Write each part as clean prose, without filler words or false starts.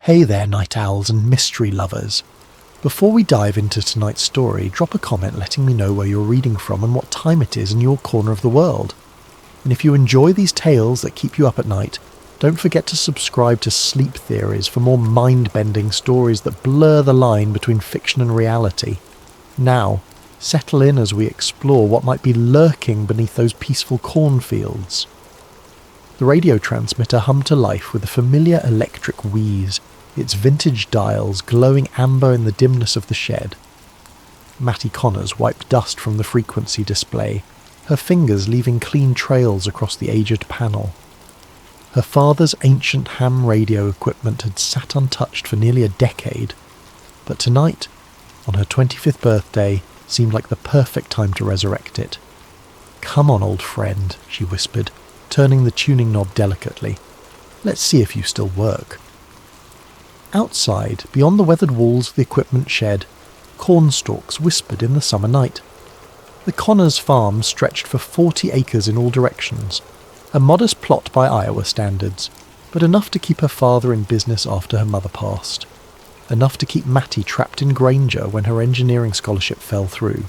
Hey there, night owls and mystery lovers. Before we dive into tonight's story, drop a comment letting me know where you're reading from and what time it is in your corner of the world. And if you enjoy these tales that keep you up at night, don't forget to subscribe to Sleep Theories for more mind-bending stories that blur the line between fiction and reality. Now, settle in as we explore what might be lurking beneath those peaceful cornfields. The radio transmitter hummed to life with a familiar electric wheeze, its vintage dials glowing amber in the dimness of the shed. Mattie Connors wiped dust from the frequency display, her fingers leaving clean trails across the aged panel. Her father's ancient ham radio equipment had sat untouched for nearly a decade, but tonight, on her 25th birthday, seemed like the perfect time to resurrect it. "Come on, old friend," she whispered, turning the tuning knob delicately. "Let's see if you still work." Outside, beyond the weathered walls of the equipment shed, cornstalks whispered in the summer night. The Connors farm stretched for 40 acres in all directions, a modest plot by Iowa standards, but enough to keep her father in business after her mother passed. Enough to keep Mattie trapped in Granger when her engineering scholarship fell through.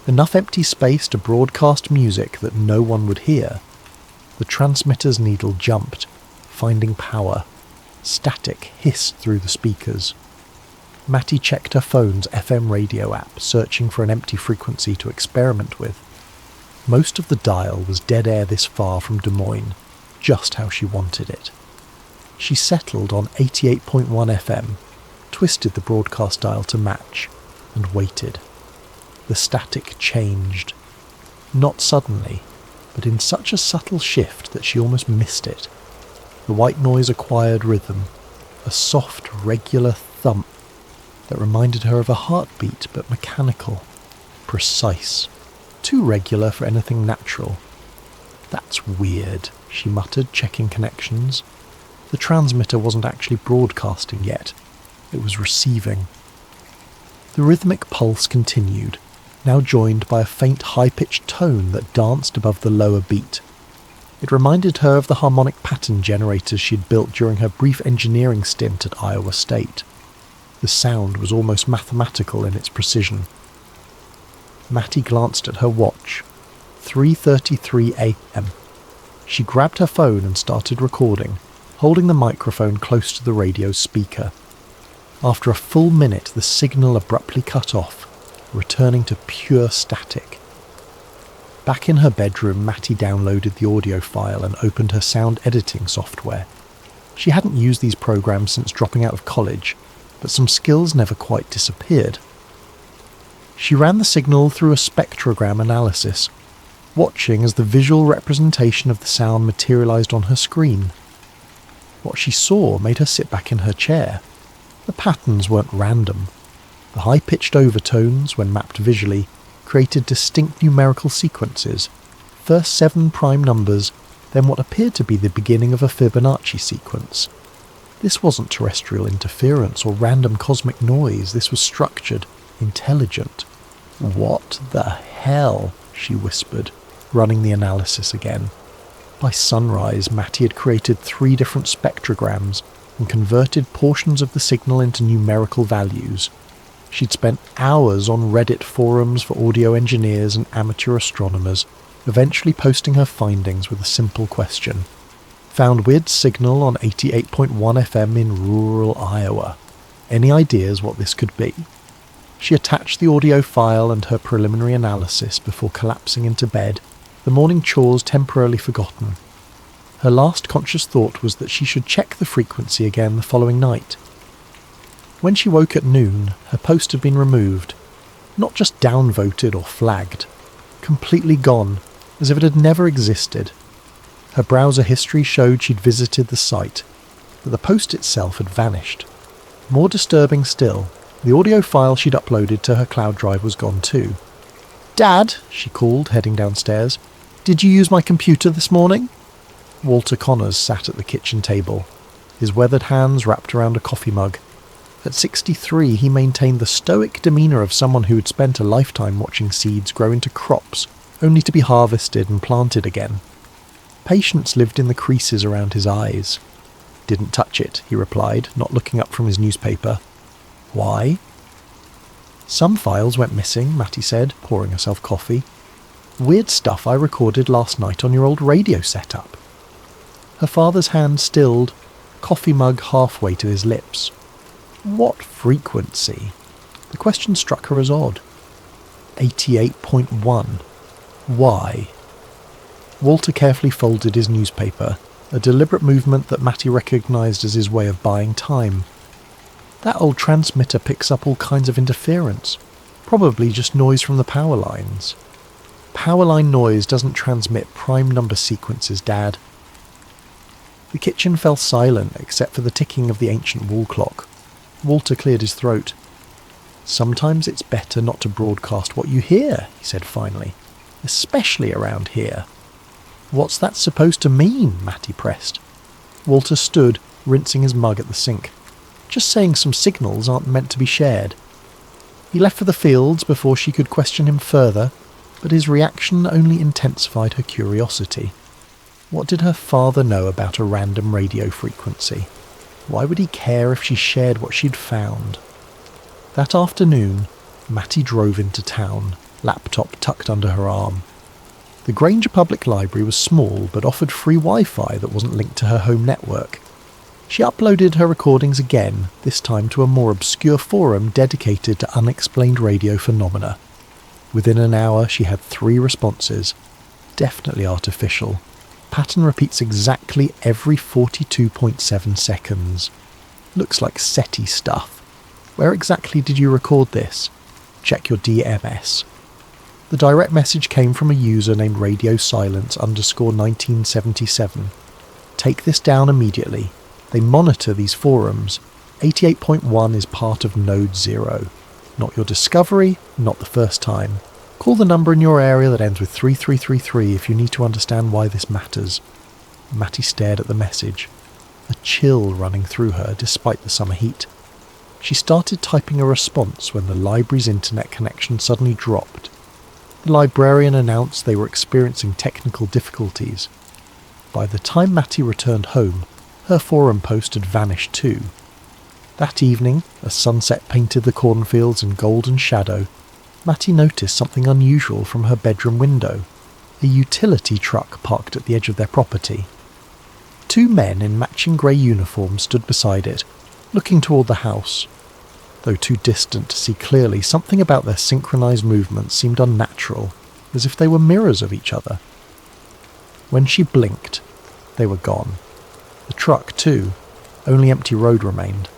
Enough empty space to broadcast music that no one would hear. The transmitter's needle jumped, finding power. Static hissed through the speakers. Mattie checked her phone's FM radio app, searching for an empty frequency to experiment with. Most of the dial was dead air this far from Des Moines, just how she wanted it. She settled on 88.1 FM, twisted the broadcast dial to match, and waited. The static changed. Not suddenly, but in such a subtle shift that she almost missed it. The white noise acquired rhythm, a soft, regular thump that reminded her of a heartbeat but mechanical, precise, too regular for anything natural. "That's weird," she muttered, checking connections. The transmitter wasn't actually broadcasting yet, it was receiving. The rhythmic pulse continued, now joined by a faint high-pitched tone that danced above the lower beat. It reminded her of the harmonic pattern generators she'd built during her brief engineering stint at Iowa State. The sound was almost mathematical in its precision. Mattie glanced at her watch. 3:33 a.m. She grabbed her phone and started recording, holding the microphone close to the radio's speaker. After a full minute, the signal abruptly cut off, returning to pure static. Back in her bedroom, Mattie downloaded the audio file and opened her sound editing software. She hadn't used these programs since dropping out of college, but some skills never quite disappeared. She ran the signal through a spectrogram analysis, watching as the visual representation of the sound materialized on her screen. What she saw made her sit back in her chair. The patterns weren't random. The high-pitched overtones, when mapped visually, created distinct numerical sequences, first 7 prime numbers, then what appeared to be the beginning of a Fibonacci sequence. This wasn't terrestrial interference or random cosmic noise, this was structured, intelligent. "What the hell?" she whispered, running the analysis again. By sunrise, Mattie had created 3 different spectrograms and converted portions of the signal into numerical values. She'd spent hours on Reddit forums for audio engineers and amateur astronomers, eventually posting her findings with a simple question. Found weird signal on 88.1 FM in rural Iowa. Any ideas what this could be? She attached the audio file and her preliminary analysis before collapsing into bed, the morning chores temporarily forgotten. Her last conscious thought was that she should check the frequency again the following night. When she woke at noon, her post had been removed, not just downvoted or flagged, completely gone, as if it had never existed. Her browser history showed she'd visited the site, but the post itself had vanished. More disturbing still, the audio file she'd uploaded to her cloud drive was gone too. "Dad," she called, heading downstairs, "did you use my computer this morning?" Walter Connors sat at the kitchen table, his weathered hands wrapped around a coffee mug. At 63, he maintained the stoic demeanour of someone who had spent a lifetime watching seeds grow into crops, only to be harvested and planted again. Patience lived in the creases around his eyes. Didn't touch it, he replied, not looking up from his newspaper. Why? Some files went missing, Matty said, pouring herself coffee. Weird stuff I recorded last night on your old radio setup. Her father's hand stilled, coffee mug halfway to his lips. What frequency? The question struck her as odd. 88.1. Why? Walter carefully folded his newspaper, a deliberate movement that Matty recognised as his way of buying time. That old transmitter picks up all kinds of interference, probably just noise from the power lines. Power line noise doesn't transmit prime number sequences, Dad. The kitchen fell silent except for the ticking of the ancient wall clock. Walter cleared his throat. Sometimes it's better not to broadcast what you hear, he said finally, especially around here. What's that supposed to mean? Matty pressed. Walter stood, rinsing his mug at the sink. Just saying some signals aren't meant to be shared. He left for the fields before she could question him further, but his reaction only intensified her curiosity. What did her father know about a random radio frequency? Why would he care if she shared what she'd found? That afternoon, Matty drove into town, laptop tucked under her arm. The Granger Public Library was small but offered free Wi-Fi that wasn't linked to her home network. She uploaded her recordings again, this time to a more obscure forum dedicated to unexplained radio phenomena. Within an hour she had 3 responses. Definitely artificial. Pattern repeats exactly every 42.7 seconds. Looks like SETI stuff. Where exactly did you record this? Check your DMS. The direct message came from a user named RadioSilence_1977. Take this down immediately. They monitor these forums. 88.1 is part of Node 0. Not your discovery, not the first time. Call the number in your area that ends with 3333 if you need to understand why this matters. Matty stared at the message, a chill running through her despite the summer heat. She started typing a response when the library's internet connection suddenly dropped. The librarian announced they were experiencing technical difficulties. By the time Matty returned home, her forum post had vanished too. That evening, as sunset painted the cornfields in golden shadow, Matty noticed something unusual from her bedroom window. A utility truck parked at the edge of their property. 2 men in matching grey uniforms stood beside it, looking toward the house. Though too distant to see clearly, something about their synchronised movements seemed unnatural, as if they were mirrors of each other. When she blinked, they were gone. The truck, too. Only empty road remained.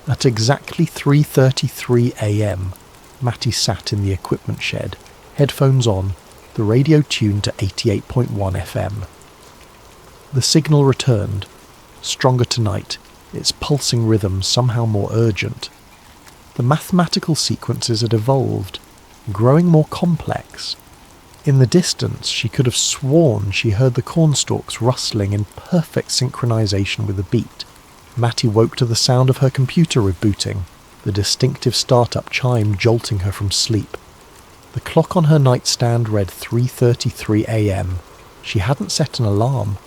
At exactly 3:33 a.m, Matty sat in the equipment shed, headphones on, the radio tuned to 88.1 FM. The signal returned, stronger tonight, its pulsing rhythm somehow more urgent. The mathematical sequences had evolved, growing more complex. In the distance, she could have sworn she heard the cornstalks rustling in perfect synchronization with the beat. Matty woke to the sound of her computer rebooting, the distinctive startup chime jolting her from sleep. The clock on her nightstand read 3:33 a.m. She hadn't set an alarm.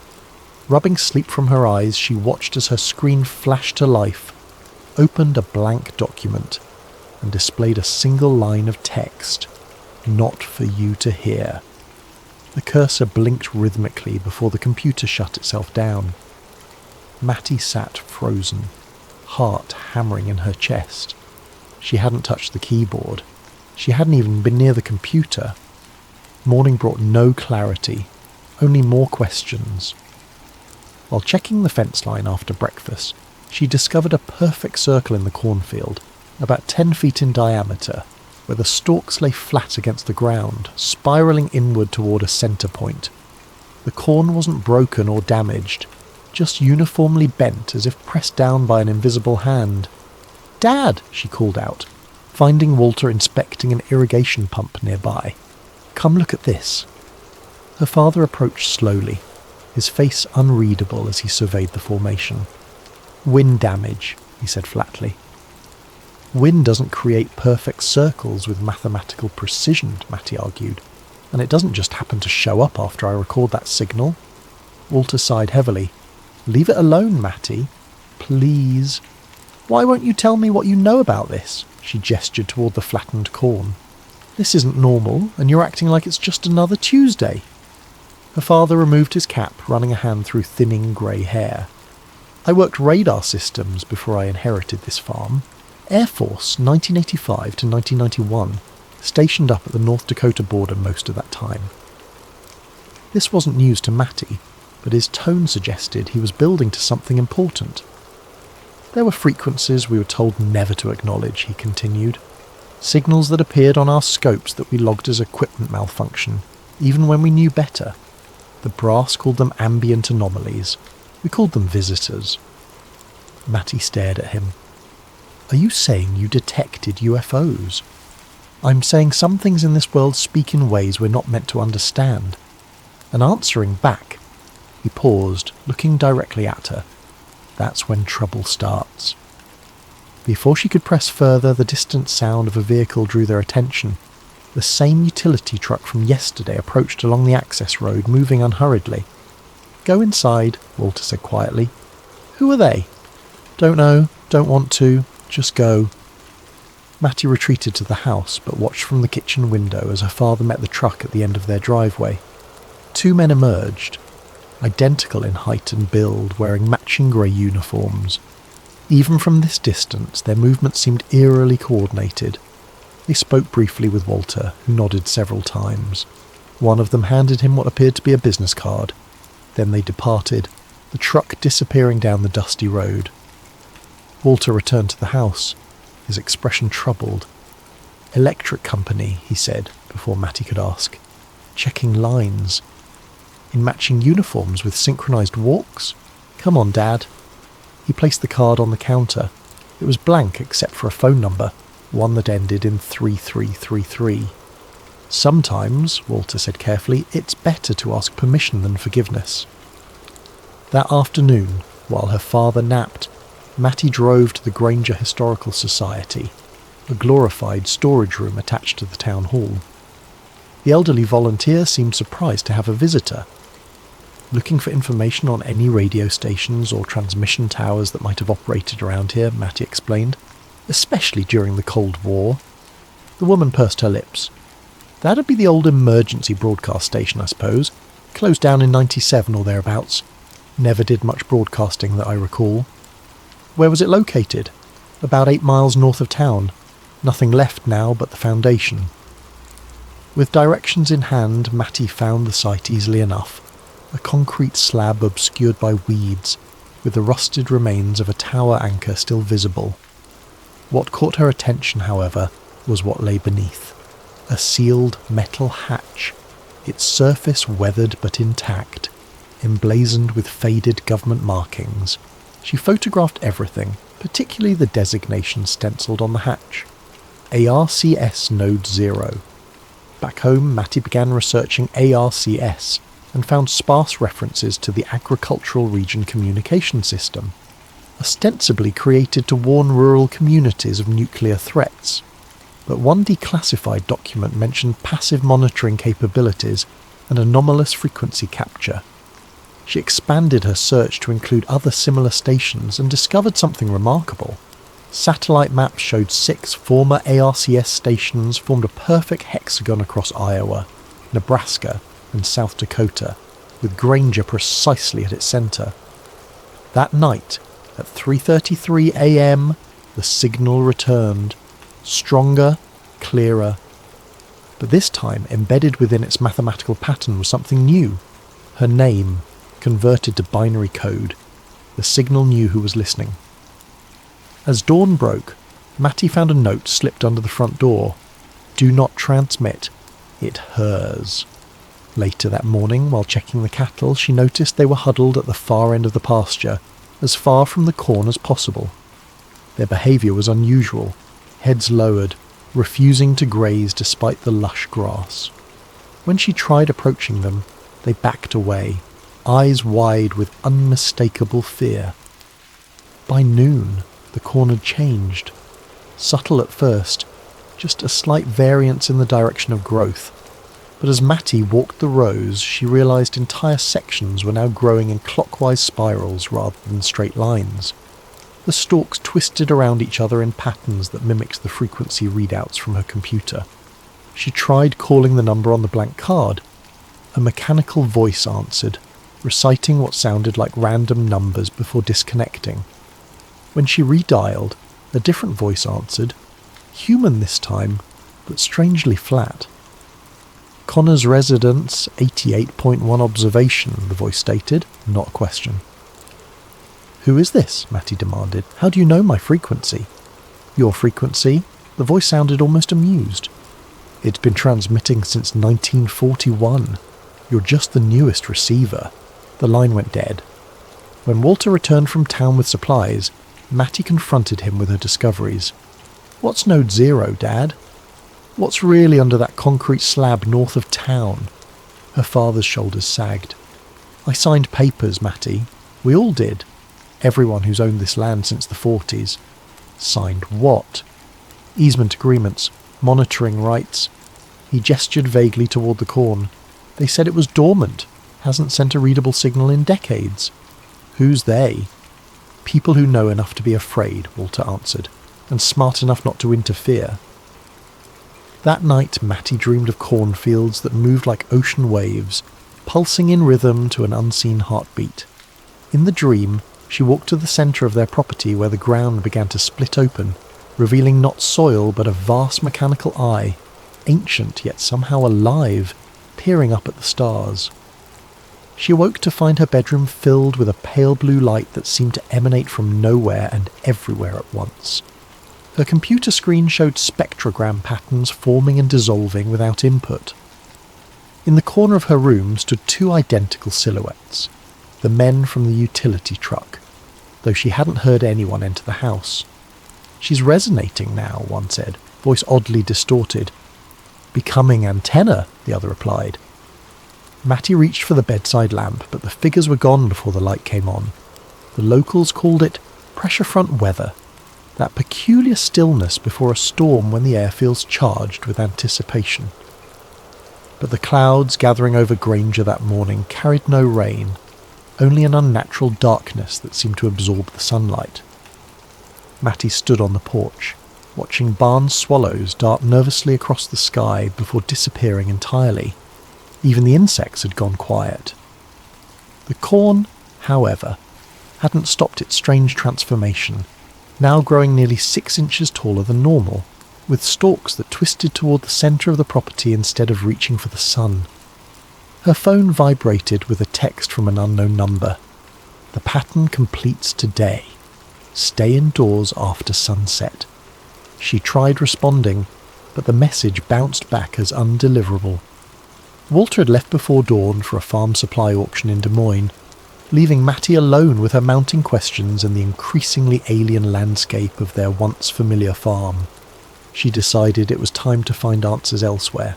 Rubbing sleep from her eyes, she watched as her screen flashed to life, opened a blank document, and displayed a single line of text. Not for you to hear. The cursor blinked rhythmically before the computer shut itself down. Matty sat frozen, heart hammering in her chest. She hadn't touched the keyboard. She hadn't even been near the computer. Morning brought no clarity, only more questions. While checking the fence line after breakfast, she discovered a perfect circle in the cornfield, about 10 feet in diameter, where the stalks lay flat against the ground, spiralling inward toward a centre point. The corn wasn't broken or damaged, just uniformly bent as if pressed down by an invisible hand. "Dad!" she called out, finding Walter inspecting an irrigation pump nearby. "Come look at this." Her father approached slowly, his face unreadable as he surveyed the formation. "Wind damage," he said flatly. "Wind doesn't create perfect circles with mathematical precision," Matty argued, "and it doesn't just happen to show up after I record that signal." Walter sighed heavily. Leave it alone, Matty. Please. Why won't you tell me what you know about this? She gestured toward the flattened corn. This isn't normal, and you're acting like it's just another Tuesday. Her father removed his cap, running a hand through thinning grey hair. I worked radar systems before I inherited this farm. Air Force, 1985 to 1991, stationed up at the North Dakota border most of that time. This wasn't news to Matty, but his tone suggested he was building to something important. There were frequencies we were told never to acknowledge, he continued. Signals that appeared on our scopes that we logged as equipment malfunction, even when we knew better. The brass called them ambient anomalies. We called them visitors. Matty stared at him. Are you saying you detected UFOs? I'm saying some things in this world speak in ways we're not meant to understand. And answering back, he paused, looking directly at her. That's when trouble starts. Before she could press further, the distant sound of a vehicle drew their attention. The same utility truck from yesterday approached along the access road, moving unhurriedly. Go inside, Walter said quietly. Who are they? Don't know, don't want to, just go. Matty retreated to the house, but watched from the kitchen window as her father met the truck at the end of their driveway. Two men emerged, identical in height and build, wearing matching grey uniforms. Even from this distance, their movements seemed eerily coordinated. They spoke briefly with Walter, who nodded several times. One of them handed him what appeared to be a business card. Then they departed, the truck disappearing down the dusty road. Walter returned to the house, his expression troubled. Electric company, he said, before Matty could ask. Checking lines. In matching uniforms with synchronized walks? Come on, Dad. He placed the card on the counter. It was blank except for a phone number, one that ended in 3333. Sometimes, Walter said carefully, it's better to ask permission than forgiveness. That afternoon, while her father napped, Matty drove to the Granger Historical Society, a glorified storage room attached to the town hall. The elderly volunteer seemed surprised to have a visitor. Looking for information on any radio stations or transmission towers that might have operated around here, Matty explained, especially during the Cold War. The woman pursed her lips. That'd be the old emergency broadcast station, I suppose. Closed down in 97 or thereabouts. Never did much broadcasting that I recall. Where was it located? About 8 miles north of town. Nothing left now but the foundation. With directions in hand, Matty found the site easily enough. A concrete slab obscured by weeds, with the rusted remains of a tower anchor still visible. What caught her attention, however, was what lay beneath. A sealed metal hatch, its surface weathered but intact, emblazoned with faded government markings. She photographed everything, particularly the designation stencilled on the hatch. ARCS Node 0. Back home, Matty began researching ARCS, and found sparse references to the agricultural region communication system, ostensibly created to warn rural communities of nuclear threats. But one declassified document mentioned passive monitoring capabilities and anomalous frequency capture. She expanded her search to include other similar stations and discovered something remarkable. Satellite maps showed 6 former ARCS stations formed a perfect hexagon across Iowa, Nebraska, and South Dakota, with Granger precisely at its centre. That night, at 3:33 a.m, the signal returned, stronger, clearer. But this time, embedded within its mathematical pattern was something new. Her name, converted to binary code. The signal knew who was listening. As dawn broke, Matty found a note slipped under the front door. Do not transmit. It hers. Later that morning, while checking the cattle, she noticed they were huddled at the far end of the pasture, as far from the corn as possible. Their behaviour was unusual, heads lowered, refusing to graze despite the lush grass. When she tried approaching them, they backed away, eyes wide with unmistakable fear. By noon, the corn had changed. Subtle at first, just a slight variance in the direction of growth, but as Matty walked the rows, she realised entire sections were now growing in clockwise spirals rather than straight lines. The stalks twisted around each other in patterns that mimicked the frequency readouts from her computer. She tried calling the number on the blank card. A mechanical voice answered, reciting what sounded like random numbers before disconnecting. When she redialed, a different voice answered, human this time, but strangely flat. Connor's residence, 88.1 observation, the voice stated, not a question. Who is this? Matty demanded. How do you know my frequency? Your frequency? The voice sounded almost amused. It's been transmitting since 1941. You're just the newest receiver. The line went dead. When Walter returned from town with supplies, Matty confronted him with her discoveries. What's Node 0, Dad? What's really under that concrete slab north of town? Her father's shoulders sagged. I signed papers, Matty. We all did. Everyone who's owned this land since the 40s. Signed what? Easement agreements, monitoring rights. He gestured vaguely toward the corn. They said it was dormant, hasn't sent a readable signal in decades. Who's they? People who know enough to be afraid, Walter answered, and smart enough not to interfere. That night Matty dreamed of cornfields that moved like ocean waves, pulsing in rhythm to an unseen heartbeat. In the dream, she walked to the centre of their property where the ground began to split open, revealing not soil but a vast mechanical eye, ancient yet somehow alive, peering up at the stars. She awoke to find her bedroom filled with a pale blue light that seemed to emanate from nowhere and everywhere at once. Her computer screen showed spectrogram patterns forming and dissolving without input. In the corner of her room stood two identical silhouettes, the men from the utility truck, though she hadn't heard anyone enter the house. She's resonating now, one said, voice oddly distorted. Becoming antenna, the other replied. Matty reached for the bedside lamp, but the figures were gone before the light came on. The locals called it pressure front weather, that peculiar stillness before a storm when the air feels charged with anticipation. But the clouds gathering over Granger that morning carried no rain, only an unnatural darkness that seemed to absorb the sunlight. Matty stood on the porch, watching Barnes swallows dart nervously across the sky before disappearing entirely. Even the insects had gone quiet. The corn, however, hadn't stopped its strange transformation, now growing nearly 6 inches taller than normal, with stalks that twisted toward the centre of the property instead of reaching for the sun. Her phone vibrated with a text from an unknown number. The pattern completes today. Stay indoors after sunset. She tried responding, but the message bounced back as undeliverable. Walter had left before dawn for a farm supply auction in Des Moines, leaving Matty alone with her mounting questions and the increasingly alien landscape of their once familiar farm. She decided it was time to find answers elsewhere.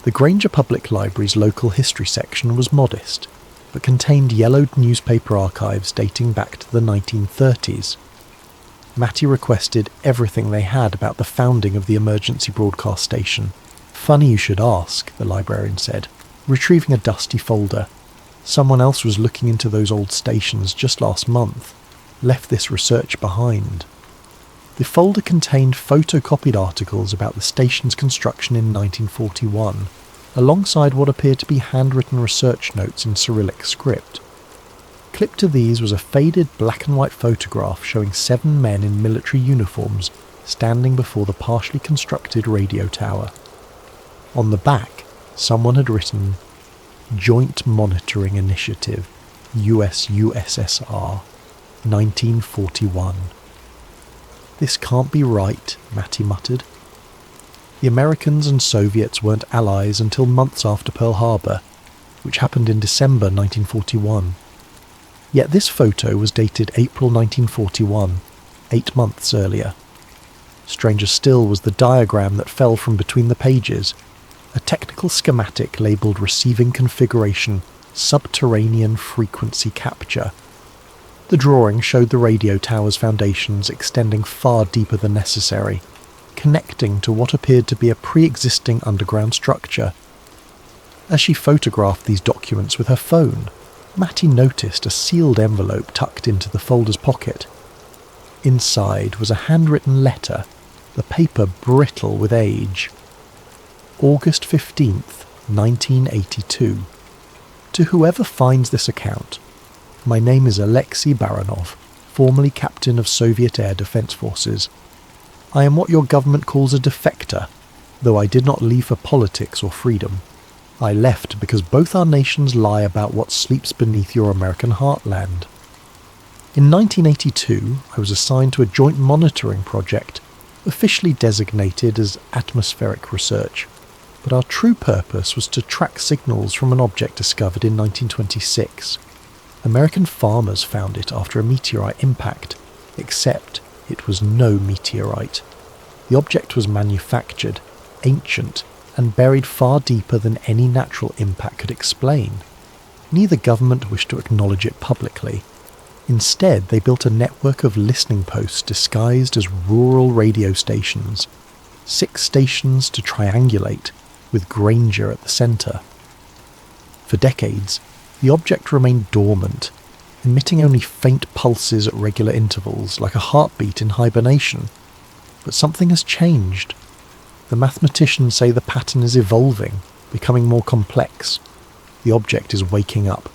The Granger Public Library's local history section was modest, but contained yellowed newspaper archives dating back to the 1930s. Matty requested everything they had about the founding of the emergency broadcast station. Funny you should ask, the librarian said, retrieving a dusty folder. Someone else was looking into those old stations just last month. Left this research behind. The folder contained photocopied articles about the station's construction in 1941, alongside what appeared to be handwritten research notes in Cyrillic script. Clipped to these was a faded black and white photograph showing 7 men in military uniforms standing before the partially constructed radio tower. On the back, someone had written, Joint Monitoring Initiative, US-USSR, 1941. This can't be right, Matty muttered. The Americans and Soviets weren't allies until months after Pearl Harbor, which happened in December 1941. Yet this photo was dated April 1941, 8 months earlier. Stranger still was the diagram that fell from between the pages, a technical schematic labelled Receiving Configuration, Subterranean Frequency Capture. The drawing showed the radio tower's foundations extending far deeper than necessary, connecting to what appeared to be a pre-existing underground structure, As she photographed these documents with her phone, Matty noticed a sealed envelope tucked into the folder's pocket. Inside was a handwritten letter, the paper brittle with age. August 15th, 1982. To whoever finds this account, my name is Alexei Baronov, formerly captain of Soviet Air Defense Forces. I am what your government calls a defector, though I did not leave for politics or freedom. I left because both our nations lie about what sleeps beneath your American heartland. In 1982, I was assigned to a joint monitoring project, officially designated as atmospheric research, but our true purpose was to track signals from an object discovered in 1926. American farmers found it after a meteorite impact, except it was no meteorite. The object was manufactured, ancient, and buried far deeper than any natural impact could explain. Neither government wished to acknowledge it publicly. Instead, they built a network of listening posts disguised as rural radio stations. 6 stations to triangulate, with Granger at the centre. For decades, the object remained dormant, emitting only faint pulses at regular intervals, like a heartbeat in hibernation. But something has changed. The mathematicians say the pattern is evolving, becoming more complex. The object is waking up.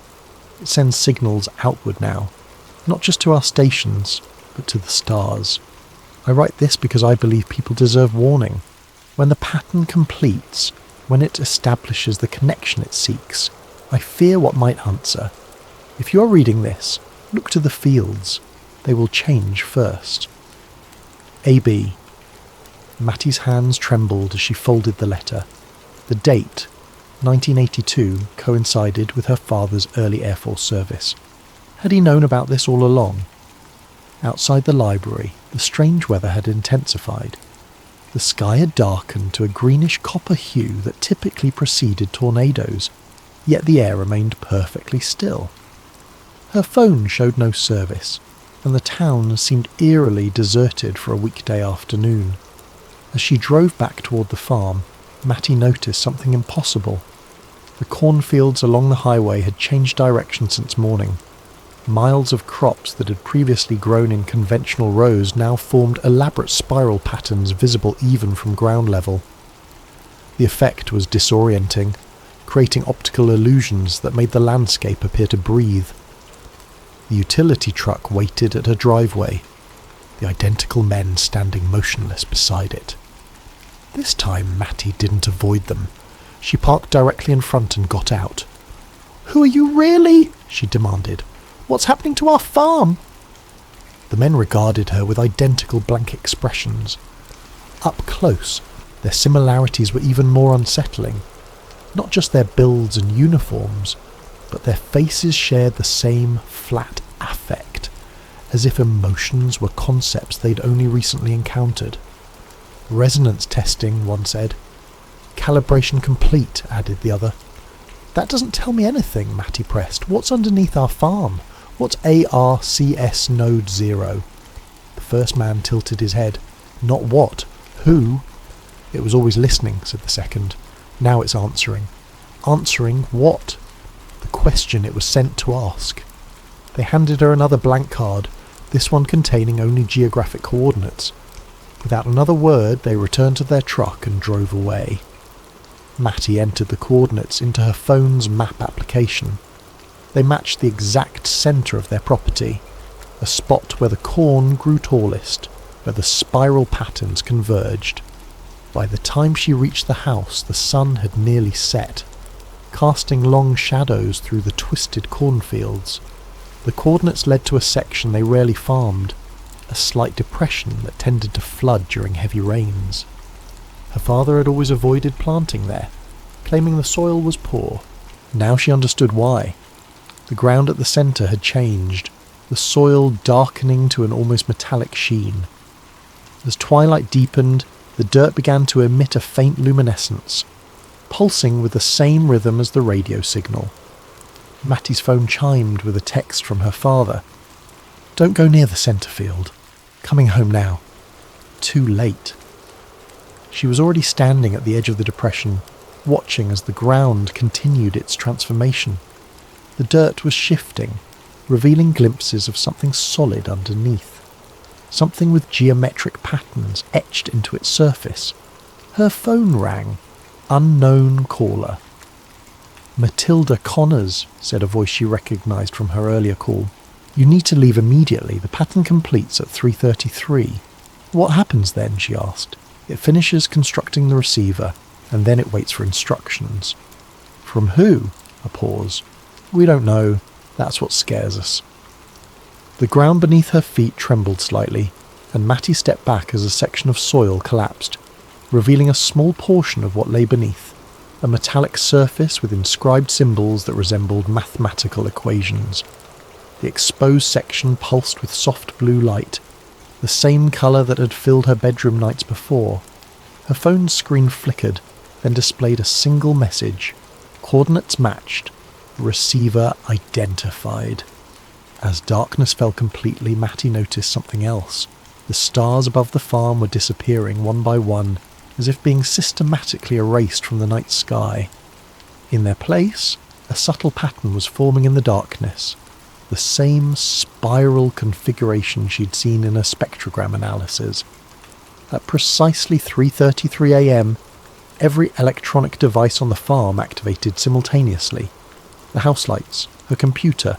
It sends signals outward now, not just to our stations, but to the stars. I write this because I believe people deserve warning. When the pattern completes, when it establishes the connection it seeks, I fear what might answer. If you are reading this, look to the fields. They will change first. A.B. Matty's hands trembled as she folded the letter. The date, 1982, coincided with her father's early Air Force service. Had he known about this all along? Outside the library, the strange weather had intensified. The sky had darkened to a greenish copper hue that typically preceded tornadoes, yet the air remained perfectly still. Her phone showed no service, and the town seemed eerily deserted for a weekday afternoon. As she drove back toward the farm, Matty noticed something impossible. The cornfields along the highway had changed direction since morning. Miles of crops that had previously grown in conventional rows now formed elaborate spiral patterns visible even from ground level. The effect was disorienting, creating optical illusions that made the landscape appear to breathe. The utility truck waited at her driveway, the identical men standing motionless beside it. This time Matty didn't avoid them. She parked directly in front and got out. "Who are you really?" she demanded. "What's happening to our farm?" The men regarded her with identical blank expressions. Up close, their similarities were even more unsettling. Not just their builds and uniforms, but their faces shared the same flat affect, as if emotions were concepts they'd only recently encountered. "Resonance testing," one said. "Calibration complete," added the other. "That doesn't tell me anything," Matty pressed. "What's underneath our farm? What's ARCS Node 0? The first man tilted his head. "Not what? Who?" "It was always listening," said the second. "Now it's answering." "Answering what?" The question it was sent to ask. They handed her another blank card, this one containing only geographic coordinates. Without another word, they returned to their truck and drove away. Matty entered the coordinates into her phone's map application. They matched the exact centre of their property, a spot where the corn grew tallest, where the spiral patterns converged. By the time she reached the house, the sun had nearly set, casting long shadows through the twisted cornfields. The coordinates led to a section they rarely farmed, a slight depression that tended to flood during heavy rains. Her father had always avoided planting there, claiming the soil was poor. Now she understood why. The ground at the centre had changed, the soil darkening to an almost metallic sheen. As twilight deepened, the dirt began to emit a faint luminescence, pulsing with the same rhythm as the radio signal. Matty's phone chimed with a text from her father. "Don't go near the centre field. Coming home now." Too late. She was already standing at the edge of the depression, watching as the ground continued its transformation. The dirt was shifting, revealing glimpses of something solid underneath. Something with geometric patterns etched into its surface. Her phone rang. Unknown caller. "Matilda Connors," said a voice she recognised from her earlier call. "You need to leave immediately. The pattern completes at 3:33. "What happens then?" she asked. "It finishes constructing the receiver, and then it waits for instructions." "From who?" A pause. "We don't know. That's what scares us." The ground beneath her feet trembled slightly, and Matty stepped back as a section of soil collapsed, revealing a small portion of what lay beneath, a metallic surface with inscribed symbols that resembled mathematical equations. The exposed section pulsed with soft blue light, the same colour that had filled her bedroom nights before. Her phone's screen flickered, then displayed a single message. Coordinates matched. Receiver identified. As darkness fell completely, Matty noticed something else. The stars above the farm were disappearing one by one, as if being systematically erased from the night sky. In their place, a subtle pattern was forming in the darkness, the same spiral configuration she'd seen in her spectrogram analysis. At precisely 3:33 a.m, every electronic device on the farm activated simultaneously. The house lights, her computer,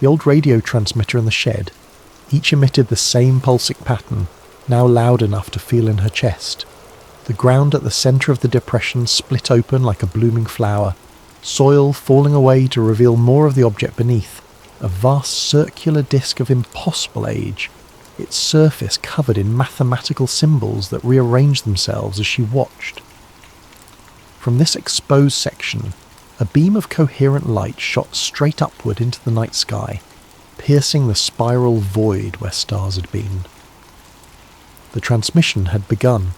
the old radio transmitter in the shed, each emitted the same pulsing pattern, now loud enough to feel in her chest. The ground at the centre of the depression split open like a blooming flower, soil falling away to reveal more of the object beneath, a vast circular disc of impossible age, its surface covered in mathematical symbols that rearranged themselves as she watched. From this exposed section, a beam of coherent light shot straight upward into the night sky, piercing the spiral void where stars had been. The transmission had begun.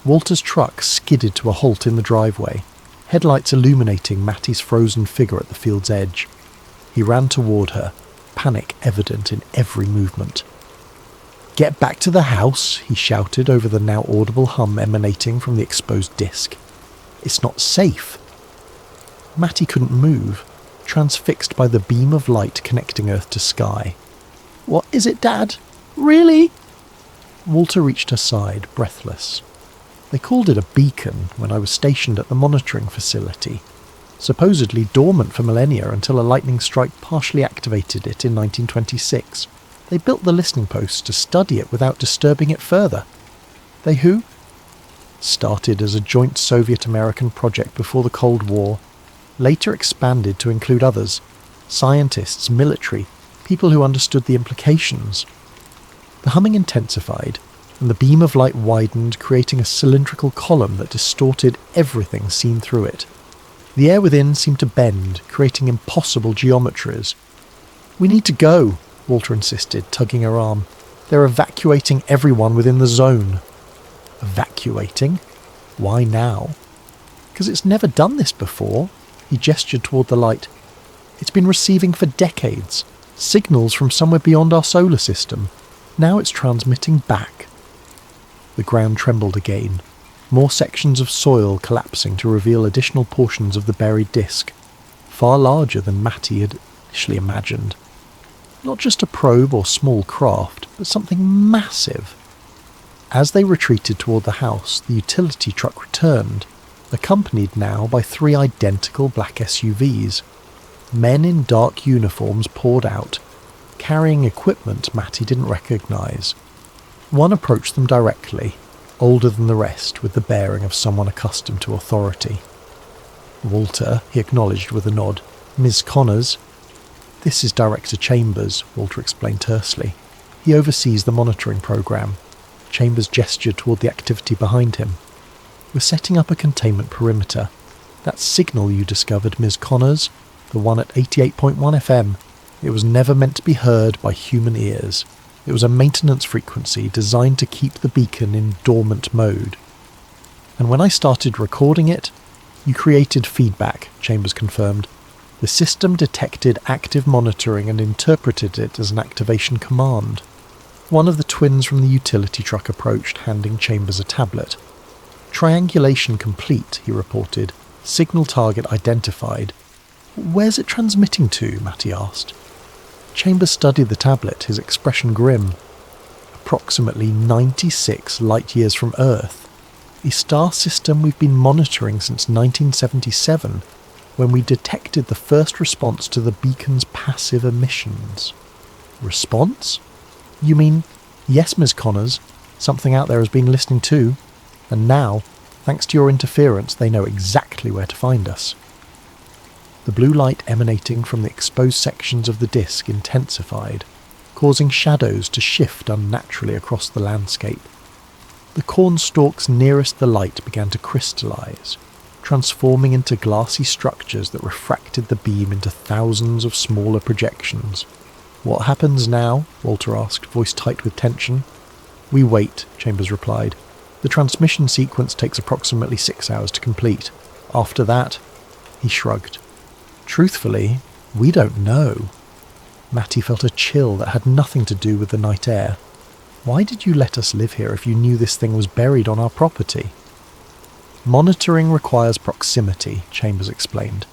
Walter's truck skidded to a halt in the driveway, headlights illuminating Matty's frozen figure at the field's edge. He ran toward her, panic evident in every movement. "Get back to the house," he shouted over the now audible hum emanating from the exposed disc. "It's not safe." Matty couldn't move, transfixed by the beam of light connecting Earth to sky. "What is it, Dad? Really?" Walter reached her side, breathless. "They called it a beacon when I was stationed at the monitoring facility, supposedly dormant for millennia until a lightning strike partially activated it in 1926. They built the listening posts to study it without disturbing it further." "They who?" "Started as a joint Soviet-American project before the Cold War, later expanded to include others, scientists, military, people who understood the implications." The humming intensified, and the beam of light widened, creating a cylindrical column that distorted everything seen through it. The air within seemed to bend, creating impossible geometries. "We need to go," Walter insisted, tugging her arm. "They're evacuating everyone within the zone." "Evacuating? Why now?" "Because it's never done this before." He gestured toward the light. "It's been receiving for decades, signals from somewhere beyond our solar system. Now it's transmitting back." The ground trembled again, more sections of soil collapsing to reveal additional portions of the buried disk, far larger than Matty had initially imagined. Not just a probe or small craft, but something massive. As they retreated toward the house, the utility truck returned, accompanied now by 3 identical black SUVs. Men in dark uniforms poured out, carrying equipment Matty didn't recognise. One approached them directly, older than the rest, with the bearing of someone accustomed to authority. "Walter," he acknowledged with a nod. "Ms. Connors." "This is Director Chambers," Walter explained tersely. "He oversees the monitoring program." Chambers gestured toward the activity behind him. "We're setting up a containment perimeter. That signal you discovered, Ms. Connors, the one at 88.1 FM, it was never meant to be heard by human ears. It was a maintenance frequency designed to keep the beacon in dormant mode. And when I started recording it, you created feedback," Chambers confirmed. "The system detected active monitoring and interpreted it as an activation command." One of the twins from the utility truck approached, handing Chambers a tablet. "Triangulation complete," he reported. Signal target identified. Where's it transmitting to? Matty asked. Chambers studied the tablet, his expression grim. Approximately 96 light-years from Earth, a star system we've been monitoring since 1977, when we detected the first response to the beacon's passive emissions. Response? You mean, yes, Ms. Connors, something out there has been listening too, and now, thanks to your interference, they know exactly where to find us. The blue light emanating from the exposed sections of the disk intensified, causing shadows to shift unnaturally across the landscape. The corn stalks nearest the light began to crystallize, transforming into glassy structures that refracted the beam into thousands of smaller projections. What happens now? Walter asked, voice tight with tension. We wait, Chambers replied. The transmission sequence takes approximately 6 hours to complete. After that, he shrugged. Truthfully, we don't know. Matty felt a chill that had nothing to do with the night air. Why did you let us live here if you knew this thing was buried on our property? Monitoring requires proximity, Chambers explained.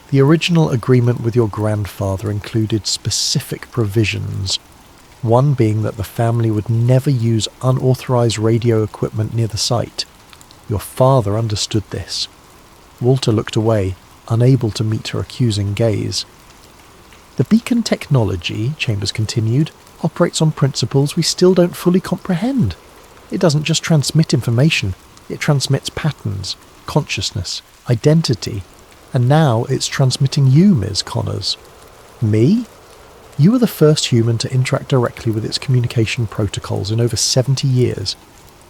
The original agreement with your grandfather included specific provisions, one being that the family would never use unauthorized radio equipment near the site. Your father understood this. Walter looked away, unable to meet her accusing gaze. The beacon technology, Chambers continued, operates on principles we still don't fully comprehend. It doesn't just transmit information, it transmits patterns, consciousness, identity, and now it's transmitting you, Ms. Connors. Me? You were the first human to interact directly with its communication protocols in over 70 years.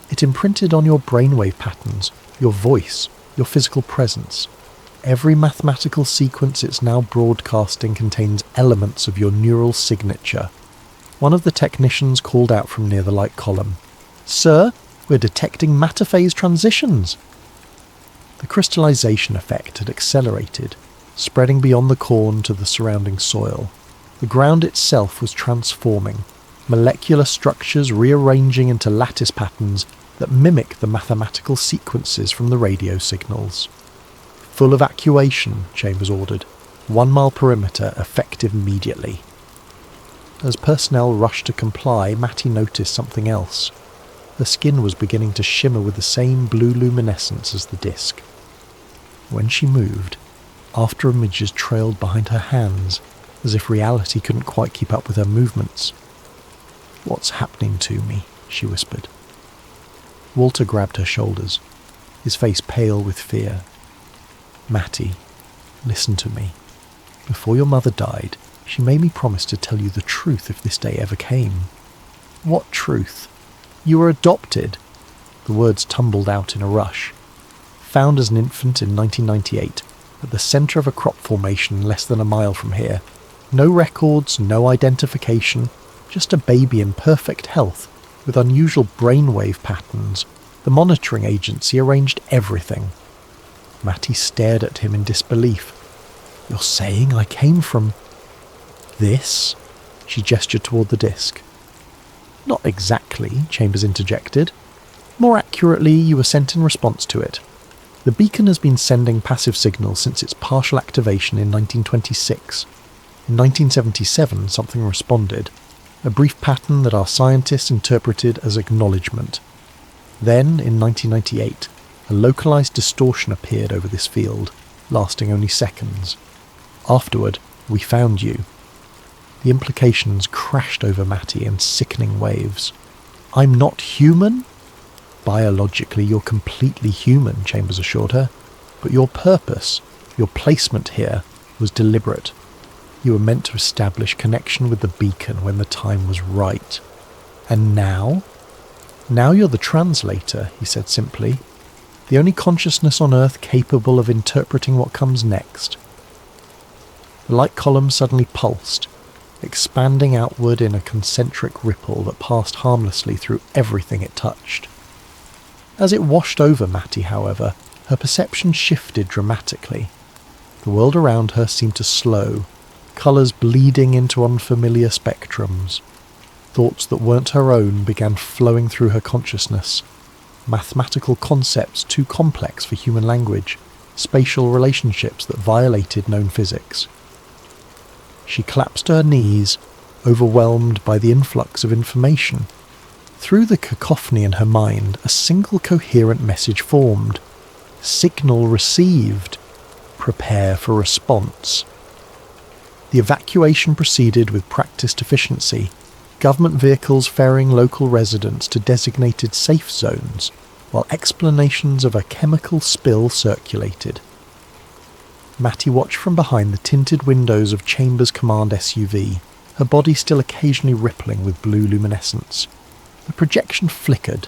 It imprinted on your brainwave patterns, your voice, your physical presence. Every mathematical sequence it's now broadcasting contains elements of your neural signature. One of the technicians called out from near the light column. Sir, we're detecting matter phase transitions. The crystallization effect had accelerated, spreading beyond the corn to the surrounding soil. The ground itself was transforming, molecular structures rearranging into lattice patterns that mimic the mathematical sequences from the radio signals. Full evacuation, Chambers ordered. 1 mile perimeter, effective immediately. As personnel rushed to comply, Matty noticed something else. Her skin was beginning to shimmer with the same blue luminescence as the disk. When she moved, after images trailed behind her hands, as if reality couldn't quite keep up with her movements. What's happening to me? She whispered. Walter grabbed her shoulders, his face pale with fear. Matty, listen to me. Before your mother died, she made me promise to tell you the truth if this day ever came. What truth? You were adopted. The words tumbled out in a rush. Found as an infant in 1998, at the centre of a crop formation less than a mile from here. No records, no identification, just a baby in perfect health, with unusual brainwave patterns. The monitoring agency arranged everything. Matty stared at him in disbelief. You're saying I came from this? She gestured toward the disk. Not exactly, Chambers interjected. More accurately, you were sent in response to it. The beacon has been sending passive signals since its partial activation in 1926. In 1977, something responded, a brief pattern that our scientists interpreted as acknowledgement. Then, in 1998, a localized distortion appeared over this field, lasting only seconds. Afterward, we found you. The implications crashed over Matty in sickening waves. I'm not human? Biologically, you're completely human, Chambers assured her. But your purpose, your placement here, was deliberate. You were meant to establish connection with the beacon when the time was right. And now? Now you're the translator, he said simply. The only consciousness on Earth capable of interpreting what comes next. The light column suddenly pulsed, expanding outward in a concentric ripple that passed harmlessly through everything it touched. As it washed over Matty, however, her perception shifted dramatically. The world around her seemed to slow, colours bleeding into unfamiliar spectrums. Thoughts that weren't her own began flowing through her consciousness, mathematical concepts too complex for human language, spatial relationships that violated known physics. She collapsed to her knees, overwhelmed by the influx of information. Through the cacophony in her mind, a single coherent message formed. Signal received. Prepare for response. The evacuation proceeded with practiced efficiency, government vehicles ferrying local residents to designated safe zones, while explanations of a chemical spill circulated. Mattie watched from behind the tinted windows of Chambers' command SUV, her body still occasionally rippling with blue luminescence. The projection flickered,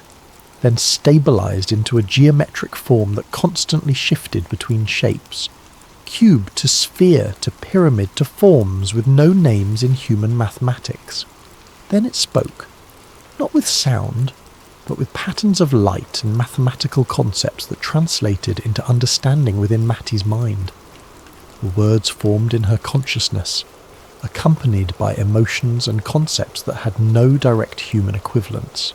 then stabilised into a geometric form that constantly shifted between shapes. Cube to sphere to pyramid to forms with no names in human mathematics. Then it spoke, not with sound, but with patterns of light and mathematical concepts that translated into understanding within Mattie's mind. The words formed in her consciousness, accompanied by emotions and concepts that had no direct human equivalents.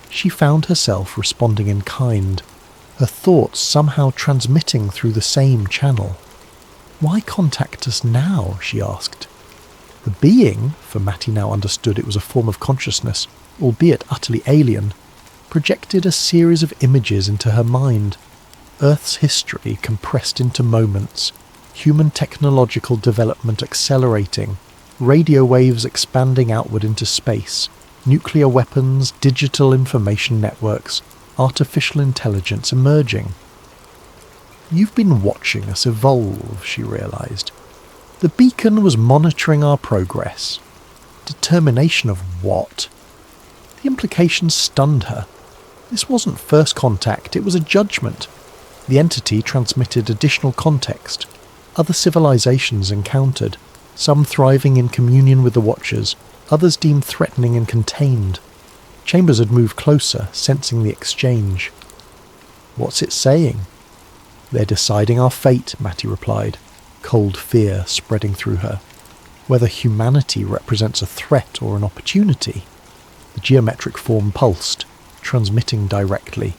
She found herself responding in kind, her thoughts somehow transmitting through the same channel. "Why contact us now?" she asked. The being, for Mattie now understood it was a form of consciousness, albeit utterly alien, projected a series of images into her mind. Earth's history compressed into moments, human technological development accelerating, radio waves expanding outward into space, nuclear weapons, digital information networks, artificial intelligence emerging. "You've been watching us evolve," she realised. The beacon was monitoring our progress. Determination of what? The implications stunned her. This wasn't first contact, it was a judgment. The entity transmitted additional context. Other civilizations encountered, some thriving in communion with the Watchers, others deemed threatening and contained. Chambers had moved closer, sensing the exchange. "What's it saying?" "They're deciding our fate," Mattie replied, cold fear spreading through her. Whether humanity represents a threat or an opportunity. The geometric form pulsed, transmitting directly.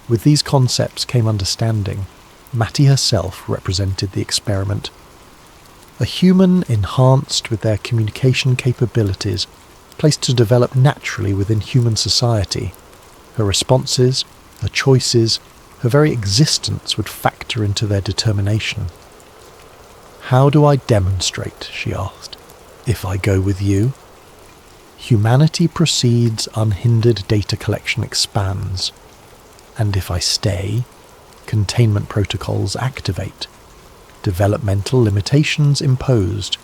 With these concepts came understanding. Mattie herself represented the experiment. A human enhanced with their communication capabilities, placed to develop naturally within human society. Her responses, her choices, her very existence would factor into their determination. "How do I demonstrate?" she asked. "If I go with you?" Humanity proceeds, unhindered data collection expands. And if I stay, containment protocols activate. Developmental limitations imposed.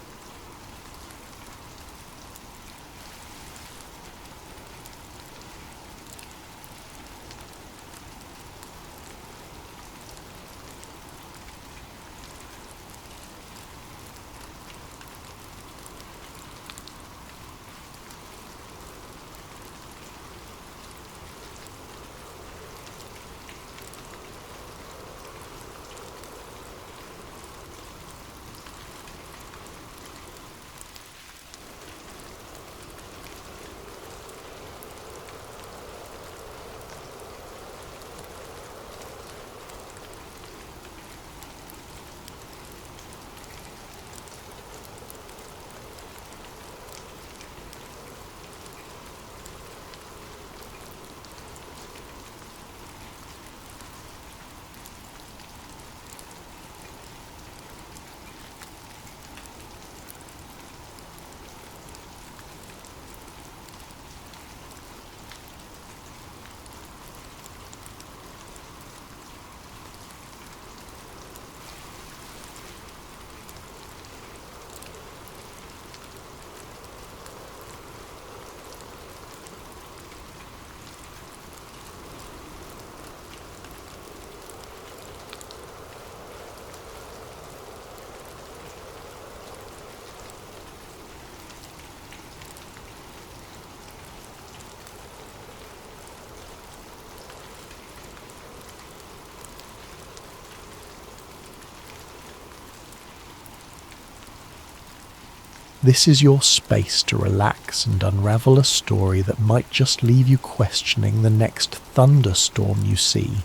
This is your space to relax and unravel a story that might just leave you questioning the next thunderstorm you see.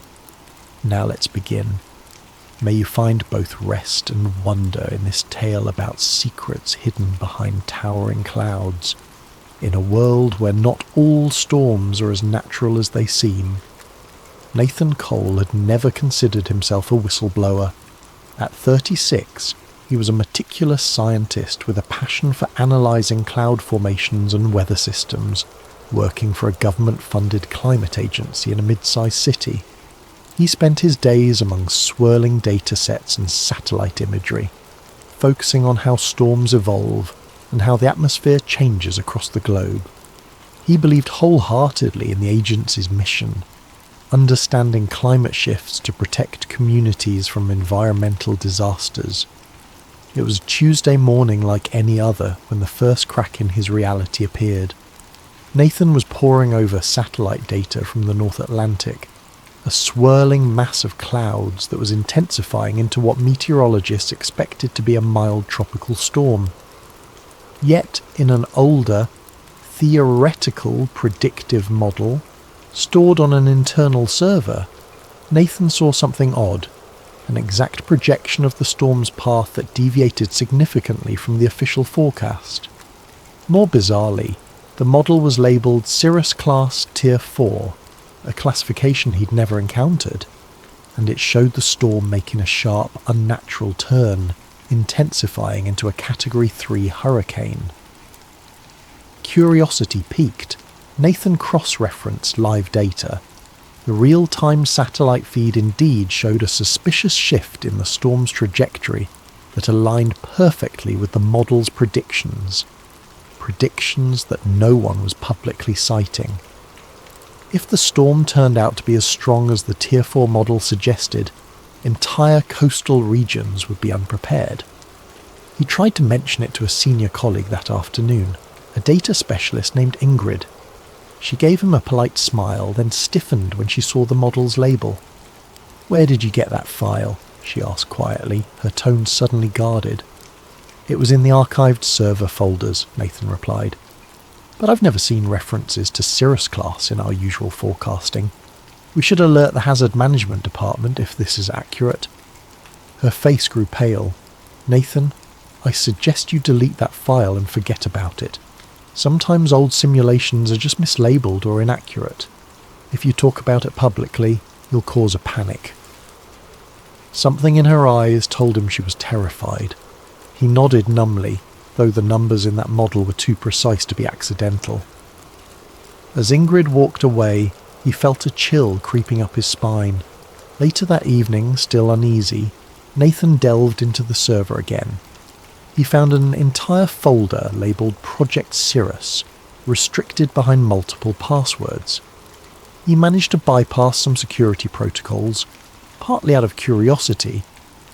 Now let's begin. May you find both rest and wonder in this tale about secrets hidden behind towering clouds, in a world where not all storms are as natural as they seem. Nathan Cole had never considered himself a whistleblower. At 36, he was a meticulous scientist with a passion for analysing cloud formations and weather systems, working for a government-funded climate agency in a mid-sized city. He spent his days among swirling data sets and satellite imagery, focusing on how storms evolve and how the atmosphere changes across the globe. He believed wholeheartedly in the agency's mission, understanding climate shifts to protect communities from environmental disasters. It was Tuesday morning like any other when the first crack in his reality appeared. Nathan was poring over satellite data from the North Atlantic, a swirling mass of clouds that was intensifying into what meteorologists expected to be a mild tropical storm. Yet, in an older, theoretical predictive model, stored on an internal server, Nathan saw something odd, an exact projection of the storm's path that deviated significantly from the official forecast. More bizarrely, the model was labelled Cirrus Class Tier 4, a classification he'd never encountered, and it showed the storm making a sharp, unnatural turn, intensifying into a Category 3 hurricane. Curiosity piqued, Nathan cross-referenced live data. The real-time satellite feed indeed showed a suspicious shift in the storm's trajectory that aligned perfectly with the model's predictions that no one was publicly citing. If the storm turned out to be as strong as the Tier 4 model suggested, entire coastal regions would be unprepared. He tried to mention it to a senior colleague that afternoon, a data specialist named Ingrid. She gave him a polite smile, then stiffened when she saw the model's label. "Where did you get that file?" she asked quietly, her tone suddenly guarded. "It was in the archived server folders," Nathan replied. "But I've never seen references to Cirrus class in our usual forecasting. We should alert the hazard management department if this is accurate." Her face grew pale. "Nathan, I suggest you delete that file and forget about it. Sometimes old simulations are just mislabeled or inaccurate. If you talk about it publicly, you'll cause a panic." Something in her eyes told him she was terrified. He nodded numbly, though the numbers in that model were too precise to be accidental. As Ingrid walked away, he felt a chill creeping up his spine. Later that evening, still uneasy, Nathan delved into the server again. He found an entire folder labelled Project Cirrus, restricted behind multiple passwords. He managed to bypass some security protocols, partly out of curiosity,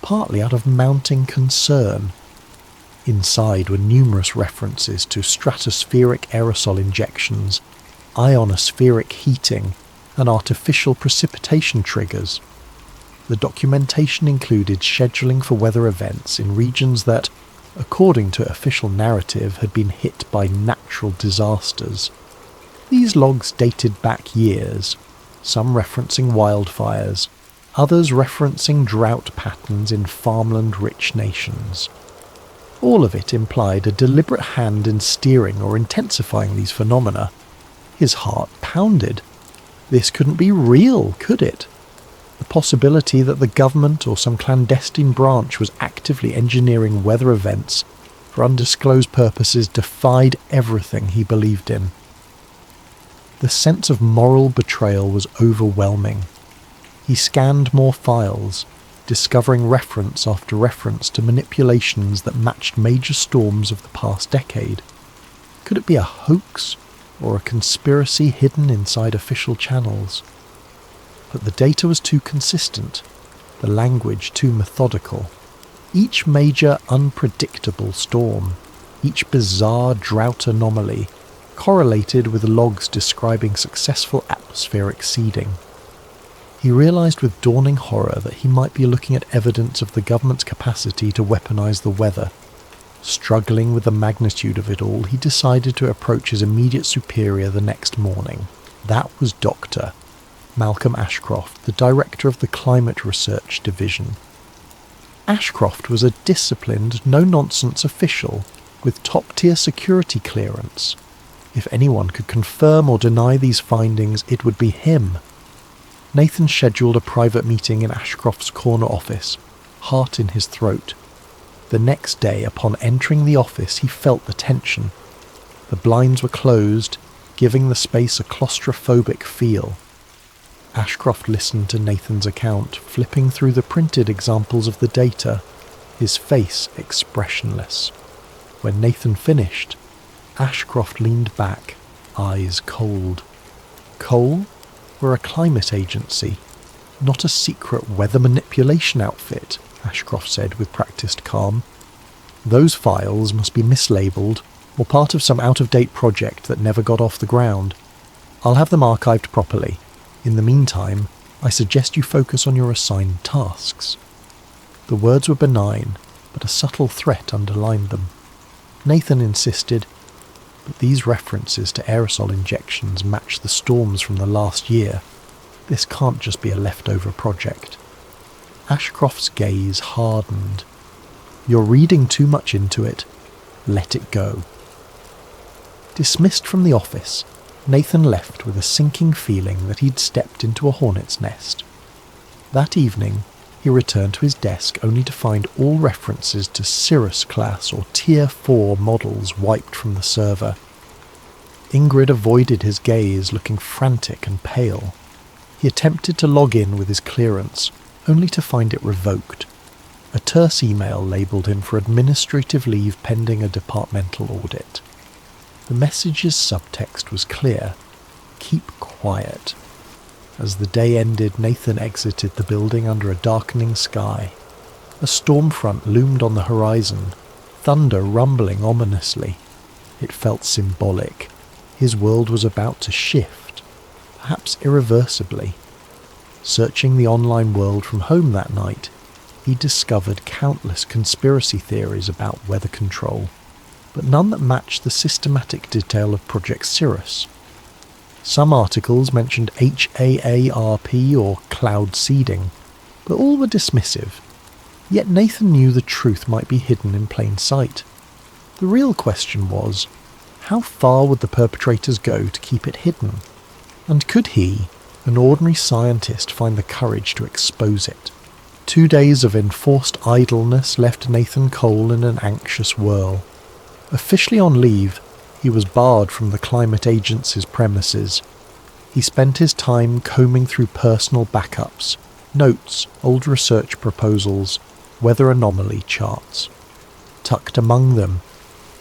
partly out of mounting concern. Inside were numerous references to stratospheric aerosol injections, ionospheric heating, and artificial precipitation triggers. The documentation included scheduling for weather events in regions that, according to official narrative, had been hit by natural disasters. These logs dated back years, some referencing wildfires, others referencing drought patterns in farmland-rich nations. All of it implied a deliberate hand in steering or intensifying these phenomena. His heart pounded. This couldn't be real, could it? The possibility that the government or some clandestine branch was actively engineering weather events for undisclosed purposes defied everything he believed in. The sense of moral betrayal was overwhelming. He scanned more files, discovering reference after reference to manipulations that matched major storms of the past decade. Could it be a hoax or a conspiracy hidden inside official channels? But the data was too consistent, the language too methodical. Each major unpredictable storm, each bizarre drought anomaly, correlated with logs describing successful atmospheric seeding. He realised with dawning horror that he might be looking at evidence of the government's capacity to weaponise the weather. Struggling with the magnitude of it all, he decided to approach his immediate superior the next morning. That was Dr. Malcolm Ashcroft, the director of the Climate Research Division. Ashcroft was a disciplined, no-nonsense official with top-tier security clearance. If anyone could confirm or deny these findings, it would be him. Nathan scheduled a private meeting in Ashcroft's corner office, heart in his throat. The next day, upon entering the office, he felt the tension. The blinds were closed, giving the space a claustrophobic feel. Ashcroft listened to Nathan's account, flipping through the printed examples of the data, his face expressionless. When Nathan finished, Ashcroft leaned back, eyes cold. Coal? We're a climate agency, not a secret weather manipulation outfit, Ashcroft said with practiced calm. Those files must be mislabeled or part of some out-of-date project that never got off the ground. I'll have them archived properly. In the meantime, I suggest you focus on your assigned tasks. The words were benign, but a subtle threat underlined them. Nathan insisted, but these references to aerosol injections match the storms from the last year. This can't just be a leftover project. Ashcroft's gaze hardened. You're reading too much into it. Let it go. Dismissed from the office, Nathan left with a sinking feeling that he'd stepped into a hornet's nest. That evening, he returned to his desk only to find all references to Cirrus class or Tier 4 models wiped from the server. Ingrid avoided his gaze, looking frantic and pale. He attempted to log in with his clearance, only to find it revoked. A terse email labelled him for administrative leave pending a departmental audit. The message's subtext was clear: keep quiet. As the day ended, Nathan exited the building under a darkening sky. A storm front loomed on the horizon, thunder rumbling ominously. It felt symbolic. His world was about to shift, perhaps irreversibly. Searching the online world from home that night, he discovered countless conspiracy theories about weather control, but none that matched the systematic detail of Project Cirrus. Some articles mentioned HAARP or cloud seeding, but all were dismissive. Yet Nathan knew the truth might be hidden in plain sight. The real question was, how far would the perpetrators go to keep it hidden? And could he, an ordinary scientist, find the courage to expose it? 2 days of enforced idleness left Nathan Cole in an anxious whirl. Officially on leave, he was barred from the climate agency's premises. He spent his time combing through personal backups, notes, old research proposals, weather anomaly charts. Tucked among them,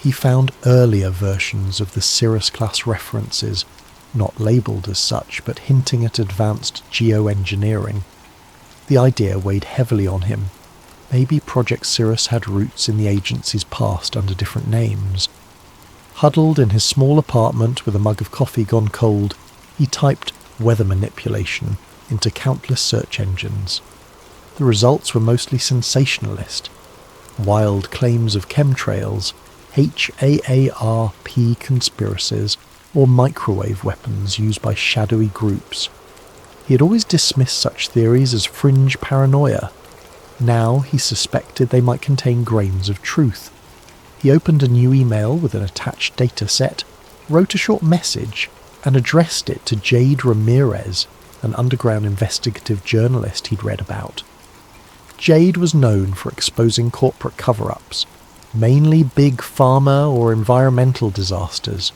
he found earlier versions of the Cirrus-class references, not labelled as such, but hinting at advanced geoengineering. The idea weighed heavily on him. Maybe Project Cirrus had roots in the agency's past under different names. Huddled in his small apartment with a mug of coffee gone cold, he typed weather manipulation into countless search engines. The results were mostly sensationalist. Wild claims of chemtrails, HAARP conspiracies, or microwave weapons used by shadowy groups. He had always dismissed such theories as fringe paranoia. Now he suspected they might contain grains of truth. He opened a new email with an attached data set, wrote a short message, and addressed it to Jade Ramirez, an underground investigative journalist he'd read about. Jade was known for exposing corporate cover-ups, mainly big pharma or environmental disasters.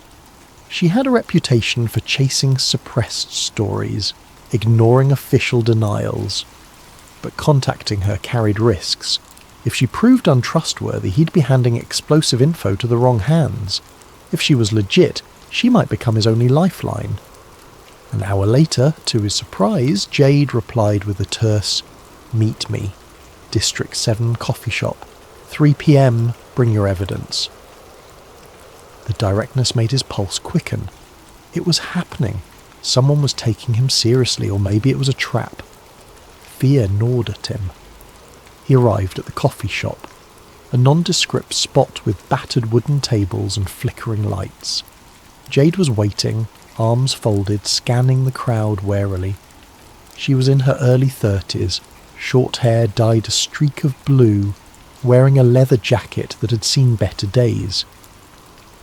She had a reputation for chasing suppressed stories, ignoring official denials. But contacting her carried risks. If she proved untrustworthy, he'd be handing explosive info to the wrong hands. If she was legit, she might become his only lifeline. An hour later, to his surprise, Jade replied with a terse, "Meet me. District 7 coffee shop. 3 p.m, bring your evidence." The directness made his pulse quicken. It was happening. Someone was taking him seriously, or maybe it was a trap. Fear gnawed at him. He arrived at the coffee shop, a nondescript spot with battered wooden tables and flickering lights. Jade was waiting, arms folded, scanning the crowd warily. She was in her early 30s, short hair dyed a streak of blue, wearing a leather jacket that had seen better days.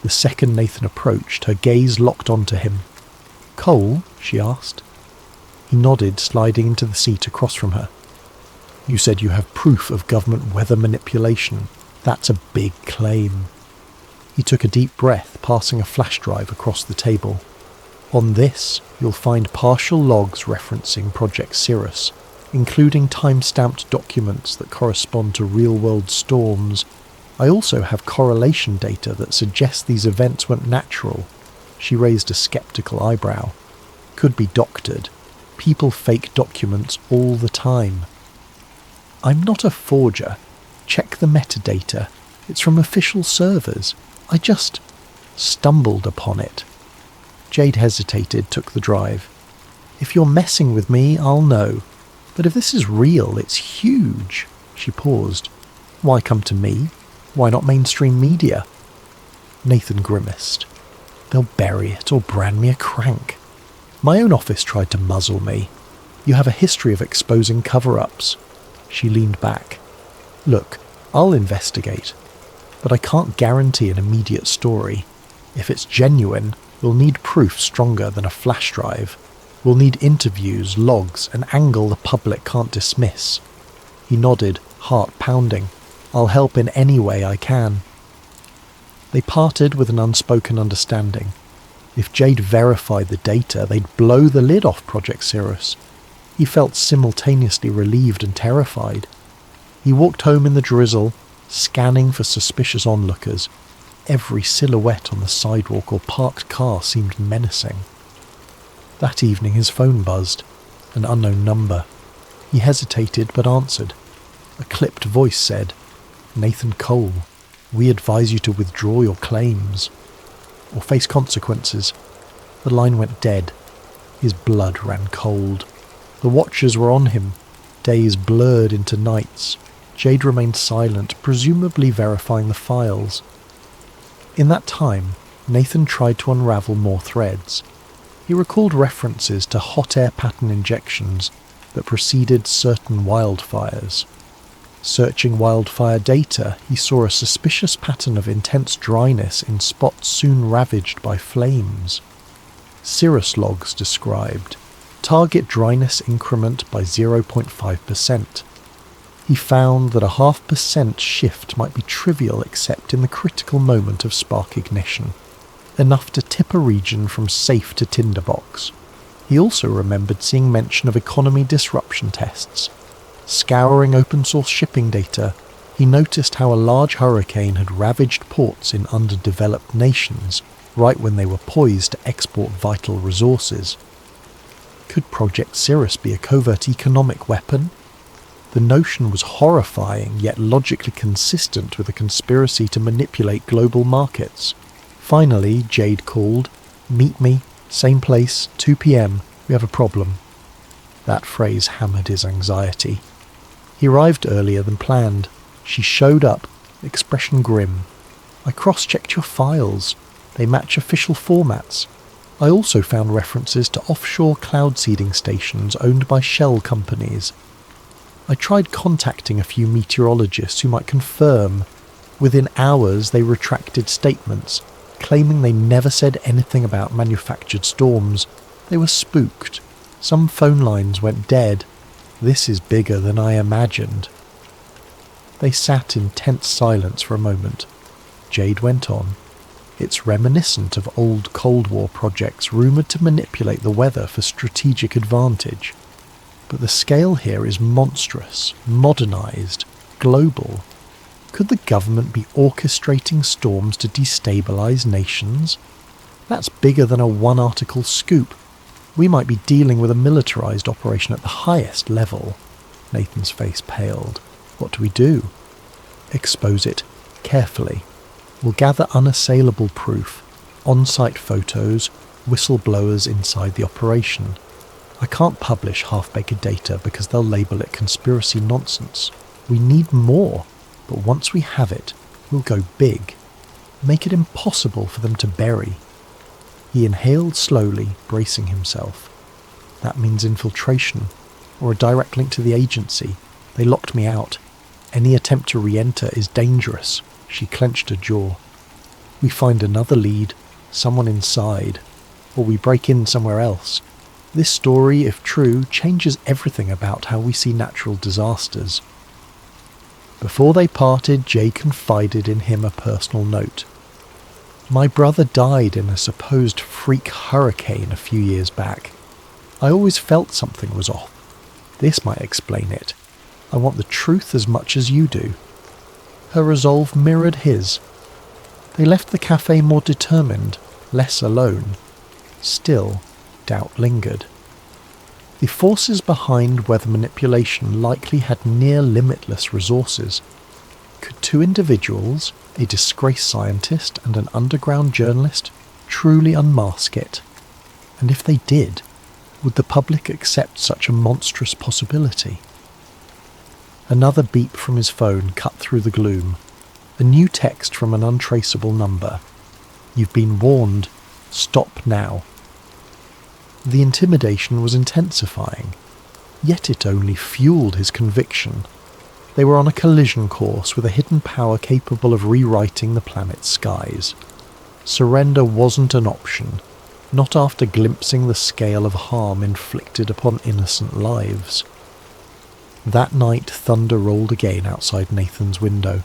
The second Nathan approached, her gaze locked onto him. "Cole?" she asked. He nodded, sliding into the seat across from her. "You said you have proof of government weather manipulation. That's a big claim." He took a deep breath, passing a flash drive across the table. "On this, you'll find partial logs referencing Project Cirrus, including time-stamped documents that correspond to real-world storms. I also have correlation data that suggests these events weren't natural." She raised a skeptical eyebrow. "Could be doctored. People fake documents all the time." "I'm not a forger. Check the metadata. It's from official servers. I just stumbled upon it." Jade hesitated, took the drive. "If you're messing with me, I'll know. But if this is real, it's huge." She paused. "Why come to me? Why not mainstream media?" Nathan grimaced. "They'll bury it or brand me a crank. My own office tried to muzzle me. You have a history of exposing cover-ups." She leaned back. "Look, I'll investigate. But I can't guarantee an immediate story. If it's genuine, we'll need proof stronger than a flash drive. We'll need interviews, logs, an angle the public can't dismiss." He nodded, heart pounding. "I'll help in any way I can." They parted with an unspoken understanding. If Jade verified the data, they'd blow the lid off Project Cirrus. He felt simultaneously relieved and terrified. He walked home in the drizzle, scanning for suspicious onlookers. Every silhouette on the sidewalk or parked car seemed menacing. That evening his phone buzzed, an unknown number. He hesitated but answered. A clipped voice said, "Nathan Cole, we advise you to withdraw your claims or face consequences." The line went dead. His blood ran cold. The watchers were on him. Days blurred into nights. Jade remained silent, presumably verifying the files. In that time, Nathan tried to unravel more threads. He recalled references to hot air pattern injections that preceded certain wildfires. Searching wildfire data, he saw a suspicious pattern of intense dryness in spots soon ravaged by flames. Cirrus logs described target dryness increment by 0.5%. He found that a 0.5% shift might be trivial except in the critical moment of spark ignition, enough to tip a region from safe to tinderbox. He also remembered seeing mention of economy disruption tests. Scouring open-source shipping data, he noticed how a large hurricane had ravaged ports in underdeveloped nations right when they were poised to export vital resources. Could Project Cirrus be a covert economic weapon? The notion was horrifying, yet logically consistent with a conspiracy to manipulate global markets. Finally, Jade called. "Meet me, same place, 2 p.m. We have a problem." That phrase hammered his anxiety. He arrived earlier than planned. She showed up, expression grim. "I cross-checked your files. They match official formats. I also found references to offshore cloud seeding stations owned by shell companies. I tried contacting a few meteorologists who might confirm. Within hours they retracted statements, claiming they never said anything about manufactured storms. They were spooked. Some phone lines went dead. This is bigger than I imagined." They sat in tense silence for a moment. Jade went on. "It's reminiscent of old Cold War projects rumoured to manipulate the weather for strategic advantage. But the scale here is monstrous, modernised, global. Could the government be orchestrating storms to destabilise nations? That's bigger than a one-article scoop. We might be dealing with a militarised operation at the highest level." Nathan's face paled. "What do we do?" "Expose it, carefully. We'll gather unassailable proof, on-site photos, whistleblowers inside the operation. I can't publish half-baked data because they'll label it conspiracy nonsense. We need more, but once we have it, we'll go big. Make it impossible for them to bury." He inhaled slowly, bracing himself. "That means infiltration, or a direct link to the agency. They locked me out. Any attempt to re-enter is dangerous." She clenched her jaw. "We find another lead, someone inside, or we break in somewhere else. This story, if true, changes everything about how we see natural disasters." Before they parted, Jade confided in him a personal note. "My brother died in a supposed freak hurricane a few years back. I always felt something was off. This might explain it. I want the truth as much as you do." Her resolve mirrored his. They left the cafe more determined, less alone. Still, doubt lingered. The forces behind weather manipulation likely had near limitless resources. Could two individuals, a disgraced scientist and an underground journalist, truly unmask it? And if they did, would the public accept such a monstrous possibility? Another beep from his phone cut through the gloom. A new text from an untraceable number. "You've been warned. Stop now." The intimidation was intensifying, yet it only fueled his conviction. They were on a collision course with a hidden power capable of rewriting the planet's skies. Surrender wasn't an option, not after glimpsing the scale of harm inflicted upon innocent lives. That night, thunder rolled again outside Nathan's window.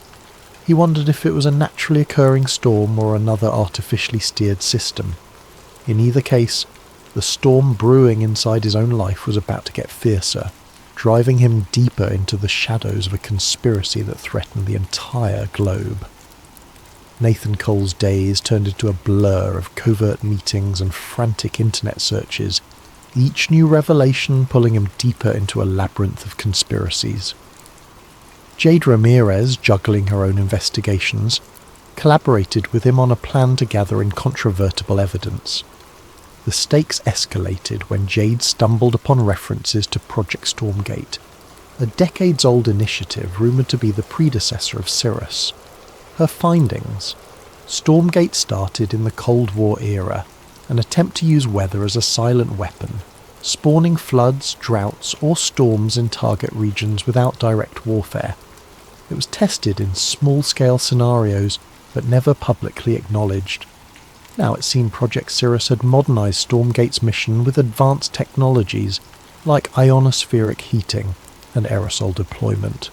He wondered if it was a naturally occurring storm or another artificially steered system. In either case, the storm brewing inside his own life was about to get fiercer, driving him deeper into the shadows of a conspiracy that threatened the entire globe. Nathan Cole's days turned into a blur of covert meetings and frantic internet searches, each new revelation pulling him deeper into a labyrinth of conspiracies. Jade Ramirez, juggling her own investigations, collaborated with him on a plan to gather incontrovertible evidence. The stakes escalated when Jade stumbled upon references to Project Stormgate, a decades-old initiative rumoured to be the predecessor of Cirrus. Her findings: Stormgate started in the Cold War era, an attempt to use weather as a silent weapon, spawning floods, droughts, or storms in target regions without direct warfare. It was tested in small-scale scenarios, but never publicly acknowledged. Now it seemed Project Cirrus had modernised Stormgate's mission with advanced technologies like ionospheric heating and aerosol deployment.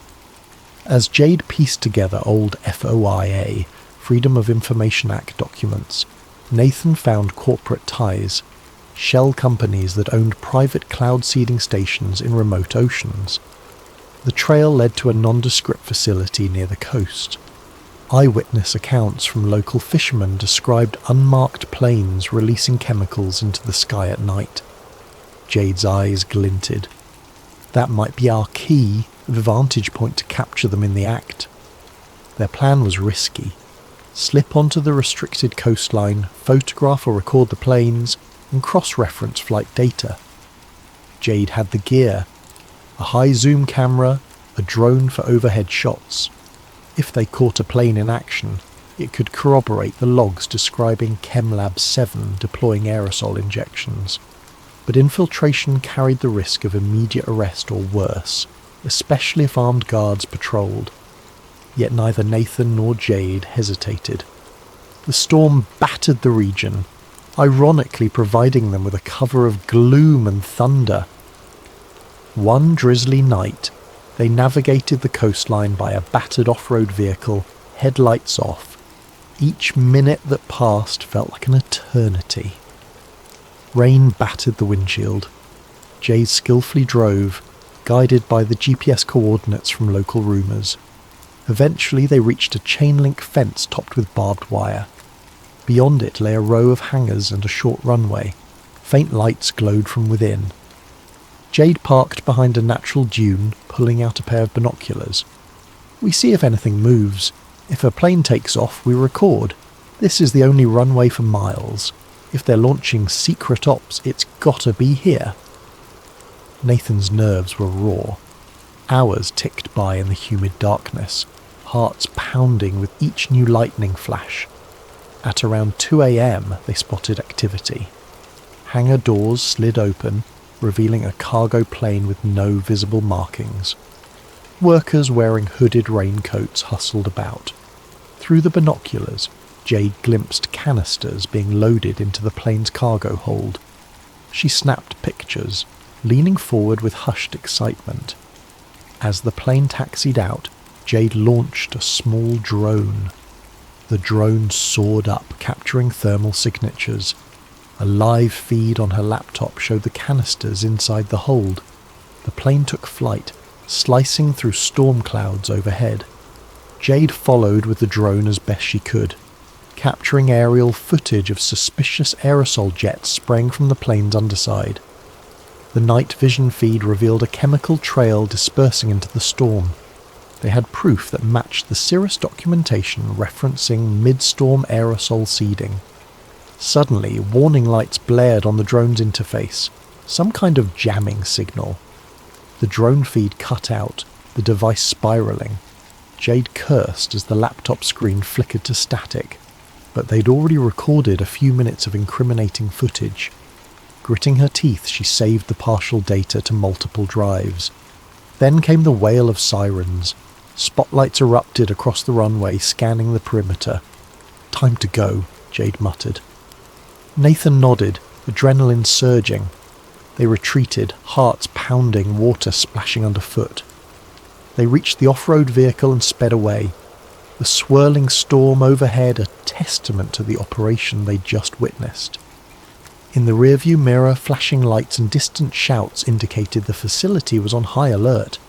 As Jade pieced together old FOIA, Freedom of Information Act documents, Nathan found corporate ties, shell companies that owned private cloud seeding stations in remote oceans. The trail led to a nondescript facility near the coast. Eyewitness accounts from local fishermen described unmarked planes releasing chemicals into the sky at night. Jade's eyes glinted. That might be our key, vantage point to capture them in the act. Their plan was risky. Slip onto the restricted coastline, photograph or record the planes, and cross-reference flight data. Jade had the gear: a high-zoom camera, a drone for overhead shots. If they caught a plane in action, it could corroborate the logs describing ChemLab 7 deploying aerosol injections. But infiltration carried the risk of immediate arrest or worse, especially if armed guards patrolled. Yet neither Nathan nor Jade hesitated. The storm battered the region, ironically providing them with a cover of gloom and thunder. One drizzly night, they navigated the coastline by a battered off-road vehicle, headlights off. Each minute that passed felt like an eternity. Rain battered the windshield. Jade skillfully drove, guided by the GPS coordinates from local rumours. Eventually they reached a chain-link fence topped with barbed wire. Beyond it lay a row of hangars and a short runway. Faint lights glowed from within. Jade parked behind a natural dune, pulling out a pair of binoculars. "We see if anything moves. If a plane takes off, we record. This is the only runway for miles. If they're launching secret ops, it's gotta be here." Nathan's nerves were raw. Hours ticked by in the humid darkness, hearts pounding with each new lightning flash. At around 2 a.m, they spotted activity. Hangar doors slid open, revealing a cargo plane with no visible markings. Workers wearing hooded raincoats hustled about. Through the binoculars, Jade glimpsed canisters being loaded into the plane's cargo hold. She snapped pictures, leaning forward with hushed excitement. As the plane taxied out, Jade launched a small drone. The drone soared up, capturing thermal signatures. A live feed on her laptop showed the canisters inside the hold. The plane took flight, slicing through storm clouds overhead. Jade followed with the drone as best she could, capturing aerial footage of suspicious aerosol jets spraying from the plane's underside. The night vision feed revealed a chemical trail dispersing into the storm. They had proof that matched the Cirrus documentation referencing mid-storm aerosol seeding. Suddenly, warning lights blared on the drone's interface, some kind of jamming signal. The drone feed cut out, the device spiralling. Jade cursed as the laptop screen flickered to static, but they'd already recorded a few minutes of incriminating footage. Gritting her teeth, she saved the partial data to multiple drives. Then came the wail of sirens. Spotlights erupted across the runway, scanning the perimeter. "Time to go," Jade muttered. Nathan nodded, adrenaline surging. They retreated, hearts pounding, water splashing underfoot. They reached the off-road vehicle and sped away. The swirling storm overhead a testament to the operation they'd just witnessed. In the rearview mirror, flashing lights and distant shouts indicated the facility was on high alert.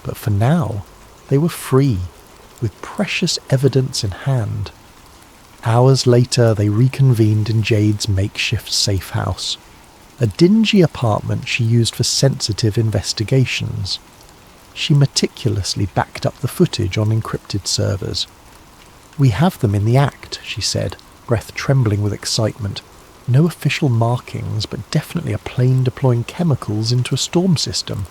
But for now, they were free, with precious evidence in hand. Hours later, they reconvened in Jade's makeshift safe house, a dingy apartment she used for sensitive investigations. She meticulously backed up the footage on encrypted servers. "We have them in the act," she said, breath trembling with excitement. "No official markings, but definitely a plane deploying chemicals into a storm system.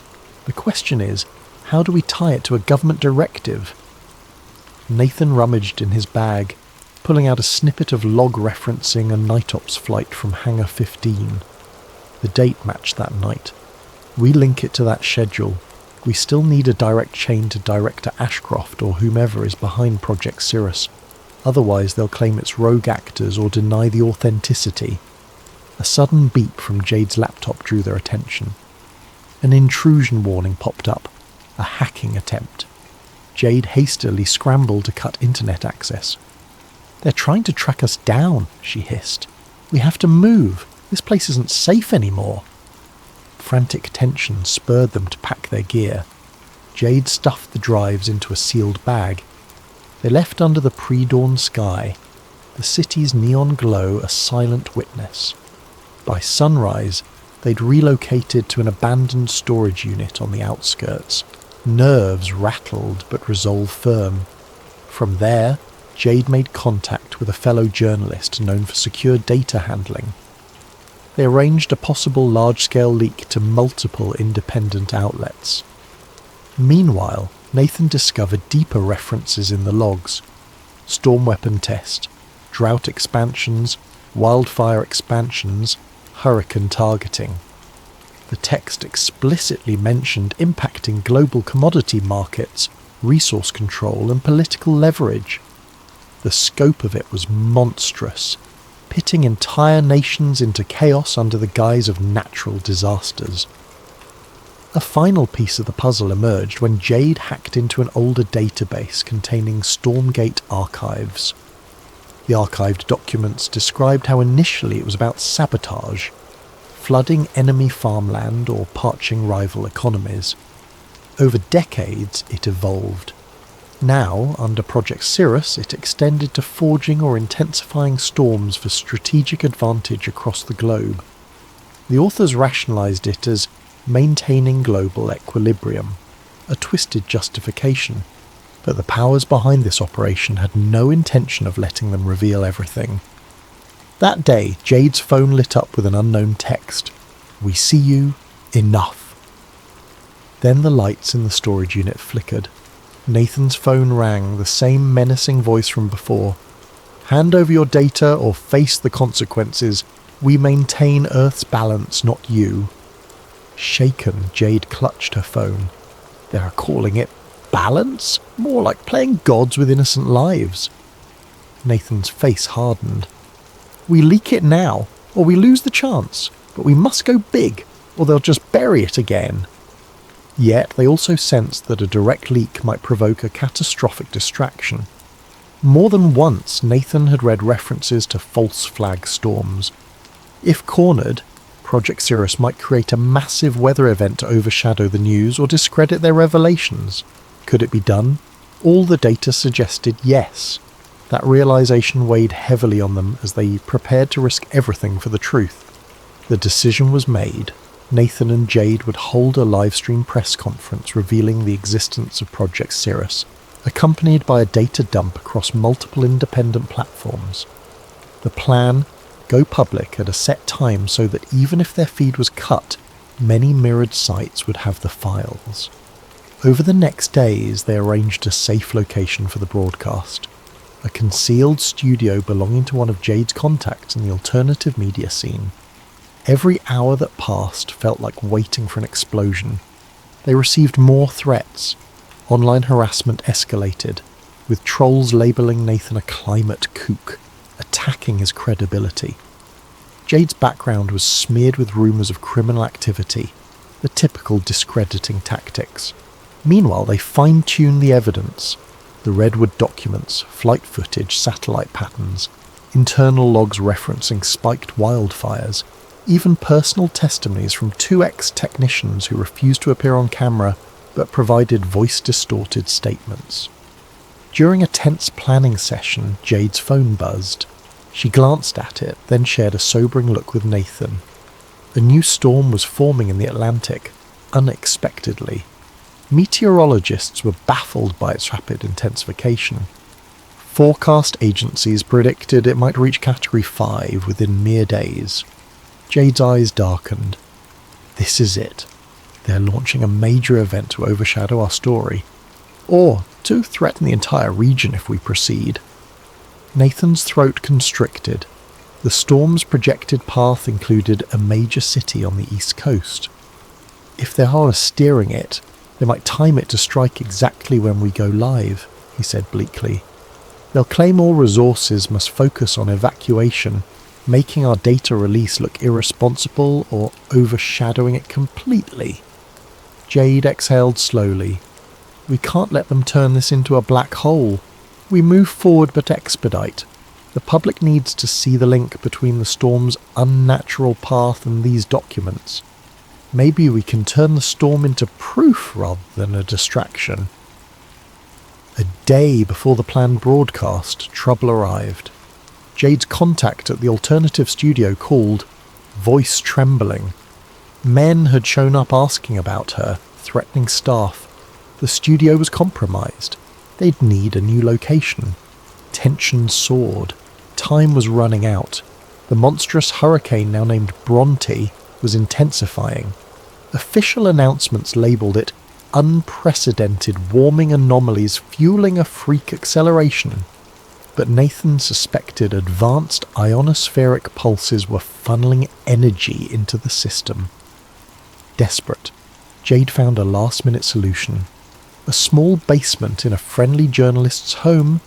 The question is, how do we tie it to a government directive?" Nathan rummaged in his bag, pulling out a snippet of log referencing a night ops flight from Hangar 15. The date matched that night. "We link it to that schedule. We still need a direct chain to Director Ashcroft or whomever is behind Project Cirrus. Otherwise they'll claim it's rogue actors or deny the authenticity." A sudden beep from Jade's laptop drew their attention. An intrusion warning popped up. A hacking attempt. Jade hastily scrambled to cut internet access. "They're trying to track us down," she hissed. "We have to move. This place isn't safe anymore." Frantic tension spurred them to pack their gear. Jade stuffed the drives into a sealed bag. They left under the pre-dawn sky, the city's neon glow a silent witness. By sunrise, they'd relocated to an abandoned storage unit on the outskirts. Nerves rattled but resolve firm. From there, Jade made contact with a fellow journalist known for secure data handling. They arranged a possible large-scale leak to multiple independent outlets. Meanwhile, Nathan discovered deeper references in the logs. Storm weapon test, drought expansions, wildfire expansions, hurricane targeting. The text explicitly mentioned impacting global commodity markets, resource control and political leverage. The scope of it was monstrous, pitting entire nations into chaos under the guise of natural disasters. A final piece of the puzzle emerged when Jade hacked into an older database containing Stormgate archives. The archived documents described how initially it was about sabotage, flooding enemy farmland or parching rival economies. Over decades, it evolved. Now, under Project Cirrus, it extended to forging or intensifying storms for strategic advantage across the globe. The authors rationalized it as maintaining global equilibrium, a twisted justification, but the powers behind this operation had no intention of letting them reveal everything. That day, Jade's phone lit up with an unknown text. "We see you. Enough." Then the lights in the storage unit flickered. Nathan's phone rang, the same menacing voice from before. "Hand over your data or face the consequences. We maintain Earth's balance, not you." Shaken, Jade clutched her phone. "They are calling it balance? More like playing gods with innocent lives. Nathan's face hardened. We leak it now, or we lose the chance, but we must go big, or they'll just bury it again. Yet they also sensed that a direct leak might provoke a catastrophic distraction. More than once, Nathan had read references to false flag storms. If cornered, Project Cirrus might create a massive weather event to overshadow the news or discredit their revelations. Could it be done? All the data suggested yes. That realization weighed heavily on them as they prepared to risk everything for the truth. The decision was made. Nathan and Jade would hold a live-stream press conference revealing the existence of Project Cirrus, accompanied by a data dump across multiple independent platforms. The plan: go public at a set time so that even if their feed was cut, many mirrored sites would have the files. Over the next days, they arranged a safe location for the broadcast. A concealed studio belonging to one of Jade's contacts in the alternative media scene. Every hour that passed felt like waiting for an explosion. They received more threats. Online harassment escalated, with trolls labelling Nathan a climate kook, attacking his credibility. Jade's background was smeared with rumours of criminal activity, the typical discrediting tactics. Meanwhile, they fine-tuned the evidence. The Redwood documents, flight footage, satellite patterns, internal logs referencing spiked wildfires, even personal testimonies from 2 ex-technicians who refused to appear on camera but provided voice-distorted statements. During a tense planning session, Jade's phone buzzed. She glanced at it, then shared a sobering look with Nathan. A new storm was forming in the Atlantic, unexpectedly. Meteorologists were baffled by its rapid intensification. Forecast agencies predicted it might reach Category 5 within mere days. Jade's eyes darkened. This is it. They're launching a major event to overshadow our story. Or to threaten the entire region if we proceed. Nathan's throat constricted. The storm's projected path included a major city on the east coast. If they are steering it, they might time it to strike exactly when we go live, he said bleakly. They'll claim all resources must focus on evacuation, making our data release look irresponsible or overshadowing it completely. Jade exhaled slowly. We can't let them turn this into a black hole. We move forward but expedite. The public needs to see the link between the storm's unnatural path and these documents. Maybe we can turn the storm into proof rather than a distraction. A day before the planned broadcast, trouble arrived. Jade's contact at the alternative studio called, voice trembling. Men had shown up asking about her, threatening staff. The studio was compromised. They'd need a new location. Tension soared. Time was running out. The monstrous hurricane, now named Bronte, was intensifying. Official announcements labelled it unprecedented warming anomalies fueling a freak acceleration. But Nathan suspected advanced ionospheric pulses were funneling energy into the system. Desperate, Jade found a last-minute solution. A small basement in a friendly journalist's home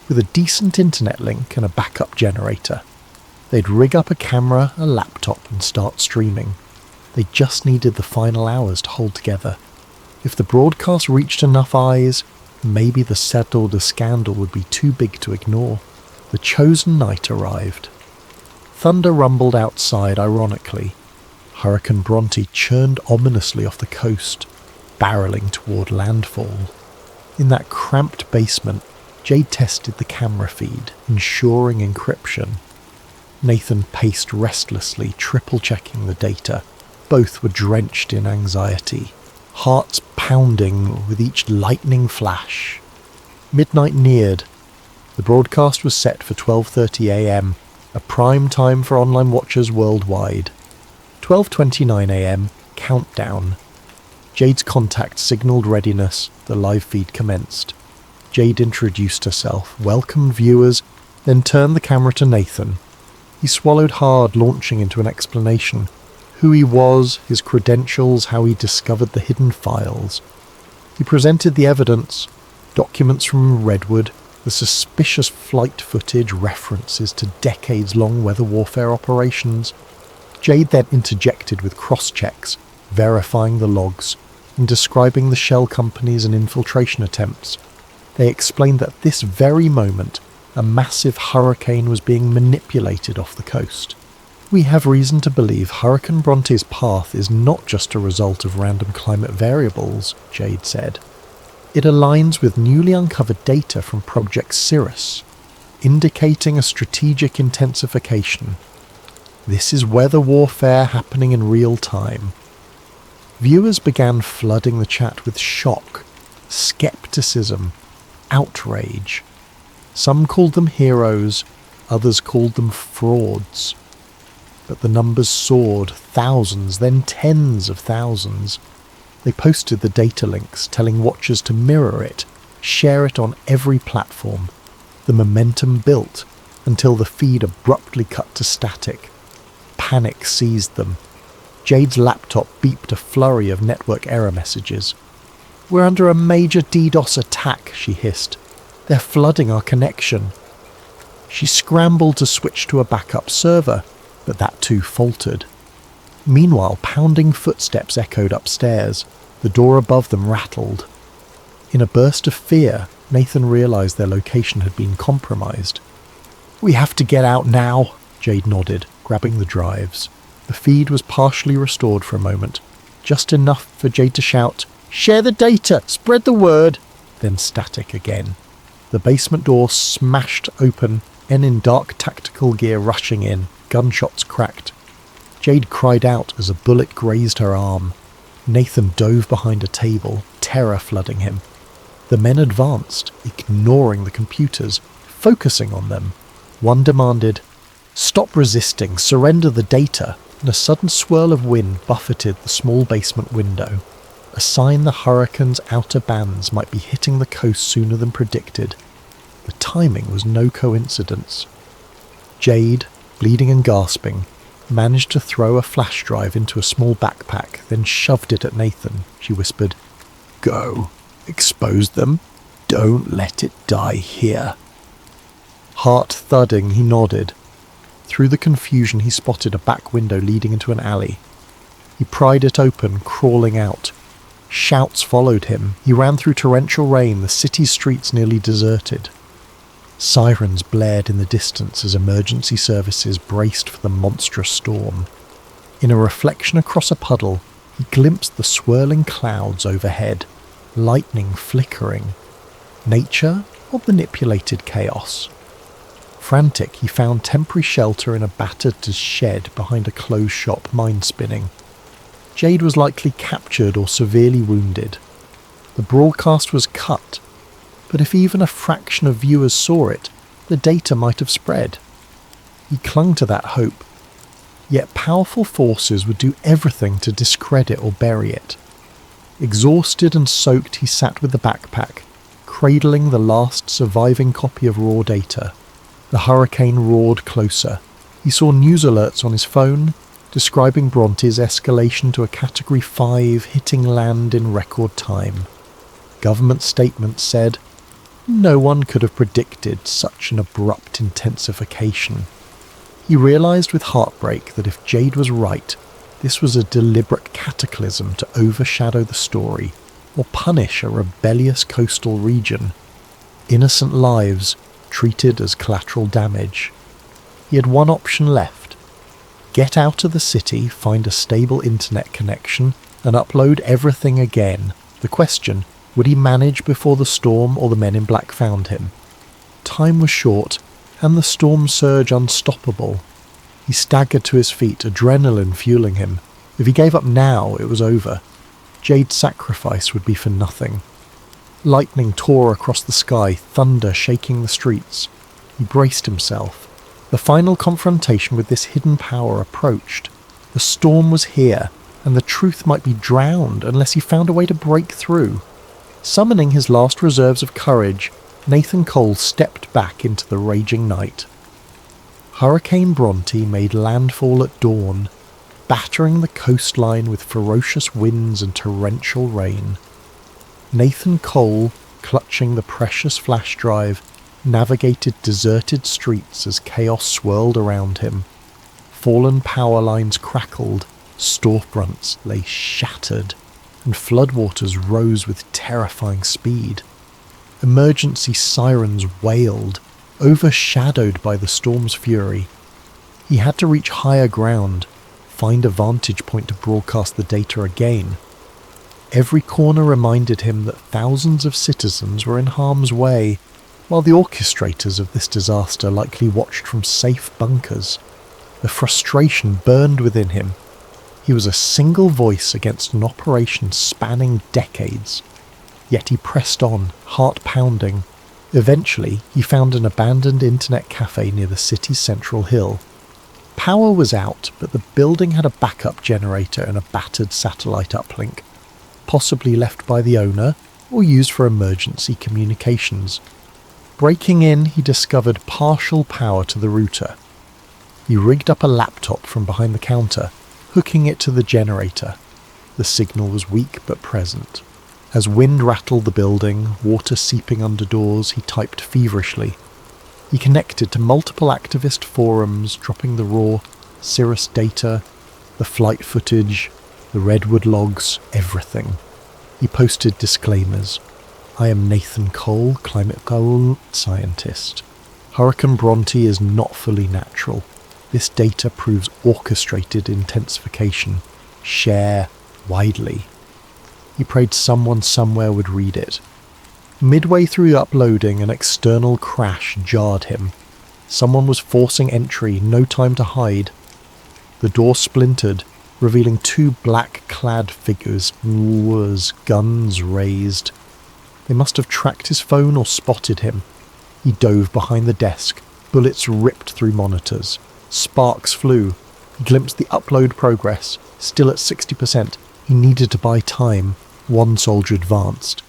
with a decent internet link and a backup generator. They'd rig up a camera, a laptop and start streaming. They just needed the final hours to hold together. If the broadcast reached enough eyes, maybe the settled scandal would be too big to ignore. The chosen night arrived. Thunder rumbled outside ironically. Hurricane Bronte churned ominously off the coast, barreling toward landfall. In that cramped basement, Jade tested the camera feed, ensuring encryption. Nathan paced restlessly, triple-checking the data. Both were drenched in anxiety, hearts pounding with each lightning flash. Midnight neared. The broadcast was set for 12:30 a.m, a prime time for online watchers worldwide. 12:29 a.m, countdown. Jade's contact signalled readiness. The live feed commenced. Jade introduced herself, welcomed viewers, then turned the camera to Nathan. He swallowed hard, launching into an explanation. Who he was, his credentials, how he discovered the hidden files. He presented the evidence, documents from Redwood, the suspicious flight footage, references to decades-long weather warfare operations. Jade then interjected with cross-checks, verifying the logs, and describing the shell companies and infiltration attempts. They explained that at this very moment, a massive hurricane was being manipulated off the coast. We have reason to believe Hurricane Bronte's path is not just a result of random climate variables, Jade said. It aligns with newly uncovered data from Project Cirrus, indicating a strategic intensification. This is weather warfare happening in real time. Viewers began flooding the chat with shock, skepticism, outrage. Some called them heroes, others called them frauds. But the numbers soared, thousands, then tens of thousands. They posted the data links, telling watchers to mirror it, share it on every platform. The momentum built until the feed abruptly cut to static. Panic seized them. Jade's laptop beeped a flurry of network error messages. "We're under a major DDoS attack," she hissed. "They're flooding our connection." She scrambled to switch to a backup server, but that too faltered. Meanwhile, pounding footsteps echoed upstairs. The door above them rattled. In a burst of fear, Nathan realized their location had been compromised. "We have to get out now," Jade nodded, grabbing the drives. The feed was partially restored for a moment, just enough for Jade to shout, "Share the data! Spread the word!" Then static again. The basement door smashed open, men in dark tactical gear rushing in, gunshots cracked. Jade cried out as a bullet grazed her arm. Nathan dove behind a table, terror flooding him. The men advanced, ignoring the computers, focusing on them. One demanded, "Stop resisting, surrender the data," and a sudden swirl of wind buffeted the small basement window, a sign the hurricane's outer bands might be hitting the coast sooner than predicted. The timing was no coincidence. Jade, bleeding and gasping, managed to throw a flash drive into a small backpack, then shoved it at Nathan. She whispered, "Go. Expose them. Don't let it die here." Heart thudding, he nodded. Through the confusion, he spotted a back window leading into an alley. He pried it open, crawling out. Shouts followed him. He ran through torrential rain, the city's streets nearly deserted. Sirens blared in the distance as emergency services braced for the monstrous storm. In a reflection across a puddle, he glimpsed the swirling clouds overhead, lightning flickering. Nature or manipulated chaos? Frantic, he found temporary shelter in a battered shed behind a closed shop, mind spinning. Jade was likely captured or severely wounded. The broadcast was cut, but if even a fraction of viewers saw it, the data might have spread. He clung to that hope, yet powerful forces would do everything to discredit or bury it. Exhausted and soaked, he sat with the backpack, cradling the last surviving copy of raw data. The hurricane roared closer. He saw news alerts on his phone, describing Bronte's escalation to a Category 5 hitting land in record time. Government statements said, no one could have predicted such an abrupt intensification. He realized with heartbreak that if Jade was right, this was a deliberate cataclysm to overshadow the story or punish a rebellious coastal region. Innocent lives treated as collateral damage. He had one option left. Get out of the city, find a stable internet connection, and upload everything again. The question, would he manage before the storm or the men in black found him? Time was short, and the storm surge unstoppable. He staggered to his feet, adrenaline fueling him. If he gave up now, it was over. Jade's sacrifice would be for nothing. Lightning tore across the sky, thunder shaking the streets. He braced himself. The final confrontation with this hidden power approached. The storm was here, and the truth might be drowned unless he found a way to break through. Summoning his last reserves of courage, Nathan Cole stepped back into the raging night. Hurricane Bronte made landfall at dawn, battering the coastline with ferocious winds and torrential rain. Nathan Cole, clutching the precious flash drive, navigated deserted streets as chaos swirled around him. Fallen power lines crackled, storefronts lay shattered, and floodwaters rose with terrifying speed. Emergency sirens wailed, overshadowed by the storm's fury. He had to reach higher ground, find a vantage point to broadcast the data again. Every corner reminded him that thousands of citizens were in harm's way, while the orchestrators of this disaster likely watched from safe bunkers. The frustration burned within him. He was a single voice against an operation spanning decades. Yet he pressed on, heart pounding. Eventually, he found an abandoned internet cafe near the city's central hill. Power was out, but the building had a backup generator and a battered satellite uplink, possibly left by the owner or used for emergency communications. Breaking in, he discovered partial power to the router. He rigged up a laptop from behind the counter, hooking it to the generator. The signal was weak but present. As wind rattled the building, water seeping under doors, he typed feverishly. He connected to multiple activist forums, dropping the raw Cirrus data, the flight footage, the redwood logs, everything. He posted disclaimers. I am Nathan Cole, climate scientist. Hurricane Bronte is not fully natural. This data proves orchestrated intensification. Share widely. He prayed someone somewhere would read it. Midway through uploading, an external crash jarred him. Someone was forcing entry, no time to hide. The door splintered, revealing two black-clad figures, guns raised. They must have tracked his phone or spotted him. He dove behind the desk. Bullets ripped through monitors. Sparks flew. He glimpsed the upload progress. Still at 60%. He needed to buy time. One soldier advanced.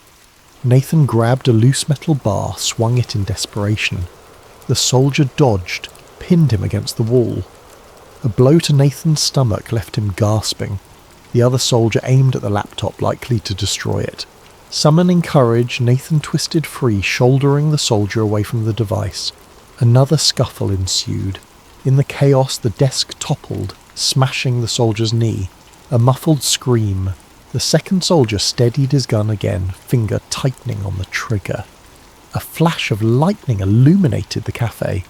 Nathan grabbed a loose metal bar, swung it in desperation. The soldier dodged, pinned him against the wall. A blow to Nathan's stomach left him gasping. The other soldier aimed at the laptop, likely to destroy it. Summoning courage, Nathan twisted free, shouldering the soldier away from the device. Another scuffle ensued. In the chaos, the desk toppled, smashing the soldier's knee. A muffled scream. The second soldier steadied his gun again, finger tightening on the trigger. A flash of lightning illuminated the cafe.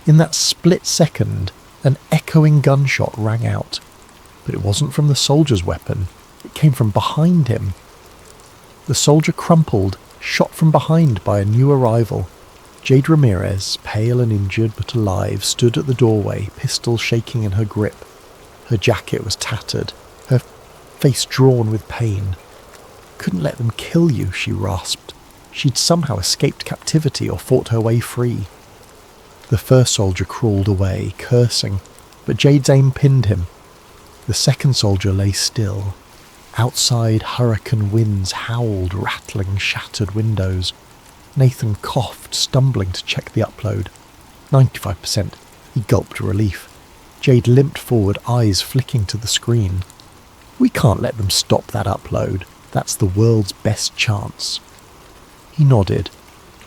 In that split second, an echoing gunshot rang out. But it wasn't from the soldier's weapon. It came from behind him. The soldier crumpled, shot from behind by a new arrival. Jade Ramirez, pale and injured but alive, stood at the doorway, pistol shaking in her grip. Her jacket was tattered, her face drawn with pain. Couldn't let them kill you, she rasped. She'd somehow escaped captivity or fought her way free. The first soldier crawled away, cursing, but Jade's aim pinned him. The second soldier lay still. Outside, hurricane winds howled, rattling shattered windows. Nathan coughed, stumbling to check the upload. 95%. He gulped relief. Jade limped forward, eyes flicking to the screen. We can't let them stop that upload. That's the world's best chance. He nodded.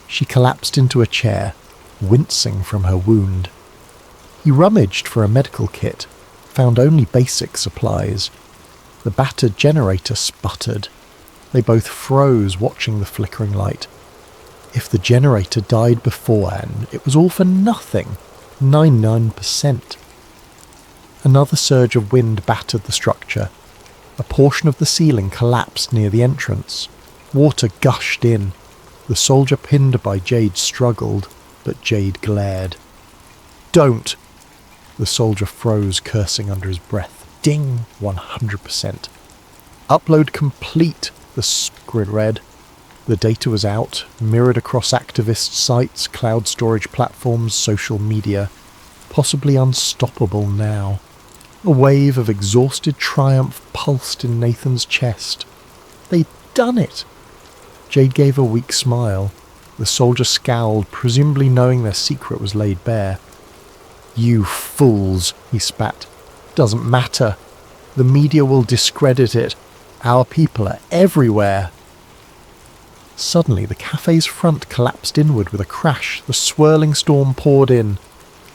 She collapsed into a chair, wincing from her wound. He rummaged for a medical kit, found only basic supplies. The battered generator sputtered. They both froze, watching the flickering light. If the generator died beforehand, it was all for nothing. 99%. Another surge of wind battered the structure. A portion of the ceiling collapsed near the entrance. Water gushed in. The soldier pinned by Jade struggled, but Jade glared. Don't! The soldier froze, cursing under his breath. Ding! 100%. Upload complete, the screen read. The data was out, mirrored across activist sites, cloud storage platforms, social media. Possibly unstoppable now. A wave of exhausted triumph pulsed in Nathan's chest. They'd done it! Jade gave a weak smile. The soldier scowled, presumably knowing their secret was laid bare. You fools, he spat. Doesn't matter. The media will discredit it. Our people are everywhere. Suddenly, the cafe's front collapsed inward with a crash. The swirling storm poured in.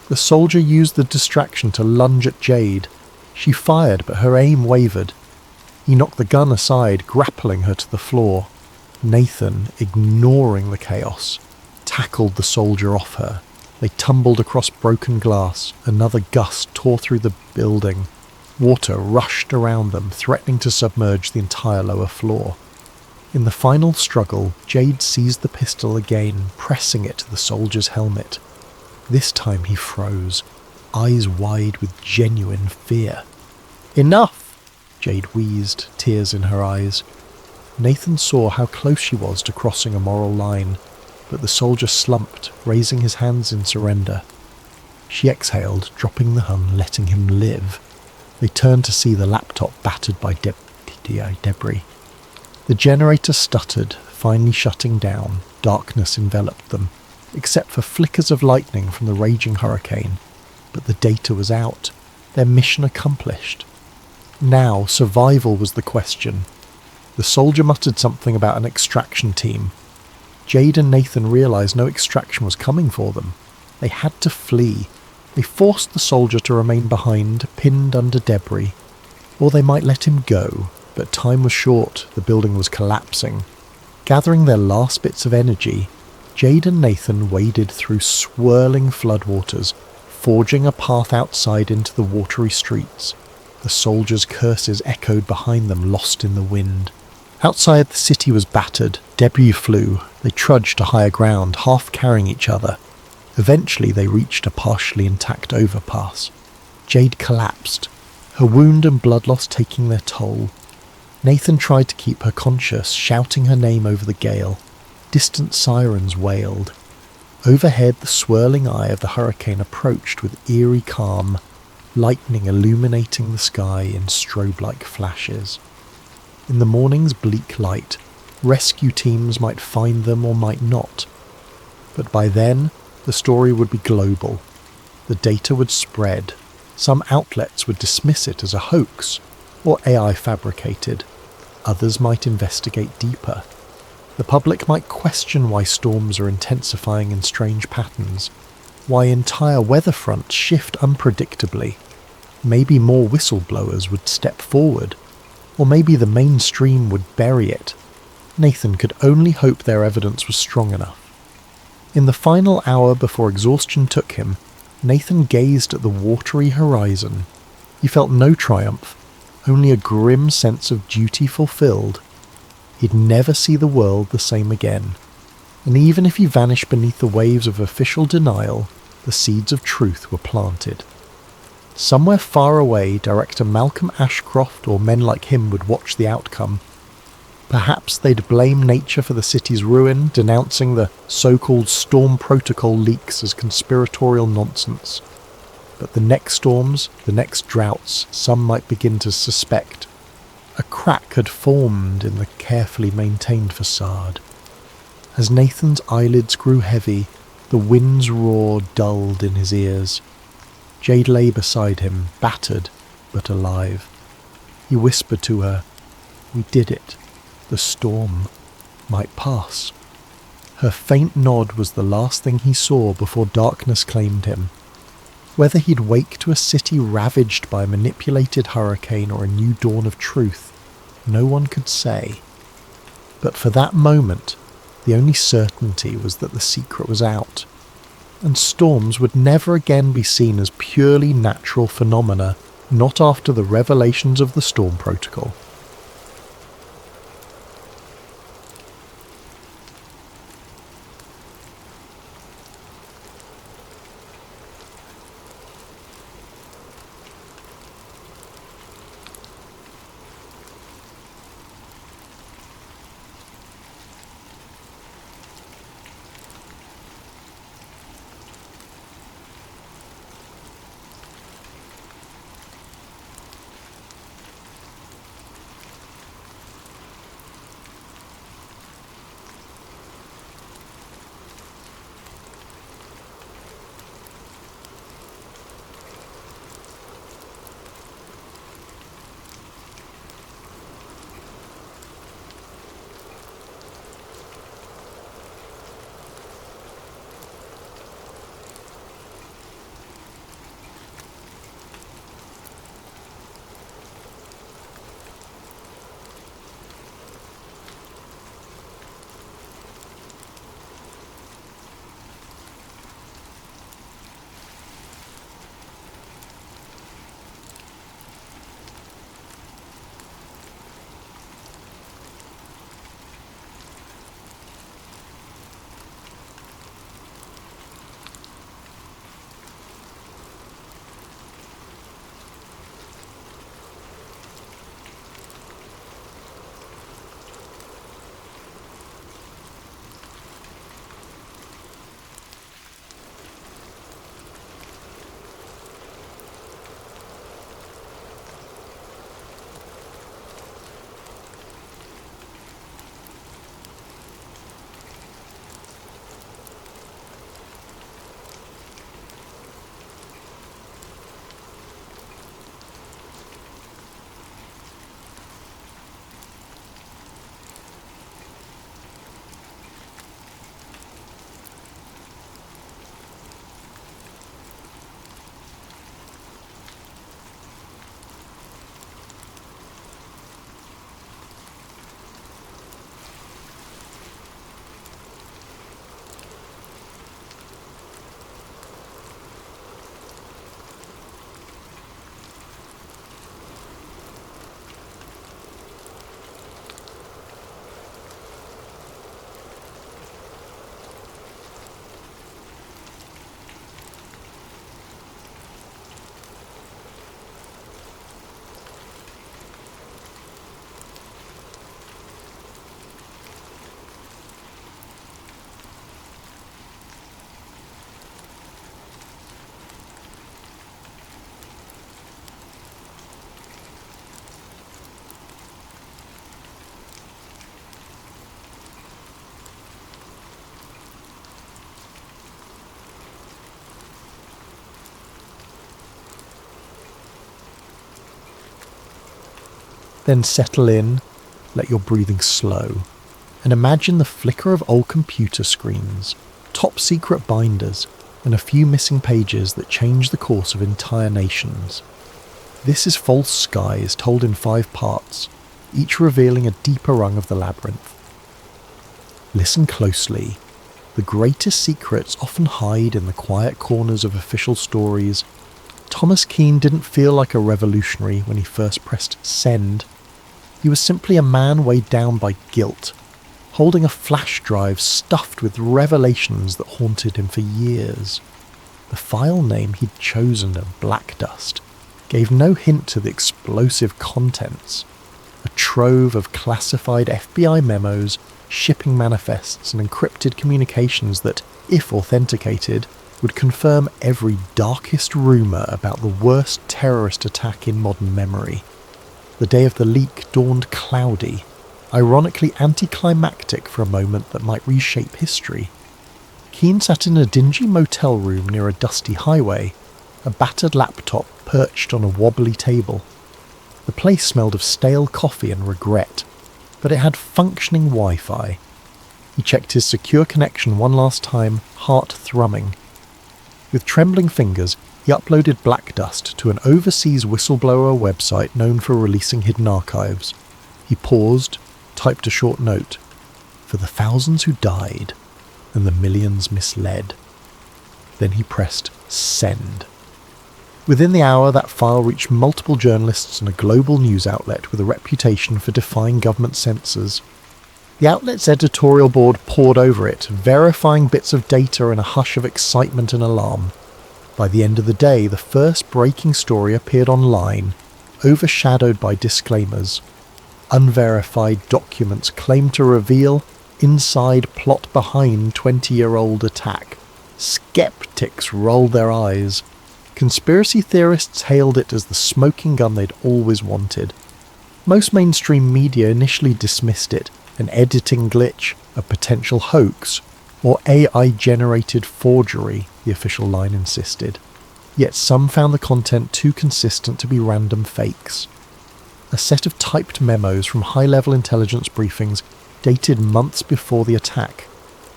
The soldier used the distraction to lunge at Jade. She fired, but her aim wavered. He knocked the gun aside, grappling her to the floor. Nathan, ignoring the chaos, tackled the soldier off her. They tumbled across broken glass. Another gust tore through the building. Water rushed around them, threatening to submerge the entire lower floor. In the final struggle, Jade seized the pistol again, pressing it to the soldier's helmet. This time he froze, eyes wide with genuine fear. "Enough!" Jade wheezed, tears in her eyes. Nathan saw how close she was to crossing a moral line, but the soldier slumped, raising his hands in surrender. She exhaled, dropping the gun, letting him live. They turned to see the laptop battered by debris. The generator stuttered, finally shutting down. Darkness enveloped them, except for flickers of lightning from the raging hurricane. But the data was out, their mission accomplished. Now, survival was the question. The soldier muttered something about an extraction team. Jade and Nathan realised no extraction was coming for them. They had to flee. They forced the soldier to remain behind, pinned under debris. Or they might let him go, but time was short, the building was collapsing. Gathering their last bits of energy, Jade and Nathan waded through swirling floodwaters, forging a path outside into the watery streets. The soldiers' curses echoed behind them, lost in the wind. Outside, the city was battered. Debris flew. They trudged to higher ground, half carrying each other. Eventually, they reached a partially intact overpass. Jade collapsed, her wound and blood loss taking their toll. Nathan tried to keep her conscious, shouting her name over the gale. Distant sirens wailed. Overhead, the swirling eye of the hurricane approached with eerie calm, lightning illuminating the sky in strobe-like flashes. In the morning's bleak light, rescue teams might find them or might not. But by then, the story would be global. The data would spread. Some outlets would dismiss it as a hoax or AI fabricated. Others might investigate deeper. The public might question why storms are intensifying in strange patterns, why entire weather fronts shift unpredictably. Maybe more whistleblowers would step forward, or maybe the mainstream would bury it. Nathan could only hope their evidence was strong enough. In the final hour before exhaustion took him, Nathan gazed at the watery horizon. He felt no triumph, only a grim sense of duty fulfilled. He'd never see the world the same again, and even if he vanished beneath the waves of official denial, the seeds of truth were planted. Somewhere far away, director Malcolm Ashcroft or men like him would watch the outcome. Perhaps they'd blame nature for the city's ruin, denouncing the so-called storm protocol leaks as conspiratorial nonsense. But the next storms, the next droughts, some might begin to suspect. A crack had formed in the carefully maintained facade. As Nathan's eyelids grew heavy, the wind's roar dulled in his ears. Jade lay beside him, battered but alive. He whispered to her, "We did it. The storm might pass." Her faint nod was the last thing he saw before darkness claimed him. Whether he'd wake to a city ravaged by a manipulated hurricane or a new dawn of truth, no one could say. But for that moment, the only certainty was that the secret was out, and storms would never again be seen as purely natural phenomena, not after the revelations of the Storm Protocol. Then settle in, let your breathing slow, and imagine the flicker of old computer screens, top secret binders, and a few missing pages that change the course of entire nations. This is False Skies told in 5 parts, each revealing a deeper rung of the labyrinth. Listen closely. The greatest secrets often hide in the quiet corners of official stories. Thomas Keane didn't feel like a revolutionary when he first pressed send. He was simply a man weighed down by guilt, holding a flash drive stuffed with revelations that haunted him for years. The file name he'd chosen of Black Dust gave no hint to the explosive contents. A trove of classified FBI memos, shipping manifests and encrypted communications that, if authenticated, would confirm every darkest rumour about the worst terrorist attack in modern memory. The day of the leak dawned cloudy, ironically anticlimactic for a moment that might reshape history. Keane sat in a dingy motel room near a dusty highway, a battered laptop perched on a wobbly table. The place smelled of stale coffee and regret, but it had functioning Wi-Fi. He checked his secure connection one last time, heart thrumming. With trembling fingers, he uploaded Black Dust to an overseas whistleblower website known for releasing hidden archives. He paused, typed a short note, for the thousands who died and the millions misled. Then he pressed send. Within the hour, that file reached multiple journalists and a global news outlet with a reputation for defying government censors. The outlet's editorial board pored over it, verifying bits of data in a hush of excitement and alarm. By the end of the day, the first breaking story appeared online, overshadowed by disclaimers. Unverified documents claimed to reveal inside plot behind 20-year-old attack. Skeptics rolled their eyes. Conspiracy theorists hailed it as the smoking gun they'd always wanted. Most mainstream media initially dismissed it, an editing glitch, a potential hoax, or AI-generated forgery, the official line insisted. Yet some found the content too consistent to be random fakes. A set of typed memos from high-level intelligence briefings dated months before the attack,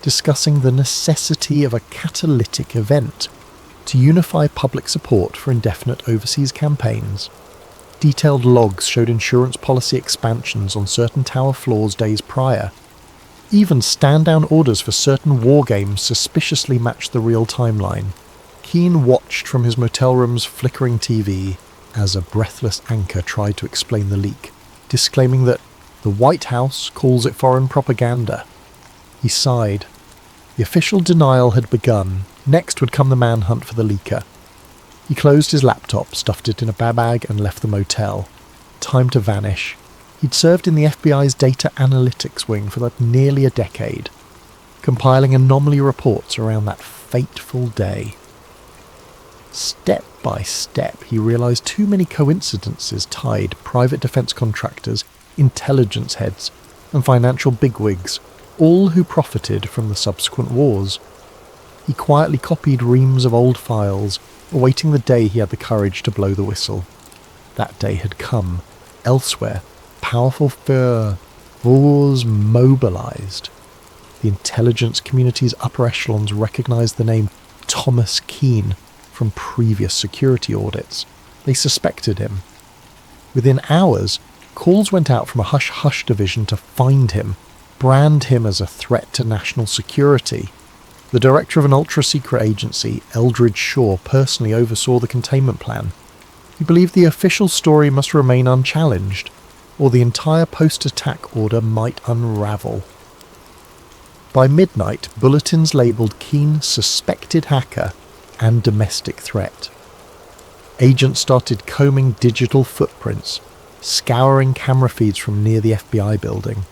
discussing the necessity of a catalytic event to unify public support for indefinite overseas campaigns. Detailed logs showed insurance policy expansions on certain tower floors days prior. Even stand-down orders for certain war games suspiciously matched the real timeline. Keane watched from his motel room's flickering TV as a breathless anchor tried to explain the leak, disclaiming that the White House calls it foreign propaganda. He sighed. The official denial had begun. Next would come the manhunt for the leaker. He closed his laptop, stuffed it in a bag and left the motel. Time to vanish. He'd served in the FBI's data analytics wing for nearly a decade, compiling anomaly reports around that fateful day. Step by step, he realized too many coincidences tied private defense contractors, intelligence heads, and financial bigwigs, all who profited from the subsequent wars. He quietly copied reams of old files, awaiting the day he had the courage to blow the whistle. That day had come. Elsewhere, powerful forces mobilized. The intelligence community's upper echelons recognized the name Thomas Keane from previous security audits. They suspected him. Within hours, calls went out from a hush-hush division to find him, brand him as a threat to national security. The director of an ultra-secret agency, Eldridge Shaw, personally oversaw the containment plan. He believed the official story must remain unchallenged, or the entire post-attack order might unravel. By midnight, bulletins labelled Keane suspected hacker and domestic threat. Agents started combing digital footprints, scouring camera feeds from near the FBI building.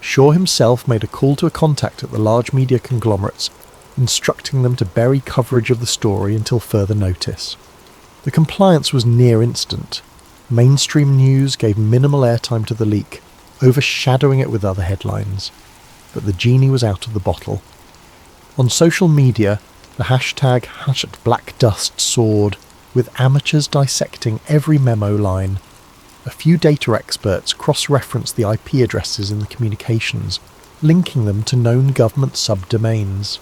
Shaw himself made a call to a contact at the large media conglomerates, instructing them to bury coverage of the story until further notice. The compliance was near instant. Mainstream news gave minimal airtime to the leak, overshadowing it with other headlines. But the genie was out of the bottle. On social media, the hashtag #BlackDust soared, with amateurs dissecting every memo line. a few data experts cross-referenced the IP addresses in the communications, linking them to known government subdomains.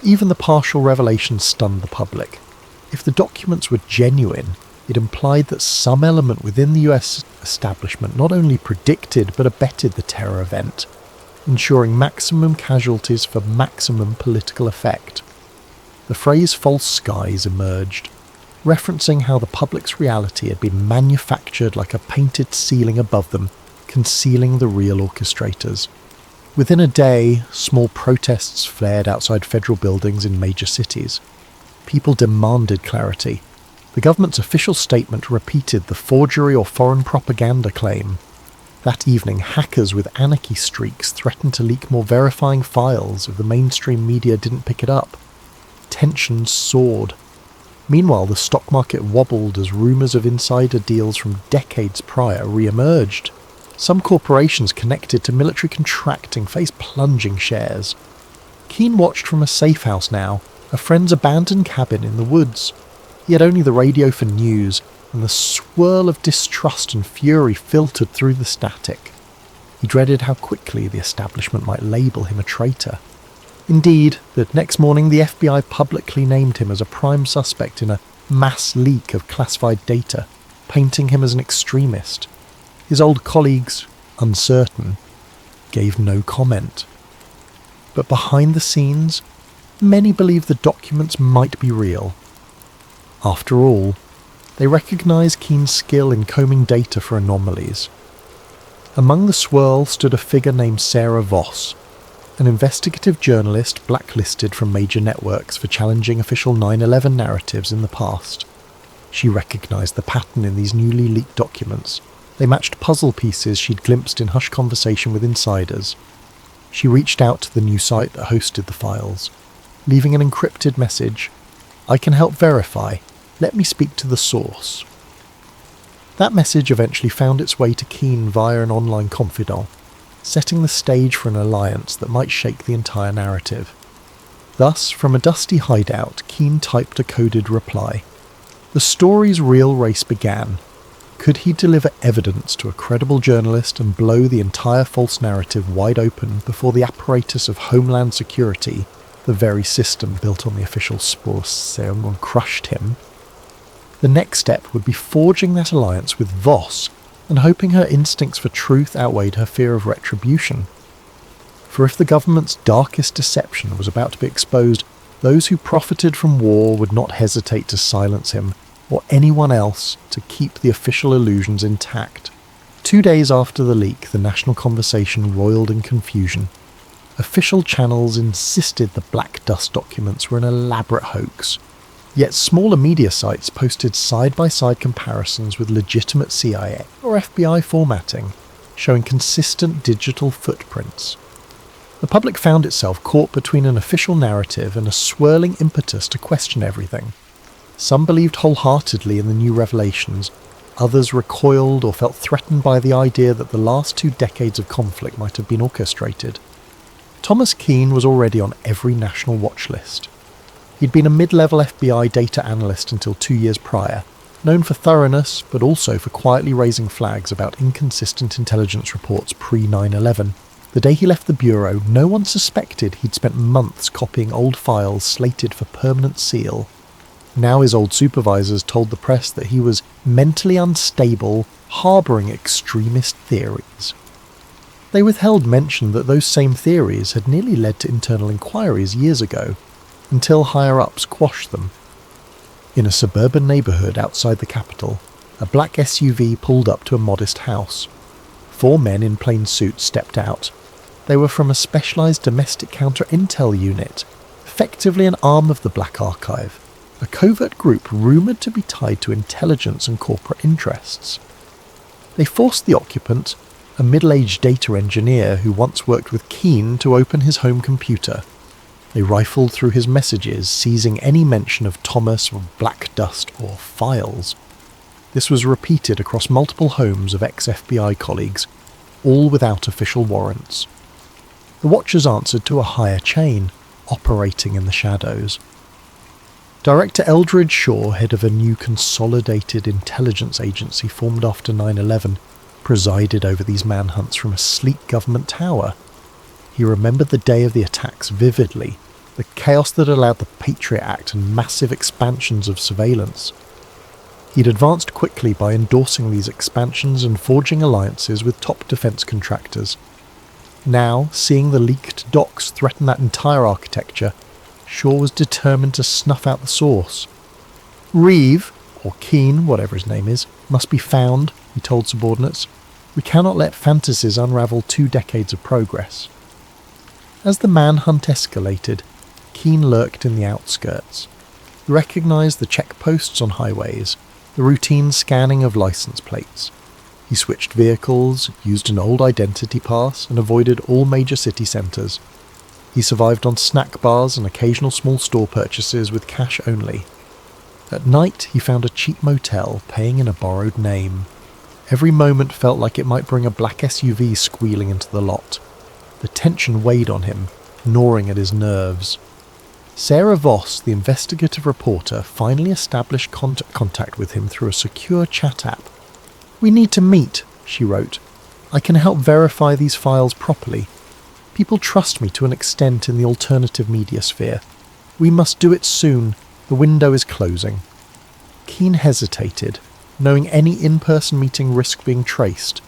Even the partial revelation stunned the public. If the documents were genuine, it implied that some element within the US establishment not only predicted but abetted the terror event, ensuring maximum casualties for maximum political effect. The phrase false skies emerged, referencing how the public's reality had been manufactured like a painted ceiling above them, concealing the real orchestrators. Within a day, small protests flared outside federal buildings in major cities. People demanded clarity. The government's official statement repeated the forgery or foreign propaganda claim. That evening, hackers with anarchy streaks threatened to leak more verifying files if the mainstream media didn't pick it up. Tensions soared. Meanwhile, the stock market wobbled as rumours of insider deals from decades prior re-emerged. Some corporations connected to military contracting faced plunging shares. Keane watched from a safe house now, a friend's abandoned cabin in the woods. He had only the radio for news, and the swirl of distrust and fury filtered through the static. He dreaded how quickly the establishment might label him a traitor. Indeed, the next morning the FBI publicly named him as a prime suspect in a mass leak of classified data, painting him as an extremist. His old colleagues, uncertain, gave no comment. But behind the scenes, many believed the documents might be real. After all, they recognised Keane's skill in combing data for anomalies. Among the swirl stood a figure named Sarah Voss, an investigative journalist blacklisted from major networks for challenging official 9/11 narratives in the past. She recognised the pattern in these newly leaked documents. They matched puzzle pieces she'd glimpsed in hushed conversation with insiders. She reached out to the new site that hosted the files, leaving an encrypted message. "I can help verify. Let me speak to the source." That message eventually found its way to Keane via an online confidant, setting the stage for an alliance that might shake the entire narrative. Thus, from a dusty hideout, Keane typed a coded reply. The story's real race began. Could he deliver evidence to a credible journalist and blow the entire false narrative wide open before the apparatus of Homeland Security, the very system built on the official Spectrogram, crushed him? The next step would be forging that alliance with Voss and hoping her instincts for truth outweighed her fear of retribution. For if the government's darkest deception was about to be exposed, those who profited from war would not hesitate to silence him, or anyone else, to keep the official illusions intact. 2 days after the leak, the national conversation roiled in confusion. Official channels insisted the black dust documents were an elaborate hoax. Yet smaller media sites posted side-by-side comparisons with legitimate CIA or FBI formatting, showing consistent digital footprints. The public found itself caught between an official narrative and a swirling impetus to question everything. Some believed wholeheartedly in the new revelations, others recoiled or felt threatened by the idea that the last 2 decades of conflict might have been orchestrated. Thomas Keane was already on every national watch list. He'd been a mid-level FBI data analyst until 2 years prior, known for thoroughness but also for quietly raising flags about inconsistent intelligence reports pre-9/11. The day he left the bureau, no one suspected he'd spent months copying old files slated for permanent seal. Now his old supervisors told the press that he was mentally unstable, harbouring extremist theories. They withheld mention that those same theories had nearly led to internal inquiries years ago, until higher-ups quashed them. In a suburban neighbourhood outside the capital, a black SUV pulled up to a modest house. 4 men in plain suits stepped out. They were from a specialised domestic counter-intel unit, effectively an arm of the Black Archive, a covert group rumoured to be tied to intelligence and corporate interests. They forced the occupant, a middle-aged data engineer who once worked with Keane, to open his home computer. They rifled through his messages, seizing any mention of Thomas or black dust or files. This was repeated across multiple homes of ex-FBI colleagues, all without official warrants. The watchers answered to a higher chain, operating in the shadows. Director Eldridge Shaw, head of a new consolidated intelligence agency formed after 9/11, presided over these manhunts from a sleek government tower. He remembered the day of the attacks vividly, the chaos that allowed the Patriot Act and massive expansions of surveillance. He'd advanced quickly by endorsing these expansions and forging alliances with top defence contractors. Now, seeing the leaked docs threaten that entire architecture, Shaw was determined to snuff out the source. Reeve, or Keane, whatever his name is, must be found, he told subordinates. We cannot let fantasies unravel 2 decades of progress. As the manhunt escalated, Keane lurked in the outskirts. He recognised the checkposts on highways, the routine scanning of licence plates. He switched vehicles, used an old identity pass, and avoided all major city centres. He survived on snack bars and occasional small store purchases with cash only. At night, he found a cheap motel, paying in a borrowed name. Every moment felt like it might bring a black SUV squealing into the lot. The tension weighed on him, gnawing at his nerves. Sarah Voss, the investigative reporter, finally established contact with him through a secure chat app. We need to meet, she wrote. I can help verify these files properly. People trust me to an extent in the alternative media sphere. We must do it soon. The window is closing. Keane hesitated, knowing any in-person meeting risked being traced.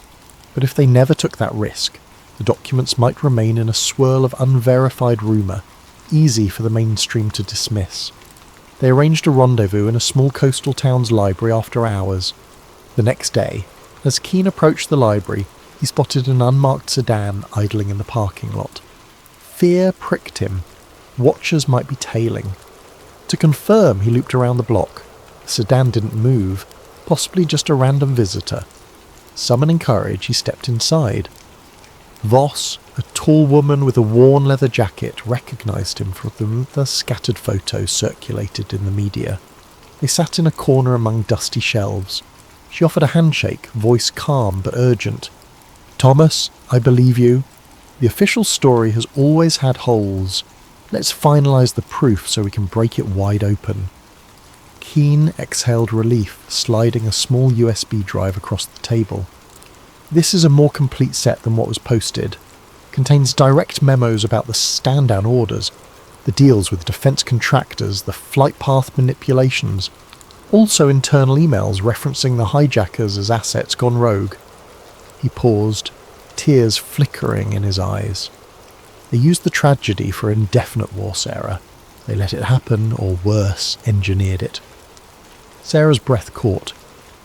But if they never took that risk, the documents might remain in a swirl of unverified rumour, easy for the mainstream to dismiss. They arranged a rendezvous in a small coastal town's library after hours. The next day, as Keane approached the library, he spotted an unmarked sedan idling in the parking lot. Fear pricked him. Watchers might be tailing. To confirm, he looped around the block. The sedan didn't move, possibly just a random visitor. Summoning courage, he stepped inside. Voss, a tall woman with a worn leather jacket, recognised him from the scattered photos circulated in the media. They sat in a corner among dusty shelves. She offered a handshake, voice calm but urgent. Thomas, I believe you. The official story has always had holes. Let's finalise the proof so we can break it wide open. Keane exhaled relief, sliding a small USB drive across the table. This is a more complete set than what was posted. Contains direct memos about the stand-down orders, the deals with defence contractors, the flight path manipulations. Also internal emails referencing the hijackers as assets gone rogue. He paused, tears flickering in his eyes. They used the tragedy for indefinite war, Sarah. They let it happen, or worse, engineered it. Sarah's breath caught.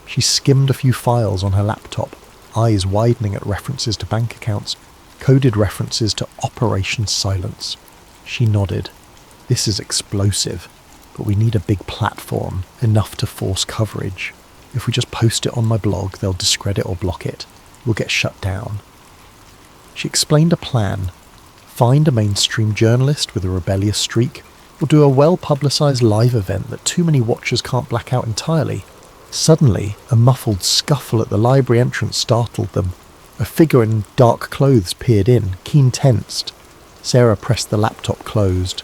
She skimmed a few files on her laptop, eyes widening at references to bank accounts, coded references to Operation Silence. She nodded. This is explosive, but we need a big platform, enough to force coverage. If we just post it on my blog, they'll discredit or block it. We'll get shut down. She explained a plan. Find a mainstream journalist with a rebellious streak, or do a well-publicised live event that too many watchers can't black out entirely. Suddenly, a muffled scuffle at the library entrance startled them. A figure in dark clothes peered in, Keane tensed. Sarah pressed the laptop closed.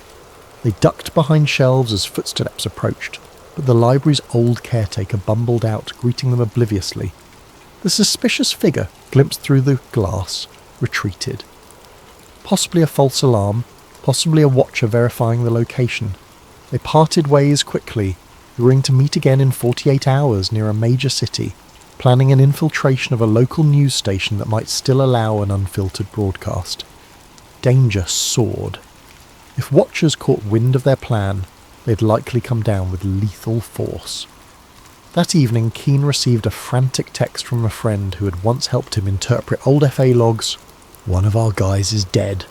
They ducked behind shelves as footsteps approached, but the library's old caretaker bumbled out, greeting them obliviously. The suspicious figure, glimpsed through the glass, retreated. Possibly a false alarm, possibly a watcher verifying the location. They parted ways quickly, agreeing to meet again in 48 hours near a major city, planning an infiltration of a local news station that might still allow an unfiltered broadcast. Danger soared. If watchers caught wind of their plan, they'd likely come down with lethal force. That evening, Keane received a frantic text from a friend who had once helped him interpret old FA logs. One of our guys is dead.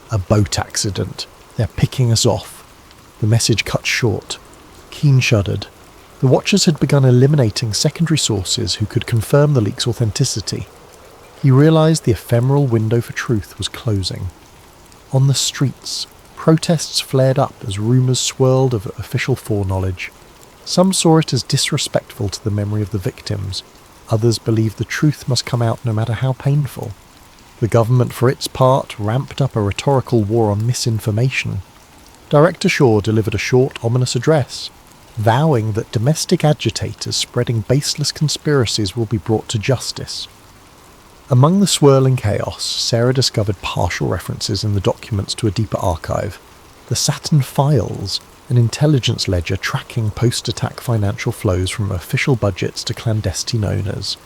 A boat accident. They're picking us off. The message cut short. Keane shuddered. The watchers had begun eliminating secondary sources who could confirm the leak's authenticity. He realised the ephemeral window for truth was closing. On the streets, protests flared up as rumours swirled of official foreknowledge. Some saw it as disrespectful to the memory of the victims. Others believed the truth must come out no matter how painful. The government, for its part, ramped up a rhetorical war on misinformation. Director Shaw delivered a short, ominous address. vowing that domestic agitators spreading baseless conspiracies will be brought to justice. Among the swirling chaos, Sarah discovered partial references in the documents to a deeper archive. The Saturn Files, an intelligence ledger tracking post-attack financial flows from official budgets to clandestine owners.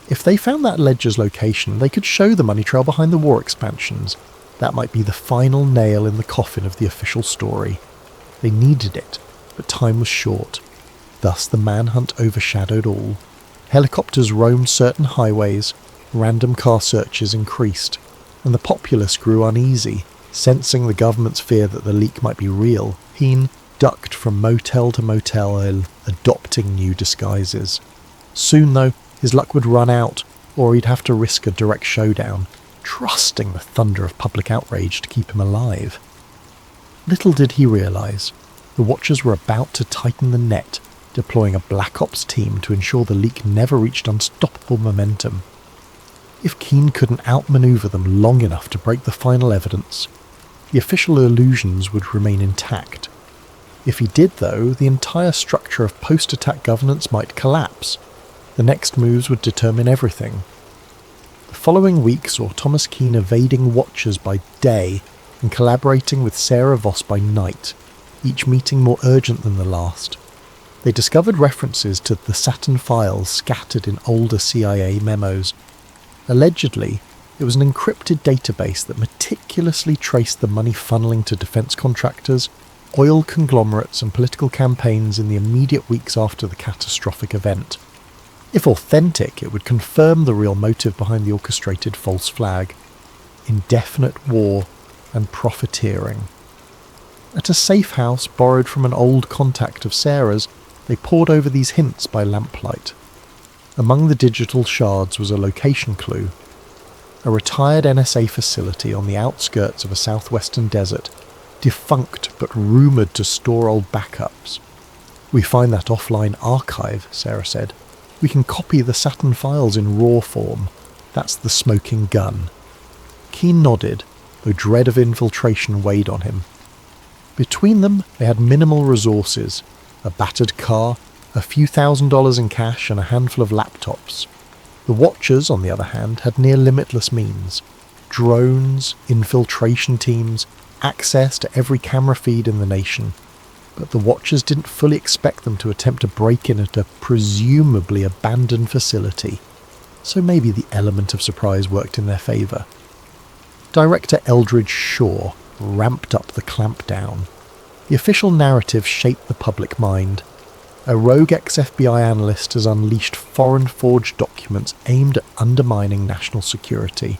If they found that ledger's location, they could show the money trail behind the war expansions. That might be the final nail in the coffin of the official story. They needed it, but time was short. Thus the manhunt overshadowed all. Helicopters roamed certain highways, random car searches increased, and the populace grew uneasy, sensing the government's fear that the leak might be real. Keane ducked from motel to motel, adopting new disguises. Soon, though, his luck would run out, or he'd have to risk a direct showdown, trusting the thunder of public outrage to keep him alive. Little did he realise, the Watchers were about to tighten the net, deploying a Black Ops team to ensure the leak never reached unstoppable momentum. If Keane couldn't outmaneuver them long enough to break the final evidence, the official illusions would remain intact. If he did, though, the entire structure of post-attack governance might collapse. The next moves would determine everything. The following week saw Thomas Keane evading Watchers by day and collaborating with Sarah Voss by night, each meeting more urgent than the last. They discovered references to the Saturn Files scattered in older CIA memos. Allegedly, it was an encrypted database that meticulously traced the money funneling to defence contractors, oil conglomerates and political campaigns in the immediate weeks after the catastrophic event. If authentic, it would confirm the real motive behind the orchestrated false flag: indefinite war and profiteering. At a safe house borrowed from an old contact of Sarah's, they pored over these hints by lamplight. Among the digital shards was a location clue: a retired NSA facility on the outskirts of a southwestern desert, defunct but rumoured to store old backups. "We find that offline archive," Sarah said. "We can copy the Saturn Files in raw form. That's the smoking gun." Keane nodded, though dread of infiltration weighed on him. Between them, they had minimal resources: a battered car, a few $1,000s in cash, and a handful of laptops. The Watchers, on the other hand, had near limitless means: drones, infiltration teams, access to every camera feed in the nation. But the Watchers didn't fully expect them to attempt to break in at a presumably abandoned facility, so maybe the element of surprise worked in their favour. Director Eldridge Shaw ramped up the clampdown. The official narrative shaped the public mind. A rogue ex-FBI analyst has unleashed foreign-forged documents aimed at undermining national security.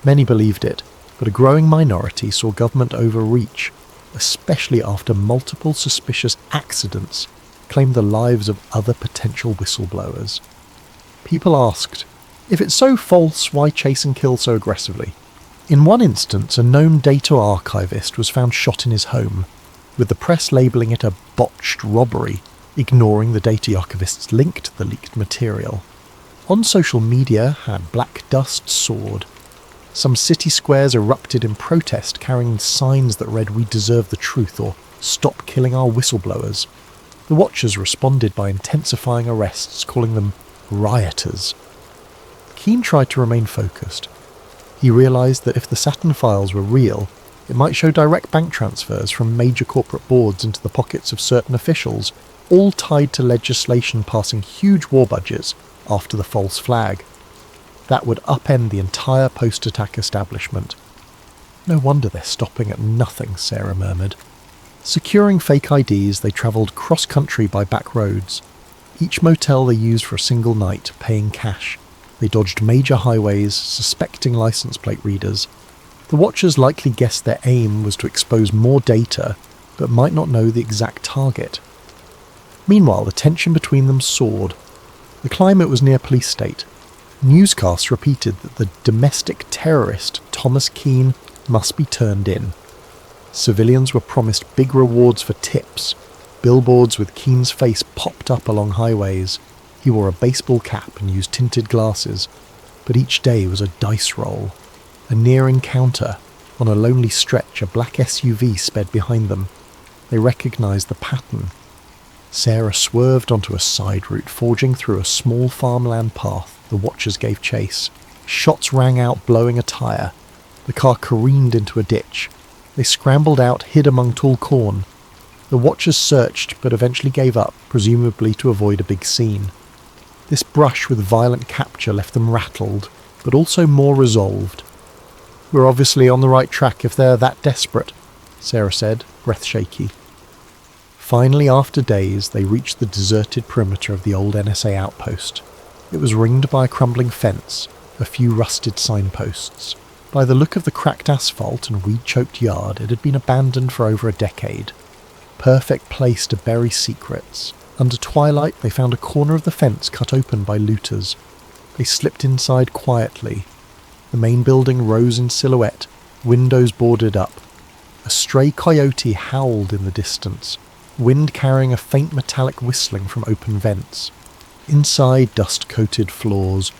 Many believed it, but a growing minority saw government overreach, especially after multiple suspicious accidents claimed the lives of other potential whistleblowers. People asked, if it's so false, why chase and kill so aggressively? In one instance, a known data archivist was found shot in his home, with the press labelling it a botched robbery, ignoring the data archivist's link to the leaked material. On social media, had black dust soared. Some city squares erupted in protest, carrying signs that read "We deserve the truth" or "Stop killing our whistleblowers." The Watchers responded by intensifying arrests, calling them rioters. Keane tried to remain focused. He realised that if the Saturn Files were real, it might show direct bank transfers from major corporate boards into the pockets of certain officials, all tied to legislation passing huge war budgets after the false flag. That would upend the entire post-attack establishment. "No wonder they're stopping at nothing," Sarah murmured. Securing fake IDs, they travelled cross-country by back roads. Each motel they used for a single night, paying cash. They dodged major highways, suspecting licence plate readers. The Watchers likely guessed their aim was to expose more data, but might not know the exact target. Meanwhile, the tension between them soared. The climate was near police state. Newscasts repeated that the domestic terrorist Thomas Keane must be turned in. Civilians were promised big rewards for tips. Billboards with Keane's face popped up along highways. He wore a baseball cap and used tinted glasses, but each day was a dice roll. A near encounter. On a lonely stretch, a black SUV sped behind them. They recognised the pattern. Sarah swerved onto a side route, forging through a small farmland path. The watchers gave chase. Shots rang out, blowing a tyre. The car careened into a ditch. They scrambled out, hid among tall corn. The watchers searched, but eventually gave up, presumably to avoid a big scene. This brush with violent capture left them rattled, but also more resolved. "We're obviously on the right track if they're that desperate," Sarah said, breath shaky. Finally, after days, they reached the deserted perimeter of the old NSA outpost. It was ringed by a crumbling fence, a few rusted signposts. By the look of the cracked asphalt and weed-choked yard, it had been abandoned for over a decade. Perfect place to bury secrets. Under twilight, they found a corner of the fence cut open by looters. They slipped inside quietly. The main building rose in silhouette, windows boarded up. A stray coyote howled in the distance, wind carrying a faint metallic whistling from open vents. Inside, dust-coated floors.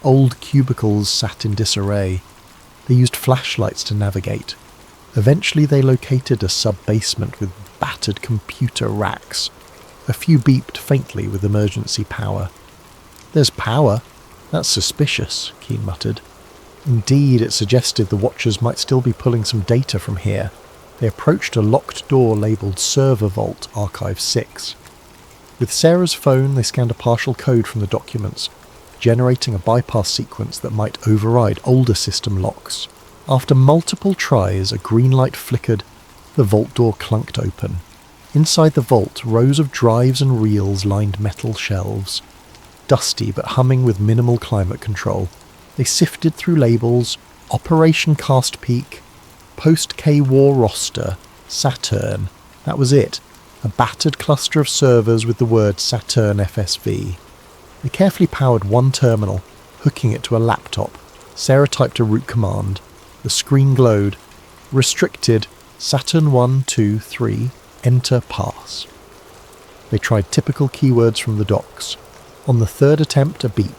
Old cubicles sat in disarray. They used flashlights to navigate. Eventually they located a sub-basement with battered computer racks. A few beeped faintly with emergency power. "There's power? That's suspicious," Keane muttered. Indeed, it suggested the watchers might still be pulling some data from here. They approached a locked door labelled Server Vault Archive 6. With Sarah's phone, they scanned a partial code from the documents, generating a bypass sequence that might override older system locks. After multiple tries, a green light flickered. The vault door clunked open. Inside the vault, rows of drives and reels lined metal shelves. Dusty but humming with minimal climate control. They sifted through labels: Operation Cast Peak, Post-K-War Roster, Saturn. That was it. A battered cluster of servers with the word Saturn FSV. They carefully powered one terminal, hooking it to a laptop. Sarah typed a root command. The screen glowed. Restricted. Saturn 1, 2, 3. Enter pass. They tried typical keywords from the docs. On the third attempt, a beep.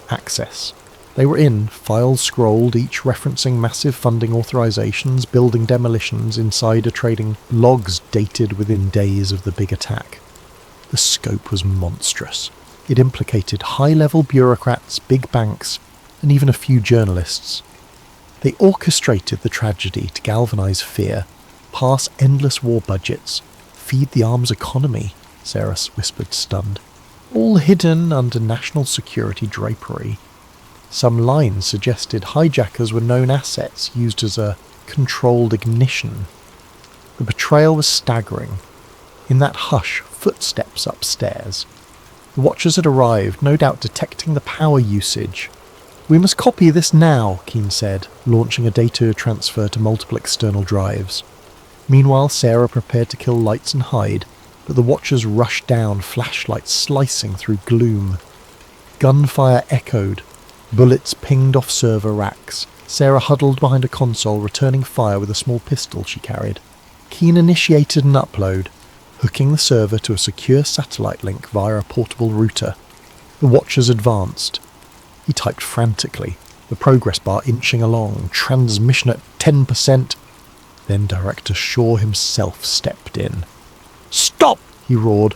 Access. They were in, files scrolled, each referencing massive funding authorizations, building demolitions, insider trading, logs dated within days of the big attack. The scope was monstrous. It implicated high-level bureaucrats, big banks, and even a few journalists. They orchestrated the tragedy to galvanize fear, pass endless war budgets, feed the arms economy, Sarah whispered, stunned. All hidden under national security drapery. Some lines suggested hijackers were known assets used as a controlled ignition. The betrayal was staggering. In that hush, footsteps upstairs. The watchers had arrived, no doubt detecting the power usage. "We must copy this now," Keane said, launching a data transfer to multiple external drives. Meanwhile, Sarah prepared to kill lights and hide, but the watchers rushed down, flashlights slicing through gloom. Gunfire echoed. Bullets pinged off server racks. Sarah huddled behind a console, returning fire with a small pistol she carried. Keane initiated an upload, hooking the server to a secure satellite link via a portable router. The watchers advanced. He typed frantically, the progress bar inching along, transmission at 10%. Then Director Shaw himself stepped in. "Stop!" he roared,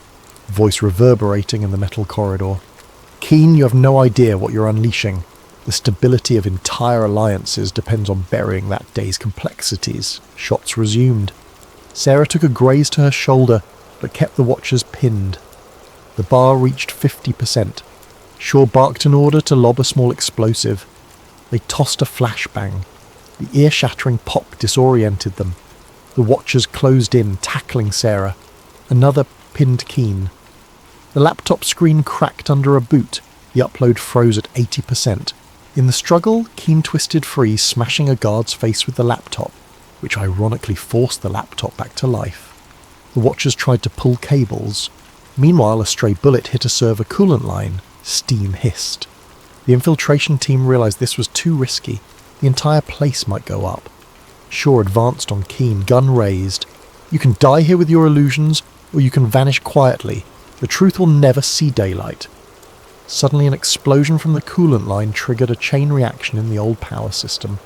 voice reverberating in the metal corridor. "Keane, you have no idea what you're unleashing. The stability of entire alliances depends on burying that day's complexities." Shots resumed. Sarah took a graze to her shoulder, but kept the watchers pinned. The bar reached 50%. Shaw barked an order to lob a small explosive. They tossed a flashbang. The ear-shattering pop disoriented them. The watchers closed in, tackling Sarah. Another pinned Keane. The laptop screen cracked under a boot. The upload froze at 80%. In the struggle, Keane twisted free, smashing a guard's face with the laptop, which ironically forced the laptop back to life. The watchers tried to pull cables. Meanwhile, a stray bullet hit a server coolant line. Steam hissed. The infiltration team realized this was too risky. The entire place might go up. Shaw advanced on Keane, gun raised. "You can die here with your illusions, or you can vanish quietly. The truth will never see daylight." Suddenly an explosion from the coolant line triggered a chain reaction in the old power system.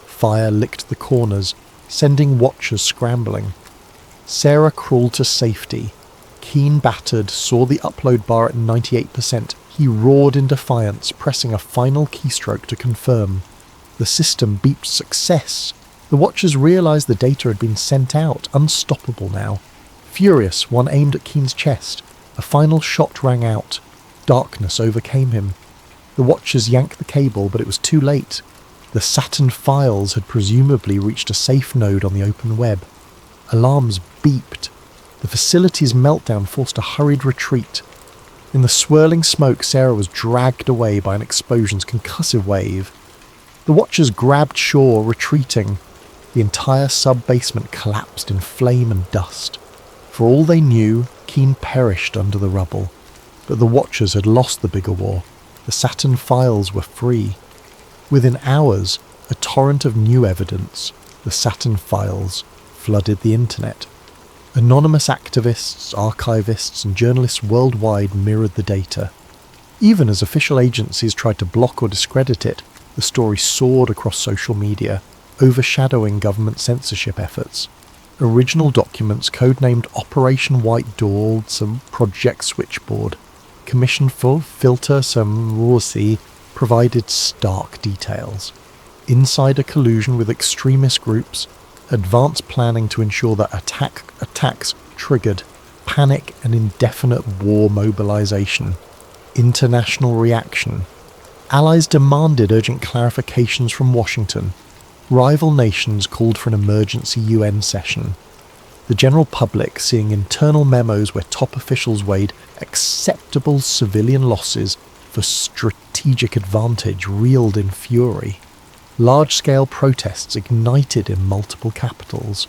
Fire licked the corners, sending watchers scrambling. Sarah crawled to safety. Keen battered, saw the upload bar at 98%. He roared in defiance, pressing a final keystroke to confirm. The system beeped success. The watchers realised the data had been sent out, unstoppable now. Furious, one aimed at Keen's chest. A final shot rang out. Darkness overcame him. The watchers yanked the cable, but it was too late. The Saturn files had presumably reached a safe node on the open web. Alarms beeped. The facility's meltdown forced a hurried retreat. In the swirling smoke, Sarah was dragged away by an explosion's concussive wave. The watchers grabbed shore, retreating. The entire sub-basement collapsed in flame and dust. For all they knew, Keen perished under the rubble. But the watchers had lost the bigger war. The Saturn files were free. Within hours, a torrent of new evidence, the Saturn files, flooded the internet. Anonymous activists, archivists, and journalists worldwide mirrored the data. Even as official agencies tried to block or discredit it, the story soared across social media, overshadowing government censorship efforts. Original documents codenamed Operation White Dawn, some Project Switchboard, commissioned for filter some Rorsi, provided stark details. Insider collusion with extremist groups, advanced planning to ensure that attacks triggered panic and indefinite war mobilization, international reaction. Allies demanded urgent clarifications from Washington. Rival nations called for an emergency UN session. The general public, seeing internal memos where top officials weighed acceptable civilian losses for strategic advantage, reeled in fury. Large-scale protests ignited in multiple capitals.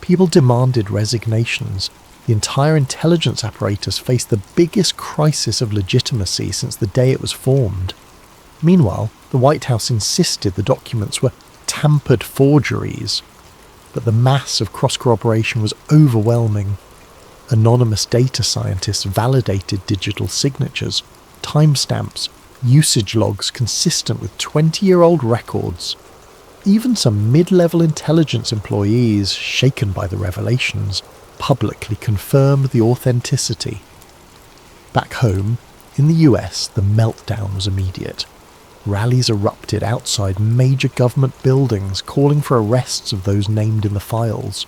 People demanded resignations. The entire intelligence apparatus faced the biggest crisis of legitimacy since the day it was formed. Meanwhile, the White House insisted the documents were tampered forgeries, but the mass of cross-corroboration was overwhelming. Anonymous data scientists validated digital signatures, timestamps, usage logs consistent with 20-year-old records. Even some mid-level intelligence employees, shaken by the revelations, publicly confirmed the authenticity. Back home, in the US, the meltdown was immediate. Rallies erupted outside major government buildings, calling for arrests of those named in the files.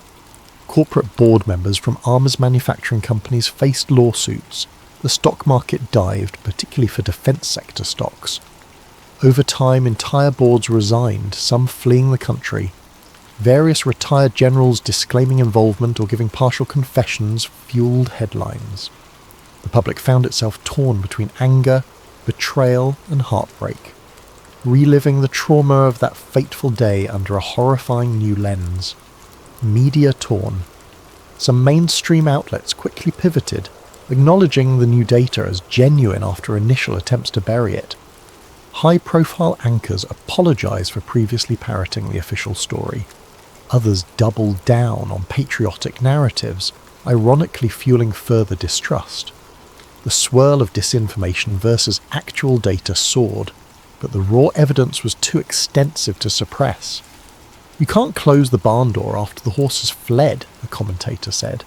Corporate board members from arms manufacturing companies faced lawsuits. The stock market dived, particularly for defense sector stocks. Over time, entire boards resigned, some fleeing the country. Various retired generals disclaiming involvement or giving partial confessions fueled headlines. The public found itself torn between anger, betrayal, and heartbreak, reliving the trauma of that fateful day under a horrifying new lens. Media torn. Some mainstream outlets quickly pivoted, acknowledging the new data as genuine after initial attempts to bury it. High-profile anchors apologised for previously parroting the official story. Others doubled down on patriotic narratives, ironically fueling further distrust. The swirl of disinformation versus actual data soared, but the raw evidence was too extensive to suppress. "You can't close the barn door after the horses fled," a commentator said.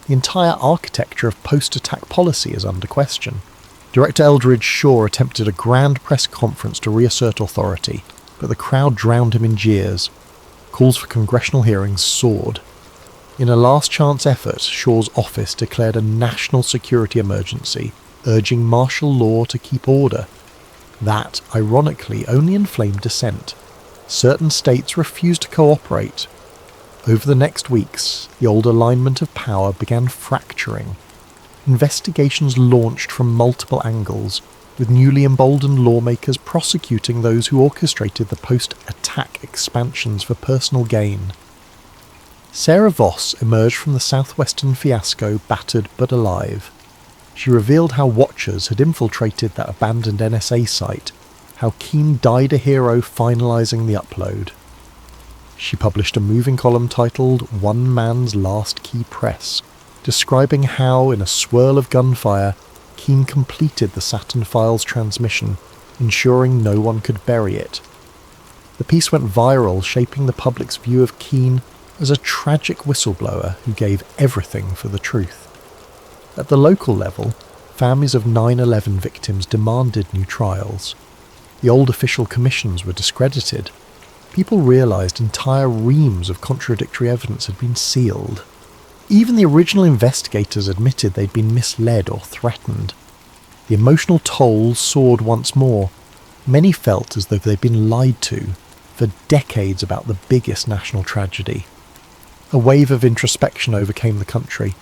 "The entire architecture of post-attack policy is under question." Director Eldridge Shaw attempted a grand press conference to reassert authority, but the crowd drowned him in jeers. Calls for congressional hearings soared. In a last-chance effort, Shaw's office declared a national security emergency, urging martial law to keep order. That, ironically, only inflamed dissent. Certain states refused to cooperate. Over the next weeks, the old alignment of power began fracturing. Investigations launched from multiple angles, with newly emboldened lawmakers prosecuting those who orchestrated the post-attack expansions for personal gain. Sarah Voss emerged from the southwestern fiasco battered but alive. She revealed how Watchers had infiltrated that abandoned NSA site, how Keen died a hero finalising the upload. She published a moving column titled "One Man's Last Key Press," describing how, in a swirl of gunfire, Keen completed the Saturn files transmission, ensuring no one could bury it. The piece went viral, shaping the public's view of Keen as a tragic whistleblower who gave everything for the truth. At the local level, families of 9/11 victims demanded new trials. The old official commissions were discredited. People realised entire reams of contradictory evidence had been sealed. Even the original investigators admitted they'd been misled or threatened. The emotional toll soared once more. Many felt as though they'd been lied to for decades about the biggest national tragedy. A wave of introspection overcame the country.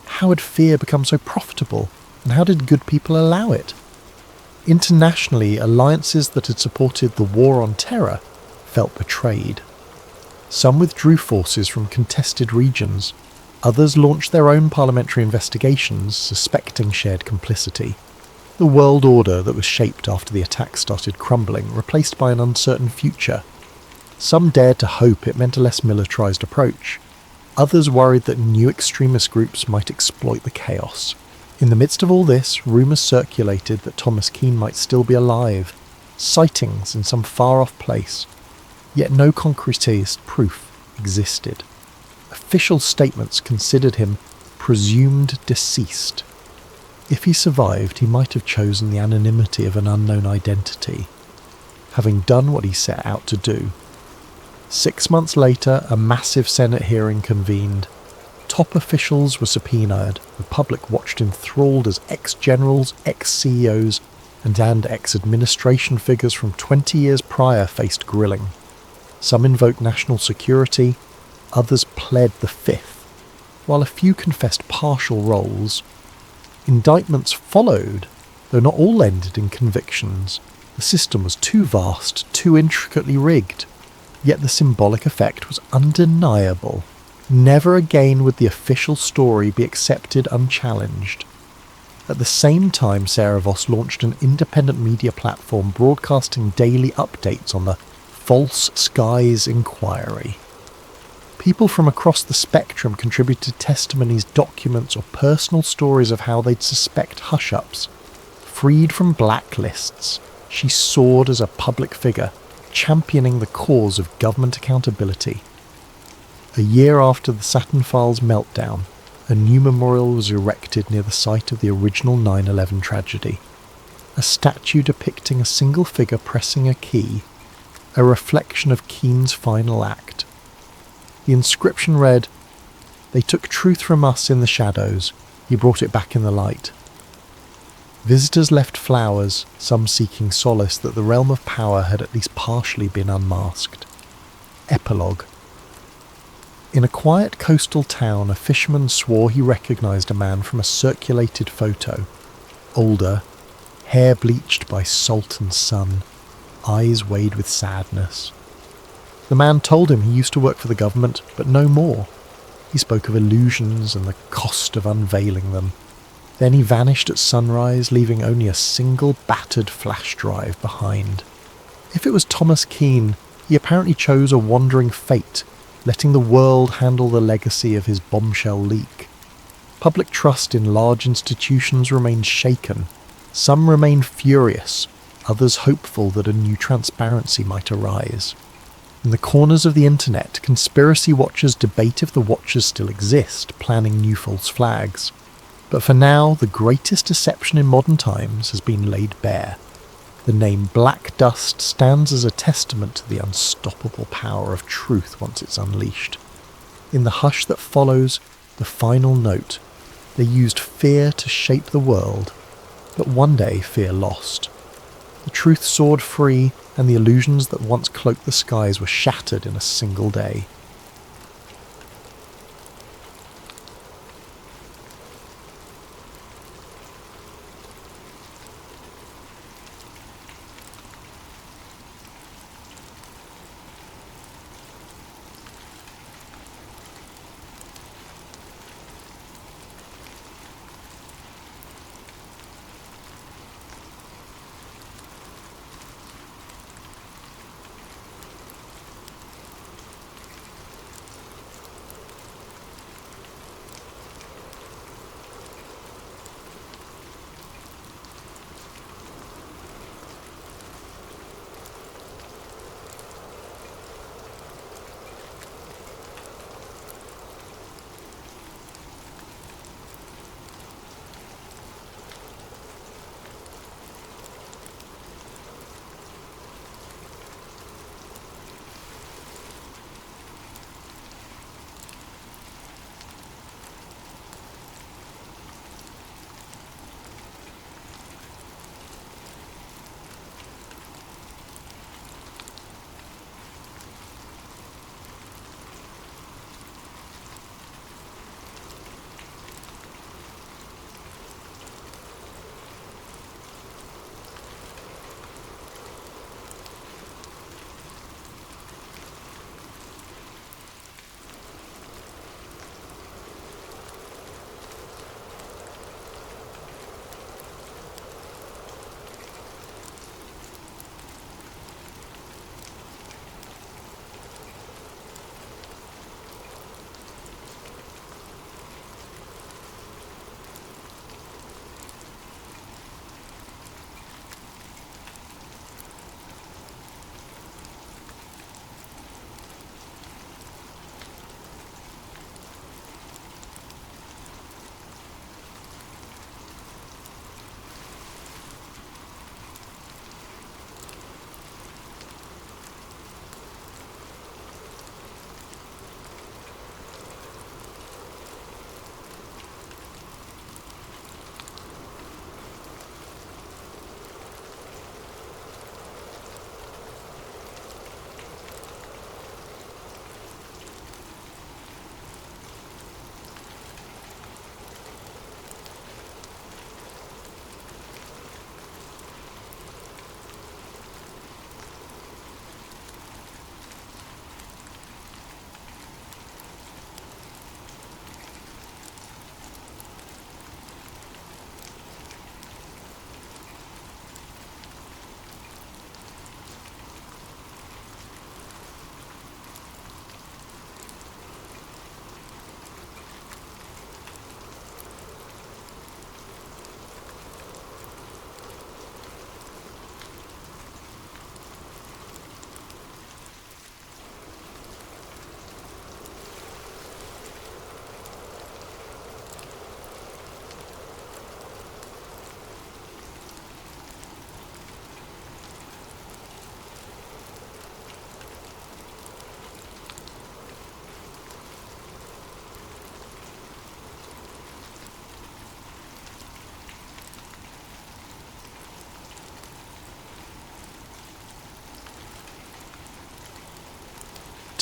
How had fear become so profitable, and how did good people allow it? Internationally, alliances that had supported the war on terror felt betrayed. Some withdrew forces from contested regions. Others launched their own parliamentary investigations, suspecting shared complicity. The world order that was shaped after the attack started crumbling, replaced by an uncertain future. Some dared to hope it meant a less militarised approach. Others worried that new extremist groups might exploit the chaos. In the midst of all this, rumours circulated that Thomas Keane might still be alive, sightings in some far-off place, yet no concretized proof existed. Official statements considered him presumed deceased. If he survived, he might have chosen the anonymity of an unknown identity, having done what he set out to do. 6 months later, a massive Senate hearing convened. Top officials were subpoenaed. The public watched enthralled as ex-generals, ex-CEOs, and ex-administration figures from 20 years prior faced grilling. Some invoked national security, others pled the fifth, while a few confessed partial roles. Indictments followed, though not all ended in convictions. The system was too vast, too intricately rigged. Yet the symbolic effect was undeniable. Never again would the official story be accepted unchallenged. At the same time, Sarah Voss launched an independent media platform broadcasting daily updates on the False Skies Inquiry. People from across the spectrum contributed testimonies, documents, or personal stories of how they'd suspect hush-ups. Freed from blacklists, she soared as a public figure, championing the cause of government accountability. A year after the Saturn Files meltdown, a new memorial was erected near the site of the original 9/11 tragedy. A statue depicting a single figure pressing a key, a reflection of Keane's final act. The inscription read, "They took truth from us in the shadows, he brought it back in the light." Visitors left flowers, some seeking solace that the realm of power had at least partially been unmasked. Epilogue. In a quiet coastal town, a fisherman swore he recognised a man from a circulated photo. Older, hair bleached by salt and sun, eyes weighed with sadness. The man told him he used to work for the government, but no more. He spoke of illusions and the cost of unveiling them. Then he vanished at sunrise, leaving only a single battered flash drive behind. If it was Thomas Keane, he apparently chose a wandering fate, letting the world handle the legacy of his bombshell leak. Public trust in large institutions remained shaken. Some remained furious, others hopeful that a new transparency might arise. In the corners of the internet, conspiracy watchers debate if the watchers still exist, planning new false flags. But for now, the greatest deception in modern times has been laid bare. The name Black Dust stands as a testament to the unstoppable power of truth once it's unleashed. In the hush that follows, the final note, they used fear to shape the world, but one day fear lost. The truth soared free, and the illusions that once cloaked the skies were shattered in a single day.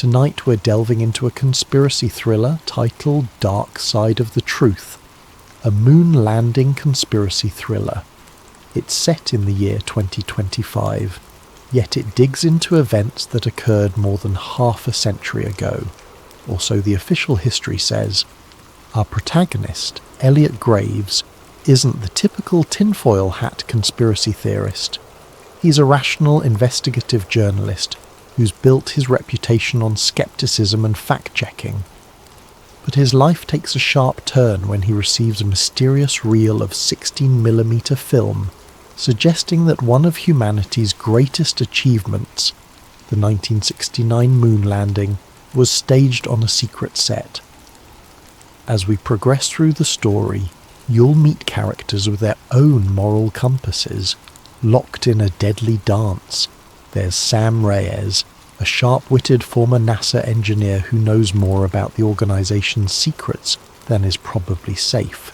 Tonight we're delving into a conspiracy thriller titled Dark Side of the Truth, a moon landing conspiracy thriller. It's set in the year 2025, yet it digs into events that occurred more than half a century ago, or so the official history says. Our protagonist, Elliot Graves, isn't the typical tinfoil hat conspiracy theorist. He's a rational investigative journalist who's built his reputation on skepticism and fact-checking. But his life takes a sharp turn when he receives a mysterious reel of 16mm film, suggesting that one of humanity's greatest achievements, the 1969 moon landing, was staged on a secret set. As we progress through the story, you'll meet characters with their own moral compasses, locked in a deadly dance. There's Sam Reyes, a sharp-witted former NASA engineer who knows more about the organization's secrets than is probably safe.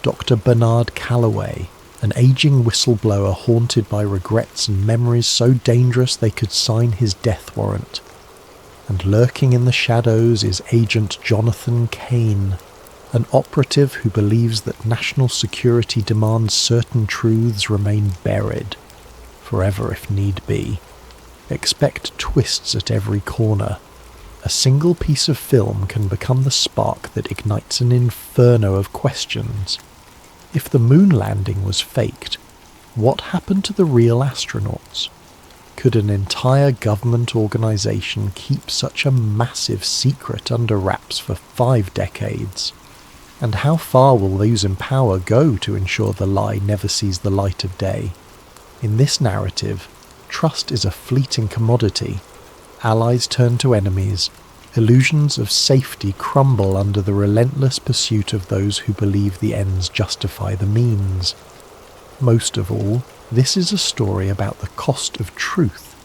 Dr. Bernard Callaway, an aging whistleblower haunted by regrets and memories so dangerous they could sign his death warrant. And lurking in the shadows is Agent Jonathan Kane, an operative who believes that national security demands certain truths remain buried, forever if need be. Expect twists at every corner. A single piece of film can become the spark that ignites an inferno of questions. If the moon landing was faked, what happened to the real astronauts? Could an entire government organization keep such a massive secret under wraps for 5 decades? And how far will those in power go to ensure the lie never sees the light of day? In this narrative, trust is a fleeting commodity. Allies turn to enemies. Illusions of safety crumble under the relentless pursuit of those who believe the ends justify the means. Most of all, this is a story about the cost of truth.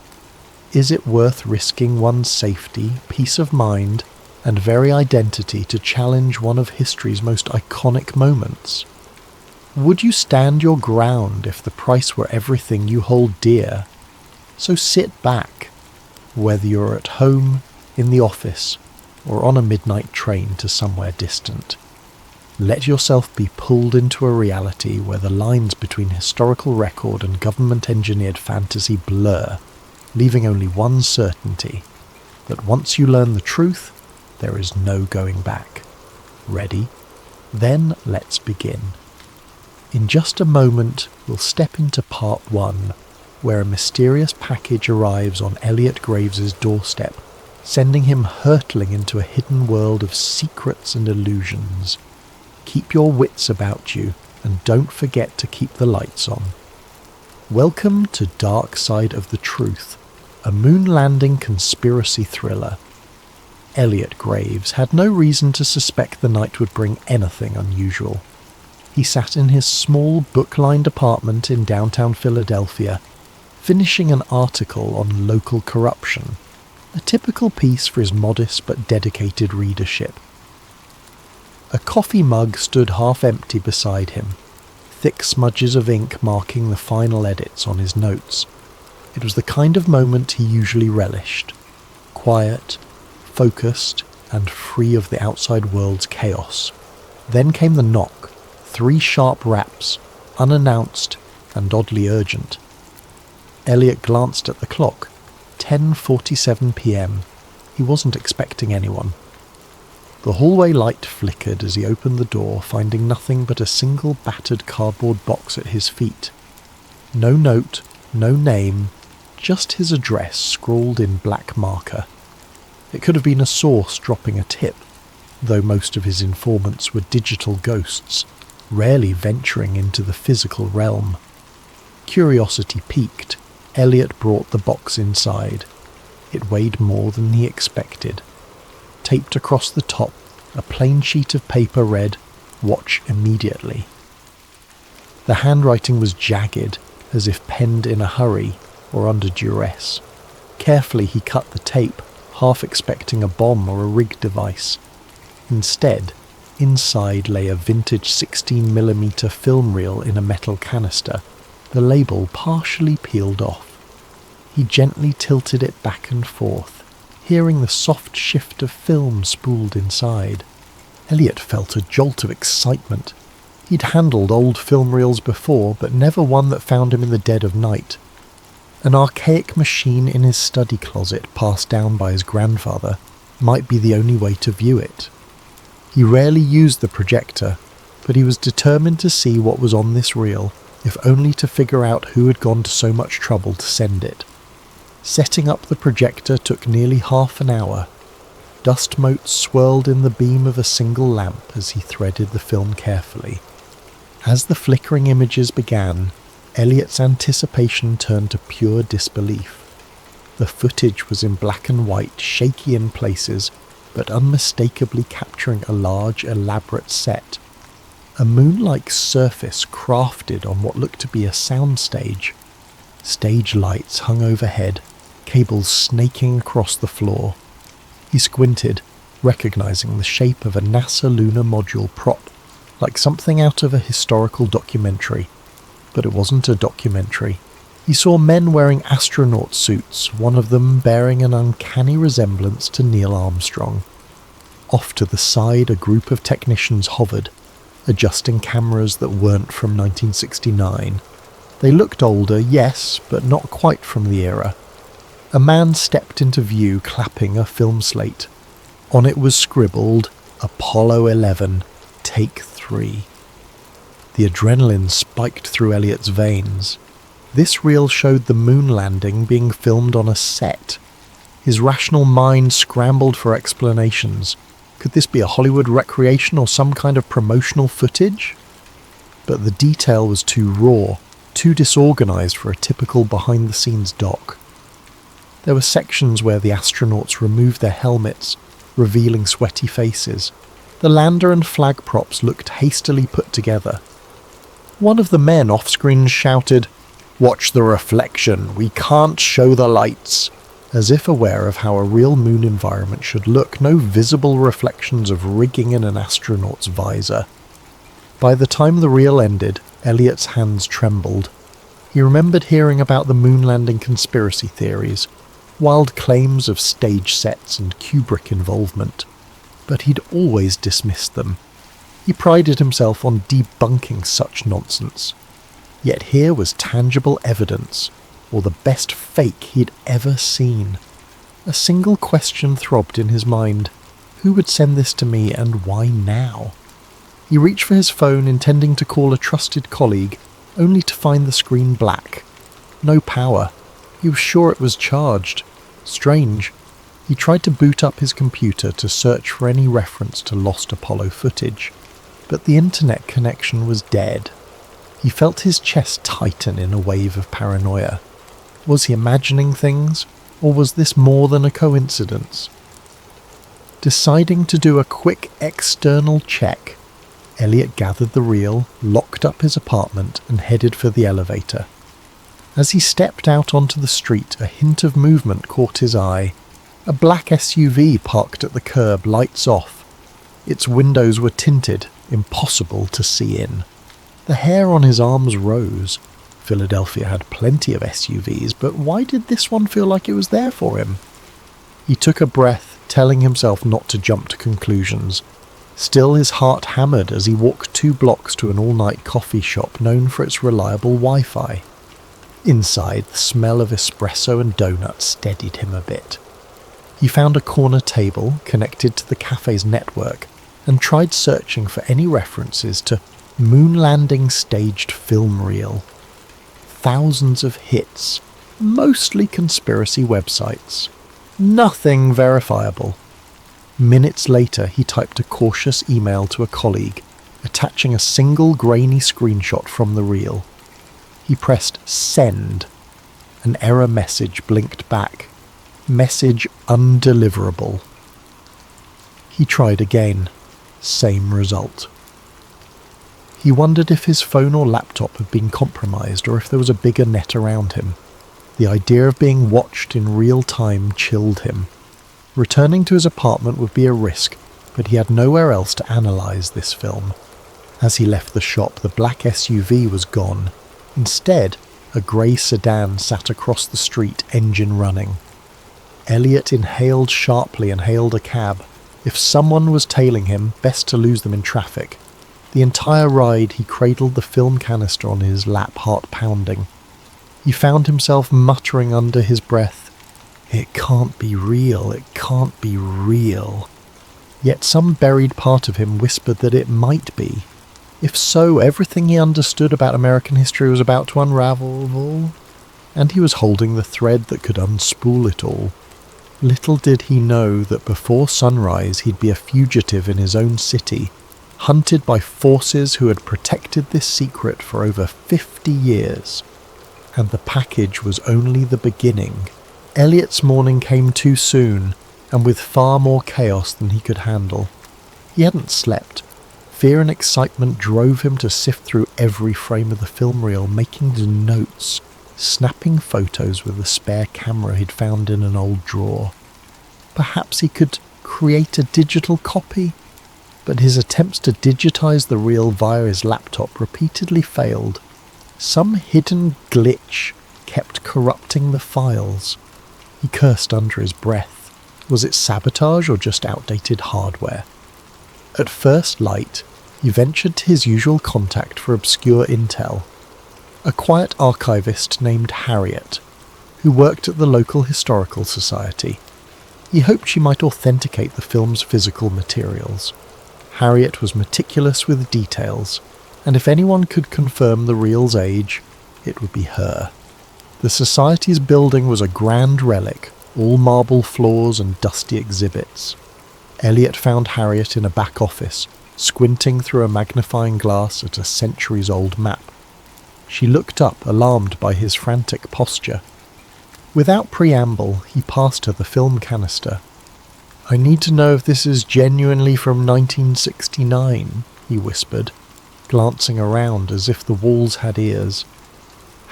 Is it worth risking one's safety, peace of mind, and very identity to challenge one of history's most iconic moments? Would you stand your ground if the price were everything you hold dear? So sit back, whether you're at home, in the office, or on a midnight train to somewhere distant. Let yourself be pulled into a reality where the lines between historical record and government-engineered fantasy blur, leaving only one certainty, that once you learn the truth, there is no going back. Ready? Then let's begin. In just a moment, we'll step into part 1, where a mysterious package arrives on Elliot Graves' doorstep, sending him hurtling into a hidden world of secrets and illusions. Keep your wits about you, and don't forget to keep the lights on. Welcome to Dark Side of the Truth, a moon landing conspiracy thriller. Elliot Graves had no reason to suspect the night would bring anything unusual. He sat in his small book-lined apartment in downtown Philadelphia, finishing an article on local corruption, a typical piece for his modest but dedicated readership. A coffee mug stood half empty beside him, thick smudges of ink marking the final edits on his notes. It was the kind of moment he usually relished, quiet, focused, and free of the outside world's chaos. Then came the knock, 3 sharp raps, unannounced and oddly urgent. Elliot glanced at the clock. 10:47 p.m. He wasn't expecting anyone. The hallway light flickered as he opened the door, finding nothing but a single battered cardboard box at his feet. No note, no name, just his address scrawled in black marker. It could have been a source dropping a tip, though most of his informants were digital ghosts, rarely venturing into the physical realm. Curiosity piqued. Elliot brought the box inside. It weighed more than he expected. Taped across the top, a plain sheet of paper read, "Watch immediately." The handwriting was jagged, as if penned in a hurry or under duress. Carefully he cut the tape, half expecting a bomb or a rig device. Instead, inside lay a vintage 16mm film reel in a metal canister, the label partially peeled off. He gently tilted it back and forth, hearing the soft shift of film spooled inside. Elliot felt a jolt of excitement. He'd handled old film reels before, but never one that found him in the dead of night. An archaic machine in his study closet passed down by his grandfather might be the only way to view it. He rarely used the projector, but he was determined to see what was on this reel, if only to figure out who had gone to so much trouble to send it. Setting up the projector took nearly half an hour. Dust motes swirled in the beam of a single lamp as he threaded the film carefully. As the flickering images began, Elliot's anticipation turned to pure disbelief. The footage was in black and white, shaky in places, but unmistakably capturing a large, elaborate set. A moon-like surface crafted on what looked to be a soundstage. Stage lights hung overhead, cables snaking across the floor. He squinted, recognizing the shape of a NASA lunar module prop, like something out of a historical documentary. But it wasn't a documentary. He saw men wearing astronaut suits, one of them bearing an uncanny resemblance to Neil Armstrong. Off to the side, a group of technicians hovered, adjusting cameras that weren't from 1969. They looked older, yes, but not quite from the era. A man stepped into view clapping a film slate. On it was scribbled, Apollo 11, Take 3. The adrenaline spiked through Elliot's veins. This reel showed the moon landing being filmed on a set. His rational mind scrambled for explanations. Could this be a Hollywood recreation or some kind of promotional footage? But the detail was too raw, too disorganized for a typical behind-the-scenes doc. There were sections where the astronauts removed their helmets, revealing sweaty faces. The lander and flag props looked hastily put together. One of the men off-screen shouted, "Watch the reflection, we can't show the lights," as if aware of how a real moon environment should look, no visible reflections of rigging in an astronaut's visor. By the time the reel ended, Elliot's hands trembled. He remembered hearing about the moon landing conspiracy theories, wild claims of stage sets and Kubrick involvement, but he'd always dismissed them. He prided himself on debunking such nonsense. Yet here was tangible evidence, or the best fake he'd ever seen. A single question throbbed in his mind. Who would send this to me, and why now? He reached for his phone, intending to call a trusted colleague, only to find the screen black. No power. He was sure it was charged. Strange. He tried to boot up his computer to search for any reference to lost Apollo footage, but the internet connection was dead. He felt his chest tighten in a wave of paranoia. Was he imagining things, or was this more than a coincidence? Deciding to do a quick external check, Elliot gathered the reel, locked up his apartment, and headed for the elevator. As he stepped out onto the street, a hint of movement caught his eye. A black SUV parked at the curb, lights off. Its windows were tinted, impossible to see in. The hair on his arms rose. Philadelphia had plenty of SUVs, but why did this one feel like it was there for him? He took a breath, telling himself not to jump to conclusions. Still, his heart hammered as he walked 2 blocks to an all-night coffee shop known for its reliable Wi-Fi. Inside, the smell of espresso and donuts steadied him a bit. He found a corner table connected to the cafe's network and tried searching for any references to moon landing staged film reel. Thousands of hits, mostly conspiracy websites. Nothing verifiable. Minutes later, he typed a cautious email to a colleague, attaching a single grainy screenshot from the reel. He pressed send. An error message blinked back. Message undeliverable. He tried again. Same result. He wondered if his phone or laptop had been compromised or if there was a bigger net around him. The idea of being watched in real time chilled him. Returning to his apartment would be a risk, but he had nowhere else to analyse this film. As he left the shop, the black SUV was gone. Instead, a grey sedan sat across the street, engine running. Elliot inhaled sharply and hailed a cab. If someone was tailing him, best to lose them in traffic. The entire ride he cradled the film canister on his lap, heart pounding. He found himself muttering under his breath, "It can't be real, it can't be real." Yet some buried part of him whispered that it might be. If so, everything he understood about American history was about to unravel, and he was holding the thread that could unspool it all. Little did he know that before sunrise he'd be a fugitive in his own city, hunted by forces who had protected this secret for over 50 years. And the package was only the beginning. Elliot's morning came too soon, and with far more chaos than he could handle. He hadn't slept. Fear and excitement drove him to sift through every frame of the film reel, making notes, snapping photos with a spare camera he'd found in an old drawer. Perhaps he could create a digital copy, but his attempts to digitize the reel via his laptop repeatedly failed. Some hidden glitch kept corrupting the files. He cursed under his breath. Was it sabotage or just outdated hardware? At first light, he ventured to his usual contact for obscure intel, a quiet archivist named Harriet, who worked at the local historical society. He hoped she might authenticate the film's physical materials. Harriet was meticulous with details, and if anyone could confirm the reel's age, it would be her. The society's building was a grand relic, all marble floors and dusty exhibits. Elliot found Harriet in a back office, squinting through a magnifying glass at a centuries-old map. She looked up, alarmed by his frantic posture. Without preamble, he passed her the film canister. "I need to know if this is genuinely from 1969, he whispered, glancing around as if the walls had ears.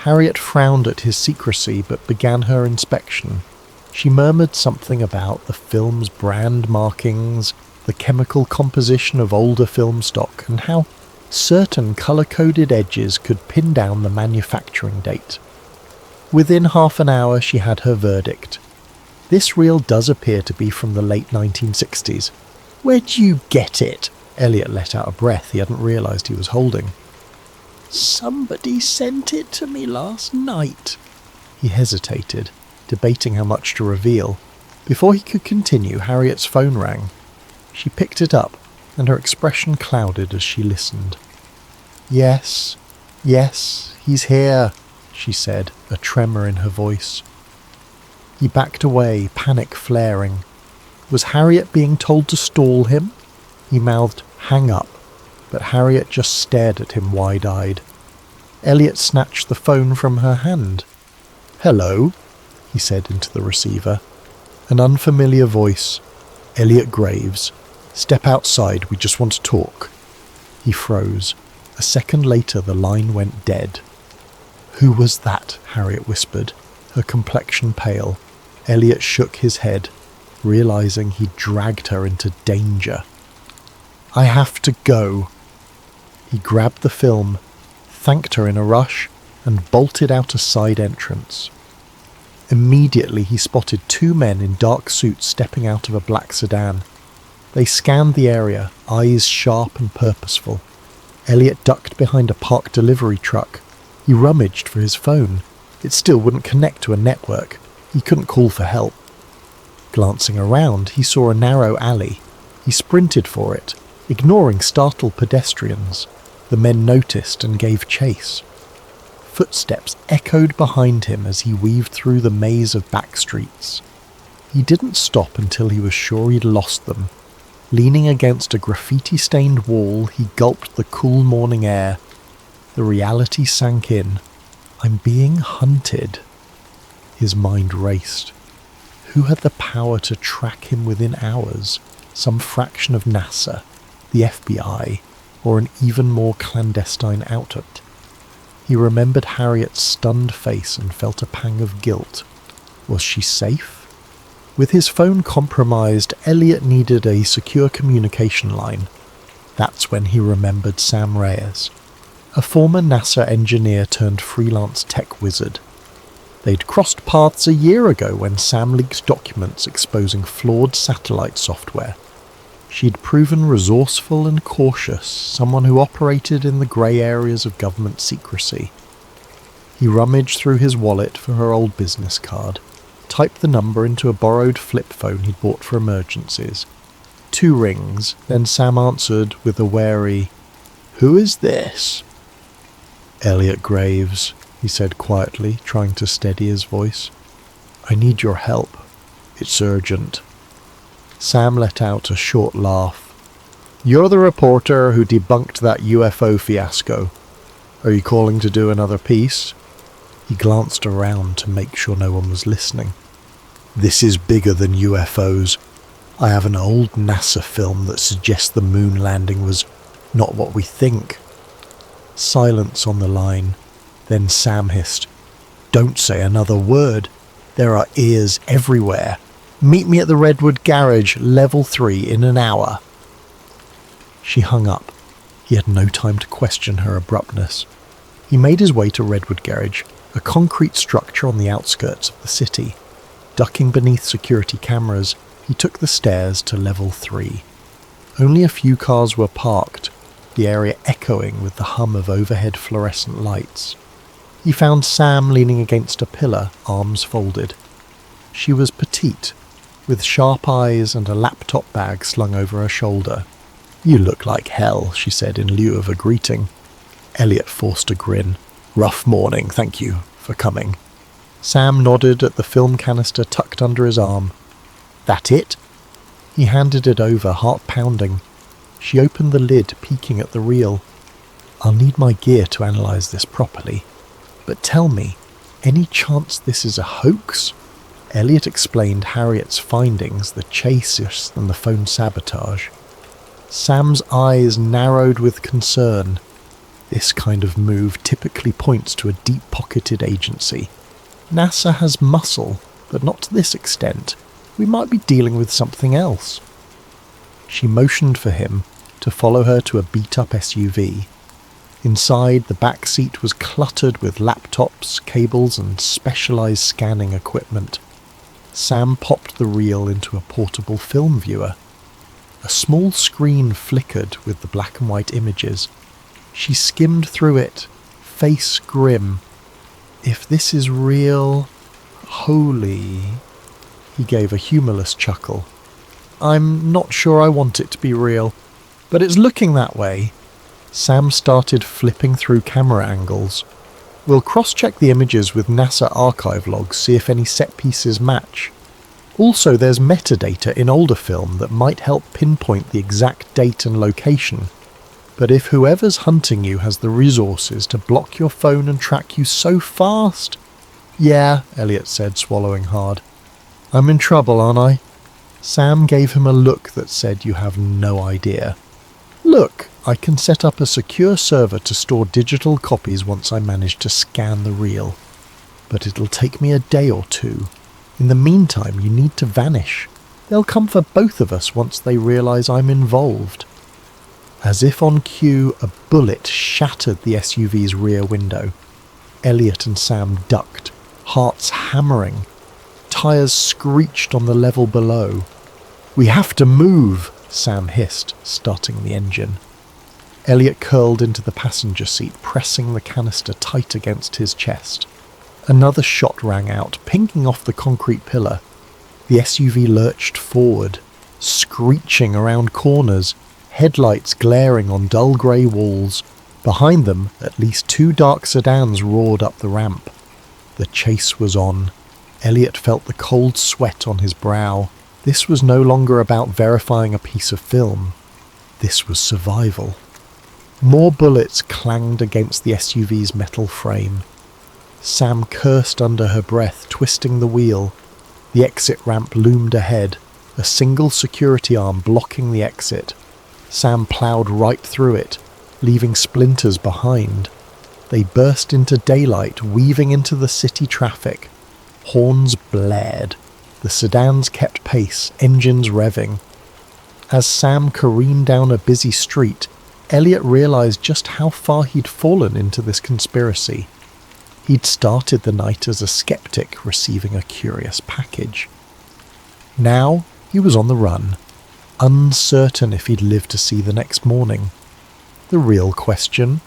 Harriet frowned at his secrecy but began her inspection. She murmured something about the film's brand markings, the chemical composition of older film stock, and how certain colour-coded edges could pin down the manufacturing date. Within half an hour she had her verdict. "This reel does appear to be from the late 1960s. "Where'd you get it?" Elliot let out a breath he hadn't realised he was holding. "Somebody sent it to me last night." He hesitated, debating how much to reveal. Before he could continue, Harriet's phone rang. She picked it up, and her expression clouded as she listened. Yes, he's here," she said, a tremor in her voice. He backed away, panic flaring. Was Harriet being told to stall him? He mouthed, "Hang up," but Harriet just stared at him wide-eyed. Elliot snatched the phone from her hand. "Hello," he said into the receiver. An unfamiliar voice. "Elliot Graves. Step outside, we just want to talk." He froze. A second later the line went dead. "Who was that?" Harriet whispered, her complexion pale. Elliot shook his head, realizing he'd dragged her into danger. "I have to go." He grabbed the film, thanked her in a rush, and bolted out a side entrance. Immediately he spotted two men in dark suits stepping out of a black sedan. They scanned the area, eyes sharp and purposeful. Elliot ducked behind a parked delivery truck. He rummaged for his phone. It still wouldn't connect to a network. He couldn't call for help. Glancing around, he saw a narrow alley. He sprinted for it, ignoring startled pedestrians. The men noticed and gave chase. Footsteps echoed behind him as he weaved through the maze of back streets. He didn't stop until he was sure he'd lost them. Leaning against a graffiti-stained wall, he gulped the cool morning air. The reality sank in. I'm being hunted. His mind raced. Who had the power to track him within hours? Some fraction of NASA, the FBI, or an even more clandestine outfit? He remembered Harriet's stunned face and felt a pang of guilt. Was she safe? With his phone compromised, Elliot needed a secure communication line. That's when he remembered Sam Reyes, a former NASA engineer turned freelance tech wizard. They'd crossed paths a year ago when Sam leaked documents exposing flawed satellite software. She'd proven resourceful and cautious, someone who operated in the grey areas of government secrecy. He rummaged through his wallet for her old business card, typed the number into a borrowed flip phone he'd bought for emergencies. 2 rings, then Sam answered with a wary, "Who is this?" "Elliot Graves," he said quietly, trying to steady his voice. "I need your help. It's urgent." Sam let out a short laugh. "You're the reporter who debunked that UFO fiasco. Are you calling to do another piece?" He glanced around to make sure no one was listening. "This is bigger than UFOs. I have an old NASA film that suggests the moon landing was not what we think." Silence on the line. Then Sam hissed, "Don't say another word. There are ears everywhere. Meet me at the Redwood Garage, level 3, in an hour." She hung up. He had no time to question her abruptness. He made his way to Redwood Garage, a concrete structure on the outskirts of the city. Ducking beneath security cameras, he took the stairs to level 3. Only a few cars were parked, the area echoing with the hum of overhead fluorescent lights. He found Sam leaning against a pillar, arms folded. She was petite, with sharp eyes and a laptop bag slung over her shoulder. "You look like hell," she said in lieu of a greeting. Elliot forced a grin. "Rough morning, thank you for coming." Sam nodded at the film canister tucked under his arm. "That it?" He handed it over, heart pounding. She opened the lid, peeking at the reel. "I'll need my gear to analyse this properly. But tell me, any chance this is a hoax?" Elliot explained Harriet's findings, the chase and the phone sabotage. Sam's eyes narrowed with concern. This kind of move typically points to a deep-pocketed agency. NASA has muscle, but not to this extent. We might be dealing with something else. She motioned for him to follow her to a beat-up SUV. Inside, the back seat was cluttered with laptops, cables, and specialized scanning equipment. Sam popped the reel into a portable film viewer. A small screen flickered with the black and white images. She skimmed through it, face grim. "If this is real, holy..." He gave a humorless chuckle. "I'm not sure I want it to be real, but it's looking that way." Sam started flipping through camera angles. "We'll cross-check the images with NASA archive logs, see if any set pieces match. Also, there's metadata in older film that might help pinpoint the exact date and location. But if whoever's hunting you has the resources to block your phone and track you so fast..." "Yeah," Elliot said, swallowing hard. "I'm in trouble, aren't I?" Sam gave him a look that said, "You have no idea." "Look, I can set up a secure server to store digital copies once I manage to scan the reel. But it'll take me a day or 2. In the meantime, you need to vanish. They'll come for both of us once they realise I'm involved." As if on cue, a bullet shattered the SUV's rear window. Elliot and Sam ducked, hearts hammering. Tyres screeched on the level below. "We have to move," Sam hissed, starting the engine. Elliot curled into the passenger seat, pressing the canister tight against his chest. Another shot rang out, pinging off the concrete pillar. The SUV lurched forward, screeching around corners, headlights glaring on dull grey walls. Behind them, at least 2 dark sedans roared up the ramp. The chase was on. Elliot felt the cold sweat on his brow. This was no longer about verifying a piece of film. This was survival. More bullets clanged against the SUV's metal frame. Sam cursed under her breath, twisting the wheel. The exit ramp loomed ahead, a single security arm blocking the exit. Sam ploughed right through it, leaving splinters behind. They burst into daylight, weaving into the city traffic. Horns blared. The sedans kept pace, engines revving. As Sam careened down a busy street, Elliot realised just how far he'd fallen into this conspiracy. He'd started the night as a skeptic receiving a curious package. Now he was on the run, uncertain if he'd live to see the next morning. The real question: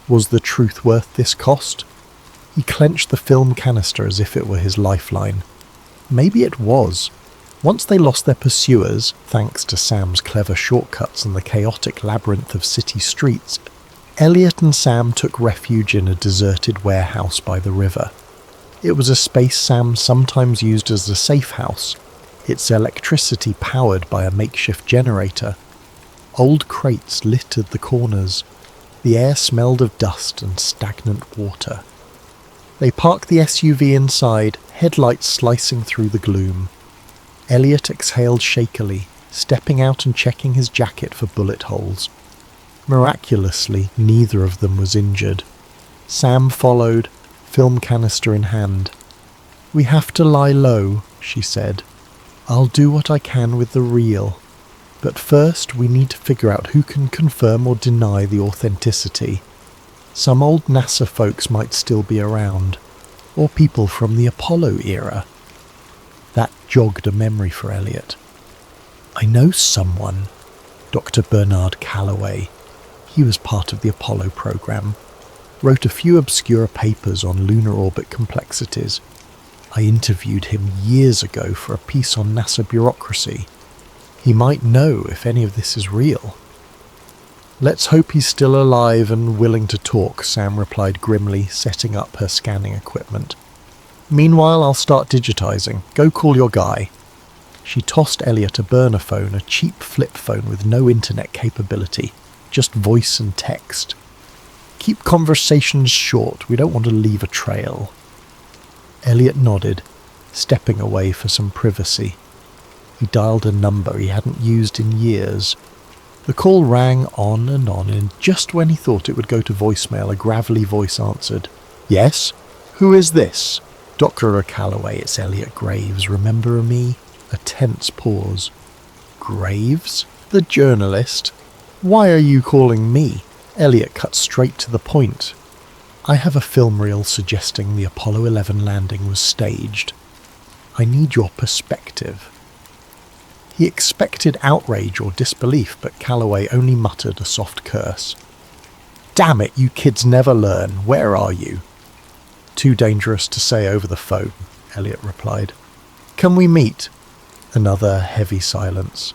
was the truth worth this cost? He clenched the film canister as if it were his lifeline. Maybe it was. Once they lost their pursuers, thanks to Sam's clever shortcuts and the chaotic labyrinth of city streets, Elliot and Sam took refuge in a deserted warehouse by the river. It was a space Sam sometimes used as a safe house, its electricity powered by a makeshift generator. Old crates littered the corners. The air smelled of dust and stagnant water. They parked the SUV inside, headlights slicing through the gloom. Elliot exhaled shakily, stepping out and checking his jacket for bullet holes. Miraculously, neither of them was injured. Sam followed, film canister in hand. "We have to lie low," she said. "I'll do what I can with the real. But first we need to figure out who can confirm or deny the authenticity. Some old NASA folks might still be around, or people from the Apollo era." That jogged a memory for Elliot. "I know someone, Dr. Bernard Callaway. He was part of the Apollo program. Wrote a few obscure papers on lunar orbit complexities. I interviewed him years ago for a piece on NASA bureaucracy. He might know if any of this is real." "Let's hope he's still alive and willing to talk," Sam replied grimly, setting up her scanning equipment. "Meanwhile, I'll start digitizing. Go call your guy." She tossed Elliot a burner phone, a cheap flip phone with no internet capability, just voice and text. "Keep conversations short, we don't want to leave a trail." Elliot nodded, stepping away for some privacy. He dialed a number he hadn't used in years. The call rang on, and just when he thought it would go to voicemail, a gravelly voice answered. "Yes? Who is this?" "Dr. Callaway, it's Elliot Graves. Remember me?" A tense pause. "Graves? The journalist? Why are you calling me?" Elliot cut straight to the point. "I have a film reel suggesting the Apollo 11 landing was staged. I need your perspective." He expected outrage or disbelief, but Callaway only muttered a soft curse. "Damn it, you kids never learn. Where are you?" "Too dangerous to say over the phone," Elliot replied. "Can we meet?" Another heavy silence.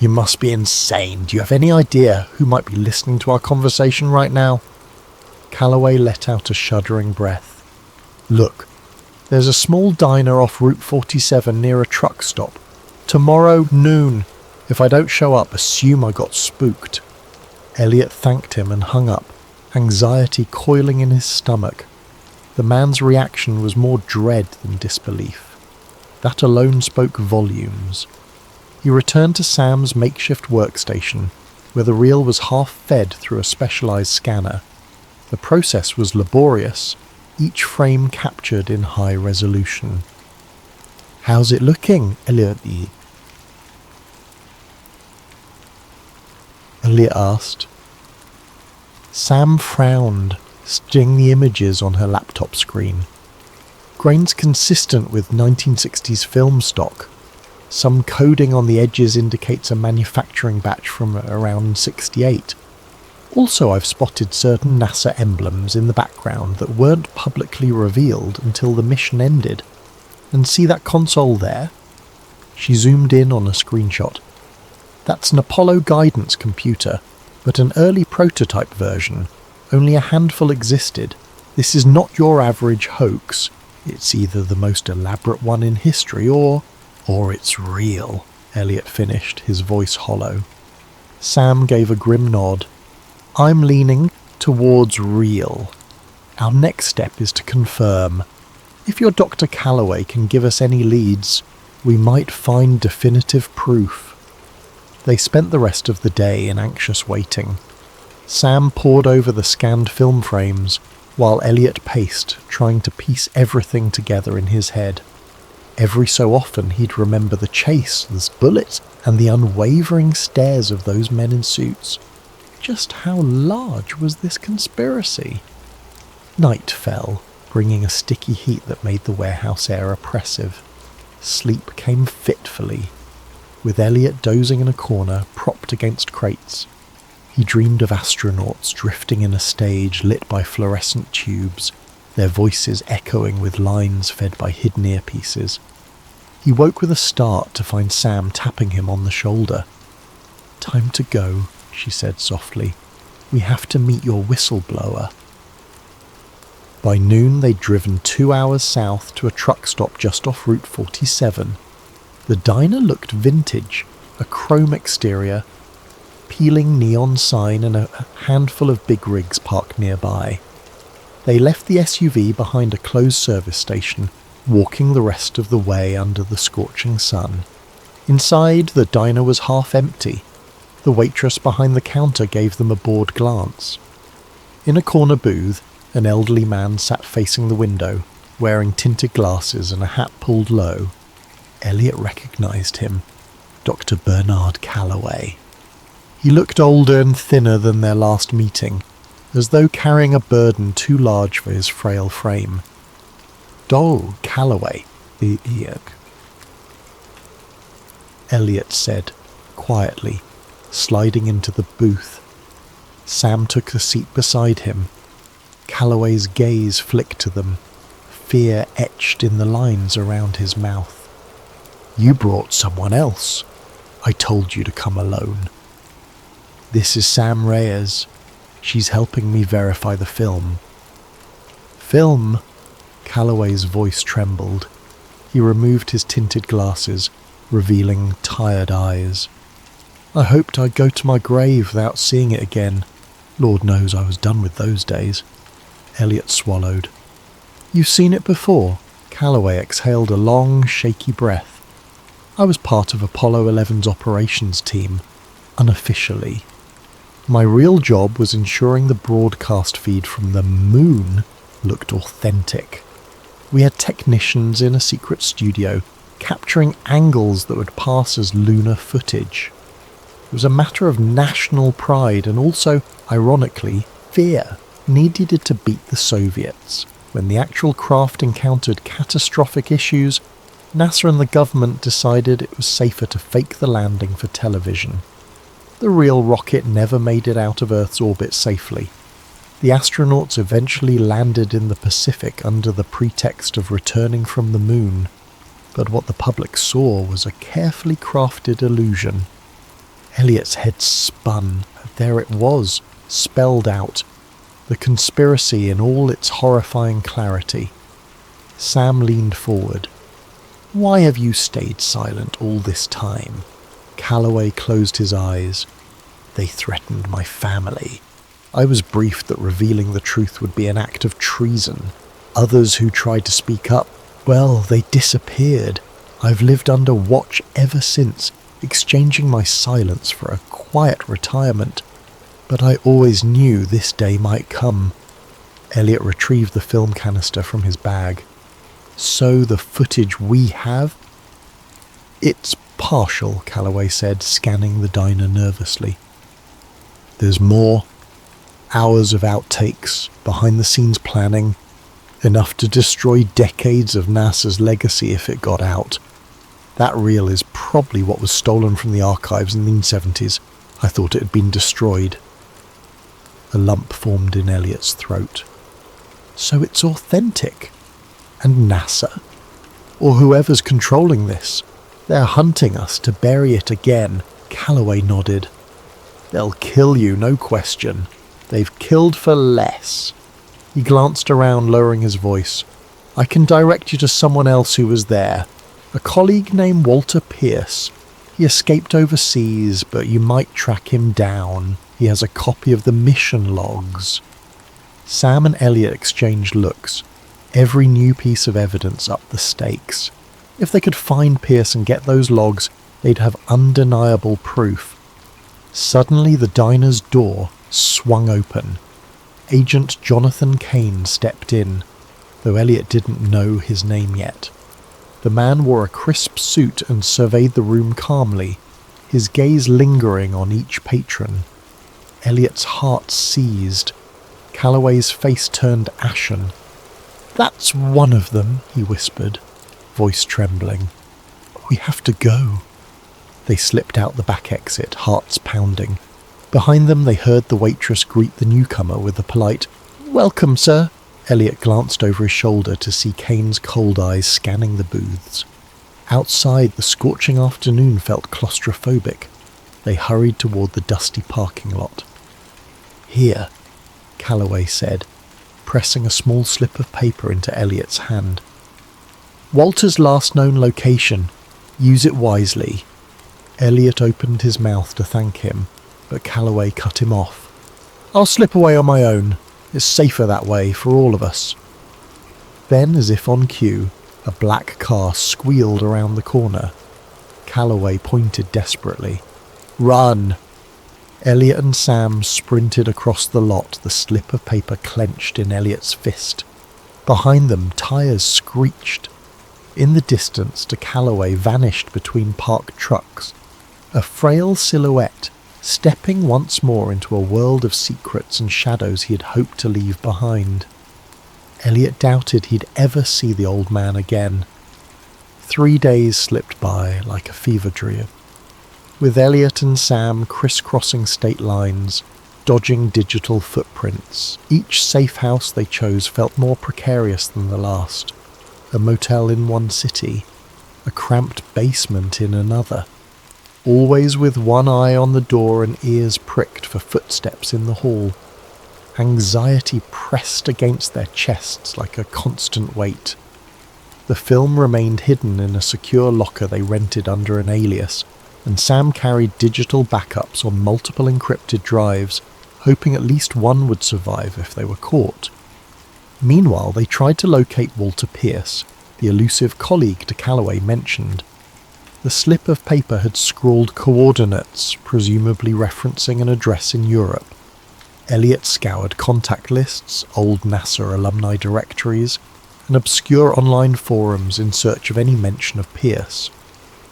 "You must be insane. Do you have any idea who might be listening to our conversation right now?" Callaway let out a shuddering breath. "Look, there's a small diner off Route 47 near a truck stop. Tomorrow, noon. If I don't show up, assume I got spooked." Elliot thanked him and hung up, anxiety coiling in his stomach. The man's reaction was more dread than disbelief. That alone spoke volumes. He returned to Sam's makeshift workstation, where the reel was half fed through a specialized scanner. The process was laborious, each frame captured in high resolution. "How's it looking, Elliot?" Elliot asked. Sam frowned, studying the images on her laptop screen. Grains consistent with 1960s film stock. Some coding on the edges indicates a manufacturing batch from around 68. Also, I've spotted certain NASA emblems in the background that weren't publicly revealed until the mission ended. And see that console there? She zoomed in on a screenshot. That's an Apollo guidance computer, but an early prototype version. Only a handful existed. This is not your average hoax. It's either the most elaborate one in history or it's real, Elliot finished, his voice hollow. Sam gave a grim nod. I'm leaning towards real. Our next step is to confirm. If your Dr. Callaway can give us any leads, we might find definitive proof. They spent the rest of the day in anxious waiting. Sam pored over the scanned film frames, while Elliot paced, trying to piece everything together in his head. Every so often he'd remember the chase, the bullets, and the unwavering stares of those men in suits. Just how large was this conspiracy? Night fell, bringing a sticky heat that made the warehouse air oppressive. Sleep came fitfully, with Elliot dozing in a corner, propped against crates. He dreamed of astronauts drifting in a stage lit by fluorescent tubes, their voices echoing with lines fed by hidden earpieces. He woke with a start to find Sam tapping him on the shoulder. "Time to go," she said softly. "We have to meet your whistleblower." By noon they'd driven 2 hours south to a truck stop just off Route 47. The diner looked vintage, a chrome exterior, peeling neon sign and a handful of big rigs parked nearby. They left the SUV behind a closed service station, walking the rest of the way under the scorching sun. Inside, the diner was half empty. The waitress behind the counter gave them a bored glance. In a corner booth, an elderly man sat facing the window, wearing tinted glasses and a hat pulled low. Elliot recognized him, Dr. Bernard Callaway. He looked older and thinner than their last meeting, as though carrying a burden too large for his frail frame. Callaway, Elliot said, quietly, sliding into the booth. Sam took a seat beside him. Callaway's gaze flicked to them, fear etched in the lines around his mouth. "You brought someone else. I told you to come alone." "This is Sam Reyes. She's helping me verify the film." "Film?" Callaway's voice trembled. He removed his tinted glasses, revealing tired eyes. "I hoped I'd go to my grave without seeing it again. Lord knows I was done with those days." Elliot swallowed. "You've seen it before?" Callaway exhaled a long, shaky breath. "I was part of Apollo 11's operations team, unofficially. My real job was ensuring the broadcast feed from the moon looked authentic. We had technicians in a secret studio, capturing angles that would pass as lunar footage. It was a matter of national pride and also, ironically, fear. Needed to beat the Soviets. When the actual craft encountered catastrophic issues, NASA and the government decided it was safer to fake the landing for television. The real rocket never made it out of Earth's orbit safely. The astronauts eventually landed in the Pacific under the pretext of returning from the moon, but what the public saw was a carefully crafted illusion. Elliot's head spun. There it was, spelled out. The conspiracy in all its horrifying clarity. Sam leaned forward. "Why have you stayed silent all this time?" Callaway closed his eyes. "They threatened my family. I was briefed that revealing the truth would be an act of treason. Others who tried to speak up, well, they disappeared. I've lived under watch ever since, exchanging my silence for a quiet retirement. But I always knew this day might come." Elliot retrieved the film canister from his bag. "So the footage we have?" "It's partial," Callaway said, scanning the diner nervously. "There's more. Hours of outtakes, behind-the-scenes planning. Enough to destroy decades of NASA's legacy if it got out. That reel is probably what was stolen from the archives in the 70s. I thought it had been destroyed." A lump formed in Elliot's throat. "So it's authentic? And NASA? Or whoever's controlling this? They're hunting us to bury it again." Callaway nodded. "They'll kill you, no question. They've killed for less." He glanced around, lowering his voice. "I can direct you to someone else who was there. A colleague named Walter Pierce. He escaped overseas, but you might track him down. He has a copy of the mission logs." Sam and Elliot exchanged looks. Every new piece of evidence upped the stakes. If they could find Pierce and get those logs, they'd have undeniable proof. Suddenly the diner's door swung open. Agent Jonathan Kane stepped in, though Elliot didn't know his name yet. The man wore a crisp suit and surveyed the room calmly, his gaze lingering on each patron. Elliot's heart seized. Callaway's face turned ashen. "That's one of them," he whispered, voice trembling. "We have to go." They slipped out the back exit, hearts pounding. Behind them they heard the waitress greet the newcomer with a polite, "Welcome, sir." Elliot glanced over his shoulder to see Kane's cold eyes scanning the booths. Outside, the scorching afternoon felt claustrophobic. They hurried toward the dusty parking lot. "Here," Callaway said, pressing a small slip of paper into Elliot's hand. "Walter's last known location. Use it wisely." Elliot opened his mouth to thank him, but Callaway cut him off. "I'll slip away on my own. It's safer that way for all of us." Then, as if on cue, a black car squealed around the corner. Callaway pointed desperately. "Run!" Elliot and Sam sprinted across the lot, the slip of paper clenched in Elliot's fist. Behind them, tyres screeched. In the distance, de Callaway vanished between parked trucks, a frail silhouette, stepping once more into a world of secrets and shadows he had hoped to leave behind. Elliot doubted he'd ever see the old man again. 3 days slipped by like a fever dream, with Elliot and Sam crisscrossing state lines, dodging digital footprints. Each safe house they chose felt more precarious than the last. A motel in one city, a cramped basement in another, always with one eye on the door and ears pricked for footsteps in the hall. Anxiety pressed against their chests like a constant weight. The film remained hidden in a secure locker they rented under an alias, and Sam carried digital backups on multiple encrypted drives, hoping at least one would survive if they were caught. Meanwhile, they tried to locate Walter Pierce, the elusive colleague de Callaway mentioned. The slip of paper had scrawled coordinates, presumably referencing an address in Europe. Elliot scoured contact lists, old NASA alumni directories, and obscure online forums in search of any mention of Pierce.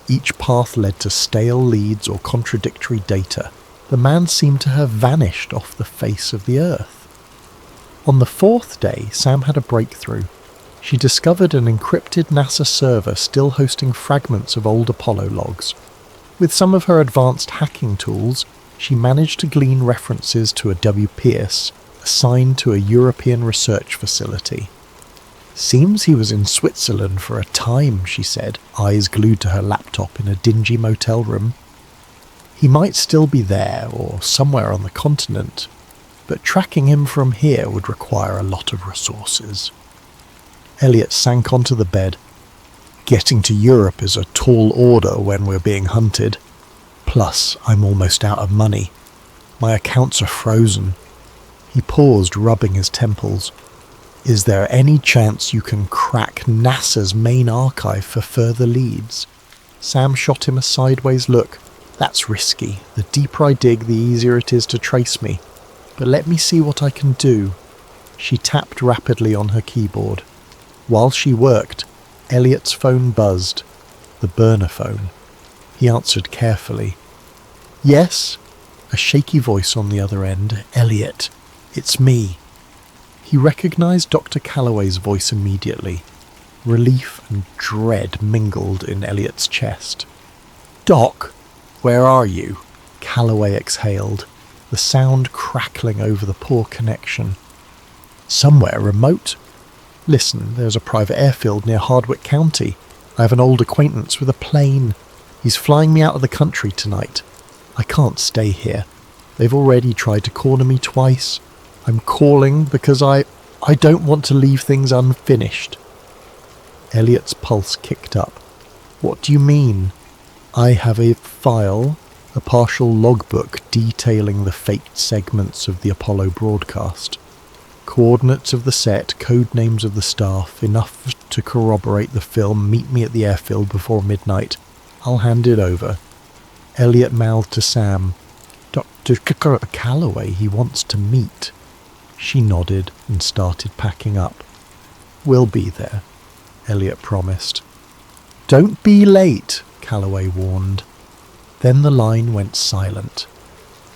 Each path led to stale leads or contradictory data. The man seemed to have vanished off the face of the earth. On the 4th day, Sam had a breakthrough. She discovered an encrypted NASA server still hosting fragments of old Apollo logs. With some of her advanced hacking tools, she managed to glean references to a W. Pierce, assigned to a European research facility. "Seems he was in Switzerland for a time," she said, eyes glued to her laptop in a dingy motel room. "He might still be there, or somewhere on the continent, but tracking him from here would require a lot of resources." Elliot sank onto the bed. "Getting to Europe is a tall order when we're being hunted. Plus, I'm almost out of money. My accounts are frozen." He paused, rubbing his temples. "Is there any chance you can crack NASA's main archive for further leads?" Sam shot him a sideways look. "That's risky. The deeper I dig, the easier it is to trace me. But let me see what I can do." She tapped rapidly on her keyboard. While she worked, Elliot's phone buzzed. The burner phone. He answered carefully. "Yes?" A shaky voice on the other end. "Elliot, it's me." He recognized Dr. Callaway's voice immediately. Relief and dread mingled in Elliot's chest. "Doc, where are you?" Callaway exhaled, the sound crackling over the poor connection. "Somewhere remote. Listen, there's a private airfield near Hardwick County. I have an old acquaintance with a plane. He's flying me out of the country tonight. I can't stay here. They've already tried to corner me twice. I'm calling because I don't want to leave things unfinished." Elliot's pulse kicked up. "What do you mean?" "I have a file, a partial logbook detailing the faked segments of the Apollo broadcast. Coordinates of the set, code names of the staff, enough to corroborate the film. Meet me at the airfield before midnight. I'll hand it over." Elliot mouthed to Sam, "Dr. Callaway he wants to meet." She nodded and started packing up. "We'll be there," Elliot promised. "Don't be late," Callaway warned. Then the line went silent.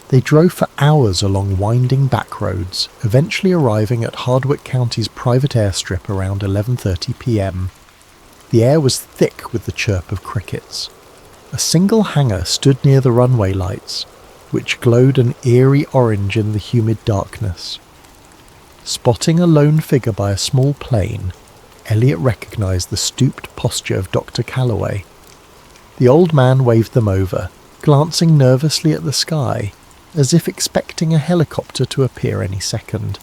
They drove for hours along winding back roads, eventually arriving at Hardwick County's private airstrip around 11:30 p.m. The air was thick with the chirp of crickets. A single hangar stood near the runway lights, which glowed an eerie orange in the humid darkness. Spotting a lone figure by a small plane, Elliot recognised the stooped posture of Dr. Callaway. The old man waved them over, glancing nervously at the sky, as if expecting a helicopter to appear any second.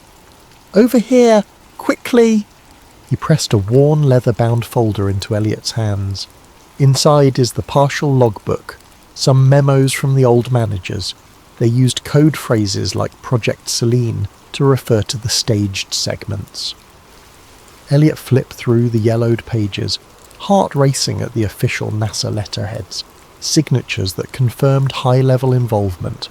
"Over here! Quickly!" He pressed a worn leather-bound folder into Elliot's hands. Inside is the partial logbook, some memos from the old managers. They used code phrases like Project Selene to refer to the staged segments. Elliot flipped through the yellowed pages, heart racing at the official NASA letterheads, signatures that confirmed high-level involvement.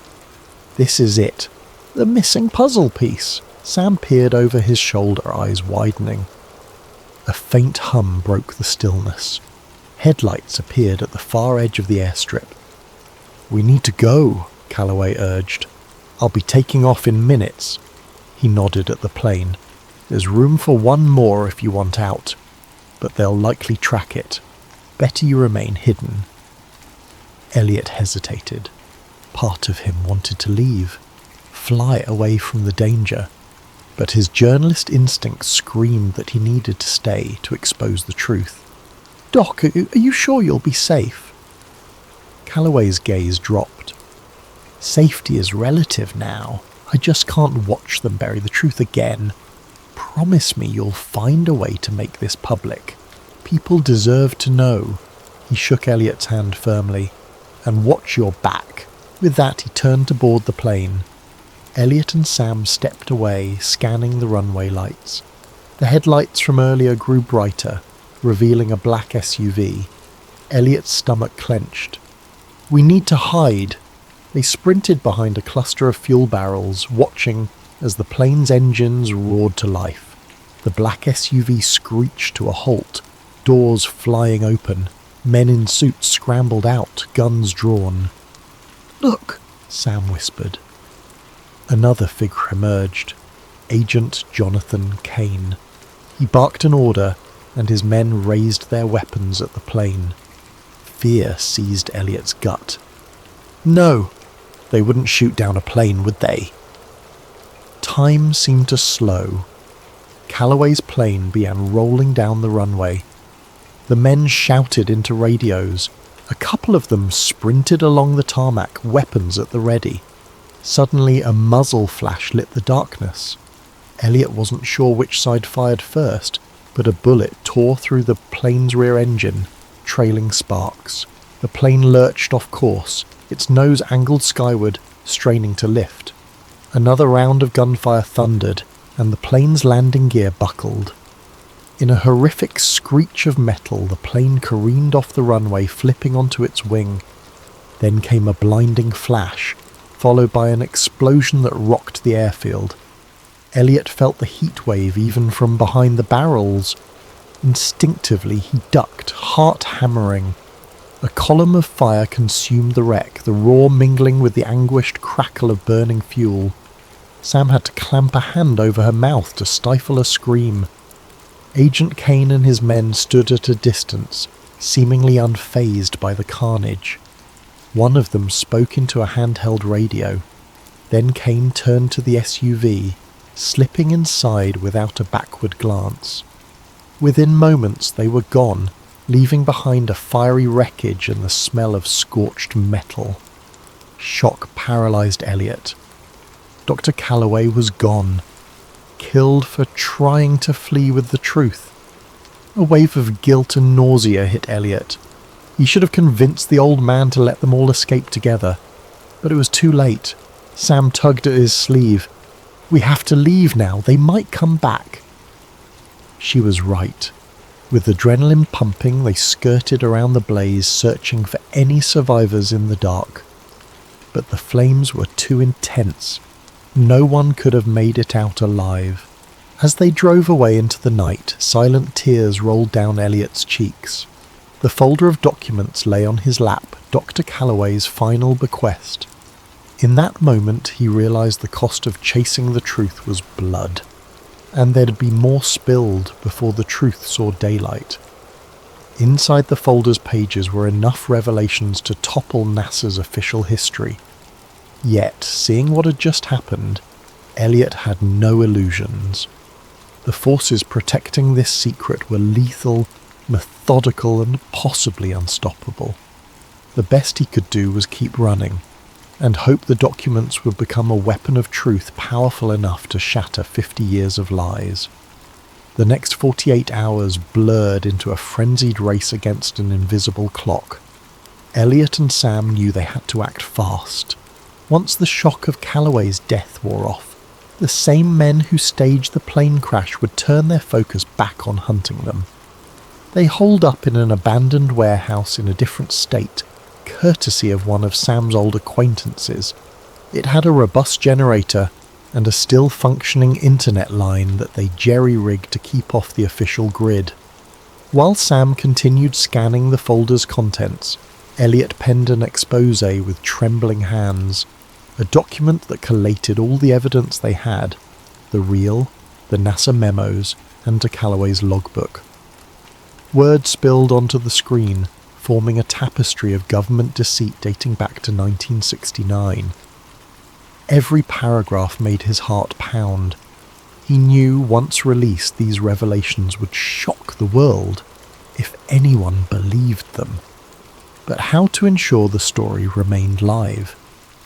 This is it. The missing puzzle piece. Sam peered over his shoulder, eyes widening. A faint hum broke the stillness. Headlights appeared at the far edge of the airstrip. "We need to go," Callaway urged. "I'll be taking off in minutes." He nodded at the plane. "There's room for one more if you want out, but they'll likely track it. Better you remain hidden." Elliot hesitated. Part of him wanted to leave, fly away from the danger, but his journalist instinct screamed that he needed to stay to expose the truth. "Doc, are you sure you'll be safe?" Callaway's gaze dropped. "Safety is relative now. I just can't watch them bury the truth again. Promise me you'll find a way to make this public. People deserve to know." He shook Elliot's hand firmly. "And watch your back." With that, he turned to board the plane. Elliot and Sam stepped away, scanning the runway lights. The headlights from earlier grew brighter, revealing a black SUV. Elliot's stomach clenched. "We need to hide." They sprinted behind a cluster of fuel barrels, watching as the plane's engines roared to life. The black SUV screeched to a halt, doors flying open. Men in suits scrambled out, guns drawn. "Look," Sam whispered. Another figure emerged, Agent Jonathan Kane. He barked an order, and his men raised their weapons at the plane. Fear seized Elliot's gut. No, they wouldn't shoot down a plane, would they? Time seemed to slow. Callaway's plane began rolling down the runway. The men shouted into radios. A couple of them sprinted along the tarmac, weapons at the ready. Suddenly a muzzle flash lit the darkness. Elliot wasn't sure which side fired first, but a bullet tore through the plane's rear engine, trailing sparks. The plane lurched off course, its nose angled skyward, straining to lift. Another round of gunfire thundered, and the plane's landing gear buckled. In a horrific screech of metal, the plane careened off the runway, flipping onto its wing. Then came a blinding flash, followed by an explosion that rocked the airfield. Elliot felt the heat wave even from behind the barrels. Instinctively, he ducked, heart hammering. A column of fire consumed the wreck, the roar mingling with the anguished crackle of burning fuel. Sam had to clamp a hand over her mouth to stifle a scream. Agent Kane and his men stood at a distance, seemingly unfazed by the carnage. One of them spoke into a handheld radio. Then Kane turned to the SUV, slipping inside without a backward glance. Within moments they were gone, leaving behind a fiery wreckage and the smell of scorched metal. Shock paralysed Elliot. Dr. Callaway was gone, killed for trying to flee with the truth. A wave of guilt and nausea hit Elliot. He should have convinced the old man to let them all escape together. But it was too late. Sam tugged at his sleeve. "We have to leave now. They might come back." She was right. With adrenaline pumping, they skirted around the blaze, searching for any survivors in the dark. But the flames were too intense. No one could have made it out alive. As they drove away into the night, silent tears rolled down Elliot's cheeks. The folder of documents lay on his lap, Dr. Callaway's final bequest. In that moment, he realized the cost of chasing the truth was blood, and there'd be more spilled before the truth saw daylight. Inside the folder's pages were enough revelations to topple NASA's official history. Yet, seeing what had just happened, Elliot had no illusions. The forces protecting this secret were lethal, methodical, and possibly unstoppable. The best he could do was keep running, and hope the documents would become a weapon of truth powerful enough to shatter 50 years of lies. The next 48 hours blurred into a frenzied race against an invisible clock. Elliot and Sam knew they had to act fast. Once the shock of Callaway's death wore off, the same men who staged the plane crash would turn their focus back on hunting them. They holed up in an abandoned warehouse in a different state, courtesy of one of Sam's old acquaintances. It had a robust generator and a still functioning internet line that they jerry-rigged to keep off the official grid. While Sam continued scanning the folder's contents, Elliot penned an expose with trembling hands, a document that collated all the evidence they had, the reel, the NASA memos, and de Callaway's logbook. Word spilled onto the screen, forming a tapestry of government deceit dating back to 1969. Every paragraph made his heart pound. He knew once released these revelations would shock the world, if anyone believed them. But how to ensure the story remained live?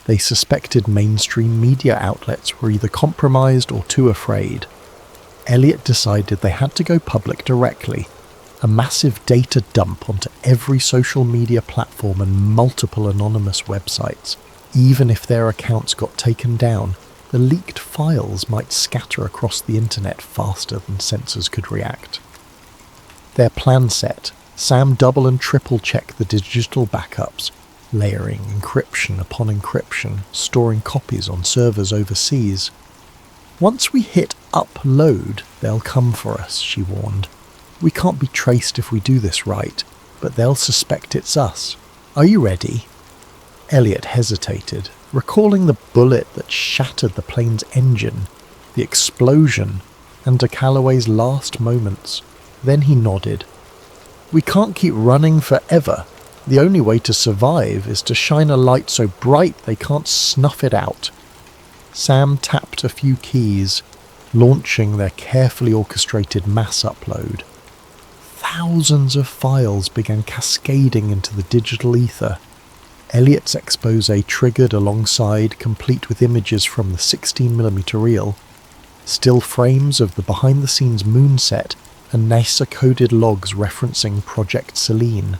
They suspected mainstream media outlets were either compromised or too afraid. Elliot decided they had to go public directly, a massive data dump onto every social media platform and multiple anonymous websites. Even if their accounts got taken down, the leaked files might scatter across the internet faster than sensors could react. Their plan set, Sam double and triple checked the digital backups, layering encryption upon encryption, storing copies on servers overseas. Once we hit upload, they'll come for us, she warned. We can't be traced if we do this right, but they'll suspect it's us. Are you ready? Elliot hesitated, recalling the bullet that shattered the plane's engine, the explosion, and de Callaway's last moments. Then he nodded. We can't keep running forever. The only way to survive is to shine a light so bright they can't snuff it out. Sam tapped a few keys, launching their carefully orchestrated mass upload. Thousands of files began cascading into the digital ether. Elliot's expose triggered alongside, complete with images from the 16mm reel, still frames of the behind-the-scenes moon set, and NASA-coded logs referencing Project Selene.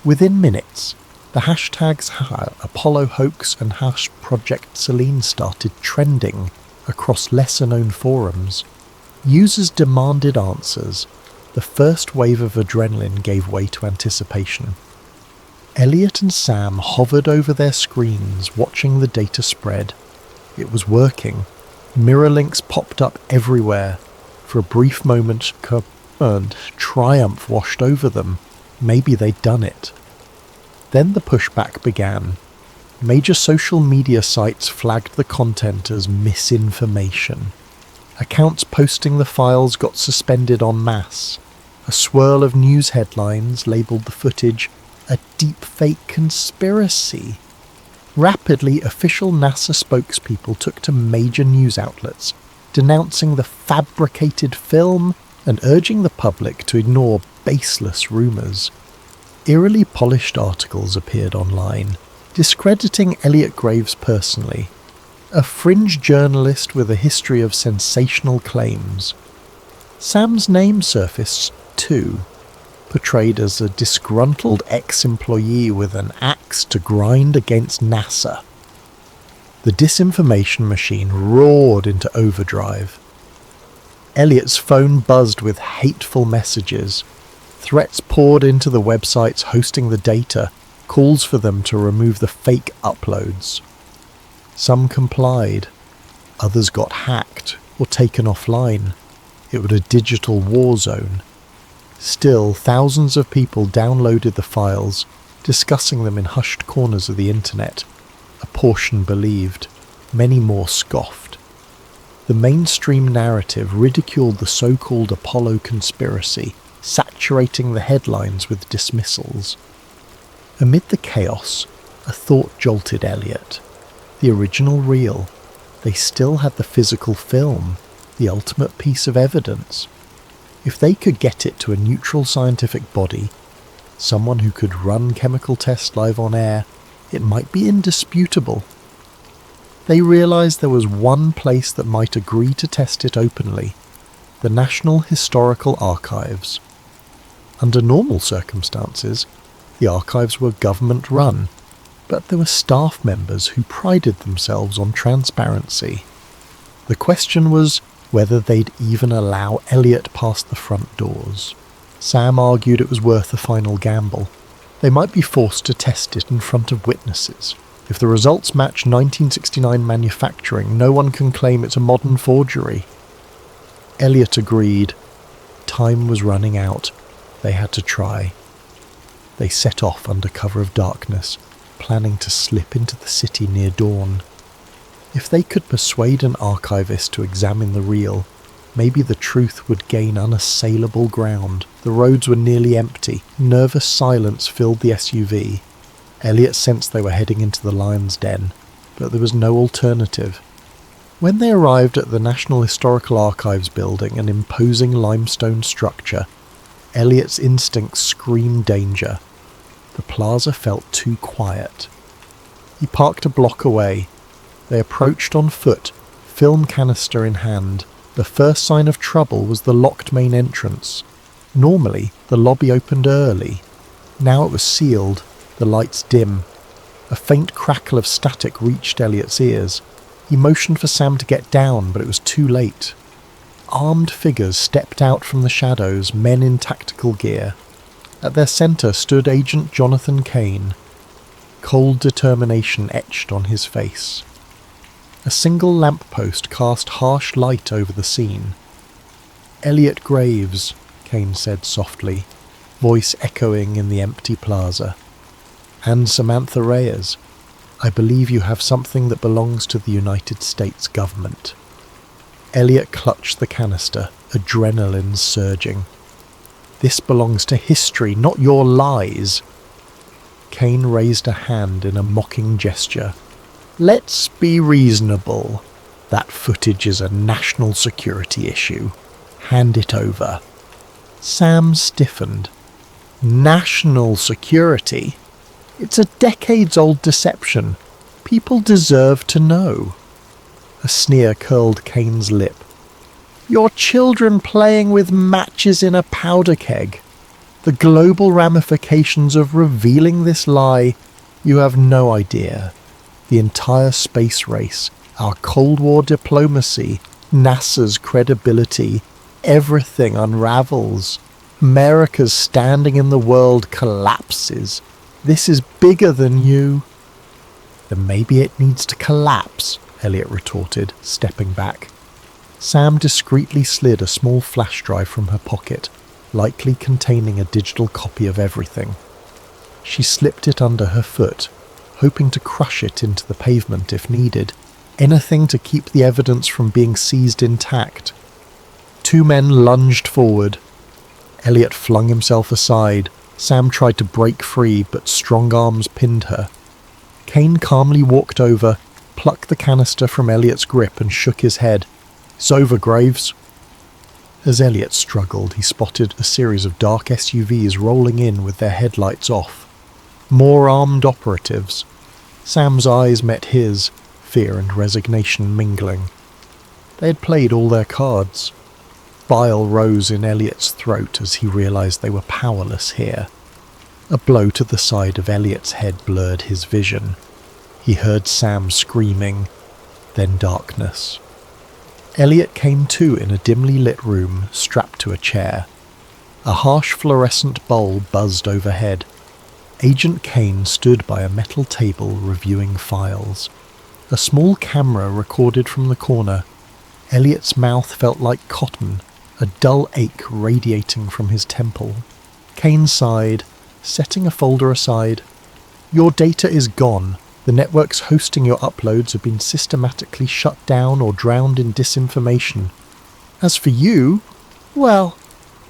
Within minutes, the hashtags Apollo hoax and #Project Selene started trending across lesser-known forums. Users demanded answers. The first wave of adrenaline gave way to anticipation. Elliot and Sam hovered over their screens, watching the data spread. It was working. Mirror links popped up everywhere. For a brief moment, triumph washed over them. Maybe they'd done it. Then the pushback began. Major social media sites flagged the content as misinformation. Accounts posting the files got suspended en masse. A swirl of news headlines labelled the footage a deepfake conspiracy. Rapidly, official NASA spokespeople took to major news outlets, denouncing the fabricated film and urging the public to ignore baseless rumours. Eerily polished articles appeared online, discrediting Elliot Graves personally, a fringe journalist with a history of sensational claims. Sam's name surfaced too, portrayed as a disgruntled ex-employee with an axe to grind against NASA. The disinformation machine roared into overdrive. Elliot's phone buzzed with hateful messages. Threats poured into the websites hosting the data, calls for them to remove the fake uploads. Some complied. Others got hacked or taken offline. It was a digital war zone. Still, thousands of people downloaded the files, discussing them in hushed corners of the internet. A portion believed, many more scoffed. The mainstream narrative ridiculed the so-called Apollo conspiracy, saturating the headlines with dismissals. Amid the chaos, a thought jolted Elliot. The original reel. They still had the physical film, the ultimate piece of evidence. If they could get it to a neutral scientific body, someone who could run chemical tests live on air, it might be indisputable. They realised there was one place that might agree to test it openly: the National Historical Archives. Under normal circumstances, the archives were government-run, but there were staff members who prided themselves on transparency. The question was whether they'd even allow Elliot past the front doors. Sam argued it was worth a final gamble. They might be forced to test it in front of witnesses. If the results match 1969 manufacturing, no one can claim it's a modern forgery. Elliot agreed. Time was running out. They had to try. They set off under cover of darkness, planning to slip into the city near dawn. If they could persuade an archivist to examine the reel, maybe the truth would gain unassailable ground. The roads were nearly empty. Nervous silence filled the SUV. Elliot sensed they were heading into the lion's den, but there was no alternative. When they arrived at the National Historical Archives building, an imposing limestone structure, Elliot's instincts screamed danger. The plaza felt too quiet. He parked a block away. They approached on foot, film canister in hand. The first sign of trouble was the locked main entrance. Normally, the lobby opened early. Now it was sealed, the lights dim. A faint crackle of static reached Elliot's ears. He motioned for Sam to get down, but it was too late. Armed figures stepped out from the shadows, men in tactical gear. At their centre stood Agent Jonathan Kane. Cold determination etched on his face. A single lamppost cast harsh light over the scene. "Elliot Graves," Kane said softly, voice echoing in the empty plaza. "And Samantha Reyes. I believe you have something that belongs to the United States government." Elliot clutched the canister, adrenaline surging. "This belongs to history, not your lies." Kane raised a hand in a mocking gesture. "Let's be reasonable. That footage is a national security issue. Hand it over." Sam stiffened. "National security? It's a decades-old deception. People deserve to know." A sneer curled Kane's lip. "Your children playing with matches in a powder keg. The global ramifications of revealing this lie, you have no idea. The entire space race, our Cold War diplomacy, NASA's credibility, everything unravels. America's standing in the world collapses. This is bigger than you." "Then maybe it needs to collapse," Elliot retorted, stepping back. Sam discreetly slid a small flash drive from her pocket, likely containing a digital copy of everything. She slipped it under her foot, hoping to crush it into the pavement if needed, anything to keep the evidence from being seized intact. Two men lunged forward. Elliot flung himself aside. Sam tried to break free, but strong arms pinned her. Kane calmly walked over, plucked the canister from Elliot's grip and shook his head. "It's over, Graves." As Elliot struggled, he spotted a series of dark SUVs rolling in with their headlights off. More armed operatives. Sam's eyes met his, fear and resignation mingling. They had played all their cards. Bile rose in Elliot's throat as he realised they were powerless here. A blow to the side of Elliot's head blurred his vision. He heard Sam screaming, then darkness. Elliot came to in a dimly lit room, strapped to a chair. A harsh fluorescent bulb buzzed overhead. Agent Kane stood by a metal table reviewing files. A small camera recorded from the corner. Elliot's mouth felt like cotton, a dull ache radiating from his temple. Kane sighed, setting a folder aside. "Your data is gone. The networks hosting your uploads have been systematically shut down or drowned in disinformation. As for you, well,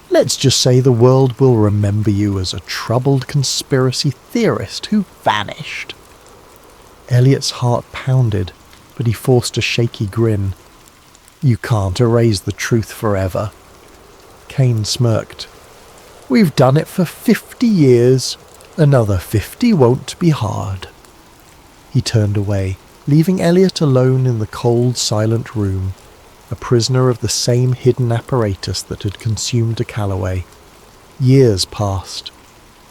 let's just say the world will remember you as a troubled conspiracy theorist who vanished." Elliot's heart pounded, but he forced a shaky grin. "You can't erase the truth forever." Kane smirked. "We've done it for 50 years. Another 50 won't be hard." He turned away, leaving Elliot alone in the cold, silent room, a prisoner of the same hidden apparatus that had consumed a Callaway. Years passed.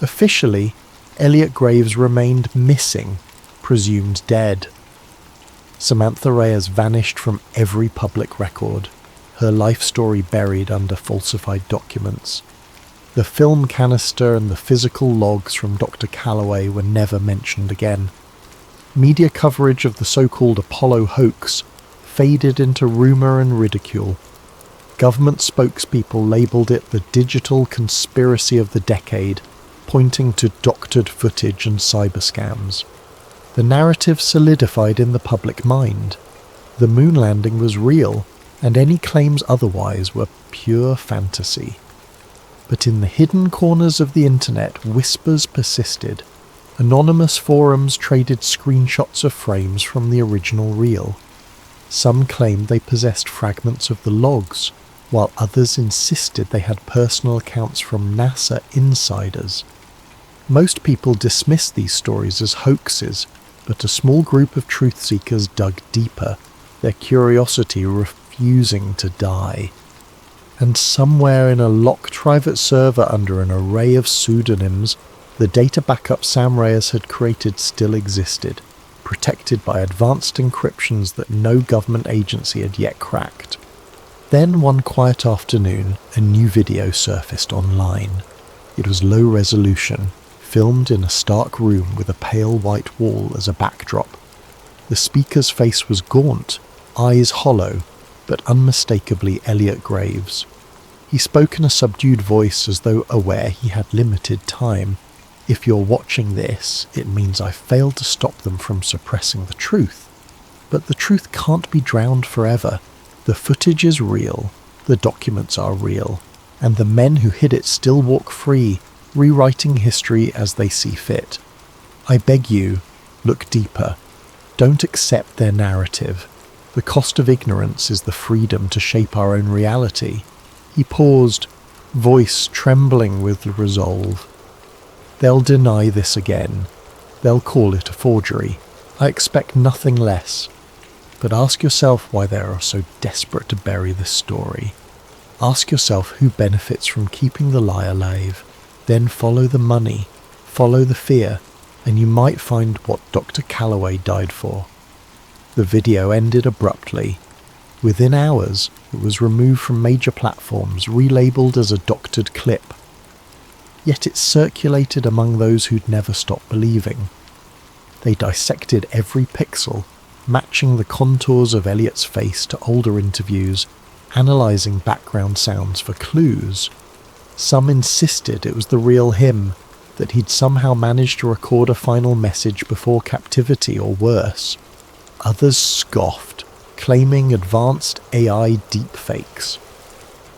Officially, Elliot Graves remained missing, presumed dead. Samantha Reyes vanished from every public record, her life story buried under falsified documents. The film canister and the physical logs from Dr. Callaway were never mentioned again. Media coverage of the so-called Apollo hoax faded into rumour and ridicule. Government spokespeople labelled it the digital conspiracy of the decade, pointing to doctored footage and cyber scams. The narrative solidified in the public mind. The moon landing was real, and any claims otherwise were pure fantasy. But in the hidden corners of the internet, whispers persisted. Anonymous forums traded screenshots of frames from the original reel. Some claimed they possessed fragments of the logs, while others insisted they had personal accounts from NASA insiders. Most people dismissed these stories as hoaxes, but a small group of truth seekers dug deeper, their curiosity refusing to die. And somewhere in a locked private server under an array of pseudonyms, the data backup Sam Reyes had created still existed, protected by advanced encryptions that no government agency had yet cracked. Then one quiet afternoon, a new video surfaced online. It was low resolution, filmed in a stark room with a pale white wall as a backdrop. The speaker's face was gaunt, eyes hollow, but unmistakably Elliot Graves. He spoke in a subdued voice as though aware he had limited time. "If you're watching this, it means I failed to stop them from suppressing the truth. But the truth can't be drowned forever. The footage is real, the documents are real, and the men who hid it still walk free, rewriting history as they see fit. I beg you, look deeper. Don't accept their narrative. The cost of ignorance is the freedom to shape our own reality." He paused, voice trembling with resolve. "They'll deny this again. They'll call it a forgery. I expect nothing less. But ask yourself why they are so desperate to bury this story. Ask yourself who benefits from keeping the lie alive. Then follow the money, follow the fear, and you might find what Dr. Callaway died for." The video ended abruptly. Within hours, it was removed from major platforms, relabeled as a doctored clip. Yet it circulated among those who'd never stopped believing. They dissected every pixel, matching the contours of Elliot's face to older interviews, analysing background sounds for clues. Some insisted it was the real him, that he'd somehow managed to record a final message before captivity or worse. Others scoffed, claiming advanced AI deepfakes.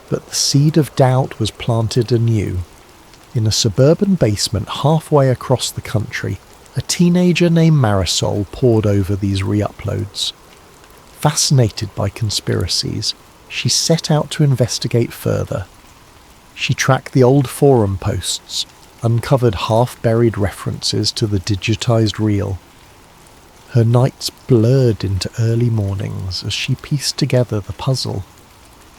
But the seed of doubt was planted anew. In a suburban basement halfway across the country, a teenager named Marisol pored over these re-uploads. Fascinated by conspiracies, she set out to investigate further. She tracked the old forum posts, uncovered half-buried references to the digitized reel. Her nights blurred into early mornings as she pieced together the puzzle.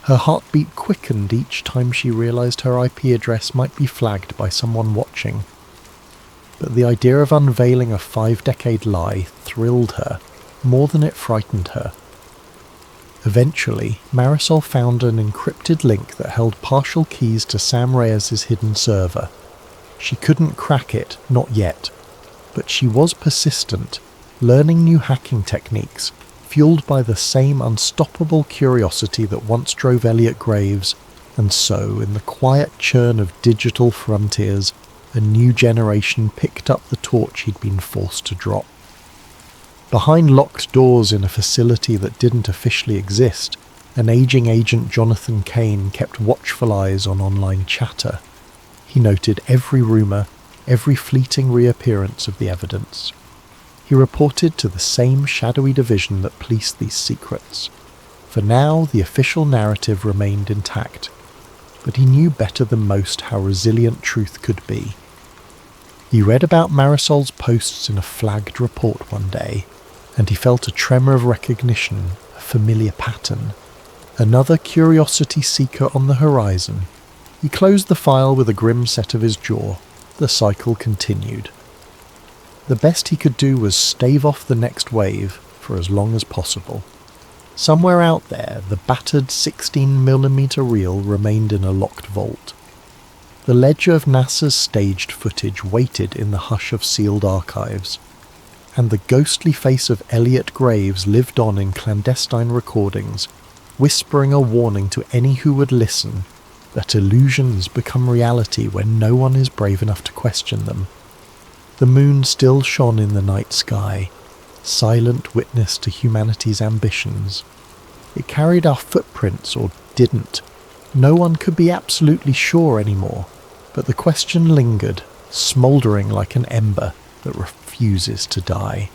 Her heartbeat quickened each time she realized her IP address might be flagged by someone watching. But the idea of unveiling a 5-decade lie thrilled her more than it frightened her. Eventually, Marisol found an encrypted link that held partial keys to Sam Reyes' hidden server. She couldn't crack it, not yet, but she was persistent, learning new hacking techniques, fueled by the same unstoppable curiosity that once drove Elliot Graves, and so, in the quiet churn of digital frontiers, a new generation picked up the torch he'd been forced to drop. Behind locked doors in a facility that didn't officially exist, an aging agent Jonathan Kane kept watchful eyes on online chatter. He noted every rumour, every fleeting reappearance of the evidence. He reported to the same shadowy division that policed these secrets. For now, the official narrative remained intact, but he knew better than most how resilient truth could be. He read about Marisol's posts in a flagged report one day, and he felt a tremor of recognition, a familiar pattern. Another curiosity seeker on the horizon. He closed the file with a grim set of his jaw. The cycle continued. The best he could do was stave off the next wave for as long as possible. Somewhere out there, the battered 16mm reel remained in a locked vault. The ledger of NASA's staged footage waited in the hush of sealed archives, and the ghostly face of Elliot Graves lived on in clandestine recordings, whispering a warning to any who would listen that illusions become reality when no one is brave enough to question them. The moon still shone in the night sky, silent witness to humanity's ambitions. It carried our footprints, or didn't. No one could be absolutely sure anymore, but the question lingered, smouldering like an ember that refuses to die.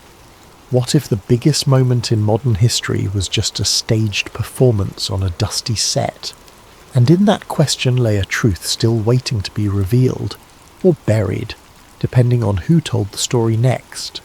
What if the biggest moment in modern history was just a staged performance on a dusty set? And in that question lay a truth still waiting to be revealed, or buried, depending on who told the story next.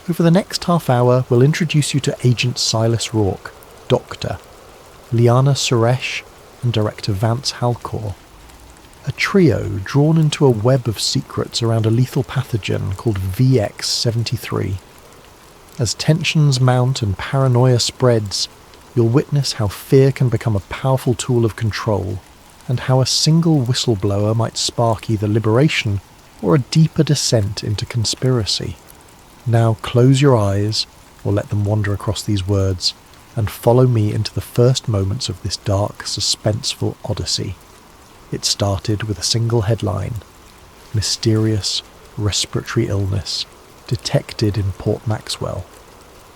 Over the next half hour, we'll introduce you to Agent Silas Rourke, Doctor, Liana Suresh, and Director Vance Halcor. A trio drawn into a web of secrets around a lethal pathogen called VX-73. As tensions mount and paranoia spreads, you'll witness how fear can become a powerful tool of control, and how a single whistleblower might spark either liberation or a deeper descent into conspiracy. Now close your eyes, or let them wander across these words, and follow me into the first moments of this dark, suspenseful odyssey. It started with a single headline: Mysterious respiratory illness detected in Port Maxwell.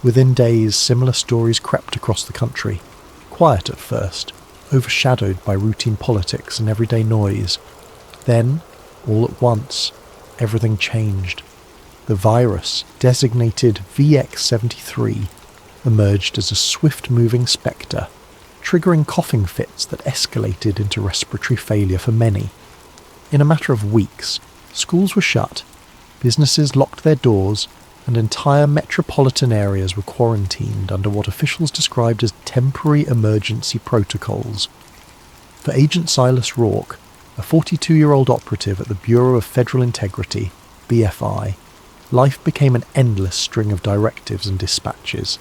Within days, similar stories crept across the country, quiet at first, overshadowed by routine politics and everyday noise. Then, all at once, everything changed. The virus, designated VX-73, emerged as a swift-moving spectre, triggering coughing fits that escalated into respiratory failure for many. In a matter of weeks, schools were shut, businesses locked their doors, and entire metropolitan areas were quarantined under what officials described as temporary emergency protocols. For Agent Silas Rourke, a 42-year-old operative at the Bureau of Federal Integrity, BFI, life became an endless string of directives and dispatches.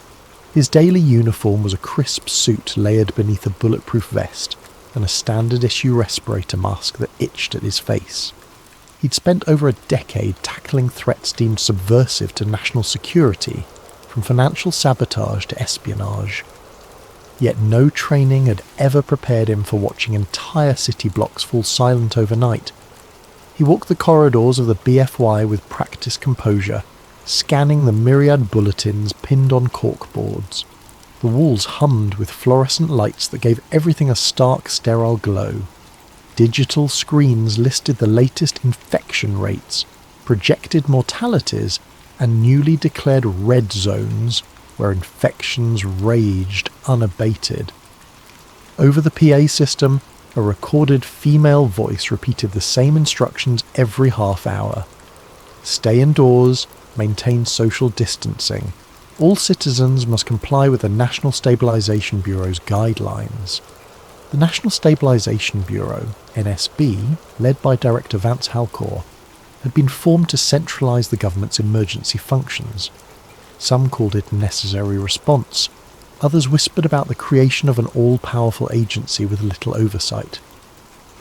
His daily uniform was a crisp suit layered beneath a bulletproof vest and a standard-issue respirator mask that itched at his face. He'd spent over a decade tackling threats deemed subversive to national security, from financial sabotage to espionage. Yet no training had ever prepared him for watching entire city blocks fall silent overnight. He walked the corridors of the BFY with practiced composure, scanning the myriad bulletins pinned on corkboards. The walls hummed with fluorescent lights that gave everything a stark, sterile glow. Digital screens listed the latest infection rates, projected mortalities, and newly declared red zones where infections raged unabated. Over the PA system, a recorded female voice repeated the same instructions every half hour. Stay indoors, maintain social distancing. All citizens must comply with the National Stabilization Bureau's guidelines. The National Stabilization Bureau, NSB, led by Director Vance Halcor, had been formed to centralise the government's emergency functions. Some called it necessary response. Others whispered about the creation of an all-powerful agency with little oversight.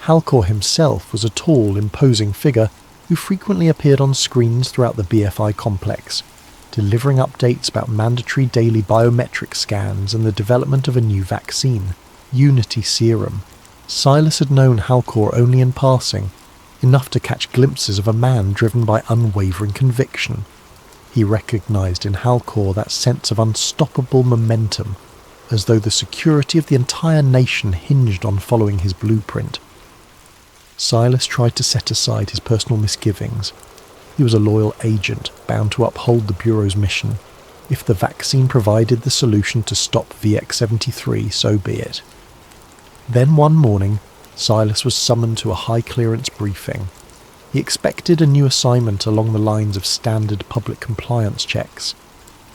Halcor himself was a tall, imposing figure who frequently appeared on screens throughout the BFI complex, delivering updates about mandatory daily biometric scans and the development of a new vaccine, Unity Serum. Silas had known Halcor only in passing, enough to catch glimpses of a man driven by unwavering conviction. He recognised in Halcor that sense of unstoppable momentum, as though the security of the entire nation hinged on following his blueprint. Silas tried to set aside his personal misgivings. He was a loyal agent, bound to uphold the Bureau's mission. If the vaccine provided the solution to stop VX-73, so be it. Then one morning, Silas was summoned to a high-clearance briefing. He expected a new assignment along the lines of standard public compliance checks.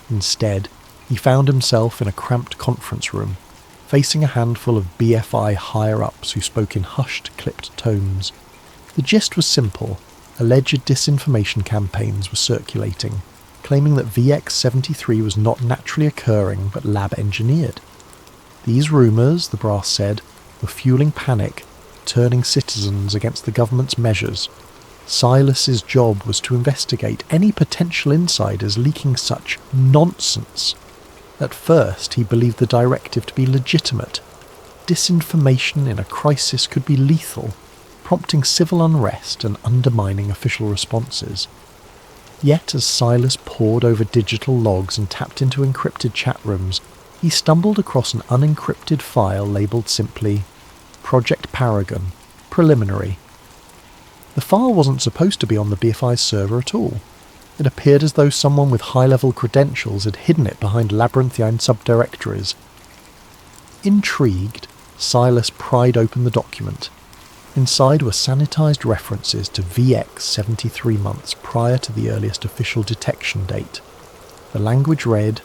Instead, he found himself in a cramped conference room, facing a handful of BFI higher-ups who spoke in hushed, clipped tones. The gist was simple. Alleged disinformation campaigns were circulating, claiming that VX-73 was not naturally occurring but lab-engineered. These rumours, the brass said, were fueling panic, turning citizens against the government's measures. Silas's job was to investigate any potential insiders leaking such nonsense. At first, he believed the directive to be legitimate. Disinformation in a crisis could be lethal, prompting civil unrest and undermining official responses. Yet as Silas pored over digital logs and tapped into encrypted chat rooms, he stumbled across an unencrypted file labelled simply Project Paragon, Preliminary. The file wasn't supposed to be on the BFI's server at all. It appeared as though someone with high-level credentials had hidden it behind labyrinthine subdirectories. Intrigued, Silas pried open the document. Inside were sanitised references to VX 73 months prior to the earliest official detection date. The language read,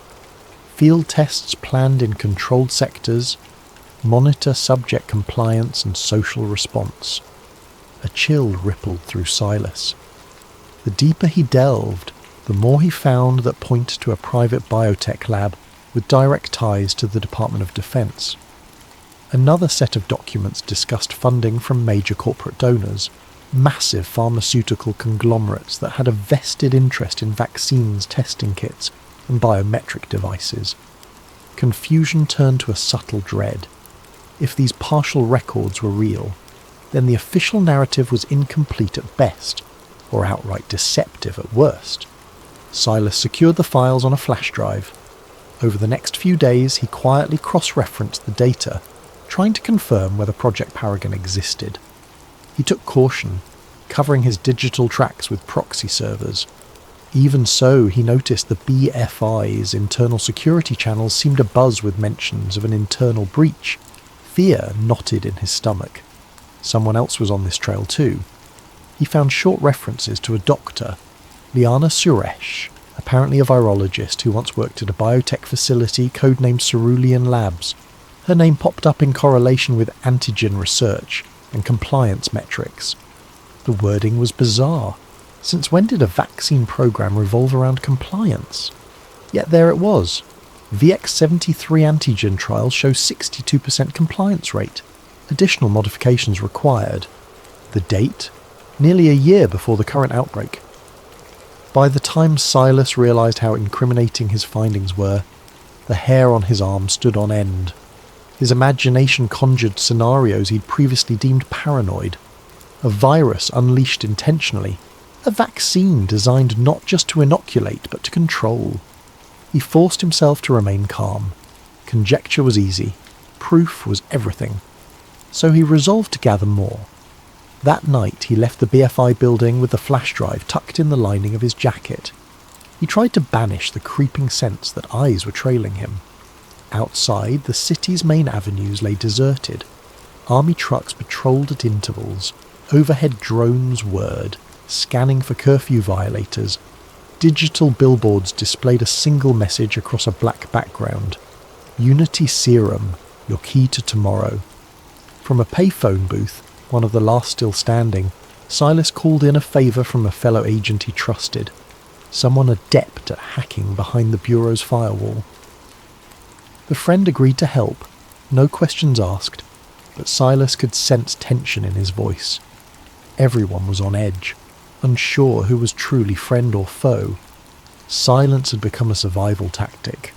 "Field tests planned in controlled sectors. Monitor subject compliance and social response." A chill rippled through Silas. The deeper he delved, the more he found that pointed to a private biotech lab with direct ties to the Department of Defense. Another set of documents discussed funding from major corporate donors, massive pharmaceutical conglomerates that had a vested interest in vaccines, testing kits, and biometric devices. Confusion turned to a subtle dread. If these partial records were real, then the official narrative was incomplete at best, or outright deceptive at worst. Silas secured the files on a flash drive. Over the next few days, he quietly cross-referenced the data, trying to confirm whether Project Paragon existed. He took caution, covering his digital tracks with proxy servers. Even so, he noticed the BFI's internal security channels seemed abuzz with mentions of an internal breach, Fear knotted in his stomach. Someone else was on this trail too. He found short references to a doctor, Liana Suresh, apparently a virologist who once worked at a biotech facility codenamed Cerulean Labs. Her name popped up in correlation with antigen research and compliance metrics. The wording was bizarre. Since when did a vaccine program revolve around compliance? Yet there it was. VX73 antigen trials show 62% compliance rate. Additional modifications required. The date? Nearly a year before the current outbreak. By the time Silas realised how incriminating his findings were, the hair on his arm stood on end. His imagination conjured scenarios he'd previously deemed paranoid. A virus unleashed intentionally. A vaccine designed not just to inoculate, but to control. He forced himself to remain calm. Conjecture was easy. Proof was everything. So he resolved to gather more. That night he left the BFI building with the flash drive tucked in the lining of his jacket. He tried to banish the creeping sense that eyes were trailing him. Outside, the city's main avenues lay deserted. Army trucks patrolled at intervals. Overhead drones whirred, scanning for curfew violators. Digital billboards displayed a single message across a black background. Unity Serum, your key to tomorrow. From a payphone booth, one of the last still standing, Silas called in a favour from a fellow agent he trusted. Someone adept at hacking behind the Bureau's firewall. The friend agreed to help, no questions asked, but Silas could sense tension in his voice. Everyone was on edge, unsure who was truly friend or foe. Silence had become a survival tactic.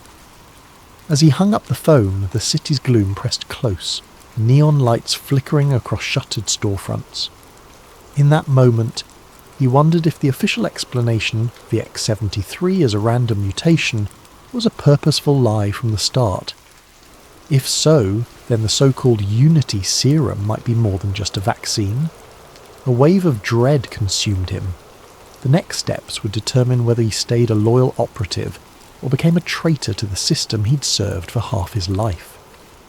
As he hung up the phone, the city's gloom pressed close, neon lights flickering across shuttered storefronts. In that moment, he wondered if the official explanation, VX73 as a random mutation, was a purposeful lie from the start. If so, then the so-called Unity Serum might be more than just a vaccine. A wave of dread consumed him. The next steps would determine whether he stayed a loyal operative or became a traitor to the system he'd served for half his life.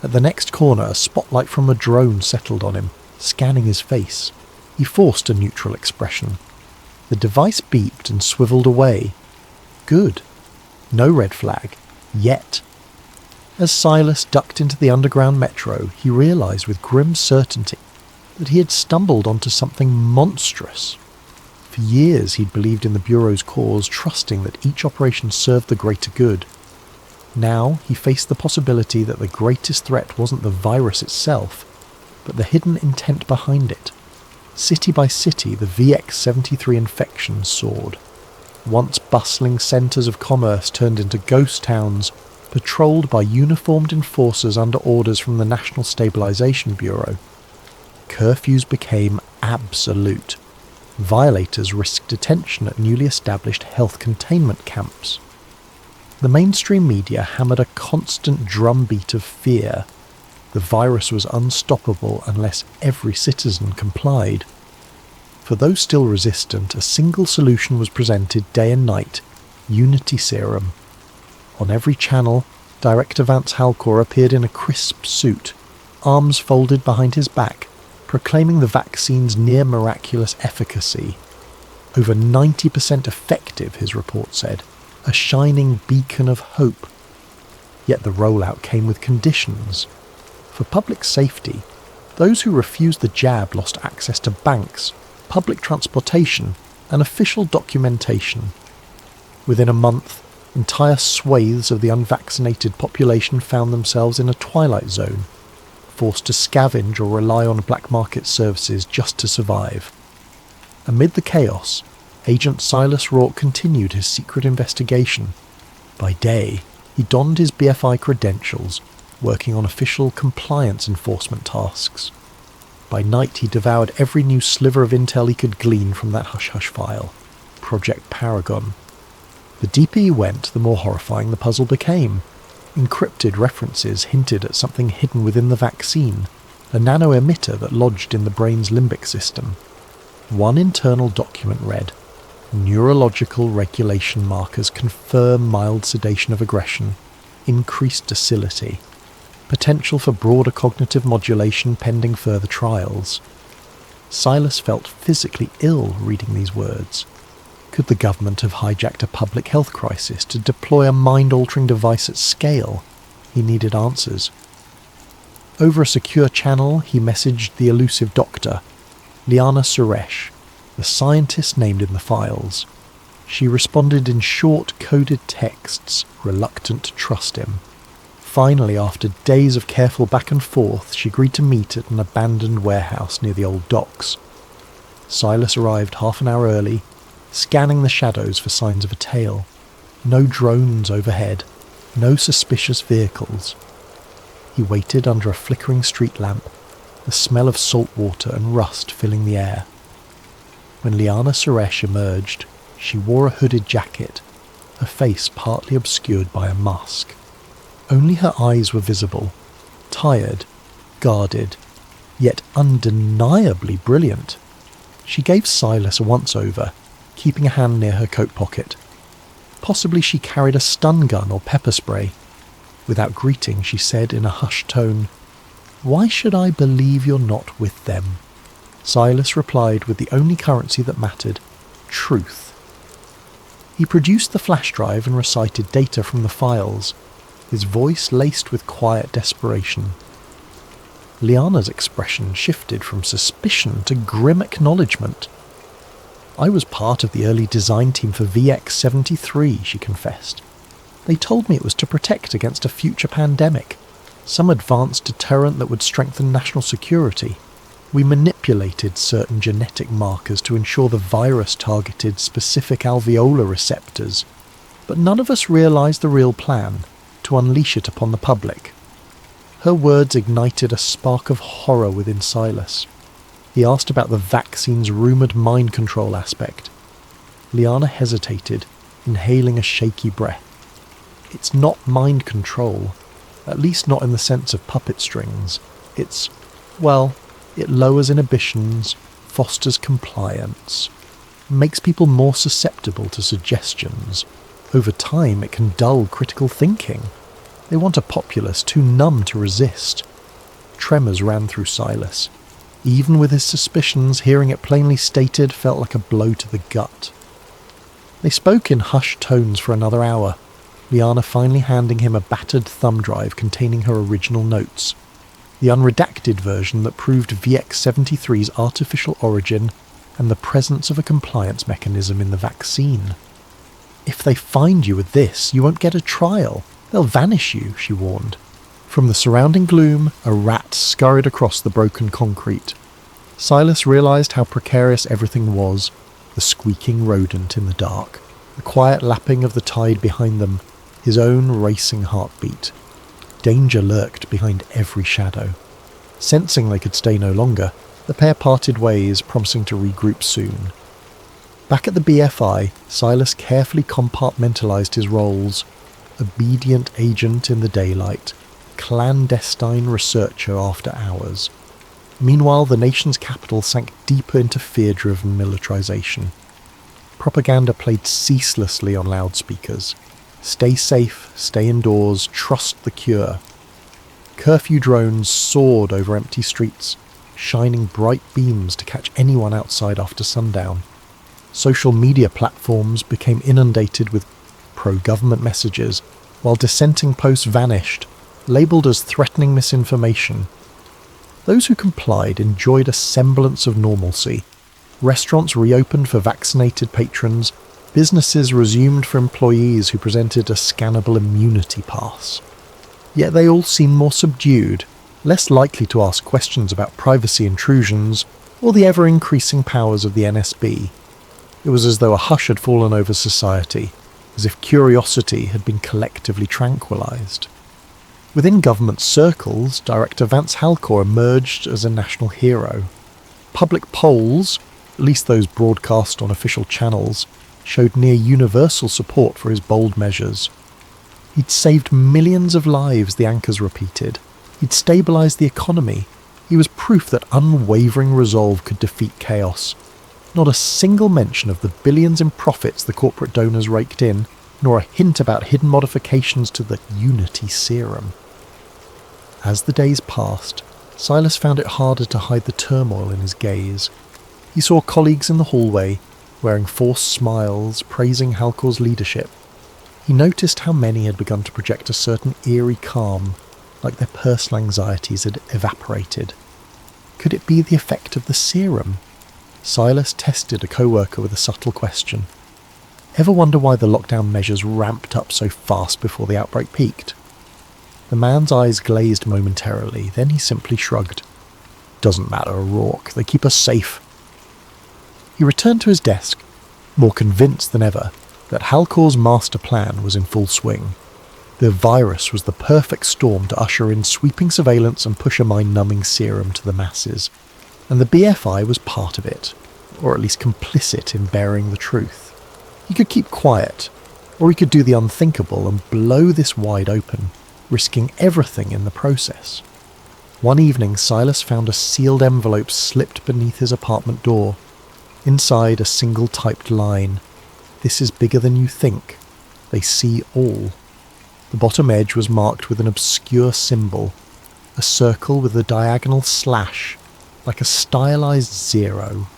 At the next corner, a spotlight from a drone settled on him, scanning his face. He forced a neutral expression. The device beeped and swiveled away. Good. No red flag. Yet. As Silas ducked into the underground metro, he realised with grim certainty that he had stumbled onto something monstrous. For years he'd believed in the Bureau's cause, trusting that each operation served the greater good. Now he faced the possibility that the greatest threat wasn't the virus itself, but the hidden intent behind it. City by city, the VX73 infection soared. Once bustling centres of commerce turned into ghost towns, patrolled by uniformed enforcers under orders from the National Stabilization Bureau. Curfews became absolute. Violators risked detention at newly established health containment camps. The mainstream media hammered a constant drumbeat of fear. The virus was unstoppable unless every citizen complied. For those still resistant, a single solution was presented day and night: Unity Serum. On every channel, Director Vance Halcor appeared in a crisp suit, arms folded behind his back, proclaiming the vaccine's near-miraculous efficacy. Over 90% effective, his report said, a shining beacon of hope. Yet the rollout came with conditions. For public safety, those who refused the jab lost access to banks, public transportation, and official documentation. Within a month, entire swathes of the unvaccinated population found themselves in a twilight zone, forced to scavenge or rely on black market services just to survive. Amid the chaos, Agent Silas Rourke continued his secret investigation. By day, he donned his BFI credentials, working on official compliance enforcement tasks. By night, he devoured every new sliver of intel he could glean from that hush-hush file, Project Paragon. The deeper he went, the more horrifying the puzzle became. Encrypted references hinted at something hidden within the vaccine, a nano-emitter that lodged in the brain's limbic system. One internal document read, "Neurological regulation markers confirm mild sedation of aggression, increased docility." potential for broader cognitive modulation pending further trials. Silas felt physically ill reading these words. Could the government have hijacked a public health crisis to deploy a mind-altering device at scale? He needed answers. Over a secure channel, he messaged the elusive doctor, Liana Suresh, the scientist named in the files. She responded in short, coded texts, reluctant to trust him. Finally, after days of careful back and forth, she agreed to meet at an abandoned warehouse near the old docks. Silas arrived half an hour early, scanning the shadows for signs of a tail. No drones overhead, no suspicious vehicles. He waited under a flickering street lamp, the smell of salt water and rust filling the air. When Liana Suresh emerged, she wore a hooded jacket, her face partly obscured by a mask. Only her eyes were visible, tired, guarded, yet undeniably brilliant. She gave Silas a once-over, keeping a hand near her coat pocket. Possibly she carried a stun gun or pepper spray. Without greeting, she said in a hushed tone, "Why should I believe you're not with them?" Silas replied with the only currency that mattered, truth. He produced the flash drive and recited data from the files, his voice laced with quiet desperation. Liana's expression shifted from suspicion to grim acknowledgement. "I was part of the early design team for VX-73, she confessed. "They told me it was to protect against a future pandemic, some advanced deterrent that would strengthen national security. We manipulated certain genetic markers to ensure the virus targeted specific alveolar receptors, but none of us realized the real plan, to unleash it upon the public." Her words ignited a spark of horror within Silas. He asked about the vaccine's rumoured mind control aspect. Liana hesitated, inhaling a shaky breath. "It's not mind control, at least not in the sense of puppet strings. It lowers inhibitions, fosters compliance, makes people more susceptible to suggestions. Over time, it can dull critical thinking. They want a populace too numb to resist." Tremors ran through Silas. Even with his suspicions, hearing it plainly stated felt like a blow to the gut. They spoke in hushed tones for another hour, Liana finally handing him a battered thumb drive containing her original notes, the unredacted version that proved VX-73's artificial origin and the presence of a compliance mechanism in the vaccine. "If they find you with this, you won't get a trial. They'll vanish you," she warned. From the surrounding gloom, a rat scurried across the broken concrete. Silas realized how precarious everything was, the squeaking rodent in the dark, the quiet lapping of the tide behind them, his own racing heartbeat. Danger lurked behind every shadow. Sensing they could stay no longer, the pair parted ways, promising to regroup soon. Back at the BFI, Silas carefully compartmentalized his roles: obedient agent in the daylight, clandestine researcher after hours. Meanwhile, the nation's capital sank deeper into fear-driven militarization. Propaganda played ceaselessly on loudspeakers. Stay safe, stay indoors, trust the cure. Curfew drones soared over empty streets, shining bright beams to catch anyone outside after sundown. Social media platforms became inundated with pro-government messages, while dissenting posts vanished, labelled as threatening misinformation. Those who complied enjoyed a semblance of normalcy. Restaurants reopened for vaccinated patrons, businesses resumed for employees who presented a scannable immunity pass. Yet they all seemed more subdued, less likely to ask questions about privacy intrusions or the ever-increasing powers of the NSB. It was as though a hush had fallen over society, as if curiosity had been collectively tranquilized. Within government circles, Director Vance Halcor emerged as a national hero. Public polls, at least those broadcast on official channels, showed near universal support for his bold measures. He'd saved millions of lives, the anchors repeated. He'd stabilised the economy. He was proof that unwavering resolve could defeat chaos. Not a single mention of the billions in profits the corporate donors raked in, nor a hint about hidden modifications to the Unity serum. As the days passed, Silas found it harder to hide the turmoil in his gaze. He saw colleagues in the hallway, wearing forced smiles, praising Halcor's leadership. He noticed how many had begun to project a certain eerie calm, like their personal anxieties had evaporated. Could it be the effect of the serum? Silas tested a co-worker with a subtle question. Ever wonder why the lockdown measures ramped up so fast before the outbreak peaked? The man's eyes glazed momentarily, then he simply shrugged. Doesn't matter, O'Rourke, they keep us safe. He returned to his desk, more convinced than ever that Halcor's master plan was in full swing. The virus was the perfect storm to usher in sweeping surveillance and push a mind-numbing serum to the masses. And the BFI was part of it, or at least complicit in bearing the truth. He could keep quiet, or he could do the unthinkable and blow this wide open, risking everything in the process. One evening, Silas found a sealed envelope slipped beneath his apartment door. Inside, a single typed line. This is bigger than you think. They see all. The bottom edge was marked with an obscure symbol, a circle with a diagonal slash, like a stylized zero.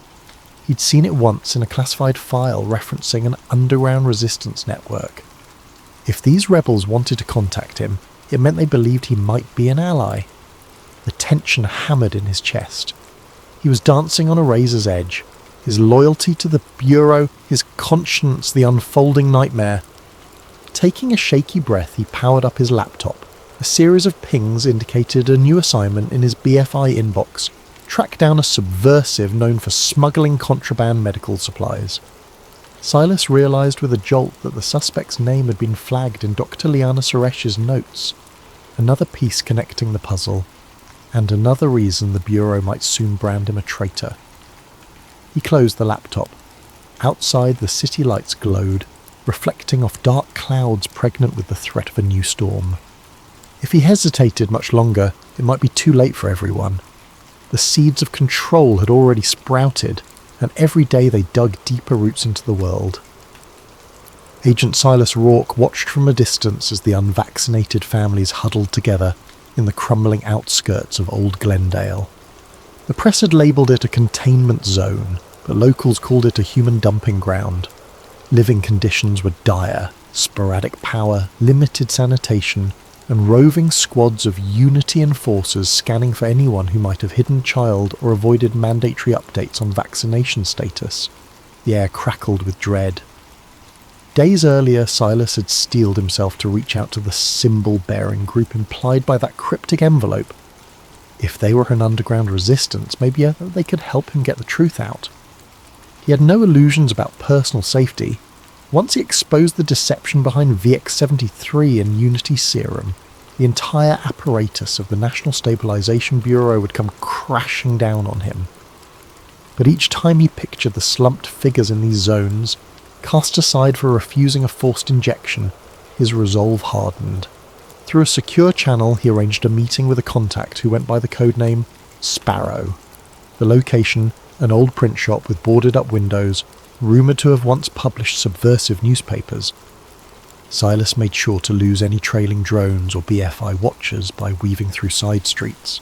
He'd seen it once in a classified file referencing an underground resistance network. If these rebels wanted to contact him, it meant they believed he might be an ally. The tension hammered in his chest. He was dancing on a razor's edge, his loyalty to the Bureau, his conscience the unfolding nightmare. Taking a shaky breath, he powered up his laptop. A series of pings indicated a new assignment in his BFI inbox. Track down a subversive known for smuggling contraband medical supplies. Silas realised with a jolt that the suspect's name had been flagged in Dr. Liana Suresh's notes. Another piece connecting the puzzle, and another reason the Bureau might soon brand him a traitor. He closed the laptop. Outside, the city lights glowed, reflecting off dark clouds pregnant with the threat of a new storm. If he hesitated much longer, it might be too late for everyone. The seeds of control had already sprouted, and every day they dug deeper roots into the world. Agent Silas Rourke watched from a distance as the unvaccinated families huddled together in the crumbling outskirts of Old Glendale. The press had labelled it a containment zone, but locals called it a human dumping ground. Living conditions were dire, sporadic power, limited sanitation, and roving squads of Unity enforcers scanning for anyone who might have hidden child or avoided mandatory updates on vaccination status. The air crackled with dread. Days earlier, Silas had steeled himself to reach out to the symbol-bearing group implied by that cryptic envelope. If they were an underground resistance, maybe they could help him get the truth out. He had no illusions about personal safety. Once he exposed the deception behind VX-73 and Unity Serum, the entire apparatus of the National Stabilization Bureau would come crashing down on him. But each time he pictured the slumped figures in these zones, cast aside for refusing a forced injection, his resolve hardened. Through a secure channel, he arranged a meeting with a contact who went by the codename Sparrow. The location, an old print shop with boarded-up windows, rumoured to have once published subversive newspapers. Silas made sure to lose any trailing drones or BFI watchers by weaving through side streets.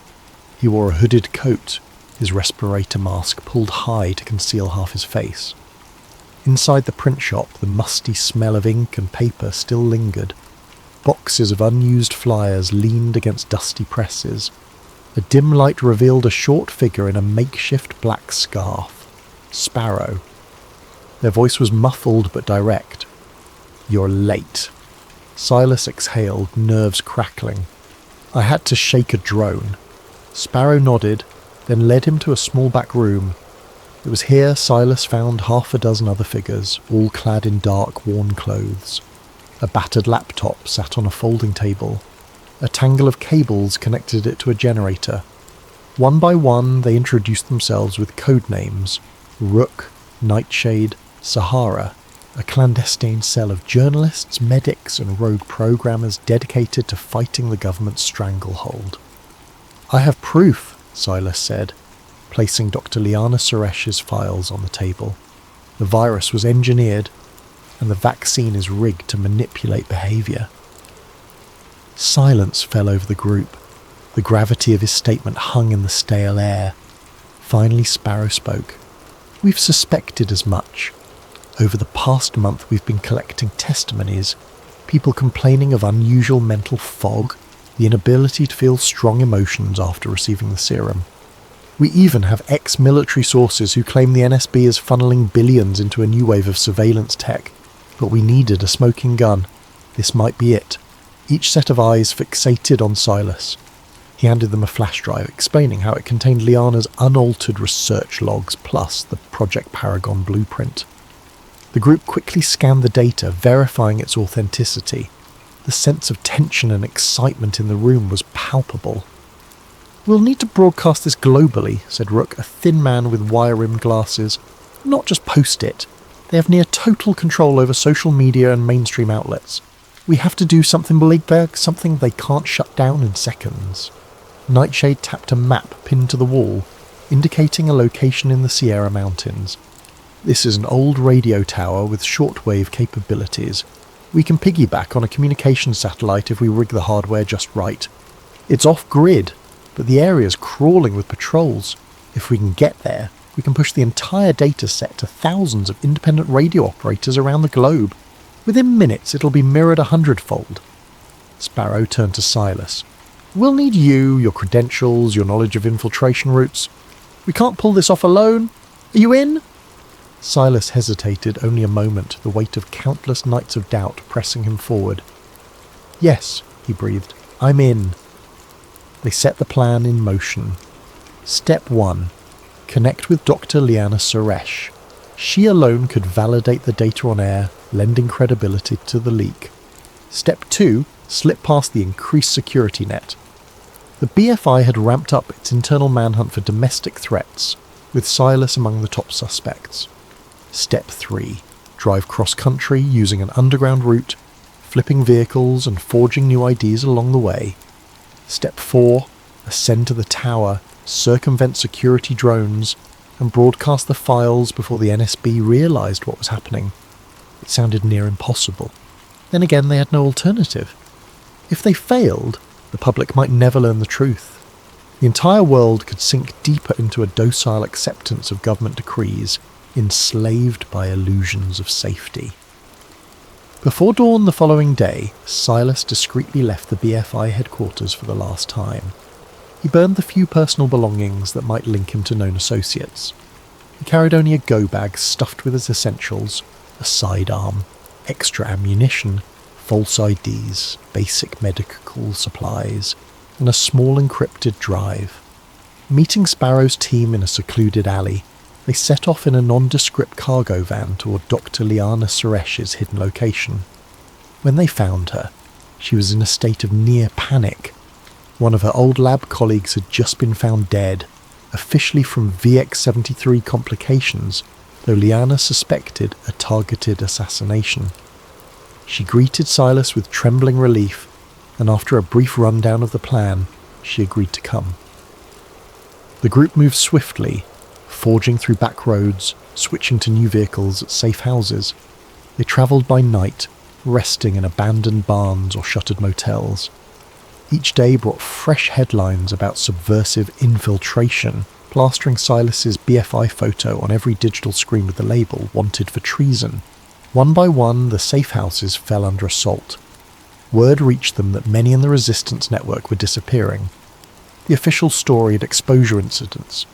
He wore a hooded coat, his respirator mask pulled high to conceal half his face. Inside the print shop, the musty smell of ink and paper still lingered. Boxes of unused flyers leaned against dusty presses. A dim light revealed a short figure in a makeshift black scarf. Sparrow. Their voice was muffled but direct. "You're late." Silas exhaled, nerves crackling. "I had to shake a drone." Sparrow nodded, then led him to a small back room. It was here Silas found half a dozen other figures, all clad in dark, worn clothes. A battered laptop sat on a folding table. A tangle of cables connected it to a generator. One by one, they introduced themselves with code names: Rook, Nightshade, Sahara, a clandestine cell of journalists, medics, and rogue programmers dedicated to fighting the government's stranglehold. "I have proof," Silas said, placing Dr. Liana Suresh's files on the table. "The virus was engineered, and the vaccine is rigged to manipulate behaviour." Silence fell over the group. The gravity of his statement hung in the stale air. Finally Sparrow spoke. "We've suspected as much. Over the past month we've been collecting testimonies, people complaining of unusual mental fog, the inability to feel strong emotions after receiving the serum. We even have ex-military sources who claim the NSB is funneling billions into a new wave of surveillance tech, but we needed a smoking gun. This might be it." Each set of eyes fixated on Silas. He handed them a flash drive, explaining how it contained Liana's unaltered research logs plus the Project Paragon blueprint. The group quickly scanned the data, verifying its authenticity. The sense of tension and excitement in the room was palpable. "We'll need to broadcast this globally," said Rook, a thin man with wire-rimmed glasses. "Not just post it. They have near total control over social media and mainstream outlets. We have to do something, Bligberg, something they can't shut down in seconds." Nightshade tapped a map pinned to the wall, indicating a location in the Sierra Mountains. "This is an old radio tower with shortwave capabilities. We can piggyback on a communications satellite if we rig the hardware just right. It's off-grid, but the area's crawling with patrols. If we can get there, we can push the entire data set to thousands of independent radio operators around the globe. Within minutes it'll be mirrored 100-fold. Sparrow turned to Silas. "We'll need you, your credentials, your knowledge of infiltration routes. We can't pull this off alone. Are you in?" Silas hesitated only a moment, the weight of countless nights of doubt pressing him forward. "Yes," he breathed, "I'm in." They set the plan in motion. Step 1. Connect with Dr. Liana Suresh. She alone could validate the data on air, lending credibility to the leak. Step 2. Slip past the increased security net. The BFI had ramped up its internal manhunt for domestic threats, with Silas among the top suspects. Step 3. Drive cross-country using an underground route, flipping vehicles and forging new IDs along the way. Step 4. Ascend to the tower, circumvent security drones, and broadcast the files before the NSB realised what was happening. It sounded near impossible. Then again, they had no alternative. If they failed, the public might never learn the truth. The entire world could sink deeper into a docile acceptance of government decrees, enslaved by illusions of safety. Before dawn the following day, Silas discreetly left the BFI headquarters for the last time. He burned the few personal belongings that might link him to known associates. He carried only a go-bag stuffed with his essentials, a sidearm, extra ammunition, false IDs, basic medical supplies, and a small encrypted drive. Meeting Sparrow's team in a secluded alley, they set off in a nondescript cargo van toward Dr. Liana Suresh's hidden location. When they found her, she was in a state of near panic. One of her old lab colleagues had just been found dead, officially from VX-73 complications, though Liana suspected a targeted assassination. She greeted Silas with trembling relief, and after a brief rundown of the plan, she agreed to come. The group moved swiftly, forging through back roads, switching to new vehicles at safe houses. They travelled by night, resting in abandoned barns or shuttered motels. Each day brought fresh headlines about subversive infiltration, plastering Silas's BFI photo on every digital screen with the label "Wanted for Treason." One by one, the safe houses fell under assault. Word reached them that many in the resistance network were disappearing. The official story had exposure incidents,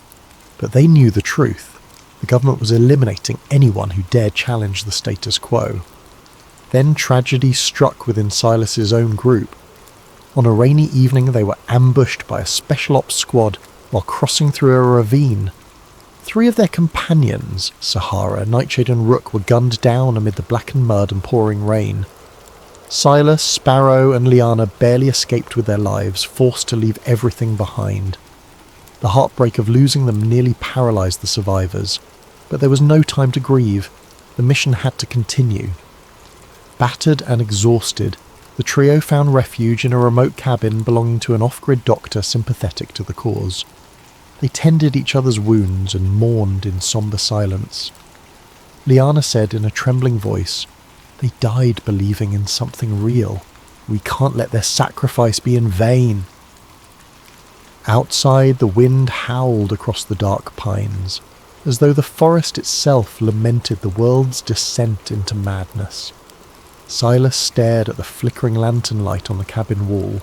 but they knew the truth. The government was eliminating anyone who dared challenge the status quo. Then tragedy struck within Silas's own group. On a rainy evening they were ambushed by a special ops squad while crossing through a ravine. 3 of their companions, Sahara, Nightshade and Rook, were gunned down amid the blackened mud and pouring rain. Silas, Sparrow and Liana barely escaped with their lives, forced to leave everything behind. The heartbreak of losing them nearly paralysed the survivors, but there was no time to grieve. The mission had to continue. Battered and exhausted, the trio found refuge in a remote cabin belonging to an off-grid doctor sympathetic to the cause. They tended each other's wounds and mourned in sombre silence. Liana said in a trembling voice, "They died believing in something real. We can't let their sacrifice be in vain." Outside, the wind howled across the dark pines, as though the forest itself lamented the world's descent into madness. Silas stared at the flickering lantern light on the cabin wall,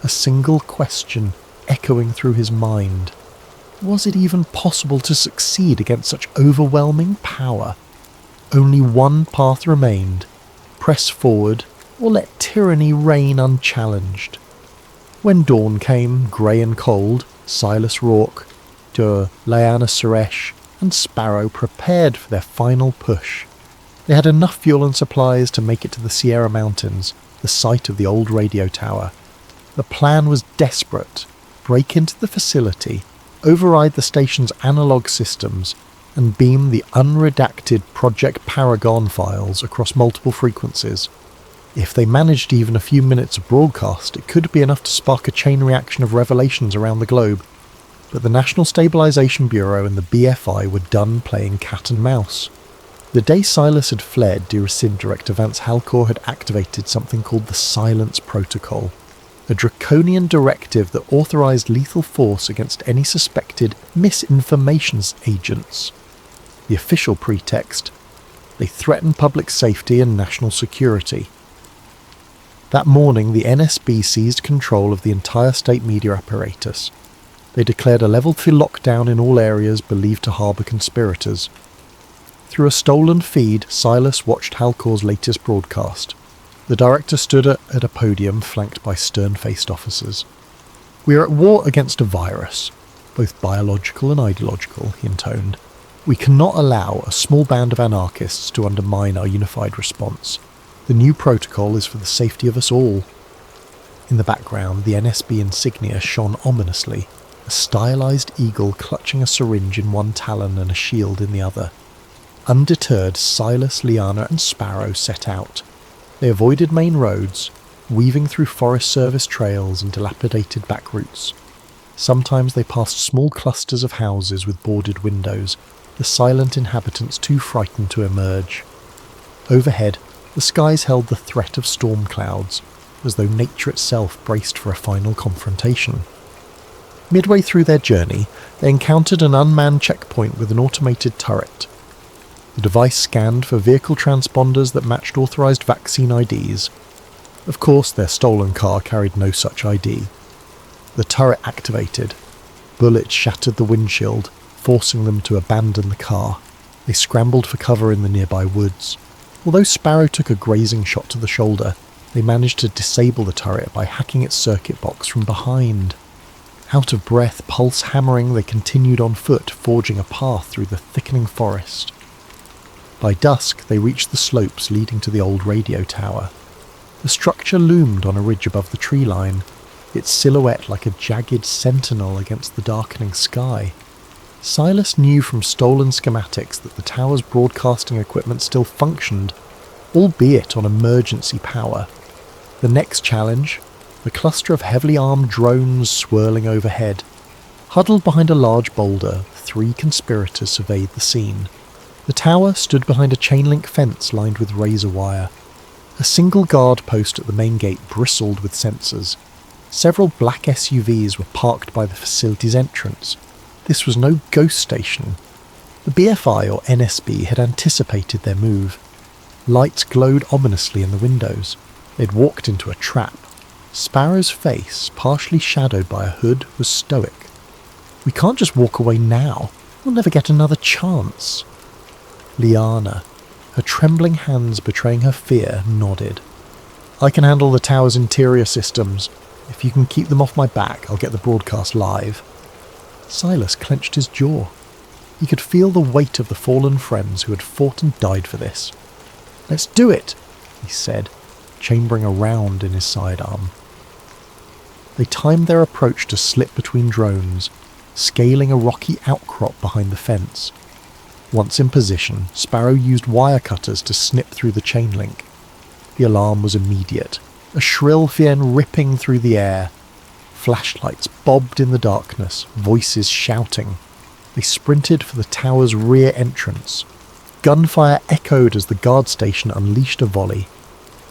a single question echoing through his mind. Was it even possible to succeed against such overwhelming power? Only one path remained: press forward or let tyranny reign unchallenged. When dawn came, grey and cold, Silas Rourke, Leanna Suresh and Sparrow prepared for their final push. They had enough fuel and supplies to make it to the Sierra Mountains, the site of the old radio tower. The plan was desperate: break into the facility, override the station's analog systems, and beam the unredacted Project Paragon files across multiple frequencies. If they managed even a few minutes of broadcast, it could be enough to spark a chain reaction of revelations around the globe. But the National Stabilization Bureau and the BFI were done playing cat and mouse. The day Silas had fled, DRISIN Director Vance Halcor had activated something called the Silence Protocol, a draconian directive that authorized lethal force against any suspected misinformation agents. The official pretext: they threatened public safety and national security. That morning, the NSB seized control of the entire state media apparatus. They declared a level 3 lockdown in all areas believed to harbour conspirators. Through a stolen feed, Silas watched Halcor's latest broadcast. The director stood at a podium flanked by stern-faced officers. "We are at war against a virus, both biological and ideological," he intoned. "We cannot allow a small band of anarchists to undermine our unified response. The new protocol is for the safety of us all." In the background, the NSB insignia shone ominously, a stylized eagle clutching a syringe in one talon and a shield in the other. Undeterred, Silas, Liana and Sparrow set out. They avoided main roads, weaving through Forest Service trails and dilapidated back routes. Sometimes they passed small clusters of houses with boarded windows, the silent inhabitants too frightened to emerge. Overhead, the skies held the threat of storm clouds, as though nature itself braced for a final confrontation. Midway through their journey, they encountered an unmanned checkpoint with an automated turret. The device scanned for vehicle transponders that matched authorized vaccine IDs. Of course, their stolen car carried no such ID. The turret activated. Bullets shattered the windshield, forcing them to abandon the car. They scrambled for cover in the nearby woods. Although Sparrow took a grazing shot to the shoulder, they managed to disable the turret by hacking its circuit box from behind. Out of breath, pulse hammering, they continued on foot, forging a path through the thickening forest. By dusk, they reached the slopes leading to the old radio tower. The structure loomed on a ridge above the tree line, its silhouette like a jagged sentinel against the darkening sky. Silas knew from stolen schematics that the tower's broadcasting equipment still functioned, albeit on emergency power. The next challenge: the cluster of heavily armed drones swirling overhead. Huddled behind a large boulder, 3 conspirators surveyed the scene. The tower stood behind a chain-link fence lined with razor wire. A single guard post at the main gate bristled with sensors. Several black SUVs were parked by the facility's entrance. This was no ghost station. The BFI or NSB had anticipated their move. Lights glowed ominously in the windows. They'd walked into a trap. Sparrow's face, partially shadowed by a hood, was stoic. "We can't just walk away now. We'll never get another chance." Liana, her trembling hands betraying her fear, nodded. "I can handle the tower's interior systems. If you can keep them off my back, I'll get the broadcast live." Silas clenched his jaw. He could feel the weight of the fallen friends who had fought and died for this. "Let's do it," he said, chambering a round in his sidearm. They timed their approach to slip between drones, scaling a rocky outcrop behind the fence. Once in position, Sparrow used wire cutters to snip through the chain link. The alarm was immediate, a shrill fiend ripping through the air. Flashlights bobbed in the darkness, voices shouting. They sprinted for the tower's rear entrance. Gunfire echoed as the guard station unleashed a volley.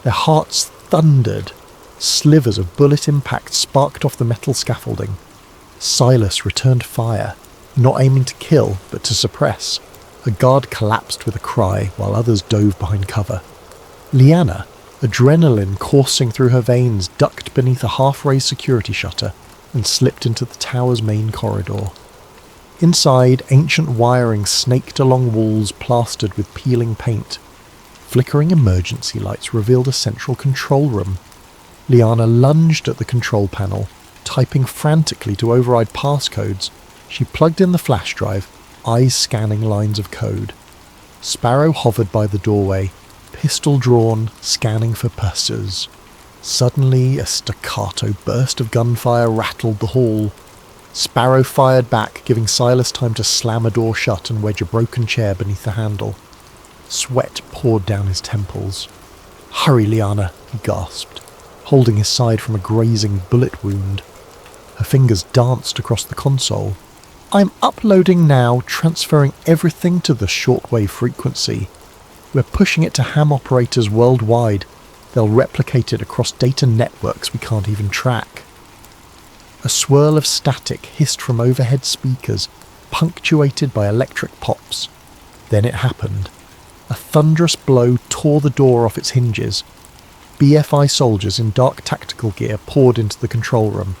Their hearts thundered. Slivers of bullet impact sparked off the metal scaffolding. Silas returned fire, not aiming to kill, but to suppress. A guard collapsed with a cry, while others dove behind cover. Liana, adrenaline coursing through her veins, ducked beneath a half-raised security shutter and slipped into the tower's main corridor. Inside, ancient wiring snaked along walls plastered with peeling paint. Flickering emergency lights revealed a central control room. Liana lunged at the control panel, typing frantically to override passcodes. She plugged in the flash drive, eyes scanning lines of code. Sparrow hovered by the doorway, pistol drawn, scanning for pursuers. Suddenly, a staccato burst of gunfire rattled the hall. Sparrow fired back, giving Silas time to slam a door shut and wedge a broken chair beneath the handle. Sweat poured down his temples. "Hurry, Liana," he gasped, holding his side from a grazing bullet wound. Her fingers danced across the console. "I'm uploading now, transferring everything to the shortwave frequency. We're pushing it to ham operators worldwide. They'll replicate it across data networks we can't even track." A swirl of static hissed from overhead speakers, punctuated by electric pops. Then it happened. A thunderous blow tore the door off its hinges. BFI soldiers in dark tactical gear poured into the control room.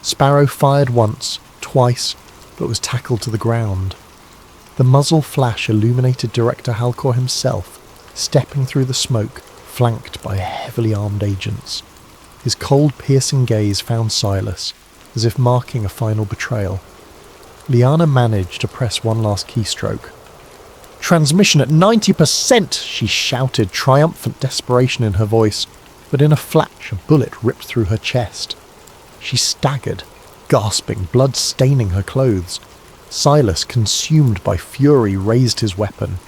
Sparrow fired once, twice, but was tackled to the ground. The muzzle flash illuminated Director Halcor himself, stepping through the smoke, flanked by heavily armed agents. His cold, piercing gaze found Silas, as if marking a final betrayal. Liana managed to press one last keystroke. "Transmission at 90%!" she shouted, triumphant desperation in her voice, but in a flash a bullet ripped through her chest. She staggered, gasping, blood staining her clothes. Silas, consumed by fury, raised his weapon.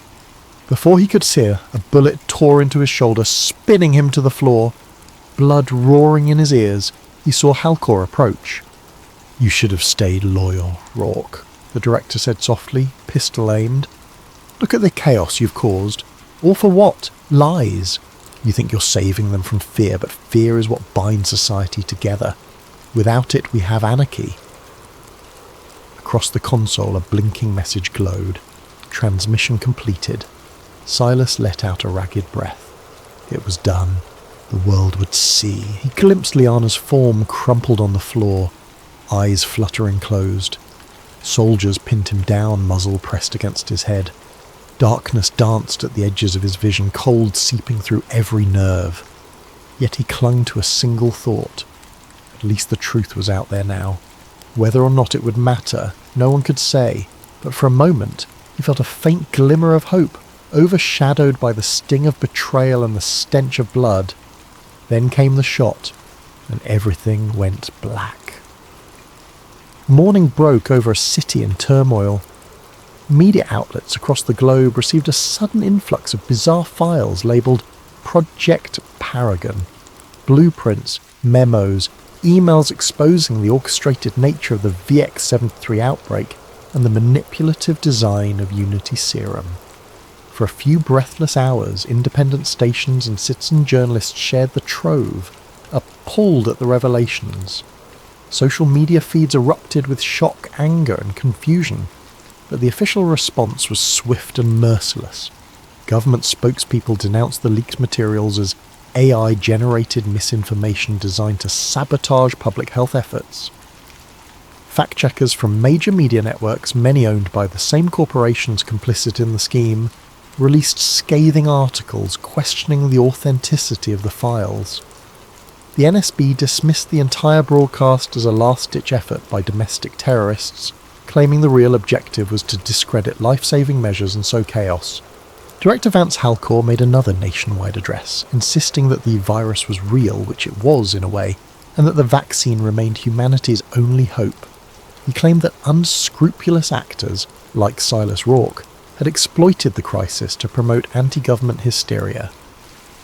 Before he could steer, a bullet tore into his shoulder, spinning him to the floor. Blood roaring in his ears, he saw Halcor approach. "You should have stayed loyal, Rourke," the director said softly, pistol aimed. "Look at the chaos you've caused. All for what? Lies. You think you're saving them from fear, but fear is what binds society together. Without it, we have anarchy." Across the console, a blinking message glowed. Transmission completed. Silas let out a ragged breath. It was done. The world would see. He glimpsed Liana's form crumpled on the floor, eyes fluttering closed. Soldiers pinned him down, muzzle pressed against his head. Darkness danced at the edges of his vision, cold seeping through every nerve. Yet he clung to a single thought. At least the truth was out there now. Whether or not it would matter, no one could say, but for a moment he felt a faint glimmer of hope, overshadowed by the sting of betrayal and the stench of blood. Then came the shot, and everything went black. Morning broke over a city in turmoil. Media outlets across the globe received a sudden influx of bizarre files labelled Project Paragon. Blueprints, memos, emails exposing the orchestrated nature of the VX-73 outbreak and the manipulative design of Unity Serum. For a few breathless hours, independent stations and citizen journalists shared the trove, appalled at the revelations. Social media feeds erupted with shock, anger and confusion. But the official response was swift and merciless. Government spokespeople denounced the leaked materials as AI-generated misinformation designed to sabotage public health efforts. Fact-checkers from major media networks, many owned by the same corporations complicit in the scheme, released scathing articles questioning the authenticity of the files. The NSB dismissed the entire broadcast as a last-ditch effort by domestic terrorists, claiming the real objective was to discredit life-saving measures and sow chaos. Director Vance Halcor made another nationwide address, insisting that the virus was real, which it was in a way, and that the vaccine remained humanity's only hope. He claimed that unscrupulous actors, like Silas Rourke, had exploited the crisis to promote anti-government hysteria.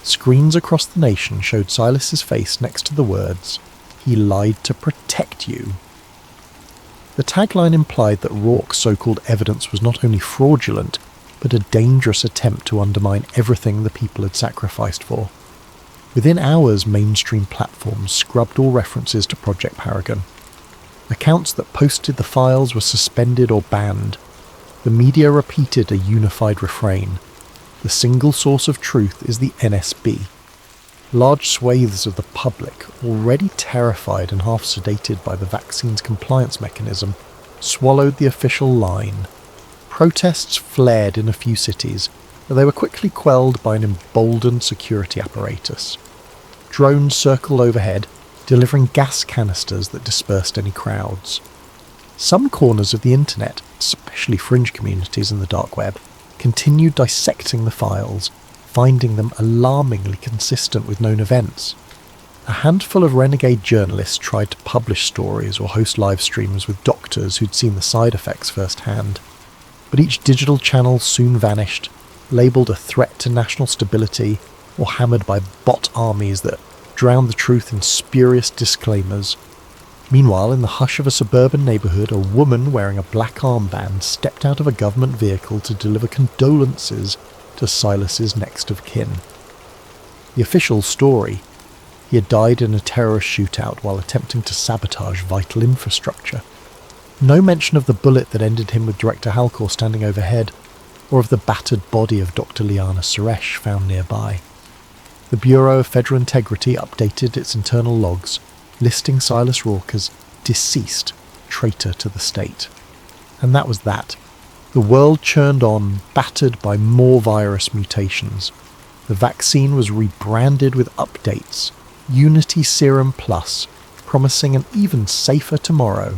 Screens across the nation showed Silas's face next to the words, "He lied to protect you." The tagline implied that Rourke's so-called evidence was not only fraudulent, but a dangerous attempt to undermine everything the people had sacrificed for. Within hours, mainstream platforms scrubbed all references to Project Paragon. Accounts that posted the files were suspended or banned. The media repeated a unified refrain. The single source of truth is the NSB. Large swathes of the public, already terrified and half sedated by the vaccine's compliance mechanism, swallowed the official line. Protests flared in a few cities, but they were quickly quelled by an emboldened security apparatus. Drones circled overhead, delivering gas canisters that dispersed any crowds. Some corners of the internet, especially fringe communities in the dark web, continued dissecting the files, finding them alarmingly consistent with known events. A handful of renegade journalists tried to publish stories or host live streams with doctors who'd seen the side effects firsthand, but each digital channel soon vanished, labelled a threat to national stability or hammered by bot armies that drowned the truth in spurious disclaimers. Meanwhile, in the hush of a suburban neighbourhood, a woman wearing a black armband stepped out of a government vehicle to deliver condolences to Silas's next of kin. The official story: he had died in a terrorist shootout while attempting to sabotage vital infrastructure. No mention of the bullet that ended him with Director Halcor standing overhead, or of the battered body of Dr. Liana Suresh found nearby. The Bureau of Federal Integrity updated its internal logs, listing Silas Rourke as deceased, traitor to the state. And that was that. The world churned on, battered by more virus mutations. The vaccine was rebranded with updates, Unity Serum Plus, promising an even safer tomorrow.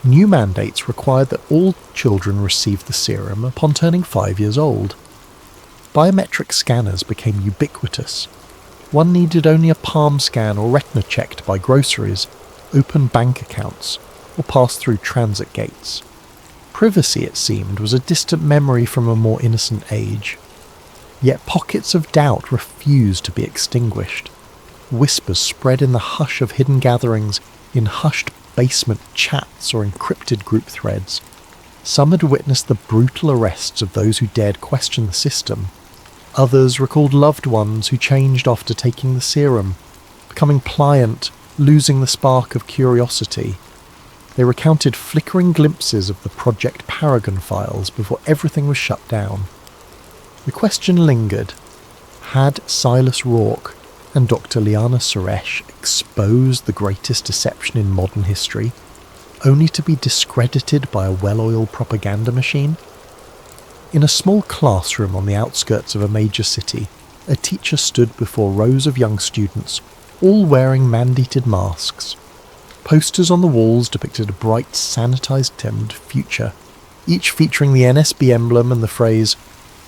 New mandates required that all children receive the serum upon turning 5 years old. Biometric scanners became ubiquitous. One needed only a palm scan or retina check to buy groceries, open bank accounts, or pass through transit gates. Privacy, it seemed, was a distant memory from a more innocent age. Yet pockets of doubt refused to be extinguished. Whispers spread in the hush of hidden gatherings, in hushed basement chats or encrypted group threads. Some had witnessed the brutal arrests of those who dared question the system. Others recalled loved ones who changed after taking the serum, becoming pliant, losing the spark of curiosity. They recounted flickering glimpses of the Project Paragon files before everything was shut down. The question lingered: had Silas Rourke and Dr. Liana Suresh exposed the greatest deception in modern history, only to be discredited by a well-oiled propaganda machine? In a small classroom on the outskirts of a major city, a teacher stood before rows of young students, all wearing mandated masks. Posters on the walls depicted a bright, sanitized-toned future, each featuring the NSB emblem and the phrase,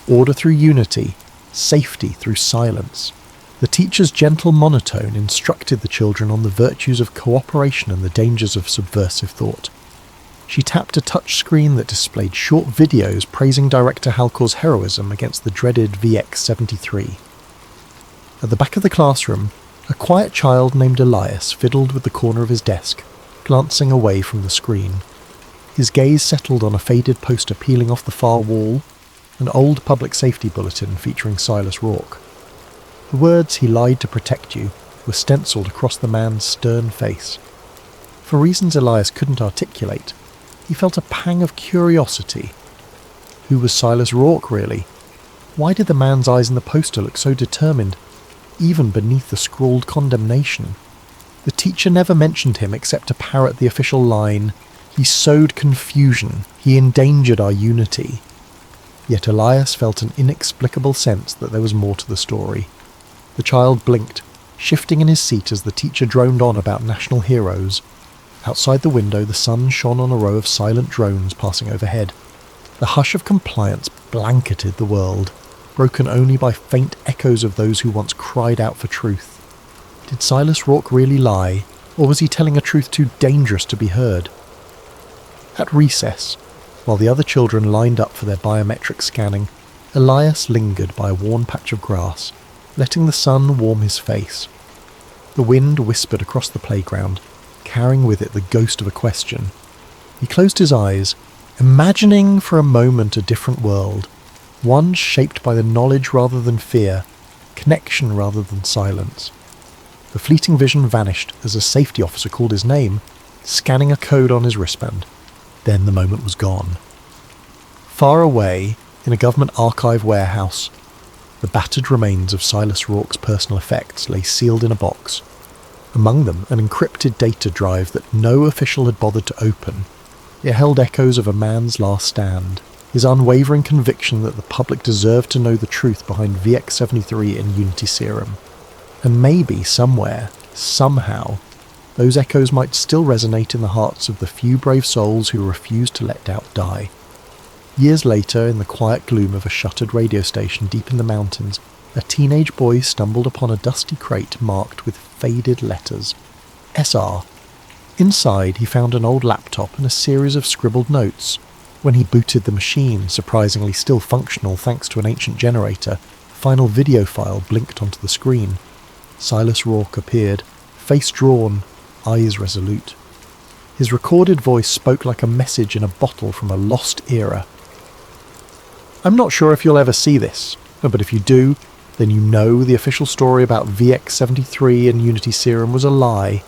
"Order through unity, safety through silence." The teacher's gentle monotone instructed the children on the virtues of cooperation and the dangers of subversive thought. She tapped a touchscreen that displayed short videos praising Director Halcor's heroism against the dreaded VX-73. At the back of the classroom, a quiet child named Elias fiddled with the corner of his desk, glancing away from the screen. His gaze settled on a faded poster peeling off the far wall, an old public safety bulletin featuring Silas Rourke. The words "he lied to protect you" were stenciled across the man's stern face. For reasons Elias couldn't articulate, he felt a pang of curiosity. Who was Silas Rourke, really? Why did the man's eyes in the poster look so determined, even beneath the scrawled condemnation? The teacher never mentioned him except to parrot the official line, "He sowed confusion, he endangered our unity." Yet Elias felt an inexplicable sense that there was more to the story. The child blinked, shifting in his seat as the teacher droned on about national heroes. Outside the window, the sun shone on a row of silent drones passing overhead. The hush of compliance blanketed the world, broken only by faint echoes of those who once cried out for truth. Did Silas Rourke really lie, or was he telling a truth too dangerous to be heard? At recess, while the other children lined up for their biometric scanning, Elias lingered by a worn patch of grass, letting the sun warm his face. The wind whispered across the playground, carrying with it the ghost of a question. He closed his eyes, imagining for a moment a different world, one shaped by the knowledge rather than fear, connection rather than silence. The fleeting vision vanished as a safety officer called his name, scanning a code on his wristband. Then the moment was gone. Far away, in a government archive warehouse, the battered remains of Silas Rourke's personal effects lay sealed in a box. Among them, an encrypted data drive that no official had bothered to open. It held echoes of a man's last stand, his unwavering conviction that the public deserved to know the truth behind VX-73 and Unity Serum. And maybe somewhere, somehow, those echoes might still resonate in the hearts of the few brave souls who refused to let doubt die. Years later, in the quiet gloom of a shuttered radio station deep in the mountains, a teenage boy stumbled upon a dusty crate marked with faded letters. SR. Inside, he found an old laptop and a series of scribbled notes. When he booted the machine, surprisingly still functional thanks to an ancient generator, a final video file blinked onto the screen. Silas Rourke appeared, face drawn, eyes resolute. His recorded voice spoke like a message in a bottle from a lost era. I'm not sure if you'll ever see this, but if you do, then you know the official story about VX-73 and Unity Serum was a lie.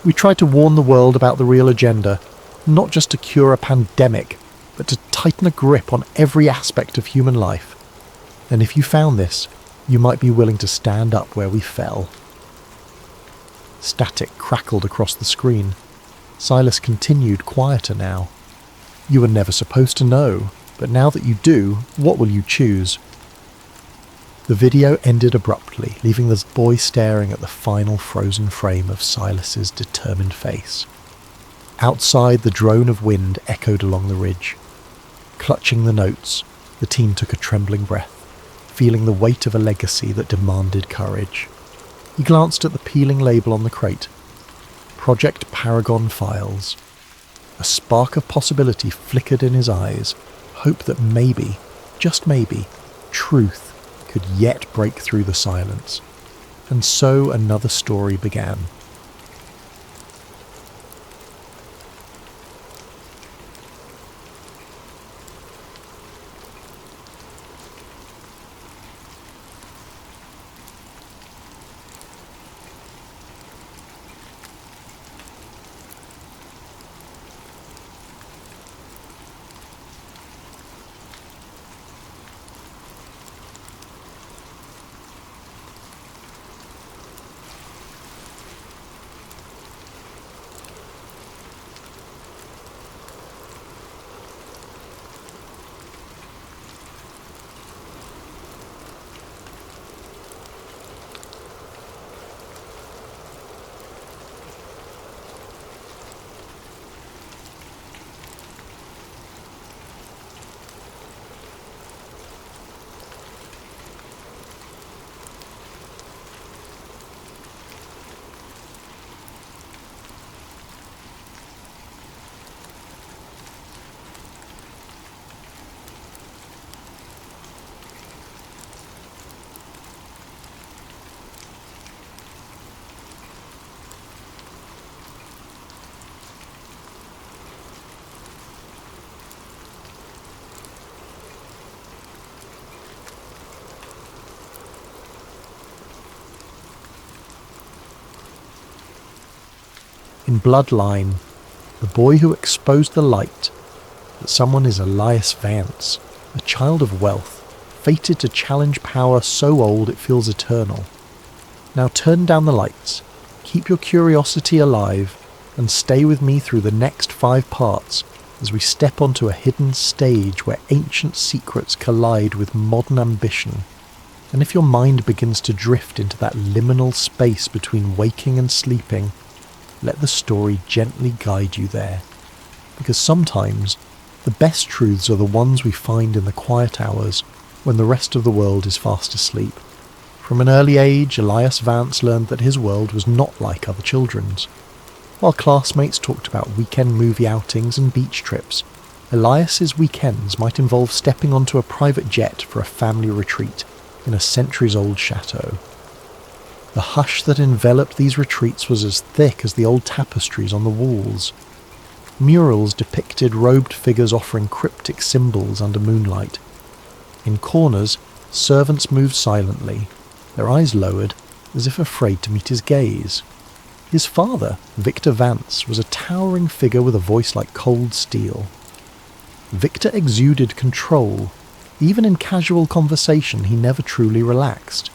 We tried to warn the world about the real agenda, not just to cure a pandemic, but to tighten a grip on every aspect of human life. And if you found this, you might be willing to stand up where we fell. Static crackled across the screen. Silas continued, quieter now. You were never supposed to know, but now that you do, what will you choose? The video ended abruptly, leaving the boy staring at the final frozen frame of Silas's determined face. Outside, the drone of wind echoed along the ridge. Clutching the notes, the teen took a trembling breath, feeling the weight of a legacy that demanded courage. He glanced at the peeling label on the crate. Project Paragon Files. A spark of possibility flickered in his eyes, hope that maybe, just maybe, truth could yet break through the silence. And so another story began. In Bloodline, the boy who exposed the light, that someone is Elias Vance, a child of wealth, fated to challenge power so old it feels eternal. Now turn down the lights, keep your curiosity alive, and stay with me through the next 5 parts as we step onto a hidden stage where ancient secrets collide with modern ambition. And if your mind begins to drift into that liminal space between waking and sleeping, let the story gently guide you there. Because sometimes, the best truths are the ones we find in the quiet hours when the rest of the world is fast asleep. From an early age, Elias Vance learned that his world was not like other children's. While classmates talked about weekend movie outings and beach trips, Elias's weekends might involve stepping onto a private jet for a family retreat in a centuries-old chateau. The hush that enveloped these retreats was as thick as the old tapestries on the walls. Murals depicted robed figures offering cryptic symbols under moonlight. In corners, servants moved silently, their eyes lowered, as if afraid to meet his gaze. His father, Victor Vance, was a towering figure with a voice like cold steel. Victor exuded control. Even in casual conversation, he never truly relaxed.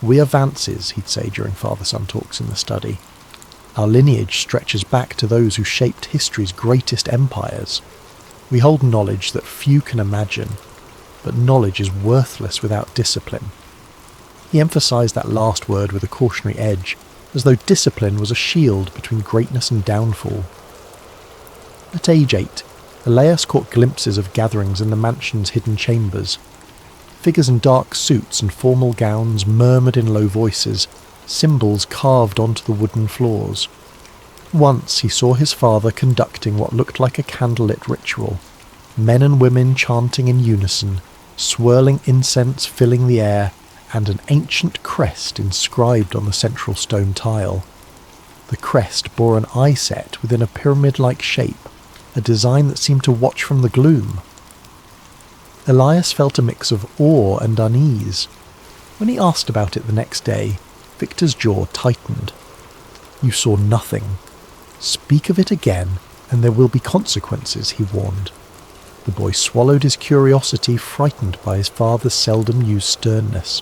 "We are Vances," he'd say during father-son talks in the study. "Our lineage stretches back to those who shaped history's greatest empires. We hold knowledge that few can imagine, but knowledge is worthless without discipline." He emphasised that last word with a cautionary edge, as though discipline was a shield between greatness and downfall. At age 8, Elias caught glimpses of gatherings in the mansion's hidden chambers. Figures in dark suits and formal gowns murmured in low voices, symbols carved onto the wooden floors. Once he saw his father conducting what looked like a candlelit ritual, men and women chanting in unison, swirling incense filling the air, and an ancient crest inscribed on the central stone tile. The crest bore an eye set within a pyramid-like shape, a design that seemed to watch from the gloom. Elias felt a mix of awe and unease. When he asked about it the next day, Victor's jaw tightened. "You saw nothing. Speak of it again, and there will be consequences," he warned. The boy swallowed his curiosity, frightened by his father's seldom-used sternness.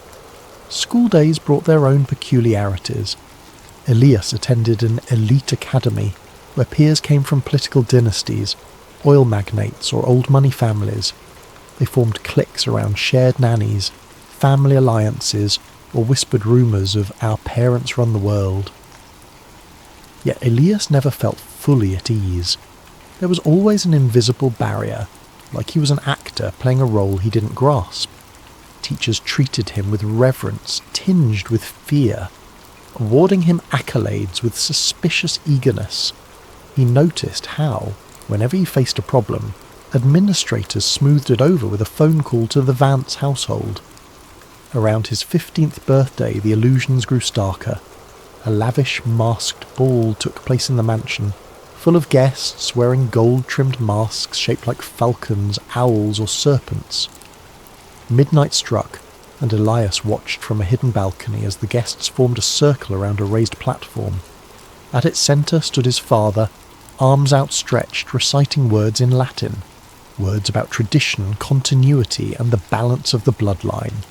School days brought their own peculiarities. Elias attended an elite academy, where peers came from political dynasties, oil magnates or old money families. They formed cliques around shared nannies, family alliances, or whispered rumours of "our parents run the world." Yet Elias never felt fully at ease. There was always an invisible barrier, like he was an actor playing a role he didn't grasp. Teachers treated him with reverence, tinged with fear, awarding him accolades with suspicious eagerness. He noticed how, whenever he faced a problem, administrators smoothed it over with a phone call to the Vance household. Around his 15th birthday, the illusions grew starker. A lavish, masked ball took place in the mansion, full of guests wearing gold-trimmed masks shaped like falcons, owls, or serpents. Midnight struck, and Elias watched from a hidden balcony as the guests formed a circle around a raised platform. At its centre stood his father, arms outstretched, reciting words in Latin, words about tradition, continuity, and the balance of the bloodline.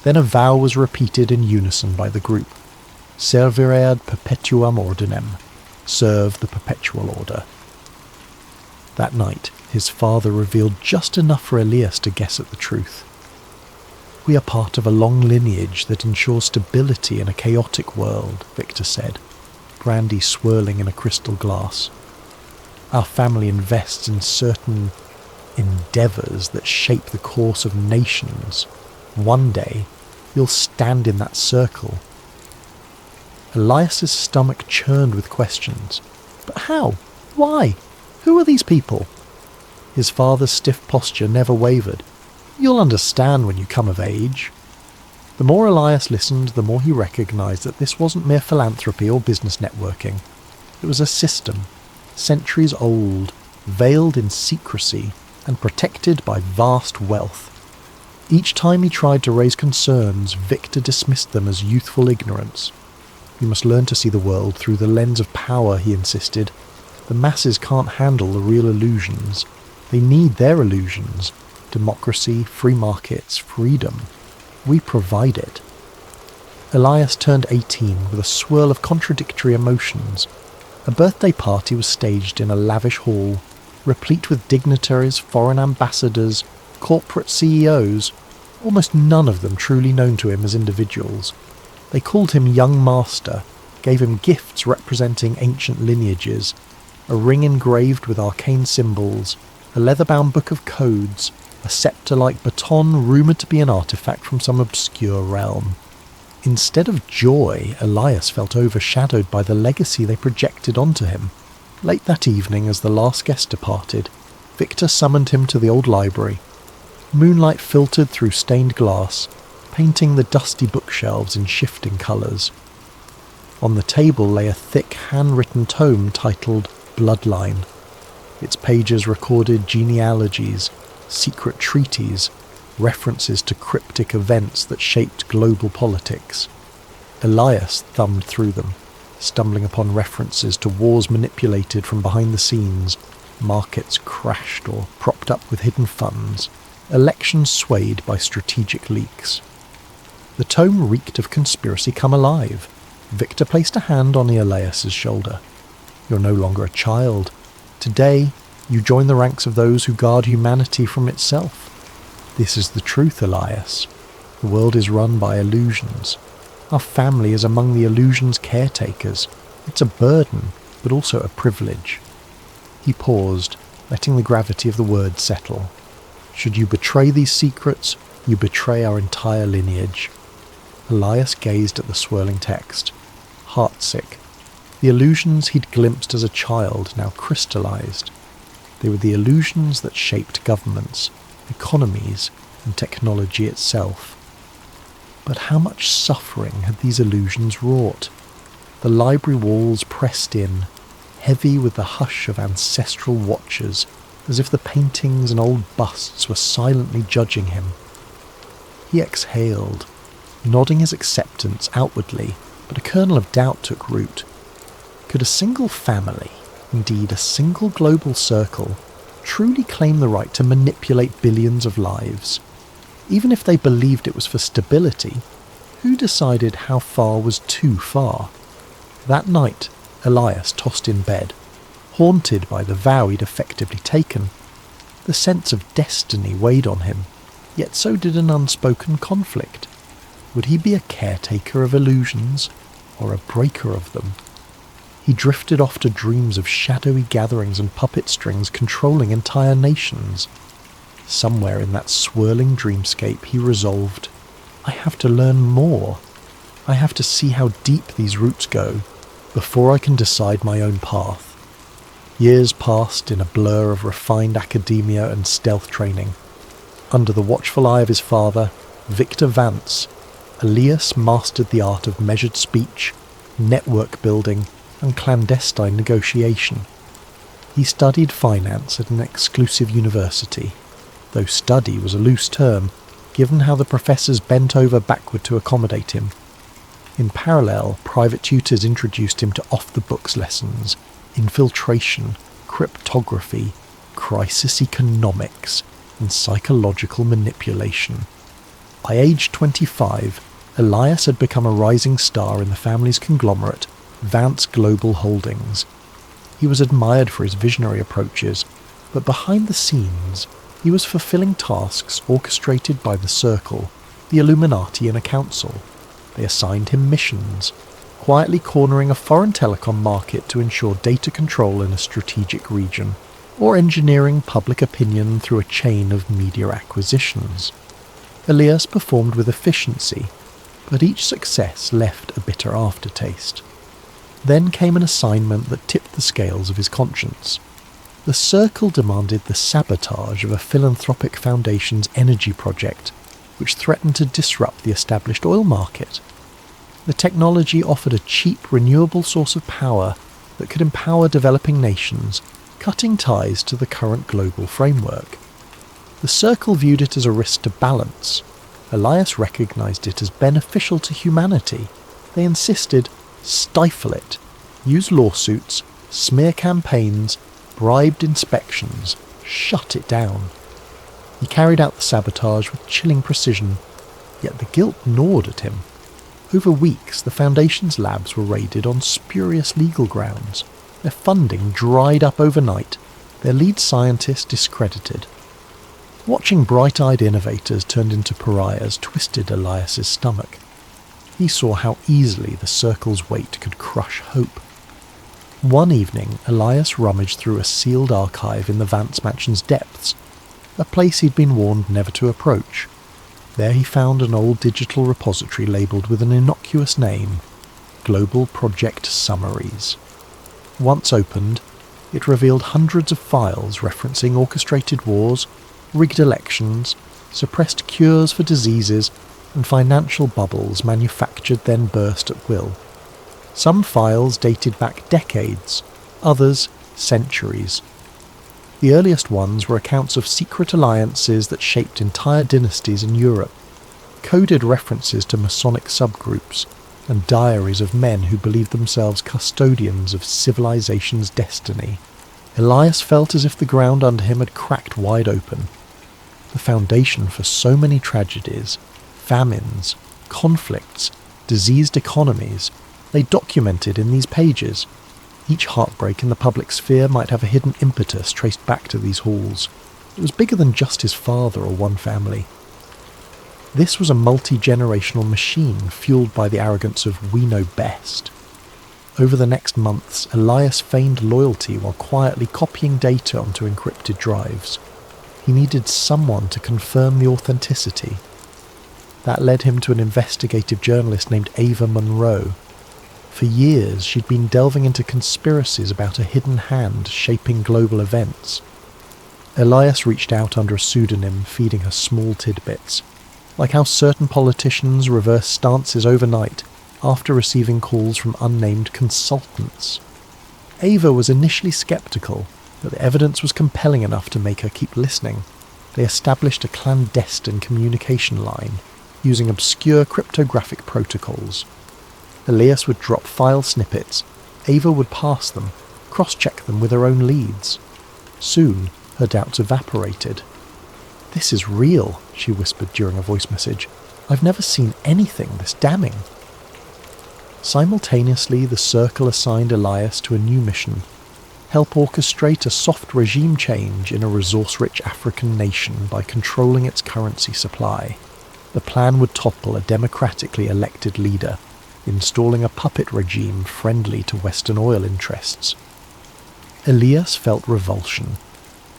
Then a vow was repeated in unison by the group. "Servire ad perpetuam ordinem," serve the perpetual order. That night, his father revealed just enough for Elias to guess at the truth. "We are part of a long lineage that ensures stability in a chaotic world," Victor said, brandy swirling in a crystal glass. "Our family invests in certain endeavours that shape the course of nations. One day, you'll stand in that circle." Elias's stomach churned with questions. But how? Why? Who are these people? His father's stiff posture never wavered. "You'll understand when you come of age." The more Elias listened, the more he recognised that this wasn't mere philanthropy or business networking. It was a system, centuries old, veiled in secrecy, and protected by vast wealth. Each time he tried to raise concerns, Victor dismissed them as youthful ignorance. "You must learn to see the world through the lens of power," he insisted. "The masses can't handle the real illusions. They need their illusions. Democracy, free markets, freedom. We provide it." Elias turned 18 with a swirl of contradictory emotions. A birthday party was staged in a lavish hall, replete with dignitaries, foreign ambassadors, corporate CEOs, almost none of them truly known to him as individuals. They called him Young Master, gave him gifts representing ancient lineages, a ring engraved with arcane symbols, a leather-bound book of codes, a sceptre-like baton rumoured to be an artefact from some obscure realm. Instead of joy, Elias felt overshadowed by the legacy they projected onto him. Late that evening, as the last guest departed, Victor summoned him to the old library. Moonlight filtered through stained glass, painting the dusty bookshelves in shifting colours. On the table lay a thick handwritten tome titled Bloodline. Its pages recorded genealogies, secret treaties, references to cryptic events that shaped global politics. Elias thumbed through them, stumbling upon references to wars manipulated from behind the scenes, markets crashed or propped up with hidden funds, elections swayed by strategic leaks. The tome reeked of conspiracy come alive. Victor placed a hand on Elias's shoulder. "You're no longer a child. Today, you join the ranks of those who guard humanity from itself. This is the truth, Elias. The world is run by illusions. Our family is among the illusion's caretakers. It's a burden, but also a privilege." He paused, letting the gravity of the words settle. "Should you betray these secrets, you betray our entire lineage." Elias gazed at the swirling text, heartsick. The illusions he'd glimpsed as a child now crystallized. They were the illusions that shaped governments, economies, and technology itself. But how much suffering had these illusions wrought? The library walls pressed in, heavy with the hush of ancestral watchers, as if the paintings and old busts were silently judging him. He exhaled, nodding his acceptance outwardly, but a kernel of doubt took root. Could a single family, indeed a single global circle, truly claim the right to manipulate billions of lives? Even if they believed it was for stability, who decided how far was too far? That night, Elias tossed in bed, haunted by the vow he'd effectively taken. The sense of destiny weighed on him, yet so did an unspoken conflict. Would he be a caretaker of illusions, or a breaker of them? He drifted off to dreams of shadowy gatherings and puppet strings controlling entire nations. Somewhere in that swirling dreamscape he resolved, "I have to learn more. I have to see how deep these roots go, before I can decide my own path." Years passed in a blur of refined academia and stealth training. Under the watchful eye of his father, Victor Vance, Elias mastered the art of measured speech, network building, and clandestine negotiation. He studied finance at an exclusive university, though study was a loose term, given how the professors bent over backward to accommodate him. In parallel, private tutors introduced him to off-the-books lessons, infiltration, cryptography, crisis economics, and psychological manipulation. By age 25, Elias had become a rising star in the family's conglomerate, Vance Global Holdings. He was admired for his visionary approaches, but behind the scenes, he was fulfilling tasks orchestrated by the Circle, the Illuminati and a council. They assigned him missions, quietly cornering a foreign telecom market to ensure data control in a strategic region, or engineering public opinion through a chain of media acquisitions. Elias performed with efficiency, but each success left a bitter aftertaste. Then came an assignment that tipped the scales of his conscience. The Circle demanded the sabotage of a philanthropic foundation's energy project, which threatened to disrupt the established oil market. The technology offered a cheap, renewable source of power that could empower developing nations, cutting ties to the current global framework. The Circle viewed it as a risk to balance. Elias recognized it as beneficial to humanity. They insisted, stifle it, use lawsuits, smear campaigns, bribed inspections, shut it down. He carried out the sabotage with chilling precision, yet the guilt gnawed at him. Over weeks, the Foundation's labs were raided on spurious legal grounds. Their funding dried up overnight, their lead scientist discredited. Watching bright-eyed innovators turned into pariahs twisted Elias's stomach. He saw how easily the Circle's weight could crush hope. One evening, Elias rummaged through a sealed archive in the Vance Mansion's depths, a place he'd been warned never to approach. There he found an old digital repository labelled with an innocuous name, Global Project Summaries. Once opened, it revealed hundreds of files referencing orchestrated wars, rigged elections, suppressed cures for diseases, and financial bubbles manufactured then burst at will. Some files dated back decades, others centuries. The earliest ones were accounts of secret alliances that shaped entire dynasties in Europe, coded references to Masonic subgroups, and diaries of men who believed themselves custodians of civilization's destiny. Elias felt as if the ground under him had cracked wide open. The foundation for so many tragedies, famines, conflicts, diseased economies, lay documented in these pages. Each heartbreak in the public sphere might have a hidden impetus traced back to these halls. It was bigger than just his father or one family. This was a multi-generational machine fueled by the arrogance of "we know best." Over the next months, Elias feigned loyalty while quietly copying data onto encrypted drives. He needed someone to confirm the authenticity. That led him to an investigative journalist named Ava Monroe. For years, she'd been delving into conspiracies about a hidden hand shaping global events. Elias reached out under a pseudonym, feeding her small tidbits, like how certain politicians reverse stances overnight after receiving calls from unnamed consultants. Ava was initially skeptical, but the evidence was compelling enough to make her keep listening. They established a clandestine communication line, using obscure cryptographic protocols. Elias would drop file snippets, Ava would pass them, cross-check them with her own leads. Soon, her doubts evaporated. "This is real," she whispered during a voice message. "I've never seen anything this damning." Simultaneously, the Circle assigned Elias to a new mission: help orchestrate a soft regime change in a resource-rich African nation by controlling its currency supply. The plan would topple a democratically elected leader, installing a puppet regime friendly to Western oil interests. Elias felt revulsion.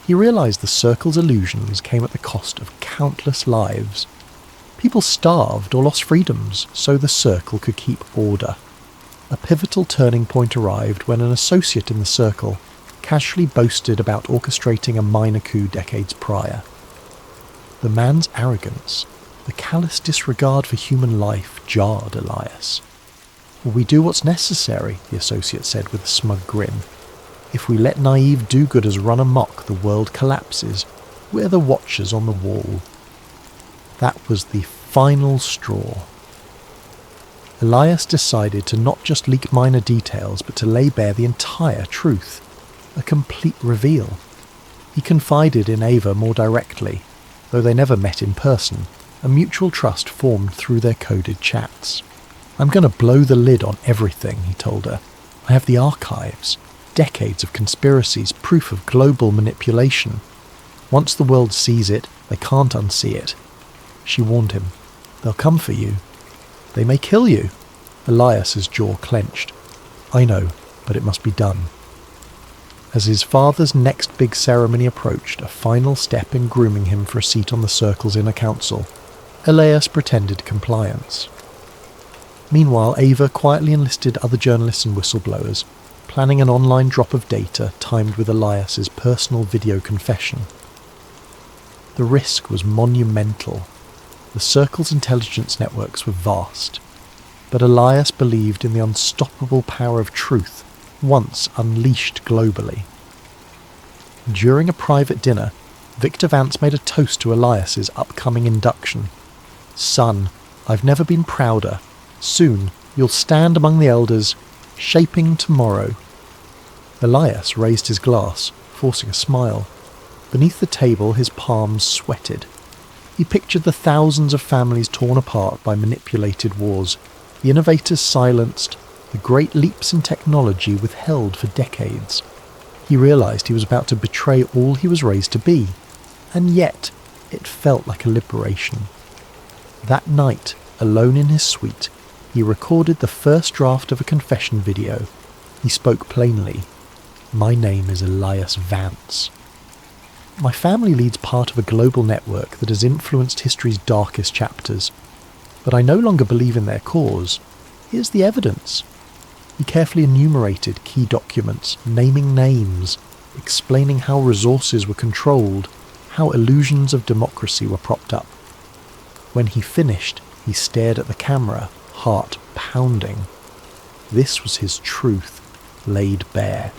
He realized the Circle's illusions came at the cost of countless lives. People starved or lost freedoms so the Circle could keep order. A pivotal turning point arrived when an associate in the Circle casually boasted about orchestrating a minor coup decades prior. The man's arrogance, the callous disregard for human life, jarred Elias. "We do what's necessary," the associate said with a smug grin. "If we let naive do-gooders run amok, the world collapses. We're the watchers on the wall." That was the final straw. Elias decided to not just leak minor details, but to lay bare the entire truth. A complete reveal. He confided in Ava more directly. Though they never met in person, a mutual trust formed through their coded chats. "I'm going to blow the lid on everything," he told her. "I have the archives. Decades of conspiracies, proof of global manipulation. Once the world sees it, they can't unsee it." She warned him. "They'll come for you. They may kill you." Elias's jaw clenched. "I know, but it must be done." As his father's next big ceremony approached, a final step in grooming him for a seat on the Circle's inner council, Elias pretended compliance. Meanwhile, Ava quietly enlisted other journalists and whistleblowers, planning an online drop of data timed with Elias's personal video confession. The risk was monumental. The Circle's intelligence networks were vast, but Elias believed in the unstoppable power of truth once unleashed globally. During a private dinner, Victor Vance made a toast to Elias's upcoming induction. "Son, I've never been prouder. Soon you'll stand among the elders, shaping tomorrow." Elias raised his glass, forcing a smile. Beneath the table, his palms sweated. He pictured the thousands of families torn apart by manipulated wars, the innovators silenced, the great leaps in technology withheld for decades. He realized he was about to betray all he was raised to be, and yet it felt like a liberation. That night, alone in his suite, he recorded the first draft of a confession video. He spoke plainly. "My name is Elias Vance. My family leads part of a global network that has influenced history's darkest chapters, but I no longer believe in their cause. Here's the evidence." He carefully enumerated key documents, naming names, explaining how resources were controlled, how illusions of democracy were propped up. When he finished, he stared at the camera, heart pounding. This was his truth, laid bare.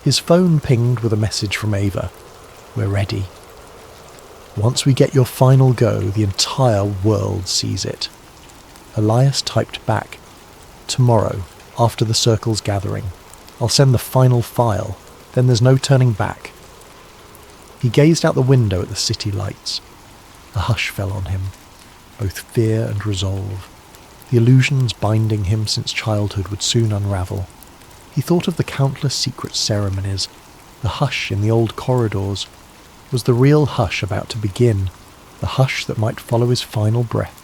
His phone pinged with a message from Ava. "We're ready. Once we get your final go, the entire world sees it." Elias typed back, "Tomorrow, after the circle's gathering. I'll send the final file, then there's no turning back." He gazed out the window at the city lights. A hush fell on him, both fear and resolve. The illusions binding him since childhood would soon unravel. He thought of the countless secret ceremonies, the hush in the old corridors. Was the real hush about to begin, the hush that might follow his final breath?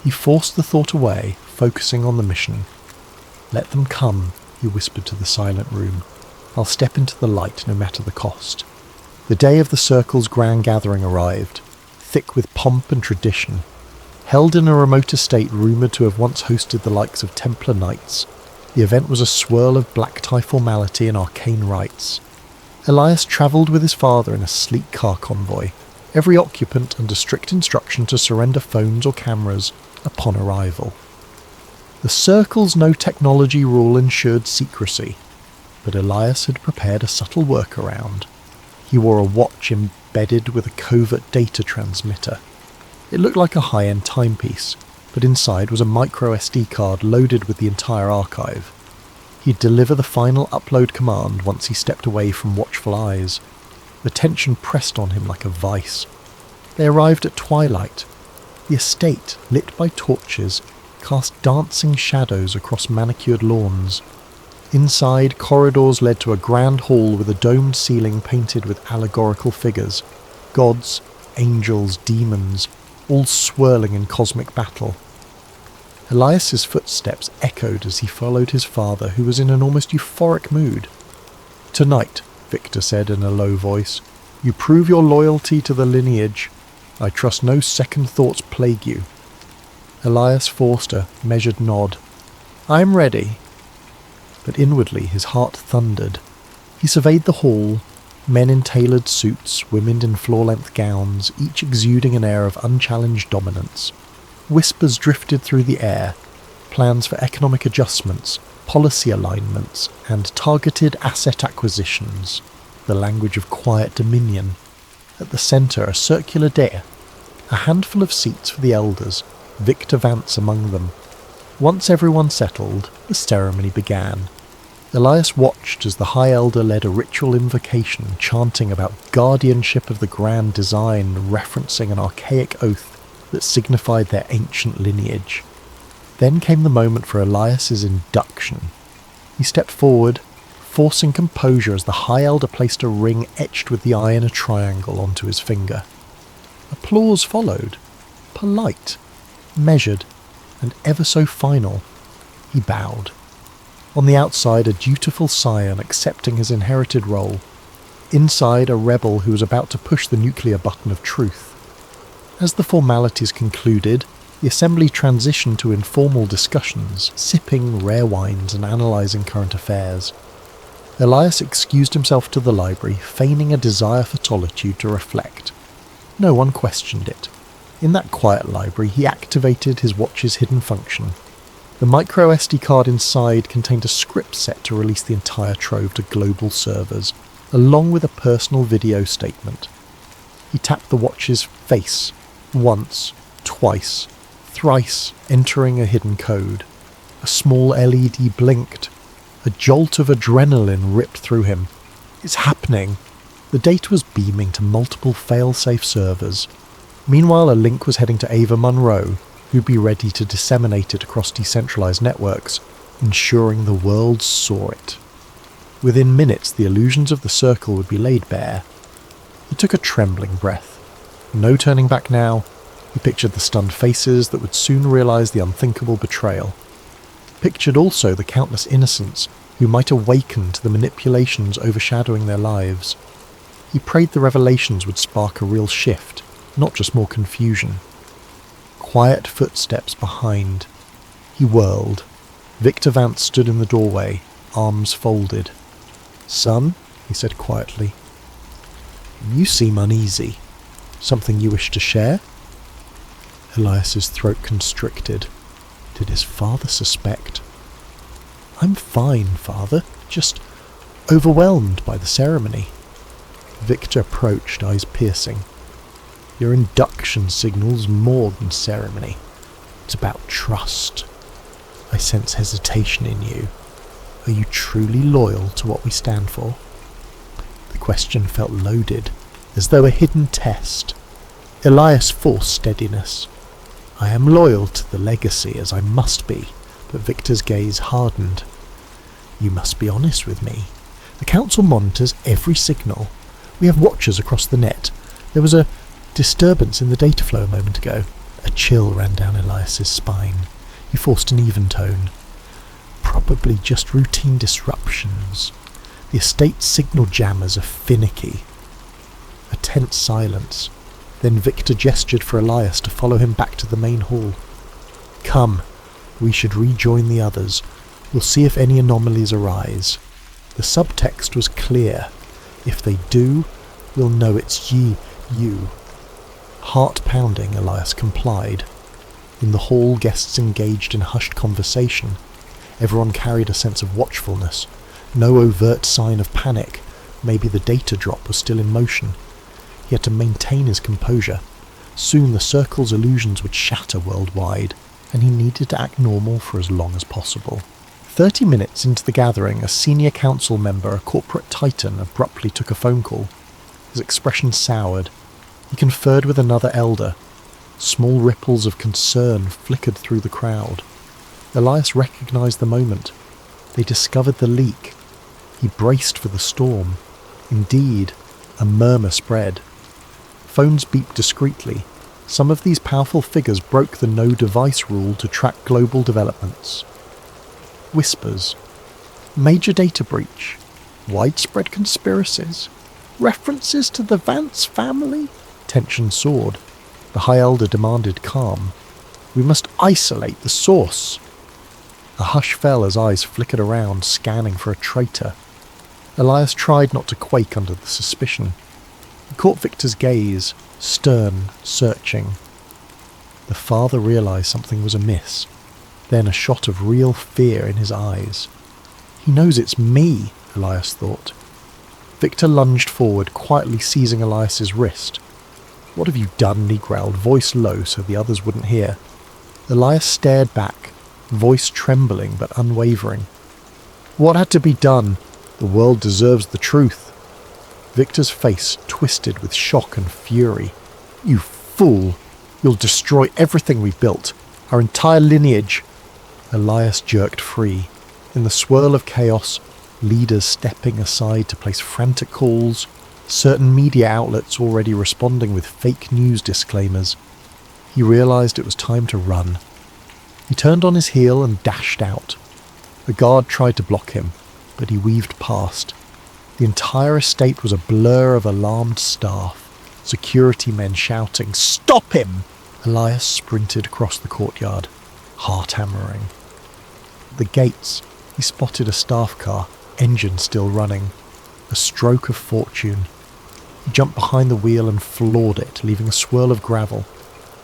He forced the thought away, focusing on the mission. "Let them come," he whispered to the silent room. "I'll step into the light no matter the cost." The day of the Circle's grand gathering arrived, thick with pomp and tradition. Held in a remote estate rumoured to have once hosted the likes of Templar knights, the event was a swirl of black tie formality and arcane rites. Elias travelled with his father in a sleek car convoy, every occupant under strict instruction to surrender phones or cameras upon arrival. The Circle's no-technology rule ensured secrecy, but Elias had prepared a subtle workaround. He wore a watch embedded with a covert data transmitter. It looked like a high-end timepiece, but inside was a micro SD card loaded with the entire archive. He'd deliver the final upload command once he stepped away from watchful eyes. The tension pressed on him like a vice. They arrived at twilight. The estate, lit by torches, cast dancing shadows across manicured lawns. Inside, corridors led to a grand hall with a domed ceiling painted with allegorical figures. Gods, angels, demons, all swirling in cosmic battle. Elias's footsteps echoed as he followed his father, who was in an almost euphoric mood. "Tonight," Victor said in a low voice, "you prove your loyalty to the lineage. I trust no second thoughts plague you." Elias forced a measured nod. "I'm ready." But inwardly his heart thundered. He surveyed the hall, men in tailored suits, women in floor-length gowns, each exuding an air of unchallenged dominance. Whispers drifted through the air, plans for economic adjustments, policy alignments, and targeted asset acquisitions, the language of quiet dominion. At the centre, a circular dais, a handful of seats for the elders, Victor Vance among them. Once everyone settled, the ceremony began. Elias watched as the High Elder led a ritual invocation, chanting about guardianship of the grand design, referencing an archaic oath that signified their ancient lineage. Then came the moment for Elias's induction. He stepped forward, forcing composure as the High Elder placed a ring etched with the eye in a triangle onto his finger. Applause followed, polite, measured, and ever so final. He bowed. On the outside, a dutiful scion accepting his inherited role. Inside, a rebel who was about to push the nuclear button of truth. As the formalities concluded, the assembly transitioned to informal discussions, sipping rare wines and analysing current affairs. Elias excused himself to the library, feigning a desire for solitude to reflect. No one questioned it. In that quiet library, he activated his watch's hidden function. The micro SD card inside contained a script set to release the entire trove to global servers, along with a personal video statement. He tapped the watch's face, once, twice, thrice, entering a hidden code. A small LED blinked. A jolt of adrenaline ripped through him. It's happening. The data was beaming to multiple fail-safe servers. Meanwhile, a link was heading to Ava Munro, who'd be ready to disseminate it across decentralized networks, ensuring the world saw it. Within minutes, the illusions of the Circle would be laid bare. He took a trembling breath. No turning back now. He pictured the stunned faces that would soon realize the unthinkable betrayal. Pictured also the countless innocents who might awaken to the manipulations overshadowing their lives. He prayed the revelations would spark a real shift, not just more confusion. Quiet footsteps behind. He whirled. Victor Vance stood in the doorway, arms folded. "Son," he said quietly, "you seem uneasy. Something you wish to share?" Elias's throat constricted. Did his father suspect? "I'm fine, father. Just overwhelmed by the ceremony." Victor approached, eyes piercing. "Your induction signals more than ceremony. It's about trust. I sense hesitation in you. Are you truly loyal to what we stand for? The question felt loaded, as though a hidden test. Elias forced steadiness. I am loyal to the legacy, as I must be, but Victor's gaze hardened. You must be honest with me. The Council monitors every signal. We have watchers across the net. There was a disturbance in the data flow a moment ago. A chill ran down Elias's spine. He forced an even tone. Probably just routine disruptions. The estate's signal jammers are finicky. A tense silence. Then Victor gestured for Elias to follow him back to the main hall. Come, we should rejoin the others. We'll see if any anomalies arise. The subtext was clear. If they do, we'll know it's you. Heart pounding, Elias complied. In the hall, guests engaged in hushed conversation. Everyone carried a sense of watchfulness. No overt sign of panic. Maybe the data drop was still in motion. He had to maintain his composure. Soon the circle's illusions would shatter worldwide, and he needed to act normal for as long as possible. 30 minutes into the gathering, a senior council member, a corporate titan, abruptly took a phone call. His expression soured. He conferred with another elder. Small ripples of concern flickered through the crowd. Elias recognized the moment. They discovered the leak. He braced for the storm. Indeed, a murmur spread. Phones beeped discreetly. Some of these powerful figures broke the no-device rule to track global developments. Whispers. Major data breach. Widespread conspiracies. References to the Vance family? Tension soared. The High Elder demanded calm. We must isolate the source. A hush fell as eyes flickered around, scanning for a traitor. Elias tried not to quake under the suspicion. He caught Victor's gaze, stern, searching. The father realized something was amiss. Then a shot of real fear in his eyes. He knows it's me, Elias thought. Victor lunged forward, quietly seizing Elias's wrist. What have you done? He growled, voice low so the others wouldn't hear. Elias stared back, voice trembling but unwavering. What had to be done? The world deserves the truth. Victor's face twisted with shock and fury. You fool! You'll destroy everything we've built, our entire lineage. Elias jerked free. In the swirl of chaos, leaders stepping aside to place frantic calls, certain media outlets already responding with fake news disclaimers. He realized it was time to run. He turned on his heel and dashed out. A guard tried to block him, but he weaved past. The entire estate was a blur of alarmed staff, security men shouting, "Stop him!" Elias sprinted across the courtyard, heart hammering. At the gates, he spotted a staff car, engine still running. A stroke of fortune. He jumped behind the wheel and floored it, leaving a swirl of gravel.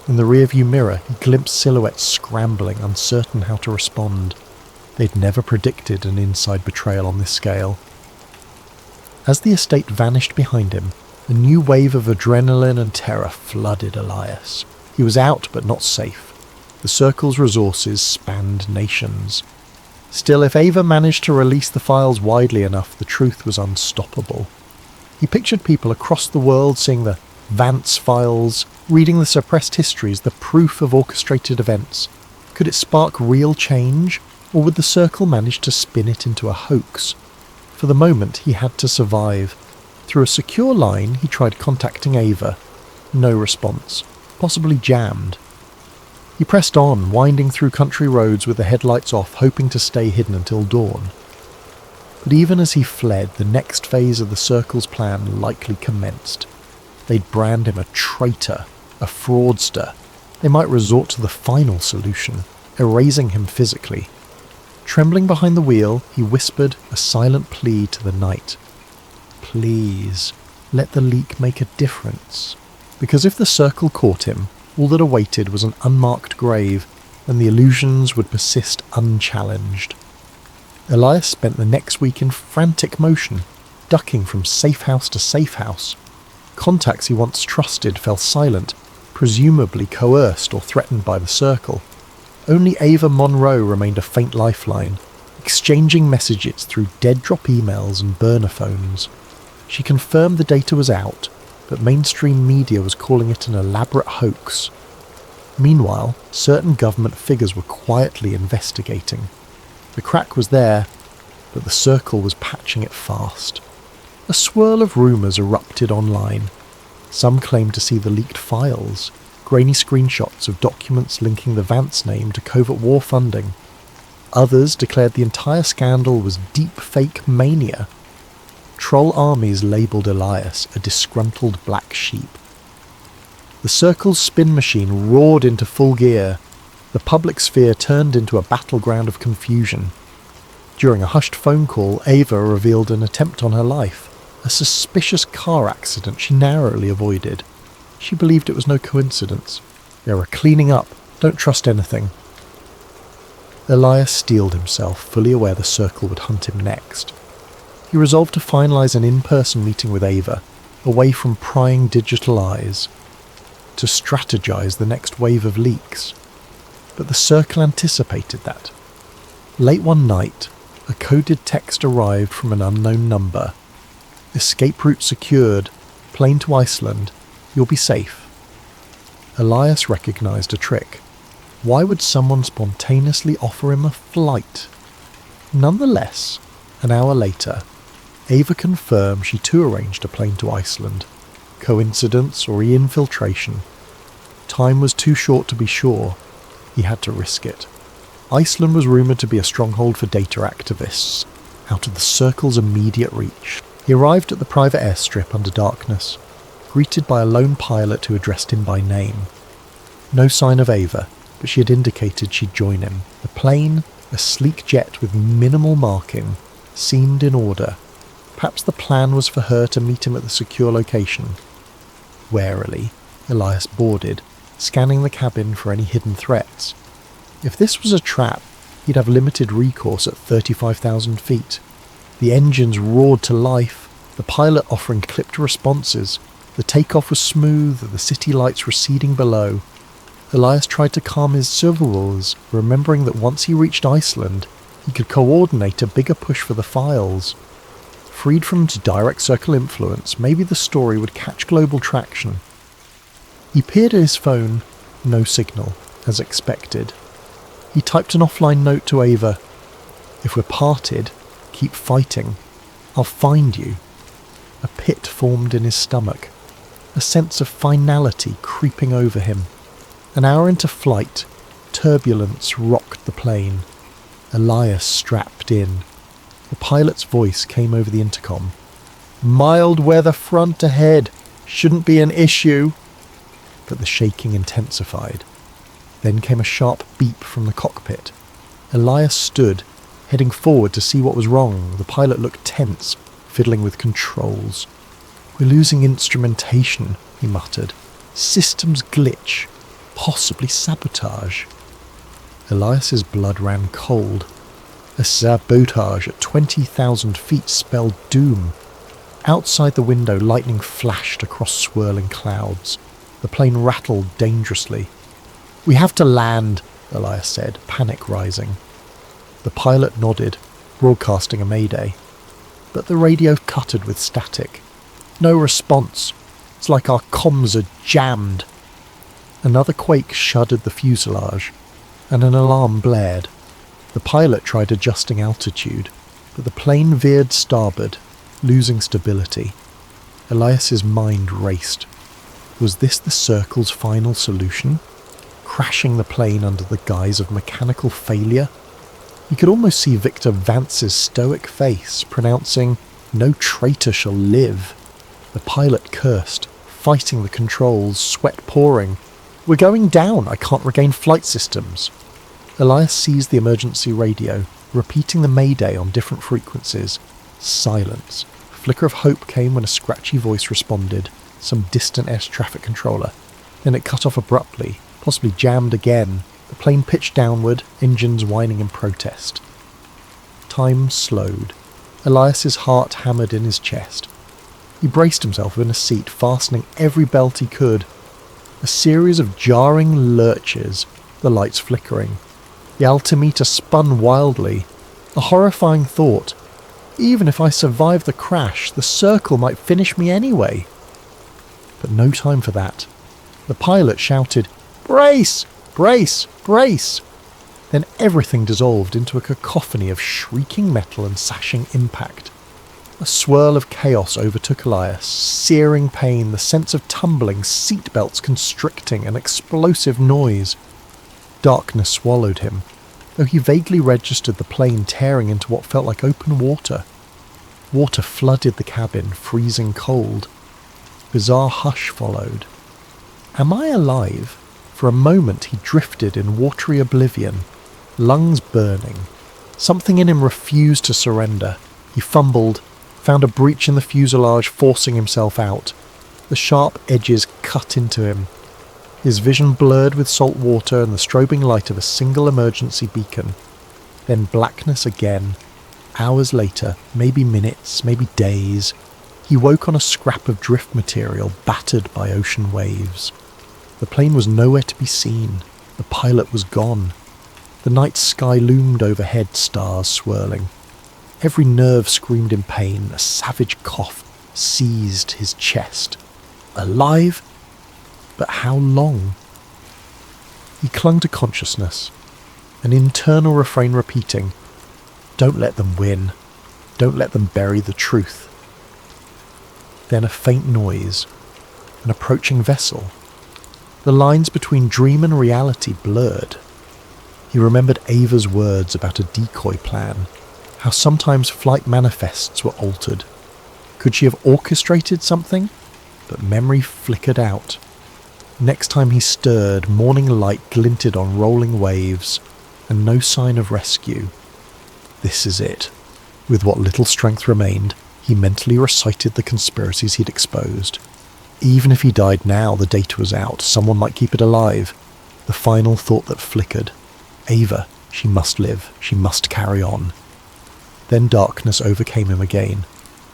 In the rearview mirror, he glimpsed silhouettes scrambling, uncertain how to respond. They'd never predicted an inside betrayal on this scale. As the estate vanished behind him, a new wave of adrenaline and terror flooded Elias. He was out, but not safe. The Circle's resources spanned nations. Still, if Ava managed to release the files widely enough, the truth was unstoppable. He pictured people across the world seeing the Vance files, reading the suppressed histories, the proof of orchestrated events. Could it spark real change, or would the Circle manage to spin it into a hoax? For the moment, he had to survive. Through a secure line, he tried contacting Ava. No response. Possibly jammed. He pressed on, winding through country roads with the headlights off, hoping to stay hidden until dawn. But even as he fled, the next phase of the Circle's plan likely commenced. They'd brand him a traitor, a fraudster. They might resort to the final solution, erasing him physically. Trembling behind the wheel, he whispered a silent plea to the night. Please, let the leak make a difference. Because if the Circle caught him, all that awaited was an unmarked grave, and the illusions would persist unchallenged. Elias spent the next week in frantic motion, ducking from safe house to safe house. Contacts he once trusted fell silent, presumably coerced or threatened by the Circle. Only Ava Monroe remained a faint lifeline, exchanging messages through dead-drop emails and burner phones. She confirmed the data was out, but mainstream media was calling it an elaborate hoax. Meanwhile, certain government figures were quietly investigating. The crack was there, but the Circle was patching it fast. A swirl of rumours erupted online. Some claimed to see the leaked files, grainy screenshots of documents linking the Vance name to covert war funding. Others declared the entire scandal was deep fake mania. Troll armies labelled Elias a disgruntled black sheep. The Circle's spin machine roared into full gear. The public sphere turned into a battleground of confusion. During a hushed phone call, Ava revealed an attempt on her life, a suspicious car accident she narrowly avoided. She believed it was no coincidence. They were cleaning up. Don't trust anything. Elias steeled himself, fully aware the Circle would hunt him next. He resolved to finalise an in-person meeting with Ava, away from prying digital eyes, to strategise the next wave of leaks. But the Circle anticipated that. Late one night, a coded text arrived from an unknown number. Escape route secured. Plane to Iceland. You'll be safe. Elias recognised a trick. Why would someone spontaneously offer him a flight? Nonetheless, an hour later, Ava confirmed she too arranged a plane to Iceland. Coincidence or infiltration? Time was too short to be sure. He had to risk it. Iceland was rumoured to be a stronghold for data activists, out of the Circle's immediate reach. He arrived at the private airstrip under darkness, greeted by a lone pilot who addressed him by name. No sign of Ava, but she had indicated she'd join him. The plane, a sleek jet with minimal marking, seemed in order. Perhaps the plan was for her to meet him at the secure location. Warily, Elias boarded, scanning the cabin for any hidden threats. If this was a trap, he'd have limited recourse at 35,000 feet. The engines roared to life, the pilot offering clipped responses. The takeoff was smooth, the city lights receding below. Elias tried to calm his civils, remembering that once he reached Iceland, he could coordinate a bigger push for the files. Freed from direct Circle influence, maybe the story would catch global traction. He peered at his phone. No signal, as expected. He typed an offline note to Ava. If we're parted, keep fighting. I'll find you. A pit formed in his stomach. A sense of finality creeping over him. An hour into flight, turbulence rocked the plane. Elias strapped in. The pilot's voice came over the intercom. Mild weather front ahead. Shouldn't be an issue. But the shaking intensified. Then came a sharp beep from the cockpit. Elias stood, heading forward to see what was wrong. The pilot looked tense, fiddling with controls. We're losing instrumentation, he muttered. Systems glitch. Possibly sabotage. Elias's blood ran cold. A sabotage at 20,000 feet spelled doom. Outside the window, lightning flashed across swirling clouds. The plane rattled dangerously. We have to land, Elias said, panic rising. The pilot nodded, broadcasting a mayday. But the radio cuttered with static. No response. It's like our comms are jammed. Another quake shuddered the fuselage, and an alarm blared. The pilot tried adjusting altitude, but the plane veered starboard, losing stability. Elias's mind raced. Was this the Circle's final solution? Crashing the plane under the guise of mechanical failure? He could almost see Victor Vance's stoic face, pronouncing, "No traitor shall live." The pilot cursed, fighting the controls, sweat pouring. We're going down, I can't regain flight systems. Elias seized the emergency radio, repeating the mayday on different frequencies. Silence. A flicker of hope came when a scratchy voice responded, some distant air traffic controller. Then it cut off abruptly, possibly jammed again. The plane pitched downward, engines whining in protest. Time slowed. Elias's heart hammered in his chest. He braced himself in a seat, fastening every belt he could. A series of jarring lurches, the lights flickering. The altimeter spun wildly. A horrifying thought. Even if I survive the crash, the circle might finish me anyway. But no time for that. The pilot shouted, "Brace! Brace! Brace!" Then everything dissolved into a cacophony of shrieking metal and sashing impact. A swirl of chaos overtook Elias, searing pain, the sense of tumbling, seatbelts constricting, an explosive noise. Darkness swallowed him, though he vaguely registered the plane tearing into what felt like open water. Water flooded the cabin, freezing cold. Bizarre hush followed. Am I alive? For a moment he drifted in watery oblivion, lungs burning. Something in him refused to surrender. He fumbled, found a breach in the fuselage, forcing himself out. The sharp edges cut into him. His vision blurred with salt water and the strobing light of a single emergency beacon. Then blackness again. Hours later, maybe minutes, maybe days, he woke on a scrap of drift material battered by ocean waves. The plane was nowhere to be seen. The pilot was gone. The night sky loomed overhead, stars swirling. Every nerve screamed in pain. A savage cough seized his chest. Alive? But how long? He clung to consciousness, an internal refrain repeating, "Don't let them win. Don't let them bury the truth." Then a faint noise, an approaching vessel. The lines between dream and reality blurred. He remembered Ava's words about a decoy plan, how sometimes flight manifests were altered. Could she have orchestrated something? But memory flickered out. Next time he stirred, morning light glinted on rolling waves, and no sign of rescue. This is it. With what little strength remained, he mentally recited the conspiracies he'd exposed. Even if he died now, the data was out. Someone might keep it alive. The final thought that flickered. Ava, she must live. She must carry on. Then darkness overcame him again.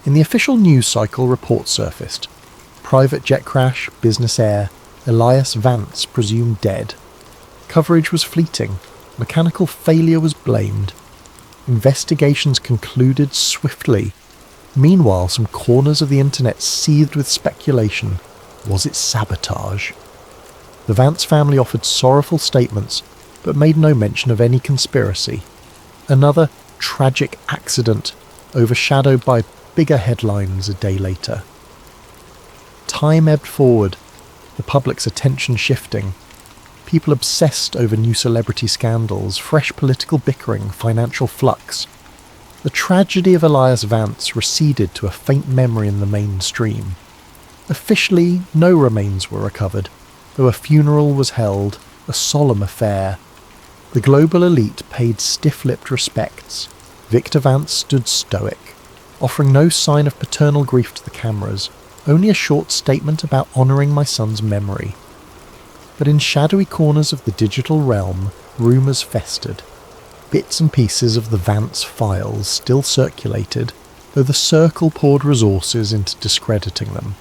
In the official news cycle, reports surfaced. Private jet crash, business air, Elias Vance presumed dead. Coverage was fleeting. Mechanical failure was blamed. Investigations concluded swiftly. Meanwhile, some corners of the internet seethed with speculation. Was it sabotage? The Vance family offered sorrowful statements, but made no mention of any conspiracy. Another tragic accident, overshadowed by bigger headlines a day later. Time ebbed forward, the public's attention shifting. People obsessed over new celebrity scandals, fresh political bickering, financial flux. The tragedy of Elias Vance receded to a faint memory in the mainstream. Officially, no remains were recovered, though a funeral was held, a solemn affair. The global elite paid stiff-lipped respects. Victor Vance stood stoic, offering no sign of paternal grief to the cameras, only a short statement about honouring my son's memory. But in shadowy corners of the digital realm, rumours festered. Bits and pieces of the Vance files still circulated, though the circle poured resources into discrediting them.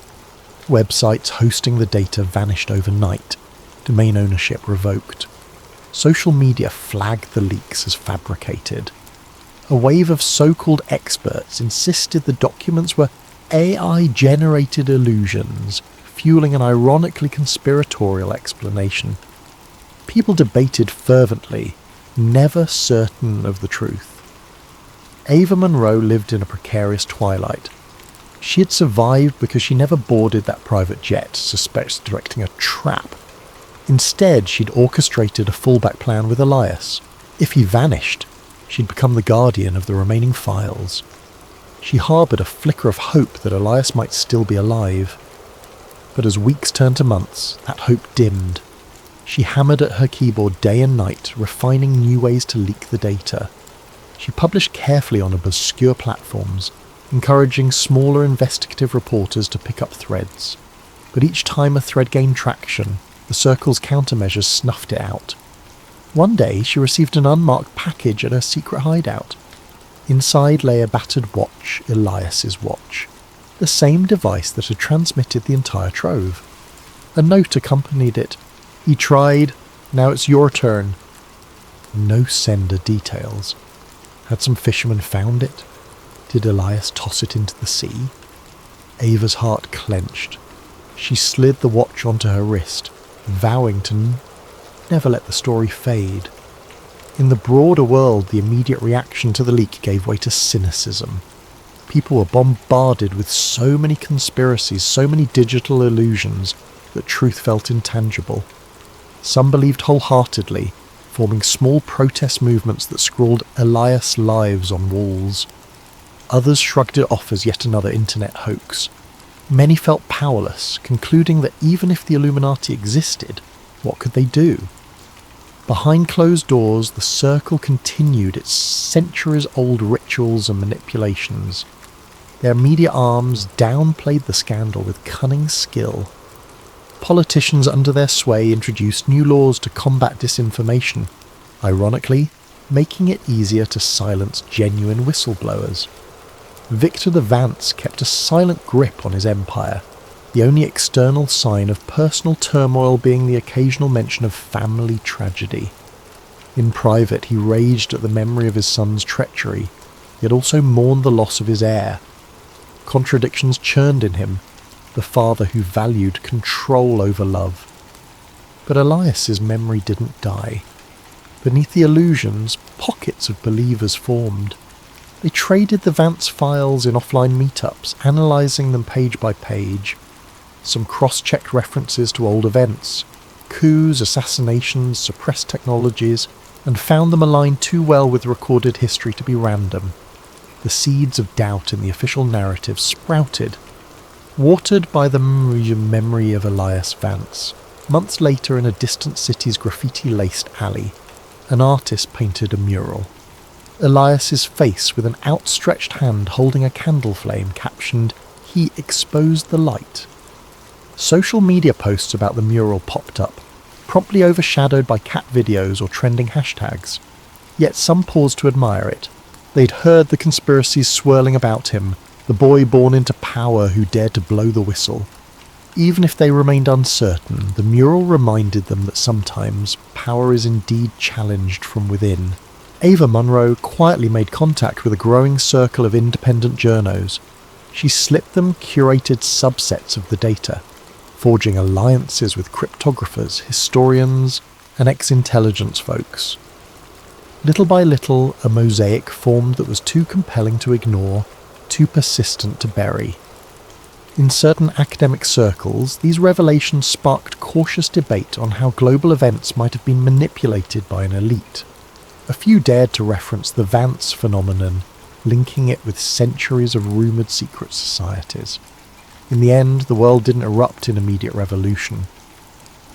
Websites hosting the data vanished overnight, domain ownership revoked. Social media flagged the leaks as fabricated. A wave of so-called experts insisted the documents were AI-generated illusions, fueling an ironically conspiratorial explanation. People debated fervently, never certain of the truth. Ava Monroe lived in a precarious twilight. She had survived because she never boarded that private jet, suspects directing a trap. Instead, she'd orchestrated a fallback plan with Elias. If he vanished, she'd become the guardian of the remaining files. She harboured a flicker of hope that Elias might still be alive. But as weeks turned to months, that hope dimmed. She hammered at her keyboard day and night, refining new ways to leak the data. She published carefully on obscure platforms, encouraging smaller investigative reporters to pick up threads. But each time a thread gained traction, the Circle's countermeasures snuffed it out. One day she received an unmarked package at her secret hideout. Inside lay a battered watch, Elias's watch, the same device that had transmitted the entire trove. A note accompanied it. "He tried, now it's your turn." No sender details. Had some fishermen found it? Did Elias toss it into the sea? Ava's heart clenched. She slid the watch onto her wrist, vowing to never let the story fade. In the broader world, the immediate reaction to the leak gave way to cynicism. People were bombarded with so many conspiracies, so many digital illusions, that truth felt intangible. Some believed wholeheartedly, forming small protest movements that scrawled Elias lives on walls. Others shrugged it off as yet another internet hoax. Many felt powerless, concluding that even if the Illuminati existed, what could they do? Behind closed doors, the Circle continued its centuries-old rituals and manipulations. Their media arms downplayed the scandal with cunning skill. Politicians under their sway introduced new laws to combat disinformation, ironically, making it easier to silence genuine whistleblowers. Victor the Vance kept a silent grip on his empire, the only external sign of personal turmoil being the occasional mention of family tragedy. In private, he raged at the memory of his son's treachery, yet also mourned the loss of his heir. Contradictions churned in him, the father who valued control over love. But Elias's memory didn't die. Beneath the illusions, pockets of believers formed. They traded the Vance files in offline meetups, analysing them page by page. Some cross-checked references to old events, coups, assassinations, suppressed technologies, and found them aligned too well with recorded history to be random. The seeds of doubt in the official narrative sprouted, watered by the memory of Elias Vance. Months later, in a distant city's graffiti-laced alley, an artist painted a mural. Elias's face with an outstretched hand holding a candle flame captioned, "He exposed the light." Social media posts about the mural popped up, promptly overshadowed by cat videos or trending hashtags. Yet some paused to admire it. They'd heard the conspiracies swirling about him, the boy born into power who dared to blow the whistle. Even if they remained uncertain, the mural reminded them that sometimes power is indeed challenged from within. Ava Munro quietly made contact with a growing circle of independent journos. She slipped them curated subsets of the data, forging alliances with cryptographers, historians, and ex-intelligence folks. Little by little, a mosaic formed that was too compelling to ignore, too persistent to bury. In certain academic circles, these revelations sparked cautious debate on how global events might have been manipulated by an elite. A few dared to reference the Vance phenomenon, linking it with centuries of rumoured secret societies. In the end, the world didn't erupt in immediate revolution.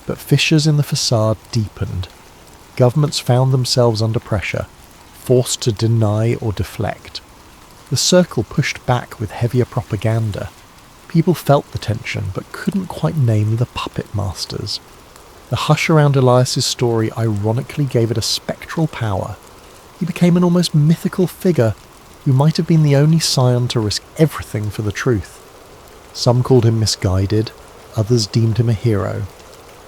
But fissures in the facade deepened. Governments found themselves under pressure, forced to deny or deflect. The Circle pushed back with heavier propaganda. People felt the tension, but couldn't quite name the puppet masters. The hush around Elias's story ironically gave it a spectral power. He became an almost mythical figure who might have been the only scion to risk everything for the truth. Some called him misguided, others deemed him a hero.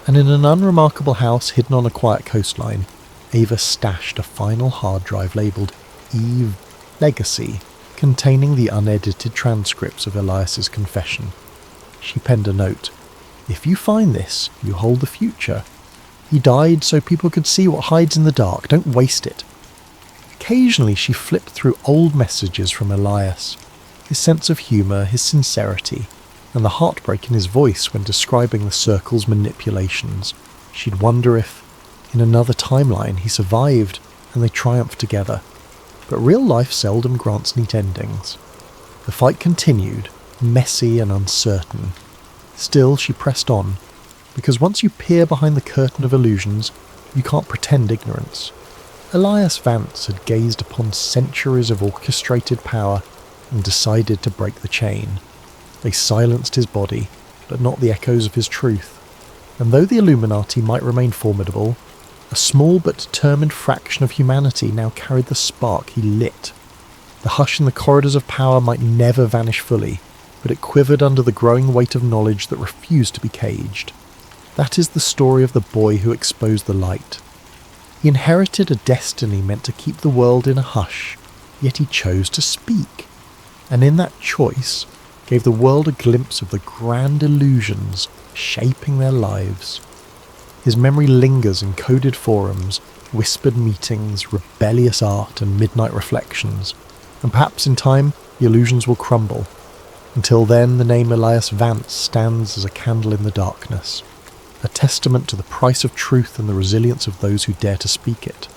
And in an unremarkable house hidden on a quiet coastline, Ava stashed a final hard drive labelled Eve Legacy, containing the unedited transcripts of Elias's confession. She penned a note. "If you find this, you hold the future. He died so people could see what hides in the dark. Don't waste it." Occasionally she flipped through old messages from Elias, his sense of humour, his sincerity, and the heartbreak in his voice when describing the Circle's manipulations. She'd wonder if, in another timeline, he survived and they triumphed together. But real life seldom grants neat endings. The fight continued, messy and uncertain. Still, she pressed on, because once you peer behind the curtain of illusions, you can't pretend ignorance. Elias Vance had gazed upon centuries of orchestrated power and decided to break the chain. They silenced his body, but not the echoes of his truth. And though the Illuminati might remain formidable, a small but determined fraction of humanity now carried the spark he lit. The hush in the corridors of power might never vanish fully, but it quivered under the growing weight of knowledge that refused to be caged. That is the story of the boy who exposed the light. He inherited a destiny meant to keep the world in a hush, yet he chose to speak, and in that choice gave the world a glimpse of the grand illusions shaping their lives. His memory lingers in coded forums, whispered meetings, rebellious art and midnight reflections, and perhaps in time the illusions will crumble. Until then, the name Elias Vance stands as a candle in the darkness, a testament to the price of truth and the resilience of those who dare to speak it.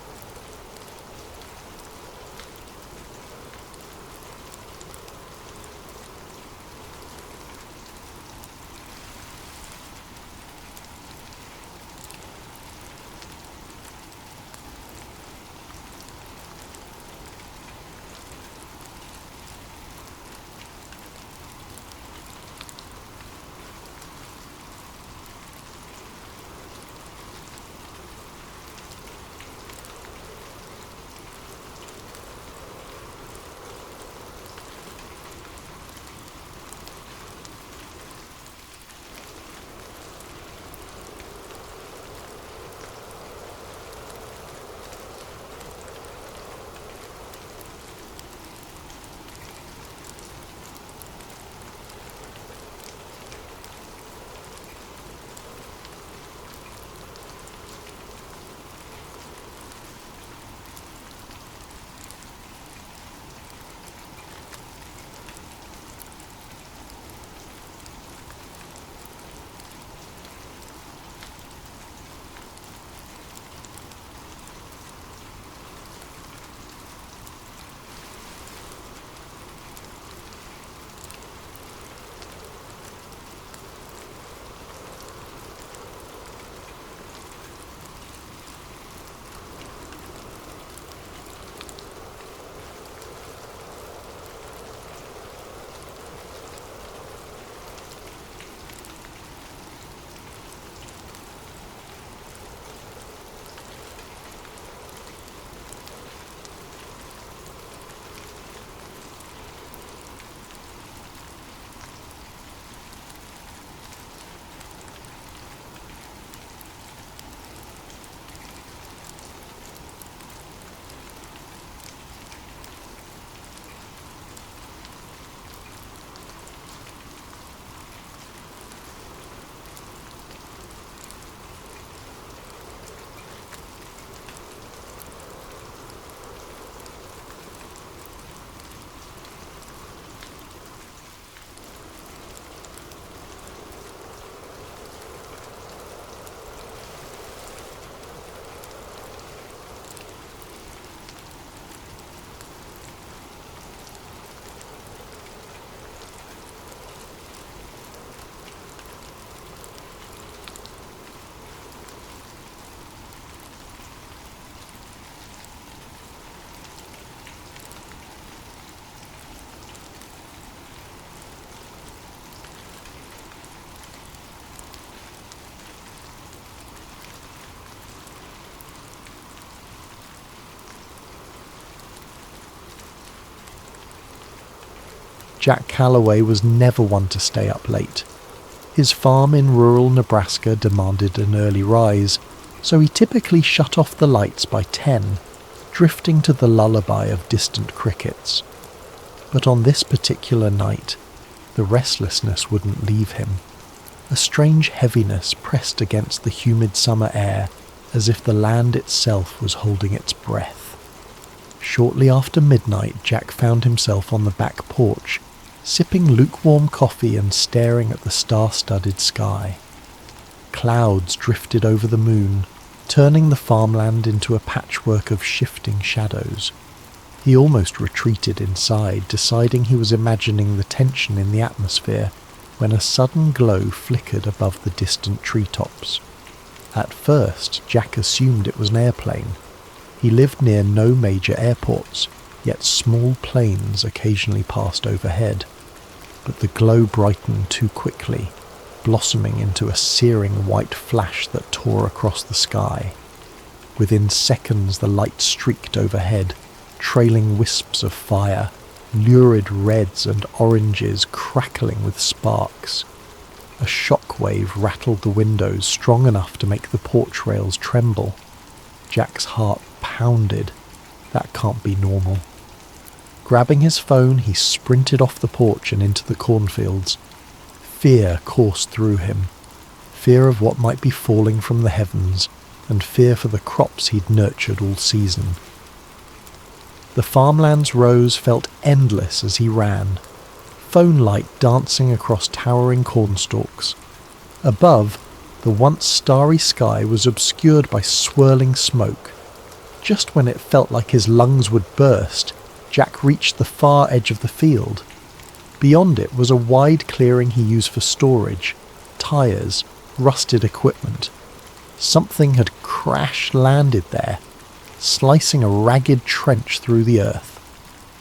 Jack Callaway was never one to stay up late. His farm in rural Nebraska demanded an early rise, so he typically shut off the lights by 10, drifting to the lullaby of distant crickets. But on this particular night, the restlessness wouldn't leave him. A strange heaviness pressed against the humid summer air, as if the land itself was holding its breath. Shortly after midnight, Jack found himself on the back porch, sipping lukewarm coffee and staring at the star-studded sky. Clouds drifted over the moon, turning the farmland into a patchwork of shifting shadows. He almost retreated inside, deciding he was imagining the tension in the atmosphere, when a sudden glow flickered above the distant treetops. At first, Jack assumed it was an airplane. He lived near no major airports, yet small planes occasionally passed overhead. But the glow brightened too quickly, blossoming into a searing white flash that tore across the sky. Within seconds the light streaked overhead, trailing wisps of fire, lurid reds and oranges crackling with sparks. A shock wave rattled the windows strong enough to make the porch rails tremble. Jack's heart pounded. That can't be normal. Grabbing his phone, he sprinted off the porch and into the cornfields. Fear coursed through him. Fear of what might be falling from the heavens, and fear for the crops he'd nurtured all season. The farmland's rows felt endless as he ran, phone light dancing across towering cornstalks. Above, the once starry sky was obscured by swirling smoke. Just when it felt like his lungs would burst, Jack reached the far edge of the field. Beyond it was a wide clearing he used for storage, tyres, rusted equipment. Something had crash-landed there, slicing a ragged trench through the earth.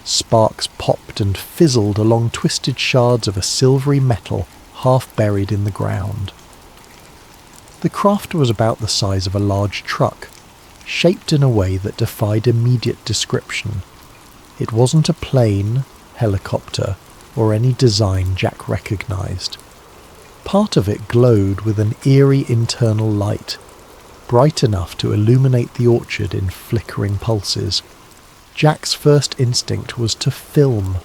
Sparks popped and fizzled along twisted shards of a silvery metal half buried in the ground. The craft was about the size of a large truck, shaped in a way that defied immediate description. It wasn't a plane, helicopter, or any design Jack recognised. Part of it glowed with an eerie internal light, bright enough to illuminate the orchard in flickering pulses. Jack's first instinct was to film.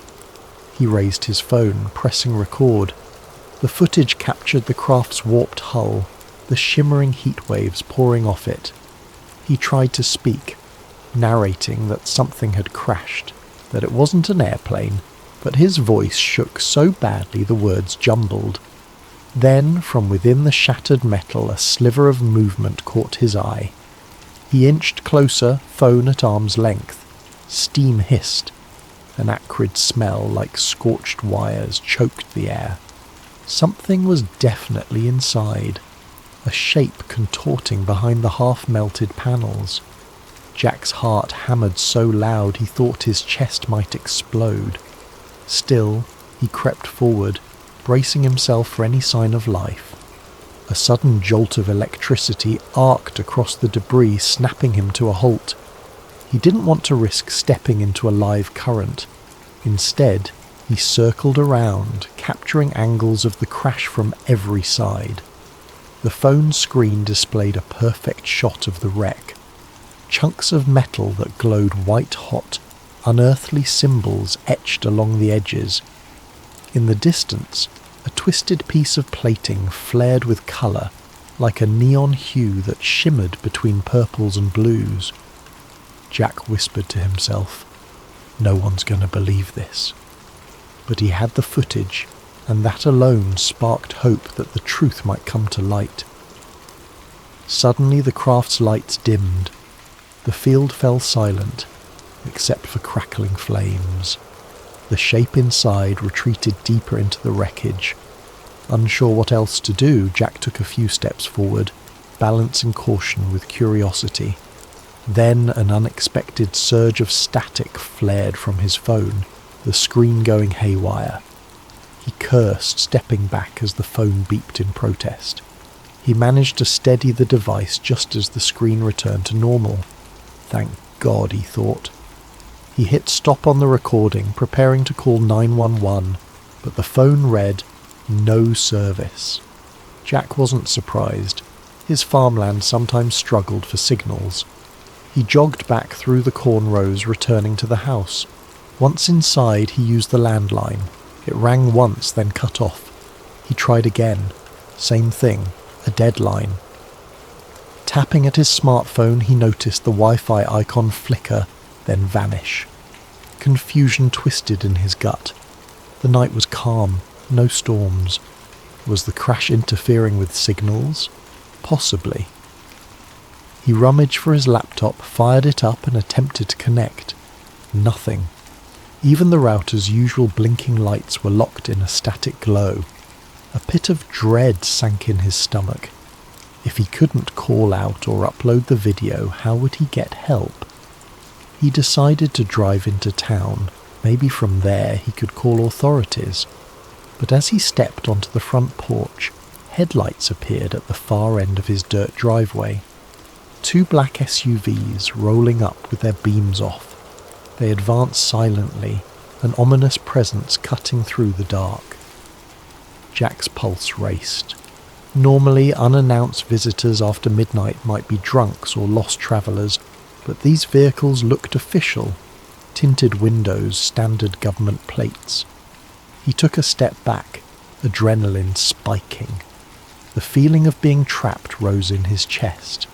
He raised his phone, pressing record. The footage captured the craft's warped hull, the shimmering heat waves pouring off it. He tried to speak, narrating that something had crashed, that it wasn't an airplane, but his voice shook so badly the words jumbled. Then, from within the shattered metal, a sliver of movement caught his eye. He inched closer, phone at arm's length. Steam hissed. An acrid smell like scorched wires choked the air. Something was definitely inside, a shape contorting behind the half-melted panels. Jack's heart hammered so loud he thought his chest might explode. Still, he crept forward, bracing himself for any sign of life. A sudden jolt of electricity arced across the debris, snapping him to a halt. He didn't want to risk stepping into a live current. Instead, he circled around, capturing angles of the crash from every side. The phone screen displayed a perfect shot of the wreck. Chunks of metal that glowed white-hot, unearthly symbols etched along the edges. In the distance, a twisted piece of plating flared with colour, like a neon hue that shimmered between purples and blues. Jack whispered to himself, "No one's going to believe this." But he had the footage, and that alone sparked hope that the truth might come to light. Suddenly the craft's lights dimmed. The field fell silent, except for crackling flames. The shape inside retreated deeper into the wreckage. Unsure what else to do, Jack took a few steps forward, balancing caution with curiosity. Then an unexpected surge of static flared from his phone, the screen going haywire. He cursed, stepping back as the phone beeped in protest. He managed to steady the device just as the screen returned to normal. Thank God, he thought. He hit stop on the recording, preparing to call 911, but the phone read, "No service." Jack wasn't surprised. His farmland sometimes struggled for signals. He jogged back through the corn rows, returning to the house. Once inside, he used the landline. It rang once, then cut off. He tried again. Same thing, a dead line. Tapping at his smartphone, he noticed the Wi-Fi icon flicker, then vanish. Confusion twisted in his gut. The night was calm, no storms. Was the crash interfering with signals? Possibly. He rummaged for his laptop, fired it up and attempted to connect. Nothing. Even the router's usual blinking lights were locked in a static glow. A pit of dread sank in his stomach. If he couldn't call out or upload the video, how would he get help? He decided to drive into town. Maybe from there he could call authorities. But as he stepped onto the front porch, headlights appeared at the far end of his dirt driveway. 2 black SUVs rolling up with their beams off. They advanced silently, an ominous presence cutting through the dark. Jack's pulse raced. Normally, unannounced visitors after midnight might be drunks or lost travellers, but these vehicles looked official. Tinted windows, standard government plates. He took a step back, adrenaline spiking. The feeling of being trapped rose in his chest.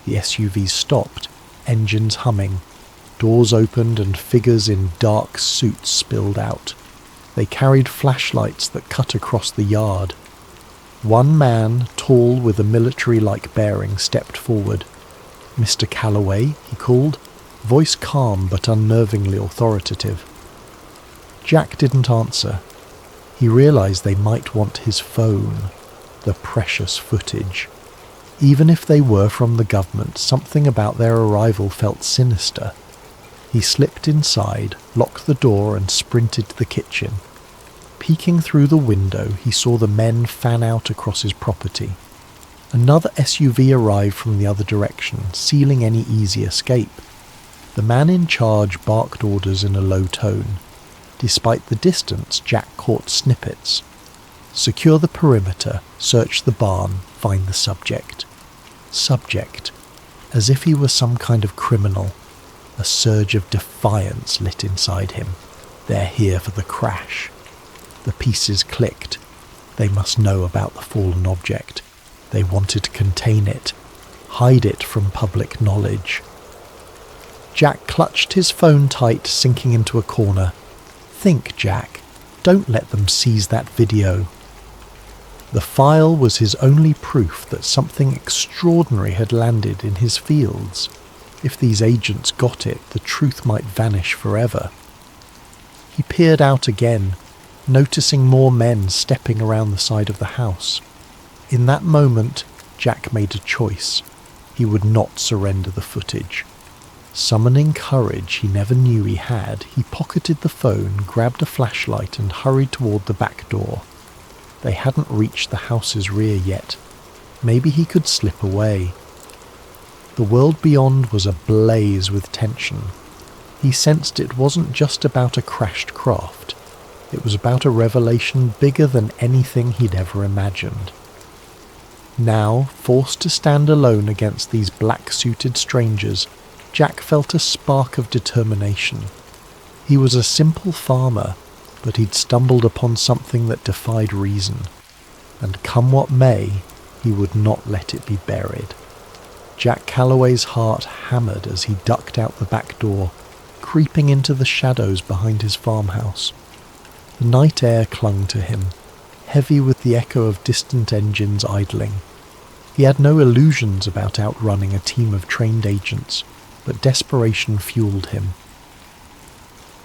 The SUV stopped, engines humming. Doors opened and figures in dark suits spilled out. They carried flashlights that cut across the yard. One man, tall with a military-like bearing, stepped forward. "Mr. Callaway," he called, voice calm but unnervingly authoritative. Jack didn't answer. He realized they might want his phone, the precious footage. Even if they were from the government, something about their arrival felt sinister. He slipped inside, locked the door and sprinted to the kitchen. Peeking through the window, he saw the men fan out across his property. Another SUV arrived from the other direction, sealing any easy escape. The man in charge barked orders in a low tone. Despite the distance, Jack caught snippets. Secure the perimeter, search the barn, find the subject. Subject. As if he were some kind of criminal. A surge of defiance lit inside him. They're here for the crash. The pieces clicked. They must know about the fallen object. They wanted to contain it, hide it from public knowledge. Jack clutched his phone tight, sinking into a corner. Think, Jack. Don't let them seize that video. The file was his only proof that something extraordinary had landed in his fields. If these agents got it, the truth might vanish forever. He peered out again, noticing more men stepping around the side of the house. In that moment, Jack made a choice. He would not surrender the footage. Summoning courage he never knew he had, he pocketed the phone, grabbed a flashlight and hurried toward the back door. They hadn't reached the house's rear yet. Maybe he could slip away. The world beyond was ablaze with tension. He sensed it wasn't just about a crashed craft. It was about a revelation bigger than anything he'd ever imagined. Now, forced to stand alone against these black-suited strangers, Jack felt a spark of determination. He was a simple farmer, but he'd stumbled upon something that defied reason. And come what may, he would not let it be buried. Jack Callaway's heart hammered as he ducked out the back door, creeping into the shadows behind his farmhouse. The night air clung to him, heavy with the echo of distant engines idling. He had no illusions about outrunning a team of trained agents, but desperation fueled him.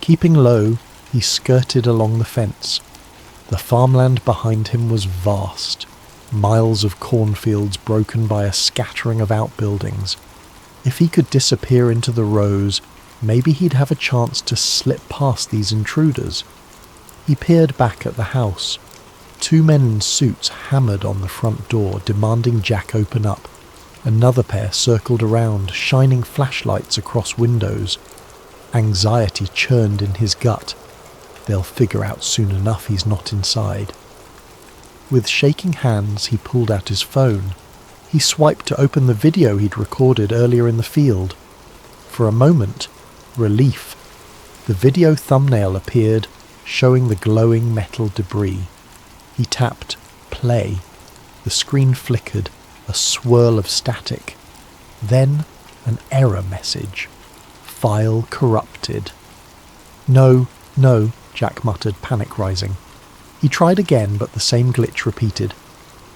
Keeping low, he skirted along the fence. The farmland behind him was vast, miles of cornfields broken by a scattering of outbuildings. If he could disappear into the rows, maybe he'd have a chance to slip past these intruders. He peered back at the house. Two men in suits hammered on the front door, demanding Jack open up. Another pair circled around, shining flashlights across windows. Anxiety churned in his gut. They'll figure out soon enough he's not inside. With shaking hands, he pulled out his phone. He swiped to open the video he'd recorded earlier in the field. For a moment, relief. The video thumbnail appeared, showing the glowing metal debris. He tapped play. The screen flickered, a swirl of static. Then an error message. File corrupted. No, Jack muttered, panic rising. He tried again, but the same glitch repeated.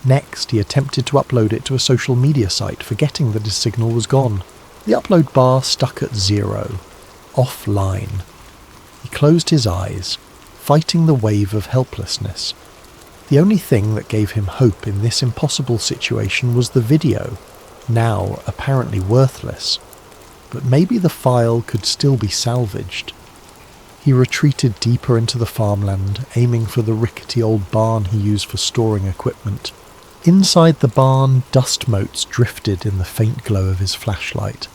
Next, he attempted to upload it to a social media site, forgetting that his signal was gone. The upload bar stuck at 0. Offline. He closed his eyes, fighting the wave of helplessness. The only thing that gave him hope in this impossible situation was the video, now apparently worthless. But maybe the file could still be salvaged. He retreated deeper into the farmland, aiming for the rickety old barn he used for storing equipment. Inside the barn, dust motes drifted in the faint glow of his flashlight.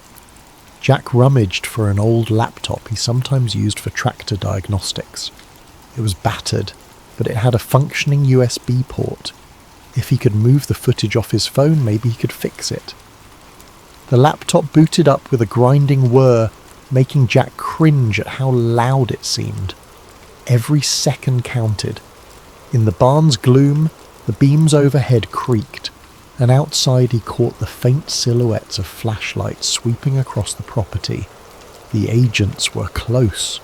Jack rummaged for an old laptop he sometimes used for tractor diagnostics. It was battered, but it had a functioning USB port. If he could move the footage off his phone, maybe he could fix it. The laptop booted up with a grinding whir, making Jack cringe at how loud it seemed. Every second counted. In the barn's gloom, the beams overhead creaked, and outside he caught the faint silhouettes of flashlights sweeping across the property. The agents were close.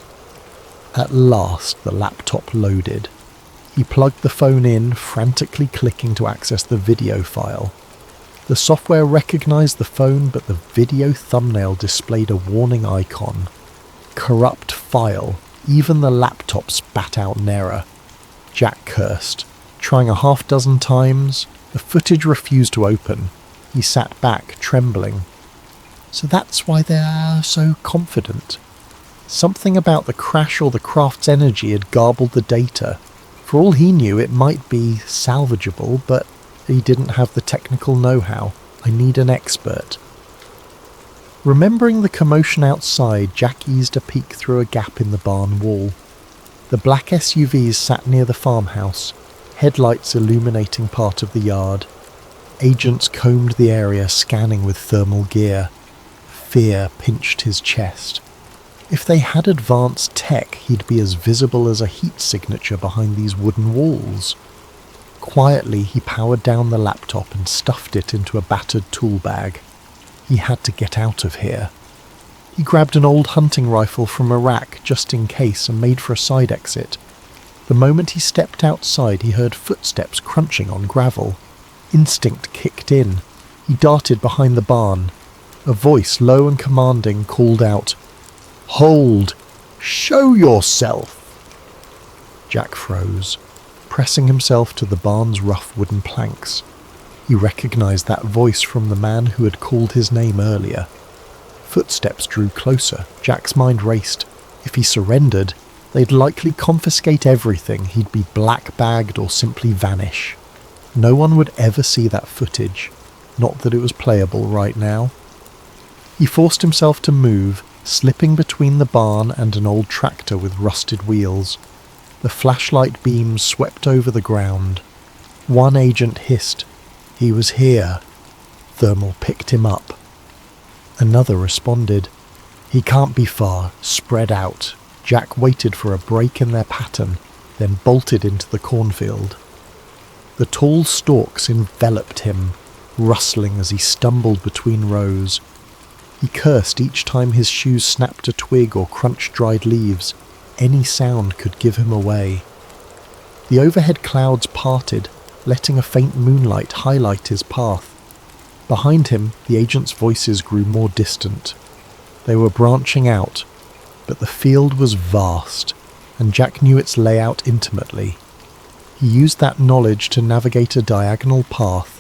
At last, the laptop loaded. He plugged the phone in, frantically clicking to access the video file. The software recognized the phone, but the video thumbnail displayed a warning icon. Corrupt file. Even the laptop spat out an error. Jack cursed. Trying a half-dozen times, the footage refused to open. He sat back, trembling. So that's why they're so confident. Something about the crash or the craft's energy had garbled the data. For all he knew, it might be salvageable, but he didn't have the technical know-how. I need an expert. Remembering the commotion outside, Jack eased a peek through a gap in the barn wall. The black SUVs sat near the farmhouse, headlights illuminating part of the yard. Agents combed the area, scanning with thermal gear. Fear pinched his chest. If they had advanced tech, he'd be as visible as a heat signature behind these wooden walls. Quietly, he powered down the laptop and stuffed it into a battered tool bag. He had to get out of here. He grabbed an old hunting rifle from a rack just in case and made for a side exit. The moment he stepped outside, he heard footsteps crunching on gravel. Instinct kicked in. He darted behind the barn. A voice, low and commanding, called out, "Hold! Show yourself!" Jack froze, pressing himself to the barn's rough wooden planks. He recognized that voice from the man who had called his name earlier. Footsteps drew closer. Jack's mind raced. If he surrendered, they'd likely confiscate everything. He'd be black-bagged or simply vanish. No one would ever see that footage. Not that it was playable right now. He forced himself to move, slipping between the barn and an old tractor with rusted wheels. The flashlight beams swept over the ground. One agent hissed, "He was here." Thermal picked him up. Another responded, "He can't be far, spread out." Jack waited for a break in their pattern, then bolted into the cornfield. The tall stalks enveloped him, rustling as he stumbled between rows. He cursed each time his shoes snapped a twig or crunched dried leaves. Any sound could give him away. The overhead clouds parted, letting a faint moonlight highlight his path. Behind him, the agents' voices grew more distant. They were branching out, but the field was vast, and Jack knew its layout intimately. He used that knowledge to navigate a diagonal path,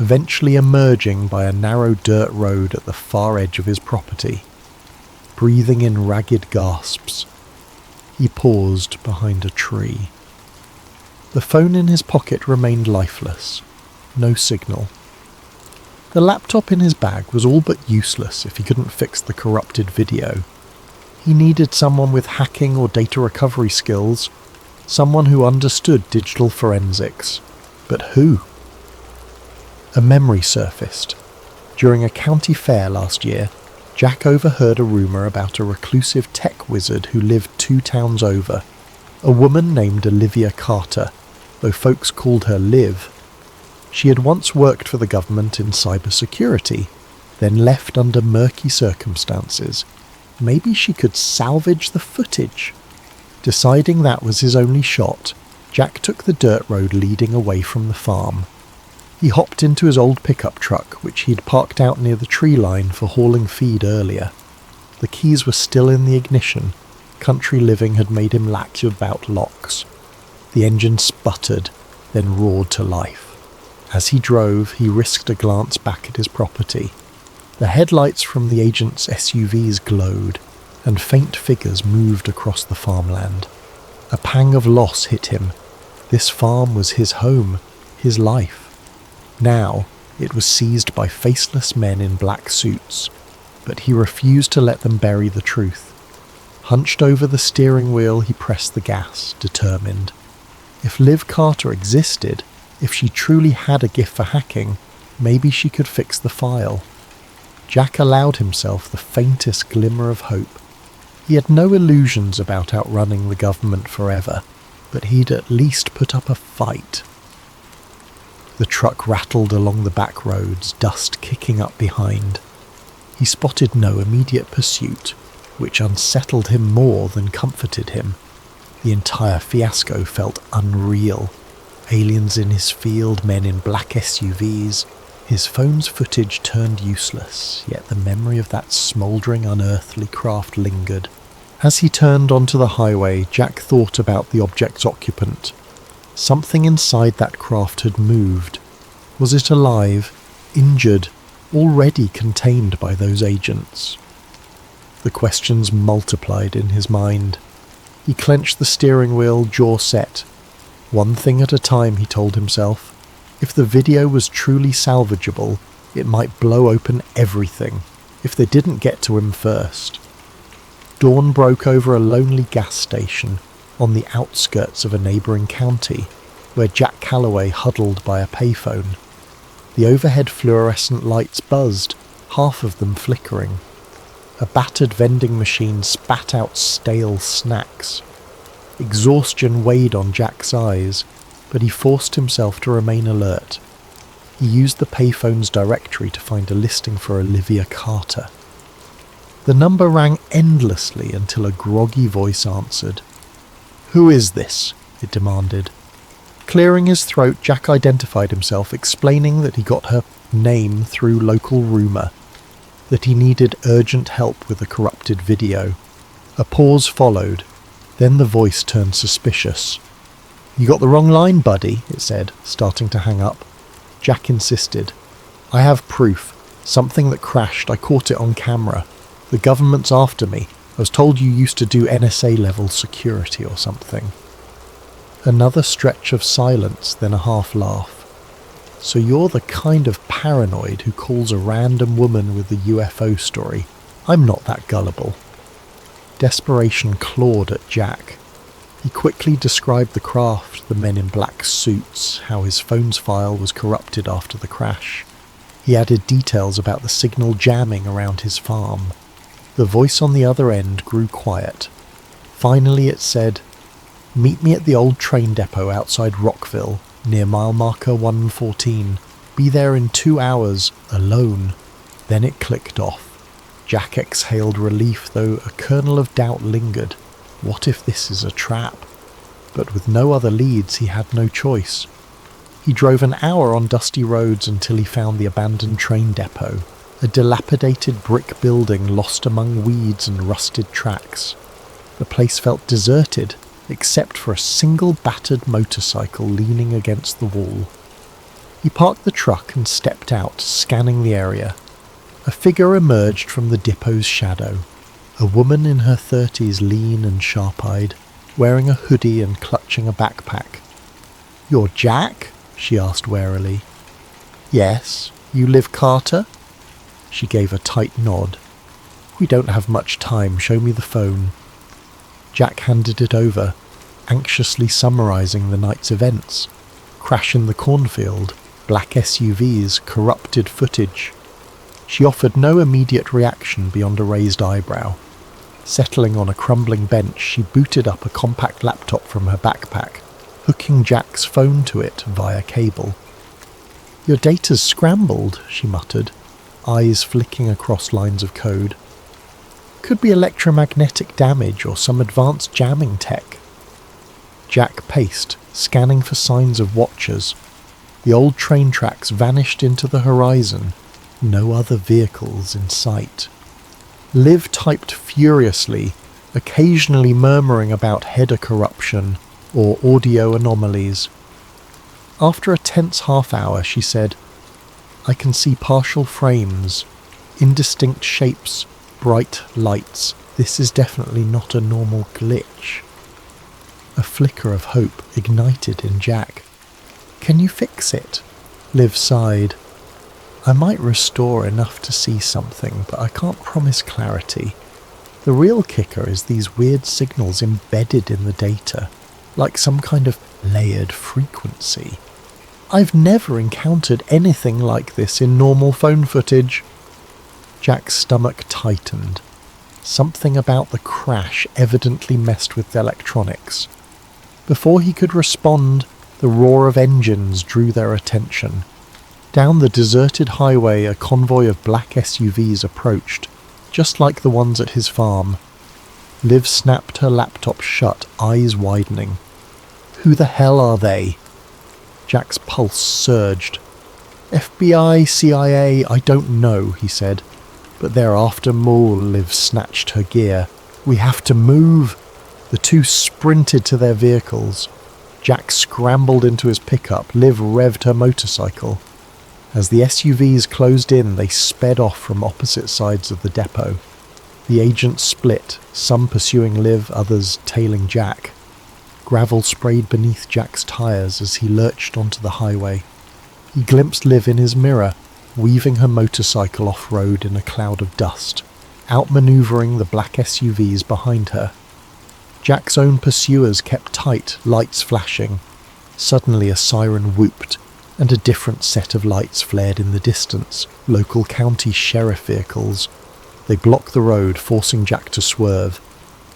eventually emerging by a narrow dirt road at the far edge of his property. Breathing in ragged gasps, he paused behind a tree. The phone in his pocket remained lifeless. No signal. The laptop in his bag was all but useless if he couldn't fix the corrupted video. He needed someone with hacking or data recovery skills, someone who understood digital forensics. But who? A memory surfaced. During a county fair last year, Jack overheard a rumour about a reclusive tech wizard who lived 2 towns over. A woman named Olivia Carter, though folks called her Liv. She had once worked for the government in cybersecurity, then left under murky circumstances. Maybe she could salvage the footage. Deciding that was his only shot, Jack took the dirt road leading away from the farm. He hopped into his old pickup truck, which he'd parked out near the tree line for hauling feed earlier. The keys were still in the ignition. Country living had made him lax about locks. The engine sputtered, then roared to life. As he drove, he risked a glance back at his property. The headlights from the agent's SUVs glowed, and faint figures moved across the farmland. A pang of loss hit him. This farm was his home, his life. Now, it was seized by faceless men in black suits, but he refused to let them bury the truth. Hunched over the steering wheel, he pressed the gas, determined. If Liv Carter existed, If she truly had a gift for hacking, maybe she could fix the file. Jack allowed himself the faintest glimmer of hope. He had no illusions about outrunning the government forever, but he'd at least put up a fight. The truck rattled along the back roads, dust kicking up behind. He spotted no immediate pursuit, which unsettled him more than comforted him. The entire fiasco felt unreal. Aliens in his field, men in black SUVs. His phone's footage turned useless, yet the memory of that smouldering, unearthly craft lingered. As he turned onto the highway, Jack thought about the object's occupant. Something inside that craft had moved. Was it alive, injured, already contained by those agents? The questions multiplied in his mind. He clenched the steering wheel, jaw set. One thing at a time, he told himself. If the video was truly salvageable, it might blow open everything, if they didn't get to him first. Dawn broke over a lonely gas station on the outskirts of a neighbouring county, where Jack Callaway huddled by a payphone. The overhead fluorescent lights buzzed, half of them flickering. A battered vending machine spat out stale snacks. Exhaustion weighed on Jack's eyes, but he forced himself to remain alert. He used the payphone's directory to find a listing for Olivia Carter. The number rang endlessly until a groggy voice answered. "Who is this?" it demanded. Clearing his throat, Jack identified himself, explaining that he got her name through local rumour, that he needed urgent help with a corrupted video. A pause followed, then the voice turned suspicious. "You got the wrong line, buddy," it said, starting to hang up. Jack insisted. "I have proof. Something that crashed. I caught it on camera. The government's after me. I was told you used to do NSA-level security or something." Another stretch of silence, then a half-laugh. "So you're the kind of paranoid who calls a random woman with a UFO story. I'm not that gullible." Desperation clawed at Jack. He quickly described the craft, the men in black suits, how his phone's file was corrupted after the crash. He added details about the signal jamming around his farm. The voice on the other end grew quiet. Finally it said, "Meet me at the old train depot outside Rockville, near mile marker 114. Be there in 2 hours, alone." Then it clicked off. Jack exhaled relief, though a kernel of doubt lingered. What if this is a trap? But with no other leads, he had no choice. He drove an hour on dusty roads until he found the abandoned train depot, a dilapidated brick building lost among weeds and rusted tracks. The place felt deserted, except for a single battered motorcycle leaning against the wall. He parked the truck and stepped out, scanning the area. A figure emerged from the depot's shadow. A woman in her 30s, lean and sharp-eyed, wearing a hoodie and clutching a backpack. "You're Jack?" she asked warily. "Yes. You Liv Carter?" She gave a tight nod. "We don't have much time. Show me the phone." Jack handed it over, anxiously summarising the night's events. Crash in the cornfield, black SUVs, corrupted footage. She offered no immediate reaction beyond a raised eyebrow. Settling on a crumbling bench, she booted up a compact laptop from her backpack, hooking Jack's phone to it via cable. "Your data's scrambled," she muttered, eyes flicking across lines of code. "Could be electromagnetic damage or some advanced jamming tech." Jack paced, scanning for signs of watchers. The old train tracks vanished into the horizon, no other vehicles in sight. Liv typed furiously, occasionally murmuring about header corruption or audio anomalies. After a tense half-hour, she said, "I can see partial frames, indistinct shapes, bright lights. This is definitely not a normal glitch." A flicker of hope ignited in Jack. "Can you fix it?" Liv sighed. "I might restore enough to see something, but I can't promise clarity. The real kicker is these weird signals embedded in the data, like some kind of layered frequency." I've never encountered anything like this in normal phone footage. Jack's stomach tightened. Something about the crash evidently messed with the electronics. Before he could respond, the roar of engines drew their attention. Down the deserted highway, a convoy of black SUVs approached, just like the ones at his farm. Liv snapped her laptop shut, eyes widening. Who the hell are they? Jack's pulse surged. FBI, CIA, I don't know, he said. But they're after Maul. Liv snatched her gear. We have to move. The two sprinted to their vehicles. Jack scrambled into his pickup. Liv revved her motorcycle. As the SUVs closed in, they sped off from opposite sides of the depot. The agents split, some pursuing Liv, others tailing Jack. Gravel sprayed beneath Jack's tyres as he lurched onto the highway. He glimpsed Liv in his mirror, weaving her motorcycle off-road in a cloud of dust, outmanoeuvring the black SUVs behind her. Jack's own pursuers kept tight, lights flashing. Suddenly a siren whooped, and a different set of lights flared in the distance, local county sheriff vehicles. They blocked the road, forcing Jack to swerve.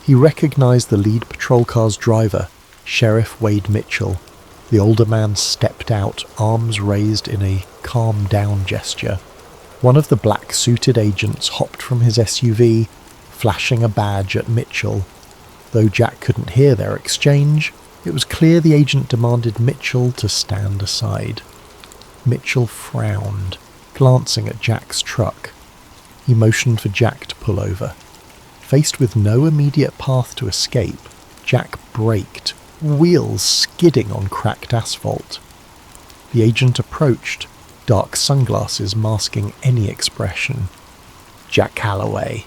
He recognised the lead patrol car's driver, Sheriff Wade Mitchell. The older man stepped out, arms raised in a calm down gesture. One of the black-suited agents hopped from his SUV, flashing a badge at Mitchell. Though Jack couldn't hear their exchange, it was clear the agent demanded Mitchell to stand aside. Mitchell frowned, glancing at Jack's truck. He motioned for Jack to pull over. Faced with no immediate path to escape, Jack braked, wheels skidding on cracked asphalt. The agent approached, dark sunglasses masking any expression. Jack Callaway,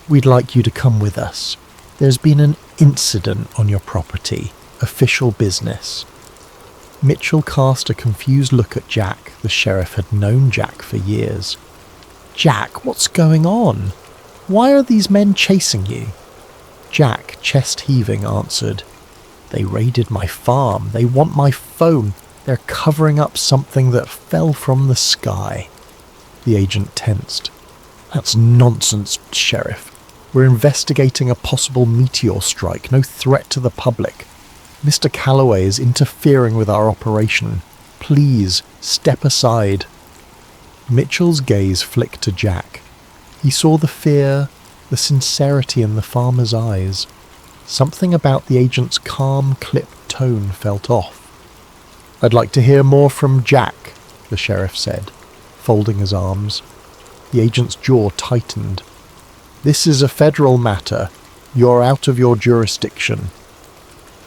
we'd like you to come with us. There's been an incident on your property. Official business. Mitchell cast a confused look at Jack. The sheriff had known Jack for years. Jack, what's going on? Why are these men chasing you? Jack, chest heaving, answered, They raided my farm. They want my phone. They're covering up something that fell from the sky. The agent tensed. That's nonsense, Sheriff. We're investigating a possible meteor strike, no threat to the public. Mr. Callaway is interfering with our operation. Please, step aside. Mitchell's gaze flicked to Jack. He saw the fear, the sincerity in the farmer's eyes. Something about the agent's calm, clipped tone felt off. I'd like to hear more from Jack, the sheriff said, folding his arms. The agent's jaw tightened. This is a federal matter. You're out of your jurisdiction.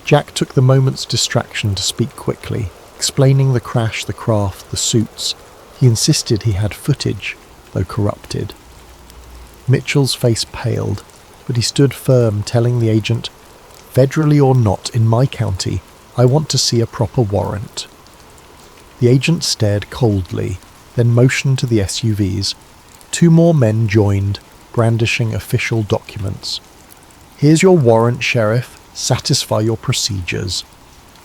Jack took the moment's distraction to speak quickly, explaining the crash, the craft, the suits. He insisted he had footage, though corrupted. Mitchell's face paled, but he stood firm, telling the agent, Federally or not, in my county, I want to see a proper warrant. The agent stared coldly, then motioned to the SUVs. 2 more men joined, brandishing official documents. Here's your warrant, Sheriff. Satisfy your procedures.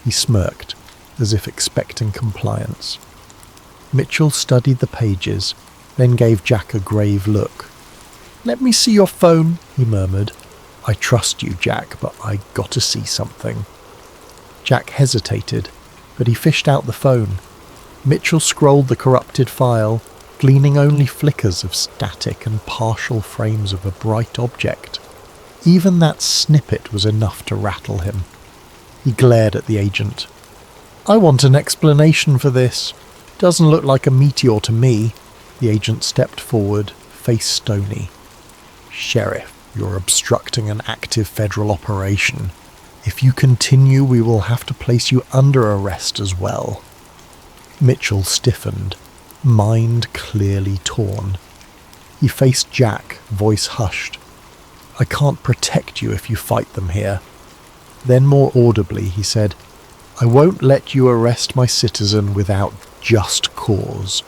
He smirked, as if expecting compliance. Mitchell studied the pages, then gave Jack a grave look. Let me see your phone, he murmured. I trust you, Jack, but I got to see something. Jack hesitated, but he fished out the phone. Mitchell scrolled the corrupted file, gleaning only flickers of static and partial frames of a bright object. Even that snippet was enough to rattle him. He glared at the agent. I want an explanation for this. Doesn't look like a meteor to me. The agent stepped forward, face stony. Sheriff, you're obstructing an active federal operation. If you continue, we will have to place you under arrest as well. Mitchell stiffened, mind clearly torn. He faced Jack, voice hushed. I can't protect you if you fight them here. Then more audibly he said, I won't let you arrest my citizen without just cause.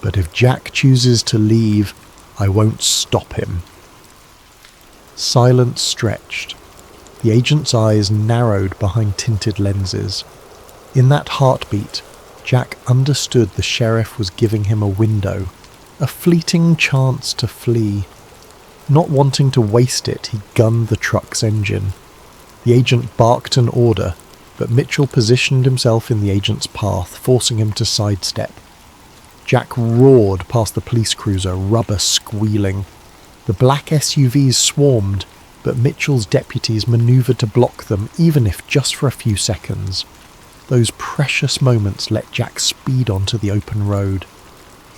But if Jack chooses to leave, I won't stop him. Silence stretched. The agent's eyes narrowed behind tinted lenses. In that heartbeat, Jack understood the sheriff was giving him a window, a fleeting chance to flee. Not wanting to waste it, he gunned the truck's engine. The agent barked an order, but Mitchell positioned himself in the agent's path, forcing him to sidestep. Jack roared past the police cruiser, rubber squealing. The black SUVs swarmed, but Mitchell's deputies manoeuvred to block them, even if just for a few seconds. Those precious moments let Jack speed onto the open road.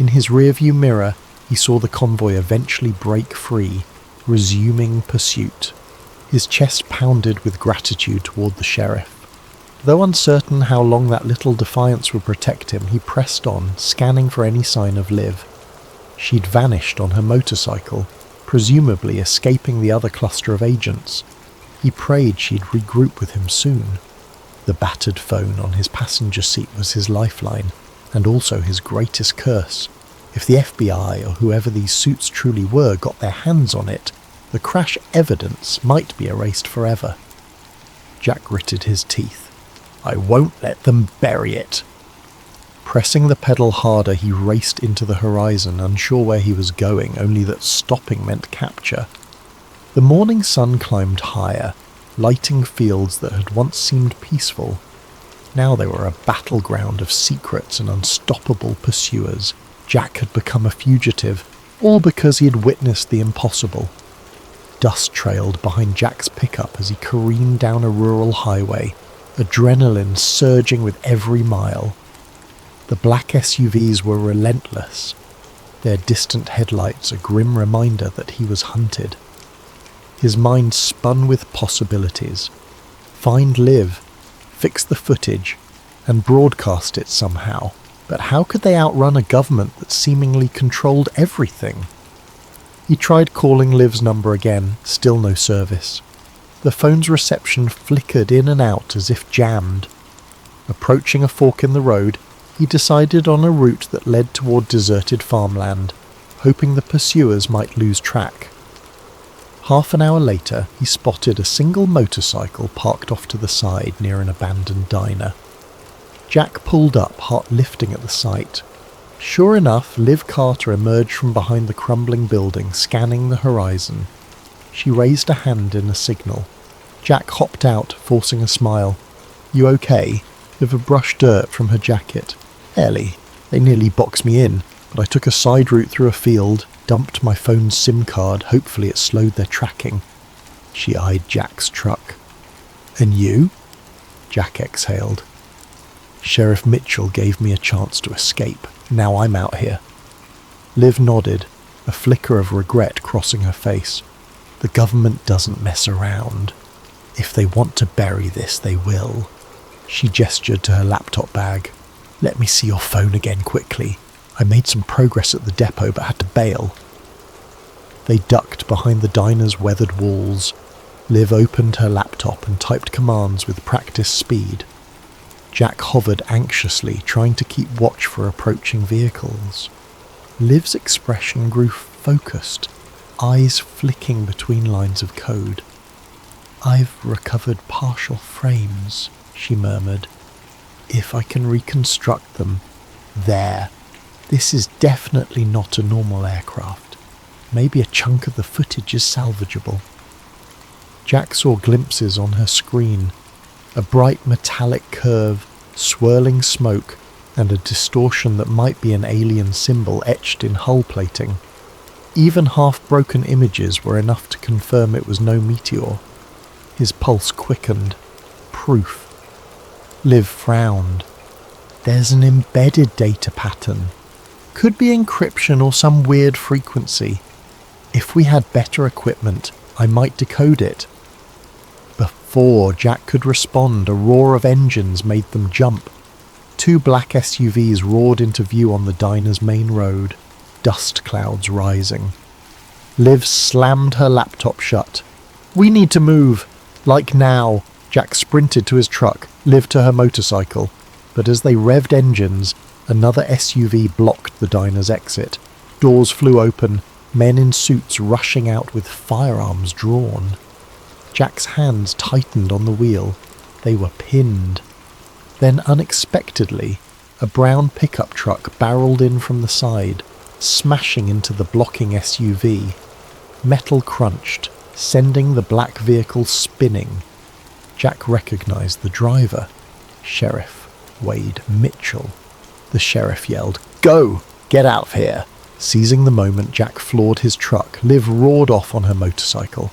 In his rearview mirror, he saw the convoy eventually break free, resuming pursuit. His chest pounded with gratitude toward the sheriff. Though uncertain how long that little defiance would protect him, he pressed on, scanning for any sign of Liv. She'd vanished on her motorcycle, presumably escaping the other cluster of agents. He prayed she'd regroup with him soon. The battered phone on his passenger seat was his lifeline, and also his greatest curse. If the FBI or whoever these suits truly were got their hands on it, the crash evidence might be erased forever. Jack gritted his teeth. I won't let them bury it. Pressing the pedal harder, he raced into the horizon, unsure where he was going, only that stopping meant capture. The morning sun climbed higher, lighting fields that had once seemed peaceful. Now they were a battleground of secrets and unstoppable pursuers. Jack had become a fugitive, all because he had witnessed the impossible. Dust trailed behind Jack's pickup as he careened down a rural highway, adrenaline surging with every mile. The black SUVs were relentless, their distant headlights a grim reminder that he was hunted. His mind spun with possibilities. Find Liv, fix the footage, and broadcast it somehow. But how could they outrun a government that seemingly controlled everything? He tried calling Liv's number again, still no service. The phone's reception flickered in and out as if jammed. Approaching a fork in the road, he decided on a route that led toward deserted farmland, hoping the pursuers might lose track. Half an hour later, he spotted a single motorcycle parked off to the side near an abandoned diner. Jack pulled up, heart lifting at the sight. Sure enough, Liv Carter emerged from behind the crumbling building, scanning the horizon. She raised a hand in a signal. Jack hopped out, forcing a smile. You okay? Liv brushed dirt from her jacket. Barely. They nearly boxed me in, but I took a side route through a field, dumped my phone's SIM card, hopefully it slowed their tracking. She eyed Jack's truck. And you? Jack exhaled. Sheriff Mitchell gave me a chance to escape. Now I'm out here. Liv nodded, a flicker of regret crossing her face. The government doesn't mess around. If they want to bury this, they will. She gestured to her laptop bag. Let me see your phone again quickly. I made some progress at the depot but had to bail. They ducked behind the diner's weathered walls. Liv opened her laptop and typed commands with practiced speed. Jack hovered anxiously, trying to keep watch for approaching vehicles. Liv's expression grew focused, eyes flicking between lines of code. I've recovered partial frames, she murmured. If I can reconstruct them. There. This is definitely not a normal aircraft. Maybe a chunk of the footage is salvageable. Jack saw glimpses on her screen. A bright metallic curve, swirling smoke, and a distortion that might be an alien symbol etched in hull plating. Even half-broken images were enough to confirm it was no meteor. His pulse quickened. Proof. Liv frowned. There's an embedded data pattern. Could be encryption or some weird frequency. If we had better equipment, I might decode it. Before Jack could respond, a roar of engines made them jump. 2 black SUVs roared into view on the diner's main road, dust clouds rising. Liv slammed her laptop shut. We need to move. Like now. Jack sprinted to his truck, Liv to her motorcycle, but as they revved engines, another SUV blocked the diner's exit. Doors flew open, men in suits rushing out with firearms drawn. Jack's hands tightened on the wheel. They were pinned. Then unexpectedly, A brown pickup truck barreled in from the side, smashing into the blocking SUV. Metal crunched, sending the black vehicle spinning. Jack recognized the driver. Sheriff Wade Mitchell. The sheriff yelled, "Go! Get out of here!" Seizing the moment Jack floored his truck, Liv roared off on her motorcycle.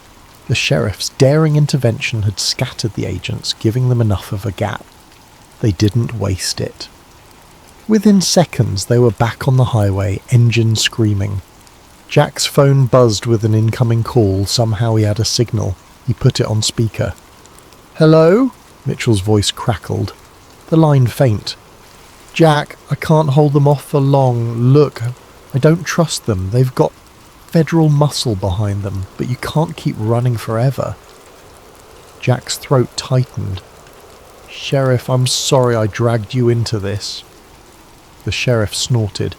The sheriff's daring intervention had scattered the agents, giving them enough of a gap. They didn't waste it. Within seconds, they were back on the highway, engine screaming. Jack's phone buzzed with an incoming call. Somehow he had a signal. He put it on speaker. "Hello?" Mitchell's voice crackled. The line faint. "Jack, I can't hold them off for long. Look, I don't trust them. They've got federal muscle behind them, but you can't keep running forever." Jack's throat tightened. "Sheriff, I'm sorry I dragged you into this." The sheriff snorted.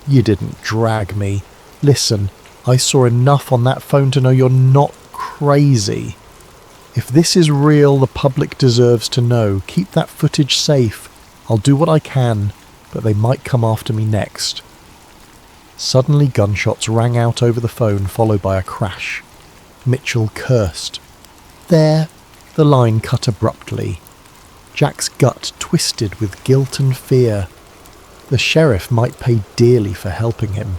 "You didn't drag me. Listen, I saw enough on that phone to know you're not crazy. If this is real, the public deserves to know. Keep that footage safe. I'll do what I can, but they might come after me next." Suddenly gunshots rang out over the phone, followed by a crash. Mitchell cursed. There, the line cut abruptly. Jack's gut twisted with guilt and fear. The sheriff might pay dearly for helping him.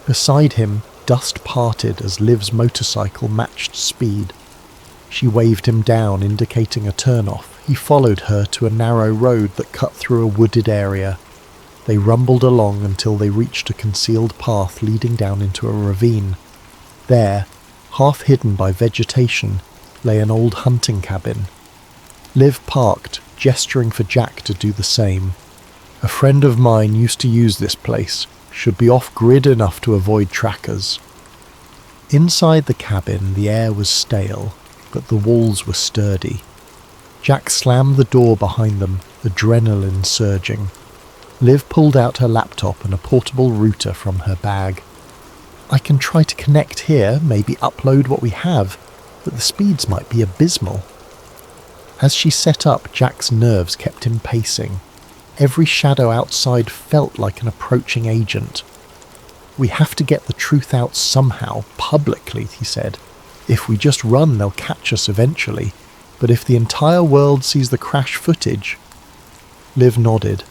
Beside him, dust parted as Liv's motorcycle matched speed. She waved him down, indicating a turnoff. He followed her to a narrow road that cut through a wooded area. They rumbled along until they reached a concealed path leading down into a ravine. There, half hidden by vegetation, lay an old hunting cabin. Liv parked, gesturing for Jack to do the same. "A friend of mine used to use this place. Should be off-grid enough to avoid trackers." Inside the cabin, the air was stale, but the walls were sturdy. Jack slammed the door behind them, adrenaline surging. Liv pulled out her laptop and a portable router from her bag. "I can try to connect here, maybe upload what we have, but the speeds might be abysmal." As she set up, Jack's nerves kept him pacing. Every shadow outside felt like an approaching agent. "We have to get the truth out somehow, publicly," he said. "If we just run, they'll catch us eventually. But if the entire world sees the crash footage..." Liv nodded.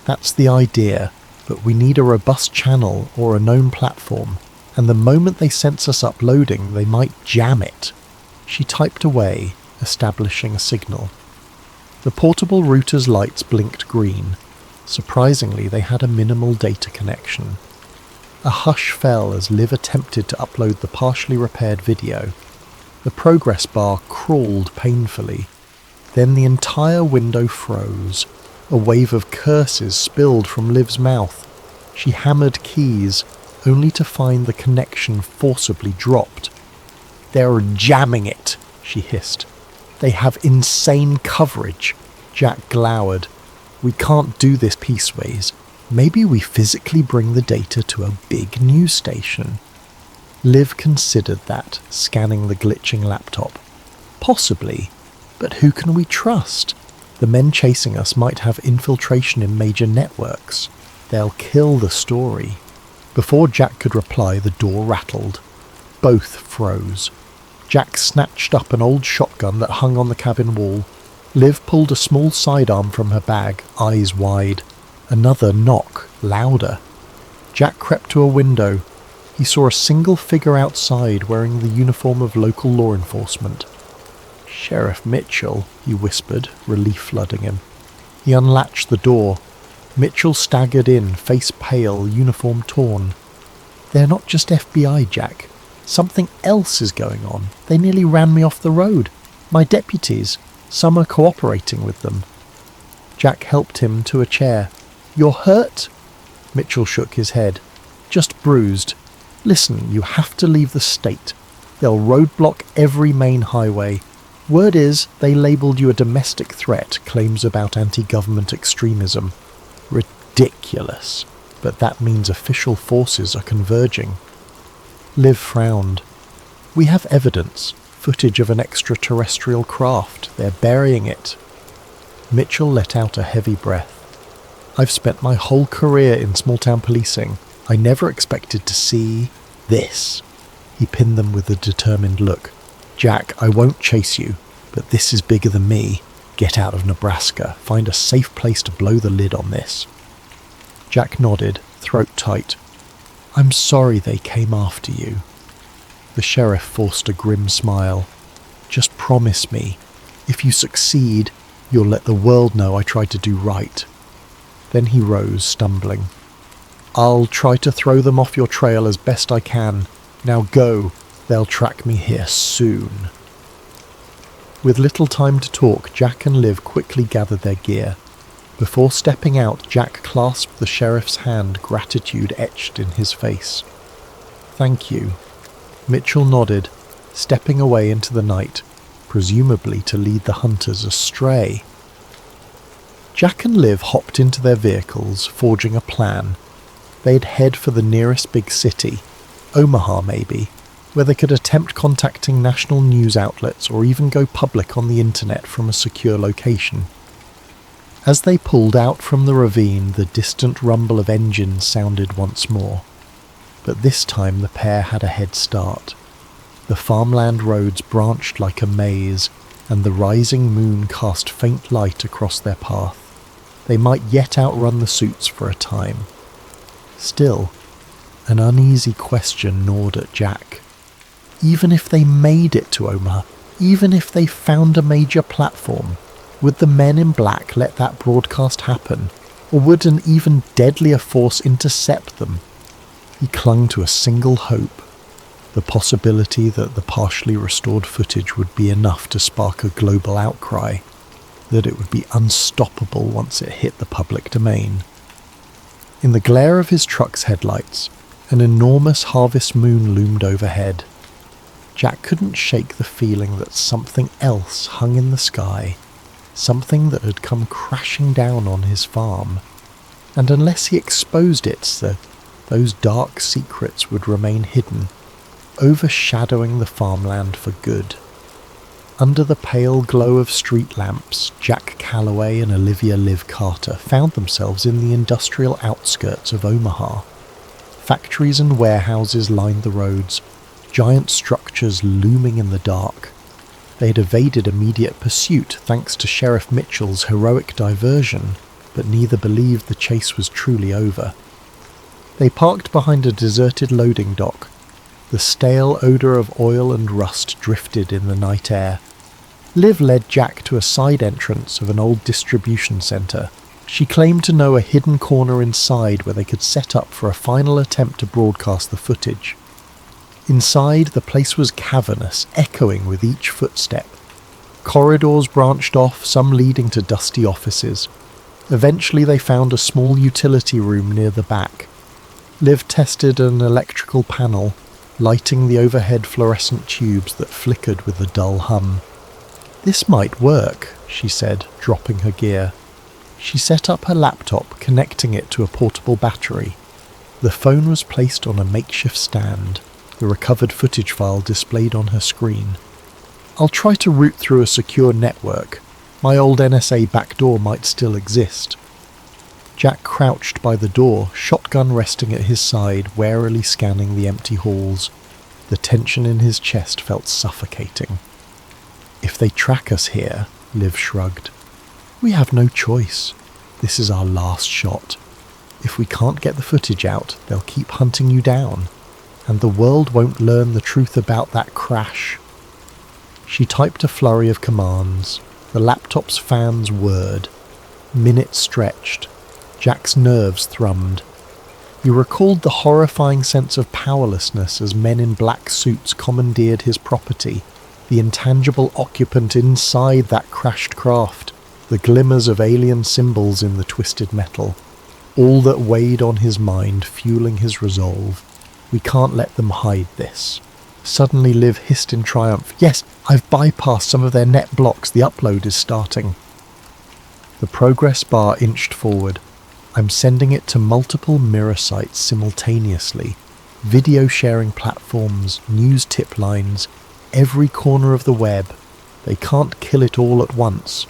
"That's the idea, but we need a robust channel or a known platform, and the moment they sense us uploading, they might jam it." She typed away, establishing a signal. The portable router's lights blinked green. Surprisingly, they had a minimal data connection. A hush fell as Liv attempted to upload the partially repaired video. The progress bar crawled painfully. Then the entire window froze. A wave of curses spilled from Liv's mouth. She hammered keys, only to find the connection forcibly dropped. "They're jamming it," she hissed. "They have insane coverage." Jack glowered. "We can't do this pieceways. Maybe we physically bring the data to a big news station." Liv considered that, scanning the glitching laptop. "Possibly, but who can we trust? The men chasing us might have infiltration in major networks. They'll kill the story." Before Jack could reply, the door rattled. Both froze. Jack snatched up an old shotgun that hung on the cabin wall. Liv pulled a small sidearm from her bag, eyes wide. Another knock, louder. Jack crept to a window. He saw a single figure outside wearing the uniform of local law enforcement. "Sheriff Mitchell," he whispered, relief flooding him. He unlatched the door. Mitchell staggered in, face pale, uniform torn. "They're not just FBI, Jack. Something else is going on. They nearly ran me off the road. My deputies. Some are cooperating with them." Jack helped him to a chair. "You're hurt?" Mitchell shook his head. "Just bruised. Listen, you have to leave the state. They'll roadblock every main highway. Word is, they labelled you a domestic threat, claims about anti-government extremism. Ridiculous. But that means official forces are converging." Liv frowned. "We have evidence. Footage of an extraterrestrial craft. They're burying it." Mitchell let out a heavy breath. I've spent my whole career in small-town policing. I never expected to see this." He pinned them with a determined look. "Jack, I won't chase you, but this is bigger than me. Get out of Nebraska. Find a safe place to blow the lid on this." Jack nodded, throat tight. "I'm sorry they came after you." The sheriff forced a grim smile. "Just promise me, if you succeed, you'll let the world know I tried to do right." Then he rose, stumbling. "I'll try to throw them off your trail as best I can. Now go. They'll track me here soon." With little time to talk, Jack and Liv quickly gathered their gear. Before stepping out, Jack clasped the sheriff's hand, gratitude etched in his face. "Thank you." Mitchell nodded, stepping away into the night, presumably to lead the hunters astray. Jack and Liv hopped into their vehicles, forging a plan. They'd head for the nearest big city, Omaha maybe, where they could attempt contacting national news outlets or even go public on the internet from a secure location. As they pulled out from the ravine, the distant rumble of engines sounded once more. But this time the pair had a head start. The farmland roads branched like a maze, and the rising moon cast faint light across their path. They might yet outrun the suits for a time. Still, an uneasy question gnawed at Jack. Even if they made it to Omaha, even if they found a major platform, would the men in black let that broadcast happen, or would an even deadlier force intercept them? He clung to a single hope, the possibility that the partially restored footage would be enough to spark a global outcry, that it would be unstoppable once it hit the public domain. In the glare of his truck's headlights, an enormous harvest moon loomed overhead. Jack couldn't shake the feeling that something else hung in the sky, something that had come crashing down on his farm, and unless he exposed it, those dark secrets would remain hidden, overshadowing the farmland for good. Under the pale glow of street lamps, Jack Callaway and Olivia Liv Carter found themselves in the industrial outskirts of Omaha. Factories and warehouses lined the roads, giant structures looming in the dark. They had evaded immediate pursuit thanks to Sheriff Mitchell's heroic diversion, but neither believed the chase was truly over. They parked behind a deserted loading dock. The stale odour of oil and rust drifted in the night air. Liv led Jack to a side entrance of an old distribution centre. She claimed to know a hidden corner inside where they could set up for a final attempt to broadcast the footage. Inside, the place was cavernous, echoing with each footstep. Corridors branched off, some leading to dusty offices. Eventually they found a small utility room near the back. Liv tested an electrical panel, lighting the overhead fluorescent tubes that flickered with a dull hum. "This might work," she said, dropping her gear. She set up her laptop, connecting it to a portable battery. The phone was placed on a makeshift stand, the recovered footage file displayed on her screen. "I'll try to route through a secure network. My old NSA backdoor might still exist." Jack crouched by the door, shotgun resting at his side, warily scanning the empty halls. The tension in his chest felt suffocating. "If they track us here," Liv shrugged, "we have no choice. This is our last shot. If we can't get the footage out, they'll keep hunting you down, and the world won't learn the truth about that crash." She typed a flurry of commands. The laptop's fans whirred. Minutes stretched. Jack's nerves thrummed. He recalled the horrifying sense of powerlessness as men in black suits commandeered his property, the intangible occupant inside that crashed craft, the glimmers of alien symbols in the twisted metal. All that weighed on his mind, fueling his resolve. We can't let them hide this. Suddenly Liv hissed in triumph. "Yes, I've bypassed some of their net blocks. The upload is starting." The progress bar inched forward. "I'm sending it to multiple mirror sites simultaneously. Video sharing platforms, news tip lines, every corner of the web. They can't kill it all at once."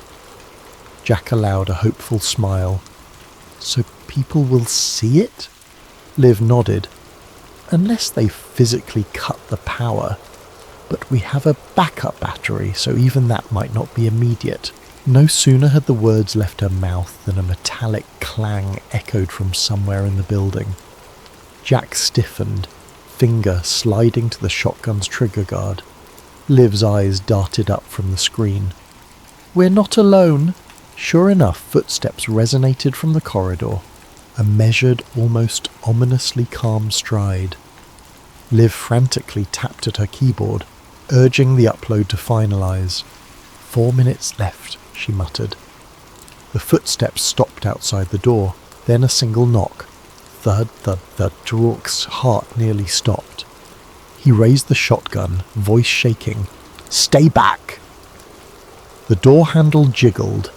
Jack allowed a hopeful smile. So people will see it? Liv nodded. Unless they physically cut the power. But we have a backup battery, so even that might not be immediate. No sooner had the words left her mouth than a metallic clang echoed from somewhere in the building. Jack stiffened, finger sliding to the shotgun's trigger guard. Liv's eyes darted up from the screen. "We're not alone." Sure enough, footsteps resonated from the corridor, a measured, almost ominously calm stride. Liv frantically tapped at her keyboard, urging the upload to finalize. 4 minutes left, she muttered. The footsteps stopped outside the door, then a single knock. Thud, thud, thud. Rourke's heart nearly stopped. He raised the shotgun, voice shaking. "Stay back!" The door handle jiggled.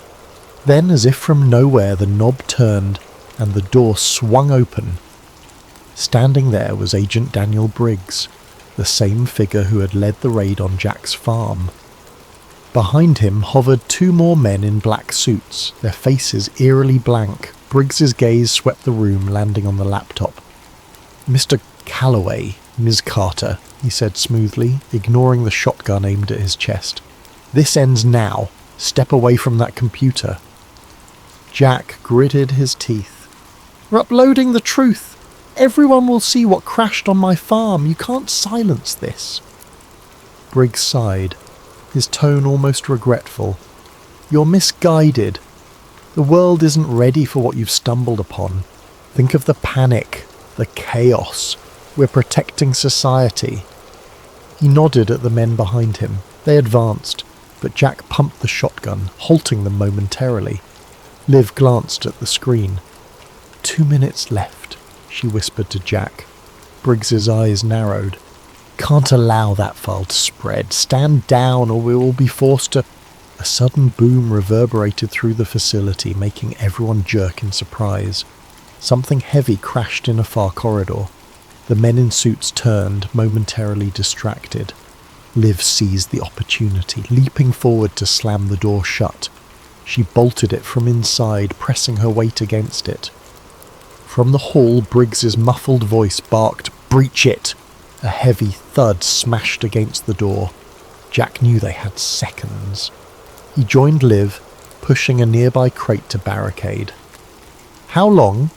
Then, as if from nowhere, the knob turned and the door swung open. Standing there was Agent Daniel Briggs, the same figure who had led the raid on Jack's farm. Behind him hovered 2 more men in black suits, their faces eerily blank. Briggs's gaze swept the room, landing on the laptop. "Mr. Callaway, Ms. Carter," he said smoothly, ignoring the shotgun aimed at his chest. "This ends now. Step away from that computer." Jack gritted his teeth. "We're uploading the truth. Everyone will see what crashed on my farm. You can't silence this." Briggs sighed, his tone almost regretful. "You're misguided. The world isn't ready for what you've stumbled upon. Think of the panic, the chaos. We're protecting society." He nodded at the men behind him. They advanced, but Jack pumped the shotgun, halting them momentarily. Liv glanced at the screen. 2 minutes left, she whispered to Jack. Briggs's eyes narrowed. "Can't allow that file to spread. Stand down or we will be forced to..." A sudden boom reverberated through the facility, making everyone jerk in surprise. Something heavy crashed in a far corridor. The men in suits turned, momentarily distracted. Liv seized the opportunity, leaping forward to slam the door shut. She bolted it from inside, pressing her weight against it. From the hall, Briggs's muffled voice barked, "Breach it!" A heavy thud smashed against the door. Jack knew they had seconds. He joined Liv, pushing a nearby crate to barricade. "How long?"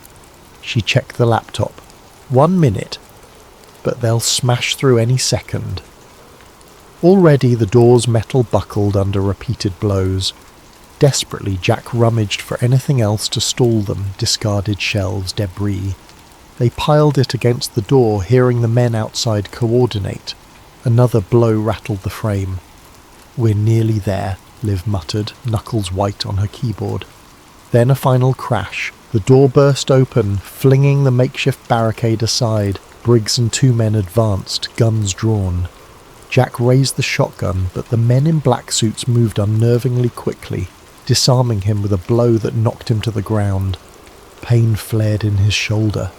She checked the laptop. 1 minute. But they'll smash through any second. Already the door's metal buckled under repeated blows. Desperately, Jack rummaged for anything else to stall them, discarded shelves, debris. They piled it against the door, hearing the men outside coordinate. Another blow rattled the frame. "We're nearly there," Liv muttered, knuckles white on her keyboard. Then a final crash. The door burst open, flinging the makeshift barricade aside. Briggs and 2 men advanced, guns drawn. Jack raised the shotgun, but the men in black suits moved unnervingly quickly, disarming him with a blow that knocked him to the ground. Pain flared in his shoulder.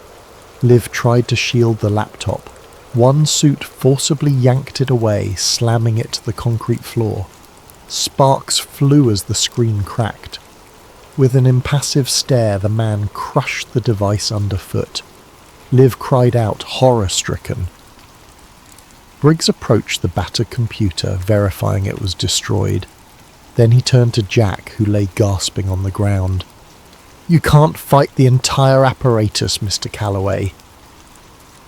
Liv tried to shield the laptop. One suit forcibly yanked it away, slamming it to the concrete floor. Sparks flew as the screen cracked. With an impassive stare, the man crushed the device underfoot. Liv cried out, horror-stricken. Briggs approached the battered computer, verifying it was destroyed. Then he turned to Jack, who lay gasping on the ground. "You can't fight the entire apparatus, Mr. Callaway."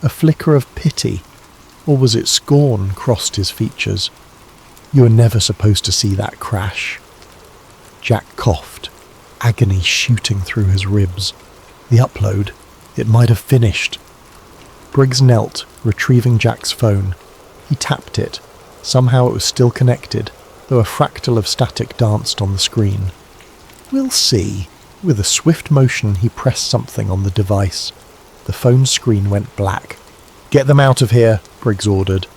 A flicker of pity, or was it scorn, crossed his features. "You were never supposed to see that crash." Jack coughed, agony shooting through his ribs. The upload, it might have finished. Briggs knelt, retrieving Jack's phone. He tapped it. Somehow it was still connected, though a fractal of static danced on the screen. "We'll see." With a swift motion, he pressed something on the device. The phone screen went black. "Get them out of here," Briggs ordered.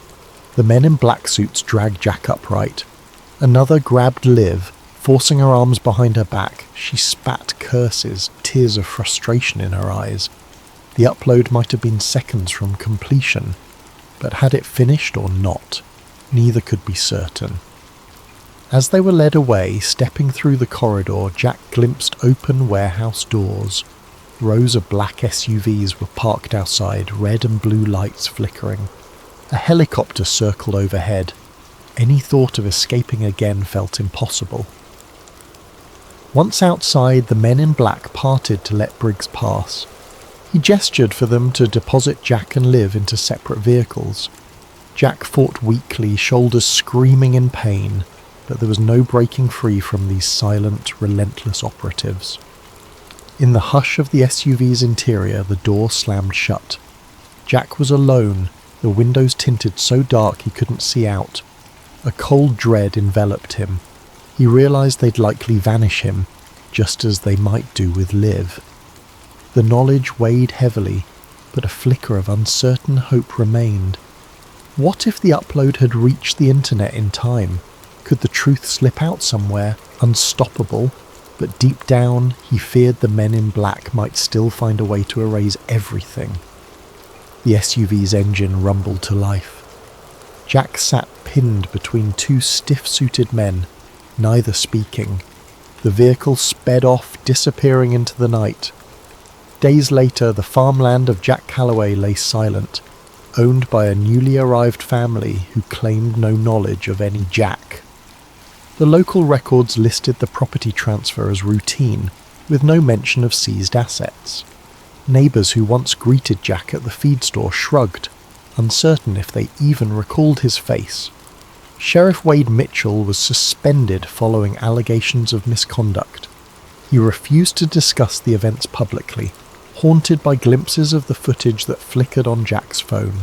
The men in black suits dragged Jack upright. Another grabbed Liv, forcing her arms behind her back. She spat curses, tears of frustration in her eyes. The upload might have been seconds from completion, but had it finished or not? Neither could be certain. As they were led away, stepping through the corridor, Jack glimpsed open warehouse doors. Rows of black SUVs were parked outside, red and blue lights flickering. A helicopter circled overhead. Any thought of escaping again felt impossible. Once outside, the men in black parted to let Briggs pass. He gestured for them to deposit Jack and Liv into separate vehicles. Jack fought weakly, shoulders screaming in pain, but there was no breaking free from these silent, relentless operatives. In the hush of the SUV's interior, the door slammed shut. Jack was alone, the windows tinted so dark he couldn't see out. A cold dread enveloped him. He realized they'd likely vanish him, just as they might do with Liv. The knowledge weighed heavily, but a flicker of uncertain hope remained. What if the upload had reached the internet in time? Could the truth slip out somewhere, unstoppable? But deep down, he feared the men in black might still find a way to erase everything. The SUV's engine rumbled to life. Jack sat pinned between two stiff-suited men, neither speaking. The vehicle sped off, disappearing into the night. Days later, the farmland of Jack Callaway lay silent, owned by a newly arrived family who claimed no knowledge of any Jack. The local records listed the property transfer as routine, with no mention of seized assets. Neighbours who once greeted Jack at the feed store shrugged, uncertain if they even recalled his face. Sheriff Wade Mitchell was suspended following allegations of misconduct. He refused to discuss the events publicly, haunted by glimpses of the footage that flickered on Jack's phone.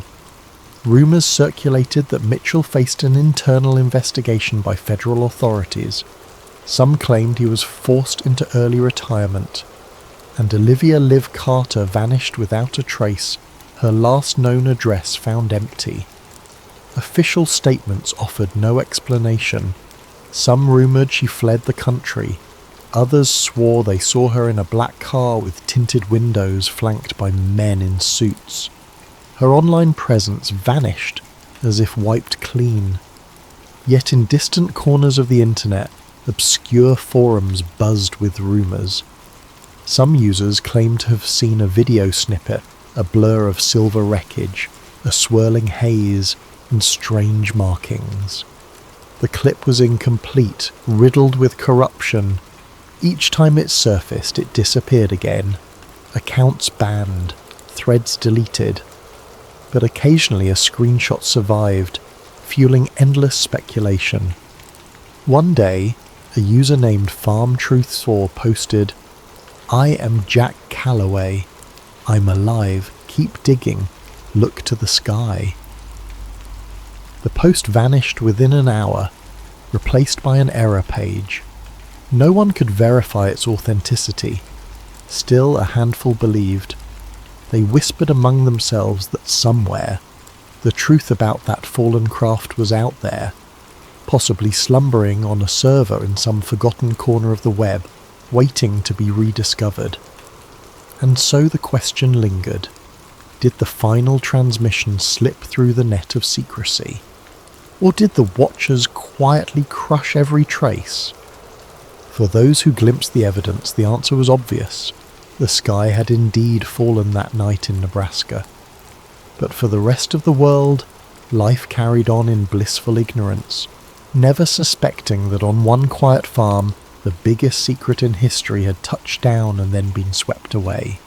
Rumours circulated that Mitchell faced an internal investigation by federal authorities. Some claimed he was forced into early retirement. And Olivia Liv Carter vanished without a trace, her last known address found empty. Official statements offered no explanation. Some rumoured she fled the country. Others swore they saw her in a black car with tinted windows flanked by men in suits. Her online presence vanished, as if wiped clean. Yet in distant corners of the internet, obscure forums buzzed with rumours. Some users claimed to have seen a video snippet, a blur of silver wreckage, a swirling haze, and strange markings. The clip was incomplete, riddled with corruption. Each time it surfaced, it disappeared again. Accounts banned, threads deleted. But occasionally a screenshot survived, fueling endless speculation. One day, a user named FarmTruth4 posted, "I am Jack Callaway. I'm alive. Keep digging. Look to the sky." The post vanished within an hour, replaced by an error page. No one could verify its authenticity. Still, a handful believed. They whispered among themselves that somewhere, the truth about that fallen craft was out there, possibly slumbering on a server in some forgotten corner of the web, waiting to be rediscovered. And so the question lingered. Did the final transmission slip through the net of secrecy? Or did the Watchers quietly crush every trace? For those who glimpsed the evidence, the answer was obvious. The sky had indeed fallen that night in Nebraska. But for the rest of the world, life carried on in blissful ignorance, never suspecting that on one quiet farm, the biggest secret in history had touched down and then been swept away.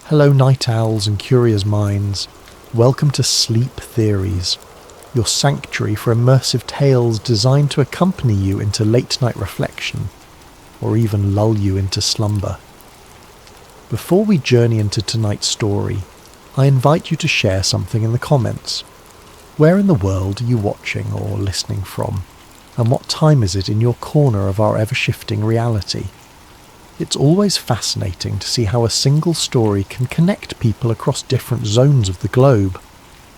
Hello night owls and curious minds. Welcome to Sleep Theories, your sanctuary for immersive tales designed to accompany you into late night reflection, or even lull you into slumber. Before we journey into tonight's story, I invite you to share something in the comments. Where in the world are you watching or listening from? And what time is it in your corner of our ever-shifting reality? It's always fascinating to see how a single story can connect people across different zones of the globe.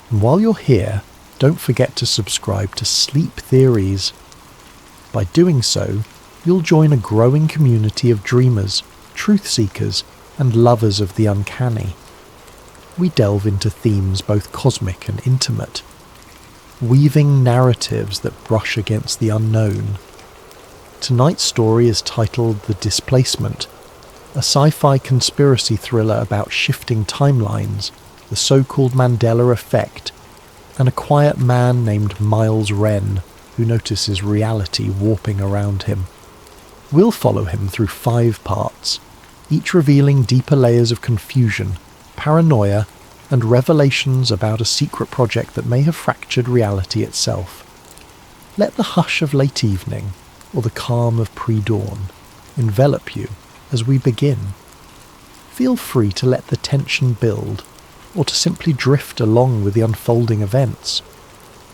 And while you're here, don't forget to subscribe to Sleep Theories. By doing so, you'll join a growing community of dreamers, truth seekers, and lovers of the uncanny. We delve into themes both cosmic and intimate, weaving narratives that brush against the unknown. Tonight's story is titled The Displacement, a sci-fi conspiracy thriller about shifting timelines, the so-called Mandela effect, and a quiet man named Miles Wren who notices reality warping around him. We'll follow him through 5 parts, each revealing deeper layers of confusion, paranoia, and revelations about a secret project that may have fractured reality itself. Let the hush of late evening, or the calm of pre-dawn, envelop you as we begin. Feel free to let the tension build, or to simply drift along with the unfolding events.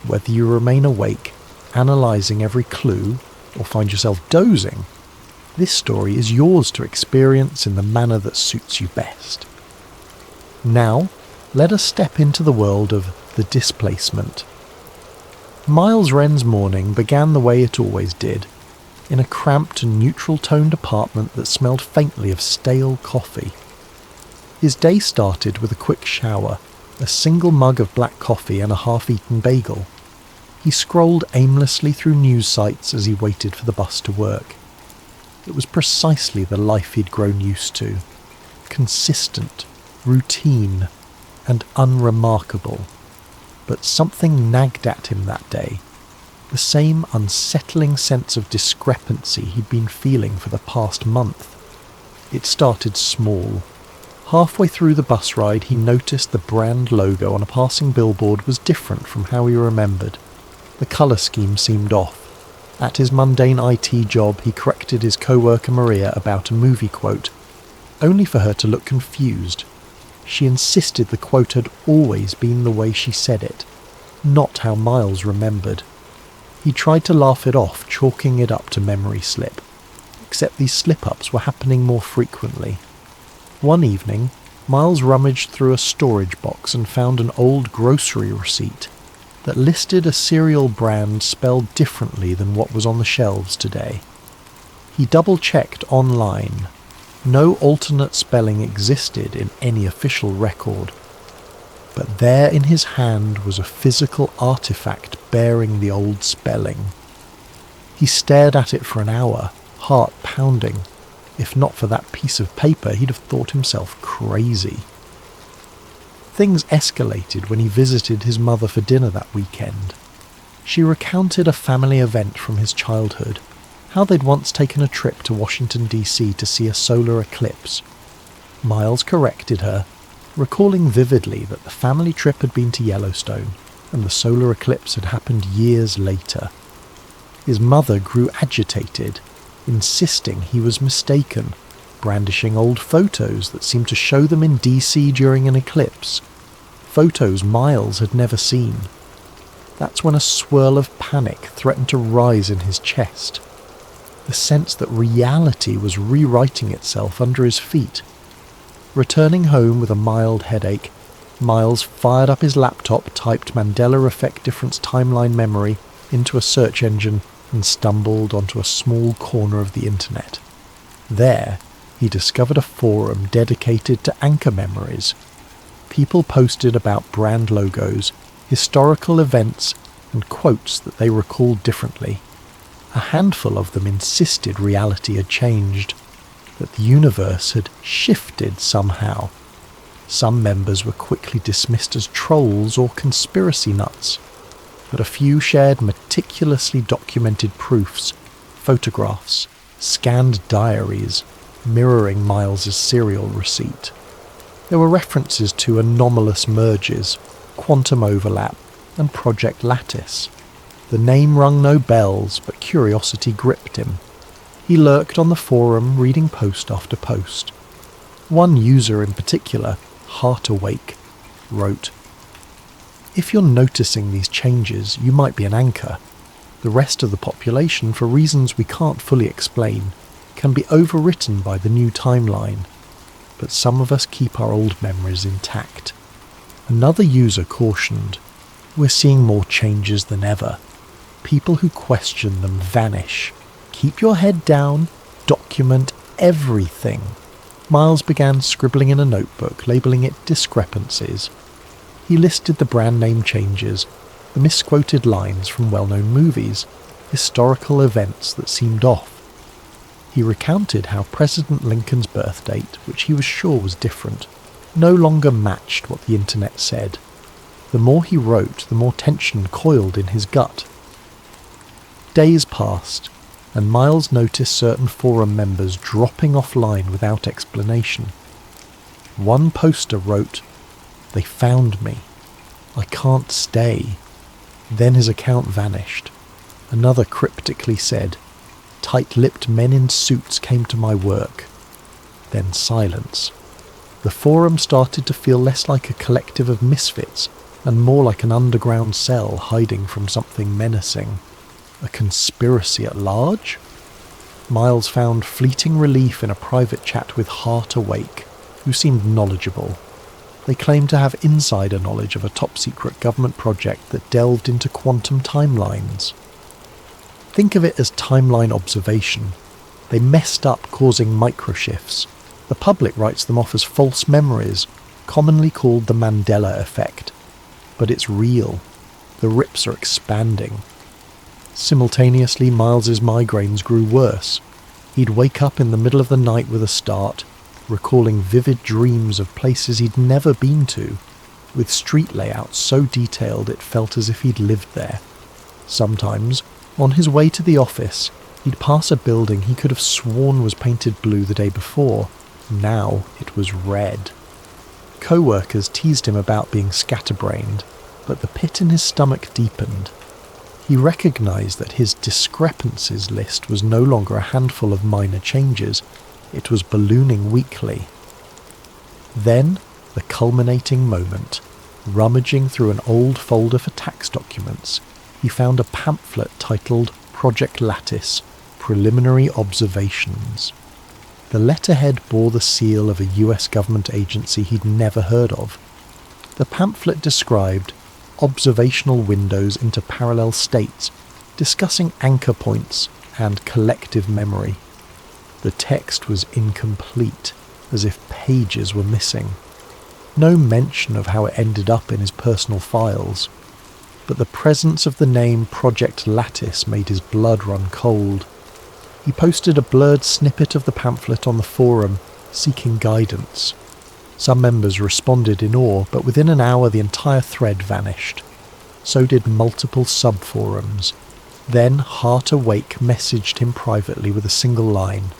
Whether you remain awake, analysing every clue, or find yourself dozing, this story is yours to experience in the manner that suits you best. Now, let us step into the world of The Displacement. Miles Wren's morning began the way it always did, in a cramped and neutral-toned apartment that smelled faintly of stale coffee. His day started with a quick shower, a single mug of black coffee and a half-eaten bagel. He scrolled aimlessly through news sites as he waited for the bus to work. It was precisely the life he'd grown used to. Consistent, routine, and unremarkable. But something nagged at him that day. The same unsettling sense of discrepancy he'd been feeling for the past month. It started small. Halfway through the bus ride, he noticed the brand logo on a passing billboard was different from how he remembered. The colour scheme seemed off. At his mundane IT job, he corrected his co-worker Maria about a movie quote, only for her to look confused. She insisted the quote had always been the way she said it, not how Miles remembered. He tried to laugh it off, chalking it up to memory slip, except these slip-ups were happening more frequently. One evening, Miles rummaged through a storage box and found an old grocery receipt that listed a cereal brand spelled differently than what was on the shelves today. He double-checked online. No alternate spelling existed in any official record. But there in his hand was a physical artifact bearing the old spelling. He stared at it for an hour, heart pounding. If not for that piece of paper, he'd have thought himself crazy. Things escalated when he visited his mother for dinner that weekend. She recounted a family event from his childhood, how they'd once taken a trip to Washington, D.C. to see a solar eclipse. Miles corrected her, recalling vividly that the family trip had been to Yellowstone, and the solar eclipse had happened years later. His mother grew agitated, insisting he was mistaken, brandishing old photos that seemed to show them in DC during an eclipse, photos Miles had never seen. That's when a swirl of panic threatened to rise in his chest. The sense that reality was rewriting itself under his feet. Returning home with a mild headache, Miles fired up his laptop, typed Mandela Effect Difference Timeline Memory into a search engine, and stumbled onto a small corner of the internet. There, he discovered a forum dedicated to anchor memories. People posted about brand logos, historical events, and quotes that they recalled differently. A handful of them insisted reality had changed, that the universe had shifted somehow. Some members were quickly dismissed as trolls or conspiracy nuts, but a few shared meticulously documented proofs, photographs, scanned diaries, mirroring Miles's serial receipt. There were references to anomalous merges, quantum overlap, and Project Lattice. The name rung no bells, but curiosity gripped him. He lurked on the forum, reading post after post. One user in particular, Heart Awake, wrote, "If you're noticing these changes, you might be an anchor. The rest of the population, for reasons we can't fully explain, can be overwritten by the new timeline. But some of us keep our old memories intact." Another user cautioned, "We're seeing more changes than ever. People who question them vanish. Keep your head down, document everything." Miles began scribbling in a notebook, labelling it discrepancies. He listed the brand name changes, the misquoted lines from well-known movies, historical events that seemed off. He recounted how President Lincoln's birth date, which he was sure was different, no longer matched what the internet said. The more he wrote, the more tension coiled in his gut. Days passed, and Miles noticed certain forum members dropping offline without explanation. One poster wrote, "They found me. I can't stay." Then his account vanished. Another cryptically said, "Tight-lipped men in suits came to my work." Then silence. The forum started to feel less like a collective of misfits and more like an underground cell hiding from something menacing. A conspiracy at large? Miles found fleeting relief in a private chat with Heart Awake, who seemed knowledgeable. They claimed to have insider knowledge of a top-secret government project that delved into quantum timelines. Think of it as timeline observation. They messed up, causing microshifts. The public writes them off as false memories, commonly called the Mandela effect. But it's real. The rips are expanding. Simultaneously, Miles's migraines grew worse. He'd wake up in the middle of the night with a start, recalling vivid dreams of places he'd never been to, with street layouts so detailed it felt as if he'd lived there. Sometimes, on his way to the office, he'd pass a building he could have sworn was painted blue the day before. Now it was red. Co-workers teased him about being scatterbrained, but the pit in his stomach deepened. He recognised that his discrepancies list was no longer a handful of minor changes. It was ballooning weekly. Then, the culminating moment. Rummaging through an old folder for tax documents, he found a pamphlet titled Project Lattice, Preliminary Observations. The letterhead bore the seal of a US government agency he'd never heard of. The pamphlet described observational windows into parallel states, discussing anchor points and collective memory. The text was incomplete, as if pages were missing. No mention of how it ended up in his personal files, but the presence of the name Project Lattice made his blood run cold. He posted a blurred snippet of the pamphlet on the forum, seeking guidance. Some members responded in awe, but within an hour the entire thread vanished. So did multiple sub-forums. Then Heart Awake messaged him privately with a single line,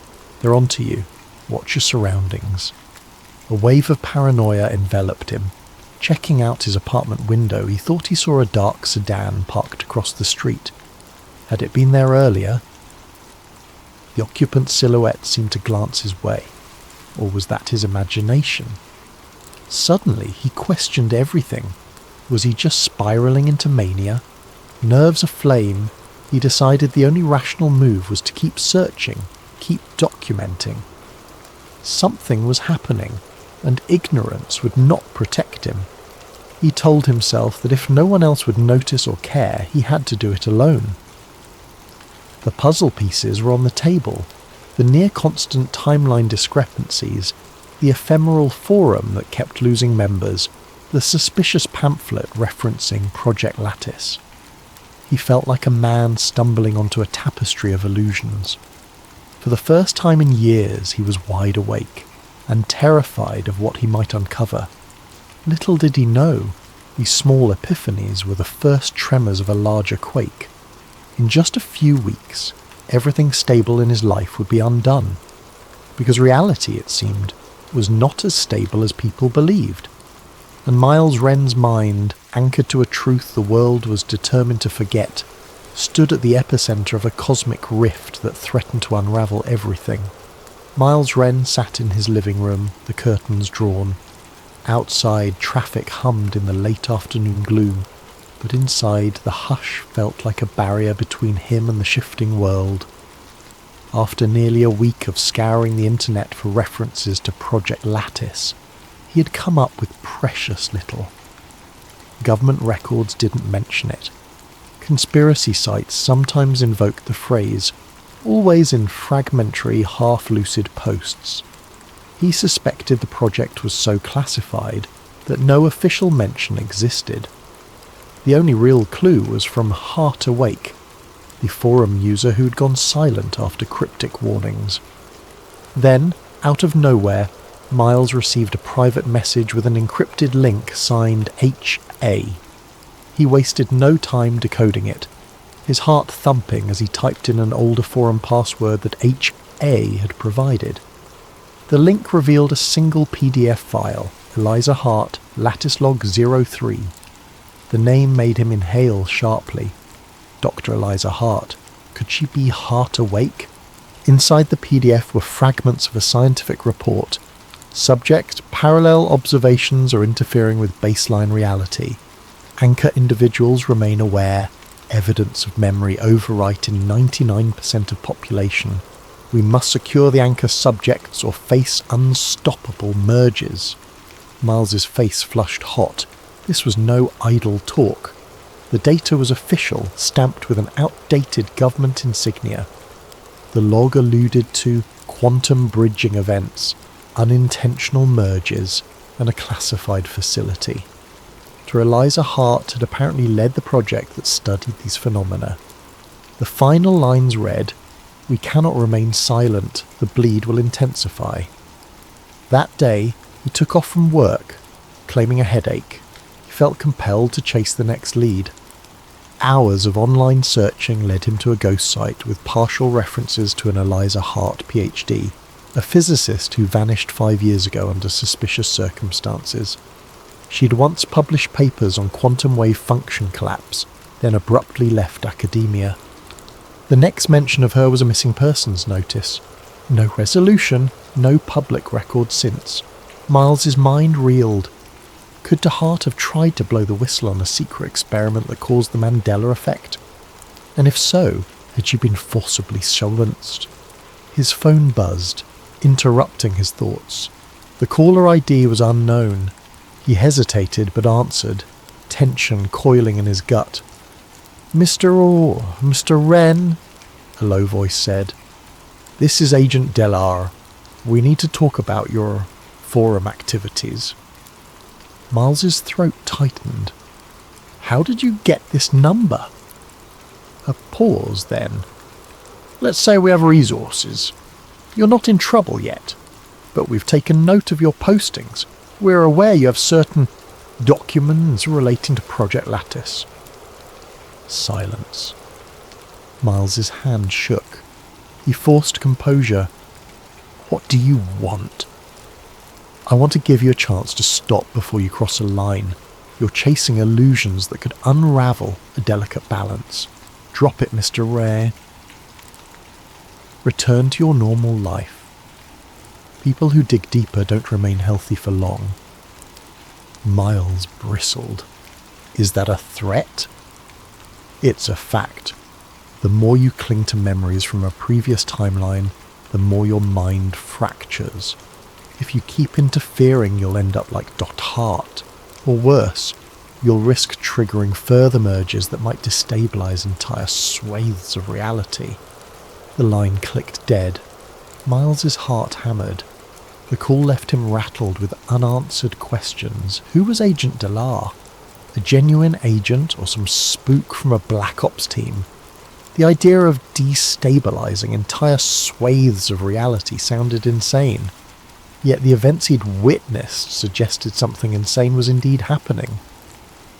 "They're onto you. Watch your surroundings." A wave of paranoia enveloped him. Checking out his apartment window, he thought he saw a dark sedan parked across the street. Had it been there earlier? The occupant's silhouette seemed to glance his way. Or was that his imagination? Suddenly, he questioned everything. Was he just spiralling into mania? Nerves aflame, he decided the only rational move was to keep searching, keep documenting. Something was happening, and ignorance would not protect him. He told himself that if no one else would notice or care, he had to do it alone. The puzzle pieces were on the table. The near-constant timeline discrepancies, the ephemeral forum that kept losing members, the suspicious pamphlet referencing Project Lattice. He felt like a man stumbling onto a tapestry of illusions. For the first time in years he was wide awake, and terrified of what he might uncover. Little did he know, these small epiphanies were the first tremors of a larger quake. In just a few weeks, everything stable in his life would be undone. Because reality, it seemed, was not as stable as people believed. And Miles Wren's mind, anchored to a truth the world was determined to forget, stood at the epicenter of a cosmic rift that threatened to unravel everything. Miles Wren sat in his living room, the curtains drawn. Outside, traffic hummed in the late afternoon gloom, but inside, the hush felt like a barrier between him and the shifting world. After nearly a week of scouring the internet for references to Project Lattice, he had come up with precious little. Government records didn't mention it. Conspiracy sites sometimes invoked the phrase, always in fragmentary, half-lucid posts. He suspected the project was so classified that no official mention existed. The only real clue was from Heart Awake, the forum user who'd gone silent after cryptic warnings. Then, out of nowhere, Miles received a private message with an encrypted link signed HA. He wasted no time decoding it, his heart thumping as he typed in an older forum password that HA had provided. The link revealed a single PDF file, Eliza Hart, Lattice Log 03. The name made him inhale sharply. Dr. Eliza Hart. Could she be Heart Awake? Inside the PDF were fragments of a scientific report. Subject, parallel observations are interfering with baseline reality. Anchor individuals remain aware. Evidence of memory overwrite in 99% of population. We must secure the anchor subjects or face unstoppable merges. Miles's face flushed hot. This was no idle talk. The data was official, stamped with an outdated government insignia. The log alluded to quantum bridging events, unintentional merges, and a classified facility. Dr. Eliza Hart had apparently led the project that studied these phenomena. The final lines read, "We cannot remain silent, the bleed will intensify." That day, he took off from work, claiming a headache. He felt compelled to chase the next lead. Hours of online searching led him to a ghost site with partial references to an Eliza Hart PhD, a physicist who vanished 5 years ago under suspicious circumstances. She'd once published papers on quantum wave function collapse, then abruptly left academia. The next mention of her was a missing persons notice. No resolution, no public record since. Miles's mind reeled. Could DeHart have tried to blow the whistle on a secret experiment that caused the Mandela effect? And if so, had she been forcibly silenced? His phone buzzed, interrupting his thoughts. The caller ID was unknown. He hesitated but answered, tension coiling in his gut. Mr. Wren, a low voice said. "This is Agent Delar. We need to talk about your forum activities." Miles's throat tightened. "How did you get this number?" A pause then. "Let's say we have resources. You're not in trouble yet, but we've taken note of your postings. We're aware you have certain documents relating to Project Lattice." Silence. Miles's hand shook. He forced composure. "What do you want?" "I want to give you a chance to stop before you cross a line. You're chasing illusions that could unravel a delicate balance. Drop it, Mr. Ray. Return to your normal life. People who dig deeper don't remain healthy for long." Miles bristled. "Is that a threat?" "It's a fact. The more you cling to memories from a previous timeline, the more your mind fractures. If you keep interfering, you'll end up like Dot Hart. Or worse, you'll risk triggering further merges that might destabilize entire swathes of reality." The line clicked dead. Miles's heart hammered. The call left him rattled with unanswered questions. Who was Agent Delar? A genuine agent or some spook from a Black Ops team? The idea of destabilizing entire swathes of reality sounded insane. Yet the events he'd witnessed suggested something insane was indeed happening.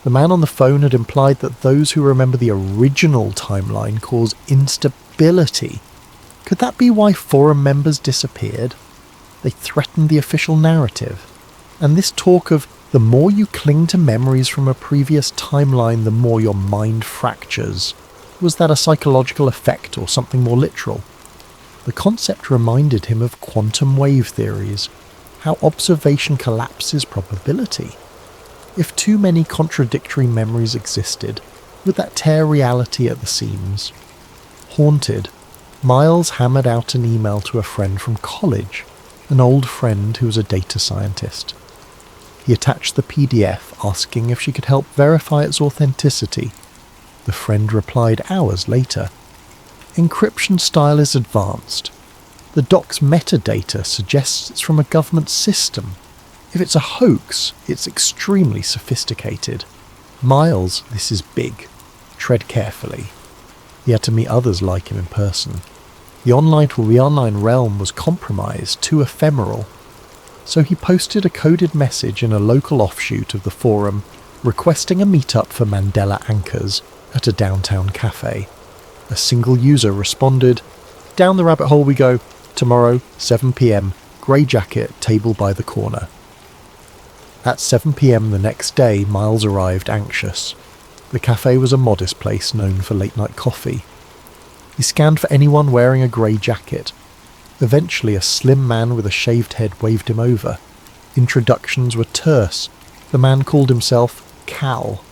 The man on the phone had implied that those who remember the original timeline cause instability. Could that be why forum members disappeared? They threatened the official narrative. And this talk of the more you cling to memories from a previous timeline, the more your mind fractures. Was that a psychological effect or something more literal? The concept reminded him of quantum wave theories, how observation collapses probability. If too many contradictory memories existed, would that tear reality at the seams? Haunted, Miles hammered out an email to a friend from college, an old friend who was a data scientist. He attached the PDF asking if she could help verify its authenticity. The friend replied hours later. Encryption style is advanced. The doc's metadata suggests it's from a government system. If it's a hoax, it's extremely sophisticated. Miles, this is big. Tread carefully. He had to meet others like him in person. The online realm was compromised, too ephemeral. So he posted a coded message in a local offshoot of the forum requesting a meetup for Mandela anchors at a downtown cafe. A single user responded, "Down the rabbit hole we go. Tomorrow, 7 p.m, grey jacket, table by the corner." At 7 p.m. the next day, Miles arrived anxious. The cafe was a modest place known for late-night coffee. He scanned for anyone wearing a grey jacket. Eventually, a slim man with a shaved head waved him over. Introductions were terse. The man called himself Cal.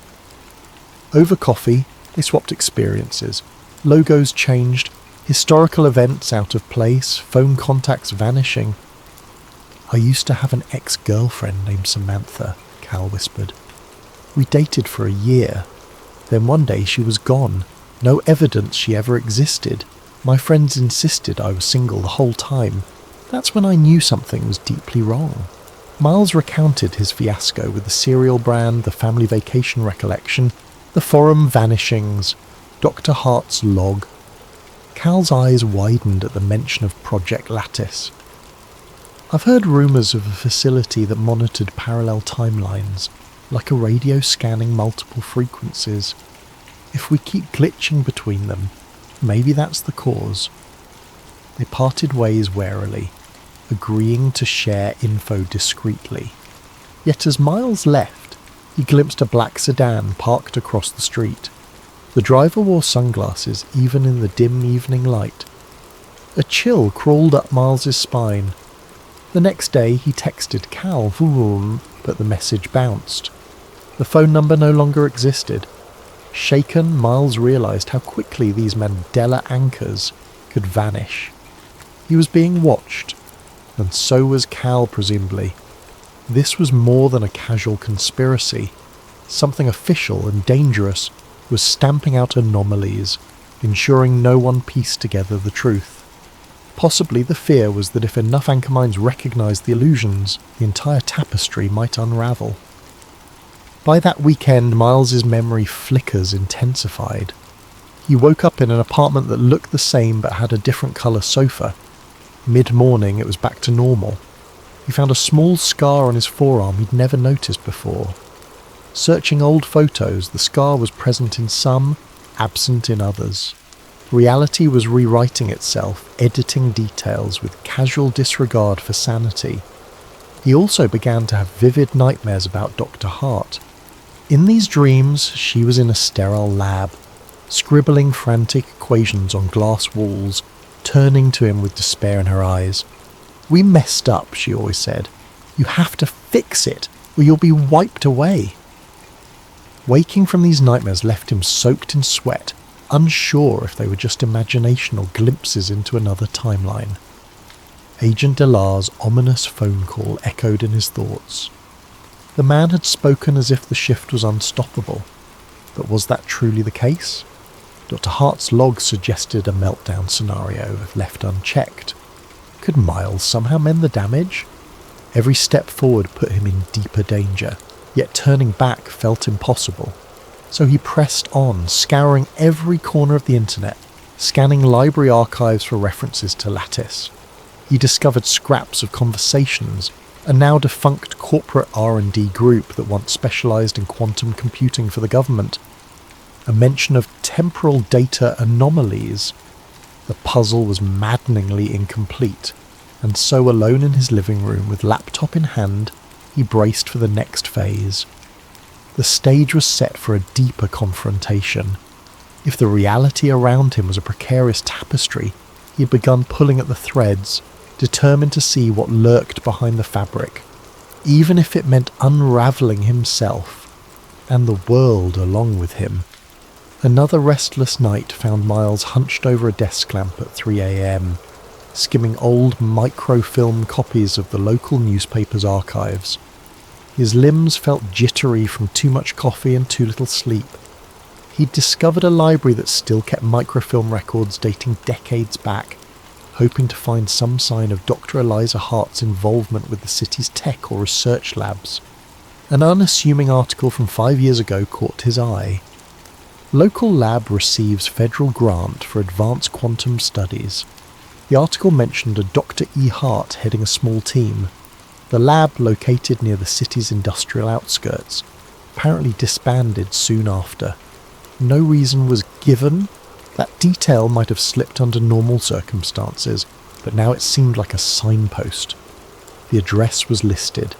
Over coffee, they swapped experiences. Logos changed, historical events out of place, phone contacts vanishing. "I used to have an ex-girlfriend named Samantha," Cal whispered. "We dated for a year. Then one day she was gone. No evidence she ever existed. My friends insisted I was single the whole time. That's when I knew something was deeply wrong." Miles recounted his fiasco with the cereal brand, the family vacation recollection, the forum vanishings, Dr. Hart's log. Cal's eyes widened at the mention of Project Lattice. "I've heard rumours of a facility that monitored parallel timelines, like a radio scanning multiple frequencies. If we keep glitching between them, maybe that's the cause." They parted ways warily, agreeing to share info discreetly. Yet as Miles left, he glimpsed a black sedan parked across the street. The driver wore sunglasses even in the dim evening light. A chill crawled up Miles's spine. The next day he texted Cal, but the message bounced. The phone number no longer existed. Shaken, Miles realised how quickly these Mandela anchors could vanish. He was being watched, and so was Cal, presumably. This was more than a casual conspiracy. Something official and dangerous was stamping out anomalies, ensuring no one pieced together the truth. Possibly the fear was that if enough anchor minds recognised the illusions, the entire tapestry might unravel. By that weekend, Miles's memory flickers intensified. He woke up in an apartment that looked the same but had a different colour sofa. Mid-morning, it was back to normal. He found a small scar on his forearm he'd never noticed before. Searching old photos, the scar was present in some, absent in others. Reality was rewriting itself, editing details with casual disregard for sanity. He also began to have vivid nightmares about Dr. Hart. In these dreams, she was in a sterile lab, scribbling frantic equations on glass walls, turning to him with despair in her eyes. "We messed up," she always said. "You have to fix it, or you'll be wiped away." Waking from these nightmares left him soaked in sweat, unsure if they were just imagination or glimpses into another timeline. Agent Delar's ominous phone call echoed in his thoughts. The man had spoken as if the shift was unstoppable, but was that truly the case? Dr. Hart's log suggested a meltdown scenario if left unchecked. Could Miles somehow mend the damage? Every step forward put him in deeper danger, yet turning back felt impossible. So he pressed on, scouring every corner of the internet, scanning library archives for references to Lattice. He discovered scraps of conversations, a now defunct corporate R&D group that once specialised in quantum computing for the government. A mention of temporal data anomalies. The puzzle was maddeningly incomplete, and so alone in his living room with laptop in hand, he braced for the next phase. The stage was set for a deeper confrontation. If the reality around him was a precarious tapestry, he had begun pulling at the threads, determined to see what lurked behind the fabric, even if it meant unravelling himself and the world along with him. Another restless night found Miles hunched over a desk lamp at 3 a.m, skimming old microfilm copies of the local newspaper's archives. His limbs felt jittery from too much coffee and too little sleep. He'd discovered a library that still kept microfilm records dating decades back, hoping to find some sign of Dr. Eliza Hart's involvement with the city's tech or research labs. An unassuming article from 5 years ago caught his eye. Local lab receives federal grant for advanced quantum studies. The article mentioned a Dr. E. Hart heading a small team. The lab, located near the city's industrial outskirts, apparently disbanded soon after. No reason was given. That detail might have slipped under normal circumstances, but now it seemed like a signpost. The address was listed.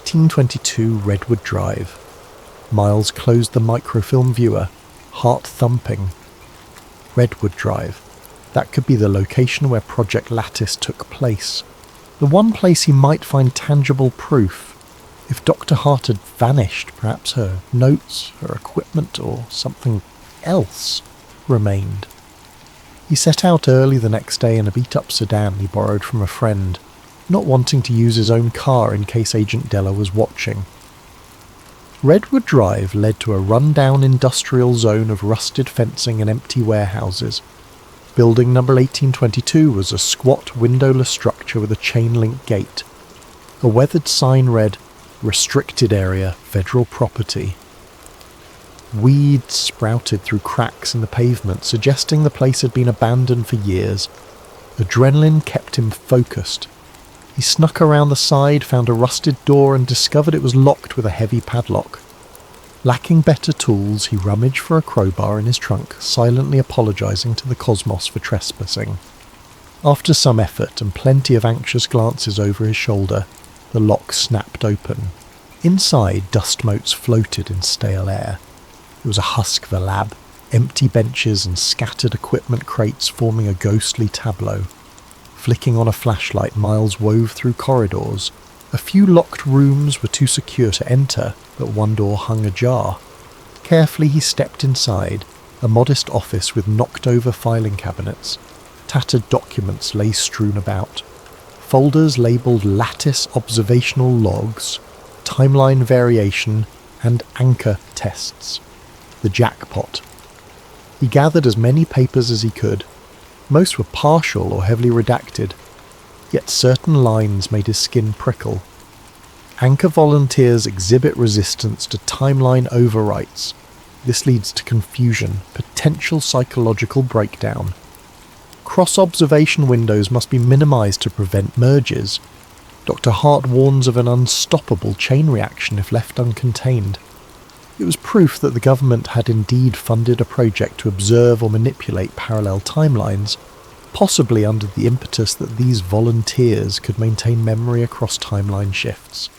1822 Redwood Drive. Miles closed the microfilm viewer, heart thumping. Redwood Drive. That could be the location where Project Lattice took place. The one place he might find tangible proof. If Dr. Hart had vanished, perhaps her notes, her equipment, or something else remained. He set out early the next day in a beat-up sedan he borrowed from a friend, not wanting to use his own car in case Agent Della was watching. Redwood Drive led to a run-down industrial zone of rusted fencing and empty warehouses. Building number 1822 was a squat, windowless structure with a chain-link gate. A weathered sign read, "Restricted Area, Federal Property." Weeds sprouted through cracks in the pavement, suggesting the place had been abandoned for years. Adrenaline kept him focused. He snuck around the side, found a rusted door, and discovered it was locked with a heavy padlock. Lacking better tools, he rummaged for a crowbar in his trunk, silently apologising to the cosmos for trespassing. After some effort and plenty of anxious glances over his shoulder, the lock snapped open. Inside, dust motes floated in stale air. It was a husk of a lab, empty benches and scattered equipment crates forming a ghostly tableau. Flicking on a flashlight, Miles wove through corridors. A few locked rooms were too secure to enter, but one door hung ajar. Carefully he stepped inside, a modest office with knocked-over filing cabinets. Tattered documents lay strewn about. Folders labelled Lattice Observational Logs, Timeline Variation, and Anchor Tests. The jackpot. He gathered as many papers as he could. Most were partial or heavily redacted, yet certain lines made his skin prickle. Anchor volunteers exhibit resistance to timeline overwrites. This leads to confusion, potential psychological breakdown. Cross-observation windows must be minimised to prevent merges. Dr. Hart warns of an unstoppable chain reaction if left uncontained. It was proof that the government had indeed funded a project to observe or manipulate parallel timelines, possibly under the impetus that these volunteers could maintain memory across timeline shifts.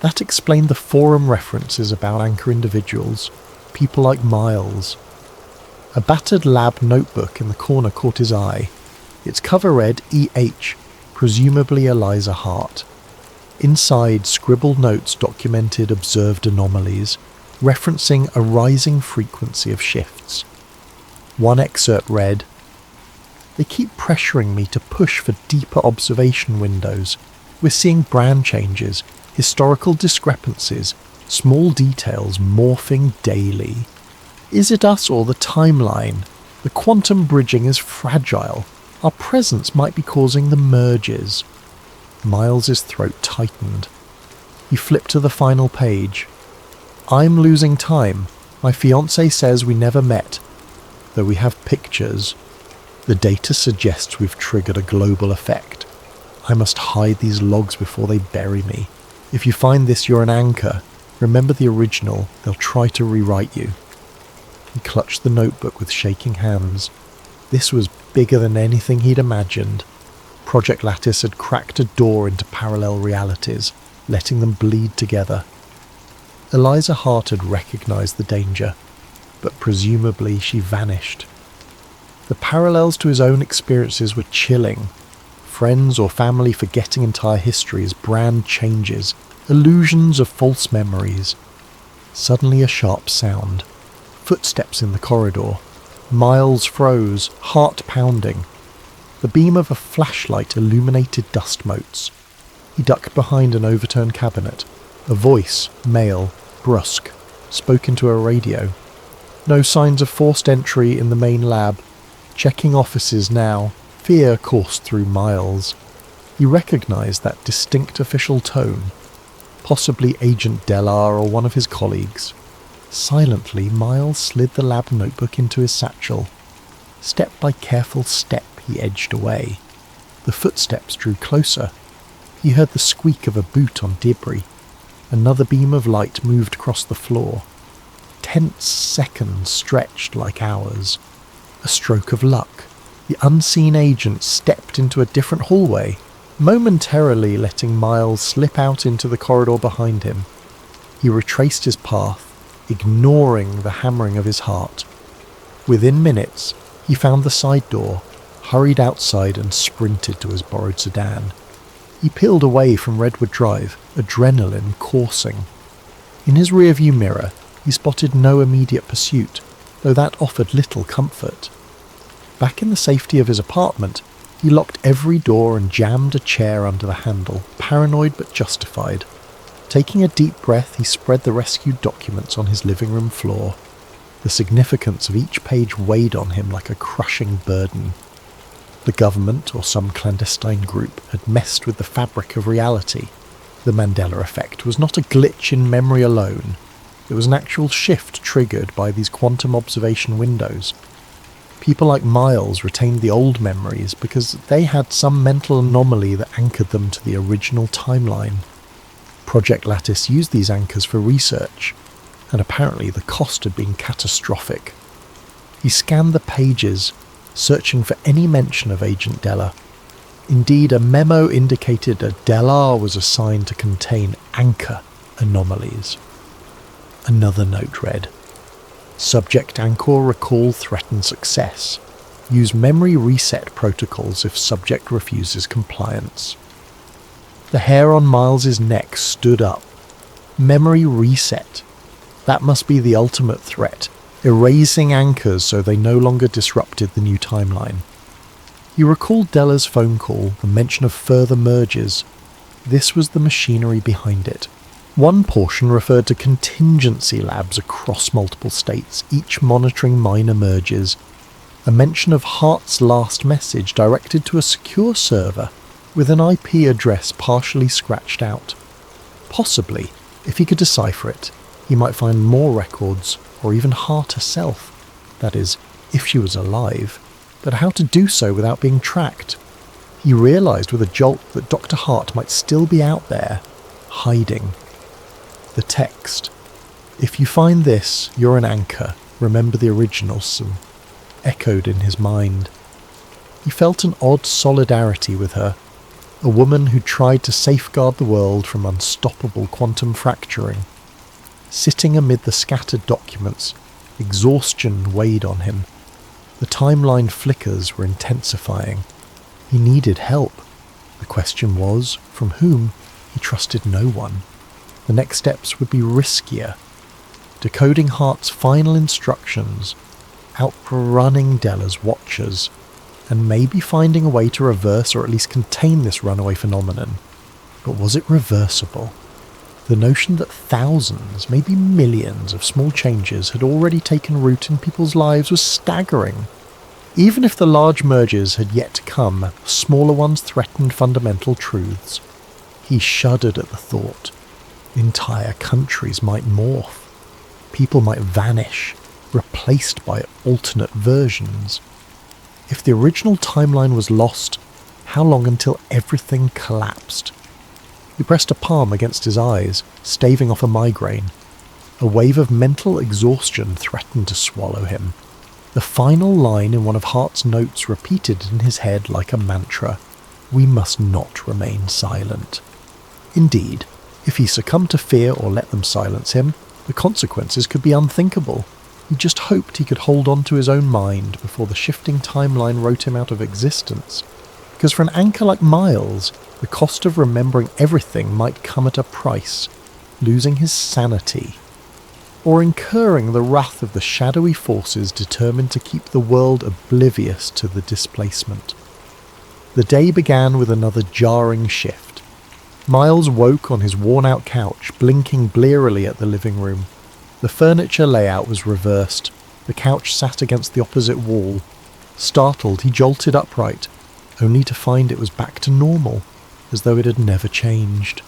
That explained the forum references about anchor individuals, people like Miles. A battered lab notebook in the corner caught his eye. Its cover read E.H., presumably Eliza Hart. Inside, scribbled notes documented observed anomalies, referencing a rising frequency of shifts. One excerpt read, "They keep pressuring me to push for deeper observation windows. We're seeing brand changes, historical discrepancies, small details morphing daily. Is it us or the timeline? The quantum bridging is fragile. Our presence might be causing the merges." Miles's throat tightened. He flipped to the final page. "I'm losing time. My fiancé says we never met, though we have pictures. The data suggests we've triggered a global effect. I must hide these logs before they bury me. If you find this, you're an anchor. Remember the original. They'll try to rewrite you." He clutched the notebook with shaking hands. This was bigger than anything he'd imagined. Project Lattice had cracked a door into parallel realities, letting them bleed together. Eliza Hart had recognised the danger, but presumably she vanished. The parallels to his own experiences were chilling. Friends or family forgetting entire histories, brand changes, illusions of false memories. Suddenly a sharp sound. Footsteps in the corridor. Miles froze, heart pounding. The beam of a flashlight illuminated dust motes. He ducked behind an overturned cabinet. A voice, male, brusque, spoke into a radio. No signs of forced entry in the main lab. Checking offices now. Fear coursed through Miles. He recognised that distinct official tone. Possibly Agent Delar or one of his colleagues. Silently, Miles slid the lab notebook into his satchel. Step by careful step, he edged away. The footsteps drew closer. He heard the squeak of a boot on debris. Another beam of light moved across the floor. Tense seconds stretched like hours. A stroke of luck. The unseen agent stepped into a different hallway, momentarily letting Miles slip out into the corridor behind him. He retraced his path, ignoring the hammering of his heart. Within minutes, he found the side door, hurried outside and sprinted to his borrowed sedan. He peeled away from Redwood Drive, adrenaline coursing. In his rearview mirror, he spotted no immediate pursuit, though that offered little comfort. Back in the safety of his apartment, he locked every door and jammed a chair under the handle, paranoid but justified. Taking a deep breath, he spread the rescued documents on his living room floor. The significance of each page weighed on him like a crushing burden. The government, or some clandestine group, had messed with the fabric of reality. The Mandela effect was not a glitch in memory alone. It was an actual shift triggered by these quantum observation windows. People like Miles retained the old memories because they had some mental anomaly that anchored them to the original timeline. Project Lattice used these anchors for research, and apparently the cost had been catastrophic. He scanned the pages, searching for any mention of Agent Delar. Indeed, a memo indicated a Delar was assigned to contain anchor anomalies. Another note read, Subject Anchor recall threatens success. Use memory reset protocols if subject refuses compliance. The hair on Miles's neck stood up. Memory reset. That must be the ultimate threat, erasing anchors so they no longer disrupted the new timeline. He recalled Delar's phone call, the mention of further mergers. This was the machinery behind it. One portion referred to contingency labs across multiple states, each monitoring minor mergers. A mention of Hart's last message directed to a secure server with an IP address partially scratched out. Possibly, if he could decipher it, he might find more records, or even Hart herself. That is, if she was alive. But how to do so without being tracked? He realised with a jolt that Dr. Hart might still be out there, hiding. The text. If you find this, you're an anchor. Remember the originals, echoed in his mind. He felt an odd solidarity with her, a woman who tried to safeguard the world from unstoppable quantum fracturing. Sitting amid the scattered documents, exhaustion weighed on him. The timeline flickers were intensifying. He needed help. The question was, from whom? He trusted no one. The next steps would be riskier. Decoding Hart's final instructions, outrunning Delar's watchers, and maybe finding a way to reverse or at least contain this runaway phenomenon. But was it reversible? The notion that thousands, maybe millions of small changes had already taken root in people's lives was staggering. Even if the large mergers had yet to come, smaller ones threatened fundamental truths. He shuddered at the thought. Entire countries might morph. People might vanish, replaced by alternate versions. If the original timeline was lost, how long until everything collapsed? He pressed a palm against his eyes, staving off a migraine. A wave of mental exhaustion threatened to swallow him. The final line in one of Hart's notes repeated in his head like a mantra. We must not remain silent. Indeed, if he succumbed to fear or let them silence him, the consequences could be unthinkable. He just hoped he could hold on to his own mind before the shifting timeline wrote him out of existence. Because for an anchor like Miles, the cost of remembering everything might come at a price, losing his sanity, or incurring the wrath of the shadowy forces determined to keep the world oblivious to the displacement. The day began with another jarring shift. Miles woke on his worn-out couch, blinking blearily at the living room. The furniture layout was reversed. The couch sat against the opposite wall. Startled, he jolted upright, only to find it was back to normal, as though it had never changed.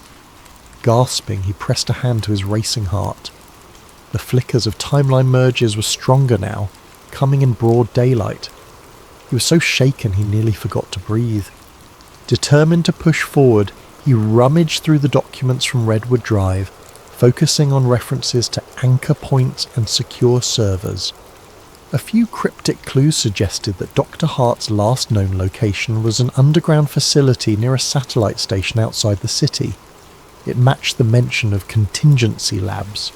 Gasping, he pressed a hand to his racing heart. The flickers of timeline merges were stronger now, coming in broad daylight. He was so shaken he nearly forgot to breathe. Determined to push forward, he rummaged through the documents from Redwood Drive, focusing on references to anchor points and secure servers. A few cryptic clues suggested that Dr. Hart's last known location was an underground facility near a satellite station outside the city. It matched the mention of contingency labs.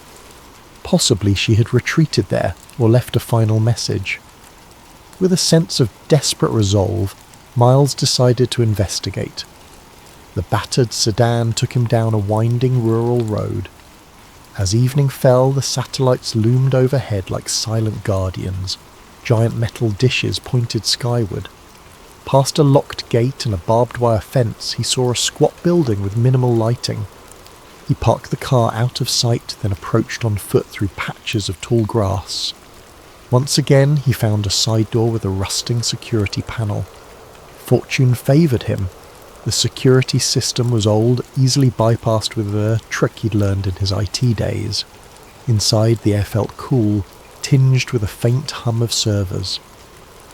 Possibly she had retreated there or left a final message. With a sense of desperate resolve, Miles decided to investigate. The battered sedan took him down a winding rural road. As evening fell, the satellites loomed overhead like silent guardians. Giant metal dishes pointed skyward. Past a locked gate and a barbed wire fence, he saw a squat building with minimal lighting. He parked the car out of sight, then approached on foot through patches of tall grass. Once again, he found a side door with a rusting security panel. Fortune favoured him. The security system was old, easily bypassed with a trick he'd learned in his IT days. Inside, the air felt cool, tinged with a faint hum of servers.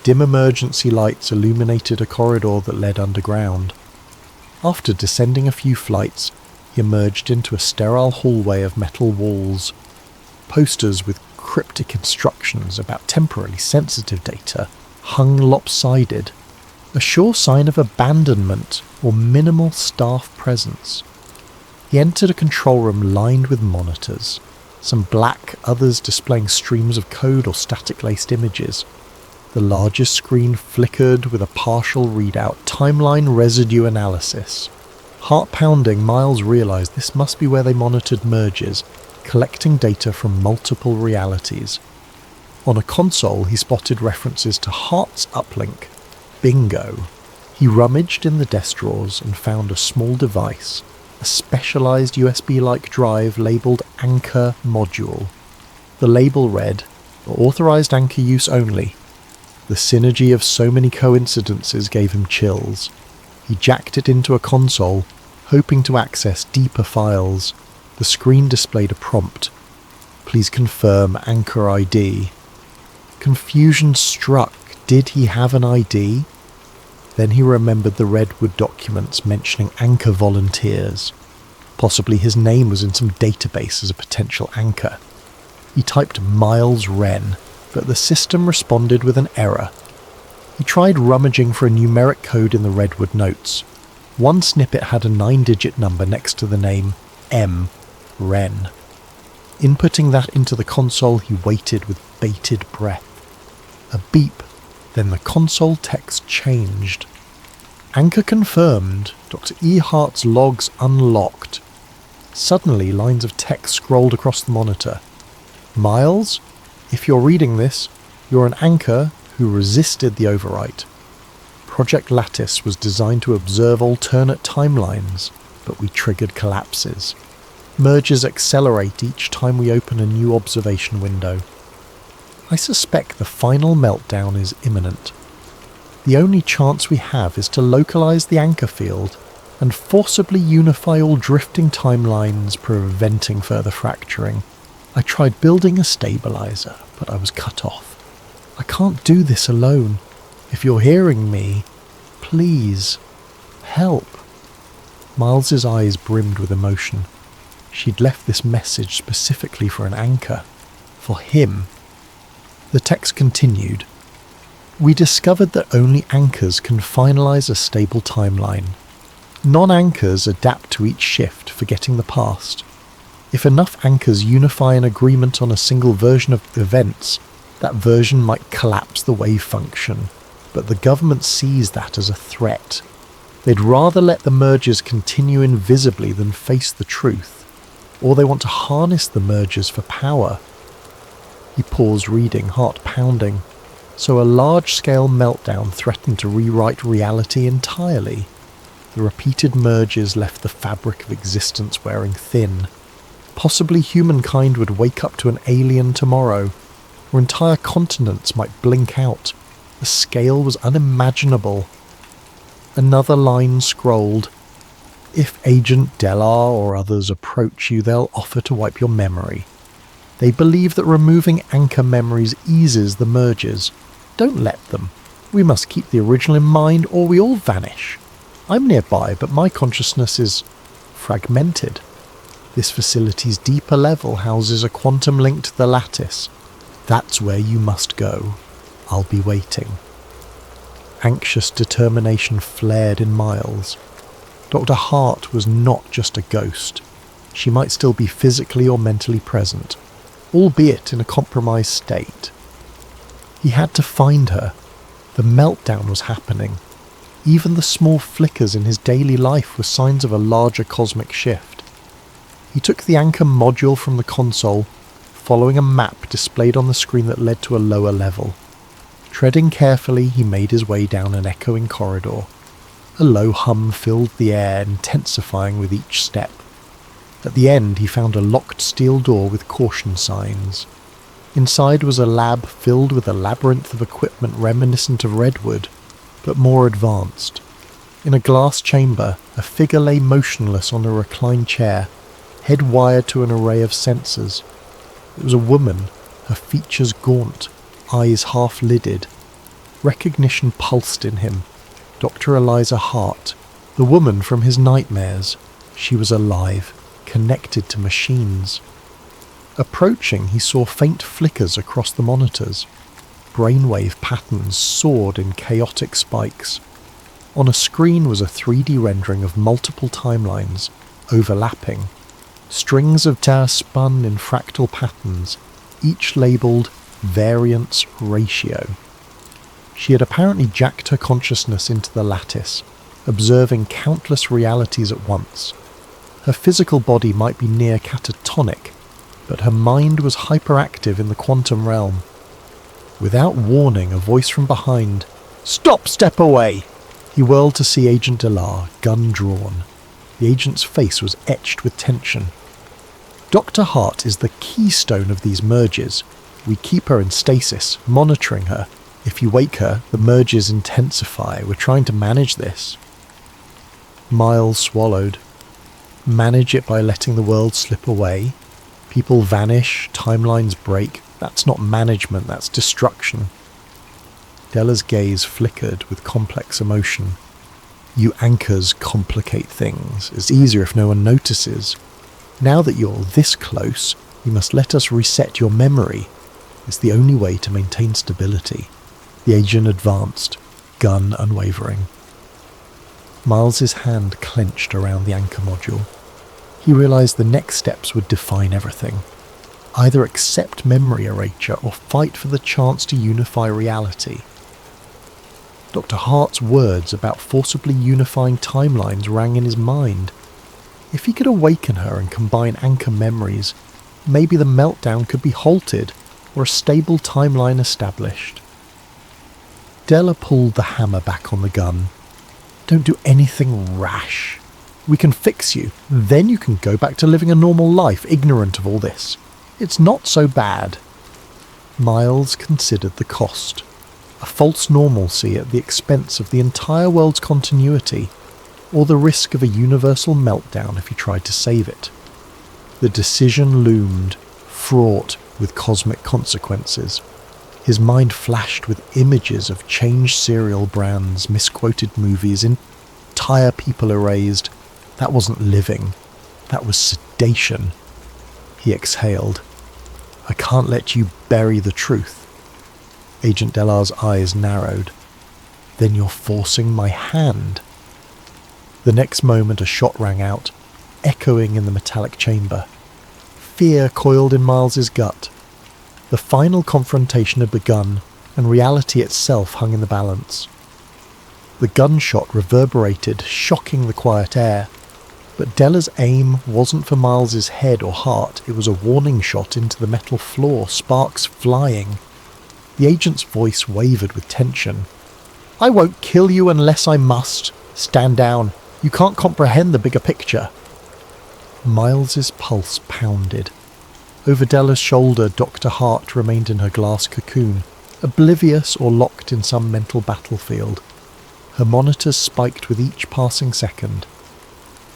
Dim emergency lights illuminated a corridor that led underground. After descending a few flights, he emerged into a sterile hallway of metal walls. Posters with cryptic instructions about temporarily sensitive data hung lopsided, a sure sign of abandonment or minimal staff presence. He entered a control room lined with monitors, some black, others displaying streams of code or static-laced images. The largest screen flickered with a partial readout, timeline residue analysis. Heart-pounding, Miles realised this must be where they monitored merges, collecting data from multiple realities. On a console, he spotted references to Hart's uplink. Bingo! He rummaged in the desk drawers and found a small device, a specialised USB-like drive labelled Anchor Module. The label read, "Authorised anchor use only." The synergy of so many coincidences gave him chills. He jacked it into a console, hoping to access deeper files. The screen displayed a prompt. "Please confirm anchor ID." Confusion struck. Did he have an ID? Then he remembered the Redwood documents mentioning anchor volunteers. Possibly his name was in some database as a potential anchor. He typed Miles Wren, but the system responded with an error. He tried rummaging for a numeric code in the Redwood notes. One snippet had a 9-digit number next to the name M. Wren. Inputting that into the console, he waited with bated breath. A beep. Then the console text changed. Anchor confirmed. Dr. E. Hart's logs unlocked. Suddenly, lines of text scrolled across the monitor. Miles, if you're reading this, you're an anchor who resisted the overwrite. Project Lattice was designed to observe alternate timelines, but we triggered collapses. Merges accelerate each time we open a new observation window. I suspect the final meltdown is imminent. The only chance we have is to localize the anchor field and forcibly unify all drifting timelines, preventing further fracturing. I tried building a stabilizer, but I was cut off. I can't do this alone. If you're hearing me, please, help. Miles's eyes brimmed with emotion. She'd left this message specifically for an anchor. For him. The text continued. We discovered that only anchors can finalize a stable timeline. Non-anchors adapt to each shift, forgetting the past. If enough anchors unify an agreement on a single version of events, that version might collapse the wave function, but the government sees that as a threat. They'd rather let the mergers continue invisibly than face the truth, or they want to harness the mergers for power. He paused reading, heart pounding. So a large-scale meltdown threatened to rewrite reality entirely. The repeated mergers left the fabric of existence wearing thin. Possibly humankind would wake up to an alien tomorrow, or entire continents might blink out. The scale was unimaginable. Another line scrolled. If Agent Delar or others approach you, they'll offer to wipe your memory. They believe that removing anchor memories eases the mergers. Don't let them. We must keep the original in mind or we all vanish. I'm nearby, but my consciousness is fragmented. This facility's deeper level houses a quantum link to the lattice. That's where you must go. I'll be waiting. Anxious determination flared in Miles. Dr. Hart was not just a ghost. She might still be physically or mentally present, albeit in a compromised state. He had to find her. The meltdown was happening. Even the small flickers in his daily life were signs of a larger cosmic shift. He took the anchor module from the console, following a map displayed on the screen that led to a lower level. Treading carefully, he made his way down an echoing corridor. A low hum filled the air, intensifying with each step. At the end, he found a locked steel door with caution signs. Inside was a lab filled with a labyrinth of equipment reminiscent of Redwood, but more advanced. In a glass chamber, a figure lay motionless on a reclined chair, head wired to an array of sensors. It was a woman, her features gaunt, eyes half-lidded. Recognition pulsed in him. Dr. Eliza Hart, the woman from his nightmares. She was alive, connected to machines. Approaching, he saw faint flickers across the monitors. Brainwave patterns soared in chaotic spikes. On a screen was a 3D rendering of multiple timelines, overlapping. Strings of data spun in fractal patterns, each labelled variance ratio. She had apparently jacked her consciousness into the lattice, observing countless realities at once. Her physical body might be near catatonic, but her mind was hyperactive in the quantum realm. Without warning, a voice from behind, "Stop! Step away!" He whirled to see Agent Delar, gun drawn. The agent's face was etched with tension. Dr. Hart is the keystone of these mergers. We keep her in stasis, monitoring her. If you wake her, the mergers intensify. We're trying to manage this. Miles swallowed. Manage it by letting the world slip away. People vanish, timelines break. That's not management, that's destruction. Della's gaze flickered with complex emotion. You anchors complicate things. It's easier if no one notices. Now that you're this close, you must let us reset your memory. It's the only way to maintain stability. The agent advanced, gun unwavering. Miles's hand clenched around the anchor module. He realized the next steps would define everything. Either accept memory erasure or fight for the chance to unify reality. Dr. Hart's words about forcibly unifying timelines rang in his mind. If he could awaken her and combine anchor memories, maybe the meltdown could be halted or a stable timeline established. Della pulled the hammer back on the gun. Don't do anything rash. We can fix you, then you can go back to living a normal life, ignorant of all this. It's not so bad. Miles considered the cost. A false normalcy at the expense of the entire world's continuity, or the risk of a universal meltdown if he tried to save it. The decision loomed, fraught with cosmic consequences. His mind flashed with images of changed cereal brands, misquoted movies, entire people erased. That wasn't living. That was sedation. He exhaled. I can't let you bury the truth. Agent Delar's eyes narrowed. Then you're forcing my hand. The next moment a shot rang out, echoing in the metallic chamber. Fear coiled in Miles's gut. The final confrontation had begun, and reality itself hung in the balance. The gunshot reverberated, shocking the quiet air, but Della's aim wasn't for Miles's head or heart. It was a warning shot into the metal floor, sparks flying. The agent's voice wavered with tension. "I won't kill you unless I must. Stand down. You can't comprehend the bigger picture." Miles's pulse pounded. Over Della's shoulder, Dr. Hart remained in her glass cocoon, oblivious or locked in some mental battlefield. Her monitors spiked with each passing second.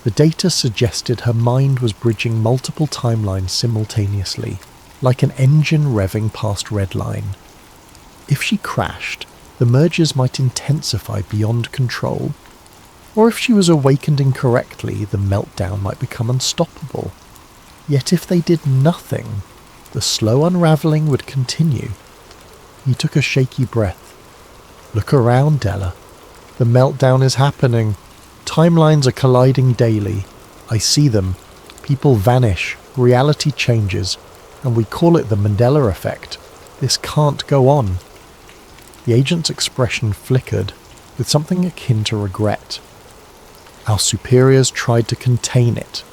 The data suggested her mind was bridging multiple timelines simultaneously, like an engine revving past redline. If she crashed, the mergers might intensify beyond control, or if she was awakened incorrectly, the meltdown might become unstoppable. Yet if they did nothing, the slow unravelling would continue. He took a shaky breath. "Look around, Della. The meltdown is happening. Timelines are colliding daily. I see them. People vanish, reality changes, and we call it the Mandela effect. This can't go on." The agent's expression flickered, with something akin to regret. "Our superiors tried to contain it.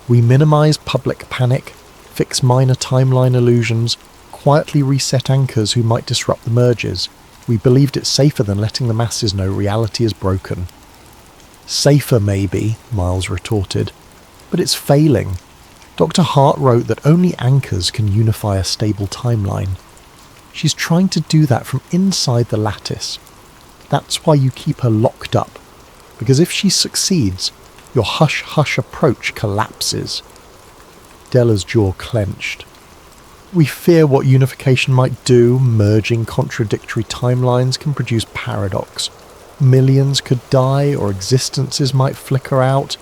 We minimize public panic, fix minor timeline illusions, quietly reset anchors who might disrupt the mergers. We believed it's safer than letting the masses know reality is broken." "Safer, maybe," Miles retorted, "but it's failing. Dr. Hart wrote that only anchors can unify a stable timeline. She's trying to do that from inside the lattice. That's why you keep her locked up, because if she succeeds, your hush-hush approach collapses." Della's jaw clenched. "We fear what unification might do. Merging contradictory timelines can produce paradox. Millions could die, or existences might flicker out.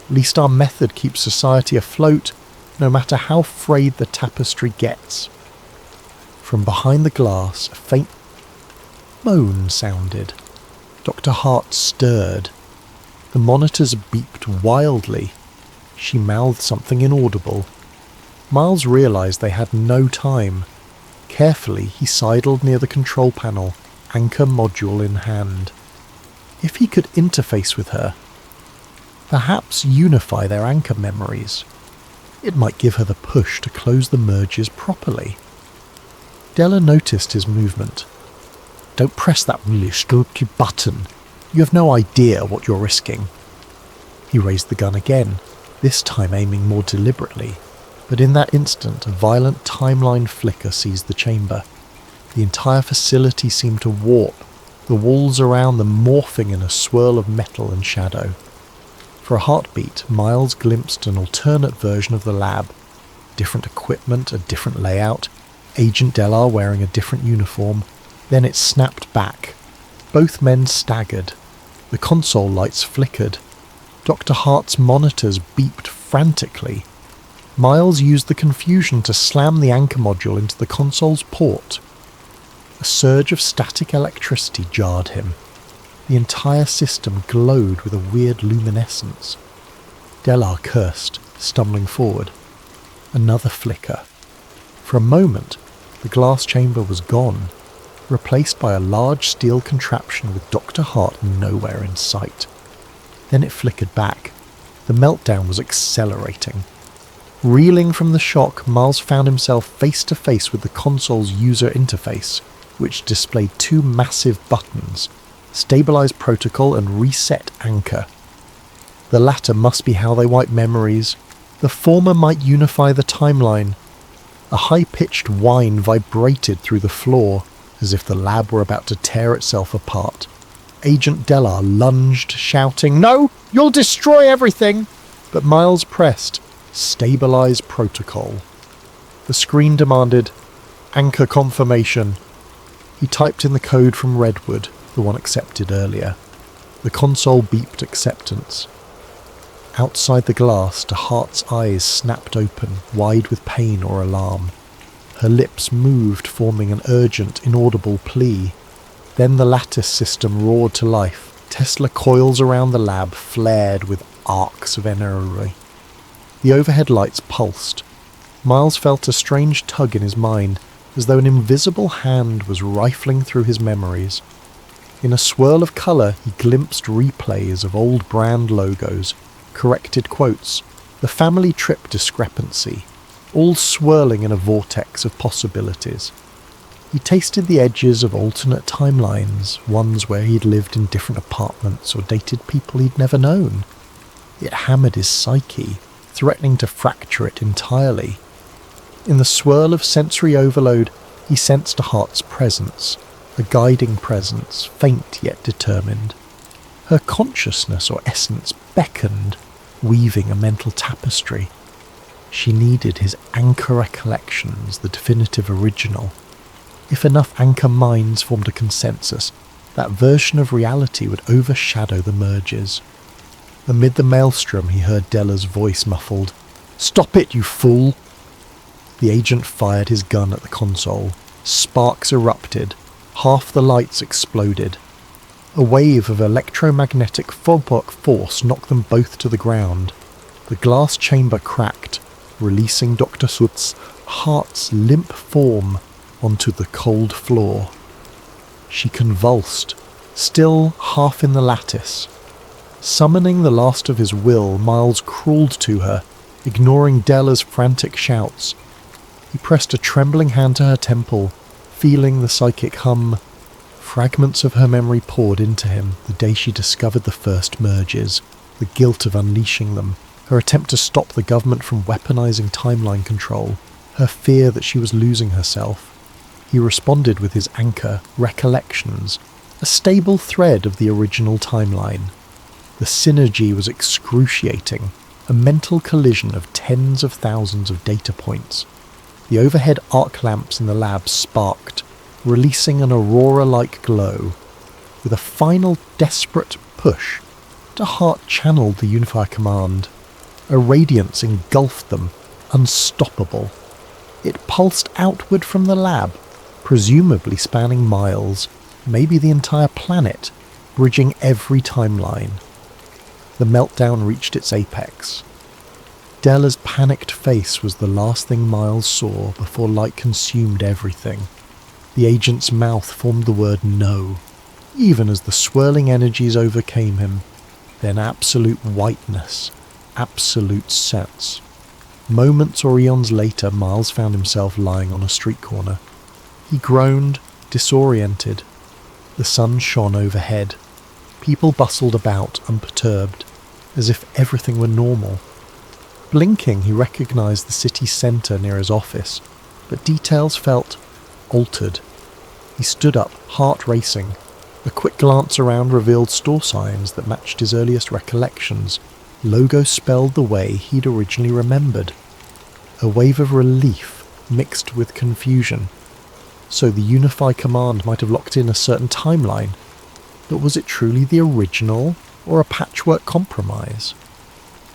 At least our method keeps society afloat, no matter how frayed the tapestry gets." From behind the glass, a faint moan sounded. Dr. Hart stirred. The monitors beeped wildly. She mouthed something inaudible. Miles realized they had no time. Carefully, he sidled near the control panel, anchor module in hand. If he could interface with her, perhaps unify their anchor memories, it might give her the push to close the merges properly. Della noticed his movement. "Don't press that really stupid button. You have no idea what you're risking." He raised the gun again, this time aiming more deliberately, but in that instant a violent timeline flicker seized the chamber. The entire facility seemed to warp, the walls around them morphing in a swirl of metal and shadow. For a heartbeat, Miles glimpsed an alternate version of the lab. Different equipment, a different layout, Agent Delar wearing a different uniform. Then it snapped back. Both men staggered. The console lights flickered. Dr. Hart's monitors beeped frantically. Miles used the confusion to slam the anchor module into the console's port. A surge of static electricity jarred him. The entire system glowed with a weird luminescence. Delar cursed, stumbling forward. Another flicker. For a moment, the glass chamber was gone, replaced by a large steel contraption with Dr. Hart nowhere in sight. Then it flickered back. The meltdown was accelerating. Reeling from the shock, Miles found himself face to face with the console's user interface, which displayed two massive buttons: Stabilize Protocol and Reset Anchor. The latter must be how they wipe memories. The former might unify the timeline. A high-pitched whine vibrated through the floor, as if the lab were about to tear itself apart. Agent Delar lunged, shouting, "No! You'll destroy everything!" But Miles pressed, "Stabilize Protocol." The screen demanded, "Anchor confirmation." He typed in the code from Redwood, the one accepted earlier. The console beeped acceptance. Outside the glass, DeHart's eyes snapped open, wide with pain or alarm. Her lips moved, forming an urgent, inaudible plea. Then the lattice system roared to life. Tesla coils around the lab flared with arcs of energy. The overhead lights pulsed. Miles felt a strange tug in his mind, as though an invisible hand was rifling through his memories. In a swirl of colour, he glimpsed replays of old brand logos, corrected quotes, the family trip discrepancy, all swirling in a vortex of possibilities. He tasted the edges of alternate timelines, ones where he'd lived in different apartments or dated people he'd never known. It hammered his psyche, threatening to fracture it entirely. In the swirl of sensory overload, he sensed a heart's presence, a guiding presence, faint yet determined. Her consciousness or essence beckoned, weaving a mental tapestry. She needed his anchor recollections, the definitive original. If enough anchor minds formed a consensus, that version of reality would overshadow the merges. Amid the maelstrom, he heard Della's voice muffled. "Stop it, you fool!" The agent fired his gun at the console. Sparks erupted. Half the lights exploded. A wave of electromagnetic force knocked them both to the ground. The glass chamber cracked, releasing Dr. Soot's heart's limp form onto the cold floor. She convulsed, still half in the lattice. Summoning the last of his will, Miles crawled to her, ignoring Della's frantic shouts. He pressed a trembling hand to her temple, feeling the psychic hum. Fragments of her memory poured into him, the day she discovered the first merges, the guilt of unleashing them, her attempt to stop the government from weaponizing timeline control, her fear that she was losing herself. He responded with his anchor, recollections, a stable thread of the original timeline. The synergy was excruciating, a mental collision of tens of thousands of data points. The overhead arc lamps in the lab sparked, releasing an aurora-like glow. With a final desperate push, the heart channeled the Unifier command. A radiance engulfed them, unstoppable. It pulsed outward from the lab, presumably spanning miles, maybe the entire planet, bridging every timeline. The meltdown reached its apex. Della's panicked face was the last thing Miles saw before light consumed everything. The agent's mouth formed the word no, even as the swirling energies overcame him. Then absolute whiteness, absolute sense. Moments or eons later, Miles found himself lying on a street corner. He groaned, disoriented. The sun shone overhead. People bustled about, unperturbed, as if everything were normal. Blinking, he recognized the city centre near his office, but details felt altered. He stood up, heart racing. A quick glance around revealed store signs that matched his earliest recollections, logos spelled the way he'd originally remembered. A wave of relief mixed with confusion. So the Unify command might have locked in a certain timeline, but was it truly the original, or a patchwork compromise?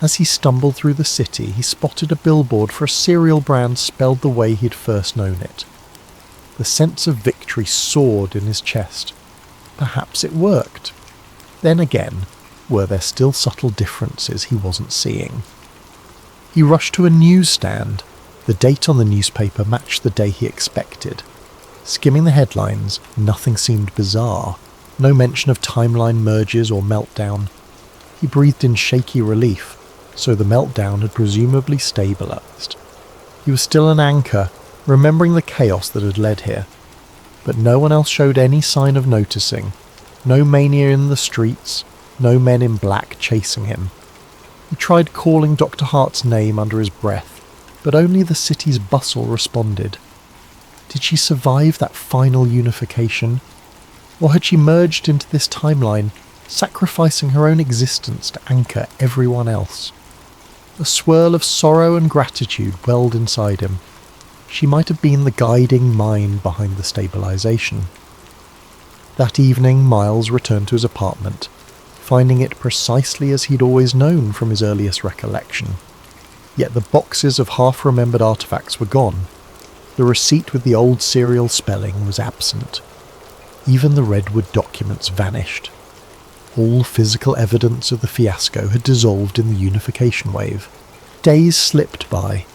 As he stumbled through the city, he spotted a billboard for a cereal brand spelled the way he'd first known it. The sense of victory soared in his chest. Perhaps it worked. Then again, were there still subtle differences he wasn't seeing? He rushed to a newsstand. The date on the newspaper matched the day he expected. Skimming the headlines, nothing seemed bizarre. No mention of timeline merges or meltdown. He breathed in shaky relief, so the meltdown had presumably stabilized. He was still an anchor, remembering the chaos that had led here. But no one else showed any sign of noticing. No mania in the streets, no men in black chasing him. He tried calling Dr. Hart's name under his breath, but only the city's bustle responded. Did she survive that final unification? Or had she merged into this timeline, sacrificing her own existence to anchor everyone else? A swirl of sorrow and gratitude welled inside him. She might have been the guiding mind behind the stabilization. That evening, Miles returned to his apartment, finding it precisely as he'd always known from his earliest recollection. Yet the boxes of half-remembered artifacts were gone. The receipt with the old serial spelling was absent. Even the redwood documents vanished. All physical evidence of the fiasco had dissolved in the unification wave. Days slipped by.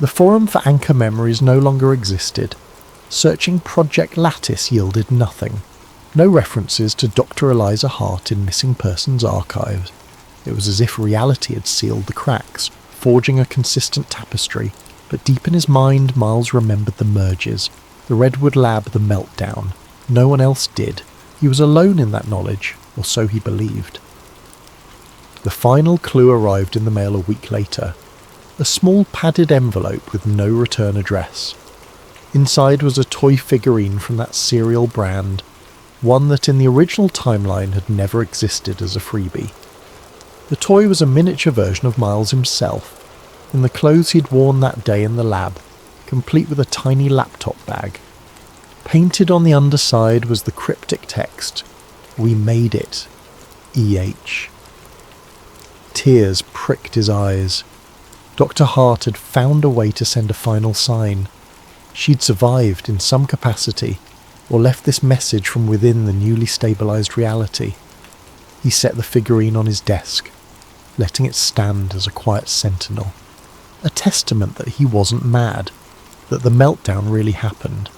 The forum for anchor memories no longer existed. Searching Project Lattice yielded nothing. No references to Dr. Eliza Hart in missing persons archives. It was as if reality had sealed the cracks, forging a consistent tapestry, but deep in his mind Miles remembered the merges, the Redwood Lab, the meltdown. No one else did. He was alone in that knowledge, or so he believed. The final clue arrived in the mail a week later. A small padded envelope with no return address. Inside was a toy figurine from that serial brand, one that in the original timeline had never existed as a freebie. The toy was a miniature version of Miles himself, in the clothes he'd worn that day in the lab, complete with a tiny laptop bag. Painted on the underside was the cryptic text, "We made it, E.H." Tears pricked his eyes. Dr. Hart had found a way to send a final sign. She'd survived in some capacity, or left this message from within the newly stabilized reality. He set the figurine on his desk, letting it stand as a quiet sentinel. A testament that he wasn't mad, that the meltdown really happened.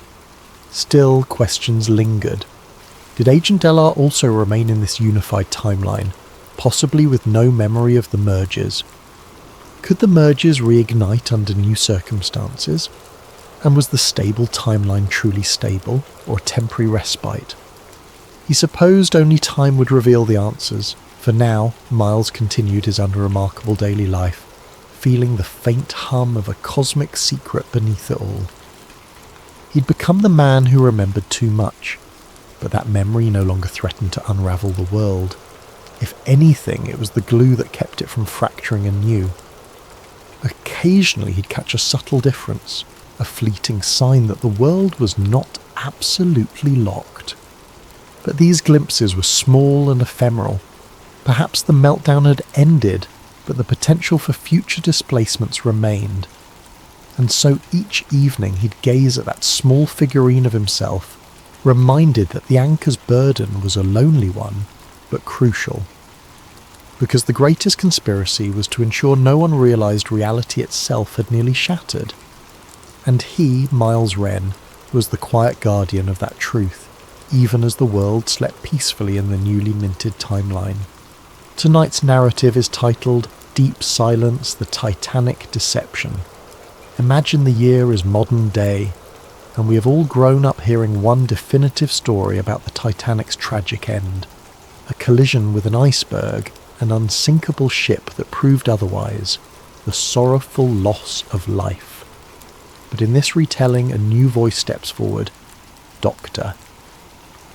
Still, questions lingered. Did Agent Delar also remain in this unified timeline, possibly with no memory of the mergers? Could the mergers reignite under new circumstances? And was the stable timeline truly stable, or a temporary respite? He supposed only time would reveal the answers. For now, Miles continued his unremarkable daily life, feeling the faint hum of a cosmic secret beneath it all. He'd become the man who remembered too much, but that memory no longer threatened to unravel the world. If anything, it was the glue that kept it from fracturing anew. Occasionally he'd catch a subtle difference, a fleeting sign that the world was not absolutely locked. But these glimpses were small and ephemeral. Perhaps the meltdown had ended, but the potential for future displacements remained. And so each evening he'd gaze at that small figurine of himself, reminded that the anchor's burden was a lonely one, but crucial. Because the greatest conspiracy was to ensure no one realised reality itself had nearly shattered. And he, Miles Wren, was the quiet guardian of that truth, even as the world slept peacefully in the newly minted timeline. Tonight's narrative is titled Deep Silence, the Titanic Deception. Imagine the year as modern day, and we have all grown up hearing one definitive story about the Titanic's tragic end. A collision with an iceberg, an unsinkable ship that proved otherwise, the sorrowful loss of life. But in this retelling, a new voice steps forward. Doctor.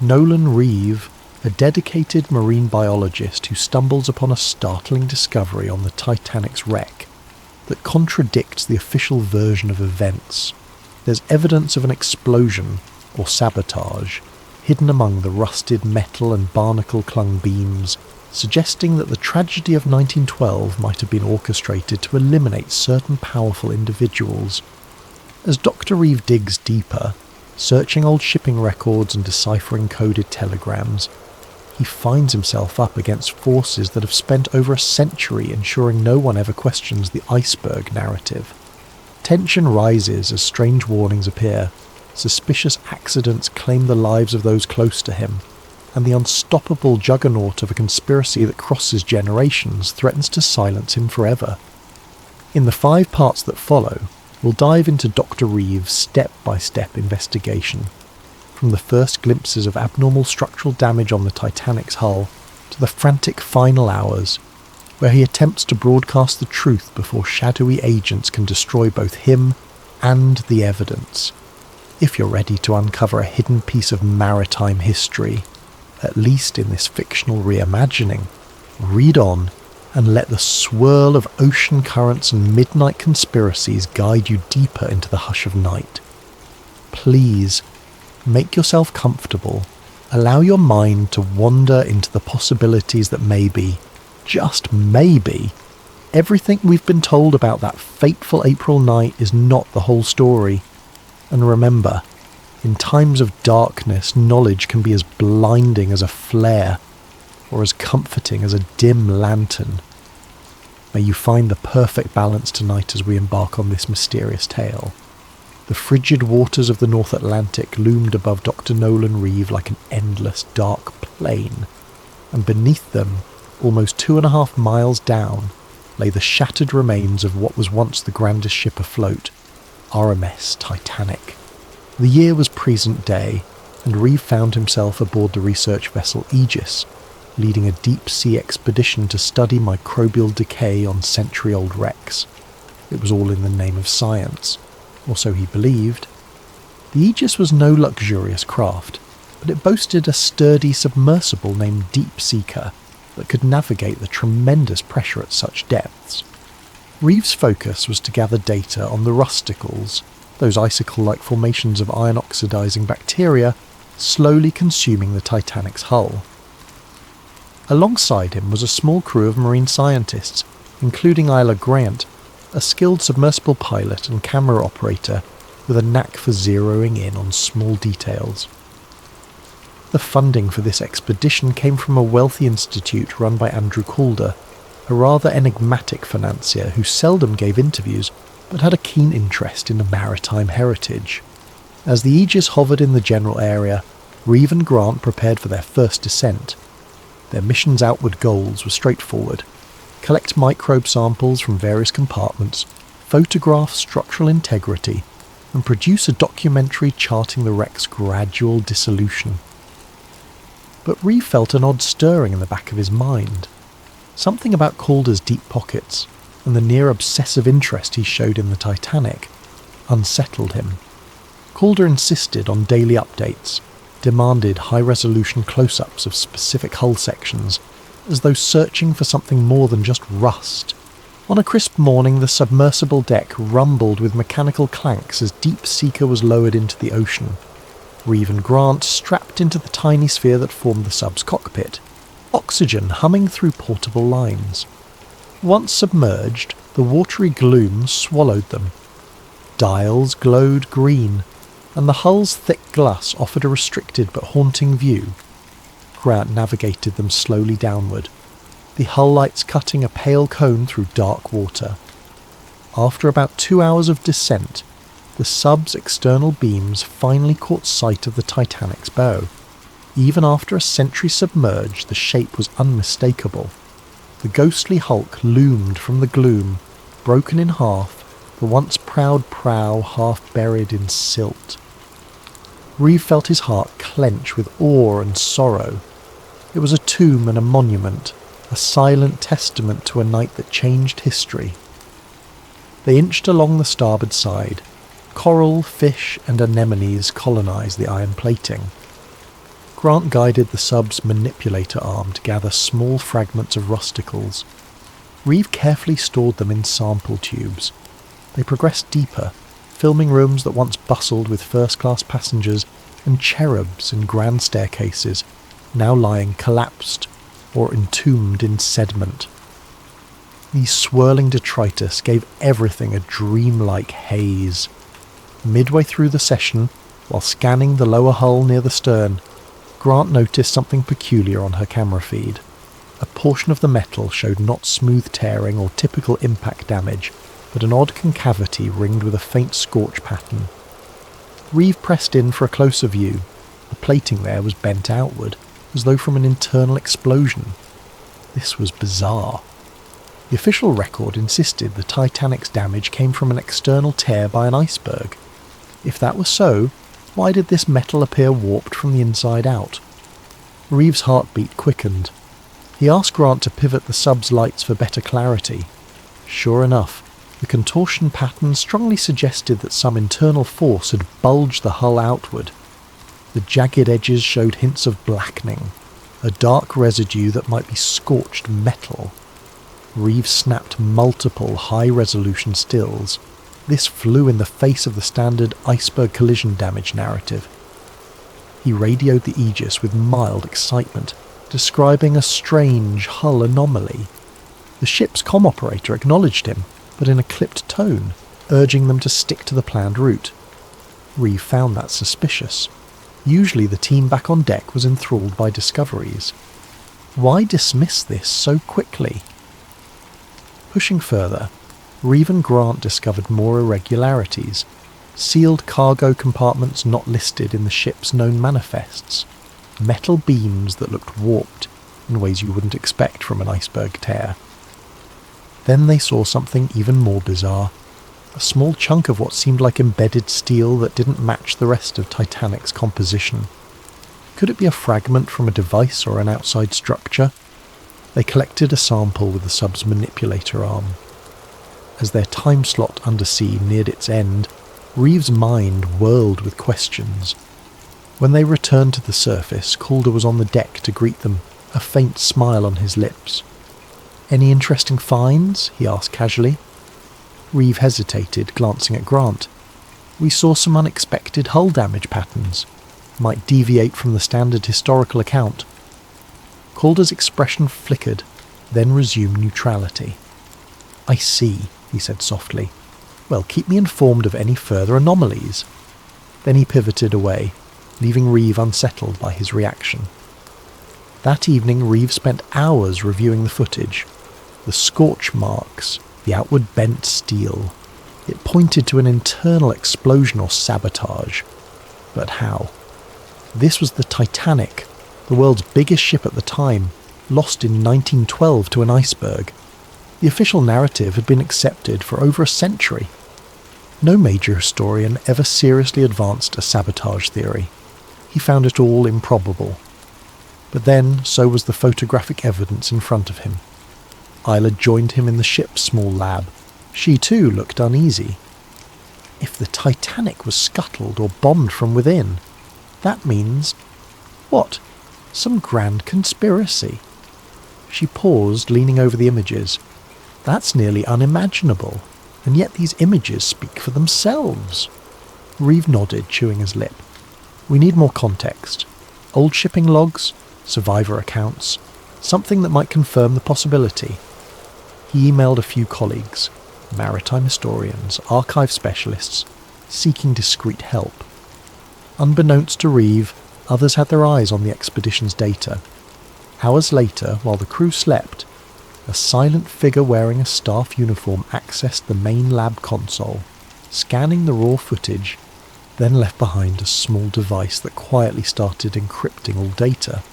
Nolan Reeve, a dedicated marine biologist who stumbles upon a startling discovery on the Titanic's wreck that contradicts the official version of events. There's evidence of an explosion, or sabotage, hidden among the rusted metal and barnacle-clung beams, suggesting that the tragedy of 1912 might have been orchestrated to eliminate certain powerful individuals. As Dr. Reeve digs deeper, searching old shipping records and deciphering coded telegrams, he finds himself up against forces that have spent over a century ensuring no one ever questions the iceberg narrative. Tension rises as strange warnings appear, suspicious accidents claim the lives of those close to him, and the unstoppable juggernaut of a conspiracy that crosses generations threatens to silence him forever. In the 5 parts that follow, we'll dive into Dr. Reeve's step-by-step investigation, from the first glimpses of abnormal structural damage on the Titanic's hull to the frantic final hours, where he attempts to broadcast the truth before shadowy agents can destroy both him and the evidence. If you're ready to uncover a hidden piece of maritime history, at least in this fictional reimagining, read on and let the swirl of ocean currents and midnight conspiracies guide you deeper into the hush of night. Please, make yourself comfortable. Allow your mind to wander into the possibilities that maybe, just maybe, everything we've been told about that fateful April night is not the whole story. And remember, in times of darkness, knowledge can be as blinding as a flare, or as comforting as a dim lantern. May you find the perfect balance tonight as we embark on this mysterious tale. The frigid waters of the North Atlantic loomed above Dr. Nolan Reeve like an endless dark plain, and beneath them, almost 2.5 miles down, lay the shattered remains of what was once the grandest ship afloat, RMS Titanic. The year was present day, and Reeve found himself aboard the research vessel Aegis, leading a deep-sea expedition to study microbial decay on century-old wrecks. It was all in the name of science, or so he believed. The Aegis was no luxurious craft, but it boasted a sturdy submersible named Deep Seeker that could navigate the tremendous pressure at such depths. Reeve's focus was to gather data on the rusticles, those icicle-like formations of iron-oxidizing bacteria slowly consuming the Titanic's hull. Alongside him was a small crew of marine scientists, including Isla Grant, a skilled submersible pilot and camera operator with a knack for zeroing in on small details. The funding for this expedition came from a wealthy institute run by Andrew Calder, a rather enigmatic financier who seldom gave interviews but had a keen interest in the maritime heritage. As the Aegis hovered in the general area, Reeve and Grant prepared for their first descent. Their mission's outward goals were straightforward: collect microbe samples from various compartments, photograph structural integrity, and produce a documentary charting the wreck's gradual dissolution. But Reeve felt an odd stirring in the back of his mind. Something about Calder's deep pockets, and the near-obsessive interest he showed in the Titanic, unsettled him. Calder insisted on daily updates, demanded high-resolution close-ups of specific hull sections, as though searching for something more than just rust. On a crisp morning, the submersible deck rumbled with mechanical clanks as Deep Seeker was lowered into the ocean. Reeve and Grant strapped into the tiny sphere that formed the sub's cockpit, oxygen humming through portable lines. Once submerged, the watery gloom swallowed them. Dials glowed green, and the hull's thick glass offered a restricted but haunting view. Grant navigated them slowly downward, the hull lights cutting a pale cone through dark water. After about 2 hours of descent, the sub's external beams finally caught sight of the Titanic's bow. Even after a century submerged, the shape was unmistakable. The ghostly hulk loomed from the gloom, broken in half, the once proud prow half buried in silt. Reeve felt his heart clench with awe and sorrow. It was a tomb and a monument, a silent testament to a night that changed history. They inched along the starboard side. Coral, fish, and anemones colonised the iron plating. Grant guided the sub's manipulator arm to gather small fragments of rusticles. Reeve carefully stored them in sample tubes. They progressed deeper, filming rooms that once bustled with first-class passengers and cherubs in grand staircases, now lying collapsed or entombed in sediment. These swirling detritus gave everything a dreamlike haze. Midway through the session, while scanning the lower hull near the stern, Grant noticed something peculiar on her camera feed. A portion of the metal showed not smooth tearing or typical impact damage, but an odd concavity ringed with a faint scorch pattern. Reeve pressed in for a closer view. The plating there was bent outward, as though from an internal explosion. This was bizarre. The official record insisted the Titanic's damage came from an external tear by an iceberg. If that was so, why did this metal appear warped from the inside out? Reeve's heartbeat quickened. He asked Grant to pivot the sub's lights for better clarity. Sure enough, the contortion pattern strongly suggested that some internal force had bulged the hull outward. The jagged edges showed hints of blackening, a dark residue that might be scorched metal. Reeve snapped multiple high-resolution stills. This flew in the face of the standard iceberg collision damage narrative. He radioed the Aegis with mild excitement, describing a strange hull anomaly. The ship's comm operator acknowledged him, but in a clipped tone, urging them to stick to the planned route. Reeve found that suspicious. Usually the team back on deck was enthralled by discoveries. Why dismiss this so quickly? Pushing further, Reeve and Grant discovered more irregularities, sealed cargo compartments not listed in the ship's known manifests, metal beams that looked warped in ways you wouldn't expect from an iceberg tear. Then they saw something even more bizarre, a small chunk of what seemed like embedded steel that didn't match the rest of Titanic's composition. Could it be a fragment from a device or an outside structure? They collected a sample with the sub's manipulator arm. As their time slot undersea neared its end, Reeve's mind whirled with questions. When they returned to the surface, Calder was on the deck to greet them, a faint smile on his lips. "Any interesting finds?" he asked casually. Reeve hesitated, glancing at Grant. "We saw some unexpected hull damage patterns. Might deviate from the standard historical account." Calder's expression flickered, then resumed neutrality. "I see," he said softly. "Well, keep me informed of any further anomalies." Then he pivoted away, leaving Reeve unsettled by his reaction. That evening Reeve spent hours reviewing the footage. The scorch marks, the outward bent steel. It pointed to an internal explosion or sabotage. But how? This was the Titanic, the world's biggest ship at the time, lost in 1912 to an iceberg. The official narrative had been accepted for over a century. No major historian ever seriously advanced a sabotage theory. He found it all improbable. But then, so was the photographic evidence in front of him. Isla joined him in the ship's small lab. She too looked uneasy. If the Titanic was scuttled or bombed from within, that means... what? Some grand conspiracy. She paused, leaning over the images. That's nearly unimaginable, and yet these images speak for themselves. Reeve nodded, chewing his lip. "We need more context. Old shipping logs, survivor accounts, something that might confirm the possibility." He emailed a few colleagues, maritime historians, archive specialists, seeking discreet help. Unbeknownst to Reeve, others had their eyes on the expedition's data. Hours later, while the crew slept, a silent figure wearing a staff uniform accessed the main lab console, scanning the raw footage, then left behind a small device that quietly started encrypting all data.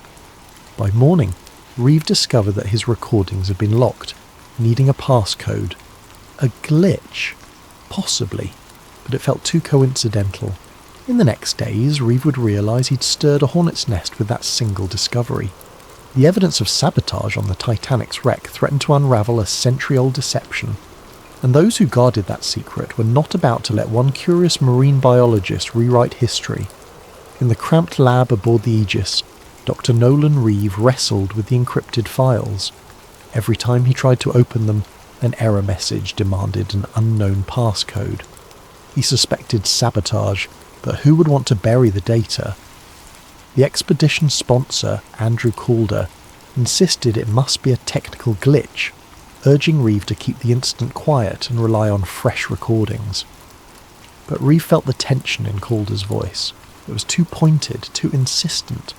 By morning, Reeve discovered that his recordings had been locked, needing a passcode. A glitch? Possibly, but it felt too coincidental. In the next days, Reeve would realise he'd stirred a hornet's nest with that single discovery. The evidence of sabotage on the Titanic's wreck threatened to unravel a century-old deception, and those who guarded that secret were not about to let one curious marine biologist rewrite history. In the cramped lab aboard the Aegis, Dr. Nolan Reeve wrestled with the encrypted files. Every time he tried to open them, an error message demanded an unknown passcode. He suspected sabotage, but who would want to bury the data? The expedition's sponsor, Andrew Calder, insisted it must be a technical glitch, urging Reeve to keep the incident quiet and rely on fresh recordings. But Reeve felt the tension in Calder's voice. It was too pointed, too insistent.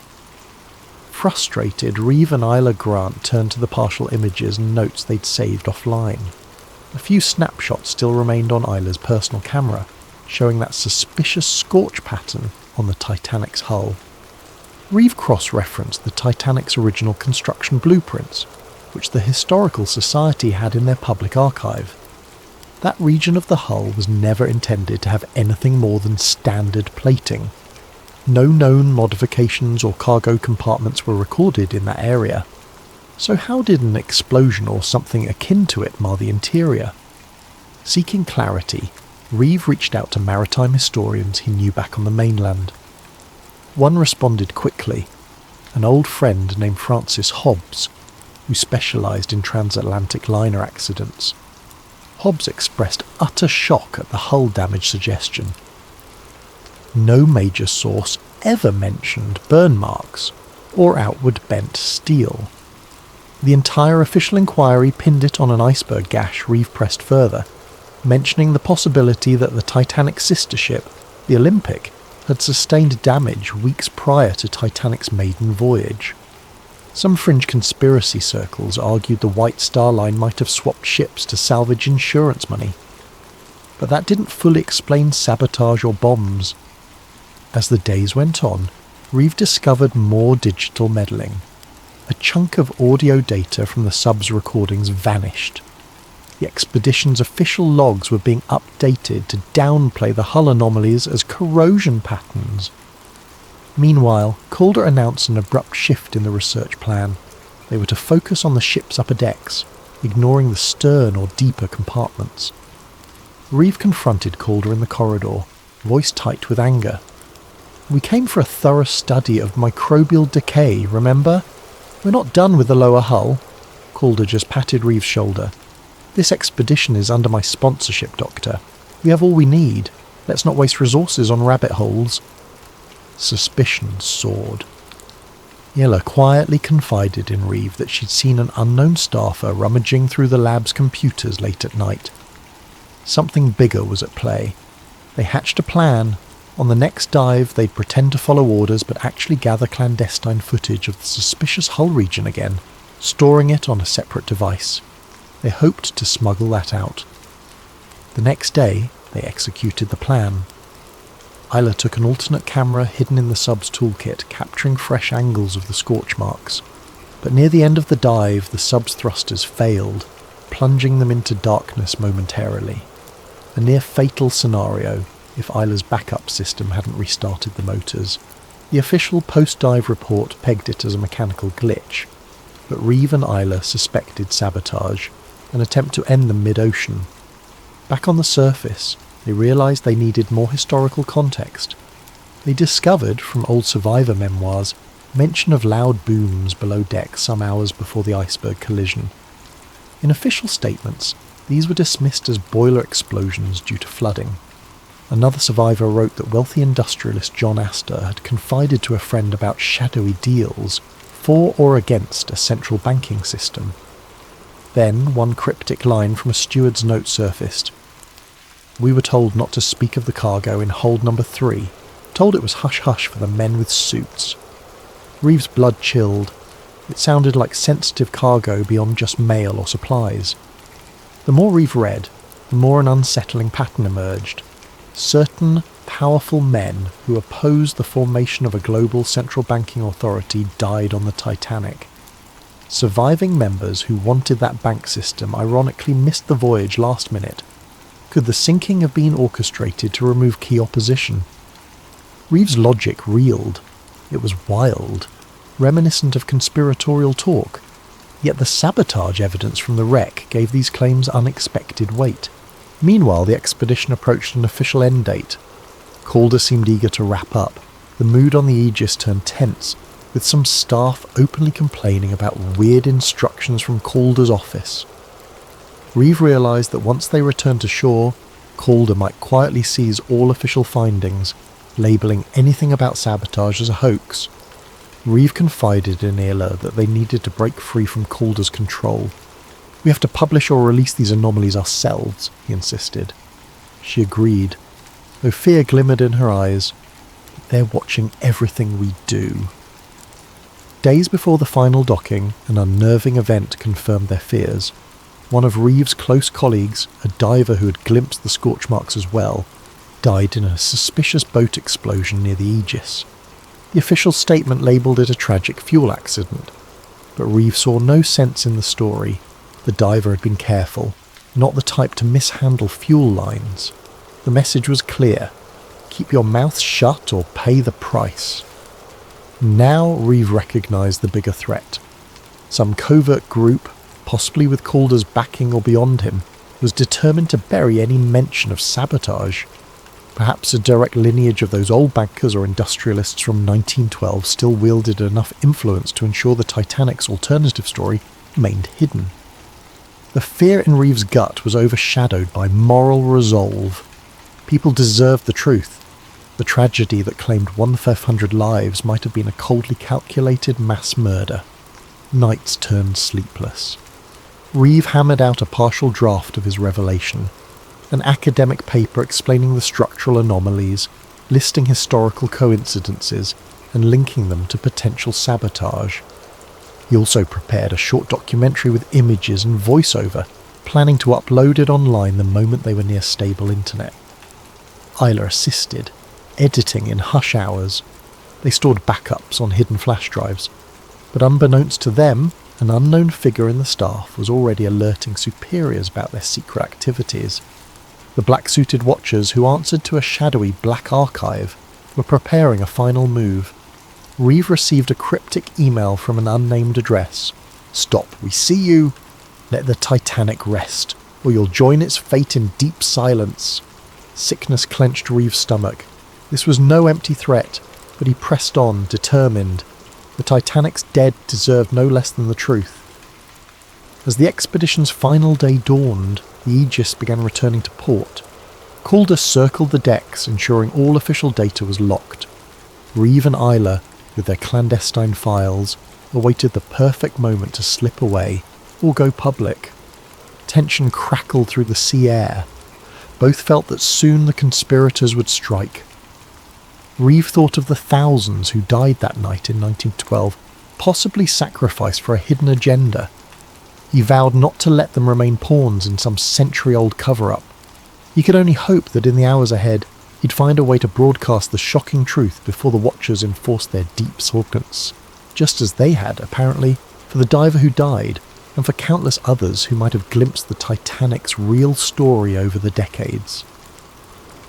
Frustrated, Reeve and Isla Grant turned to the partial images and notes they'd saved offline. A few snapshots still remained on Isla's personal camera, showing that suspicious scorch pattern on the Titanic's hull. Reeve cross-referenced the Titanic's original construction blueprints, which the Historical Society had in their public archive. That region of the hull was never intended to have anything more than standard plating. No known modifications or cargo compartments were recorded in that area. So how did an explosion or something akin to it mar the interior? Seeking clarity, Reeve reached out to maritime historians he knew back on the mainland. One responded quickly, an old friend named Francis Hobbs, who specialised in transatlantic liner accidents. Hobbs expressed utter shock at the hull damage suggestion. No major source ever mentioned burn marks or outward bent steel. The entire official inquiry pinned it on an iceberg gash. Reeve pressed further, mentioning the possibility that the Titanic's sister ship, The Olympic had sustained damage weeks prior to Titanic's maiden voyage. Some fringe conspiracy circles argued the White Star Line might have swapped ships to salvage insurance money, but that didn't fully explain sabotage or bombs. As the days went on, Reeve discovered more digital meddling. A chunk of audio data from the sub's recordings vanished. The expedition's official logs were being updated to downplay the hull anomalies as corrosion patterns. Meanwhile, Calder announced an abrupt shift in the research plan. They were to focus on the ship's upper decks, ignoring the stern or deeper compartments. Reeve confronted Calder in the corridor, voice tight with anger. "We came for a thorough study of microbial decay, remember? We're not done with the lower hull." Calder just patted Reeve's shoulder. "This expedition is under my sponsorship, Doctor. We have all we need. Let's not waste resources on rabbit holes." Suspicion soared. Yella quietly confided in Reeve that she'd seen an unknown staffer rummaging through the lab's computers late at night. Something bigger was at play. They hatched a plan. On the next dive, they'd pretend to follow orders but actually gather clandestine footage of the suspicious hull region again, storing it on a separate device. They hoped to smuggle that out. The next day, they executed the plan. Isla took an alternate camera hidden in the sub's toolkit, capturing fresh angles of the scorch marks. But near the end of the dive, the sub's thrusters failed, plunging them into darkness momentarily. A near-fatal scenario if Isla's backup system hadn't restarted the motors. The official post-dive report pegged it as a mechanical glitch, but Reeve and Isla suspected sabotage, an attempt to end them mid-ocean. Back on the surface, they realised they needed more historical context. They discovered, from old survivor memoirs, mention of loud booms below deck some hours before the iceberg collision. In official statements, these were dismissed as boiler explosions due to flooding. Another survivor wrote that wealthy industrialist John Astor had confided to a friend about shadowy deals for or against a central banking system. Then one cryptic line from a steward's note surfaced. "We were told not to speak of the cargo in hold number 3, told it was hush-hush for the men with suits." Reeve's blood chilled. It sounded like sensitive cargo beyond just mail or supplies. The more Reeve read, the more an unsettling pattern emerged. Certain powerful men who opposed the formation of a global central banking authority died on the Titanic. Surviving members who wanted that bank system ironically missed the voyage last minute. Could the sinking have been orchestrated to remove key opposition? Reeve's logic reeled. It was wild, reminiscent of conspiratorial talk. Yet the sabotage evidence from the wreck gave these claims unexpected weight. Meanwhile, the expedition approached an official end date. Calder seemed eager to wrap up. The mood on the Aegis turned tense, with some staff openly complaining about weird instructions from Calder's office. Reeve realised that once they returned to shore, Calder might quietly seize all official findings, labelling anything about sabotage as a hoax. Reeve confided in Isla that they needed to break free from Calder's control. "We have to publish or release these anomalies ourselves," he insisted. She agreed, though fear glimmered in her eyes. "They're watching everything we do." Days before the final docking, an unnerving event confirmed their fears. One of Reeve's close colleagues, a diver who had glimpsed the scorch marks as well, died in a suspicious boat explosion near the Aegis. The official statement labelled it a tragic fuel accident, but Reeve saw no sense in the story. The diver had been careful, not the type to mishandle fuel lines. The message was clear: keep your mouth shut or pay the price. Now Reeve recognised the bigger threat. Some covert group, possibly with Calder's backing or beyond him, was determined to bury any mention of sabotage. Perhaps a direct lineage of those old bankers or industrialists from 1912 still wielded enough influence to ensure the Titanic's alternative story remained hidden. The fear in Reeve's gut was overshadowed by moral resolve. People deserved the truth. The tragedy that claimed 1/500 lives might have been a coldly calculated mass murder. Nights turned sleepless. Reeve hammered out a partial draft of his revelation, an academic paper explaining the structural anomalies, listing historical coincidences and linking them to potential sabotage. He also prepared a short documentary with images and voiceover, planning to upload it online the moment they were near stable internet. Isla assisted, editing in hush hours. They stored backups on hidden flash drives, but unbeknownst to them, an unknown figure in the staff was already alerting superiors about their secret activities. The black-suited watchers who answered to a shadowy black archive were preparing a final move. Reeve received a cryptic email from an unnamed address. "Stop, we see you. Let the Titanic rest, or you'll join its fate in deep silence." Sickness clenched Reeve's stomach. This was no empty threat, but he pressed on, determined. The Titanic's dead deserved no less than the truth. As the expedition's final day dawned, the Aegis began returning to port. Calder circled the decks, ensuring all official data was locked. Reeve and Isla, with their clandestine files, awaited the perfect moment to slip away or go public. Tension crackled through the sea air. Both felt that soon the conspirators would strike. Reeve thought of the thousands who died that night in 1912, possibly sacrificed for a hidden agenda. He vowed not to let them remain pawns in some century-old cover-up. He could only hope that in the hours ahead, he'd find a way to broadcast the shocking truth before the Watchers enforced their deep silence, just as they had, apparently, for the diver who died, and for countless others who might have glimpsed the Titanic's real story over the decades.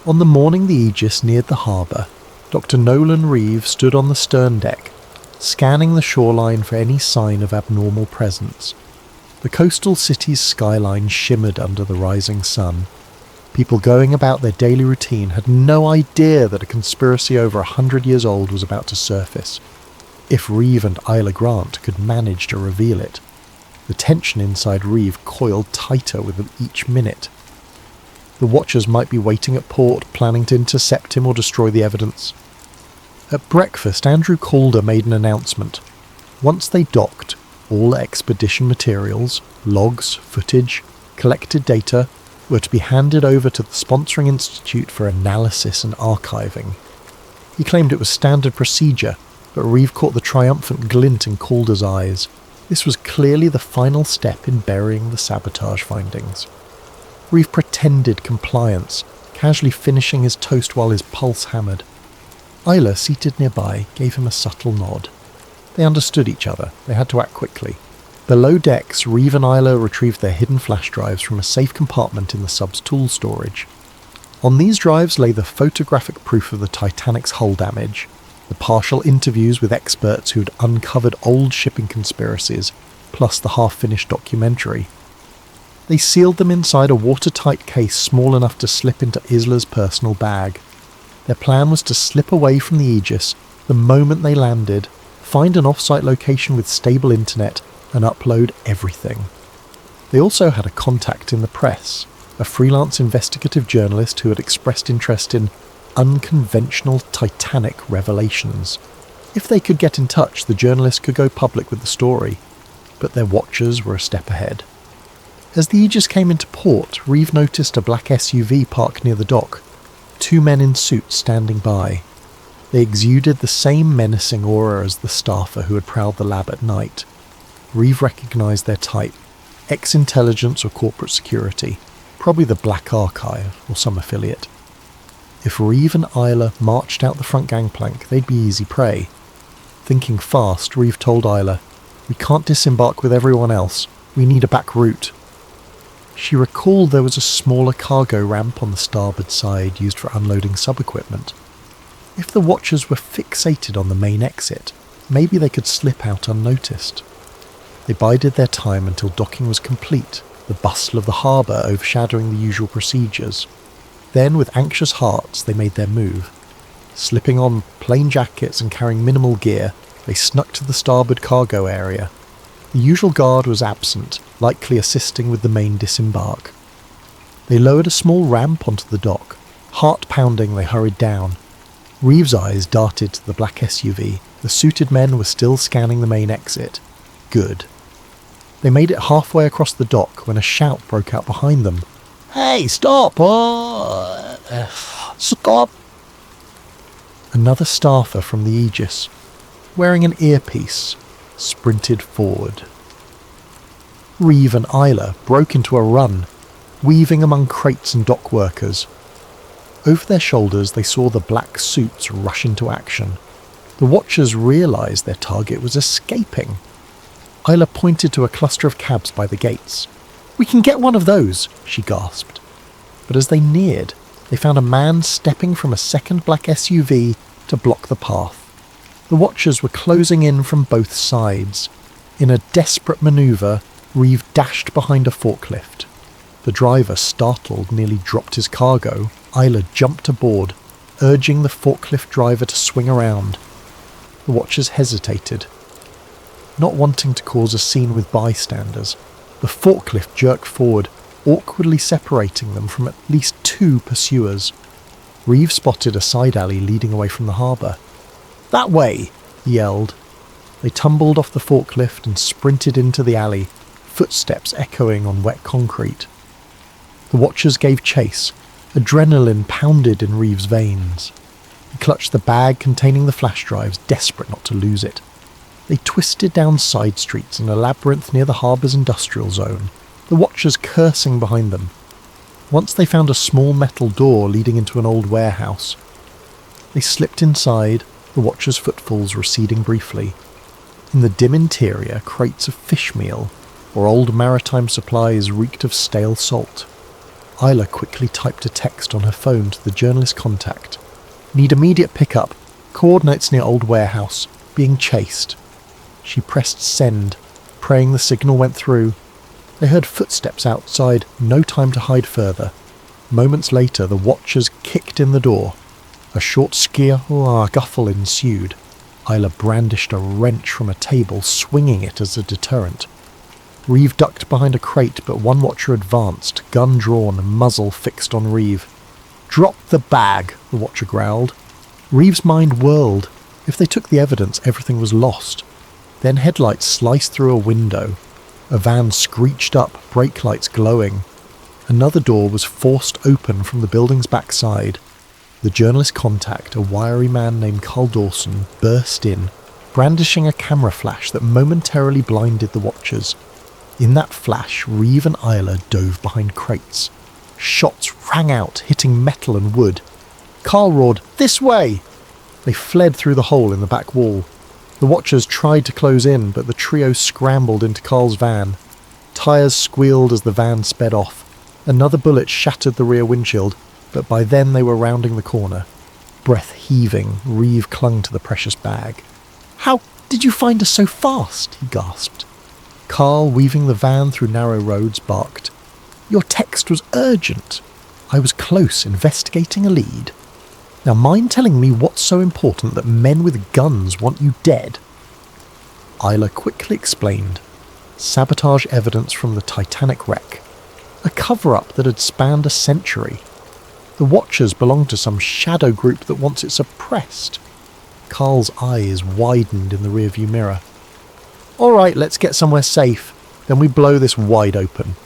On the morning the Aegis neared the harbour, Dr. Nolan Reeve stood on the stern deck, scanning the shoreline for any sign of abnormal presence. The coastal city's skyline shimmered under the rising sun. People going about their daily routine had no idea that a conspiracy over 100 years old was about to surface, if Reeve and Isla Grant could manage to reveal it. The tension inside Reeve coiled tighter with each minute. The Watchers might be waiting at port, planning to intercept him or destroy the evidence. At breakfast, Andrew Calder made an announcement. Once they docked, all expedition materials, logs, footage, collected data were to be handed over to the sponsoring institute for analysis and archiving. He claimed it was standard procedure, but Reeve caught the triumphant glint in Calder's eyes. This was clearly the final step in burying the sabotage findings. Reeve pretended compliance, casually finishing his toast while his pulse hammered. Isla, seated nearby, gave him a subtle nod. They understood each other. They had to act quickly. Below decks, Reeve and Isla retrieved their hidden flash drives from a safe compartment in the sub's tool storage. On these drives lay the photographic proof of the Titanic's hull damage, the partial interviews with experts who had uncovered old shipping conspiracies, plus the half-finished documentary. They sealed them inside a watertight case small enough to slip into Isla's personal bag. Their plan was to slip away from the Aegis the moment they landed, find an off-site location with stable internet, and upload everything. They also had a contact in the press, a freelance investigative journalist who had expressed interest in unconventional Titanic revelations. If they could get in touch, the journalist could go public with the story, but their Watchers were a step ahead. As the Aegis came into port, Reeve noticed a black SUV parked near the dock, 2 men in suits standing by. They exuded the same menacing aura as the staffer who had prowled the lab at night. Reeve recognised their type, ex-intelligence or corporate security, probably the Black Archive or some affiliate. If Reeve and Isla marched out the front gangplank, they'd be easy prey. Thinking fast, Reeve told Isla, "We can't disembark with everyone else. We need a back route." She recalled there was a smaller cargo ramp on the starboard side used for unloading sub-equipment. If the Watchers were fixated on the main exit, maybe they could slip out unnoticed. They bided their time until docking was complete, the bustle of the harbour overshadowing the usual procedures. Then, with anxious hearts, they made their move. Slipping on plain jackets and carrying minimal gear, they snuck to the starboard cargo area. The usual guard was absent, likely assisting with the main disembark. They lowered a small ramp onto the dock. Heart pounding, they hurried down. Reeve's eyes darted to the black SUV. The suited men were still scanning the main exit. Good. They made it halfway across the dock when a shout broke out behind them. "Hey, stop! Stop!" Another staffer from the Aegis, wearing an earpiece, sprinted forward. Reeve and Isla broke into a run, weaving among crates and dock workers. Over their shoulders they saw the black suits rush into action. The watchers realised their target was escaping. Isla pointed to a cluster of cabs by the gates. "We can get one of those," she gasped. But as they neared, they found a man stepping from a second black SUV to block the path. The watchers were closing in from both sides. In a desperate manoeuvre, Reeve dashed behind a forklift. The driver, startled, nearly dropped his cargo. Isla jumped aboard, urging the forklift driver to swing around. The watchers hesitated, not wanting to cause a scene with bystanders. The forklift jerked forward, awkwardly separating them from at least 2 pursuers. Reeve spotted a side alley leading away from the harbour. "That way!" he yelled. They tumbled off the forklift and sprinted into the alley, footsteps echoing on wet concrete. The watchers gave chase. Adrenaline pounded in Reeve's veins. He clutched the bag containing the flash drives, desperate not to lose it. They twisted down side streets in a labyrinth near the harbour's industrial zone, the watchers cursing behind them. Once they found a small metal door leading into an old warehouse. They slipped inside, the watchers' footfalls receding briefly. In the dim interior, crates of fish meal or old maritime supplies reeked of stale salt. Isla quickly typed a text on her phone to the journalist contact. "Need immediate pickup. Coordinates near old warehouse. Being chased." She pressed send, praying the signal went through. They heard footsteps outside, no time to hide further. Moments later, the watchers kicked in the door. A short scuffle ensued. Isla brandished a wrench from a table, swinging it as a deterrent. Reeve ducked behind a crate, but one watcher advanced, gun drawn, muzzle fixed on Reeve. "Drop the bag," the watcher growled. Reeve's mind whirled. If they took the evidence, everything was lost. Then headlights sliced through a window. A van screeched up, brake lights glowing. Another door was forced open from the building's backside. The journalist contact, a wiry man named Carl Dawson, burst in, brandishing a camera flash that momentarily blinded the watchers. In that flash, Reeve and Isla dove behind crates. Shots rang out, hitting metal and wood. Carl roared, "This way!" They fled through the hole in the back wall. The watchers tried to close in, but the trio scrambled into Carl's van. Tyres squealed as the van sped off. Another bullet shattered the rear windshield, but by then they were rounding the corner. Breath heaving, Reeve clung to the precious bag. "How did you find us so fast?" he gasped. Carl, weaving the van through narrow roads, barked, "Your text was urgent. I was close, investigating a lead. Now mind telling me what's so important that men with guns want you dead?" Isla quickly explained. Sabotage evidence from the Titanic wreck. A cover-up that had spanned a century. The watchers belong to some shadow group that wants it suppressed. Carl's eyes widened in the rearview mirror. "All right, let's get somewhere safe. Then we blow this wide open."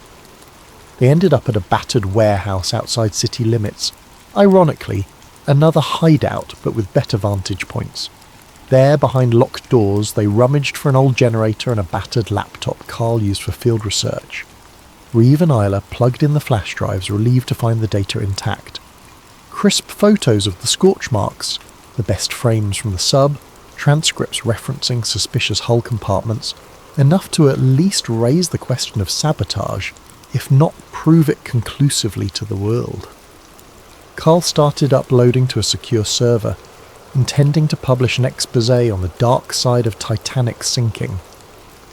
They ended up at a battered warehouse outside city limits. Ironically, another hideout, but with better vantage points. There, behind locked doors, they rummaged for an old generator and a battered laptop Carl used for field research. Reeve and Isla plugged in the flash drives, relieved to find the data intact. Crisp photos of the scorch marks, the best frames from the sub, transcripts referencing suspicious hull compartments, enough to at least raise the question of sabotage, if not prove it conclusively to the world. Carl started uploading to a secure server, intending to publish an exposé on the dark side of Titanic sinking.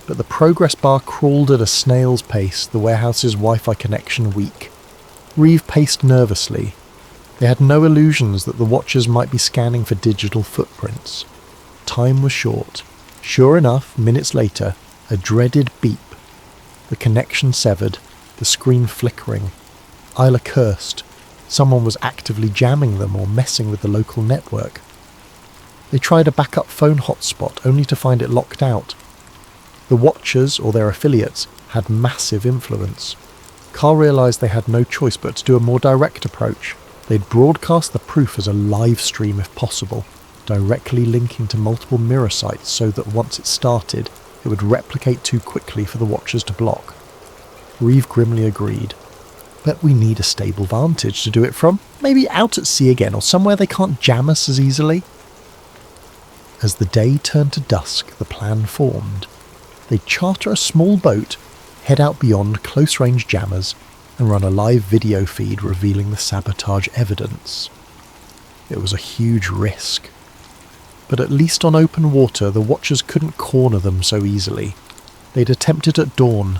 But the progress bar crawled at a snail's pace, the warehouse's Wi-Fi connection weak. Reeve paced nervously. They had no illusions that the watchers might be scanning for digital footprints. Time was short. Sure enough, minutes later, a dreaded beep. The connection severed, the screen flickering. Isla cursed. Someone was actively jamming them or messing with the local network. They tried a backup phone hotspot only to find it locked out. The watchers, or their affiliates, had massive influence. Carl realised they had no choice but to do a more direct approach. They'd broadcast the proof as a live stream if possible. directly linking to multiple mirror sites so that once it started, it would replicate too quickly for the watchers to block. Reeve grimly agreed. But we need a stable vantage to do it from, maybe out at sea again or somewhere they can't jam us as easily. As the day turned to dusk, the plan formed. They'd charter a small boat, head out beyond close-range jammers, and run a live video feed revealing the sabotage evidence. It was a huge risk. But at least on open water, the watchers couldn't corner them so easily. They'd attempted at dawn.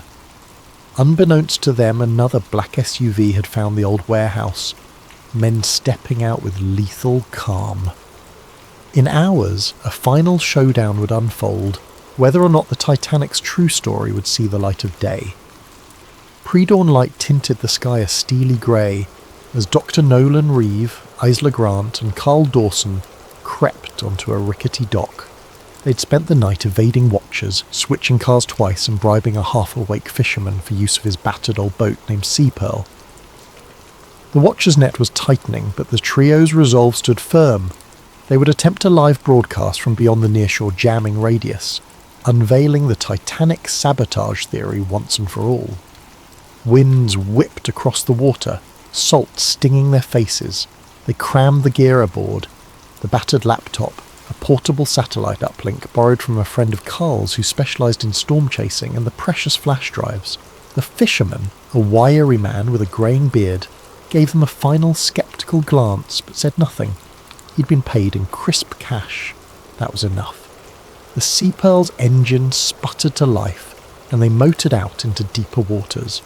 Unbeknownst to them, another black SUV had found the old warehouse, men stepping out with lethal calm. In hours, a final showdown would unfold, whether or not the Titanic's true story would see the light of day. Pre-dawn light tinted the sky a steely grey as Dr. Nolan Reeve, Isla Grant and Carl Dawson crept onto a rickety dock. They'd spent the night evading watchers, switching cars twice and bribing a half-awake fisherman for use of his battered old boat named Sea Pearl. The watchers' net was tightening, but the trio's resolve stood firm. They would attempt a live broadcast from beyond the nearshore jamming radius, unveiling the Titanic sabotage theory once and for all. Winds whipped across the water, salt stinging their faces. They crammed the gear aboard, the battered laptop, a portable satellite uplink borrowed from a friend of Carl's who specialised in storm chasing, and the precious flash drives. The fisherman, a wiry man with a greying beard, gave them a final sceptical glance but said nothing. He'd been paid in crisp cash. That was enough. The Sea Pearl's engine sputtered to life, and they motored out into deeper waters.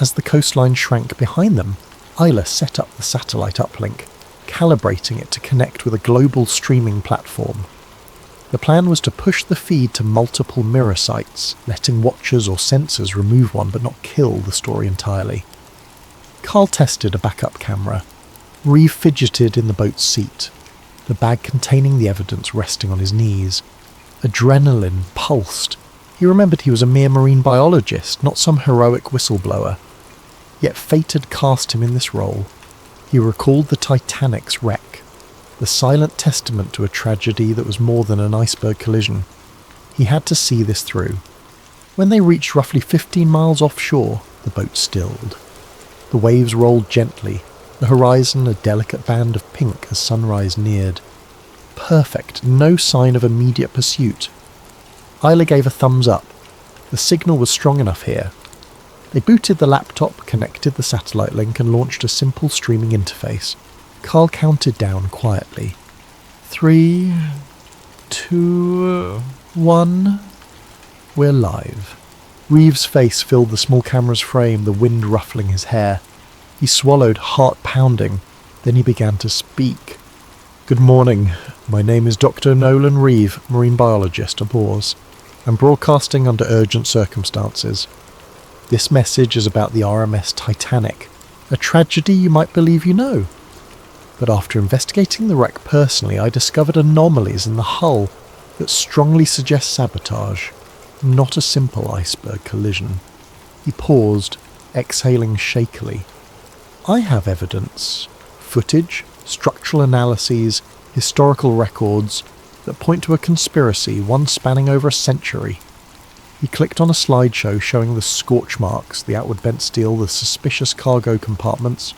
As the coastline shrank behind them, Isla set up the satellite uplink, calibrating it to connect with a global streaming platform. The plan was to push the feed to multiple mirror sites, letting watchers or sensors remove one but not kill the story entirely. Carl tested a backup camera. Reeve fidgeted in the boat's seat, the bag containing the evidence resting on his knees. Adrenaline pulsed. He remembered he was a mere marine biologist, not some heroic whistleblower. Yet fate had cast him in this role. He recalled the Titanic's wreck, the silent testament to a tragedy that was more than an iceberg collision. He had to see this through. When they reached roughly 15 miles offshore, the boat stilled. The waves rolled gently, the horizon a delicate band of pink as sunrise neared. Perfect, no sign of immediate pursuit. Isla gave a thumbs up. The signal was strong enough here. They booted the laptop, connected the satellite link and launched a simple streaming interface. Carl counted down quietly. 3, 2, 1... We're live. Reeve's face filled the small camera's frame, the wind ruffling his hair. He swallowed, heart pounding. Then he began to speak. Good morning. My name is Dr. Nolan Reeve, marine biologist, a pause. I'm broadcasting under urgent circumstances. This message is about the RMS Titanic, a tragedy you might believe you know. But after investigating the wreck personally, I discovered anomalies in the hull that strongly suggest sabotage, not a simple iceberg collision. He paused, exhaling shakily. I have evidence, footage, structural analyses, historical records that point to a conspiracy, one spanning over a century. He clicked on a slideshow showing the scorch marks, the outward bent steel, the suspicious cargo compartments.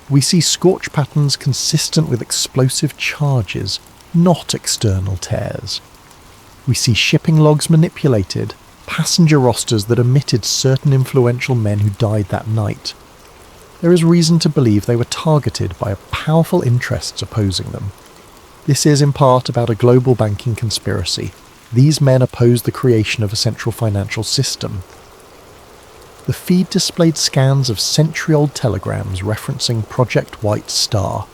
We see scorch patterns consistent with explosive charges, not external tears. We see shipping logs manipulated, passenger rosters that omitted certain influential men who died that night. There is reason to believe they were targeted by powerful interests opposing them. This is in part about a global banking conspiracy. These men opposed the creation of a central financial system. The feed displayed scans of century-old telegrams referencing Project White Star,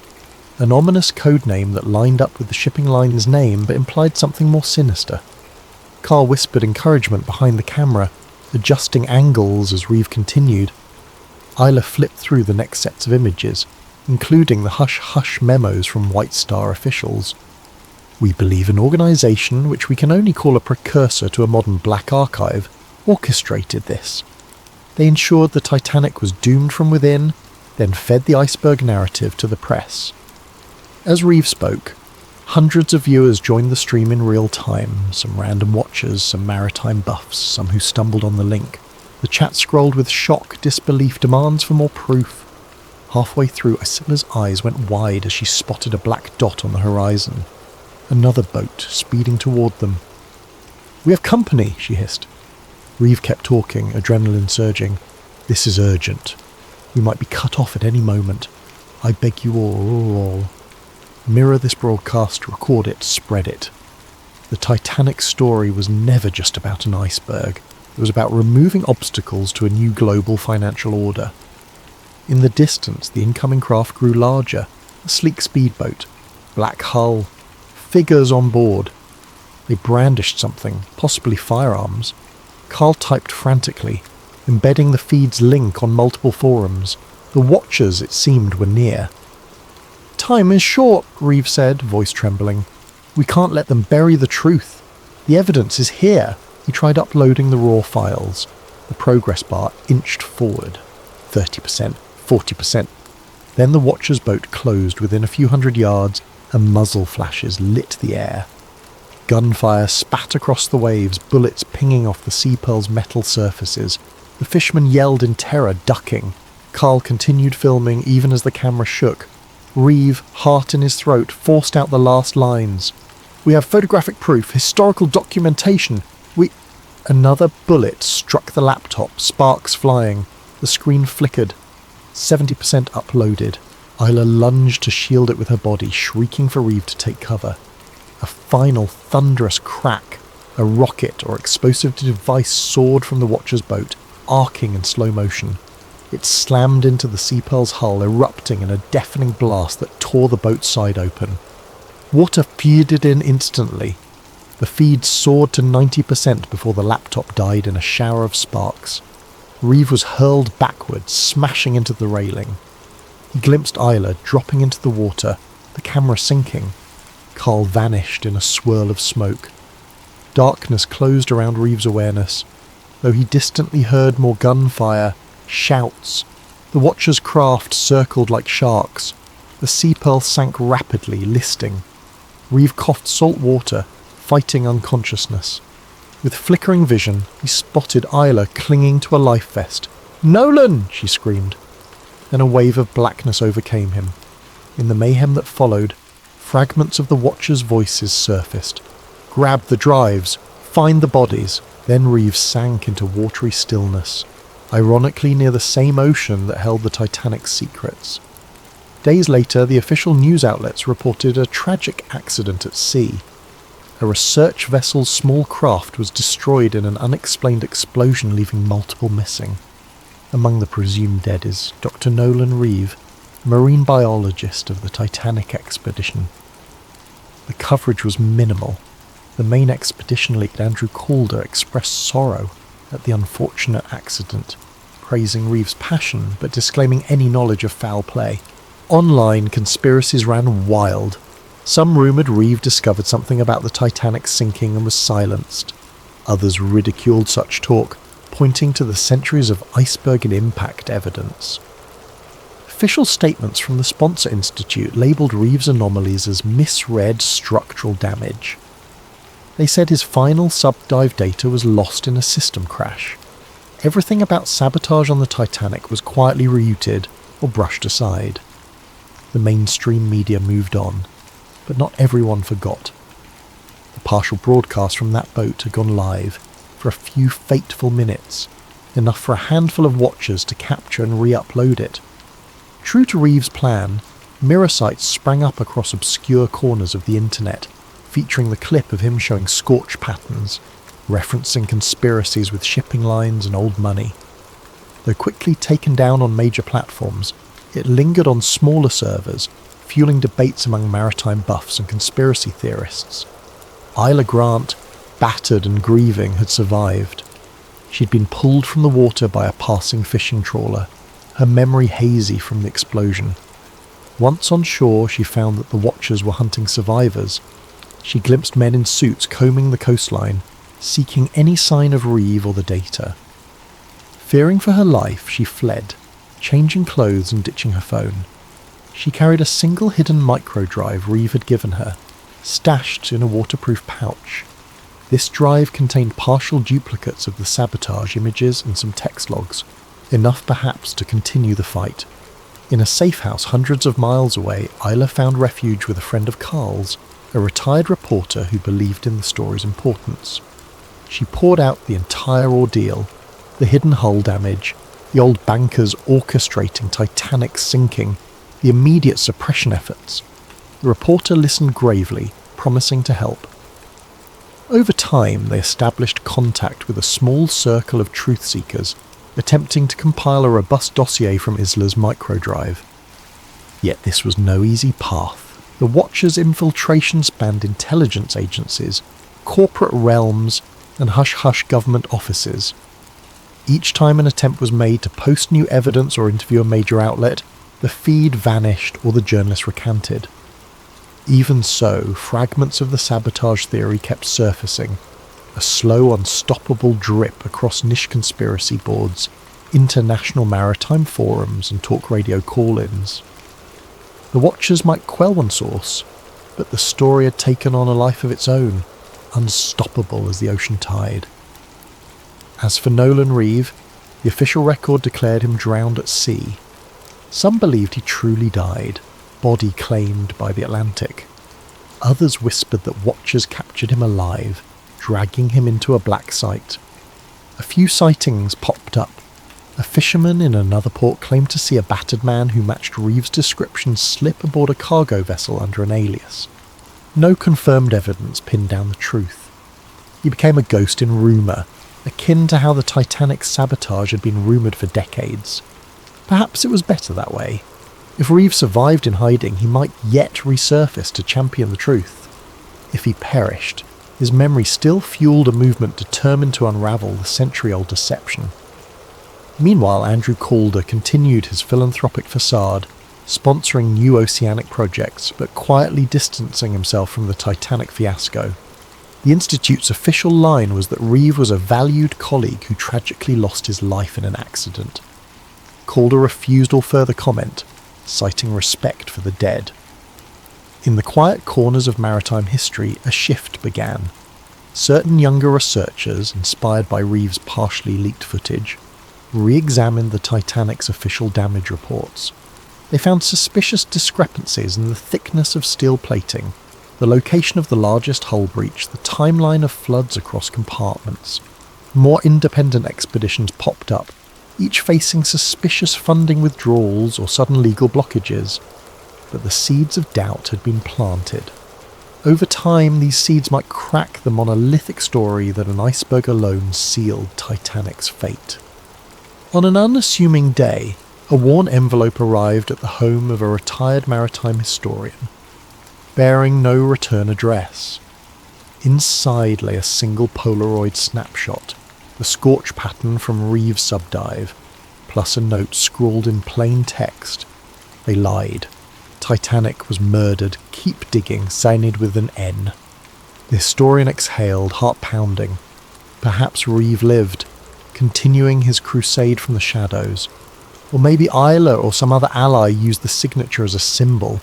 an ominous code name that lined up with the shipping line's name but implied something more sinister. Carl whispered encouragement behind the camera, adjusting angles as Reeve continued. Isla flipped through the next sets of images, including the hush-hush memos from White Star officials. We believe an organisation, which we can only call a precursor to a modern black archive, orchestrated this. They ensured the Titanic was doomed from within, then fed the iceberg narrative to the press. As Reeve spoke, Hundreds of viewers joined the stream in real time, some random watchers, some maritime buffs, some who stumbled on the link. The chat scrolled with shock, disbelief, demands for more proof. Halfway through, Isila's eyes went wide as she spotted a black dot on the horizon. Another boat, speeding toward them. "We have company," she hissed. Reeve kept talking, adrenaline surging. "This is urgent. We might be cut off at any moment. I beg you all. Mirror this broadcast, record it, spread it." The Titanic story was never just about an iceberg. It was about removing obstacles to a new global financial order. In the distance, the incoming craft grew larger. A sleek speedboat. Black hull. Figures on board. They brandished something, possibly firearms. Carl typed frantically, embedding the feed's link on multiple forums. The watchers, it seemed, were near. "Time is short," Reeve said, voice trembling. "We can't let them bury the truth. The evidence is here." He tried uploading the raw files. The progress bar inched forward. 30%, 40%. Then the watcher's boat closed within a few hundred yards, and muzzle flashes lit the air. Gunfire spat across the waves, bullets pinging off the Sea Pearl's metal surfaces. The fishermen yelled in terror, ducking. Carl continued filming even as the camera shook. Reeve, heart in his throat, forced out the last lines. "We have photographic proof, historical documentation. Another bullet struck the laptop, sparks flying. The screen flickered. 70% uploaded. Isla lunged to shield it with her body, shrieking for Reeve to take cover. A final thunderous crack. A rocket or explosive device soared from the watcher's boat, arcing in slow motion. It slammed into the Sea Pearl's hull, erupting in a deafening blast that tore the boat's side open. Water flooded in instantly. The feed soared to 90% before the laptop died in a shower of sparks. Reeve was hurled backwards, smashing into the railing. He glimpsed Isla dropping into the water, the camera sinking. Carl vanished in a swirl of smoke. Darkness closed around Reeve's awareness, though he distantly heard more gunfire, shouts. The watcher's craft circled like sharks. The Sea Pearl sank rapidly, listing. Reeve coughed salt water, fighting unconsciousness. With flickering vision, he spotted Isla clinging to a life vest. "Nolan!" she screamed. Then a wave of blackness overcame him. In the mayhem that followed, fragments of the watchers' voices surfaced. "Grab the drives! Find the bodies!" Then Reeve sank into watery stillness, ironically near the same ocean that held the Titanic's secrets. Days later, the official news outlets reported a tragic accident at sea. A research vessel's small craft was destroyed in an unexplained explosion, leaving multiple missing. Among the presumed dead is Dr. Nolan Reeve, marine biologist of the Titanic expedition. The coverage was minimal. The main expedition lead, Andrew Calder, expressed sorrow at the unfortunate accident, praising Reeve's passion but disclaiming any knowledge of foul play. Online, conspiracies ran wild. Some rumoured Reeve discovered something about the Titanic sinking and was silenced. Others ridiculed such talk, pointing to the centuries of iceberg and impact evidence. Official statements from the Sponsor Institute labelled Reeve's anomalies as misread structural damage. They said his final sub-dive data was lost in a system crash. Everything about sabotage on the Titanic was quietly rerouted or brushed aside. The mainstream media moved on, but not everyone forgot. The partial broadcast from that boat had gone live for a few fateful minutes, enough for a handful of watchers to capture and re-upload it. True to Reeve's plan, mirror sites sprang up across obscure corners of the internet, featuring the clip of him showing scorch patterns, referencing conspiracies with shipping lines and old money. Though quickly taken down on major platforms, it lingered on smaller servers, fueling debates among maritime buffs and conspiracy theorists. Isla Grant, battered and grieving, had survived. She'd been pulled from the water by a passing fishing trawler, her memory hazy from the explosion. Once on shore, she found that the watchers were hunting survivors. She glimpsed men in suits combing the coastline, seeking any sign of Reeve or the data. Fearing for her life, she fled, changing clothes and ditching her phone. She carried a single hidden microdrive Reeve had given her, stashed in a waterproof pouch. This drive contained partial duplicates of the sabotage images and some text logs, enough perhaps to continue the fight. In a safe house hundreds of miles away, Isla found refuge with a friend of Carl's, a retired reporter who believed in the story's importance. She poured out the entire ordeal, the hidden hull damage, the old bankers orchestrating Titanic's sinking, the immediate suppression efforts. The reporter listened gravely, promising to help. Over time, they established contact with a small circle of truth seekers, attempting to compile a robust dossier from Isla's microdrive. Yet this was no easy path. The Watcher's infiltration spanned intelligence agencies, corporate realms, and hush-hush government offices. Each time an attempt was made to post new evidence or interview a major outlet, the feed vanished or the journalist recanted. Even so, fragments of the sabotage theory kept surfacing, a slow, unstoppable drip across niche conspiracy boards, international maritime forums and talk radio call-ins. The Watchers might quell one source, but the story had taken on a life of its own, unstoppable as the ocean tide. As for Nolan Reeve, the official record declared him drowned at sea. Some believed he truly died, body claimed by the Atlantic. Others whispered that Watchers captured him alive, dragging him into a black site. A few sightings popped up. A fisherman in another port claimed to see a battered man who matched Reeves' description slip aboard a cargo vessel under an alias. No confirmed evidence pinned down the truth. He became a ghost in rumour, akin to how the Titanic's sabotage had been rumoured for decades. Perhaps it was better that way. If Reeves survived in hiding, he might yet resurface to champion the truth. If he perished, his memory still fueled a movement determined to unravel the century-old deception. Meanwhile, Andrew Calder continued his philanthropic facade, sponsoring new oceanic projects, but quietly distancing himself from the Titanic fiasco. The Institute's official line was that Reeve was a valued colleague who tragically lost his life in an accident. Calder refused all further comment, citing respect for the dead. In the quiet corners of maritime history, a shift began. Certain younger researchers, inspired by Reeves' partially leaked footage, re-examined the Titanic's official damage reports. They found suspicious discrepancies in the thickness of steel plating, the location of the largest hull breach, the timeline of floods across compartments. More independent expeditions popped up, each facing suspicious funding withdrawals or sudden legal blockages. But the seeds of doubt had been planted. Over time, these seeds might crack the monolithic story that an iceberg alone sealed Titanic's fate. On an unassuming day, a worn envelope arrived at the home of a retired maritime historian, bearing no return address. Inside lay a single Polaroid snapshot, the scorch pattern from Reeves' subdive, plus a note scrawled in plain text. They lied. Titanic was murdered. Keep digging, signed with an N. The historian exhaled, heart pounding. Perhaps Reeve lived, continuing his crusade from the shadows. Or maybe Isla or some other ally used the signature as a symbol.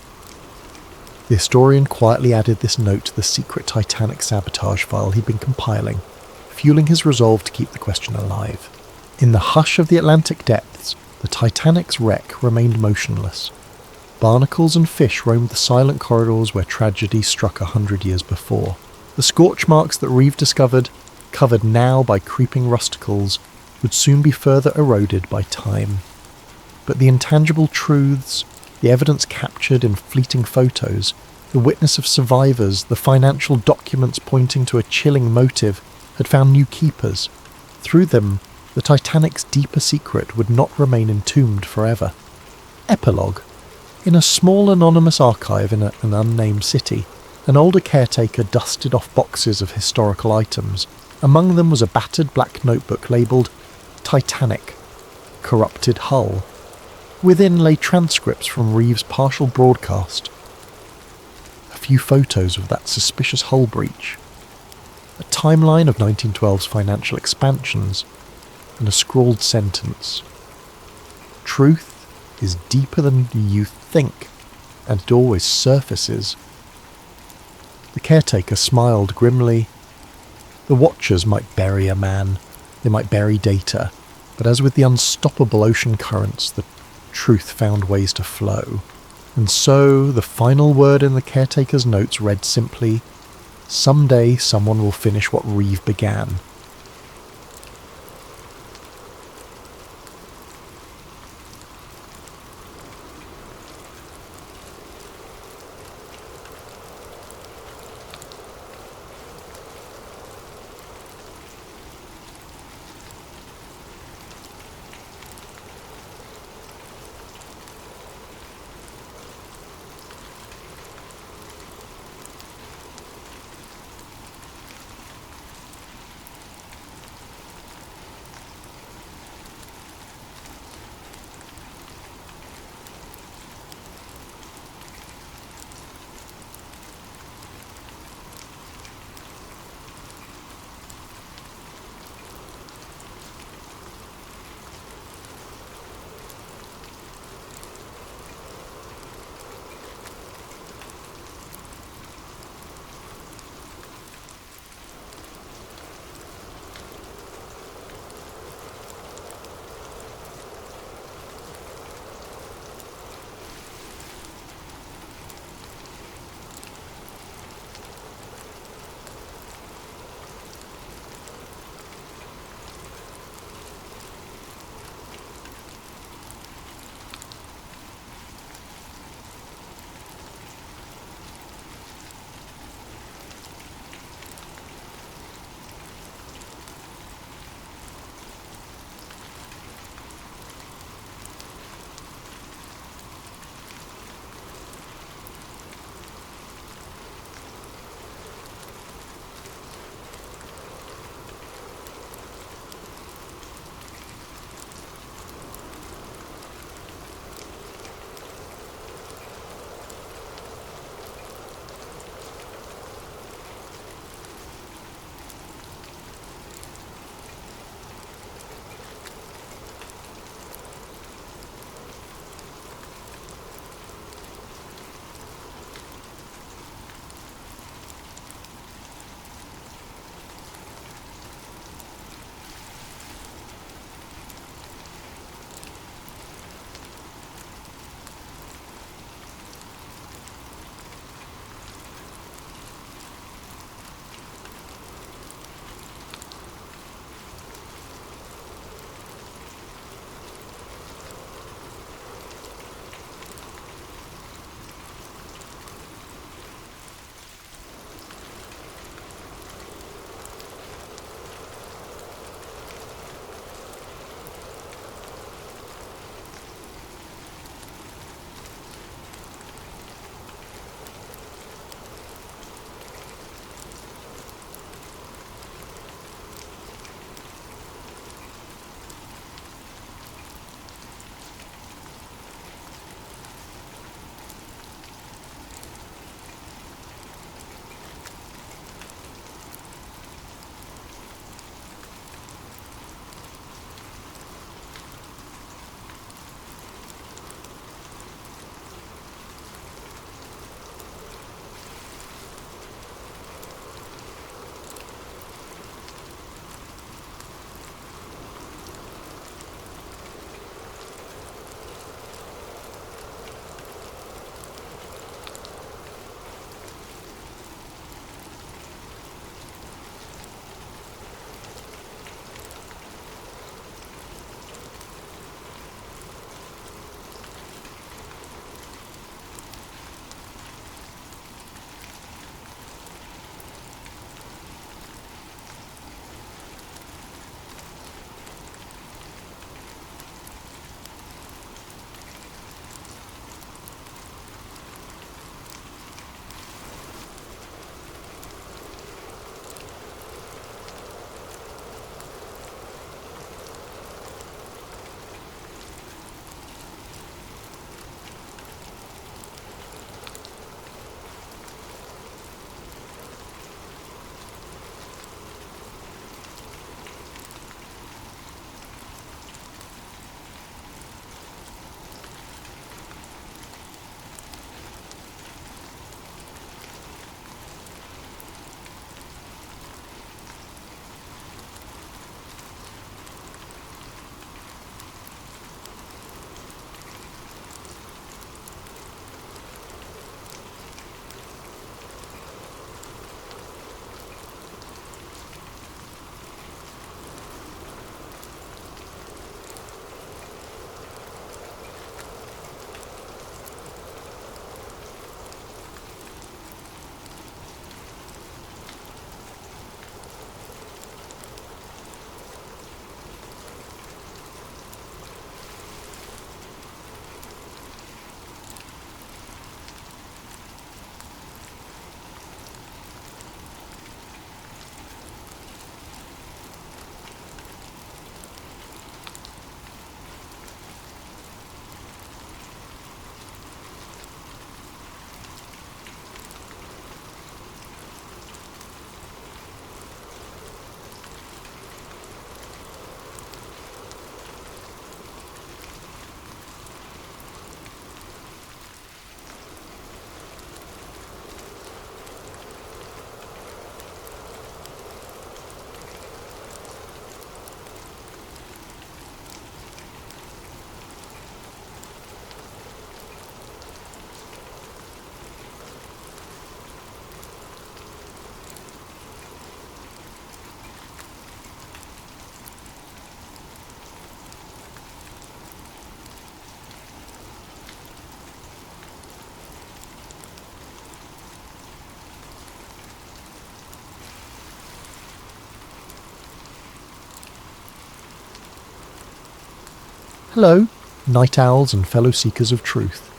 The historian quietly added this note to the secret Titanic sabotage file he'd been compiling, fueling his resolve to keep the question alive. In the hush of the Atlantic depths, the Titanic's wreck remained motionless. Barnacles and fish roamed the silent corridors where tragedy struck 100 years before. The scorch marks that Reeve discovered, covered now by creeping rusticles, would soon be further eroded by time. But the intangible truths, the evidence captured in fleeting photos, the witness of survivors, the financial documents pointing to a chilling motive, had found new keepers. Through them, the Titanic's deeper secret would not remain entombed forever. Epilogue. In a small anonymous archive in an unnamed city, an older caretaker dusted off boxes of historical items. Among them was a battered black notebook labelled Titanic, Corrupted Hull. Within lay transcripts from Reeves' partial broadcast. A few photos of that suspicious hull breach. A timeline of 1912's financial expansions, and a scrawled sentence. Truth is deeper than you think, and it always surfaces. The caretaker smiled grimly. The Watchers might bury a man, they might bury data, but as with the unstoppable ocean currents, the truth found ways to flow. And so, the final word in the caretaker's notes read simply, "Someday someone will finish what Reeve began." Hello, night owls and fellow seekers of truth.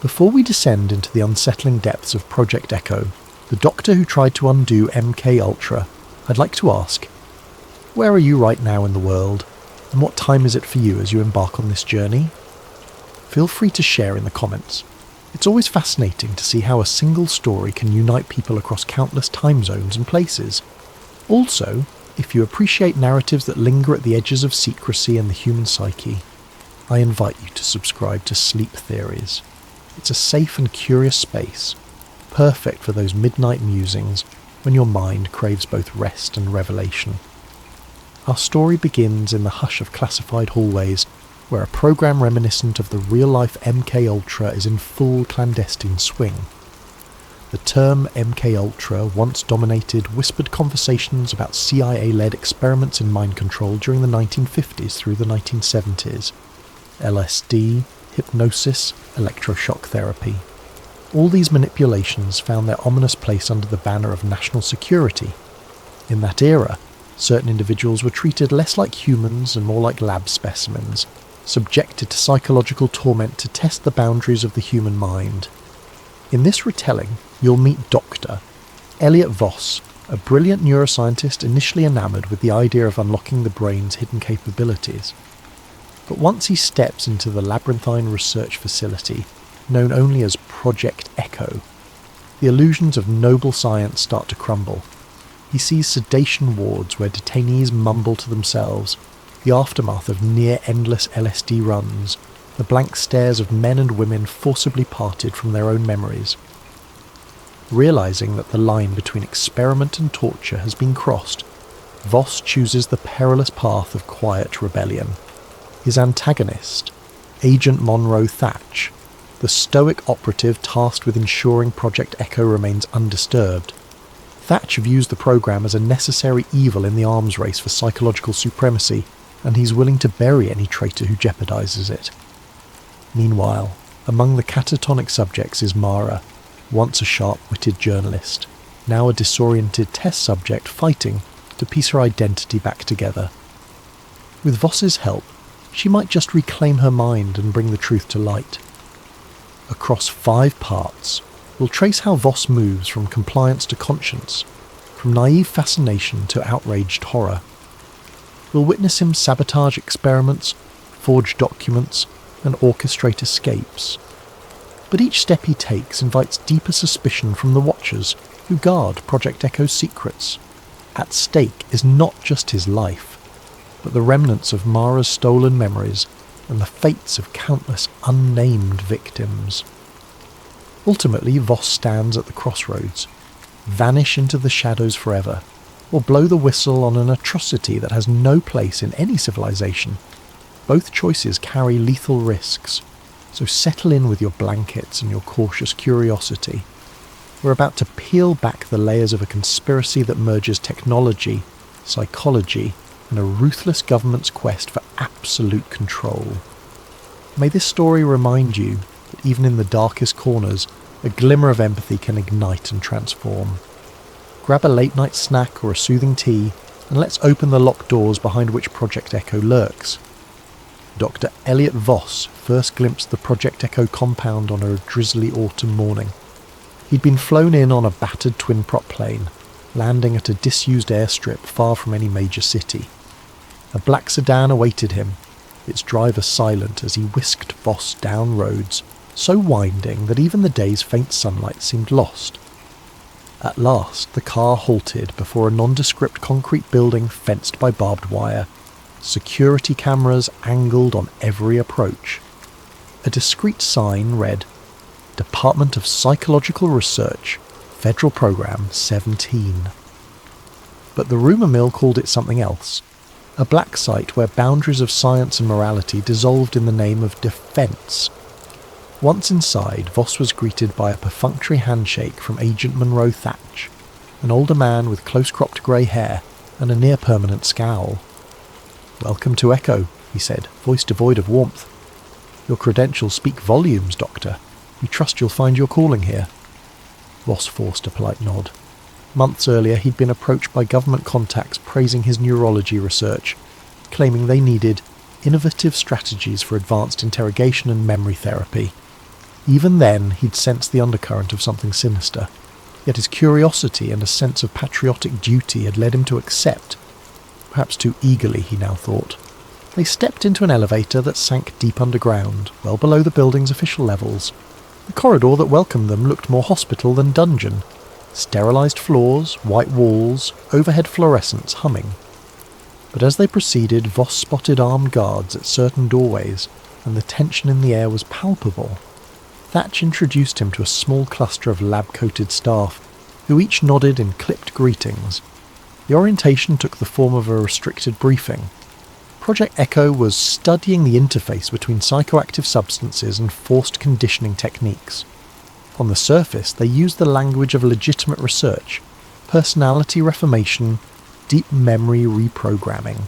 Before we descend into the unsettling depths of Project Echo, the Doctor who tried to undo MK Ultra, I'd like to ask, where are you right now in the world, and what time is it for you as you embark on this journey? Feel free to share in the comments. It's always fascinating to see how a single story can unite people across countless time zones and places. Also, if you appreciate narratives that linger at the edges of secrecy and the human psyche, I invite you to subscribe to Sleep Theories. It's a safe and curious space, perfect for those midnight musings when your mind craves both rest and revelation. Our story begins in the hush of classified hallways, where a program reminiscent of the real-life MK Ultra is in full clandestine swing. The term MK Ultra once dominated whispered conversations about CIA-led experiments in mind control during the 1950s through the 1970s. LSD, hypnosis, electroshock therapy. All these manipulations found their ominous place under the banner of national security. In that era, certain individuals were treated less like humans and more like lab specimens, subjected to psychological torment to test the boundaries of the human mind. In this retelling, you'll meet Dr. Elliot Voss, a brilliant neuroscientist initially enamoured with the idea of unlocking the brain's hidden capabilities. But once he steps into the labyrinthine research facility, known only as Project Echo, the illusions of noble science start to crumble. He sees sedation wards where detainees mumble to themselves, the aftermath of near-endless LSD runs, the blank stares of men and women forcibly parted from their own memories. Realising that the line between experiment and torture has been crossed, Voss chooses the perilous path of quiet rebellion. His antagonist, Agent Monroe Thatch, the stoic operative tasked with ensuring Project Echo remains undisturbed. Thatch views the program as a necessary evil in the arms race for psychological supremacy, and he's willing to bury any traitor who jeopardizes it. Meanwhile, among the catatonic subjects is Mara, once a sharp-witted journalist, now a disoriented test subject fighting to piece her identity back together. With Voss's help, she might just reclaim her mind and bring the truth to light. Across 5 parts, we'll trace how Voss moves from compliance to conscience, from naive fascination to outraged horror. We'll witness him sabotage experiments, forge documents, and orchestrate escapes. But each step he takes invites deeper suspicion from the Watchers who guard Project Echo's secrets. At stake is not just his life, but the remnants of Mara's stolen memories and the fates of countless unnamed victims. Ultimately, Voss stands at the crossroads. Vanish into the shadows forever, or blow the whistle on an atrocity that has no place in any civilization. Both choices carry lethal risks, so settle in with your blankets and your cautious curiosity. We're about to peel back the layers of a conspiracy that merges technology, psychology, and a ruthless government's quest for absolute control. May this story remind you that even in the darkest corners, a glimmer of empathy can ignite and transform. Grab a late-night snack or a soothing tea, and let's open the locked doors behind which Project Echo lurks. Dr. Elliot Voss first glimpsed the Project Echo compound on a drizzly autumn morning. He'd been flown in on a battered twin-prop plane, landing at a disused airstrip far from any major city. A black sedan awaited him, its driver silent as he whisked Voss down roads so winding that even the day's faint sunlight seemed lost. At last, the car halted before a nondescript concrete building fenced by barbed wire, security cameras angled on every approach. A discreet sign read, Department of Psychological Research, Federal Program 17. But the rumour mill called it something else. A black site where boundaries of science and morality dissolved in the name of defence. Once inside, Voss was greeted by a perfunctory handshake from Agent Monroe Thatch, an older man with close-cropped grey hair and a near-permanent scowl. "Welcome to Echo," he said, voice devoid of warmth. "Your credentials speak volumes, Doctor. We trust you'll find your calling here." Voss forced a polite nod. Months earlier, he'd been approached by government contacts praising his neurology research, claiming they needed innovative strategies for advanced interrogation and memory therapy. Even then, he'd sensed the undercurrent of something sinister, yet his curiosity and a sense of patriotic duty had led him to accept, perhaps too eagerly, he now thought. They stepped into an elevator that sank deep underground, well below the building's official levels. The corridor that welcomed them looked more hospital than dungeon. Sterilised floors, white walls, overhead fluorescents humming. But as they proceeded, Voss spotted armed guards at certain doorways, and the tension in the air was palpable. Thatch introduced him to a small cluster of lab-coated staff, who each nodded in clipped greetings. The orientation took the form of a restricted briefing. Project Echo was studying the interface between psychoactive substances and forced conditioning techniques. On the surface, they used the language of legitimate research, personality reformation, deep memory reprogramming.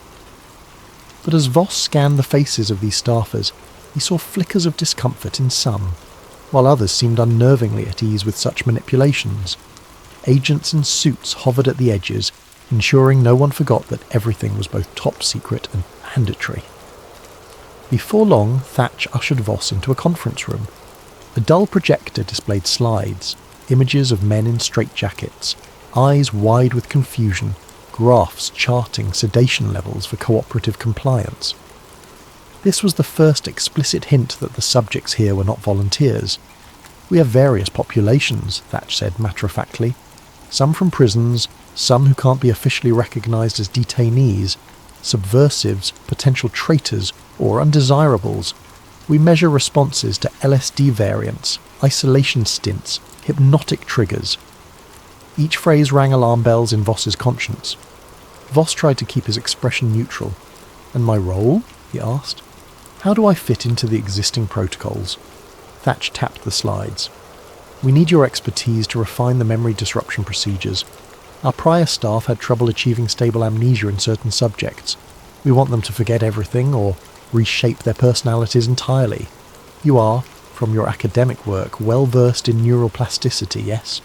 But as Voss scanned the faces of these staffers, he saw flickers of discomfort in some, while others seemed unnervingly at ease with such manipulations. Agents in suits hovered at the edges, ensuring no one forgot that everything was both top secret and mandatory. Before long, Thatch ushered Voss into a conference room. A dull projector displayed slides, images of men in straitjackets, eyes wide with confusion, graphs charting sedation levels for cooperative compliance. This was the first explicit hint that the subjects here were not volunteers. "We have various populations," Thatch said matter-of-factly. "Some from prisons, some who can't be officially recognised as detainees, subversives, potential traitors, or undesirables. We measure responses to LSD variants, isolation stints, hypnotic triggers." Each phrase rang alarm bells in Voss's conscience. Voss tried to keep his expression neutral. "And my role?" he asked. "How do I fit into the existing protocols?" Thatch tapped the slides. "We need your expertise to refine the memory disruption procedures. Our prior staff had trouble achieving stable amnesia in certain subjects. We want them to forget everything or reshape their personalities entirely. You are, from your academic work, well versed in neural plasticity, yes?"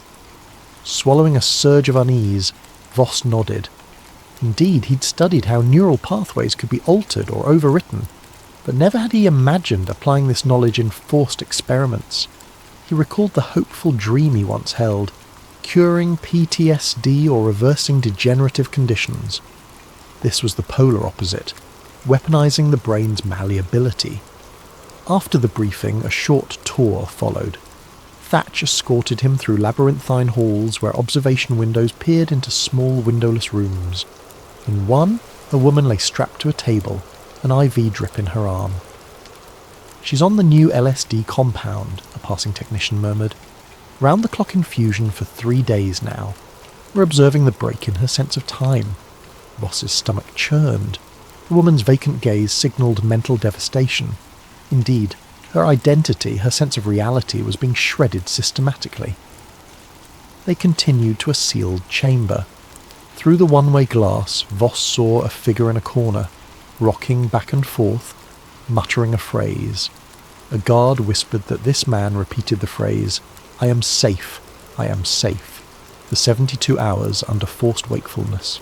Swallowing a surge of unease, Voss nodded. Indeed, he'd studied how neural pathways could be altered or overwritten, but never had he imagined applying this knowledge in forced experiments. He recalled the hopeful dream he once held, curing PTSD or reversing degenerative conditions. This was the polar opposite, weaponizing the brain's malleability. After the briefing, a short tour followed. Thatch escorted him through labyrinthine halls where observation windows peered into small windowless rooms. In one, a woman lay strapped to a table, an IV drip in her arm. "She's on the new LSD compound," a passing technician murmured. "Round-the-clock infusion for 3 days now. We're observing the break in her sense of time." Voss's stomach churned. The woman's vacant gaze signalled mental devastation. Indeed, her identity, her sense of reality, was being shredded systematically. They continued to a sealed chamber. Through the one-way glass, Voss saw a figure in a corner, rocking back and forth, muttering a phrase. A guard whispered that this man repeated the phrase, "I am safe, I am safe," for 72 hours under forced wakefulness.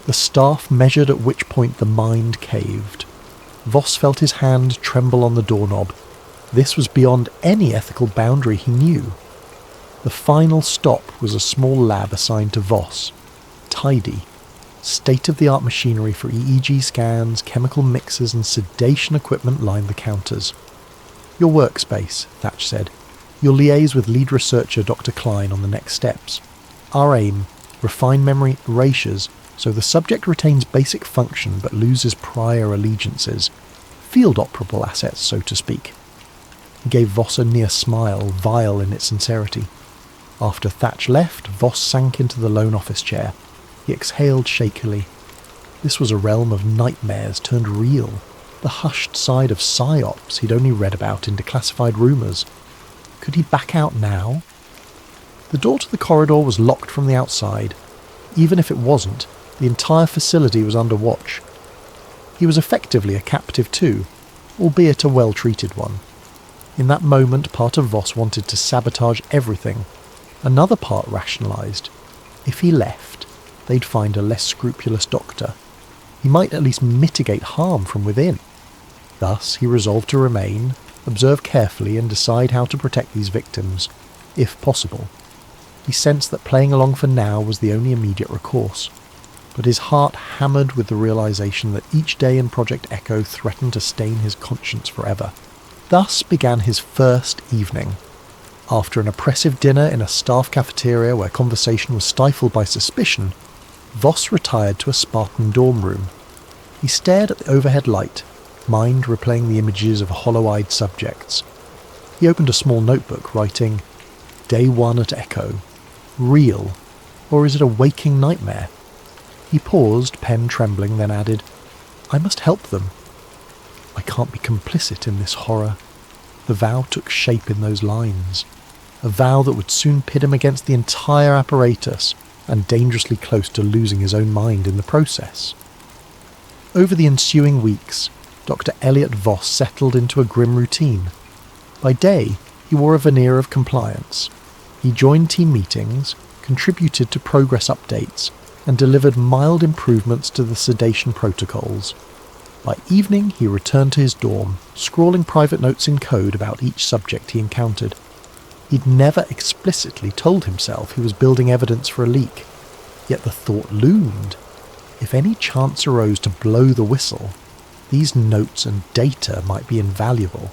The staff measured at which point the mind caved. Voss felt his hand tremble on the doorknob. This was beyond any ethical boundary he knew. The final stop was a small lab assigned to Voss. Tidy. State-of-the-art machinery for EEG scans, chemical mixers and sedation equipment lined the counters. "Your workspace," Thatch said. "You'll liaise with lead researcher Dr. Klein on the next steps. Our aim, refine memory erasures so the subject retains basic function but loses prior allegiances. Field operable assets, so to speak." He gave Voss a near smile, vile in its sincerity. After Thatch left, Voss sank into the lone office chair. He exhaled shakily. This was a realm of nightmares turned real, the hushed side of psyops he'd only read about in declassified rumours. Could he back out now? The door to the corridor was locked from the outside. Even if it wasn't, the entire facility was under watch. He was effectively a captive too, albeit a well-treated one. In that moment, part of Voss wanted to sabotage everything. Another part rationalised. If he left, they'd find a less scrupulous doctor. He might at least mitigate harm from within. Thus, he resolved to remain, observe carefully and decide how to protect these victims, if possible. He sensed that playing along for now was the only immediate recourse, but his heart hammered with the realization that each day in Project Echo threatened to stain his conscience forever. Thus began his first evening. After an oppressive dinner in a staff cafeteria where conversation was stifled by suspicion, Voss retired to a Spartan dorm room. He stared at the overhead light, mind replaying the images of hollow-eyed subjects. He opened a small notebook, writing, "Day 1 at Echo. Real, or is it a waking nightmare?" He paused, pen trembling, then added, "I must help them. I can't be complicit in this horror." The vow took shape in those lines. A vow that would soon pit him against the entire apparatus, and dangerously close to losing his own mind in the process. Over the ensuing weeks, Dr. Elliot Voss settled into a grim routine. By day, he wore a veneer of compliance. He joined team meetings, contributed to progress updates, and delivered mild improvements to the sedation protocols. By evening, he returned to his dorm, scrawling private notes in code about each subject he encountered. He'd never explicitly told himself he was building evidence for a leak, yet the thought loomed. If any chance arose to blow the whistle, these notes and data might be invaluable.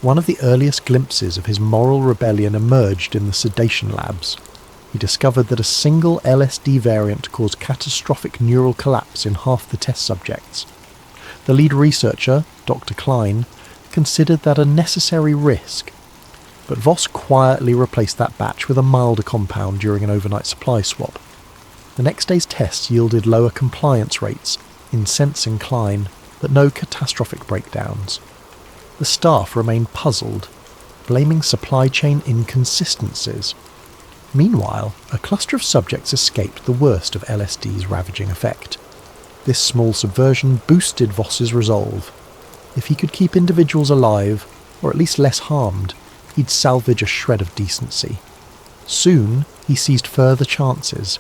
One of the earliest glimpses of his moral rebellion emerged in the sedation labs. He discovered that a single LSD variant caused catastrophic neural collapse in half the test subjects. The lead researcher, Dr. Klein, considered that a necessary risk, but Voss quietly replaced that batch with a milder compound during an overnight supply swap. The next day's tests yielded lower compliance rates, incensing Klein, but no catastrophic breakdowns. The staff remained puzzled, blaming supply chain inconsistencies. Meanwhile, a cluster of subjects escaped the worst of LSD's ravaging effect. This small subversion boosted Voss's resolve. If he could keep individuals alive, or at least less harmed, he'd salvage a shred of decency. Soon, he seized further chances.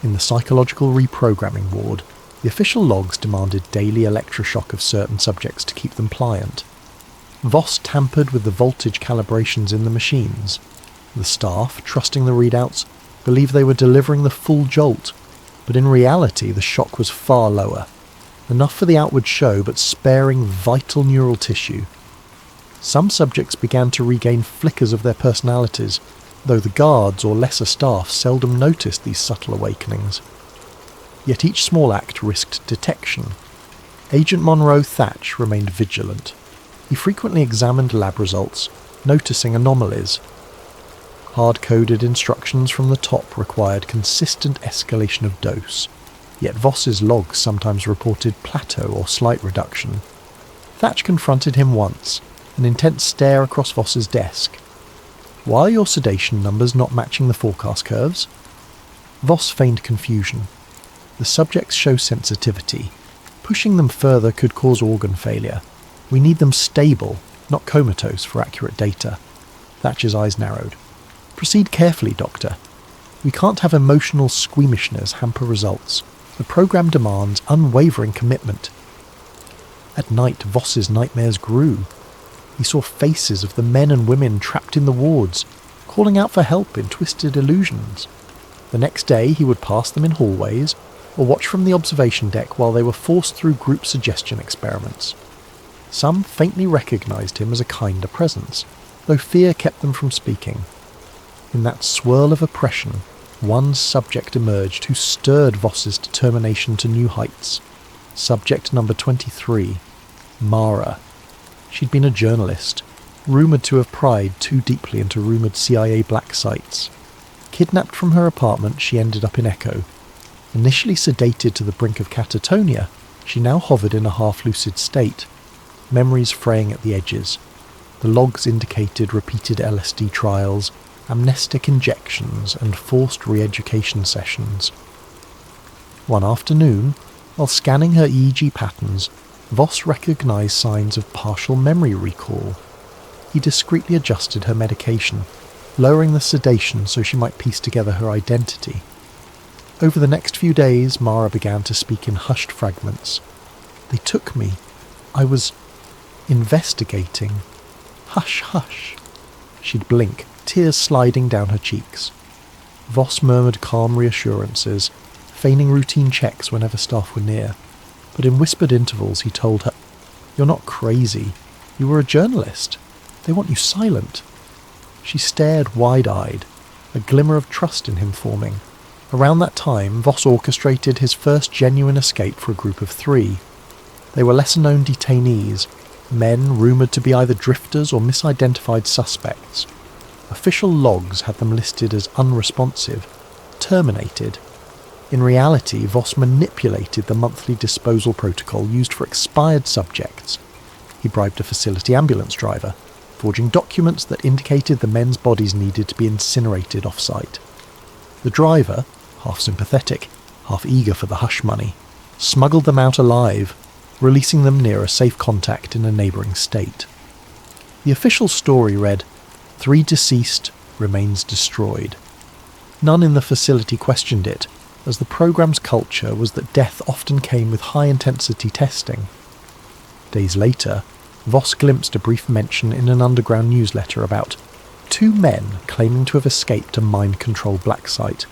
In the psychological reprogramming ward, the official logs demanded daily electroshock of certain subjects to keep them pliant. Voss tampered with the voltage calibrations in the machines. The staff, trusting the readouts, believed they were delivering the full jolt, but in reality the shock was far lower. Enough for the outward show, but sparing vital neural tissue. Some subjects began to regain flickers of their personalities, though the guards or lesser staff seldom noticed these subtle awakenings. Yet each small act risked detection. Agent Monroe Thatch remained vigilant. He frequently examined lab results, noticing anomalies. Hard-coded instructions from the top required consistent escalation of dose, yet Voss's logs sometimes reported plateau or slight reduction. Thatch confronted him once, an intense stare across Voss's desk. "Why are your sedation numbers not matching the forecast curves?" Voss feigned confusion. "The subjects show sensitivity. Pushing them further could cause organ failure. We need them stable, not comatose, for accurate data." Thatcher's eyes narrowed. "Proceed carefully, Doctor. We can't have emotional squeamishness hamper results. The program demands unwavering commitment." At night, Voss's nightmares grew. He saw faces of the men and women trapped in the wards, calling out for help in twisted illusions. The next day he would pass them in hallways, or watch from the observation deck while they were forced through group suggestion experiments. Some faintly recognized him as a kinder presence, though fear kept them from speaking. In that swirl of oppression, one subject emerged who stirred Voss's determination to new heights. Subject number 23, Mara. She'd been a journalist, rumoured to have pried too deeply into rumoured CIA black sites. Kidnapped from her apartment, she ended up in Echo. Initially sedated to the brink of catatonia, she now hovered in a half-lucid state, memories fraying at the edges. The logs indicated repeated LSD trials, amnestic injections, and forced re-education sessions. One afternoon, while scanning her EEG patterns, Voss recognised signs of partial memory recall. He discreetly adjusted her medication, lowering the sedation so she might piece together her identity. Over the next few days, Mara began to speak in hushed fragments. "They took me. I was investigating. Hush, hush. She'd blink, tears sliding down her cheeks. Voss murmured calm reassurances, feigning routine checks whenever staff were near, but in whispered intervals he told her, "You're not crazy. You were a journalist. They want you silent." She stared wide-eyed, a glimmer of trust in him forming. Around that time, Voss orchestrated his first genuine escape for a group of 3. They were lesser-known detainees, men rumoured to be either drifters or misidentified suspects. Official logs had them listed as unresponsive, terminated. In reality, Voss manipulated the monthly disposal protocol used for expired subjects. He bribed a facility ambulance driver, forging documents that indicated the men's bodies needed to be incinerated off-site. The driver, half sympathetic, half eager for the hush money, smuggled them out alive, releasing them near a safe contact in a neighbouring state. The official story read, 3 deceased, remains destroyed. None in the facility questioned it, as the programme's culture was that death often came with high-intensity testing. Days later, Voss glimpsed a brief mention in an underground newsletter about 2 men claiming to have escaped a mind-controlled black site.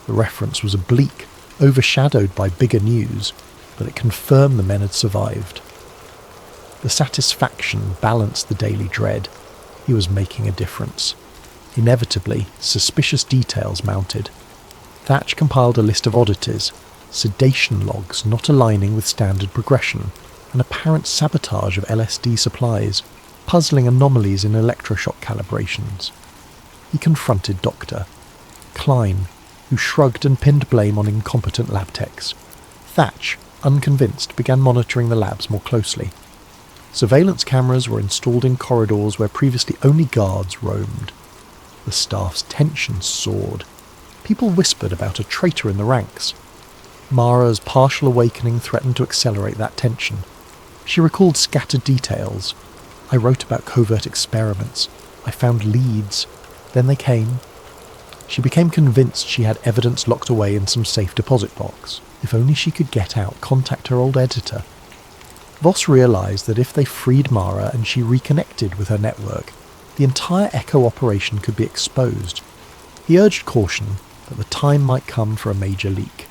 The reference was oblique, overshadowed by bigger news, but it confirmed the men had survived. The satisfaction balanced the daily dread. He was making a difference. Inevitably, suspicious details mounted. Thatch compiled a list of oddities, sedation logs not aligning with standard progression, and apparent sabotage of LSD supplies, puzzling anomalies in electroshock calibrations. He confronted Dr. Klein, who shrugged and pinned blame on incompetent lab techs. Thatch, unconvinced, began monitoring the labs more closely. Surveillance cameras were installed in corridors where previously only guards roamed. The staff's tension soared. People whispered about a traitor in the ranks. Mara's partial awakening threatened to accelerate that tension. She recalled scattered details. I wrote about covert experiments. I found leads. Then they came. She became convinced she had evidence locked away in some safe deposit box. If only she could get out, contact her old editor. Voss realised that if they freed Mara and she reconnected with her network, the entire Echo operation could be exposed. He urged caution, that the time might come for a major leak.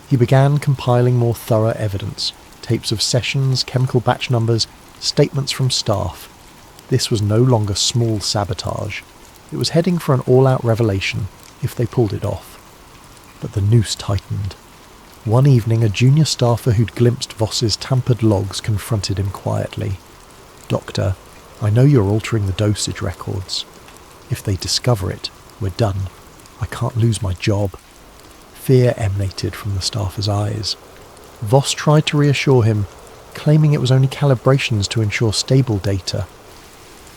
He began compiling more thorough evidence, tapes of sessions, chemical batch numbers, statements from staff. This was no longer small sabotage. It was heading for an all-out revelation, if they pulled it off. But the noose tightened. One evening, a junior staffer who'd glimpsed Voss's tampered logs confronted him quietly. "Doctor, I know you're altering the dosage records. If they discover it, we're done. I can't lose my job." Fear emanated from the staffer's eyes. Voss tried to reassure him, claiming it was only calibrations to ensure stable data.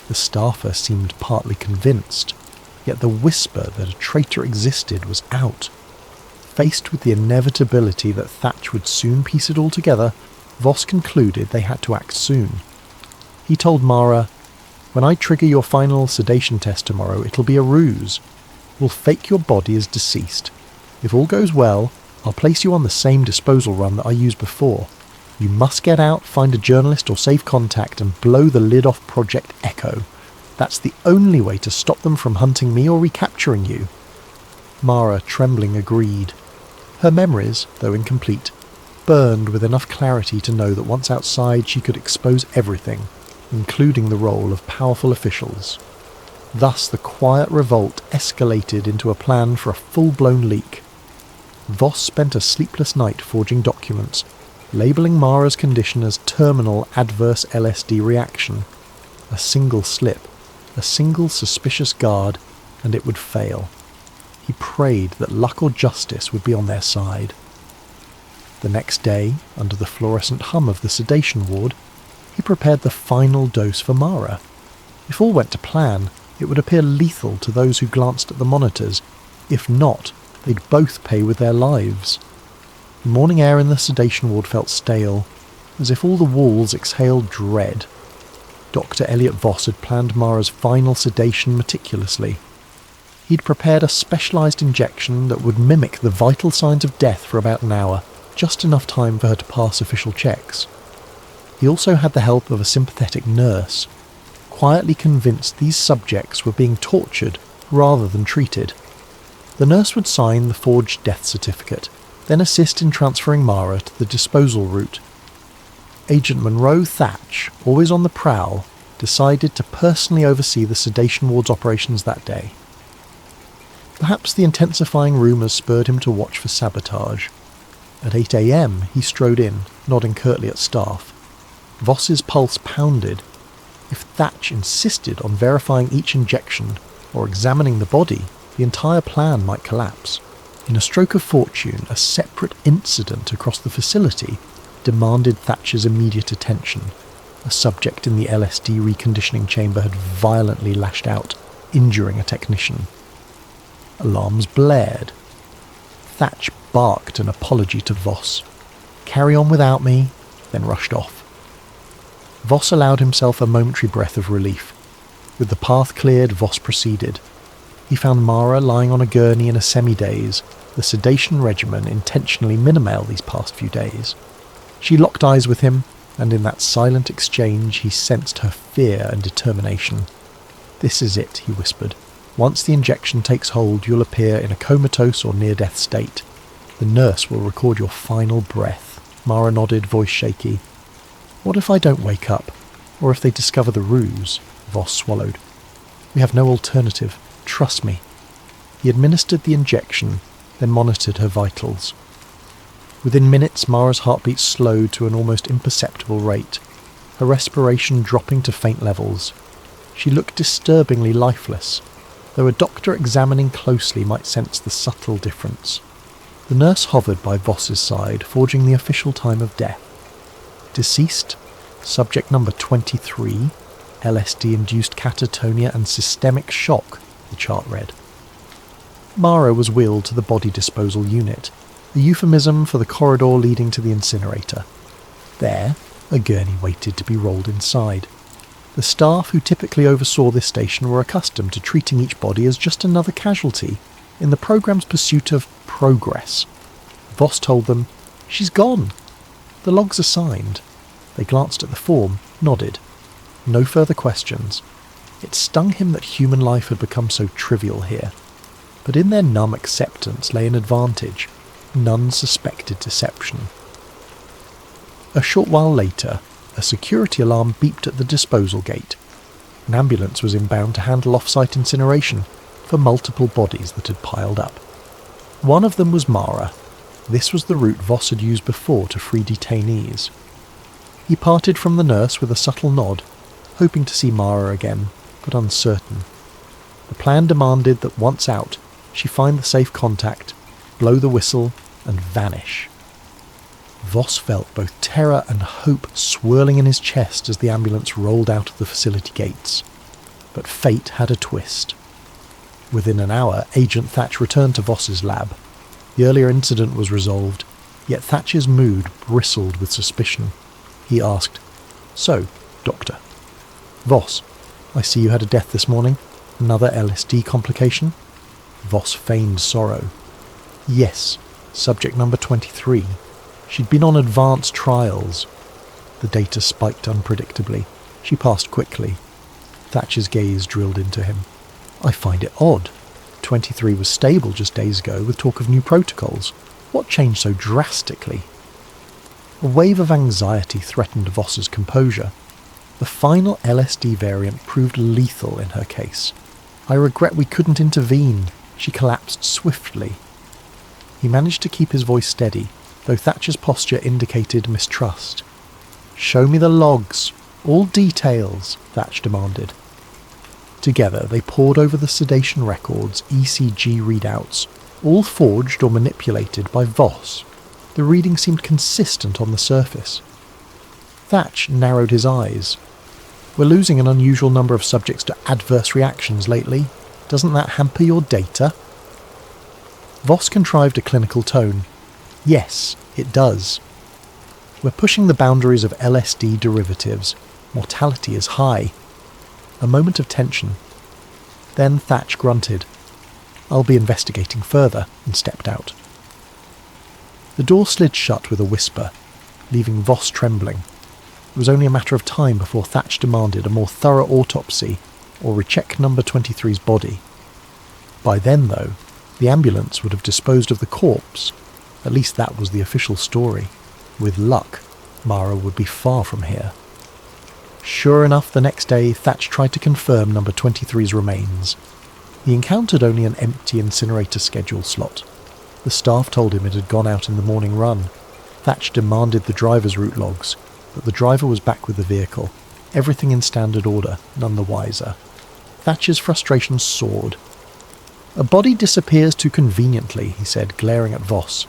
The staffer seemed partly convinced, yet the whisper that a traitor existed was out. Faced with the inevitability that Thatch would soon piece it all together, Voss concluded they had to act soon. He told Mara, "When I trigger your final sedation test tomorrow, it'll be a ruse. We'll fake your body as deceased. If all goes well, I'll place you on the same disposal run that I used before. You must get out, find a journalist or save contact, and blow the lid off Project Echo. That's the only way to stop them from hunting me or recapturing you." Mara, trembling, agreed. Her memories, though incomplete, burned with enough clarity to know that once outside she could expose everything, including the role of powerful officials. Thus the quiet revolt escalated into a plan for a full-blown leak. Voss spent a sleepless night forging documents, labelling Mara's condition as terminal adverse LSD reaction. A single slip, a single suspicious guard, and it would fail. He prayed that luck or justice would be on their side. The next day, under the fluorescent hum of the sedation ward, he prepared the final dose for Mara. If all went to plan, it would appear lethal to those who glanced at the monitors. If not, they'd both pay with their lives. The morning air in the sedation ward felt stale, as if all the walls exhaled dread. Dr. Elliot Voss had planned Mara's final sedation meticulously. He'd prepared a specialised injection that would mimic the vital signs of death for about an hour, just enough time for her to pass official checks. He also had the help of a sympathetic nurse, quietly convinced these subjects were being tortured rather than treated. The nurse would sign the forged death certificate, then assist in transferring Mara to the disposal route. Agent Monroe Thatch, always on the prowl, decided to personally oversee the sedation ward's operations that day. Perhaps the intensifying rumours spurred him to watch for sabotage. At 8 a.m. he strode in, nodding curtly at staff. Voss's pulse pounded. If Thatch insisted on verifying each injection or examining the body, the entire plan might collapse. In a stroke of fortune, a separate incident across the facility demanded Thatcher's immediate attention. A subject in the LSD reconditioning chamber had violently lashed out, injuring a technician. Alarms blared. Thatch barked an apology to Voss. "Carry on without me," then rushed off. Voss allowed himself a momentary breath of relief. With the path cleared, Voss proceeded. He found Mara lying on a gurney in a semi-daze, the sedation regimen intentionally minimal these past few days. She locked eyes with him, and in that silent exchange he sensed her fear and determination. "This is it," he whispered. "Once the injection takes hold, you'll appear in a comatose or near-death state. The nurse will record your final breath." Mara nodded, voice shaky. "What if I don't wake up? Or if they discover the ruse?" Voss swallowed. "We have no alternative. Trust me." He administered the injection, then monitored her vitals. Within minutes, Mara's heartbeat slowed to an almost imperceptible rate, her respiration dropping to faint levels. She looked disturbingly lifeless, though a doctor examining closely might sense the subtle difference. The nurse hovered by Voss's side, forging the official time of death. Deceased, subject number 23, LSD-induced catatonia and systemic shock, the chart read. Mara was wheeled to the body disposal unit, a euphemism for the corridor leading to the incinerator. There, a gurney waited to be rolled inside. The staff who typically oversaw this station were accustomed to treating each body as just another casualty in the program's pursuit of progress. Voss told them, "She's gone. The logs are signed." They glanced at the form, nodded. No further questions. It stung him that human life had become so trivial here. But in their numb acceptance lay an advantage. None suspected deception. A short while later, a security alarm beeped at the disposal gate. An ambulance was inbound to handle off-site incineration for multiple bodies that had piled up. One of them was Mara. This was the route Voss had used before to free detainees. He parted from the nurse with a subtle nod, hoping to see Mara again, but uncertain. The plan demanded that once out, she find the safe contact, blow the whistle, and vanish. Voss felt both terror and hope swirling in his chest as the ambulance rolled out of the facility gates. But fate had a twist. Within an hour, Agent Thatch returned to Voss's lab. The earlier incident was resolved, yet Thatch's mood bristled with suspicion. He asked, "So, Doctor?" "Voss, I see you had a death this morning. Another LSD complication?" Voss feigned sorrow. "Yes, subject number 23. She'd been on advanced trials." The data spiked unpredictably. She passed quickly. Thatcher's gaze drilled into him. "I find it odd. 23 was stable just days ago with talk of new protocols. What changed so drastically?" A wave of anxiety threatened Voss's composure. The final LSD variant proved lethal in her case. "I regret we couldn't intervene. She collapsed swiftly." He managed to keep his voice steady, though Thatcher's posture indicated mistrust. "Show me the logs. All details," Thatch demanded. Together they pored over the sedation records, ECG readouts, all forged or manipulated by Voss. The reading seemed consistent on the surface. Thatch narrowed his eyes. "We're losing an unusual number of subjects to adverse reactions lately. Doesn't that hamper your data?" Voss contrived a clinical tone. "Yes, it does. We're pushing the boundaries of LSD derivatives. Mortality is high." A moment of tension. Then Thatch grunted. "I'll be investigating further," and stepped out. The door slid shut with a whisper, leaving Voss trembling. It was only a matter of time before Thatch demanded a more thorough autopsy or recheck number 23's body. By then, though, the ambulance would have disposed of the corpse. At least that was the official story. With luck, Mara would be far from here. Sure enough, the next day, Thatch tried to confirm number 23's remains. He encountered only an empty incinerator schedule slot. The staff told him it had gone out in the morning run. Thatch demanded the driver's route logs, but the driver was back with the vehicle. Everything in standard order, none the wiser. Thatch's frustration soared. "A body disappears too conveniently," he said, glaring at Voss.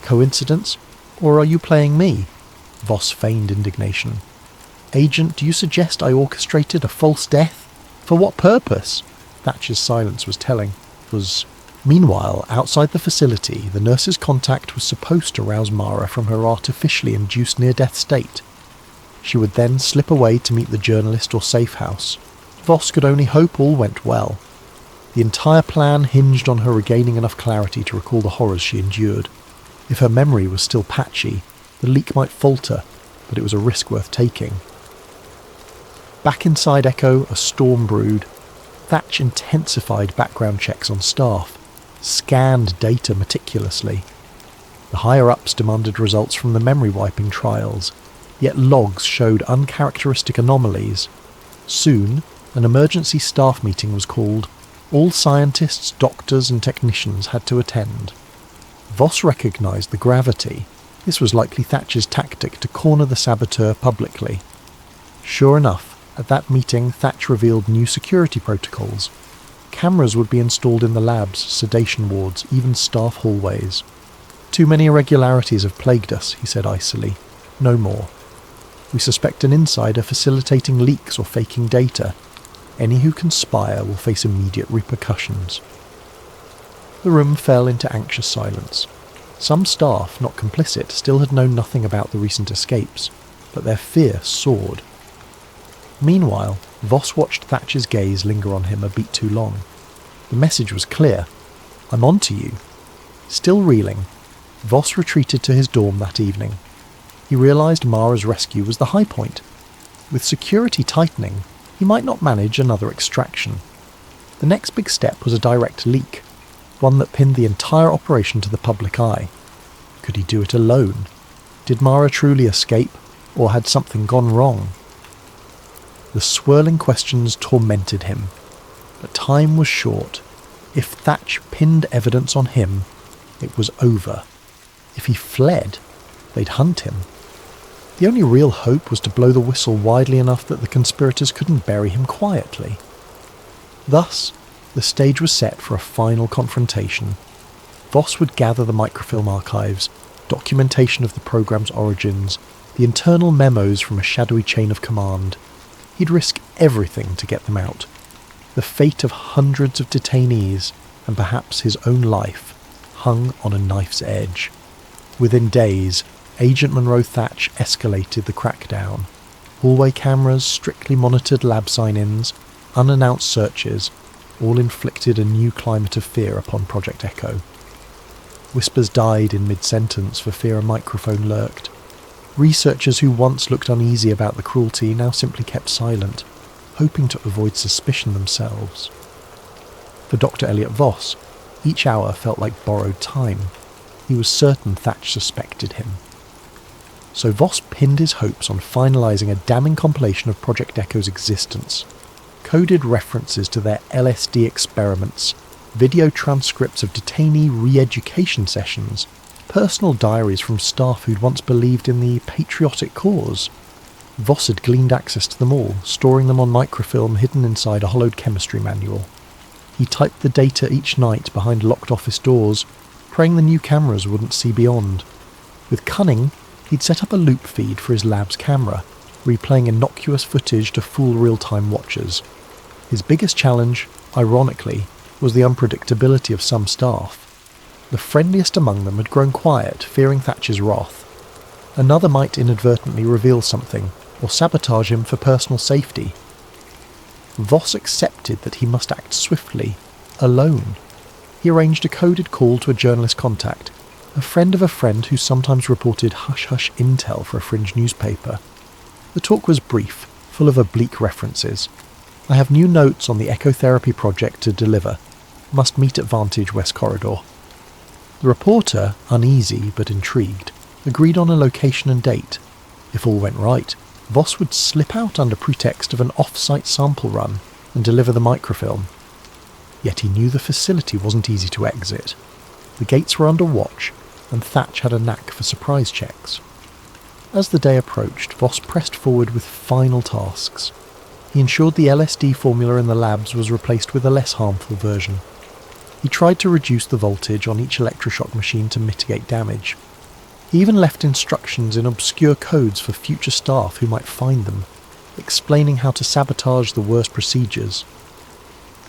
"Coincidence? Or are you playing me?" Voss feigned indignation. "Agent, do you suggest I orchestrated a false death? For what purpose?" Thatch's silence was telling. Meanwhile, outside the facility, the nurse's contact was supposed to rouse Mara from her artificially induced near-death state. She would then slip away to meet the journalist or safe house. Voss could only hope all went well. The entire plan hinged on her regaining enough clarity to recall the horrors she endured. If her memory was still patchy, the leak might falter, but it was a risk worth taking. Back inside Echo, a storm brewed. Thatch intensified background checks on staff, scanned data meticulously. The higher-ups demanded results from the memory wiping trials, yet logs showed uncharacteristic anomalies. Soon, an emergency staff meeting was called. All scientists, doctors and technicians had to attend. Voss recognised the gravity. This was likely Thatch's tactic to corner the saboteur publicly. Sure enough, at that meeting, Thatch revealed new security protocols. Cameras would be installed in the labs, sedation wards, even staff hallways. "Too many irregularities have plagued us," he said icily. "No more. We suspect an insider facilitating leaks or faking data. Any who conspire will face immediate repercussions." The room fell into anxious silence. Some staff, not complicit, still had known nothing about the recent escapes, but their fear soared. Meanwhile, Voss watched Thatch's gaze linger on him a beat too long. The message was clear. "I'm on to you." Still reeling, Voss retreated to his dorm that evening. He realised Mara's rescue was the high point. With security tightening, he might not manage another extraction. The next big step was a direct leak, one that pinned the entire operation to the public eye. Could he do it alone? Did Mara truly escape, or had something gone wrong? The swirling questions tormented him, but time was short. If Thatch pinned evidence on him, it was over. If he fled, they'd hunt him. The only real hope was to blow the whistle widely enough that the conspirators couldn't bury him quietly. Thus, the stage was set for a final confrontation. Voss would gather the microfilm archives, documentation of the program's origins, the internal memos from a shadowy chain of command. He'd risk everything to get them out. The fate of hundreds of detainees, and perhaps his own life, hung on a knife's edge. Within days, Agent Monroe Thatch escalated the crackdown. Hallway cameras, strictly monitored lab sign-ins, unannounced searches, all inflicted a new climate of fear upon Project Echo. Whispers died in mid-sentence for fear a microphone lurked. Researchers who once looked uneasy about the cruelty now simply kept silent, hoping to avoid suspicion themselves. For Dr. Elliot Voss, each hour felt like borrowed time. He was certain Thatch suspected him. So Voss pinned his hopes on finalising a damning compilation of Project Echo's existence. Coded references to their LSD experiments, video transcripts of detainee re-education sessions, personal diaries from staff who'd once believed in the patriotic cause. Voss had gleaned access to them all, storing them on microfilm hidden inside a hollowed chemistry manual. He typed the data each night behind locked office doors, praying the new cameras wouldn't see beyond. With cunning, he'd set up a loop feed for his lab's camera, replaying innocuous footage to fool real-time watchers. His biggest challenge, ironically, was the unpredictability of some staff. The friendliest among them had grown quiet, fearing Thatch's wrath. Another might inadvertently reveal something, or sabotage him for personal safety. Voss accepted that he must act swiftly, alone. He arranged a coded call to a journalist contact, a friend of a friend who sometimes reported hush-hush intel for a fringe newspaper. The talk was brief, full of oblique references. I have new notes on the ecotherapy project to deliver. Must meet at Vantage West Corridor. The reporter, uneasy but intrigued, agreed on a location and date. If all went right, Voss would slip out under pretext of an off-site sample run and deliver the microfilm. Yet he knew the facility wasn't easy to exit. The gates were under watch, and Thatch had a knack for surprise checks. As the day approached, Voss pressed forward with final tasks. He ensured the LSD formula in the labs was replaced with a less harmful version. He tried to reduce the voltage on each electroshock machine to mitigate damage. He even left instructions in obscure codes for future staff who might find them, explaining how to sabotage the worst procedures.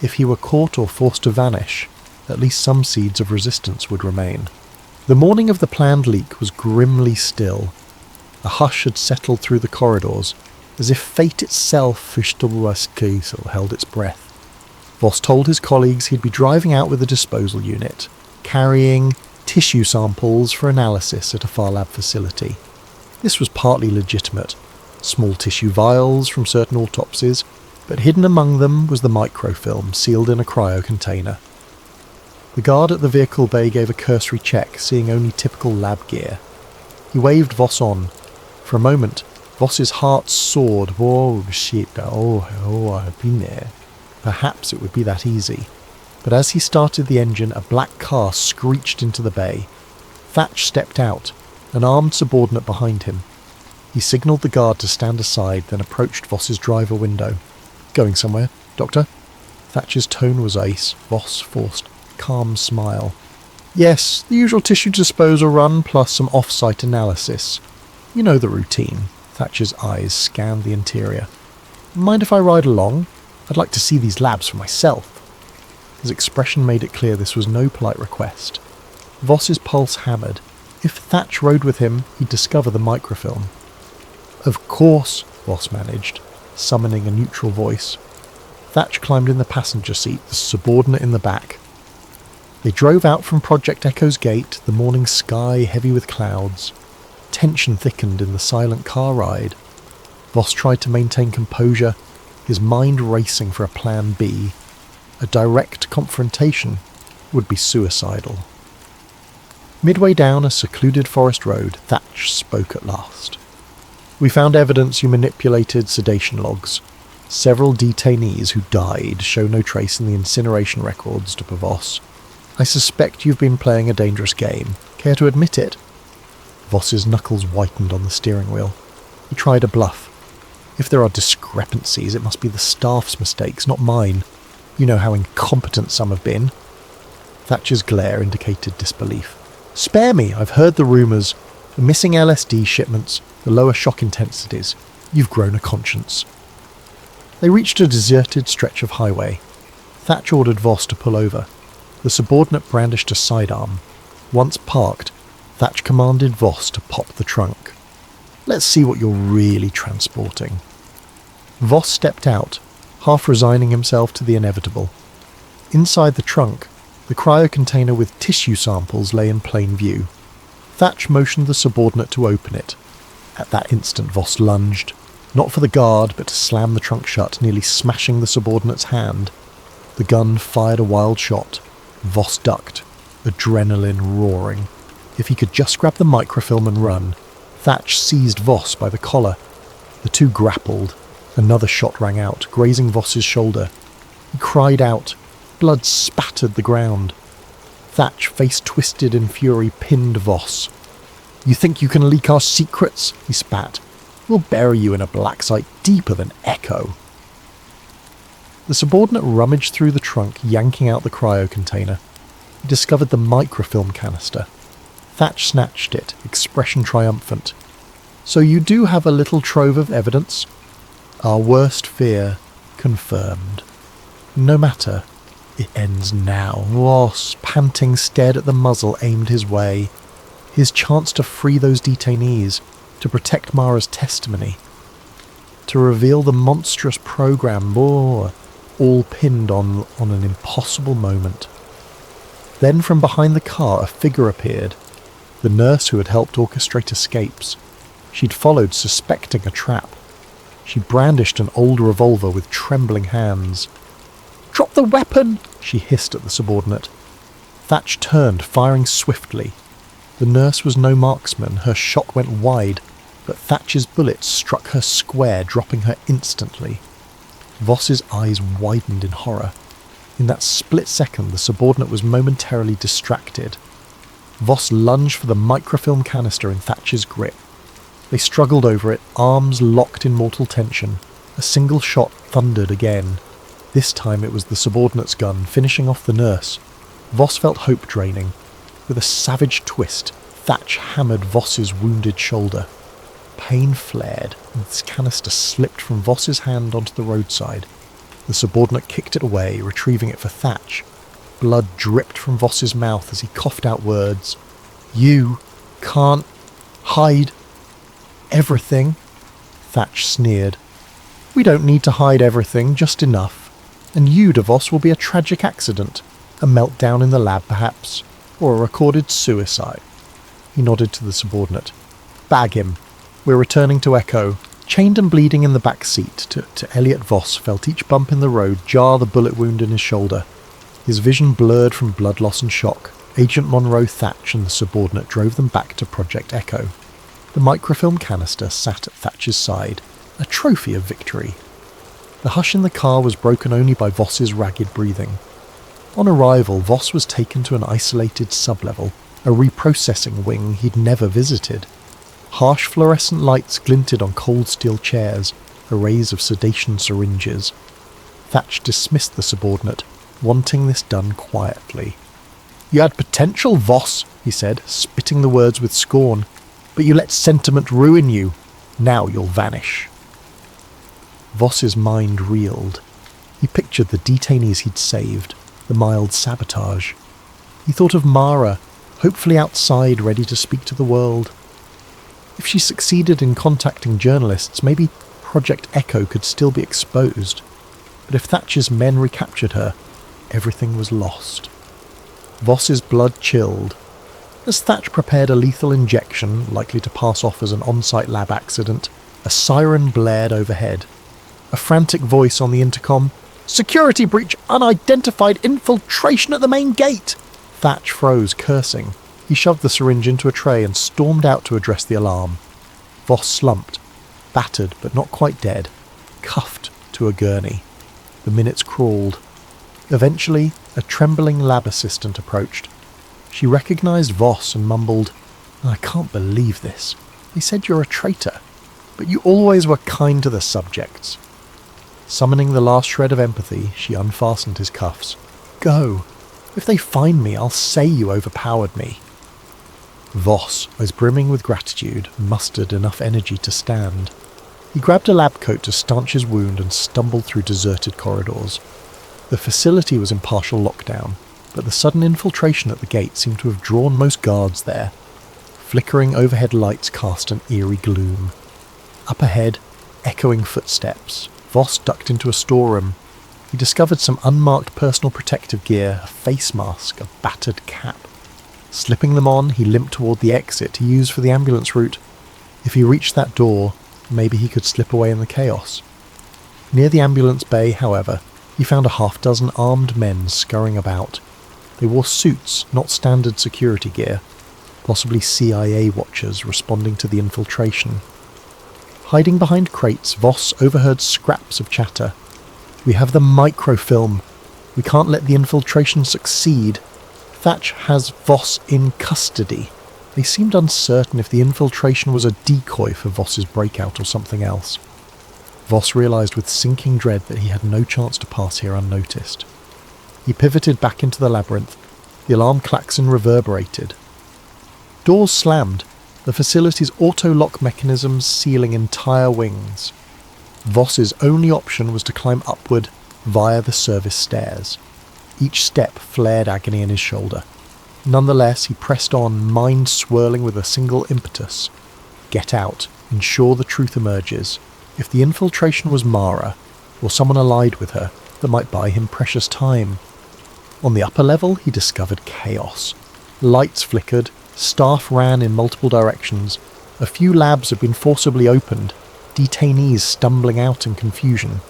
If he were caught or forced to vanish, at least some seeds of resistance would remain. The morning of the planned leak was grimly still. A hush had settled through the corridors, as if fate itself held its breath. Voss told his colleagues he'd be driving out with a disposal unit, carrying tissue samples for analysis at a far lab facility. This was partly legitimate. Small tissue vials from certain autopsies, but hidden among them was the microfilm sealed in a cryo container. The guard at the vehicle bay gave a cursory check, seeing only typical lab gear. He waved Voss on. For a moment, Voss's heart soared. Oh shit, I've been there. Perhaps it would be that easy. But as he started the engine, a black car screeched into the bay. Thatch stepped out, an armed subordinate behind him. He signalled the guard to stand aside, then approached Voss's driver window. Going somewhere, Doctor? Thatch's tone was ice. Voss forced a calm smile. Yes, the usual tissue disposal run plus some off-site analysis. You know the routine. Thatcher's eyes scanned the interior. Mind if I ride along? I'd like to see these labs for myself. His expression made it clear this was no polite request. Voss's pulse hammered. If Thatch rode with him, he'd discover the microfilm. Of course, Voss managed, summoning a neutral voice. Thatch climbed in the passenger seat, the subordinate in the back. They drove out from Project Echo's gate, the morning sky heavy with clouds. Tension thickened in the silent car ride. Voss tried to maintain composure, his mind racing for a plan B. A direct confrontation would be suicidal. Midway down a secluded forest road, Thatch spoke at last. We found evidence you manipulated sedation logs. Several detainees who died show no trace in the incineration records, Dr. Voss. I suspect you've been playing a dangerous game. Care to admit it? Voss's knuckles whitened on the steering wheel. He tried a bluff. If there are discrepancies, it must be the staff's mistakes, not mine. You know how incompetent some have been. Thatcher's glare indicated disbelief. Spare me, I've heard the rumours. The missing LSD shipments, the lower shock intensities. You've grown a conscience. They reached a deserted stretch of highway. Thatch ordered Voss to pull over. The subordinate brandished a sidearm. Once parked, Thatch commanded Voss to pop the trunk. Let's see what you're really transporting. Voss stepped out, half resigning himself to the inevitable. Inside the trunk, the cryo container with tissue samples lay in plain view. Thatch motioned the subordinate to open it. At that instant Voss lunged, not for the guard, but to slam the trunk shut, nearly smashing the subordinate's hand. The gun fired a wild shot. Voss ducked, adrenaline roaring. If he could just grab the microfilm and run. Thatch seized Voss by the collar. The two grappled. Another shot rang out, grazing Voss's shoulder. He cried out. Blood spattered the ground. Thatch, face twisted in fury, pinned Voss. You think you can leak our secrets? He spat. We'll bury you in a black site deeper than Echo. The subordinate rummaged through the trunk, yanking out the cryo container. He discovered the microfilm canister. Thatch snatched it, expression triumphant. So you do have a little trove of evidence? Our worst fear confirmed. No matter. It ends now. Voss, panting, stared at the muzzle aimed his way. His chance to free those detainees, to protect Mara's testimony, to reveal the monstrous program, all pinned on an impossible moment. Then from behind the car a figure appeared, the nurse who had helped orchestrate escapes. She'd followed, suspecting a trap. She brandished an old revolver with trembling hands. "Drop the weapon!" she hissed at the subordinate. Thatch turned, firing swiftly. The nurse was no marksman. Her shot went wide, but Thatch's bullet struck her square, dropping her instantly. Voss's eyes widened in horror. In that split second, the subordinate was momentarily distracted. Voss lunged for the microfilm canister in Thatch's grip. They struggled over it, arms locked in mortal tension. A single shot thundered again. This time it was the subordinate's gun, finishing off the nurse. Voss felt hope draining. With a savage twist, Thatch hammered Voss's wounded shoulder. Pain flared, and the canister slipped from Voss's hand onto the roadside. The subordinate kicked it away, retrieving it for Thatch. Blood dripped from Voss's mouth as he coughed out words. "You can't hide everything," Thatch sneered. "We don't need to hide everything, just enough. And you, DeVos, will be a tragic accident. A meltdown in the lab, perhaps. Or a recorded suicide." He nodded to the subordinate. "Bag him. We're returning to Echo." Chained and bleeding in the back seat, to Elliot, Voss felt each bump in the road jar the bullet wound in his shoulder. His vision blurred from blood loss and shock. Agent Monroe, Thatch and the subordinate drove them back to Project Echo. The microfilm canister sat at Thatch's side, a trophy of victory. The hush in the car was broken only by Voss's ragged breathing. On arrival, Voss was taken to an isolated sublevel, a reprocessing wing he'd never visited. Harsh fluorescent lights glinted on cold steel chairs, arrays of sedation syringes. Thatch dismissed the subordinate, wanting this done quietly. "You had potential, Voss," he said, spitting the words with scorn, "but you let sentiment ruin you. Now you'll vanish." Voss's mind reeled. He pictured the detainees he'd saved, the mild sabotage. He thought of Mara, hopefully outside, ready to speak to the world. If she succeeded in contacting journalists, maybe Project Echo could still be exposed. But if Thatch's men recaptured her, everything was lost. Voss's blood chilled. As Thatch prepared a lethal injection, likely to pass off as an on-site lab accident, a siren blared overhead. A frantic voice on the intercom. "Security breach! Unidentified infiltration at the main gate!" Thatch froze, cursing. He shoved the syringe into a tray and stormed out to address the alarm. Voss slumped, battered but not quite dead, cuffed to a gurney. The minutes crawled. Eventually, a trembling lab assistant approached. She recognised Voss and mumbled, "I can't believe this. They said you're a traitor, but you always were kind to the subjects." Summoning the last shred of empathy, she unfastened his cuffs. "Go. If they find me, I'll say you overpowered me." Voss, eyes brimming with gratitude, mustered enough energy to stand. He grabbed a lab coat to stanch his wound and stumbled through deserted corridors. The facility was in partial lockdown, but the sudden infiltration at the gate seemed to have drawn most guards there. Flickering overhead lights cast an eerie gloom. Up ahead, echoing footsteps, Voss ducked into a storeroom. He discovered some unmarked personal protective gear, a face mask, a battered cap. Slipping them on, he limped toward the exit he used for the ambulance route. If he reached that door, maybe he could slip away in the chaos. Near the ambulance bay, however, he found a half-dozen armed men scurrying about. They wore suits, not standard security gear, possibly CIA watchers responding to the infiltration. Hiding behind crates, Voss overheard scraps of chatter. "We have the microfilm. We can't let the infiltration succeed. Thatch has Voss in custody." They seemed uncertain if the infiltration was a decoy for Voss's breakout or something else. Voss realised with sinking dread that he had no chance to pass here unnoticed. He pivoted back into the labyrinth. The alarm klaxon reverberated. Doors slammed, the facility's auto-lock mechanisms sealing entire wings. Voss's only option was to climb upward via the service stairs. Each step flared agony in his shoulder. Nonetheless, he pressed on, mind swirling with a single impetus. Get out, ensure the truth emerges. If the infiltration was Mara, or someone allied with her, that might buy him precious time. On the upper level, he discovered chaos. Lights flickered, staff ran in multiple directions. A few labs had been forcibly opened. detainees stumbling out in confusion.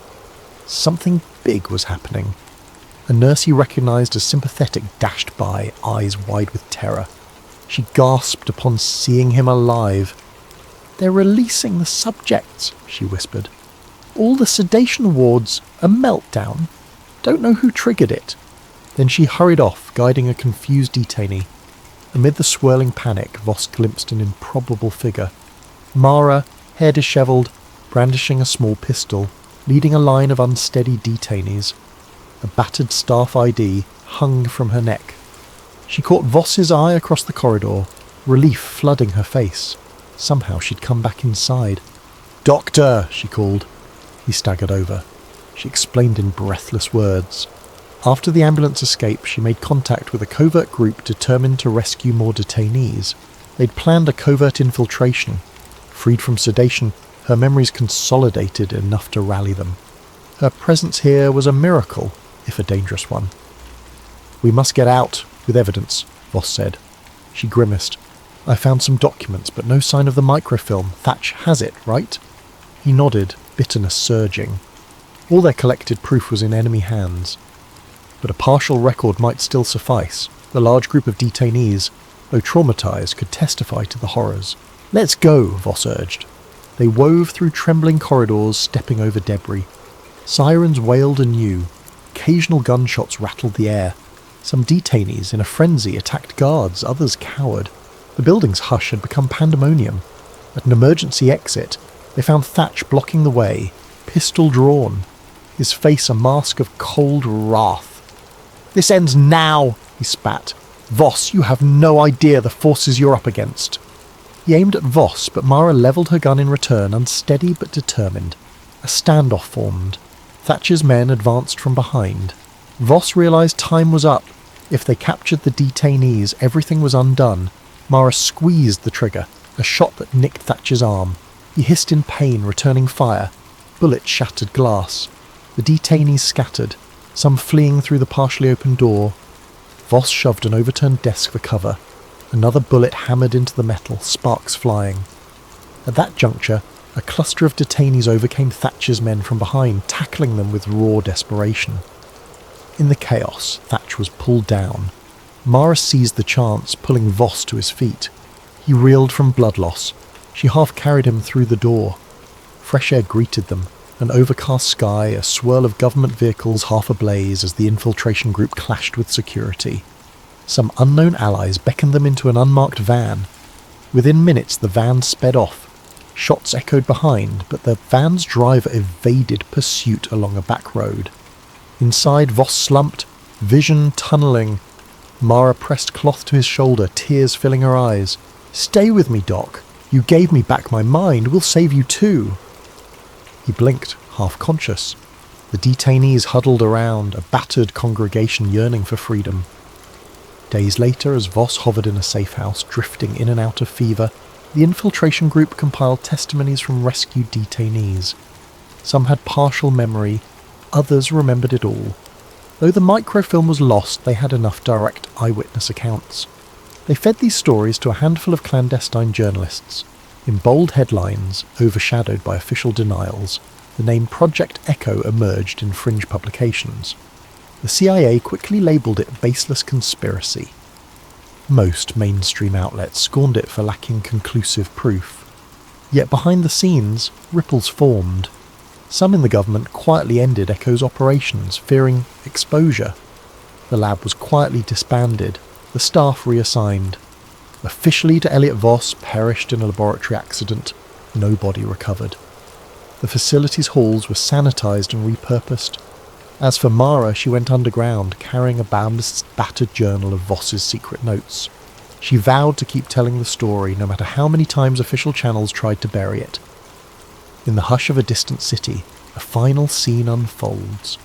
Something big was happening. A nurse he recognised as sympathetic dashed by, eyes wide with terror. She gasped upon seeing him alive. "They're releasing the subjects," she whispered. "All the sedation wards, a meltdown. Don't know who triggered it." Then she hurried off, guiding a confused detainee. Amid the swirling panic, Voss glimpsed an improbable figure. Mara, hair dishevelled, brandishing a small pistol, leading a line of unsteady detainees. A battered staff ID hung from her neck. She caught Voss's eye across the corridor, relief flooding her face. Somehow she'd come back inside. "Doctor!" she called. He staggered over. She explained in breathless words. After the ambulance escape, she made contact with a covert group determined to rescue more detainees. They'd planned a covert infiltration. Freed from sedation, her memories consolidated enough to rally them. Her presence here was a miracle, if a dangerous one. "We must get out, with evidence," Voss said. She grimaced. "I found some documents, but no sign of the microfilm. Thatch has it, right?" He nodded, bitterness surging. All their collected proof was in enemy hands. But a partial record might still suffice. The large group of detainees, though traumatized, could testify to the horrors. "Let's go," Voss urged. They wove through trembling corridors, stepping over debris. Sirens wailed anew. Occasional gunshots rattled the air. Some detainees, in a frenzy, attacked guards, others cowered. The building's hush had become pandemonium. At an emergency exit, they found Thatch blocking the way, pistol drawn, his face a mask of cold wrath. "This ends now," he spat. "Voss, you have no idea the forces you're up against." He aimed at Voss, but Mara levelled her gun in return, unsteady but determined. A standoff formed. Thatcher's men advanced from behind. Voss realised time was up. If they captured the detainees, everything was undone. Mara squeezed the trigger, a shot that nicked Thatcher's arm. He hissed in pain, returning fire. Bullets shattered glass. The detainees scattered, some fleeing through the partially open door. Voss shoved an overturned desk for cover. Another bullet hammered into the metal, sparks flying. At that juncture, a cluster of detainees overcame Thatcher's men from behind, tackling them with raw desperation. In the chaos, Thatch was pulled down. Mara seized the chance, pulling Voss to his feet. He reeled from blood loss. She half carried him through the door. Fresh air greeted them, an overcast sky, a swirl of government vehicles half ablaze as the infiltration group clashed with security. Some unknown allies beckoned them into an unmarked van. Within minutes the van sped off. Shots echoed behind, but the van's driver evaded pursuit along a back road. Inside, Voss slumped, vision tunnelling. Mara pressed cloth to his shoulder, tears filling her eyes. "Stay with me, Doc. You gave me back my mind. We'll save you too." He blinked, half conscious. The detainees huddled around, a battered congregation yearning for freedom. Days later, as Voss hovered in a safe house, drifting in and out of fever, the infiltration group compiled testimonies from rescued detainees. Some had partial memory, others remembered it all. Though the microfilm was lost, they had enough direct eyewitness accounts. They fed these stories to a handful of clandestine journalists. In bold headlines, overshadowed by official denials, the name Project Echo emerged in fringe publications. The CIA quickly labelled it baseless conspiracy. Most mainstream outlets scorned it for lacking conclusive proof. Yet behind the scenes, ripples formed. Some in the government quietly ended Echo's operations, fearing exposure. The lab was quietly disbanded, the staff reassigned. Officially to Elliot Voss perished in a laboratory accident. No body recovered. The facility's halls were sanitised and repurposed. As for Mara, she went underground, carrying a battered journal of Voss's secret notes. She vowed to keep telling the story, no matter how many times official channels tried to bury it. In the hush of a distant city, a final scene unfolds.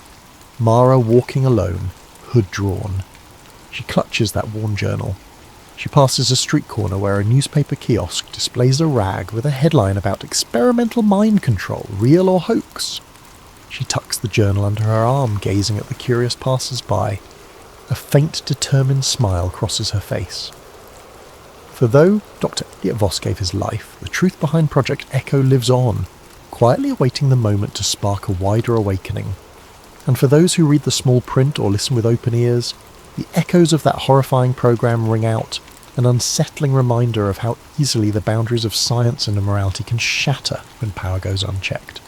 Mara walking alone, hood drawn. She clutches that worn journal. She passes a street corner where a newspaper kiosk displays a rag with a headline about experimental mind control, real or hoax. She tucks the journal under her arm, gazing at the curious passers-by. A faint, determined smile crosses her face. For though Dr. Elliot Voss gave his life, the truth behind Project Echo lives on. quietly awaiting the moment to spark a wider awakening. And for those who read the small print or listen with open ears, the echoes of that horrifying program ring out, an unsettling reminder of how easily the boundaries of science and morality can shatter when power goes unchecked.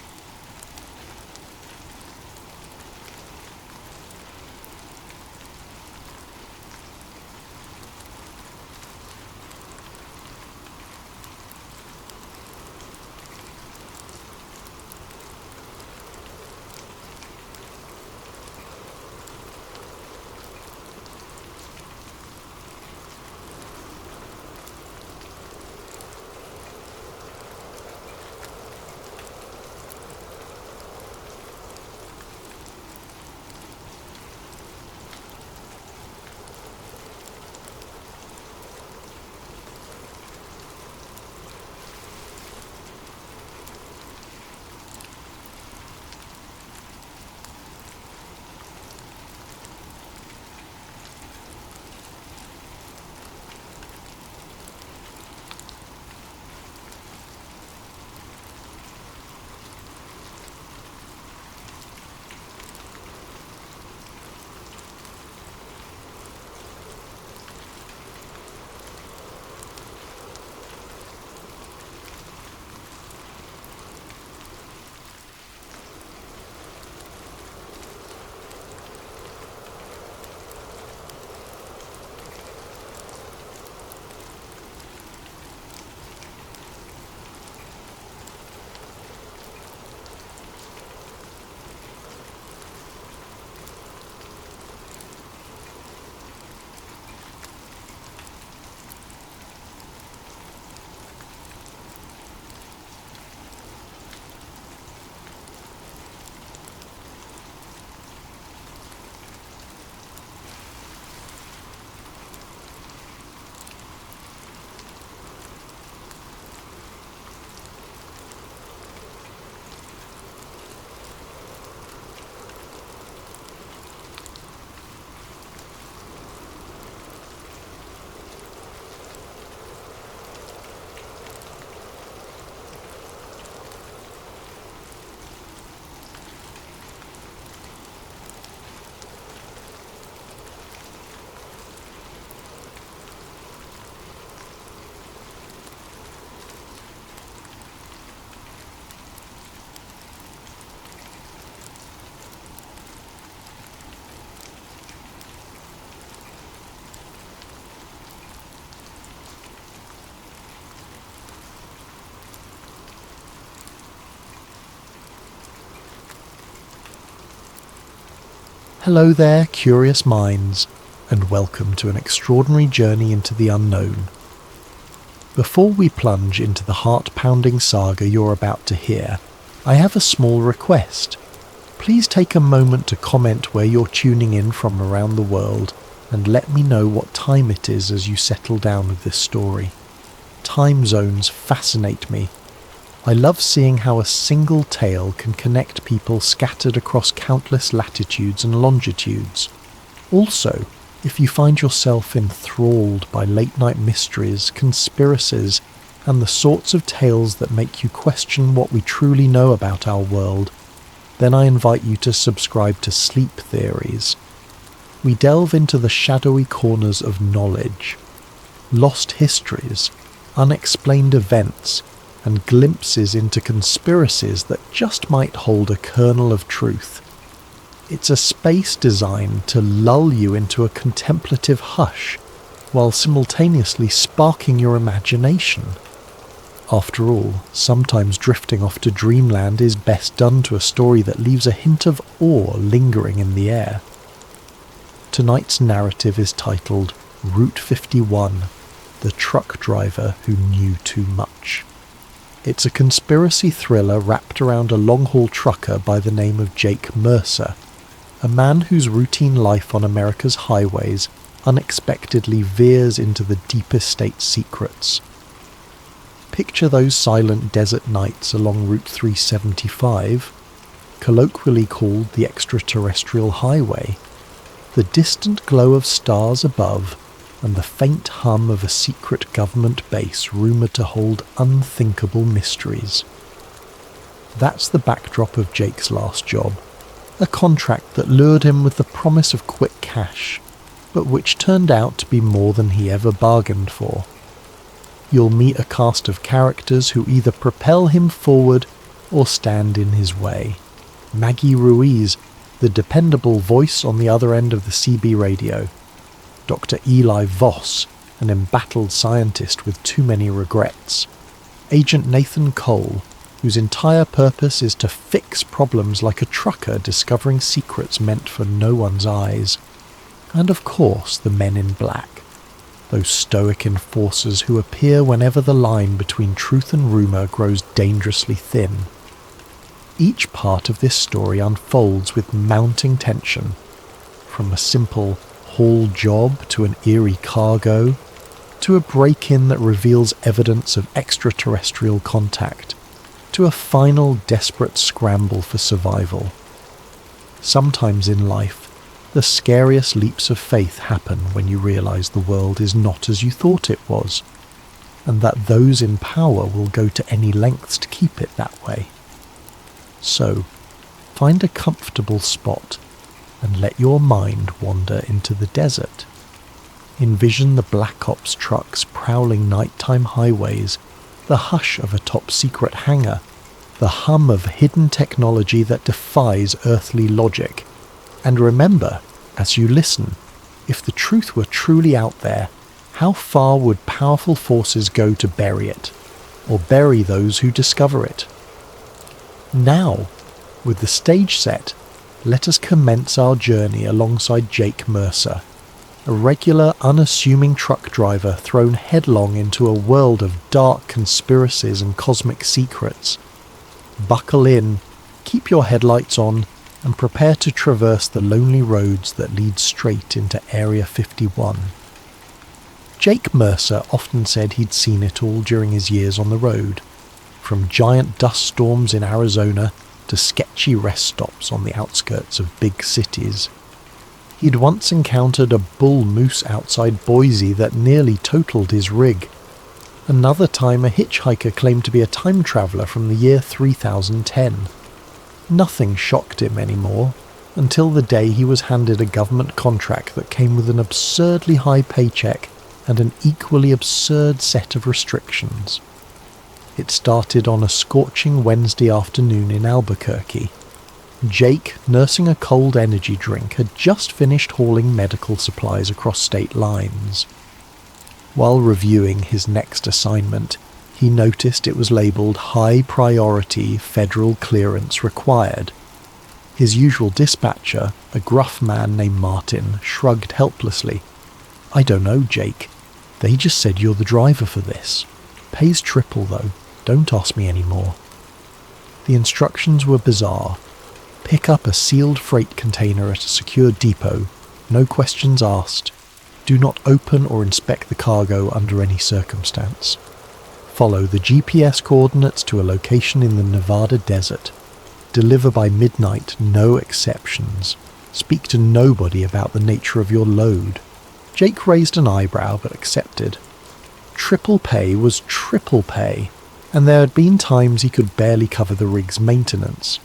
Hello there, curious minds, and welcome to an extraordinary journey into the unknown. Before we plunge into the heart-pounding saga you're about to hear, I have a small request. Please take a moment to comment where you're tuning in from around the world and let me know what time it is as you settle down with this story. Time zones fascinate me. I love seeing how a single tale can connect people scattered across countless latitudes and longitudes. Also, if you find yourself enthralled by late-night mysteries, conspiracies, and the sorts of tales that make you question what we truly know about our world, then I invite you to subscribe to Sleep Theories. We delve into the shadowy corners of knowledge, lost histories, unexplained events, and glimpses into conspiracies that just might hold a kernel of truth. It's a space designed to lull you into a contemplative hush, while simultaneously sparking your imagination. After all, sometimes drifting off to dreamland is best done to a story that leaves a hint of awe lingering in the air. Tonight's narrative is titled Route 51, The Truck Driver Who Knew Too Much. It's a conspiracy thriller wrapped around a long-haul trucker by the name of Jake Mercer, a man whose routine life on America's highways unexpectedly veers into the deepest state secrets. Picture those silent desert nights along Route 375, colloquially called the extraterrestrial highway, the distant glow of stars above, and the faint hum of a secret government base rumoured to hold unthinkable mysteries. That's the backdrop of Jake's last job. A contract that lured him with the promise of quick cash, but which turned out to be more than he ever bargained for. You'll meet a cast of characters who either propel him forward or stand in his way. Maggie Ruiz, the dependable voice on the other end of the CB radio. Dr. Eli Voss, an embattled scientist with too many regrets. Agent Nathan Cole, whose entire purpose is to fix problems like a trucker discovering secrets meant for no one's eyes. And of course the men in black, those stoic enforcers who appear whenever the line between truth and rumour grows dangerously thin. Each part of this story unfolds with mounting tension, from a simple haul job to an eerie cargo, to a break-in that reveals evidence of extraterrestrial contact, to a final desperate scramble for survival. Sometimes in life, the scariest leaps of faith happen when you realise the world is not as you thought it was, and that those in power will go to any lengths to keep it that way. So, find a comfortable spot and let your mind wander into the desert. Envision the Black Ops trucks prowling nighttime highways, the hush of a top-secret hangar, the hum of hidden technology that defies earthly logic. And remember, as you listen, if the truth were truly out there, how far would powerful forces go to bury it, or bury those who discover it? Now, with the stage set, let us commence our journey alongside Jake Mercer, a regular, unassuming truck driver thrown headlong into a world of dark conspiracies and cosmic secrets. Buckle in, keep your headlights on, and prepare to traverse the lonely roads that lead straight into Area 51. Jake Mercer often said he'd seen it all during his years on the road, from giant dust storms in Arizona to sketchy rest stops on the outskirts of big cities. He'd once encountered a bull moose outside Boise that nearly totaled his rig. Another time a hitchhiker claimed to be a time traveller from the year 3010. Nothing shocked him anymore, until the day he was handed a government contract that came with an absurdly high paycheck and an equally absurd set of restrictions. It started on a scorching Wednesday afternoon in Albuquerque. Jake, nursing a cold energy drink, had just finished hauling medical supplies across state lines. While reviewing his next assignment, he noticed it was labelled High Priority Federal Clearance Required. His usual dispatcher, a gruff man named Martin, shrugged helplessly. "I don't know, Jake. They just said you're the driver for this. Pays triple though. Don't ask me any more." The instructions were bizarre. Pick up a sealed freight container at a secure depot. No questions asked. Do not open or inspect the cargo under any circumstance. Follow the GPS coordinates to a location in the Nevada desert. Deliver by midnight, no exceptions. Speak to nobody about the nature of your load. Jake raised an eyebrow but accepted. Triple pay was triple pay, and there had been times he could barely cover the rig's maintenance.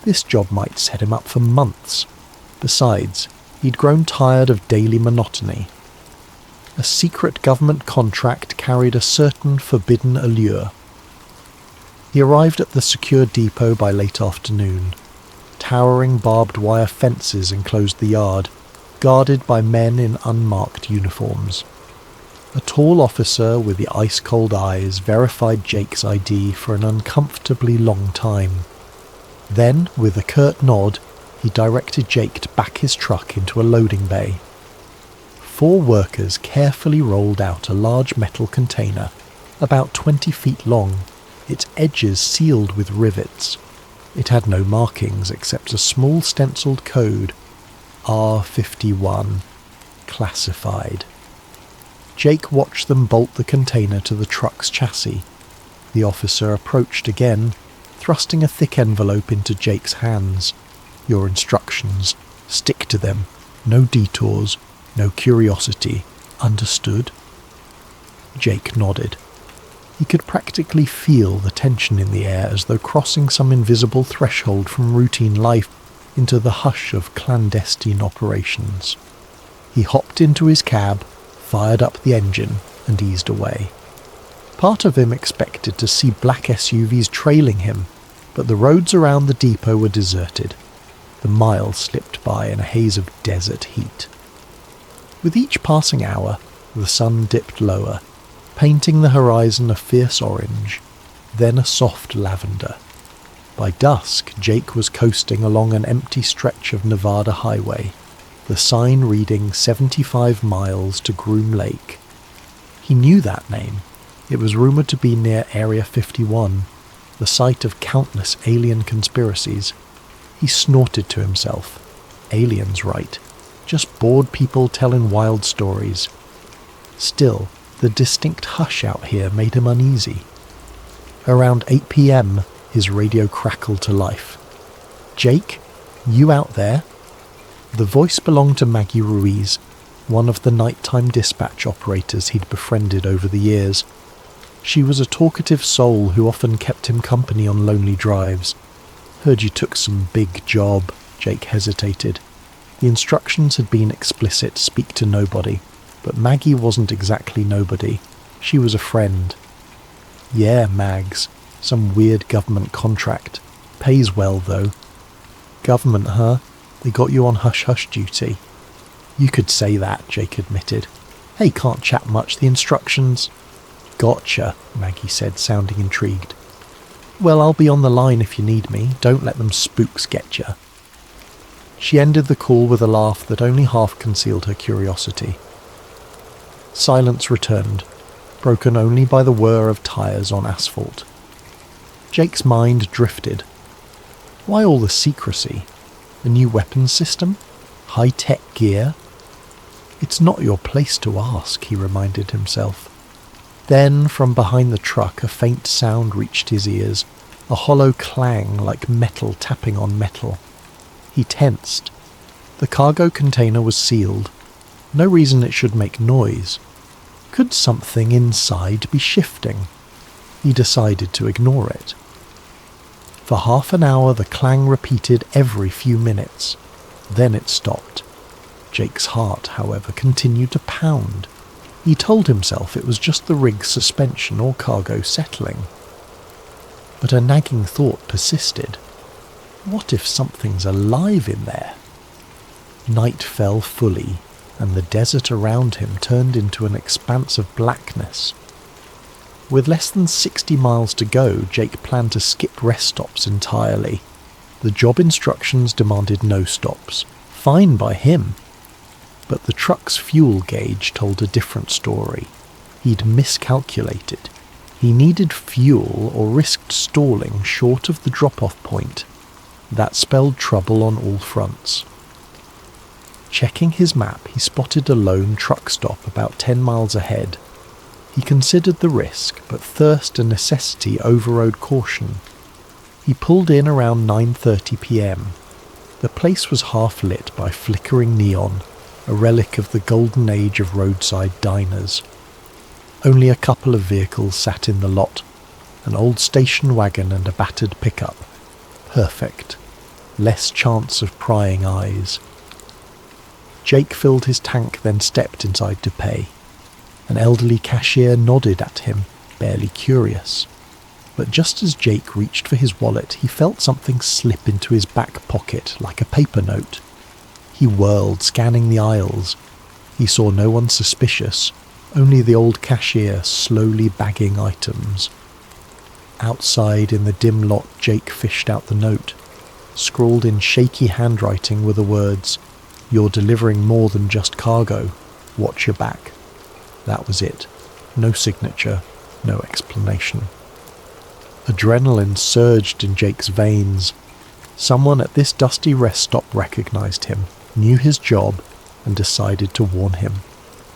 This job might set him up for months. Besides, he'd grown tired of daily monotony. A secret government contract carried a certain forbidden allure. He arrived at the secure depot by late afternoon. Towering barbed wire fences enclosed the yard, guarded by men in unmarked uniforms. A tall officer with the ice-cold eyes verified Jake's ID for an uncomfortably long time. Then, with a curt nod, he directed Jake to back his truck into a loading bay. 4 workers carefully rolled out a large metal container, about 20 feet long, its edges sealed with rivets. It had no markings except a small stenciled code, R51, classified. Jake watched them bolt the container to the truck's chassis. The officer approached again, thrusting a thick envelope into Jake's hands. "Your instructions. Stick to them. No detours. No curiosity. Understood?" Jake nodded. He could practically feel the tension in the air as though crossing some invisible threshold from routine life into the hush of clandestine operations. He hopped into his cab, fired up the engine, and eased away. Part of him expected to see black SUVs trailing him, but the roads around the depot were deserted. The miles slipped by in a haze of desert heat. With each passing hour, the sun dipped lower, painting the horizon a fierce orange, then a soft lavender. By dusk, Jake was coasting along an empty stretch of Nevada highway, the sign reading 75 miles to Groom Lake. He knew that name. It was rumoured to be near Area 51, the site of countless alien conspiracies. He snorted to himself. Aliens, right. Just bored people telling wild stories. Still, the distinct hush out here made him uneasy. Around 8 p.m, his radio crackled to life. "Jake, you out there?" The voice belonged to Maggie Ruiz, one of the nighttime dispatch operators he'd befriended over the years. She was a talkative soul who often kept him company on lonely drives. "Heard you took some big job," Jake hesitated. The instructions had been explicit, speak to nobody, but Maggie wasn't exactly nobody. She was a friend. "Yeah, Mags. Some weird government contract. Pays well, though." "Government, huh? They got you on hush-hush duty." "You could say that," Jake admitted. "Hey, can't chat much, the instructions." "Gotcha," Maggie said, sounding intrigued. "Well, I'll be on the line if you need me. Don't let them spooks get you." She ended the call with a laugh that only half concealed her curiosity. Silence returned, broken only by the whir of tyres on asphalt. Jake's mind drifted. Why all the secrecy? A new weapons system? High-tech gear? It's not your place to ask, he reminded himself. Then, from behind the truck, a faint sound reached his ears, a hollow clang like metal tapping on metal. He tensed. The cargo container was sealed. No reason it should make noise. Could something inside be shifting? He decided to ignore it. For half an hour the clang repeated every few minutes. Then it stopped. Jake's heart, however, continued to pound. He told himself it was just the rig's suspension or cargo settling. But a nagging thought persisted. What if something's alive in there? Night fell fully, and the desert around him turned into an expanse of blackness. With less than 60 miles to go, Jake planned to skip rest stops entirely. The job instructions demanded no stops. Fine by him. But the truck's fuel gauge told a different story. He'd miscalculated. He needed fuel or risked stalling short of the drop-off point. That spelled trouble on all fronts. Checking his map, he spotted a lone truck stop about 10 miles ahead. He considered the risk, but thirst and necessity overrode caution. He pulled in around 9:30 p.m. The place was half lit by flickering neon, a relic of the golden age of roadside diners. Only a couple of vehicles sat in the lot, an old station wagon and a battered pickup. Perfect. Less chance of prying eyes. Jake filled his tank, then stepped inside to pay. An elderly cashier nodded at him, barely curious. But just as Jake reached for his wallet, he felt something slip into his back pocket like a paper note. He whirled, scanning the aisles. He saw no one suspicious, only the old cashier slowly bagging items. Outside in the dim lot, Jake fished out the note. Scrawled in shaky handwriting were the words, "You're delivering more than just cargo. Watch your back." That was it. No signature, no explanation. Adrenaline surged in Jake's veins. Someone at this dusty rest stop recognized him, knew his job, and decided to warn him.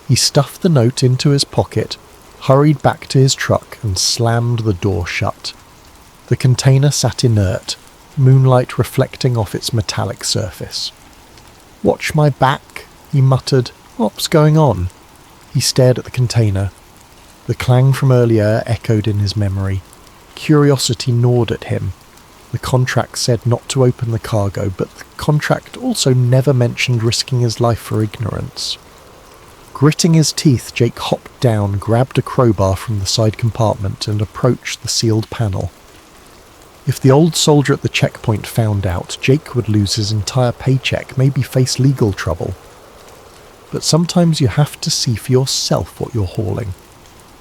He stuffed the note into his pocket, hurried back to his truck, and slammed the door shut. The container sat inert, moonlight reflecting off its metallic surface. "Watch my back," he muttered. "What's going on?" He stared at the container. The clang from earlier echoed in his memory. Curiosity gnawed at him. The contract said not to open the cargo, but the contract also never mentioned risking his life for ignorance. Gritting his teeth, Jake hopped down, grabbed a crowbar from the side compartment, and approached the sealed panel. If the old soldier at the checkpoint found out, Jake would lose his entire paycheck, maybe face legal trouble. But sometimes you have to see for yourself what you're hauling.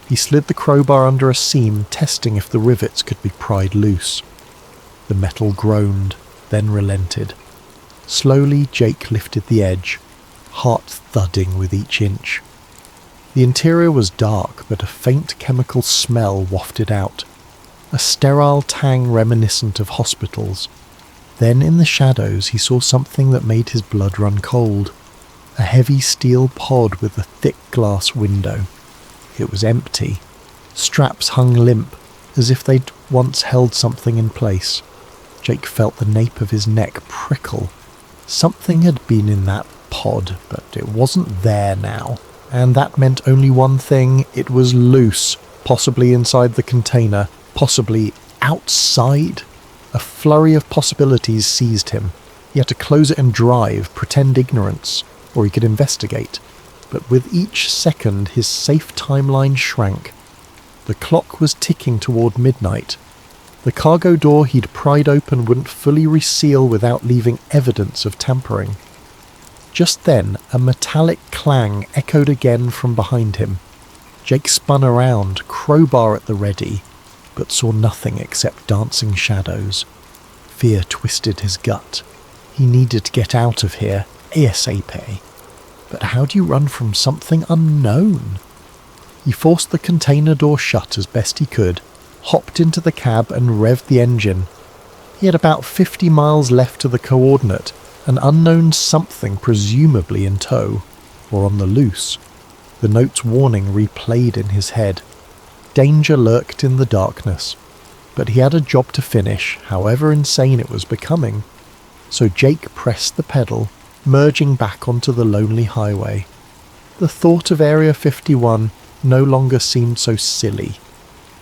He slid the crowbar under a seam, testing if the rivets could be pried loose. The metal groaned, then relented. Slowly, Jake lifted the edge, heart thudding with each inch. The interior was dark, but a faint chemical smell wafted out, a sterile tang reminiscent of hospitals. Then in the shadows he saw something that made his blood run cold. A heavy steel pod with a thick glass window. It was empty. Straps hung limp, as if they'd once held something in place. Jake felt the nape of his neck prickle. Something had been in that pod, but it wasn't there now. And that meant only one thing: it was loose, possibly inside the container, possibly outside. A flurry of possibilities seized him. He had to close it and drive, pretend ignorance, or he could investigate. But with each second his safe timeline shrank. The clock was ticking toward midnight. The cargo door he'd pried open wouldn't fully reseal without leaving evidence of tampering. Just then, a metallic clang echoed again from behind him. Jake spun around, crowbar at the ready, but saw nothing except dancing shadows. Fear twisted his gut. He needed to get out of here, ASAP. But how do you run from something unknown? He forced the container door shut as best he could, hopped into the cab and revved the engine. He had about 50 miles left to the coordinate, an unknown something presumably in tow, or on the loose. The note's warning replayed in his head. Danger lurked in the darkness, but he had a job to finish, however insane it was becoming. So Jake pressed the pedal, merging back onto the lonely highway. The thought of Area 51 no longer seemed so silly,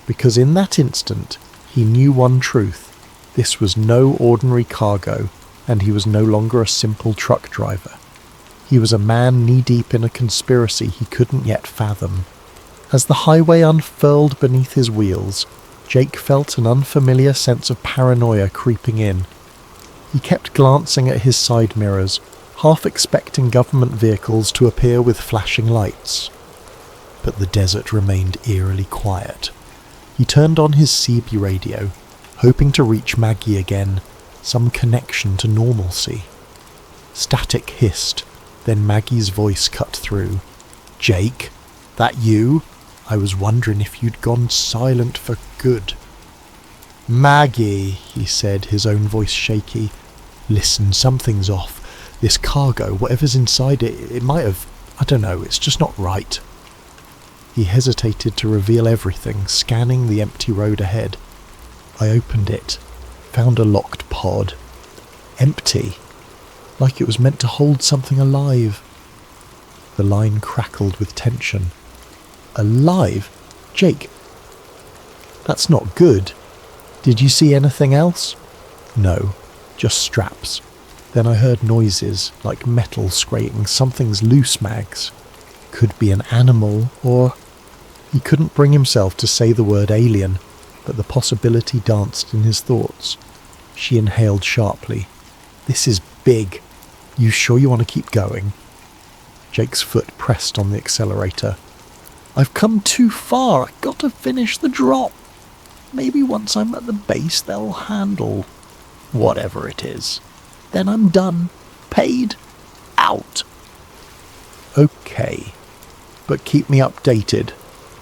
because in that instant he knew one truth: this was no ordinary cargo, and he was no longer a simple truck driver. He was a man knee-deep in a conspiracy he couldn't yet fathom. As the highway unfurled beneath his wheels, Jake felt an unfamiliar sense of paranoia creeping in. He kept glancing at his side mirrors, half expecting government vehicles to appear with flashing lights. But the desert remained eerily quiet. He turned on his CB radio, hoping to reach Maggie again, some connection to normalcy. Static hissed, then Maggie's voice cut through. "Jake, that you? I was wondering if you'd gone silent for good." "Maggie," he said, his own voice shaky. "Listen, something's off. This cargo, whatever's inside it, it might have... I don't know, it's just not right." He hesitated to reveal everything, scanning the empty road ahead. I opened it, found a locked pod. Empty, like it was meant to hold something alive. The line crackled with tension. "Alive? Jake, that's not good. Did you see anything else?" "No, just straps." Then I heard noises, like metal scraping. "Something's loose, Mags. Could be an animal, or..." He couldn't bring himself to say the word alien, but the possibility danced in his thoughts. She inhaled sharply. "This is big. You sure you want to keep going?" Jake's foot pressed on the accelerator. "I've come too far. I've got to finish the drop. Maybe once I'm at the base they'll handle whatever it is. Then I'm done. Paid. Out." "Okay. But keep me updated.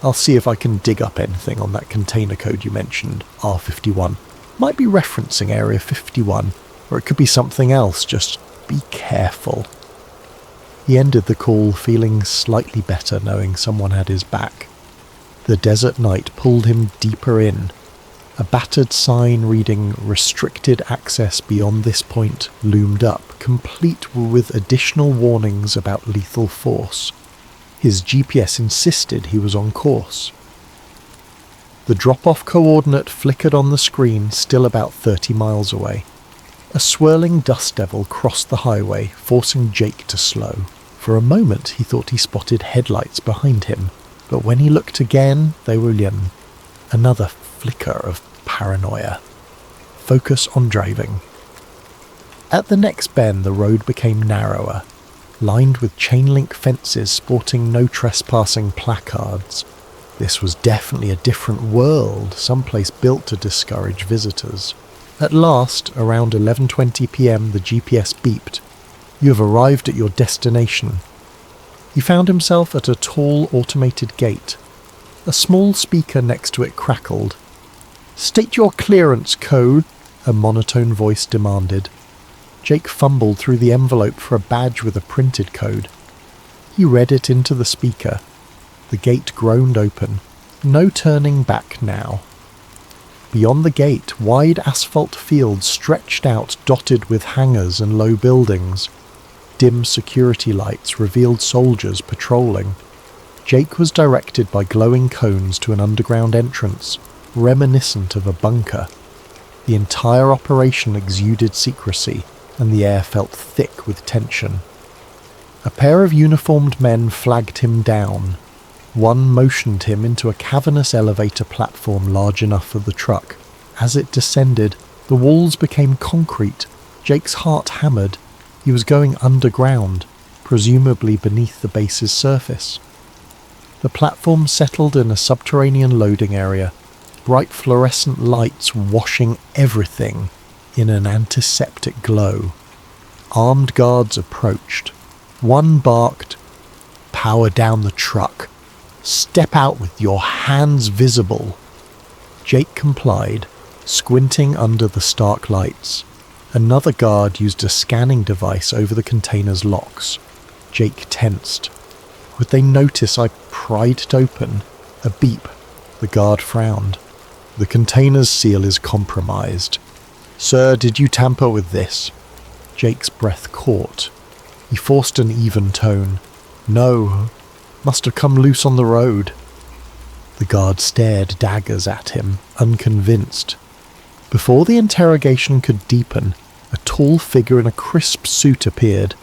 I'll see if I can dig up anything on that container code you mentioned, R51. Might be referencing Area 51, or it could be something else. Just be careful." He ended the call feeling slightly better, knowing someone had his back. The desert night pulled him deeper in. A battered sign reading "Restricted access beyond this point" loomed up, complete with additional warnings about lethal force. His GPS insisted he was on course. The drop-off coordinate flickered on the screen, still about 30 miles away. A swirling dust devil crossed the highway, forcing Jake to slow. For a moment he thought he spotted headlights behind him, but when he looked again, they were in. Another flicker of paranoia. Focus on driving. At the next bend, the road became narrower, lined with chain-link fences sporting no trespassing placards. This was definitely a different world, someplace built to discourage visitors. At last, around 11:20 p.m, the GPS beeped. You have arrived at your destination. He found himself at a tall automated gate. A small speaker next to it crackled. "State your clearance code," a monotone voice demanded. Jake fumbled through the envelope for a badge with a printed code. He read it into the speaker. The gate groaned open. No turning back now. Beyond the gate, wide asphalt fields stretched out, dotted with hangars and low buildings. Dim security lights revealed soldiers patrolling. Jake was directed by glowing cones to an underground entrance, reminiscent of a bunker. The entire operation exuded secrecy, and the air felt thick with tension. A pair of uniformed men flagged him down. One motioned him into a cavernous elevator platform large enough for the truck. As it descended, the walls became concrete. Jake's heart hammered. He was going underground, presumably beneath the base's surface. The platform settled in a subterranean loading area, bright fluorescent lights washing everything in an antiseptic glow. Armed guards approached. One barked, "Power down the truck. Step out with your hands visible." Jake complied, squinting under the stark lights. Another guard used a scanning device over the container's locks. Jake tensed. Would they notice I pried it open? A beep. The guard frowned. "The container's seal is compromised. Sir, did you tamper with this?" Jake's breath caught. He forced an even tone. "No. Must have come loose on the road." The guard stared daggers at him, unconvinced. Before the interrogation could deepen, a tall figure in a crisp suit appeared,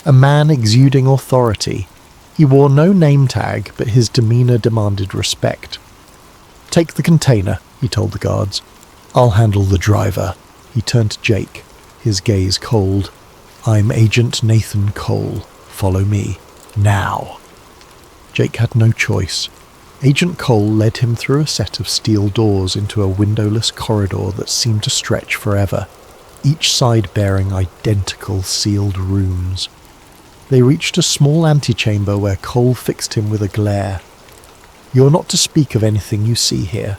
a man exuding authority. He wore no name tag, but his demeanour demanded respect. "Take the container," he told the guards. "I'll handle the driver." He turned to Jake, his gaze cold. "I'm Agent Nathan Cole. Follow me. Now." Jake had no choice. Agent Cole led him through a set of steel doors into a windowless corridor that seemed to stretch forever, each side bearing identical sealed rooms. They reached a small antechamber where Cole fixed him with a glare. "You're not to speak of anything you see here.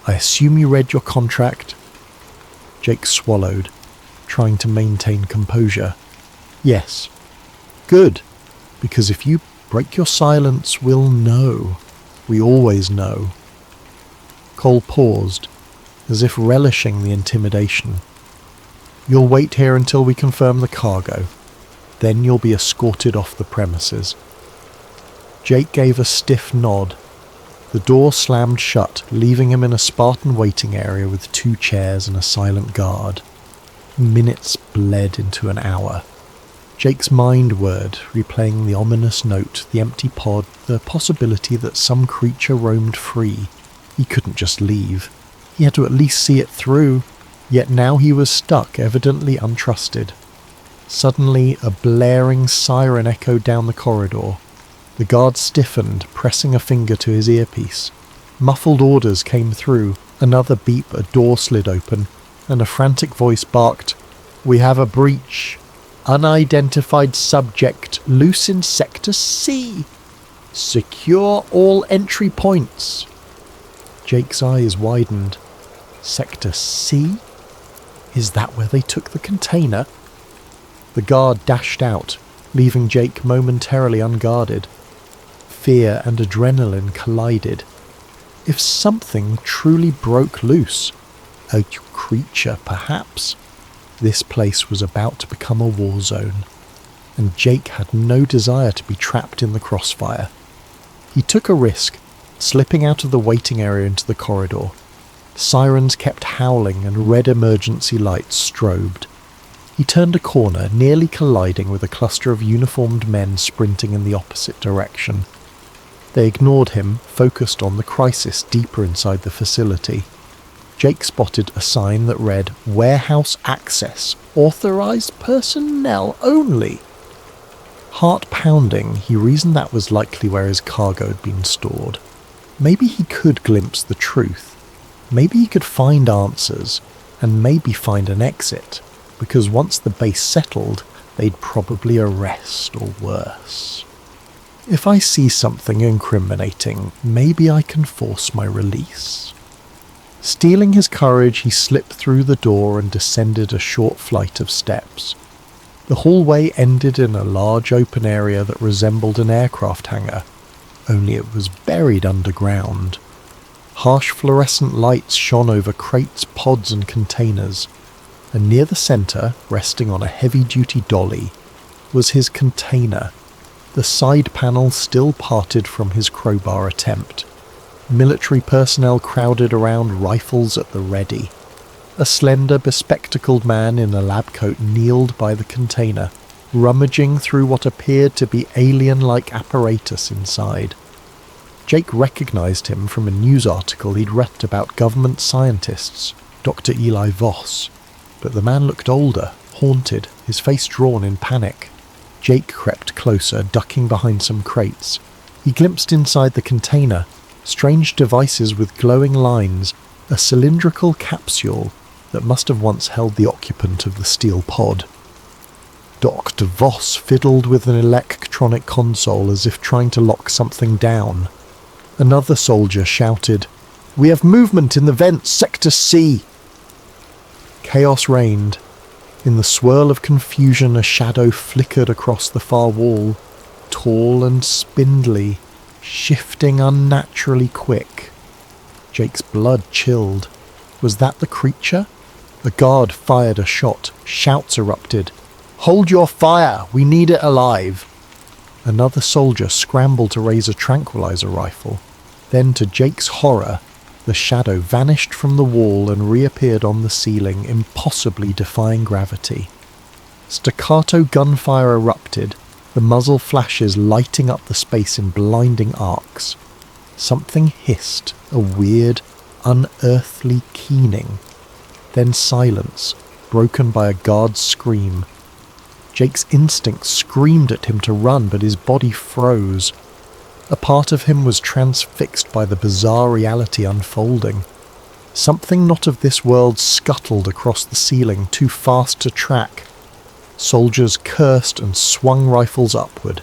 I assume you read your contract?" Jake swallowed, trying to maintain composure. "Yes." "Good, because if you break your silence, we'll know. We always know." Cole paused, as if relishing the intimidation. "You'll wait here until we confirm the cargo. Then you'll be escorted off the premises." Jake gave a stiff nod. The door slammed shut, leaving him in a Spartan waiting area with 2 chairs and a silent guard. Minutes bled into an hour. Jake's mind whirred, replaying the ominous note, the empty pod, the possibility that some creature roamed free. He couldn't just leave. He had to at least see it through. Yet now he was stuck, evidently untrusted. Suddenly, a blaring siren echoed down the corridor. The guard stiffened, pressing a finger to his earpiece. Muffled orders came through. Another beep, a door slid open, and a frantic voice barked, "We have a breach. Unidentified subject loose in Sector C. Secure all entry points." Jake's eyes widened. Sector C? Is that where they took the container? The guard dashed out, leaving Jake momentarily unguarded. Fear and adrenaline collided. If something truly broke loose, a creature perhaps, this place was about to become a war zone, and Jake had no desire to be trapped in the crossfire. He took a risk, slipping out of the waiting area into the corridor. Sirens kept howling and red emergency lights strobed. He turned a corner, nearly colliding with a cluster of uniformed men sprinting in the opposite direction. They ignored him, focused on the crisis deeper inside the facility. Jake spotted a sign that read, "Warehouse access, authorized personnel only." Heart pounding, he reasoned that was likely where his cargo had been stored. Maybe he could glimpse the truth. Maybe he could find answers, and maybe find an exit, because once the base settled, they'd probably arrest or worse. If I see something incriminating, maybe I can force my release. Steeling his courage, he slipped through the door and descended a short flight of steps. The hallway ended in a large open area that resembled an aircraft hangar, only it was buried underground. Harsh fluorescent lights shone over crates, pods and containers, and near the centre, resting on a heavy-duty dolly, was his container, the side panel still parted from his crowbar attempt. Military personnel crowded around, rifles at the ready. A slender, bespectacled man in a lab coat kneeled by the container, rummaging through what appeared to be alien-like apparatus inside. Jake recognised him from a news article he'd read about government scientists, Dr. Eli Voss, but the man looked older, haunted, his face drawn in panic. Jake crept closer, ducking behind some crates. He glimpsed inside the container, strange devices with glowing lines, a cylindrical capsule that must have once held the occupant of the steel pod. Dr. Voss fiddled with an electronic console as if trying to lock something down. Another soldier shouted, "We have movement in the vents, Sector C!" Chaos reigned. In the swirl of confusion, a shadow flickered across the far wall, tall and spindly, shifting unnaturally quick. Jake's blood chilled. Was that the creature? A guard fired a shot. Shouts erupted. "Hold your fire! We need it alive!" Another soldier scrambled to raise a tranquilizer rifle. Then, to Jake's horror, the shadow vanished from the wall and reappeared on the ceiling, impossibly defying gravity. Staccato gunfire erupted, the muzzle flashes lighting up the space in blinding arcs. Something hissed, a weird, unearthly keening. Then silence, broken by a guard's scream. Jake's instinct screamed at him to run, but his body froze. A part of him was transfixed by the bizarre reality unfolding. Something not of this world scuttled across the ceiling, too fast to track. Soldiers cursed and swung rifles upward.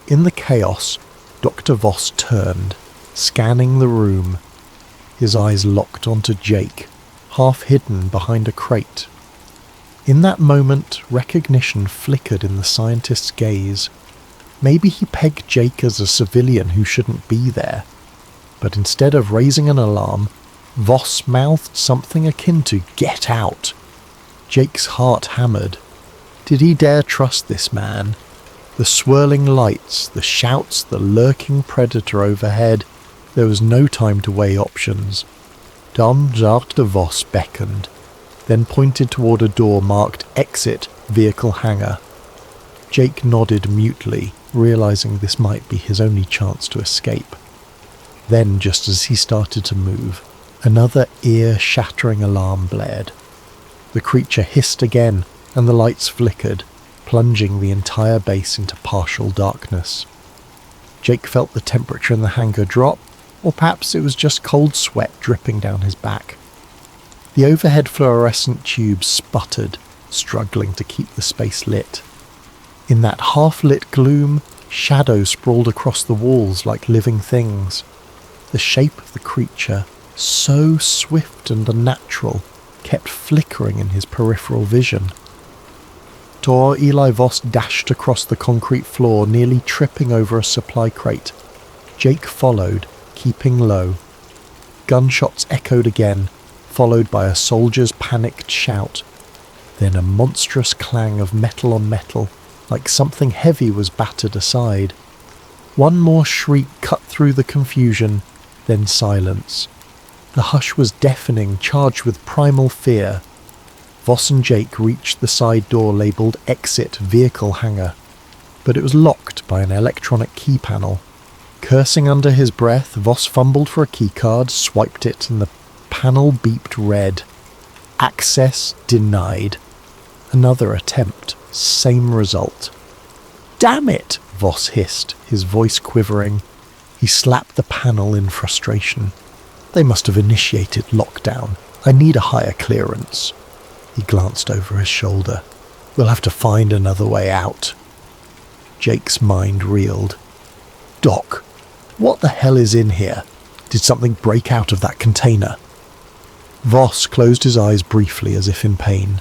In the chaos, Dr. Voss turned, scanning the room. His eyes locked onto Jake, half hidden behind a crate. In that moment, recognition flickered in the scientist's gaze. Maybe he pegged Jake as a civilian who shouldn't be there. But instead of raising an alarm, Voss mouthed something akin to "Get out!" Jake's heart hammered. Did he dare trust this man? The swirling lights, the shouts, the lurking predator overhead. There was no time to weigh options. Dr. Voss beckoned, then pointed toward a door marked "Exit, Vehicle Hangar." Jake nodded mutely, realizing this might be his only chance to escape. Then, just as he started to move, another ear-shattering alarm blared. The creature hissed again, and the lights flickered, plunging the entire base into partial darkness. Jake felt the temperature in the hangar drop, or perhaps it was just cold sweat dripping down his back. The overhead fluorescent tubes sputtered, struggling to keep the space lit. In that half-lit gloom, shadows sprawled across the walls like living things. The shape of the creature, so swift and unnatural, kept flickering in his peripheral vision. Dr. Eli Voss dashed across the concrete floor, nearly tripping over a supply crate. Jake followed, keeping low. Gunshots echoed again, followed by a soldier's panicked shout. Then a monstrous clang of metal on metal, like something heavy was battered aside. One more shriek cut through the confusion, then silence. The hush was deafening, charged with primal fear. Voss and Jake reached the side door labelled Exit Vehicle Hangar, but it was locked by an electronic key panel. Cursing under his breath, Voss fumbled for a keycard, swiped it, and the panel beeped red. Access denied. Another attempt, same result. "Damn it!" Voss hissed, his voice quivering. He slapped the panel in frustration. "They must have initiated lockdown. I need a higher clearance." He glanced over his shoulder. "We'll have to find another way out." Jake's mind reeled. "Doc, what the hell is in here? Did something break out of that container?" Voss closed his eyes briefly as if in pain.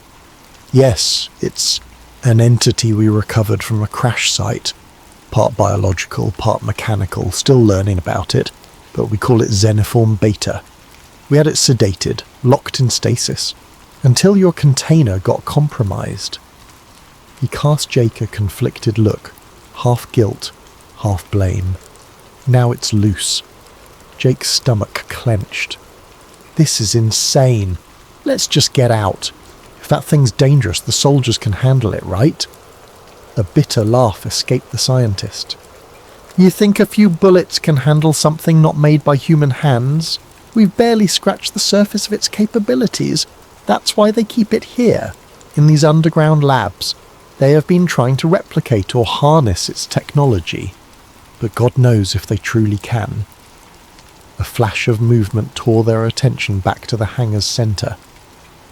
"Yes, it's an entity we recovered from a crash site. Part biological, part mechanical, still learning about it, but we call it Xenoform Beta. We had it sedated, locked in stasis, until your container got compromised." He cast Jake a conflicted look, half guilt, half blame. "Now it's loose." Jake's stomach clenched. "This is insane. Let's just get out. If that thing's dangerous, the soldiers can handle it, right?" A bitter laugh escaped the scientist. "You think a few bullets can handle something not made by human hands? We've barely scratched the surface of its capabilities. That's why they keep it here, in these underground labs. They have been trying to replicate or harness its technology. But God knows if they truly can." A flash of movement tore their attention back to the hangar's centre.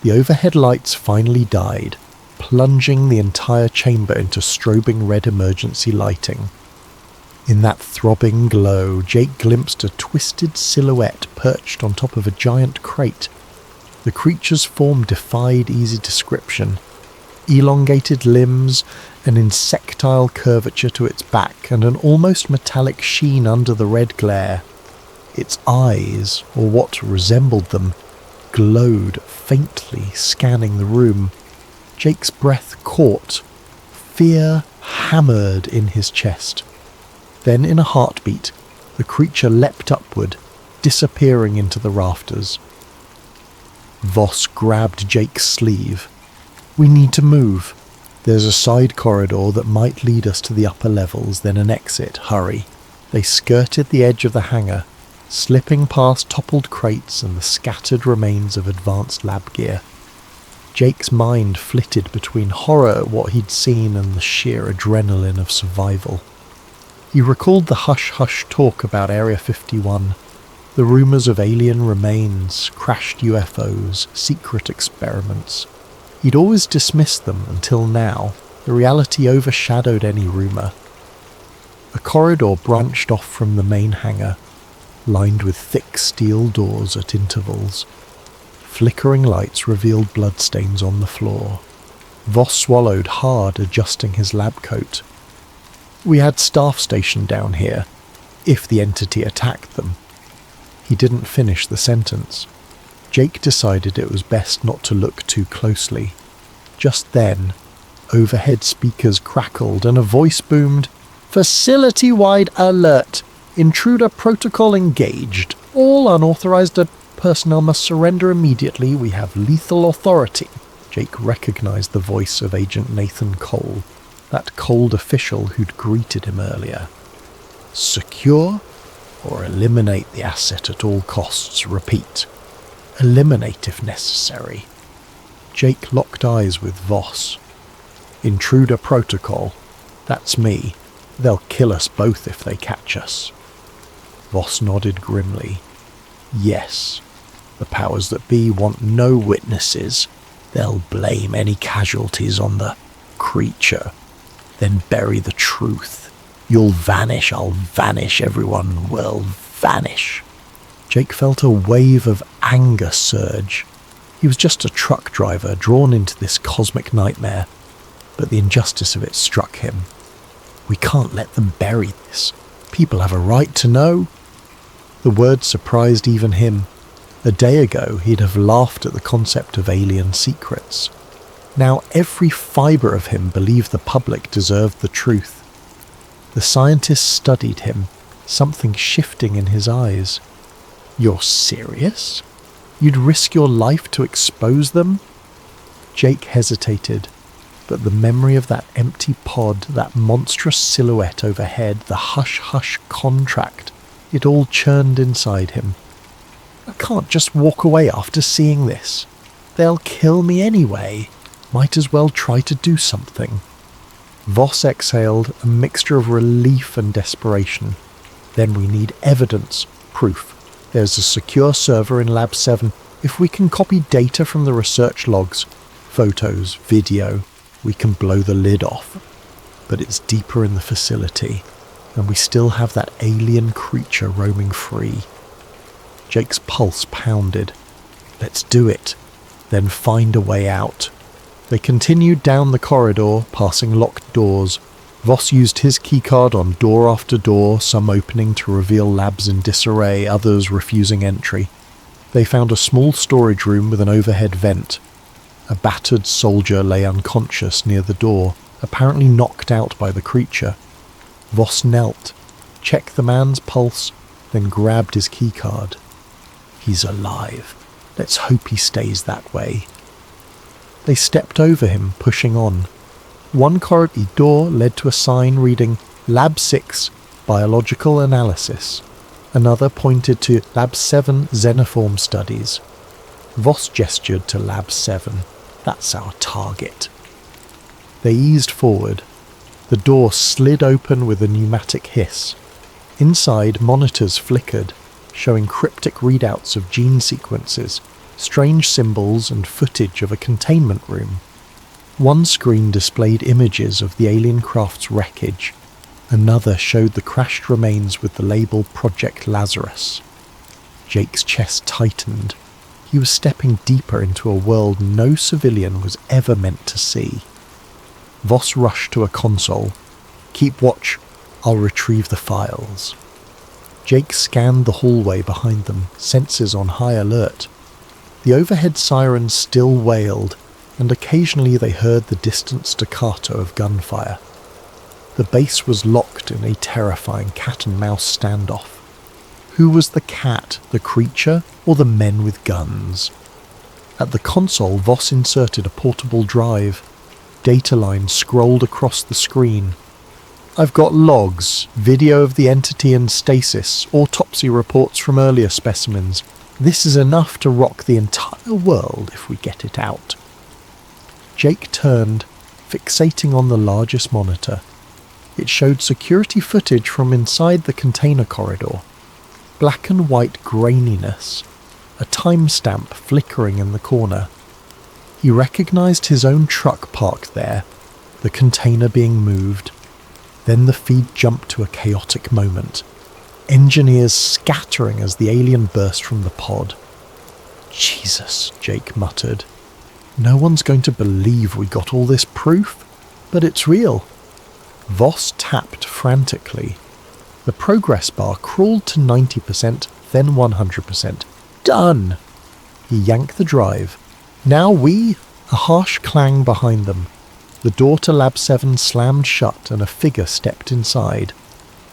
The overhead lights finally died, plunging the entire chamber into strobing red emergency lighting. In that throbbing glow, Jake glimpsed a twisted silhouette perched on top of a giant crate. The creature's form defied easy description. Elongated limbs, an insectile curvature to its back, and an almost metallic sheen under the red glare. Its eyes, or what resembled them, glowed faintly, scanning the room. Jake's breath caught. Fear hammered in his chest. Then, in a heartbeat, the creature leapt upward, disappearing into the rafters. Voss grabbed Jake's sleeve. "We need to move. There's a side corridor that might lead us to the upper levels, then an exit. Hurry." They skirted the edge of the hangar, slipping past toppled crates and the scattered remains of advanced lab gear. Jake's mind flitted between horror at what he'd seen and the sheer adrenaline of survival. He recalled the hush-hush talk about Area 51, the rumours of alien remains, crashed UFOs, secret experiments. He'd always dismissed them until now. The reality overshadowed any rumour. A corridor branched off from the main hangar, lined with thick steel doors at intervals. Flickering lights revealed bloodstains on the floor. Voss swallowed hard, adjusting his lab coat. "We had staff stationed down here, if the entity attacked them." He didn't finish the sentence. Jake decided it was best not to look too closely. Just then, overhead speakers crackled and a voice boomed, "Facility-wide alert! Intruder protocol engaged. All unauthorized personnel must surrender immediately. We have lethal authority." Jake recognized the voice of Agent Nathan Cole, that cold official who'd greeted him earlier. "Secure or eliminate the asset at all costs. Repeat, eliminate if necessary." Jake locked eyes with Voss. "Intruder protocol. That's me. They'll kill us both if they catch us." Voss nodded grimly. "Yes. The powers that be want no witnesses. They'll blame any casualties on the creature, then bury the truth. You'll vanish, I'll vanish, everyone will vanish." Jake felt a wave of anger surge. He was just a truck driver drawn into this cosmic nightmare, but the injustice of it struck him. "We can't let them bury this. People have a right to know." The words surprised even him. A day ago, he'd have laughed at the concept of alien secrets. Now every fibre of him believed the public deserved the truth. The scientist studied him, something shifting in his eyes. You're serious? You'd risk your life to expose them? Jake hesitated, but the memory of that empty pod, that monstrous silhouette overhead, the hush-hush contract, it all churned inside him. I can't just walk away after seeing this. They'll kill me anyway. Might as well try to do something. Voss exhaled, a mixture of relief and desperation. Then we need evidence, proof. There's a secure server in Lab 7. If we can copy data from the research logs, photos, video, we can blow the lid off. But it's deeper in the facility, and we still have that alien creature roaming free. Jake's pulse pounded. Let's do it, then find a way out. They continued down the corridor, passing locked doors. Voss used his keycard on door after door, some opening to reveal labs in disarray, others refusing entry. They found a small storage room with an overhead vent. A battered soldier lay unconscious near the door, apparently knocked out by the creature. Voss knelt, checked the man's pulse, then grabbed his keycard. He's alive. Let's hope he stays that way. They stepped over him, pushing on. One corridor door led to a sign reading Lab 6, Biological Analysis. Another pointed to Lab 7, Xenoform Studies. Voss gestured to Lab 7. That's our target. They eased forward. The door slid open with a pneumatic hiss. Inside, monitors flickered, showing cryptic readouts of gene sequences, strange symbols and footage of a containment room. One screen displayed images of the alien craft's wreckage. Another showed the crashed remains with the label Project Lazarus. Jake's chest tightened. He was stepping deeper into a world no civilian was ever meant to see. Voss rushed to a console. Keep watch. I'll retrieve the files. Jake scanned the hallway behind them, senses on high alert. The overhead sirens still wailed, and occasionally they heard the distant staccato of gunfire. The base was locked in a terrifying cat-and-mouse standoff. Who was the cat, the creature, or the men with guns? At the console, Voss inserted a portable drive. Data lines scrolled across the screen. I've got logs, video of the entity in stasis, autopsy reports from earlier specimens. This is enough to rock the entire world if we get it out. Jake turned, fixating on the largest monitor. It showed security footage from inside the container corridor. Black and white graininess, a timestamp flickering in the corner. He recognized his own truck parked there, the container being moved. Then the feed jumped to a chaotic moment. Engineers scattering as the alien burst from the pod. Jesus, Jake muttered. No one's going to believe we got all this proof, but it's real. Voss tapped frantically. The progress bar crawled to 90%, then 100%. Done! He yanked the drive. Now we... A harsh clang behind them. The door to Lab 7 slammed shut and a figure stepped inside.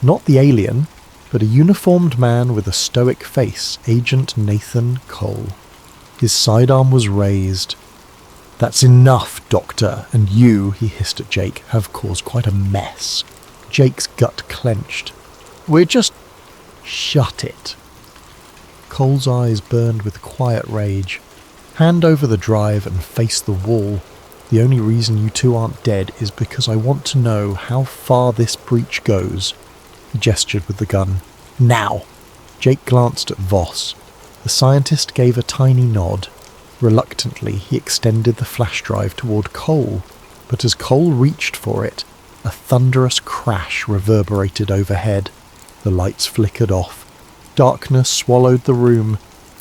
Not the alien, but a uniformed man with a stoic face, Agent Nathan Cole. His sidearm was raised. That's enough, Doctor, and you, he hissed at Jake, have caused quite a mess. Jake's gut clenched. We're just... Shut it. Cole's eyes burned with quiet rage. Hand over the drive and face the wall. The only reason you two aren't dead is because I want to know how far this breach goes. He gestured with the gun. Now! Jake glanced at Voss. The scientist gave a tiny nod. Reluctantly, he extended the flash drive toward Cole, but as Cole reached for it, a thunderous crash reverberated overhead. The lights flickered off. Darkness swallowed the room.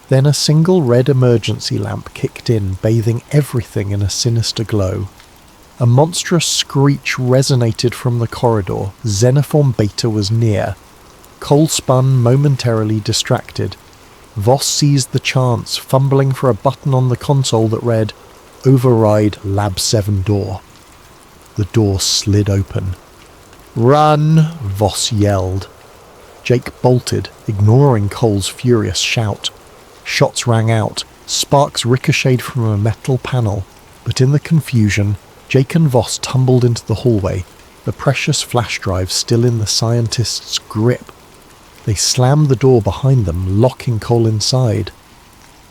Then a single red emergency lamp kicked in, bathing everything in a sinister glow. A monstrous screech resonated from the corridor. Xenoform Beta was near. Cole spun, momentarily distracted. Voss seized the chance, fumbling for a button on the console that read, Override Lab 7 door. The door slid open. Run! Voss yelled. Jake bolted, ignoring Cole's furious shout. Shots rang out, sparks ricocheted from a metal panel, but in the confusion, Jake and Voss tumbled into the hallway, the precious flash drive still in the scientist's grip. They slammed the door behind them, locking Cole inside.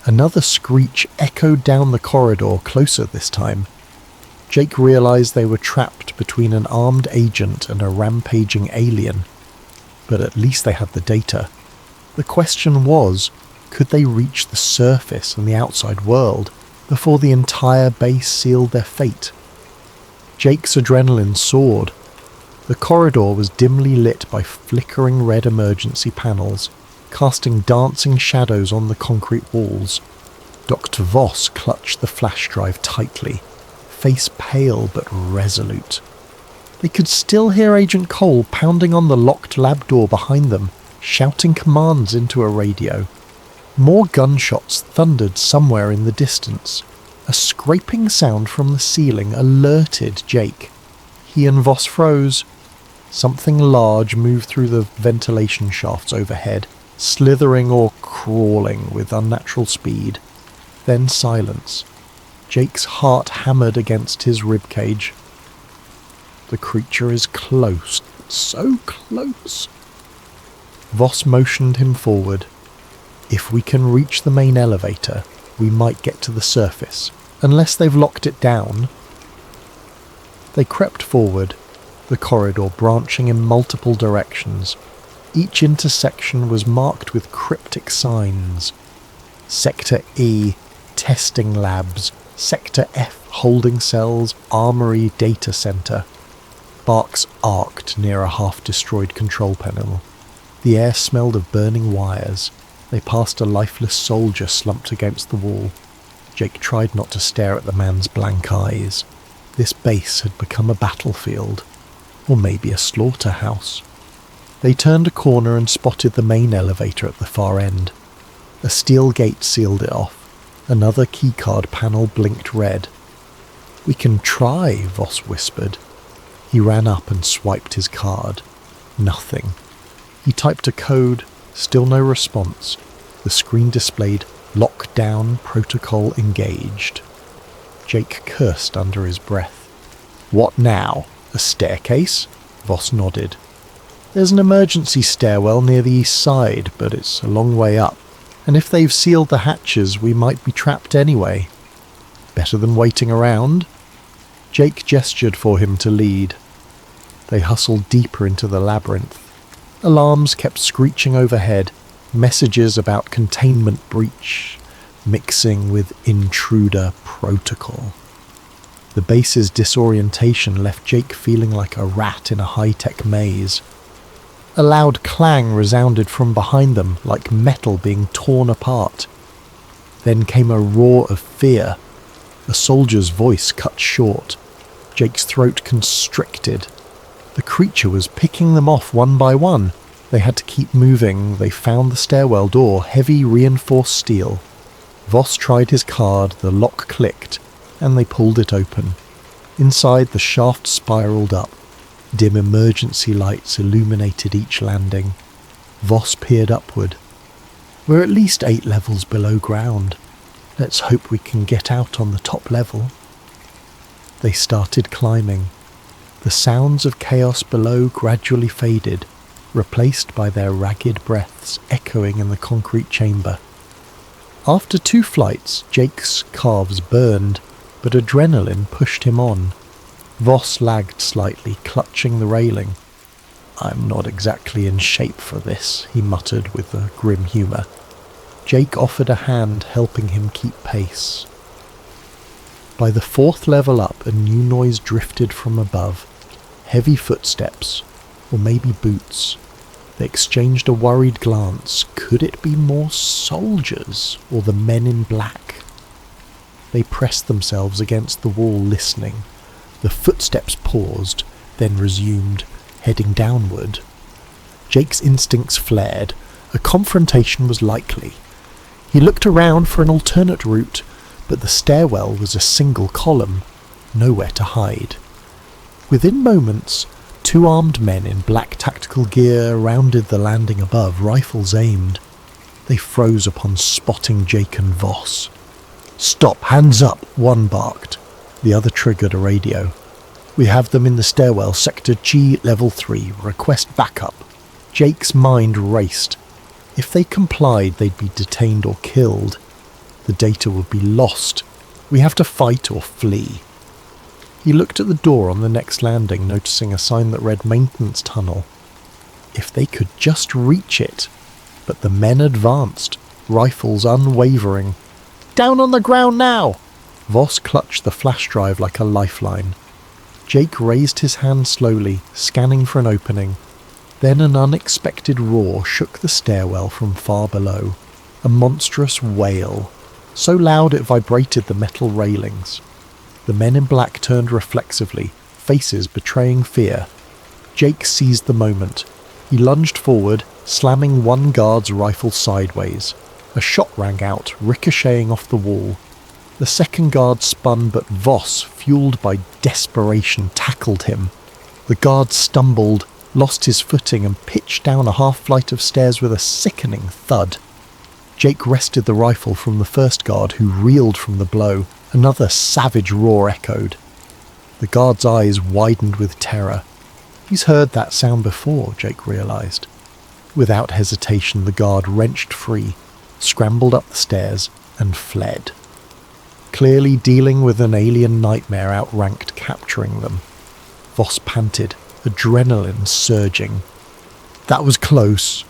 Another screech echoed down the corridor, closer this time. Jake realized they were trapped between an armed agent and a rampaging alien. But at least they had the data. The question was, could they reach the surface and the outside world before the entire base sealed their fate? Jake's adrenaline soared. The corridor was dimly lit by flickering red emergency panels, casting dancing shadows on the concrete walls. Dr. Voss clutched the flash drive tightly, face pale but resolute. They could still hear Agent Cole pounding on the locked lab door behind them, shouting commands into a radio. More gunshots thundered somewhere in the distance. A scraping sound from the ceiling alerted Jake. He and Voss froze. Something large moved through the ventilation shafts overhead, slithering or crawling with unnatural speed. Then silence. Jake's heart hammered against his ribcage. The creature is close, so close. Voss motioned him forward. If we can reach the main elevator, we might get to the surface, unless they've locked it down. They crept forward, the corridor branching in multiple directions. Each intersection was marked with cryptic signs. Sector E, testing labs. Sector F, holding cells, armory, data center. Sparks arced near a half-destroyed control panel. The air smelled of burning wires. They passed a lifeless soldier slumped against the wall. Jake tried not to stare at the man's blank eyes. This base had become a battlefield, or maybe a slaughterhouse. They turned a corner and spotted the main elevator at the far end. A steel gate sealed it off. Another keycard panel blinked red. "We can try," Voss whispered. He ran up and swiped his card. Nothing. He typed a code, still no response. The screen displayed "Lockdown protocol engaged." Jake cursed under his breath. "What now? A staircase?" Voss nodded. "There's an emergency stairwell near the east side, but it's a long way up. And if they've sealed the hatches, we might be trapped anyway. Better than waiting around." Jake gestured for him to lead. They hustled deeper into the labyrinth. Alarms kept screeching overhead, messages about containment breach, mixing with intruder protocol. The base's disorientation left Jake feeling like a rat in a high-tech maze. A loud clang resounded from behind them, like metal being torn apart. Then came a roar of fear. A soldier's voice cut short. Jake's throat constricted. The creature was picking them off one by one. They had to keep moving. They found the stairwell door, heavy reinforced steel. Voss tried his card, the lock clicked, and they pulled it open. Inside, the shaft spiraled up. Dim emergency lights illuminated each landing. Voss peered upward. "We're at least 8 levels below ground. Let's hope we can get out on the top level." They started climbing. The sounds of chaos below gradually faded, replaced by their ragged breaths echoing in the concrete chamber. After 2 flights, Jake's calves burned, but adrenaline pushed him on. Voss lagged slightly, clutching the railing. "I'm not exactly in shape for this," he muttered with a grim humour. Jake offered a hand, helping him keep pace. By the 4th level up, a new noise drifted from above. Heavy footsteps, or maybe boots. They exchanged a worried glance. Could it be more soldiers, or the men in black? They pressed themselves against the wall, listening. The footsteps paused, then resumed, heading downward. Jake's instincts flared. A confrontation was likely. He looked around for an alternate route, but the stairwell was a single column, nowhere to hide. Within moments, 2 armed men in black tactical gear rounded the landing above, rifles aimed. They froze upon spotting Jake and Voss. "Stop, hands up," one barked. The other triggered a radio. "We have them in the stairwell, sector G, level 3, request backup." Jake's mind raced. If they complied, they'd be detained or killed. The data would be lost. We have to fight or flee. He looked at the door on the next landing, noticing a sign that read maintenance tunnel. If they could just reach it. But the men advanced, rifles unwavering. "Down on the ground now!" Voss clutched the flash drive like a lifeline. Jake raised his hand slowly, scanning for an opening. Then an unexpected roar shook the stairwell from far below. A monstrous wail, so loud it vibrated the metal railings. The men in black turned reflexively, faces betraying fear. Jake seized the moment. He lunged forward, slamming one guard's rifle sideways. A shot rang out, ricocheting off the wall. The second guard spun, but Voss, fueled by desperation, tackled him. The guard stumbled, lost his footing, and pitched down a half-flight of stairs with a sickening thud. Jake wrested the rifle from the first guard, who reeled from the blow. Another savage roar echoed. The guard's eyes widened with terror. He's heard that sound before, Jake realized. Without hesitation, the guard wrenched free, scrambled up the stairs, and fled. Clearly dealing with an alien nightmare outranked capturing them. Voss panted, adrenaline surging. That was close.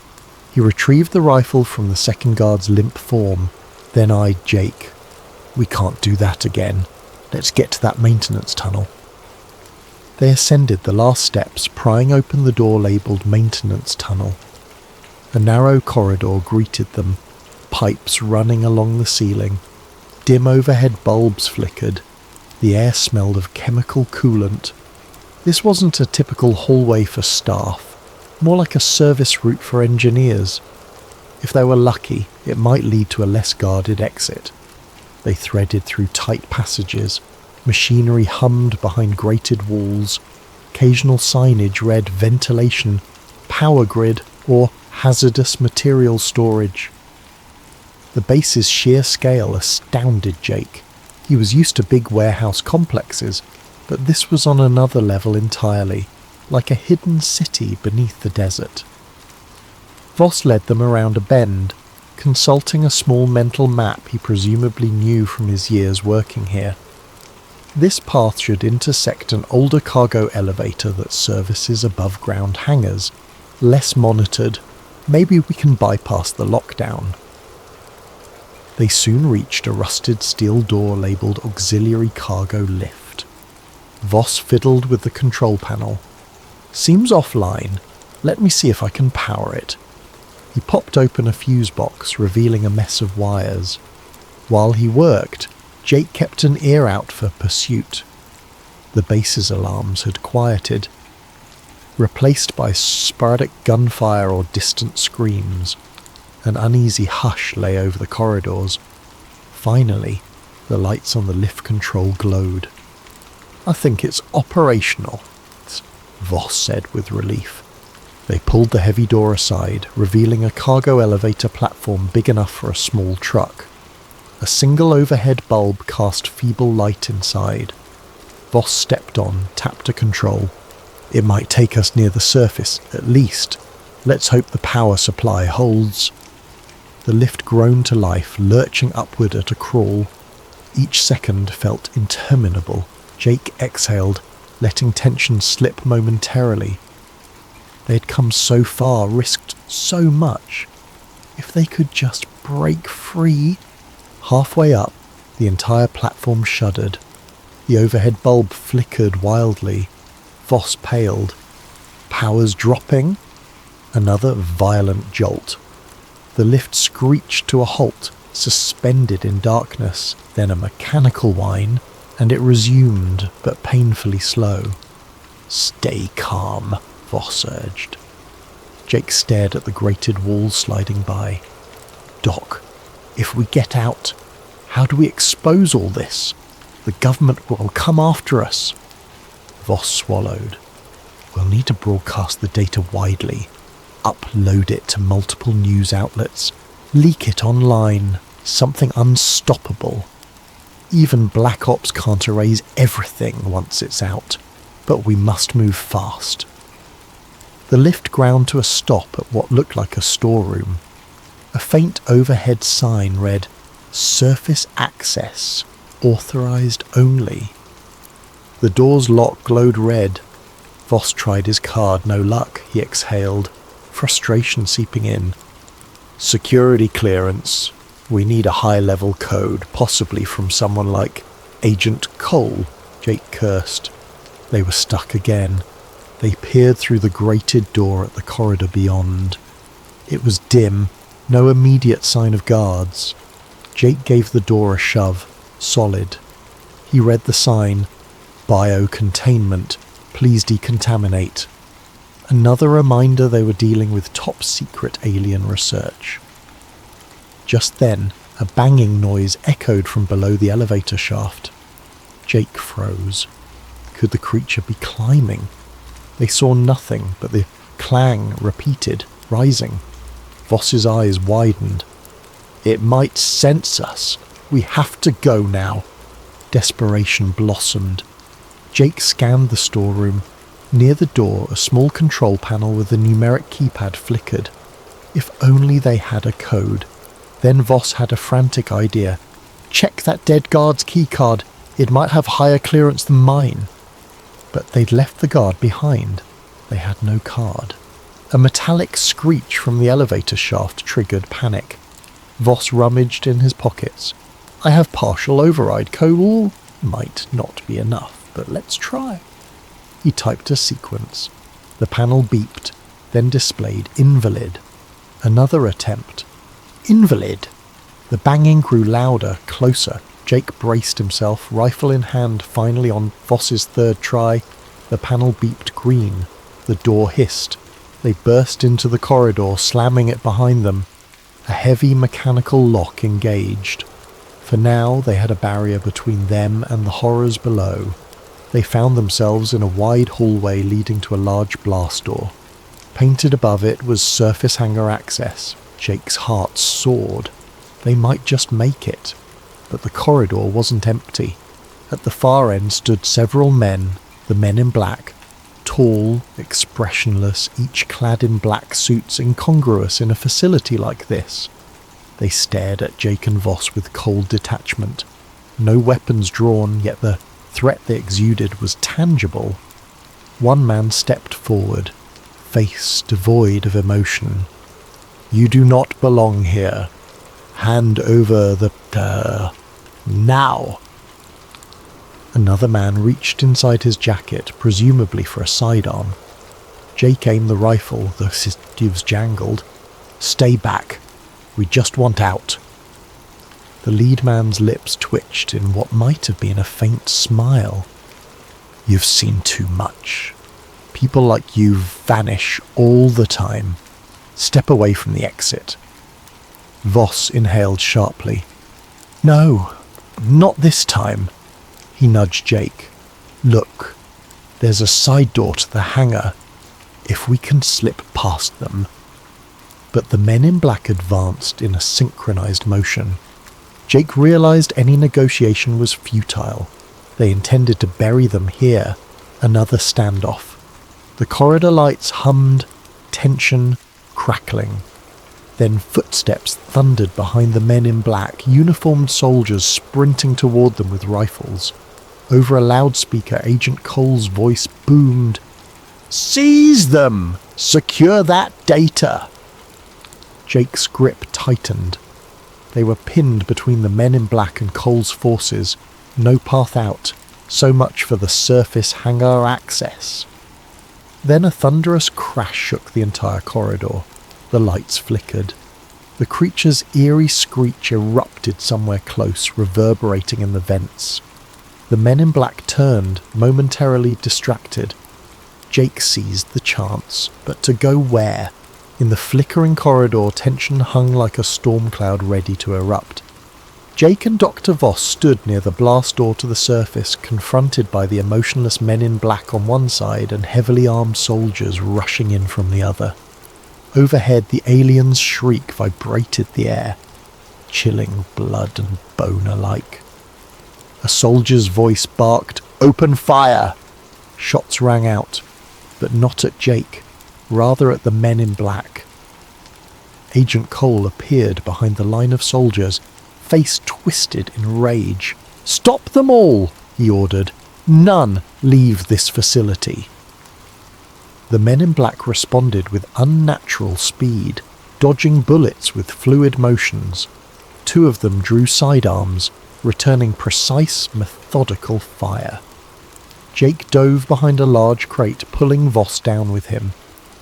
He retrieved the rifle from the second guard's limp form, then eyed Jake. "We can't do that again. Let's get to that maintenance tunnel." They ascended the last steps, prying open the door labelled maintenance tunnel. A narrow corridor greeted them, pipes running along the ceiling. Dim overhead bulbs flickered. The air smelled of chemical coolant. This wasn't a typical hallway for staff, more like a service route for engineers. If they were lucky, it might lead to a less guarded exit. They threaded through tight passages. Machinery hummed behind grated walls. Occasional signage read ventilation, power grid, or hazardous material storage. The base's sheer scale astounded Jake. He was used to big warehouse complexes, but this was on another level entirely, like a hidden city beneath the desert. Voss led them around a bend, consulting a small mental map he presumably knew from his years working here. This path should intersect an older cargo elevator that services above-ground hangars, less monitored. Maybe we can bypass the lockdown. They soon reached a rusted steel door labelled Auxiliary Cargo Lift. Voss fiddled with the control panel. "Seems offline. Let me see if I can power it." He popped open a fuse box, revealing a mess of wires. While he worked, Jake kept an ear out for pursuit. The base's alarms had quieted, replaced by sporadic gunfire or distant screams. An uneasy hush lay over the corridors. Finally, the lights on the lift control glowed. "I think it's operational," Voss said with relief. They pulled the heavy door aside, revealing a cargo elevator platform big enough for a small truck. A single overhead bulb cast feeble light inside. Voss stepped on, tapped a control. "It might take us near the surface, at least. Let's hope the power supply holds." The lift groaned to life, lurching upward at a crawl. Each second felt interminable. Jake exhaled, letting tension slip momentarily. They had come so far, risked so much. If they could just break free. Halfway up, the entire platform shuddered. The overhead bulb flickered wildly. Voss paled. Powers dropping? Another violent jolt. The lift screeched to a halt, suspended in darkness, then a mechanical whine, and it resumed, but painfully slow. "Stay calm," Voss urged. Jake stared at the grated walls sliding by. "Doc, if we get out, how do we expose all this? The government will come after us." Voss swallowed. We'll need to broadcast the data widely, upload it to multiple news outlets, leak it online, something unstoppable. Even Black Ops can't erase everything once it's out, but we must move fast. The lift ground to a stop at what looked like a storeroom. A faint overhead sign read, "Surface access, authorized only." The door's lock glowed red. Voss tried his card, no luck, he exhaled, frustration seeping in. "Security clearance. We need a high-level code, possibly from someone like Agent Cole," Jake cursed. They were stuck again. They peered through the grated door at the corridor beyond. It was dim, no immediate sign of guards. Jake gave the door a shove, solid. He read the sign, "Biocontainment, please decontaminate." Another reminder they were dealing with top-secret alien research. Just then, a banging noise echoed from below the elevator shaft. Jake froze. Could the creature be climbing? They saw nothing, but the clang repeated, rising. Voss's eyes widened. "It might sense us. We have to go now." Desperation blossomed. Jake scanned the storeroom. Near the door, a small control panel with a numeric keypad flickered. If only they had a code. Then Voss had a frantic idea. "Check that dead guard's keycard. It might have higher clearance than mine." But they'd left the guard behind. They had no card. A metallic screech from the elevator shaft triggered panic. Voss rummaged in his pockets. "I have partial override code. Might not be enough, but let's try." He typed a sequence. The panel beeped, then displayed invalid. Another attempt. Invalid. The banging grew louder, closer. Jake braced himself, rifle in hand, finally on Voss's third try. The panel beeped green. The door hissed. They burst into the corridor, slamming it behind them. A heavy mechanical lock engaged. For now, they had a barrier between them and the horrors below. They found themselves in a wide hallway leading to a large blast door. Painted above it was surface hangar access. Jake's heart soared. They might just make it. But the corridor wasn't empty. At the far end stood several men, the men in black, tall, expressionless, each clad in black suits incongruous in a facility like this. They stared at Jake and Voss with cold detachment. No weapons drawn, yet the threat they exuded was tangible. One man stepped forward, face devoid of emotion. "You do not belong here. Hand over the... now!" Another man reached inside his jacket, presumably for a sidearm. Jake aimed the rifle, the sieves jangled. "Stay back. We just want out." The lead man's lips twitched in what might have been a faint smile. "You've seen too much. People like you vanish all the time. Step away from the exit." Voss inhaled sharply. "No, not this time." He nudged Jake. "Look, there's a side door to the hangar. If we can slip past them." But the men in black advanced in a synchronized motion. Jake realized any negotiation was futile. They intended to bury them here. Another standoff. The corridor lights hummed, tension, crackling. Then footsteps thundered behind the men in black, uniformed soldiers sprinting toward them with rifles. Over a loudspeaker, Agent Cole's voice boomed, "Seize them! Secure that data!" Jake's grip tightened. They were pinned between the men in black and Cole's forces. No path out. So much for the surface hangar access. Then a thunderous crash shook the entire corridor. The lights flickered. The creature's eerie screech erupted somewhere close, reverberating in the vents. The men in black turned, momentarily distracted. Jake seized the chance, but to go where? In the flickering corridor, tension hung like a storm cloud ready to erupt. Jake and Dr. Voss stood near the blast door to the surface, confronted by the emotionless men in black on one side and heavily armed soldiers rushing in from the other. Overhead, the alien's shriek vibrated the air, chilling blood and bone alike. A soldier's voice barked, "Open fire!" Shots rang out, but not at Jake, rather at the men in black. Agent Cole appeared behind the line of soldiers, face twisted in rage. "Stop them all!" he ordered. "None leave this facility." The men in black responded with unnatural speed, dodging bullets with fluid motions. 2 of them drew sidearms, returning precise, methodical fire. Jake dove behind a large crate, pulling Voss down with him.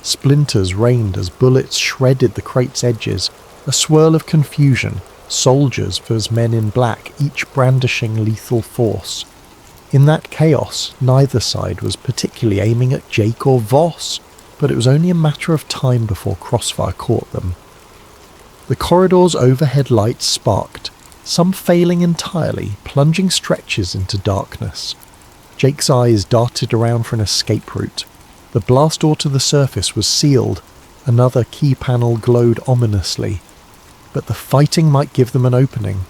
Splinters rained as bullets shredded the crate's edges, a swirl of confusion, soldiers versus men in black, each brandishing lethal force. In that chaos, neither side was particularly aiming at Jake or Voss, but it was only a matter of time before crossfire caught them. The corridor's overhead lights sparked, some failing entirely, plunging stretches into darkness. Jake's eyes darted around for an escape route. The blast door to the surface was sealed, another key panel glowed ominously, but the fighting might give them an opening,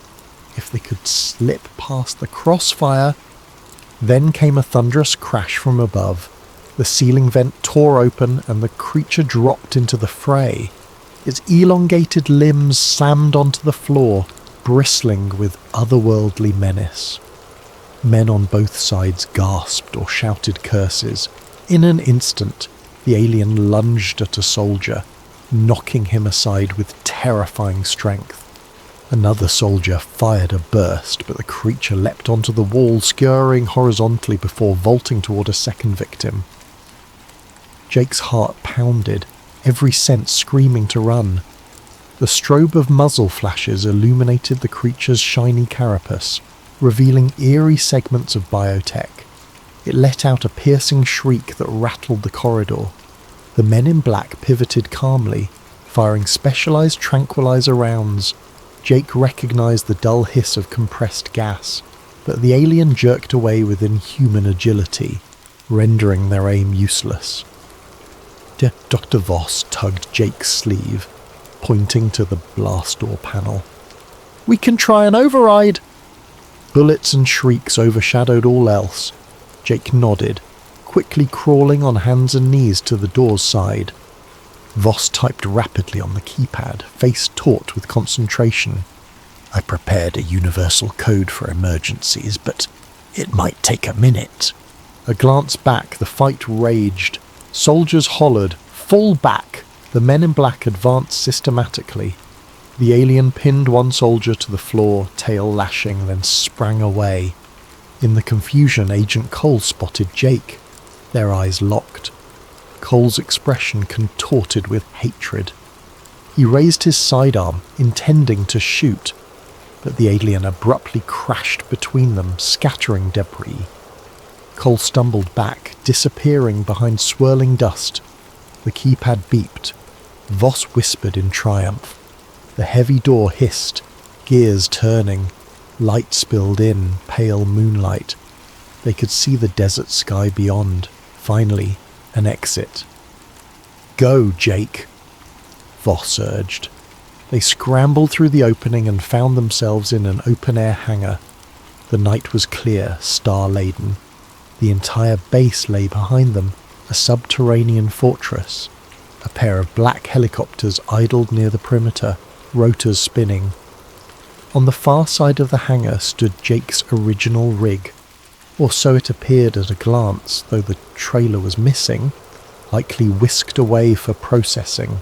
if they could slip past the crossfire. Then came a thunderous crash from above. The ceiling vent tore open and the creature dropped into the fray. Its elongated limbs slammed onto the floor, bristling with otherworldly menace. Men on both sides gasped or shouted curses. In an instant, the alien lunged at a soldier, knocking him aside with terrifying strength. Another soldier fired a burst, but the creature leapt onto the wall, scurrying horizontally before vaulting toward a second victim. Jake's heart pounded, every sense screaming to run. The strobe of muzzle flashes illuminated the creature's shiny carapace, revealing eerie segments of biotech. It let out a piercing shriek that rattled the corridor. The men in black pivoted calmly, firing specialized tranquilizer rounds. Jake recognized the dull hiss of compressed gas, but the alien jerked away with inhuman agility, rendering their aim useless. Dr. Voss tugged Jake's sleeve, pointing to the blast door panel. "We can try an override!" Bullets and shrieks overshadowed all else. Jake nodded, quickly crawling on hands and knees to the door's side. Voss typed rapidly on the keypad, face taut with concentration. "I prepared a universal code for emergencies, but it might take a minute." A glance back, the fight raged. Soldiers hollered, "Fall back!" The men in black advanced systematically. The alien pinned one soldier to the floor, tail lashing, then sprang away. In the confusion, Agent Cole spotted Jake. Their eyes locked. Cole's expression contorted with hatred. He raised his sidearm, intending to shoot, but the alien abruptly crashed between them, scattering debris. Cole stumbled back, disappearing behind swirling dust. The keypad beeped. Voss whispered in triumph. The heavy door hissed, gears turning. Light spilled in, pale moonlight. They could see the desert sky beyond. Finally, an exit. "Go, Jake," Voss urged. They scrambled through the opening and found themselves in an open-air hangar. The night was clear, star-laden. The entire base lay behind them, a subterranean fortress. A pair of black helicopters idled near the perimeter, rotors spinning. On the far side of the hangar stood Jake's original rig, or so it appeared at a glance, though the trailer was missing, likely whisked away for processing.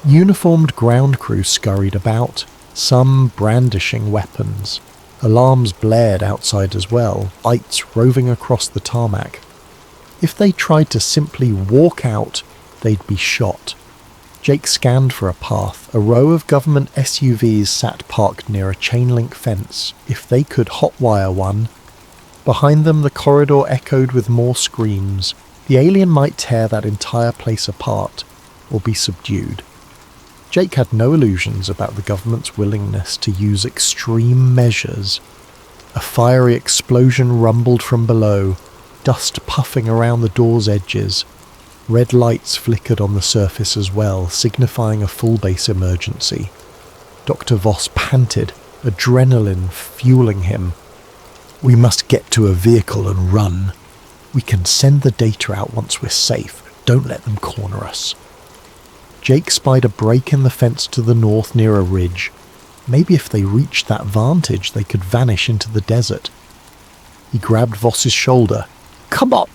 Uniformed ground crew scurried about, some brandishing weapons. Alarms blared outside as well, lights roving across the tarmac. If they tried to simply walk out, they'd be shot. Jake scanned for a path. A row of government SUVs sat parked near a chain-link fence. If they could hotwire one. Behind them the corridor echoed with more screams. The alien might tear that entire place apart, or be subdued. Jake had no illusions about the government's willingness to use extreme measures. A fiery explosion rumbled from below, dust puffing around the door's edges. Red lights flickered on the surface as well, signifying a full base emergency. Dr. Voss panted, adrenaline fueling him. "We must get to a vehicle and run. We can send the data out once we're safe. Don't let them corner us." Jake spied a break in the fence to the north near a ridge. Maybe if they reached that vantage, they could vanish into the desert. He grabbed Voss's shoulder. "Come on!"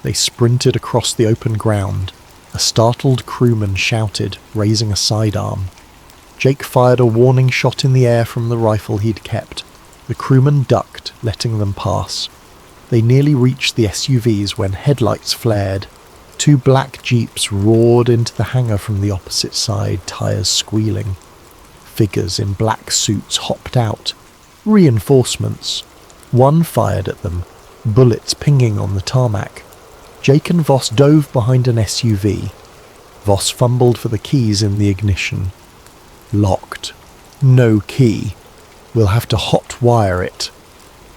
They sprinted across the open ground. A startled crewman shouted, raising a sidearm. Jake fired a warning shot in the air from the rifle he'd kept. The crewman ducked, letting them pass. They nearly reached the SUVs when headlights flared. 2 black jeeps roared into the hangar from the opposite side, tires squealing. Figures in black suits hopped out. Reinforcements. One fired at them, bullets pinging on the tarmac. Jake and Voss dove behind an SUV. Voss fumbled for the keys in the ignition. Locked. No key. We'll have to hot wire it.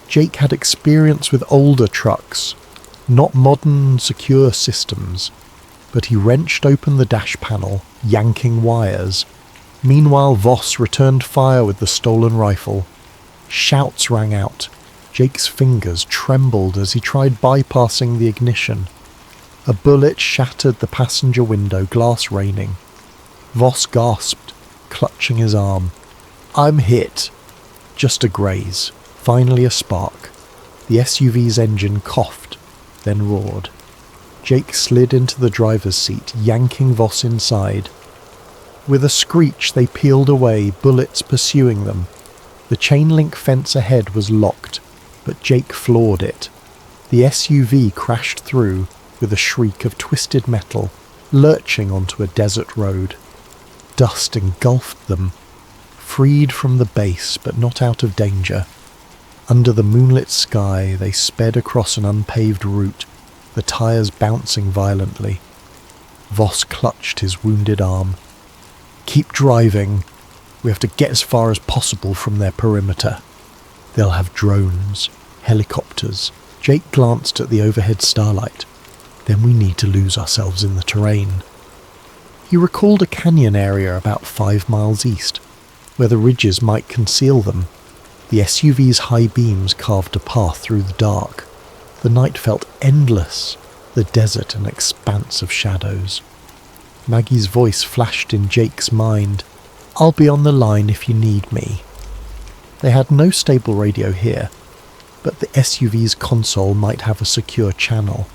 Jake had experience with older trucks, not modern, secure systems, but he wrenched open the dash panel, yanking wires. Meanwhile, Voss returned fire with the stolen rifle. Shouts rang out. Jake's fingers trembled as he tried bypassing the ignition. A bullet shattered the passenger window, glass raining. Voss gasped, clutching his arm. "I'm hit." Just a graze. Finally a spark. The SUV's engine coughed, then roared. Jake slid into the driver's seat, yanking Voss inside. With a screech they peeled away, bullets pursuing them. The chain-link fence ahead was locked, but Jake floored it. The SUV crashed through with a shriek of twisted metal, lurching onto a desert road. Dust engulfed them, freed from the base but not out of danger. Under the moonlit sky they sped across an unpaved route, the tires bouncing violently. Voss clutched his wounded arm. "Keep driving. We have to get as far as possible from their perimeter. They'll have drones, helicopters." Jake glanced at the overhead starlight. "Then we need to lose ourselves in the terrain." He recalled a canyon area about 5 miles east, where the ridges might conceal them. The SUV's high beams carved a path through the dark. The night felt endless, the desert an expanse of shadows. Maggie's voice flashed in Jake's mind. "I'll be on the line if you need me." They had no stable radio here, but the SUV's console might have a secure channel.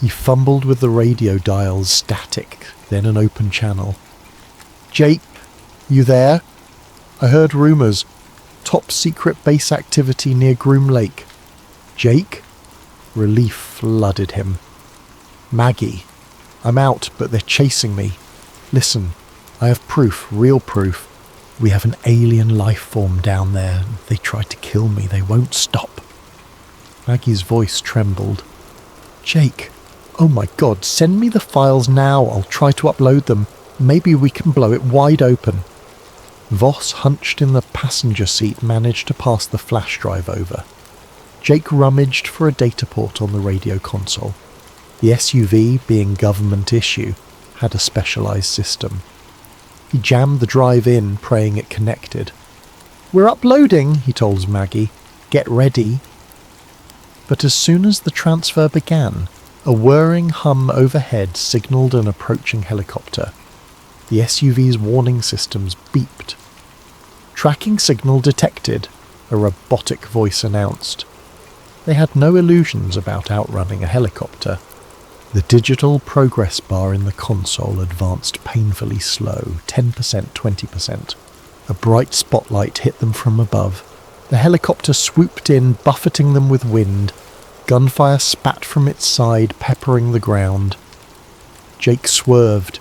He fumbled with the radio dials, static, then an open channel. "Jake, you there? I heard rumours. Top secret base activity near Groom Lake." "Jake?" Relief flooded him. "Maggie, I'm out, but they're chasing me. Listen, I have proof, real proof. We have an alien life form down there. They tried to kill me. They won't stop." Maggie's voice trembled. "Jake, oh my God, send me the files now. I'll try to upload them. Maybe we can blow it wide open." Voss, hunched in the passenger seat, managed to pass the flash drive over. Jake rummaged for a data port on the radio console. The SUV, being government issue, had a specialised system. He jammed the drive in, praying it connected. "We're uploading," he told Maggie. "Get ready." But as soon as the transfer began, a whirring hum overhead signalled an approaching helicopter. The SUV's warning systems beeped. "Tracking signal detected," a robotic voice announced. They had no illusions about outrunning a helicopter. The digital progress bar in the console advanced painfully slow, 10%, 20%. A bright spotlight hit them from above. The helicopter swooped in, buffeting them with wind. Gunfire spat from its side, peppering the ground. Jake swerved,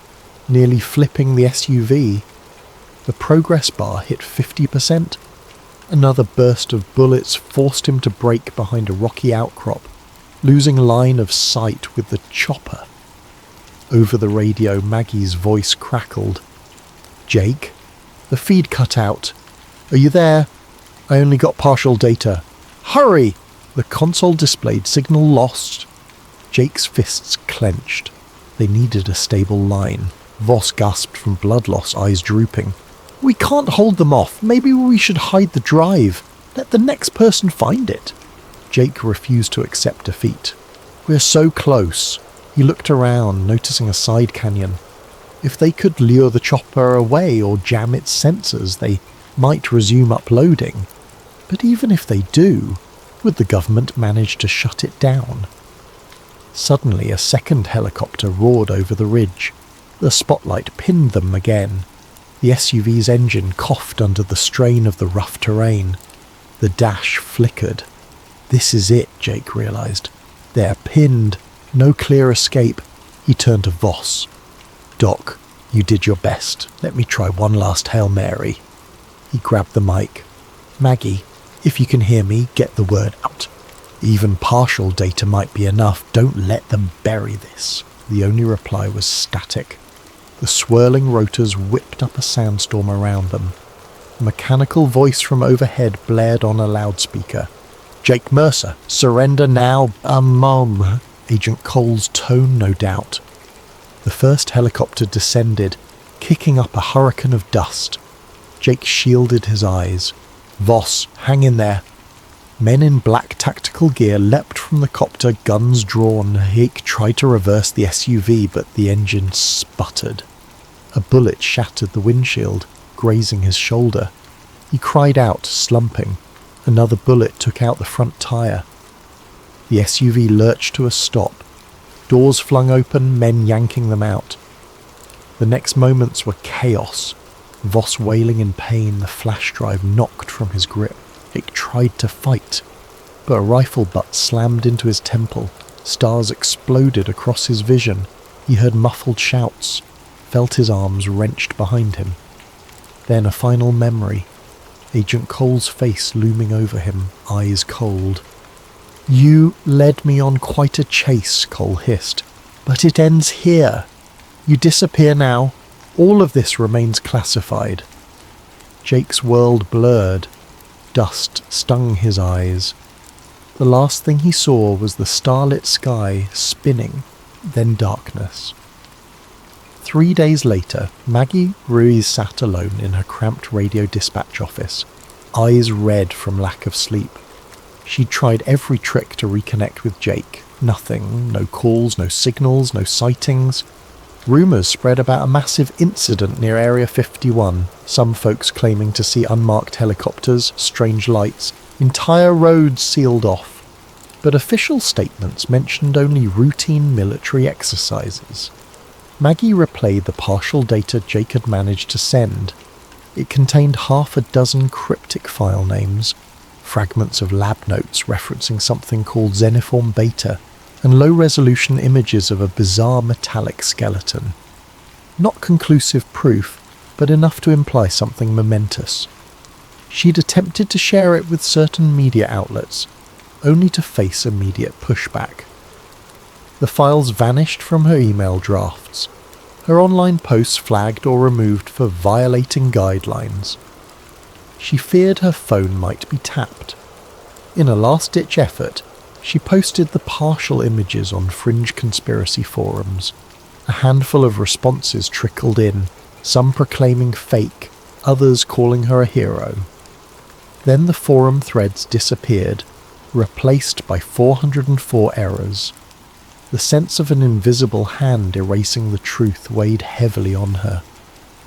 nearly flipping the SUV. The progress bar hit 50%. Another burst of bullets forced him to brake behind a rocky outcrop, losing line of sight with the chopper. Over the radio, Maggie's voice crackled. Jake? The feed cut out. Are you there? I only got partial data. Hurry! The console displayed signal lost. Jake's fists clenched. They needed a stable line. Voss gasped from blood loss, eyes drooping. We can't hold them off. Maybe we should hide the drive. Let the next person find it. Jake refused to accept defeat. We're so close. He looked around, noticing a side canyon. If they could lure the chopper away or jam its sensors, they might resume uploading. But even if they do, would the government manage to shut it down? Suddenly, a second helicopter roared over the ridge. The spotlight pinned them again. The SUV's engine coughed under the strain of the rough terrain. The dash flickered. This is it, Jake realized. They're pinned. No clear escape. He turned to Voss. Doc, you did your best. Let me try one last Hail Mary. He grabbed the mic. Maggie, if you can hear me, get the word out. Even partial data might be enough. Don't let them bury this. The only reply was static. The swirling rotors whipped up a sandstorm around them. A mechanical voice from overhead blared on a loudspeaker. Jake Mercer, surrender now, Mom. Agent Cole's tone, no doubt. The first helicopter descended, kicking up a hurricane of dust. Jake shielded his eyes. Voss, hang in there. Men in black tactical gear leapt from the copter, guns drawn. Jake tried to reverse the SUV, but the engine sputtered. A bullet shattered the windshield, grazing his shoulder. He cried out, slumping. Another bullet took out the front tire. The SUV lurched to a stop. Doors flung open, men yanking them out. The next moments were chaos. Voss wailing in pain, the flash drive knocked from his grip. Jake tried to fight, but a rifle butt slammed into his temple. Stars exploded across his vision. He heard muffled shouts, felt his arms wrenched behind him. Then a final memory. Agent Cole's face looming over him, eyes cold. You led me on quite a chase, Cole hissed, but it ends here. You disappear now. All of this remains classified. Jake's world blurred. Dust stung his eyes. The last thing he saw was the starlit sky spinning, then darkness. 3 days later, Maggie Ruiz sat alone in her cramped radio dispatch office, eyes red from lack of sleep. She'd tried every trick to reconnect with Jake. Nothing. No calls, no signals, no sightings. Rumours spread about a massive incident near Area 51, some folks claiming to see unmarked helicopters, strange lights, entire roads sealed off. But official statements mentioned only routine military exercises. Maggie replayed the partial data Jake had managed to send. It contained half a dozen cryptic file names, fragments of lab notes referencing something called Xeniform Beta, and low-resolution images of a bizarre metallic skeleton. Not conclusive proof, but enough to imply something momentous. She'd attempted to share it with certain media outlets, only to face immediate pushback. The files vanished from her email drafts. Her online posts flagged or removed for violating guidelines. She feared her phone might be tapped. In a last-ditch effort, she posted the partial images on fringe conspiracy forums. A handful of responses trickled in, some proclaiming fake, others calling her a hero. Then the forum threads disappeared, replaced by 404 errors. The sense of an invisible hand erasing the truth weighed heavily on her.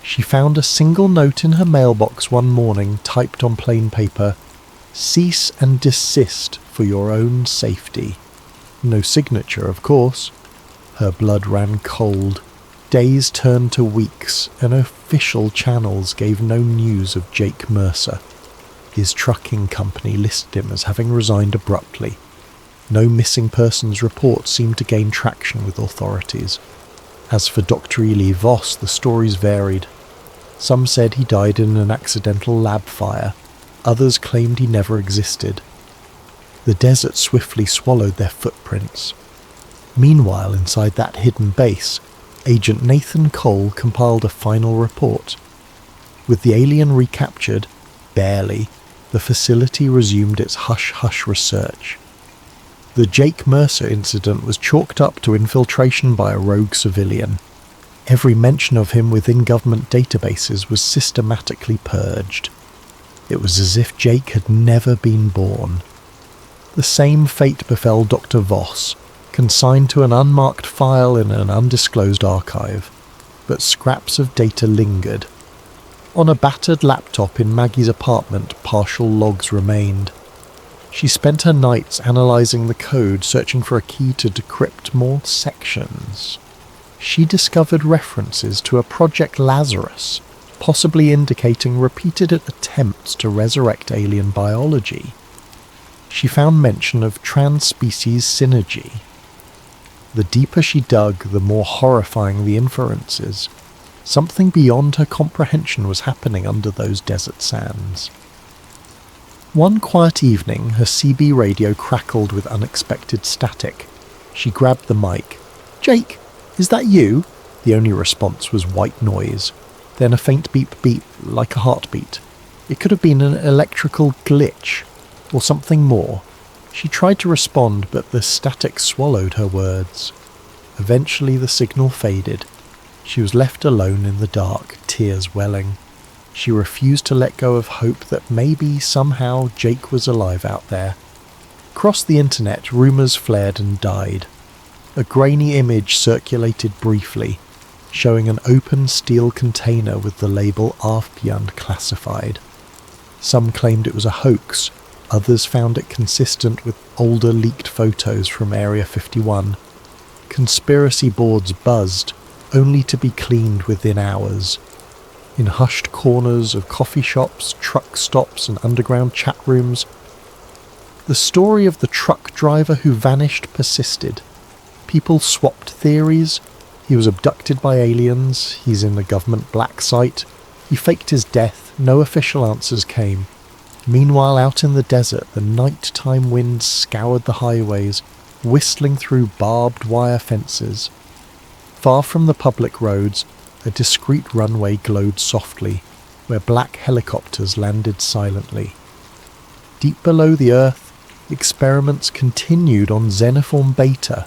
She found a single note in her mailbox one morning, typed on plain paper, "Cease and desist for your own safety." No signature, of course. Her blood ran cold. Days turned to weeks, and official channels gave no news of Jake Mercer. His trucking company listed him as having resigned abruptly. No missing persons report seemed to gain traction with authorities. As for Dr. Ely Voss, the stories varied. Some said he died in an accidental lab fire. Others claimed he never existed. The desert swiftly swallowed their footprints. Meanwhile, inside that hidden base, Agent Nathan Cole compiled a final report. With the alien recaptured, barely, the facility resumed its hush-hush research. The Jake Mercer incident was chalked up to infiltration by a rogue civilian. Every mention of him within government databases was systematically purged. It was as if Jake had never been born. The same fate befell Dr. Voss, consigned to an unmarked file in an undisclosed archive, but scraps of data lingered. On a battered laptop in Maggie's apartment, partial logs remained. She spent her nights analysing the code, searching for a key to decrypt more sections. She discovered references to a Project Lazarus, possibly indicating repeated attempts to resurrect alien biology. She found mention of trans-species synergy. The deeper she dug, the more horrifying the inferences. Something beyond her comprehension was happening under those desert sands. One quiet evening, her CB radio crackled with unexpected static. She grabbed the mic. "Jake, is that you?" The only response was white noise. Then a faint beep-beep, like a heartbeat. It could have been an electrical glitch, or something more. She tried to respond, but the static swallowed her words. Eventually the signal faded. She was left alone in the dark, tears welling. She refused to let go of hope that maybe, somehow, Jake was alive out there. Across the internet, rumours flared and died. A grainy image circulated briefly, showing an open steel container with the label airfield classified. Some claimed it was a hoax, others found it consistent with older leaked photos from Area 51. Conspiracy boards buzzed, only to be cleaned within hours. In hushed corners of coffee shops, truck stops and underground chat rooms, the story of the truck driver who vanished persisted. People swapped theories. He was abducted by aliens, he's in a government black site, he faked his death, no official answers came. Meanwhile, out in the desert, the night-time winds scoured the highways, whistling through barbed wire fences. Far from the public roads, a discreet runway glowed softly, where black helicopters landed silently. Deep below the Earth, experiments continued on Xenoform Beta.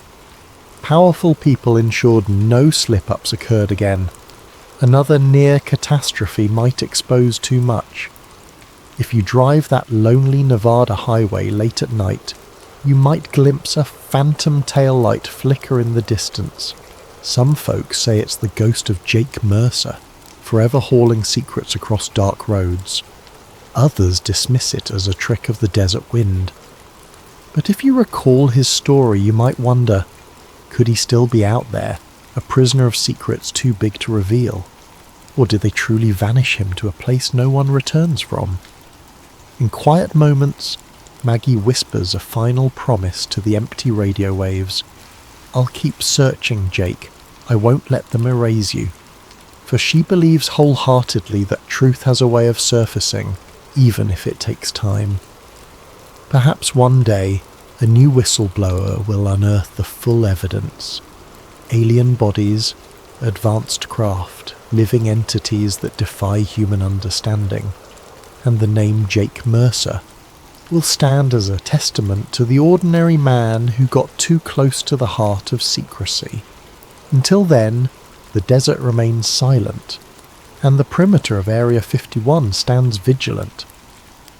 Powerful people ensured no slip-ups occurred again. Another near catastrophe might expose too much. If you drive that lonely Nevada highway late at night, you might glimpse a phantom taillight flicker in the distance. Some folks say it's the ghost of Jake Mercer, forever hauling secrets across dark roads. Others dismiss it as a trick of the desert wind. But if you recall his story, you might wonder, could he still be out there, a prisoner of secrets too big to reveal? Or did they truly vanish him to a place no one returns from? In quiet moments, Maggie whispers a final promise to the empty radio waves. "I'll keep searching, Jake. I won't let them erase you." For she believes wholeheartedly that truth has a way of surfacing, even if it takes time. Perhaps one day, a new whistleblower will unearth the full evidence. Alien bodies, advanced craft, living entities that defy human understanding. And the name Jake Mercer will stand as a testament to the ordinary man who got too close to the heart of secrecy. Until then, the desert remains silent, and the perimeter of Area 51 stands vigilant.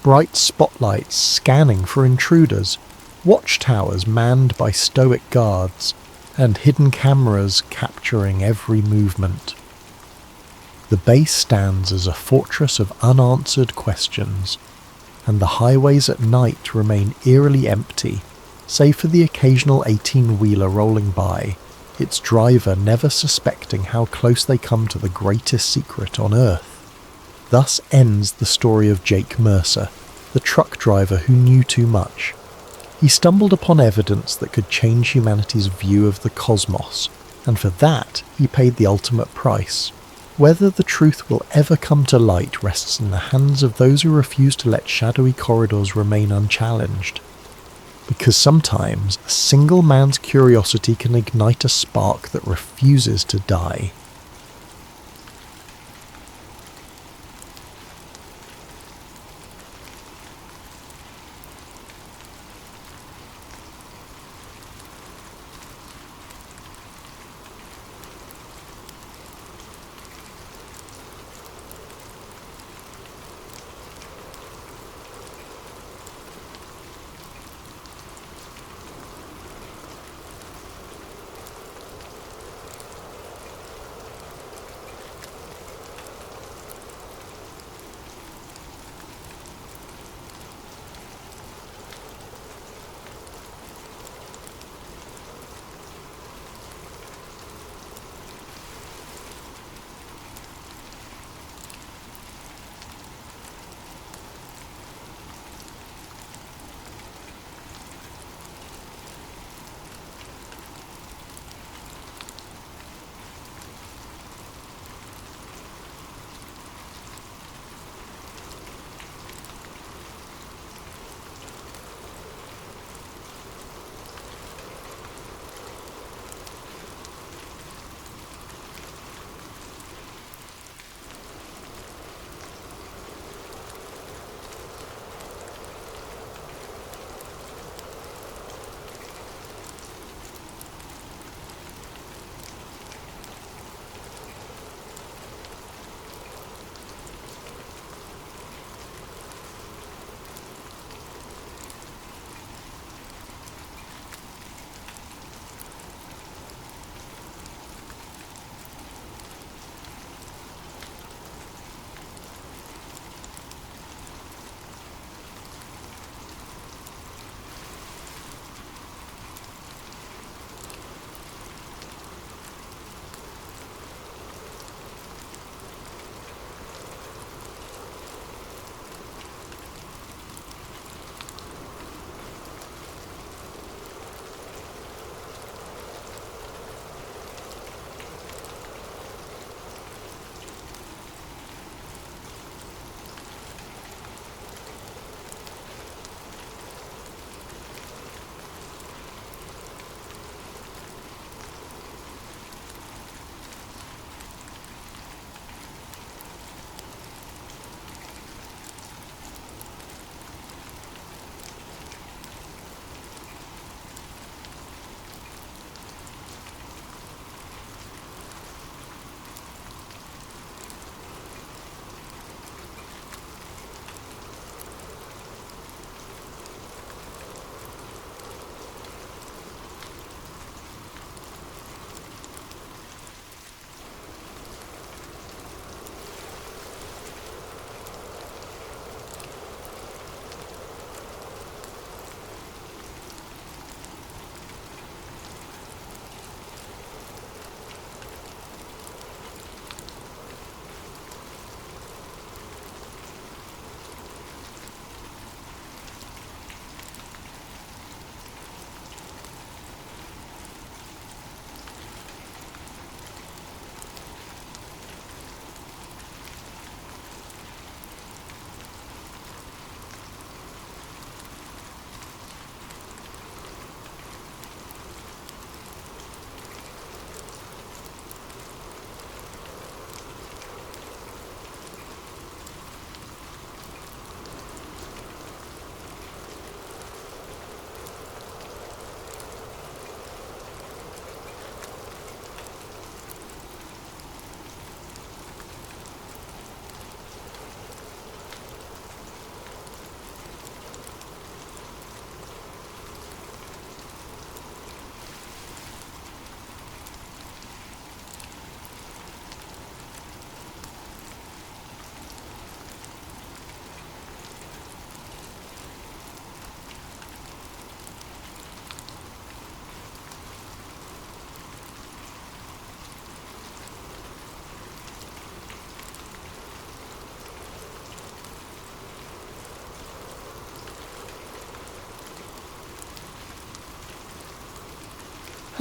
Bright spotlights scanning for intruders, watchtowers manned by stoic guards, and hidden cameras capturing every movement. The base stands as a fortress of unanswered questions, and the highways at night remain eerily empty, save for the occasional 18-wheeler rolling by, its driver never suspecting how close they come to the greatest secret on Earth. Thus ends the story of Jake Mercer, the truck driver who knew too much. He stumbled upon evidence that could change humanity's view of the cosmos, and for that he paid the ultimate price. Whether the truth will ever come to light rests in the hands of those who refuse to let shadowy corridors remain unchallenged. Because sometimes a single man's curiosity can ignite a spark that refuses to die.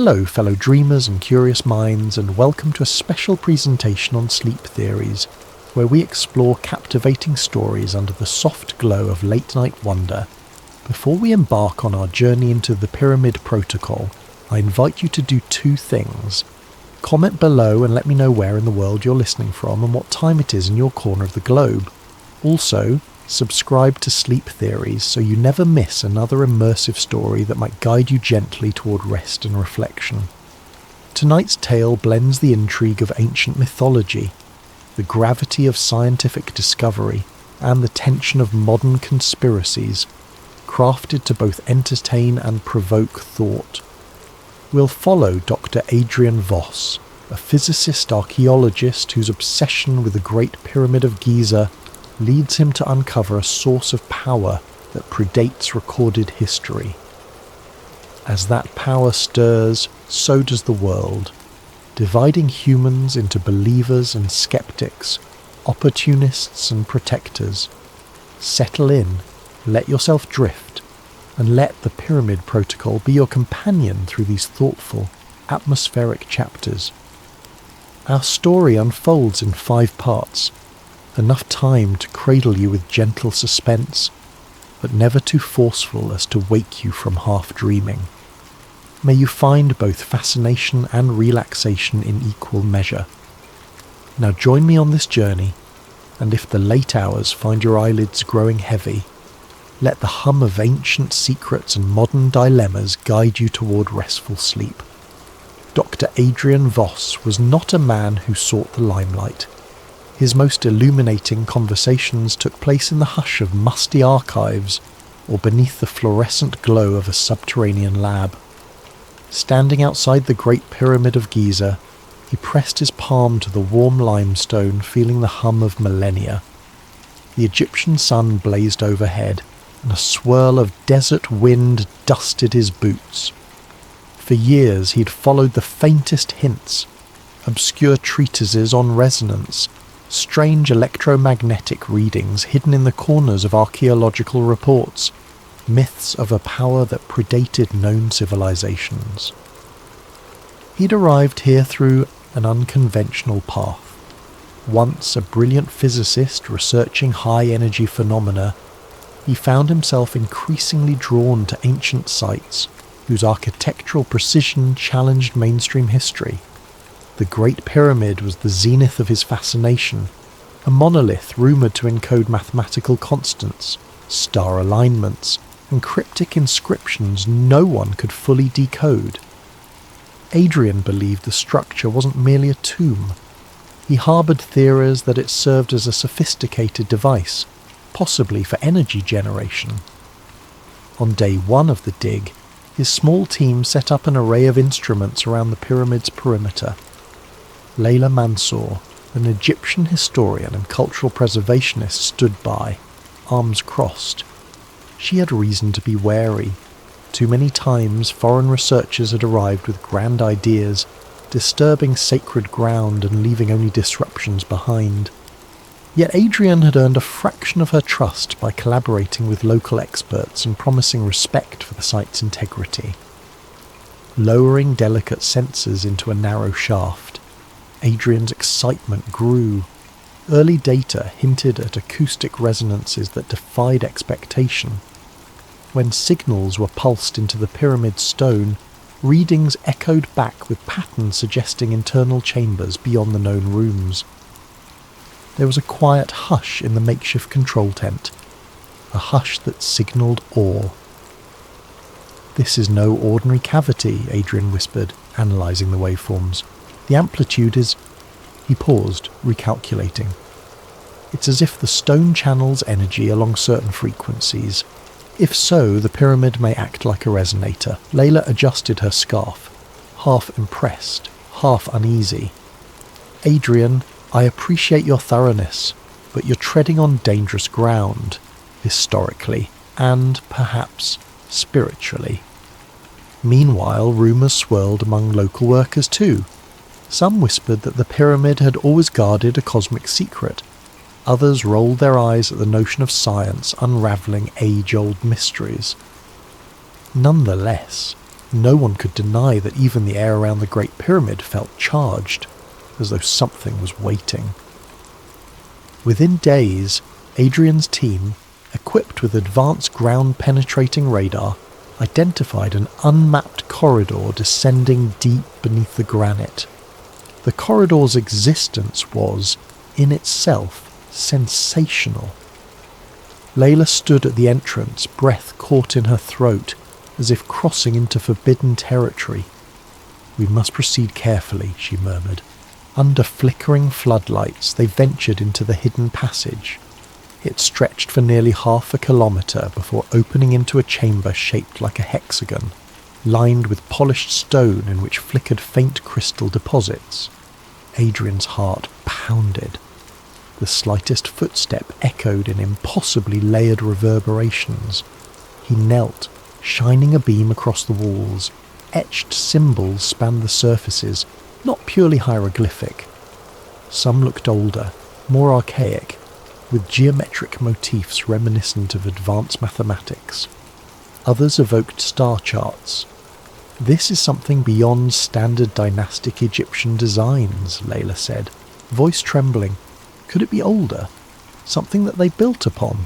Hello fellow dreamers and curious minds, and welcome to a special presentation on sleep theories, where we explore captivating stories under the soft glow of late night wonder. Before we embark on our journey into the Pyramid Protocol, I invite you to do two things. Comment below and let me know where in the world you're listening from and what time it is in your corner of the globe. Also, subscribe to Sleep Theories so you never miss another immersive story that might guide you gently toward rest and reflection. Tonight's tale blends the intrigue of ancient mythology, the gravity of scientific discovery, and the tension of modern conspiracies, crafted to both entertain and provoke thought. We'll follow Dr. Adrian Voss, a physicist archaeologist whose obsession with the Great Pyramid of Giza leads him to uncover a source of power that predates recorded history. As that power stirs, so does the world, dividing humans into believers and skeptics, opportunists and protectors. Settle in, let yourself drift, and let the Pyramid Protocol be your companion through these thoughtful, atmospheric chapters. Our story unfolds in 5 parts, enough time to cradle you with gentle suspense, but never too forceful as to wake you from half-dreaming. May you find both fascination and relaxation in equal measure. Now join me on this journey, and if the late hours find your eyelids growing heavy, let the hum of ancient secrets and modern dilemmas guide you toward restful sleep. Dr. Adrian Voss was not a man who sought the limelight. His most illuminating conversations took place in the hush of musty archives or beneath the fluorescent glow of a subterranean lab. Standing outside the Great Pyramid of Giza, he pressed his palm to the warm limestone, feeling the hum of millennia. The Egyptian sun blazed overhead, and a swirl of desert wind dusted his boots. For years he'd followed the faintest hints, obscure treatises on resonance, strange electromagnetic readings hidden in the corners of archaeological reports, myths of a power that predated known civilizations. He'd arrived here through an unconventional path. Once a brilliant physicist researching high-energy phenomena, he found himself increasingly drawn to ancient sites whose architectural precision challenged mainstream history. The Great Pyramid was the zenith of his fascination, a monolith rumoured to encode mathematical constants, star alignments, and cryptic inscriptions no one could fully decode. Adrian believed the structure wasn't merely a tomb. He harboured theories that it served as a sophisticated device, possibly for energy generation. On day 1 of the dig, his small team set up an array of instruments around the pyramid's perimeter. Layla Mansour, an Egyptian historian and cultural preservationist, stood by, arms crossed. She had reason to be wary. Too many times foreign researchers had arrived with grand ideas, disturbing sacred ground and leaving only disruptions behind. Yet Adrian had earned a fraction of her trust by collaborating with local experts and promising respect for the site's integrity. Lowering delicate sensors into a narrow shaft, Adrian's excitement grew. Early data hinted at acoustic resonances that defied expectation. When signals were pulsed into the pyramid stone, readings echoed back with patterns suggesting internal chambers beyond the known rooms. There was a quiet hush in the makeshift control tent, a hush that signalled awe. "This is no ordinary cavity," Adrian whispered, analysing the waveforms. "The amplitude is—" He paused, recalculating. "It's as if the stone channels energy along certain frequencies. If so, the pyramid may act like a resonator." Layla adjusted her scarf, half impressed, half uneasy. "Adrian, I appreciate your thoroughness, but you're treading on dangerous ground, historically, and, perhaps, spiritually." Meanwhile, rumours swirled among local workers too. Some whispered that the pyramid had always guarded a cosmic secret. Others rolled their eyes at the notion of science unravelling age-old mysteries. Nonetheless, No one could deny that even the air around the Great Pyramid felt charged, as though something was waiting. Within days, Adrian's team, equipped with advanced ground-penetrating radar, identified an unmapped corridor descending deep beneath the granite. The corridor's existence was, in itself, sensational. Layla stood at the entrance, breath caught in her throat, as if crossing into forbidden territory. "We must proceed carefully," she murmured. Under flickering floodlights, they ventured into the hidden passage. It stretched for nearly half a kilometre before opening into a chamber shaped like a hexagon, lined with polished stone in which flickered faint crystal deposits. Adrian's heart pounded. The slightest footstep echoed in impossibly layered reverberations. He knelt, shining a beam across the walls. Etched symbols spanned the surfaces, not purely hieroglyphic. Some looked older, more archaic, with geometric motifs reminiscent of advanced mathematics. Others evoked star charts. "This is something beyond standard dynastic Egyptian designs," Layla said, voice trembling. "Could it be older? Something that they built upon?"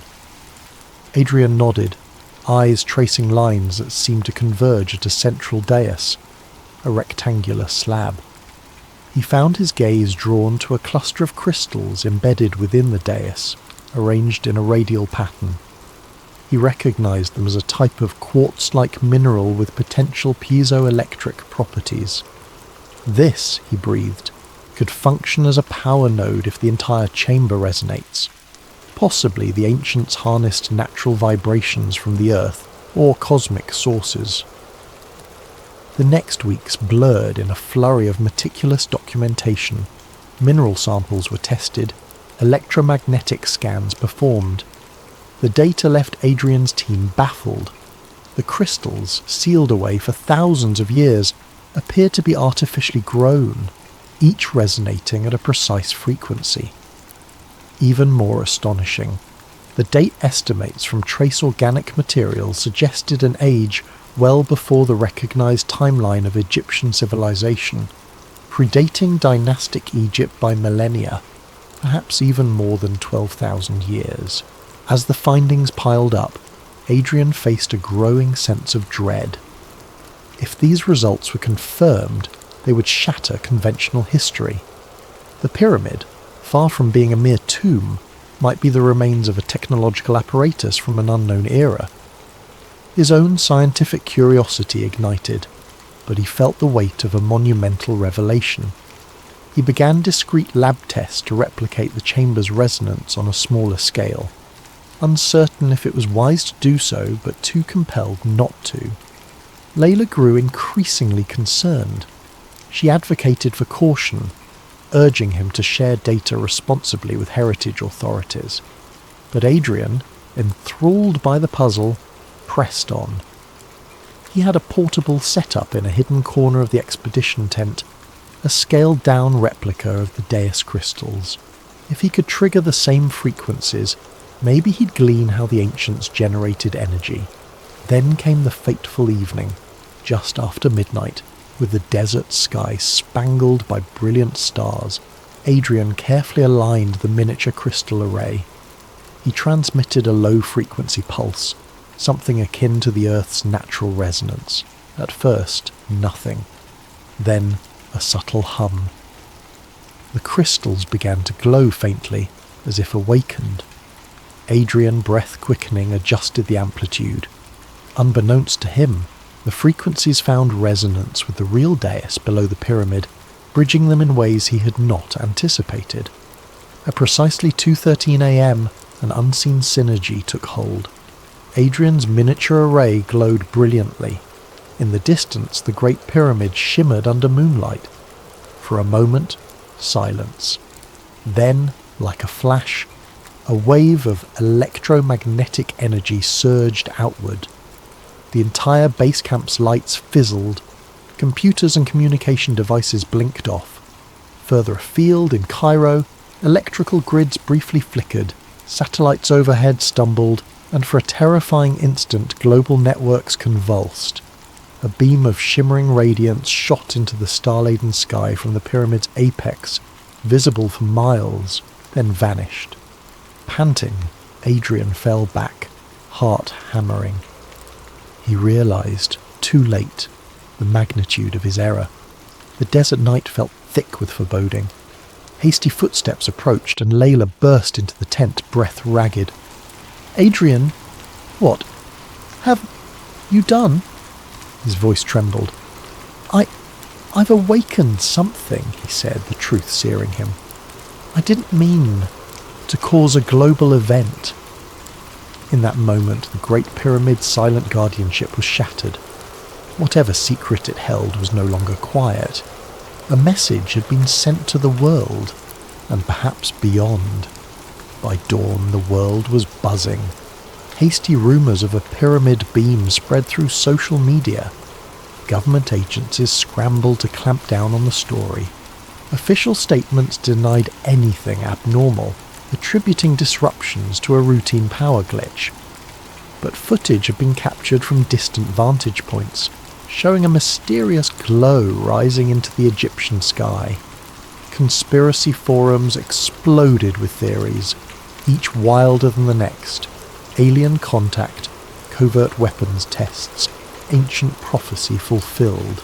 Adrian nodded, eyes tracing lines that seemed to converge at a central dais, a rectangular slab. He found his gaze drawn to a cluster of crystals embedded within the dais, arranged in a radial pattern. He recognized them as a type of quartz-like mineral with potential piezoelectric properties. "This," he breathed, "could function as a power node if the entire chamber resonates. Possibly the ancients harnessed natural vibrations from the Earth or cosmic sources." The next weeks blurred in a flurry of meticulous documentation. Mineral samples were tested, electromagnetic scans performed. The data left Adrian's team baffled. The crystals, sealed away for thousands of years, appeared to be artificially grown, each resonating at a precise frequency. Even more astonishing, the date estimates from trace organic materials suggested an age well before the recognized timeline of Egyptian civilization, predating dynastic Egypt by millennia, perhaps even more than 12,000 years. As the findings piled up, Adrian faced a growing sense of dread. If these results were confirmed, they would shatter conventional history. The pyramid, far from being a mere tomb, might be the remains of a technological apparatus from an unknown era. His own scientific curiosity ignited, but he felt the weight of a monumental revelation. He began discrete lab tests to replicate the chamber's resonance on a smaller scale, uncertain if it was wise to do so, but too compelled not to. Layla grew increasingly concerned. She advocated for caution, urging him to share data responsibly with heritage authorities. But Adrian, enthralled by the puzzle, pressed on. He had a portable setup in a hidden corner of the expedition tent, a scaled-down replica of the dais crystals. If he could trigger the same frequencies, maybe he'd glean how the ancients generated energy. Then came the fateful evening, just after midnight, with the desert sky spangled by brilliant stars. Adrian carefully aligned the miniature crystal array. He transmitted a low-frequency pulse, something akin to the Earth's natural resonance. At first, nothing. Then, a subtle hum. The crystals began to glow faintly, as if awakened. Adrian, breath quickening, adjusted the amplitude. Unbeknownst to him, the frequencies found resonance with the real dais below the pyramid, bridging them in ways he had not anticipated. At precisely 2:13 a.m., an unseen synergy took hold. Adrian's miniature array glowed brilliantly. In the distance, the Great Pyramid shimmered under moonlight. For a moment, silence. Then, like a flash, a wave of electromagnetic energy surged outward. The entire base camp's lights fizzled. Computers and communication devices blinked off. Further afield, in Cairo, electrical grids briefly flickered, satellites overhead stumbled, and for a terrifying instant global networks convulsed. A beam of shimmering radiance shot into the star-laden sky from the pyramid's apex, visible for miles, then vanished. Panting, Adrian fell back, heart hammering. He realized, too late, the magnitude of his error. The desert night felt thick with foreboding. Hasty footsteps approached, and Layla burst into the tent, breath ragged. "Adrian, what? Have you done?" His voice trembled. I've awakened something," he said, the truth searing him. "I didn't mean to cause a global event." In that moment, the Great Pyramid's silent guardianship was shattered. Whatever secret it held was no longer quiet. A message had been sent to the world, and perhaps beyond. By dawn, the world was buzzing. Hasty rumours of a pyramid beam spread through social media. Government agencies scrambled to clamp down on the story. Official statements denied anything abnormal, attributing disruptions to a routine power glitch. But footage had been captured from distant vantage points, showing a mysterious glow rising into the Egyptian sky. Conspiracy forums exploded with theories, each wilder than the next. Alien contact, covert weapons tests, ancient prophecy fulfilled.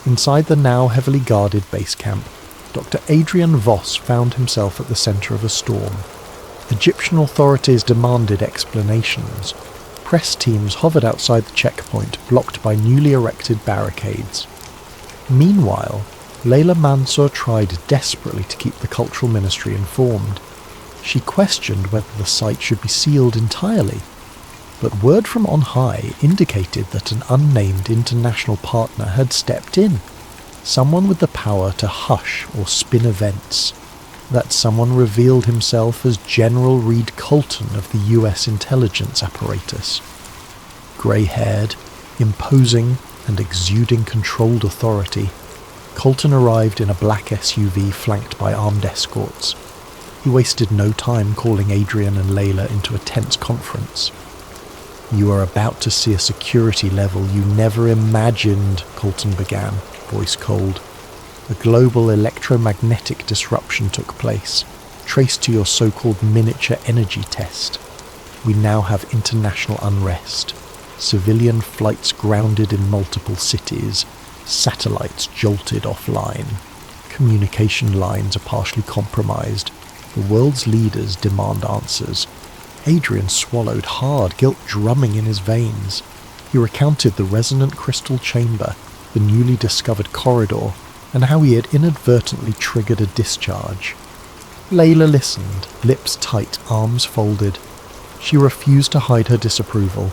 Inside the now heavily guarded base camp, Dr. Adrian Voss found himself at the centre of a storm. Egyptian authorities demanded explanations. Press teams hovered outside the checkpoint, blocked by newly erected barricades. Meanwhile, Layla Mansour tried desperately to keep the Cultural Ministry informed. She questioned whether the site should be sealed entirely, but word from on high indicated that an unnamed international partner had stepped in, someone with the power to hush or spin events. That someone revealed himself as General Reed Colton of the US intelligence apparatus. Grey-haired, imposing and exuding controlled authority, Colton arrived in a black SUV flanked by armed escorts. He wasted no time calling Adrian and Layla into a tense conference. "You are about to see a security level you never imagined," Colton began, voice cold. "A global electromagnetic disruption took place, traced to your so-called miniature energy test. We now have international unrest, civilian flights grounded in multiple cities, satellites jolted offline, communication lines are partially compromised. The world's leaders demand answers." Adrian swallowed hard, guilt drumming in his veins. He recounted the resonant crystal chamber, the newly discovered corridor, and how he had inadvertently triggered a discharge. Layla listened, lips tight, arms folded. She refused to hide her disapproval.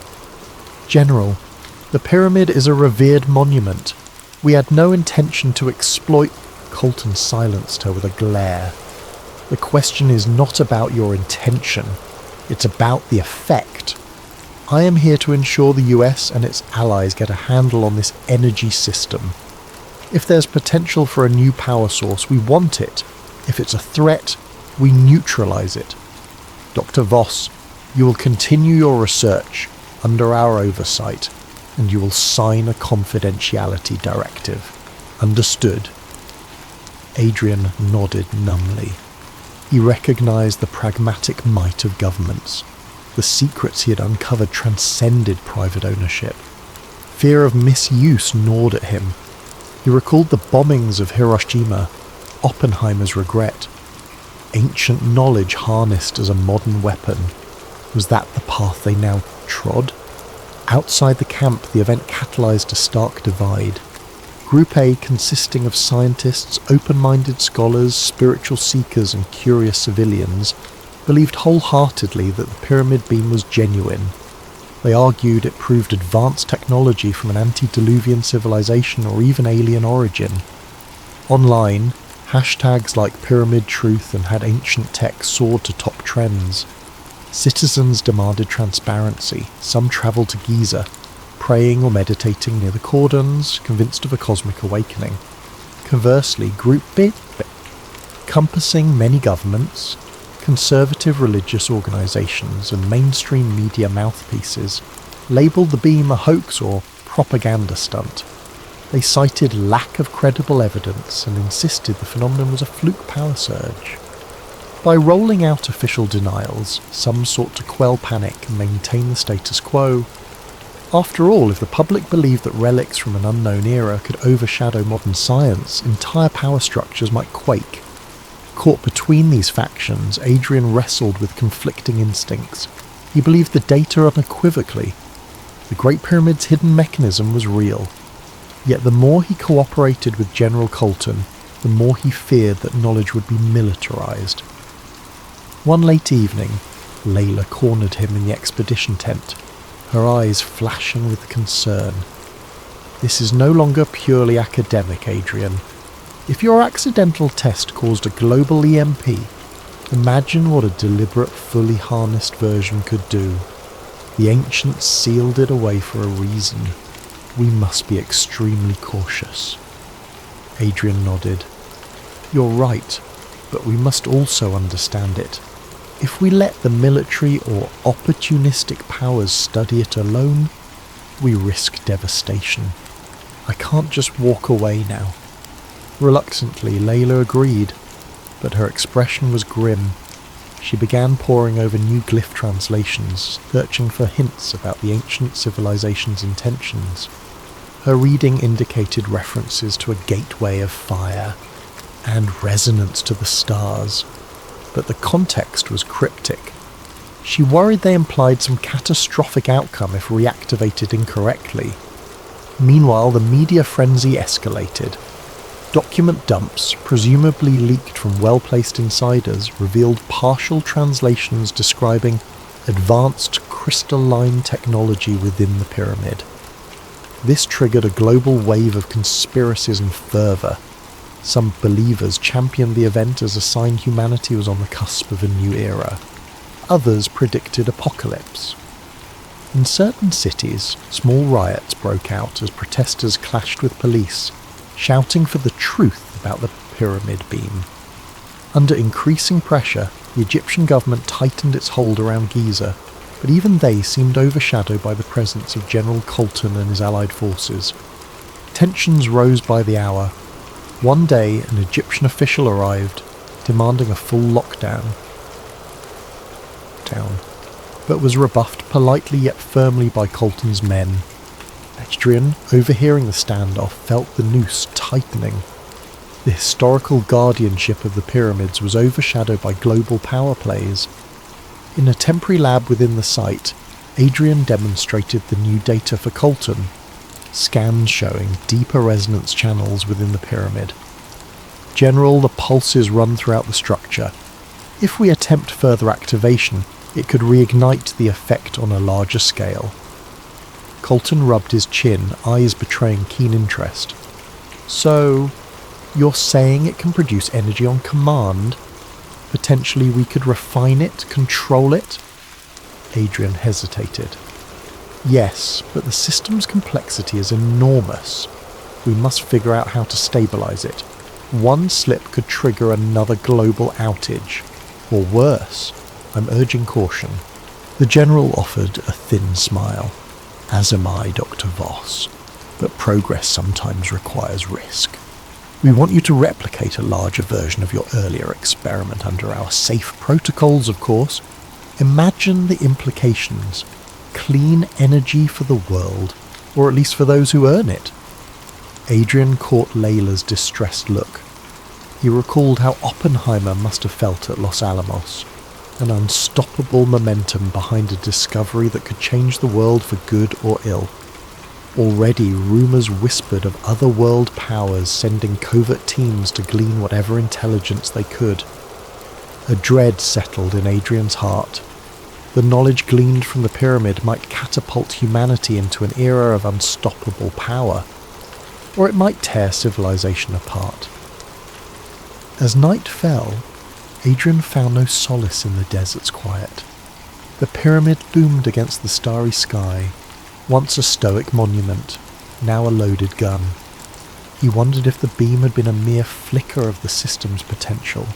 "General, the pyramid is a revered monument. We had no intention to exploit—" Colton silenced her with a glare. "The question is not about your intention. It's about the effect. I am here to ensure the US and its allies get a handle on this energy system. If there's potential for a new power source, we want it. If it's a threat, we neutralize it. Dr. Voss, you will continue your research under our oversight, and you will sign a confidentiality directive. Understood?" Adrian nodded numbly. He recognized the pragmatic might of governments. The secrets he had uncovered transcended private ownership. Fear of misuse gnawed at him. He recalled the bombings of Hiroshima, Oppenheimer's regret. Ancient knowledge harnessed as a modern weapon. Was that the path they now trod? Outside the camp, the event catalyzed a stark divide. Group A, consisting of scientists, open-minded scholars, spiritual seekers and curious civilians, believed wholeheartedly that the pyramid beam was genuine. They argued it proved advanced technology from an antediluvian civilization or even alien origin. Online, hashtags like Pyramid Truth and Had Ancient Tech soared to top trends. Citizens demanded transparency. Some travelled to Giza, praying or meditating near the cordons, convinced of a cosmic awakening. Conversely, Group B, encompassing many governments, conservative religious organisations and mainstream media mouthpieces, labelled the beam a hoax or propaganda stunt. They cited lack of credible evidence and insisted the phenomenon was a fluke power surge. By rolling out official denials, some sought to quell panic and maintain the status quo. After all, if the public believed that relics from an unknown era could overshadow modern science, entire power structures might quake. Caught between these factions, Adrian wrestled with conflicting instincts. He believed the data unequivocally. The Great Pyramid's hidden mechanism was real. Yet the more he cooperated with General Colton, the more he feared that knowledge would be militarized. One late evening, Layla cornered him in the expedition tent, her eyes flashing with concern. "This is no longer purely academic, Adrian. If your accidental test caused a global EMP, imagine what a deliberate, fully harnessed version could do. The ancients sealed it away for a reason. We must be extremely cautious." Adrian nodded. "You're right, but we must also understand it. If we let the military or opportunistic powers study it alone, we risk devastation. I can't just walk away now." Reluctantly, Layla agreed, but her expression was grim. She began poring over new glyph translations, searching for hints about the ancient civilization's intentions. Her reading indicated references to a gateway of fire and resonance to the stars, but the context was cryptic. She worried they implied some catastrophic outcome if reactivated incorrectly. Meanwhile, the media frenzy escalated. Document dumps, presumably leaked from well-placed insiders, revealed partial translations describing advanced crystalline technology within the pyramid. This triggered a global wave of conspiracies and fervour. Some believers championed the event as a sign humanity was on the cusp of a new era. Others predicted apocalypse. In certain cities, small riots broke out as protesters clashed with police, shouting for the truth about the pyramid beam. Under increasing pressure, the Egyptian government tightened its hold around Giza, but even they seemed overshadowed by the presence of General Colton and his allied forces. Tensions rose by the hour. One day, an Egyptian official arrived, demanding a full lockdown, but was rebuffed politely yet firmly by Colton's men. Adrian, overhearing the standoff, felt the noose tightening. The historical guardianship of the pyramids was overshadowed by global power plays. In a temporary lab within the site, Adrian demonstrated the new data for Colton, scans showing deeper resonance channels within the pyramid. "General, the pulses run throughout the structure. If we attempt further activation, it could reignite the effect on a larger scale." Colton rubbed his chin, eyes betraying keen interest. "So, you're saying it can produce energy on command? Potentially we could refine it, control it?" Adrian hesitated. "Yes, but the system's complexity is enormous. We must figure out how to stabilize it. One slip could trigger another global outage. Or worse, I'm urging caution." The General offered a thin smile. "As am I, Dr. Voss, but progress sometimes requires risk. We want you to replicate a larger version of your earlier experiment under our safe protocols, of course. Imagine the implications. Clean energy for the world, or at least for those who earn it." Adrian caught Layla's distressed look. He recalled how Oppenheimer must have felt at Los Alamos, an unstoppable momentum behind a discovery that could change the world for good or ill. Already rumours whispered of other world powers sending covert teams to glean whatever intelligence they could. A dread settled in Adrian's heart. The knowledge gleaned from the pyramid might catapult humanity into an era of unstoppable power, or it might tear civilization apart. As night fell, Adrian found no solace in the desert's quiet. The pyramid loomed against the starry sky, once a stoic monument, now a loaded gun. He wondered if the beam had been a mere flicker of the system's potential,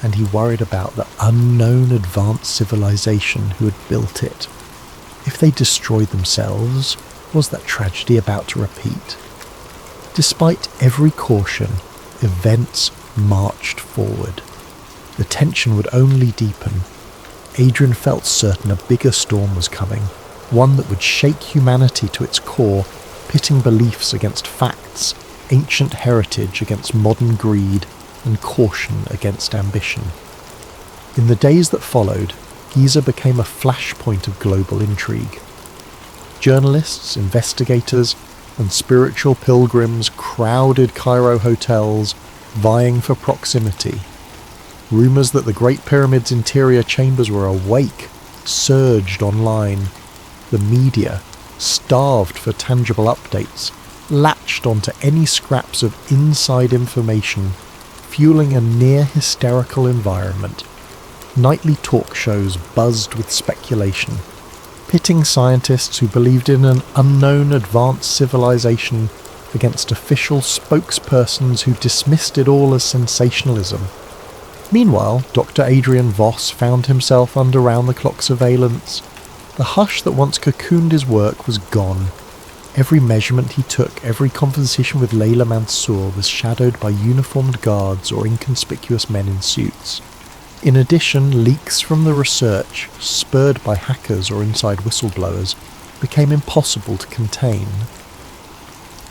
and he worried about the unknown advanced civilization who had built it. If they destroyed themselves, Was that tragedy about to repeat? Despite every caution, events marched forward. The tension would only deepen. Adrian felt certain a bigger storm was coming, one that would shake humanity to its core, pitting beliefs against facts, ancient heritage against modern greed, and caution against ambition. In the days that followed, Giza became a flashpoint of global intrigue. Journalists, investigators, and spiritual pilgrims crowded Cairo hotels, vying for proximity. Rumours that the Great Pyramid's interior chambers were awake surged online. The media, starved for tangible updates, latched onto any scraps of inside information, fueling a near-hysterical environment. Nightly talk shows buzzed with speculation, pitting scientists who believed in an unknown advanced civilization against official spokespersons who dismissed it all as sensationalism. Meanwhile, Dr. Adrian Voss found himself under round-the-clock surveillance. The hush that once cocooned his work was gone. Every measurement he took, every conversation with Layla Mansour was shadowed by uniformed guards or inconspicuous men in suits. In addition, leaks from the research, spurred by hackers or inside whistleblowers, became impossible to contain.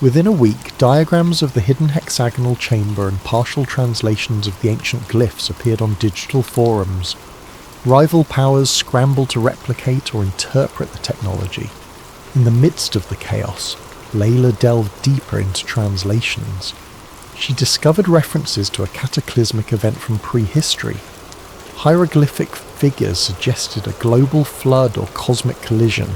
Within a week, diagrams of the hidden hexagonal chamber and partial translations of the ancient glyphs appeared on digital forums. Rival powers scrambled to replicate or interpret the technology. In the midst of the chaos, Layla delved deeper into translations. She discovered references to a cataclysmic event from prehistory. Hieroglyphic figures suggested a global flood or cosmic collision,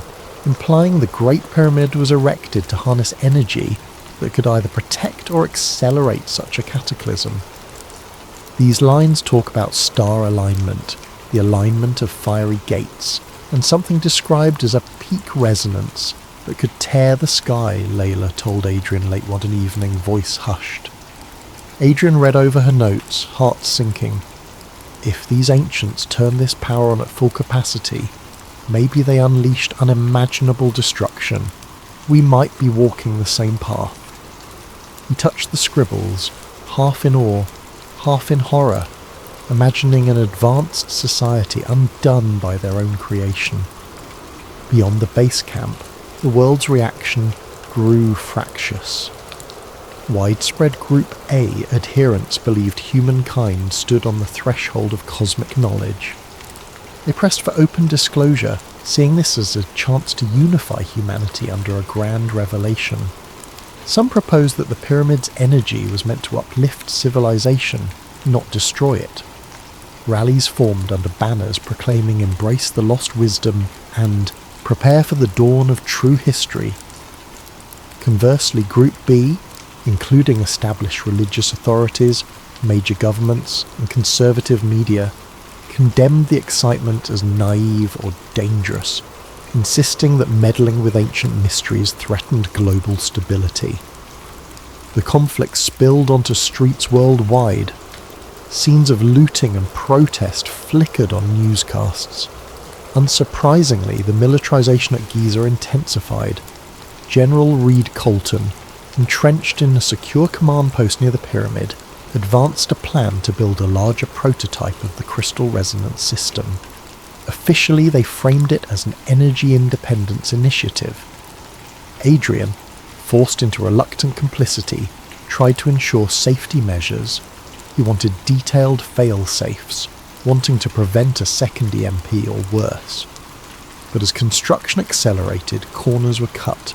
implying the Great Pyramid was erected to harness energy that could either protect or accelerate such a cataclysm. These lines talk about star alignment, the alignment of fiery gates, and something described as a peak resonance that could tear the sky, Layla told Adrian late one evening, voice hushed. Adrian read over her notes, heart sinking. If these ancients turned this power on at full capacity, maybe they unleashed unimaginable destruction. We might be walking the same path. He touched the scribbles, half in awe, half in horror, imagining an advanced society undone by their own creation. Beyond the base camp, the world's reaction grew fractious. Widespread Group A adherents believed humankind stood on the threshold of cosmic knowledge. They pressed for open disclosure, seeing this as a chance to unify humanity under a grand revelation. Some proposed that the pyramid's energy was meant to uplift civilization, not destroy it. Rallies formed under banners proclaiming "Embrace the lost wisdom" and "Prepare for the dawn of true history." Conversely, Group B, including established religious authorities, major governments, and conservative media, condemned the excitement as naive or dangerous, insisting that meddling with ancient mysteries threatened global stability. The conflict spilled onto streets worldwide. Scenes of looting and protest flickered on newscasts. Unsurprisingly, the militarization at Giza intensified. General Reed Colton, entrenched in a secure command post near the pyramid, advanced a plan to build a larger prototype of the crystal resonance system. Officially, they framed it as an energy independence initiative. Adrian, forced into reluctant complicity, tried to ensure safety measures. He wanted detailed fail-safes, wanting to prevent a second EMP or worse. But as construction accelerated, corners were cut.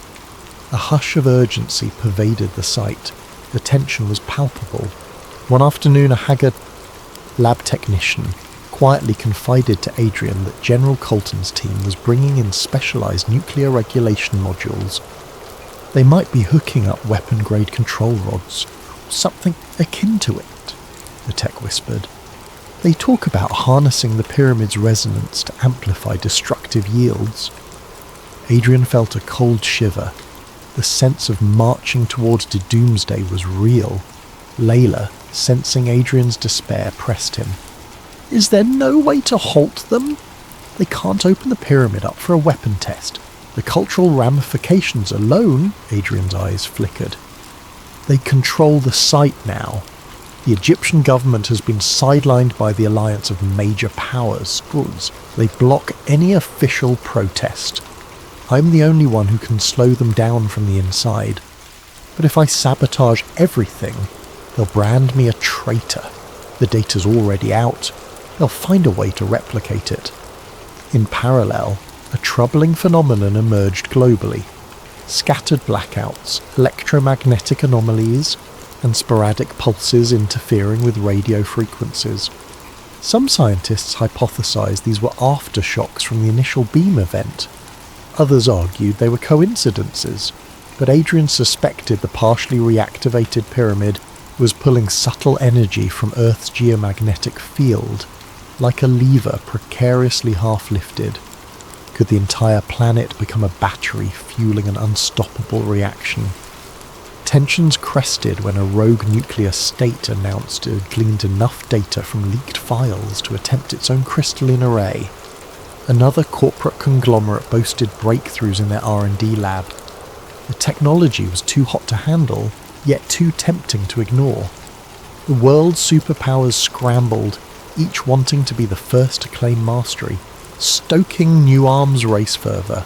A hush of urgency pervaded the site. The tension was palpable. One afternoon, a haggard lab technician quietly confided to Adrian that General Colton's team was bringing in specialized nuclear regulation modules. They might be hooking up weapon-grade control rods, something akin to it, the tech whispered. They talk about harnessing the pyramid's resonance to amplify destructive yields. Adrian felt a cold shiver. The sense of marching towards doomsday was real. Layla, sensing Adrian's despair, pressed him. "Is there no way to halt them? They can't open the pyramid up for a weapon test. The cultural ramifications alone, Adrian's eyes flickered. They control the site now. The Egyptian government has been sidelined by the alliance of major powers. They block any official protest. I'm the only one who can slow them down from the inside. But if I sabotage everything, they'll brand me a traitor. The data's already out. They'll find a way to replicate it. In parallel, a troubling phenomenon emerged globally. Scattered blackouts, electromagnetic anomalies, and sporadic pulses interfering with radio frequencies. Some scientists hypothesized these were aftershocks from the initial beam event. Others argued they were coincidences, but Adrian suspected the partially reactivated pyramid was pulling subtle energy from Earth's geomagnetic field, like a lever precariously half-lifted. Could the entire planet become a battery fueling an unstoppable reaction? Tensions crested when a rogue nuclear state announced it had gleaned enough data from leaked files to attempt its own crystalline array. Another corporate conglomerate boasted breakthroughs in their R&D lab. The technology was too hot to handle, yet too tempting to ignore. The world's superpowers scrambled, each wanting to be the first to claim mastery, stoking new arms race fervour.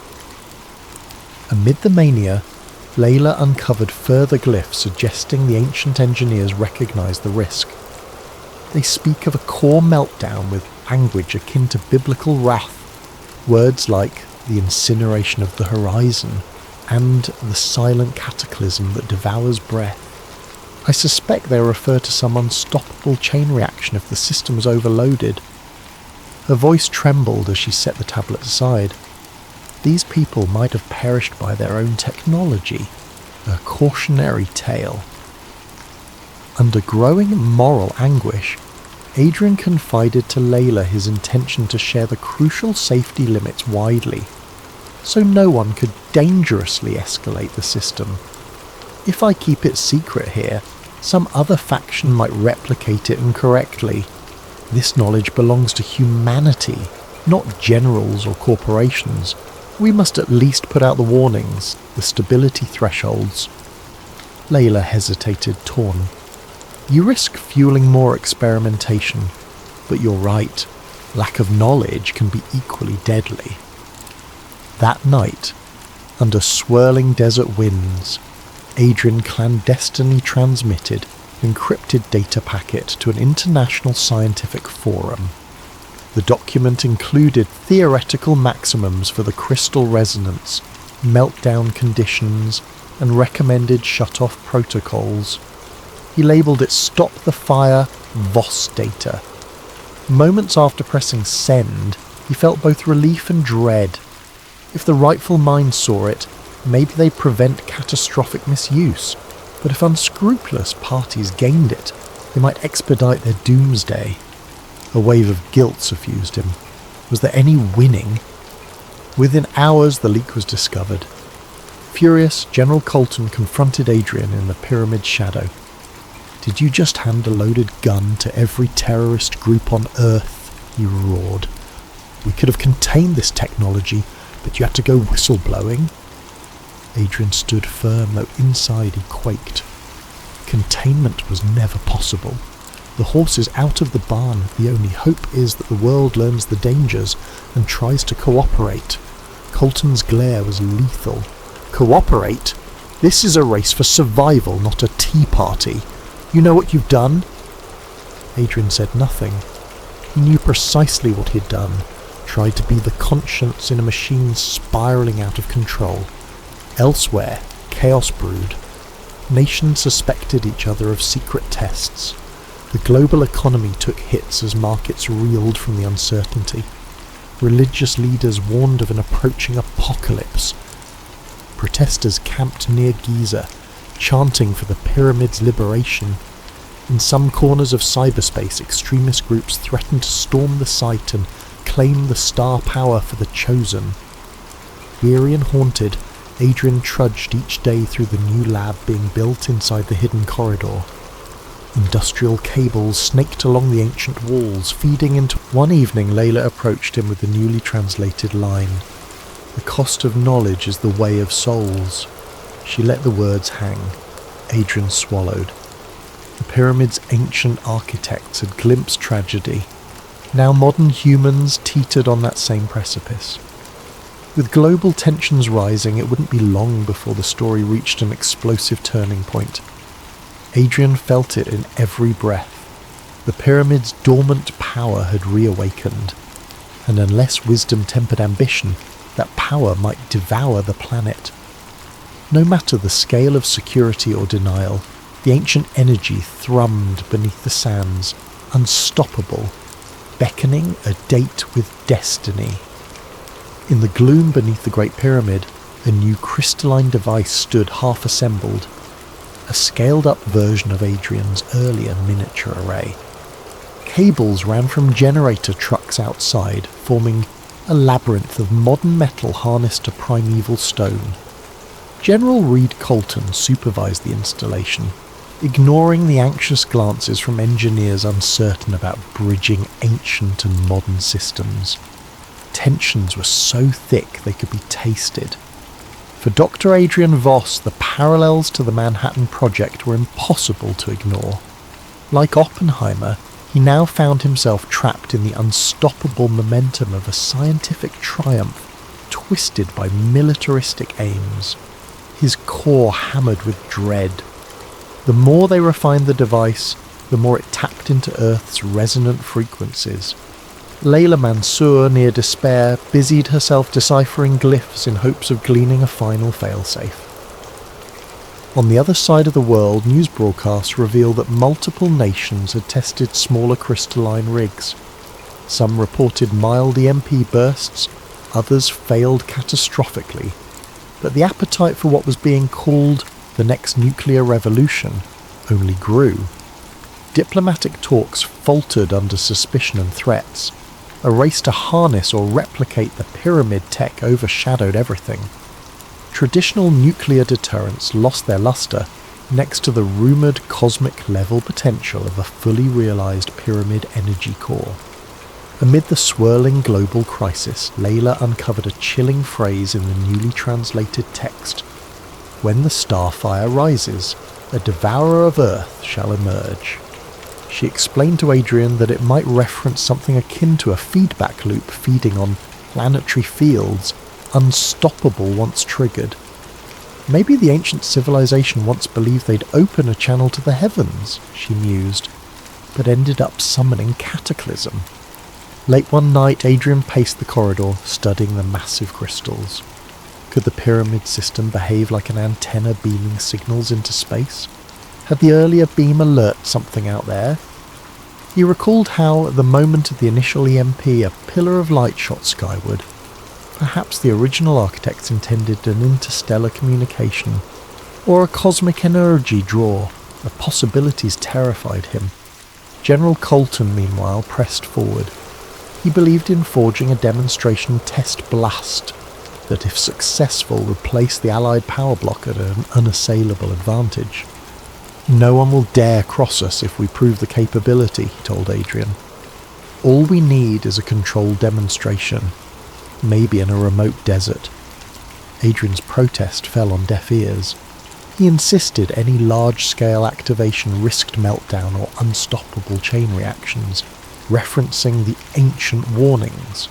Amid the mania, Layla uncovered further glyphs suggesting the ancient engineers recognised the risk. They speak of a core meltdown with language akin to biblical wrath, words like the incineration of the horizon and the silent cataclysm that devours breath. I suspect they refer to some unstoppable chain reaction if the system is overloaded. Her voice trembled as she set the tablet aside. These people might have perished by their own technology, a cautionary tale. Under growing moral anguish, Adrian confided to Layla his intention to share the crucial safety limits widely, so no one could dangerously escalate the system. If I keep it secret here, some other faction might replicate it incorrectly. This knowledge belongs to humanity, not generals or corporations. We must at least put out the warnings, the stability thresholds. Layla hesitated, torn. You risk fueling more experimentation, but you're right, lack of knowledge can be equally deadly. That night, under swirling desert winds, Adrian clandestinely transmitted an encrypted data packet to an international scientific forum. The document included theoretical maximums for the crystal resonance, meltdown conditions, and recommended shut-off protocols. He labelled it Stop the Fire VOS data. Moments after pressing send, he felt both relief and dread. If the rightful mind saw it, maybe they'd prevent catastrophic misuse, but if unscrupulous parties gained it, they might expedite their doomsday. A wave of guilt suffused him. Was there any winning? Within hours the leak was discovered. Furious, General Colton confronted Adrian in the pyramid's shadow. Did you just hand a loaded gun to every terrorist group on Earth? He roared. We could have contained this technology, but you had to go whistleblowing? Adrian stood firm, though inside he quaked. Containment was never possible. The horse is out of the barn. The only hope is that the world learns the dangers and tries to cooperate. Colton's glare was lethal. Cooperate? This is a race for survival, not a tea party. You know what you've done? Adrian said nothing. He knew precisely what he'd done. Tried to be the conscience in a machine spiralling out of control. Elsewhere, chaos brewed. Nations suspected each other of secret tests. The global economy took hits as markets reeled from the uncertainty. Religious leaders warned of an approaching apocalypse. Protesters camped near Giza, chanting for the pyramid's liberation. In some corners of cyberspace, extremist groups threatened to storm the site and claim the star power for the chosen. Weary and haunted, Adrian trudged each day through the new lab being built inside the hidden corridor. Industrial cables snaked along the ancient walls, feeding into... One evening, Layla approached him with the newly translated line. The cost of knowledge is the way of souls. She let the words hang. Adrian swallowed. The pyramid's ancient architects had glimpsed tragedy. Now modern humans teetered on that same precipice. With global tensions rising, it wouldn't be long before the story reached an explosive turning point. Adrian felt it in every breath. The pyramid's dormant power had reawakened, and unless wisdom tempered ambition, that power might devour the planet. No matter the scale of security or denial, the ancient energy thrummed beneath the sands, unstoppable, beckoning a date with destiny. In the gloom beneath the Great Pyramid, a new crystalline device stood half-assembled, a scaled-up version of Adrian's earlier miniature array. Cables ran from generator trucks outside, forming a labyrinth of modern metal harnessed to primeval stone. General Reed Colton supervised the installation, ignoring the anxious glances from engineers uncertain about bridging ancient and modern systems. Tensions were so thick they could be tasted. For Dr. Adrian Voss, the parallels to the Manhattan Project were impossible to ignore. Like Oppenheimer, he now found himself trapped in the unstoppable momentum of a scientific triumph twisted by militaristic aims, his core hammered with dread. The more they refined the device, the more it tapped into Earth's resonant frequencies. Layla Mansour, near despair, busied herself deciphering glyphs in hopes of gleaning a final failsafe. On the other side of the world, news broadcasts revealed that multiple nations had tested smaller crystalline rigs. Some reported mild EMP bursts, others failed catastrophically. But the appetite for what was being called the next nuclear revolution only grew. Diplomatic talks faltered under suspicion and threats. A race to harness or replicate the pyramid tech overshadowed everything. Traditional nuclear deterrents lost their luster next to the rumoured cosmic level potential of a fully realised pyramid energy core. Amid the swirling global crisis, Layla uncovered a chilling phrase in the newly translated text. When the starfire rises, a devourer of Earth shall emerge. She explained to Adrian that it might reference something akin to a feedback loop feeding on planetary fields, unstoppable once triggered. Maybe the ancient civilization once believed they'd open a channel to the heavens, she mused, but ended up summoning cataclysm. Late one night, Adrian paced the corridor, studying the massive crystals. Could the pyramid system behave like an antenna beaming signals into space? Had the earlier beam alert something out there? He recalled how, at the moment of the initial EMP, a pillar of light shot skyward. Perhaps the original architects intended an interstellar communication, or a cosmic energy draw. The possibilities terrified him. General Colton, meanwhile, pressed forward. He believed in forging a demonstration test blast that, if successful, would place the Allied power block at an unassailable advantage. No one will dare cross us if we prove the capability, he told Adrian. All we need is a controlled demonstration, maybe in a remote desert. Adrian's protest fell on deaf ears. He insisted any large-scale activation risked meltdown or unstoppable chain reactions, referencing the ancient warnings.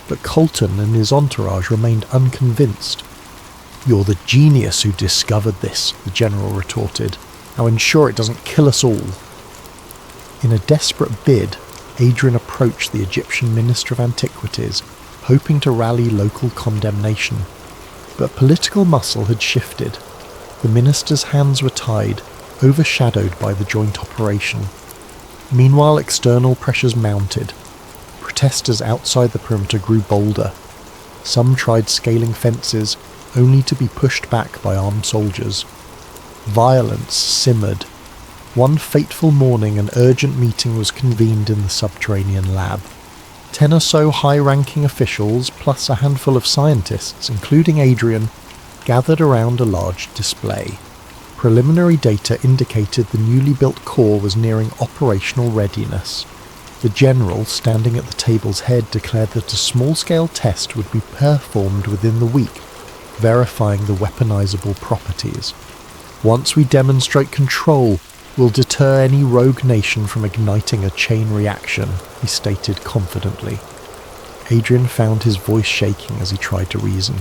But Colton and his entourage remained unconvinced. "You're the genius who discovered this," the general retorted. "Now ensure it doesn't kill us all." In a desperate bid, Adrian approached the Egyptian Minister of Antiquities, hoping to rally local condemnation. But political muscle had shifted. The minister's hands were tied, overshadowed by the joint operation. Meanwhile, external pressures mounted. Protesters outside the perimeter grew bolder. Some tried scaling fences, only to be pushed back by armed soldiers. Violence simmered. One fateful morning, an urgent meeting was convened in the subterranean lab. 10 or so high-ranking officials, plus a handful of scientists, including Adrian, gathered around a large display. Preliminary data indicated the newly built core was nearing operational readiness. The general, standing at the table's head, declared that a small-scale test would be performed within the week, verifying the weaponizable properties. Once we demonstrate control, we'll deter any rogue nation from igniting a chain reaction, he stated confidently. Adrian found his voice shaking as he tried to reason.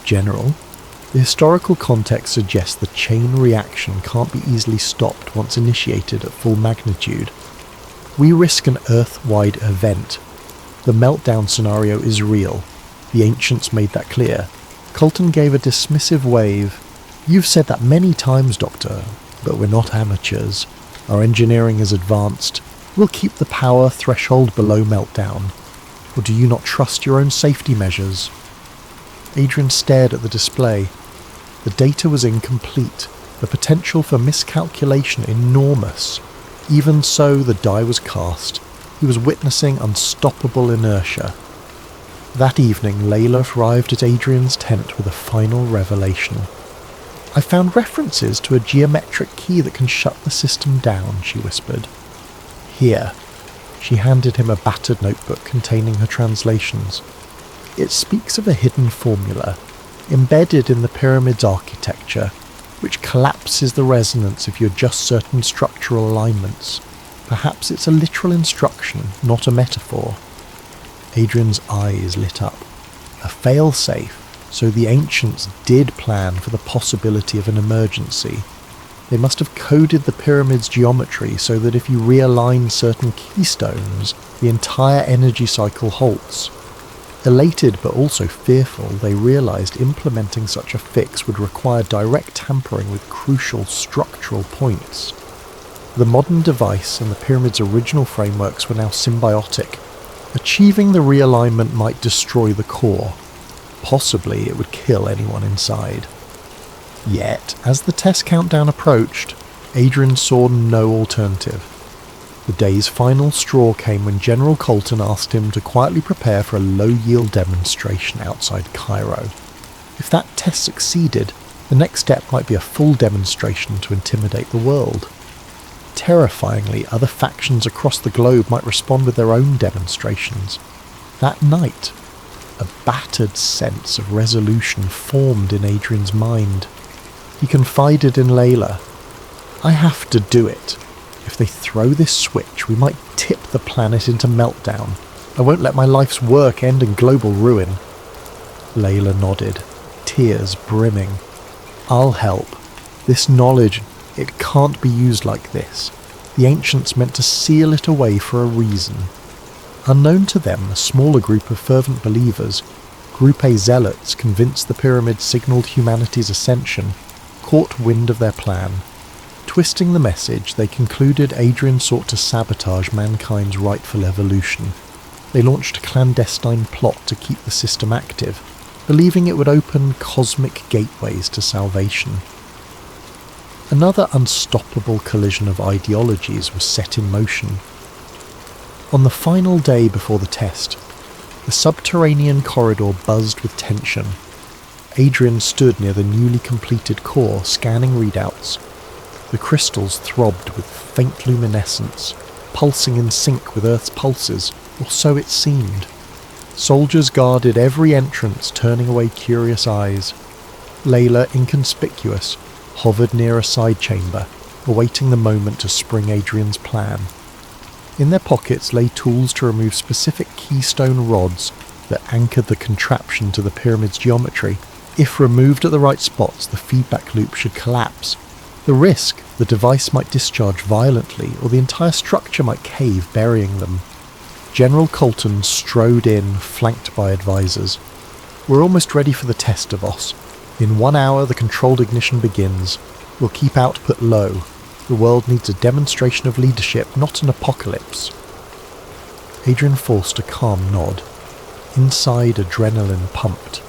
General, the historical context suggests the chain reaction can't be easily stopped once initiated at full magnitude. We risk an Earth-wide event. The meltdown scenario is real. The ancients made that clear. Colton gave a dismissive wave. You've said that many times, Doctor, but we're not amateurs. Our engineering is advanced. We'll keep the power threshold below meltdown. Or do you not trust your own safety measures? Adrian stared at the display. The data was incomplete, the potential for miscalculation enormous. Even so, the die was cast. He was witnessing unstoppable inertia. That evening, Layla arrived at Adrian's tent with a final revelation. I found references to a geometric key that can shut the system down, she whispered. Here. She handed him a battered notebook containing her translations. It speaks of a hidden formula, embedded in the pyramid's architecture, which collapses the resonance if you adjust certain structural alignments. Perhaps it's a literal instruction, not a metaphor. Adrian's eyes lit up. A fail-safe, so the ancients did plan for the possibility of an emergency. They must have coded the pyramid's geometry so that if you realign certain keystones, the entire energy cycle halts. Elated but also fearful, they realized implementing such a fix would require direct tampering with crucial structural points. The modern device and the pyramid's original frameworks were now symbiotic. Achieving the realignment might destroy the core. Possibly it would kill anyone inside. Yet, as the test countdown approached, Adrian saw no alternative. The day's final straw came when General Colton asked him to quietly prepare for a low-yield demonstration outside Cairo. If that test succeeded, the next step might be a full demonstration to intimidate the world. Terrifyingly, other factions across the globe might respond with their own demonstrations. That night, a battered sense of resolution formed in Adrian's mind. He confided in Layla, I have to do it. If they throw this switch, we might tip the planet into meltdown. I won't let my life's work end in global ruin. Layla nodded, tears brimming. I'll help. This knowledge, it can't be used like this. The ancients meant to seal it away for a reason. Unknown to them, a smaller group of fervent believers, Group A zealots convinced the pyramid signalled humanity's ascension, caught wind of their plan. Twisting the message, they concluded Adrian sought to sabotage mankind's rightful evolution. They launched a clandestine plot to keep the system active, believing it would open cosmic gateways to salvation. Another unstoppable collision of ideologies was set in motion. On the final day before the test, the subterranean corridor buzzed with tension. Adrian stood near the newly completed core, scanning readouts. The crystals throbbed with faint luminescence, pulsing in sync with Earth's pulses, or so it seemed. Soldiers guarded every entrance, turning away curious eyes. Layla, inconspicuous, hovered near a side chamber, awaiting the moment to spring Adrian's plan. In their pockets lay tools to remove specific keystone rods that anchored the contraption to the pyramid's geometry. If removed at the right spots, the feedback loop should collapse. The risk, the device might discharge violently, or the entire structure might cave, burying them. General Colton strode in, flanked by advisors. We're almost ready for the test, Davos. In 1 hour, the controlled ignition begins. We'll keep output low. The world needs a demonstration of leadership, not an apocalypse. Adrian forced a calm nod. Inside, adrenaline pumped.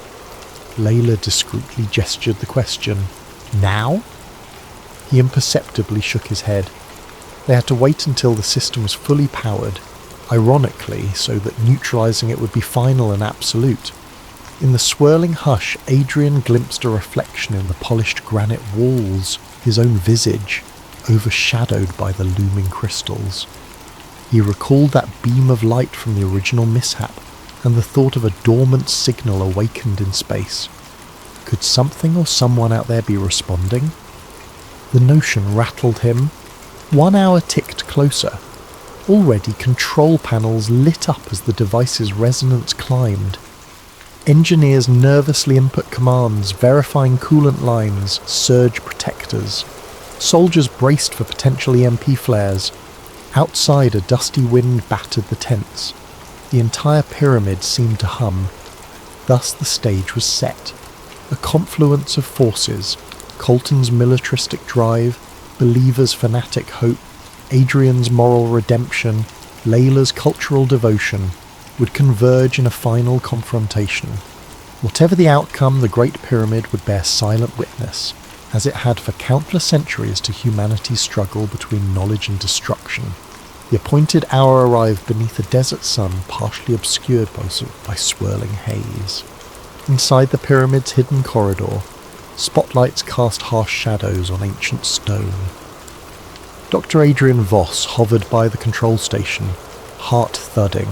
Layla discreetly gestured the question, Now? He imperceptibly shook his head. They had to wait until the system was fully powered, ironically so that neutralizing it would be final and absolute. In the swirling hush, Adrian glimpsed a reflection in the polished granite walls, his own visage, overshadowed by the looming crystals. He recalled that beam of light from the original mishap, and the thought of a dormant signal awakened in space. Could something or someone out there be responding? The notion rattled him. 1 hour ticked closer. Already control panels lit up as the device's resonance climbed. Engineers nervously input commands, verifying coolant lines, surge protectors. Soldiers braced for potential EMP flares. Outside, a dusty wind battered the tents. The entire pyramid seemed to hum. Thus the stage was set. A confluence of forces, Colton's militaristic drive, Believer's fanatic hope, Adrian's moral redemption, Layla's cultural devotion, would converge in a final confrontation. Whatever the outcome, the Great Pyramid would bear silent witness, as it had for countless centuries, to humanity's struggle between knowledge and destruction. The appointed hour arrived beneath a desert sun partially obscured by swirling haze. Inside the pyramid's hidden corridor, spotlights cast harsh shadows on ancient stone. Dr. Adrian Voss hovered by the control station, heart thudding.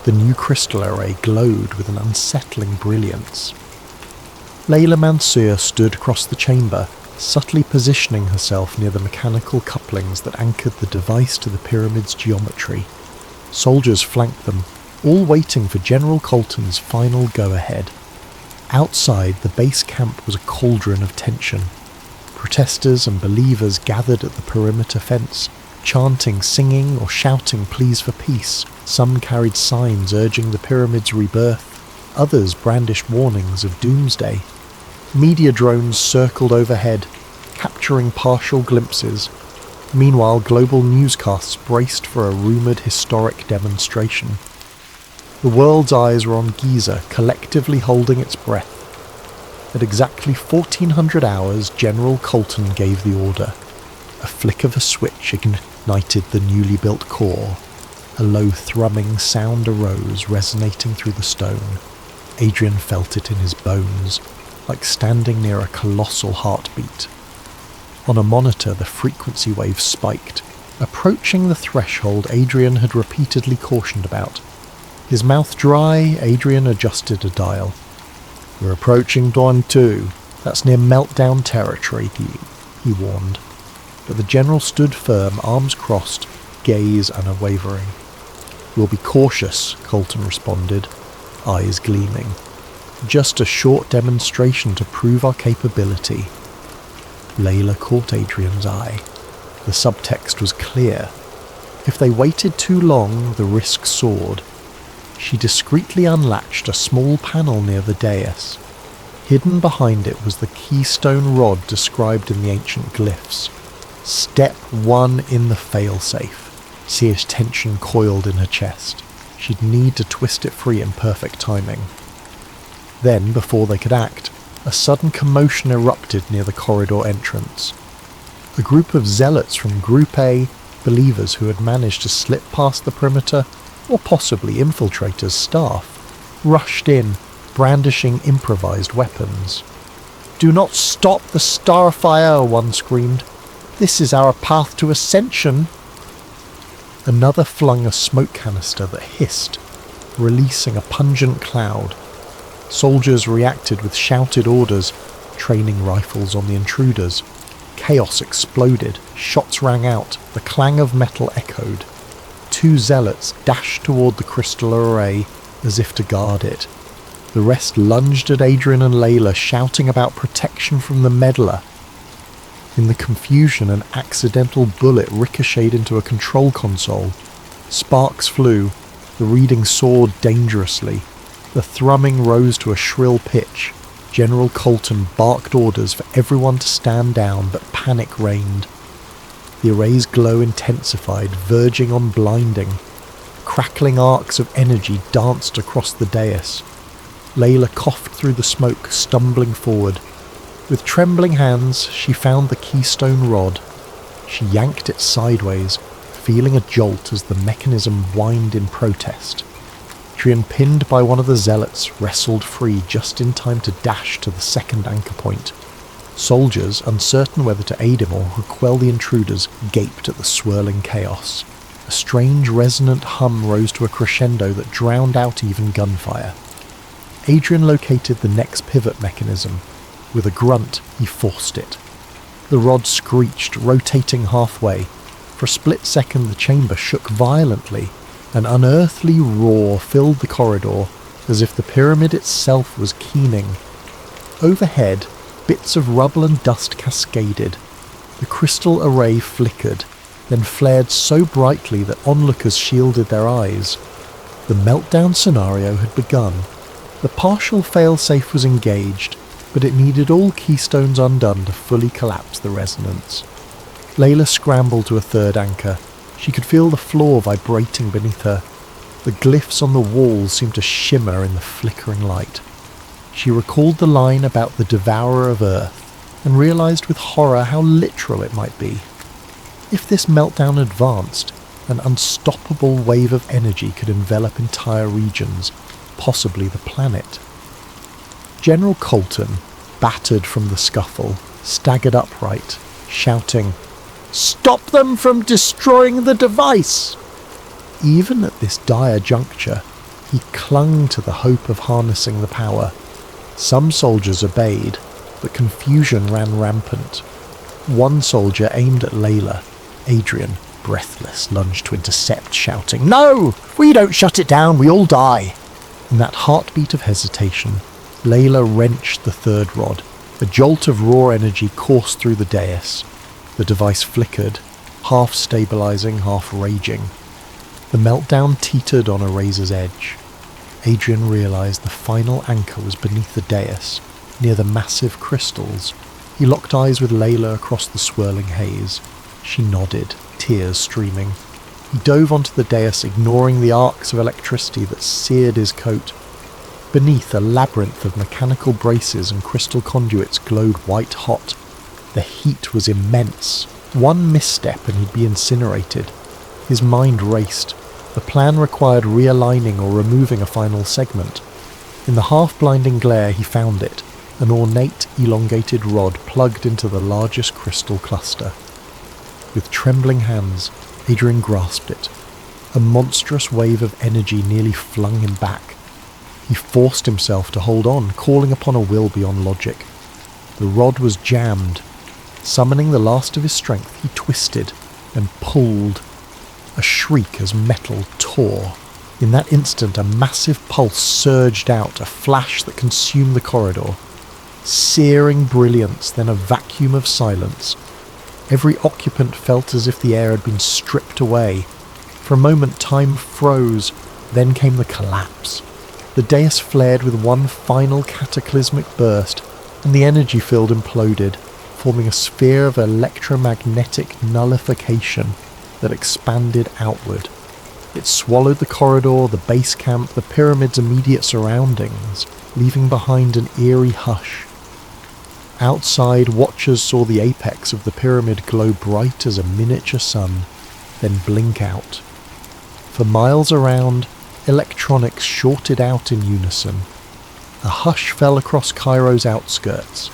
The new crystal array glowed with an unsettling brilliance. Layla Mansour stood across the chamber, subtly positioning herself near the mechanical couplings that anchored the device to the pyramid's geometry. Soldiers flanked them, all waiting for General Colton's final go-ahead. Outside, the base camp was a cauldron of tension. Protesters and believers gathered at the perimeter fence, chanting, singing, or shouting pleas for peace. Some carried signs urging the pyramid's rebirth. Others brandished warnings of doomsday. Media drones circled overhead, capturing partial glimpses. Meanwhile, global newscasts braced for a rumoured historic demonstration. The world's eyes were on Giza, collectively holding its breath. At exactly 1400 hours, General Colton gave the order. A flick of a switch ignited the newly built core. A low thrumming sound arose, resonating through the stone. Adrian felt it in his bones, like standing near a colossal heartbeat. On a monitor, the frequency wave spiked, approaching the threshold Adrian had repeatedly cautioned about. His mouth dry, Adrian adjusted a dial. "We're approaching Dawn 2. That's near meltdown territory," he warned. But the general stood firm, arms crossed, gaze unwavering. "We'll be cautious," Colton responded, eyes gleaming. "Just a short demonstration to prove our capability." Layla caught Adrian's eye. The subtext was clear. If they waited too long, the risk soared. She discreetly unlatched a small panel near the dais. Hidden behind it was the keystone rod described in the ancient glyphs. Step 1 in the failsafe. See as tension coiled in her chest. She'd need to twist it free in perfect timing. Then, before they could act, a sudden commotion erupted near the corridor entrance. A group of zealots from Group A, believers who had managed to slip past the perimeter, or possibly infiltrators' staff, rushed in, brandishing improvised weapons. "Do not stop the starfire," one screamed. "This is our path to ascension." Another flung a smoke canister that hissed, releasing a pungent cloud. Soldiers reacted with shouted orders, training rifles on the intruders. Chaos exploded, shots rang out, the clang of metal echoed. 2 zealots dashed toward the crystal array as if to guard it. The rest lunged at Adrian and Layla, shouting about protection from the meddler. In the confusion, an accidental bullet ricocheted into a control console. Sparks flew. The reading soared dangerously. The thrumming rose to a shrill pitch. General Colton barked orders for everyone to stand down, but panic reigned. The array's glow intensified, verging on blinding. Crackling arcs of energy danced across the dais. Layla coughed through the smoke, stumbling forward. With trembling hands, she found the keystone rod. She yanked it sideways, feeling a jolt as the mechanism whined in protest. Adrian, pinned by one of the zealots, wrestled free just in time to dash to the second anchor point. Soldiers, uncertain whether to aid him or quell the intruders, gaped at the swirling chaos. A strange resonant hum rose to a crescendo that drowned out even gunfire. Adrian located the next pivot mechanism. With a grunt, he forced it. The rod screeched, rotating halfway. For a split second, the chamber shook violently. An unearthly roar filled the corridor, as if the pyramid itself was keening. Overhead, bits of rubble and dust cascaded. The crystal array flickered, then flared so brightly that onlookers shielded their eyes. The meltdown scenario had begun. The partial failsafe was engaged, but it needed all keystones undone to fully collapse the resonance. Layla scrambled to a third anchor. She could feel the floor vibrating beneath her. The glyphs on the walls seemed to shimmer in the flickering light. She recalled the line about the devourer of Earth, and realized with horror how literal it might be. If this meltdown advanced, an unstoppable wave of energy could envelop entire regions, possibly the planet. General Colton, battered from the scuffle, staggered upright, shouting, "Stop them from destroying the device!" Even at this dire juncture, he clung to the hope of harnessing the power. Some soldiers obeyed, but confusion ran rampant. One soldier aimed at Layla. Adrian, breathless, lunged to intercept, shouting, "No! If we don't shut it down, we all die!" In that heartbeat of hesitation, Layla wrenched the third rod. A jolt of raw energy coursed through the dais. The device flickered, half stabilizing, half raging. The meltdown teetered on a razor's edge. Adrian realized the final anchor was beneath the dais, near the massive crystals. He locked eyes with Layla across the swirling haze. She nodded, tears streaming. He dove onto the dais, ignoring the arcs of electricity that seared his coat. Beneath, a labyrinth of mechanical braces and crystal conduits glowed white-hot. The heat was immense. One misstep and he'd be incinerated. His mind raced. The plan required realigning or removing a final segment. In the half-blinding glare, he found it, an ornate, elongated rod plugged into the largest crystal cluster. With trembling hands, Adrian grasped it. A monstrous wave of energy nearly flung him back. He forced himself to hold on, calling upon a will beyond logic. The rod was jammed. Summoning the last of his strength, he twisted and pulled. A shriek as metal tore. In that instant, a massive pulse surged out, a flash that consumed the corridor. Searing brilliance, then a vacuum of silence. Every occupant felt as if the air had been stripped away. For a moment, time froze, then came the collapse. The dais flared with one final cataclysmic burst, and the energy field imploded, forming a sphere of electromagnetic nullification that expanded outward. It swallowed the corridor, the base camp, the pyramid's immediate surroundings, leaving behind an eerie hush. Outside, watchers saw the apex of the pyramid glow bright as a miniature sun, then blink out. For miles around, electronics shorted out in unison. A hush fell across Cairo's outskirts.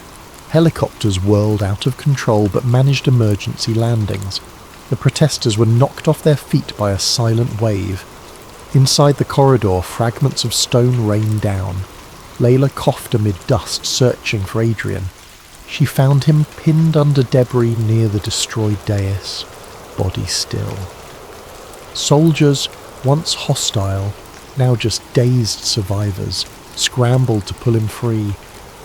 Helicopters whirled out of control but managed emergency landings. The protesters were knocked off their feet by a silent wave. Inside the corridor, fragments of stone rained down. Layla coughed amid dust, searching for Adrian. She found him pinned under debris near the destroyed dais, body still. Soldiers, once hostile, now just dazed survivors, scrambled to pull him free.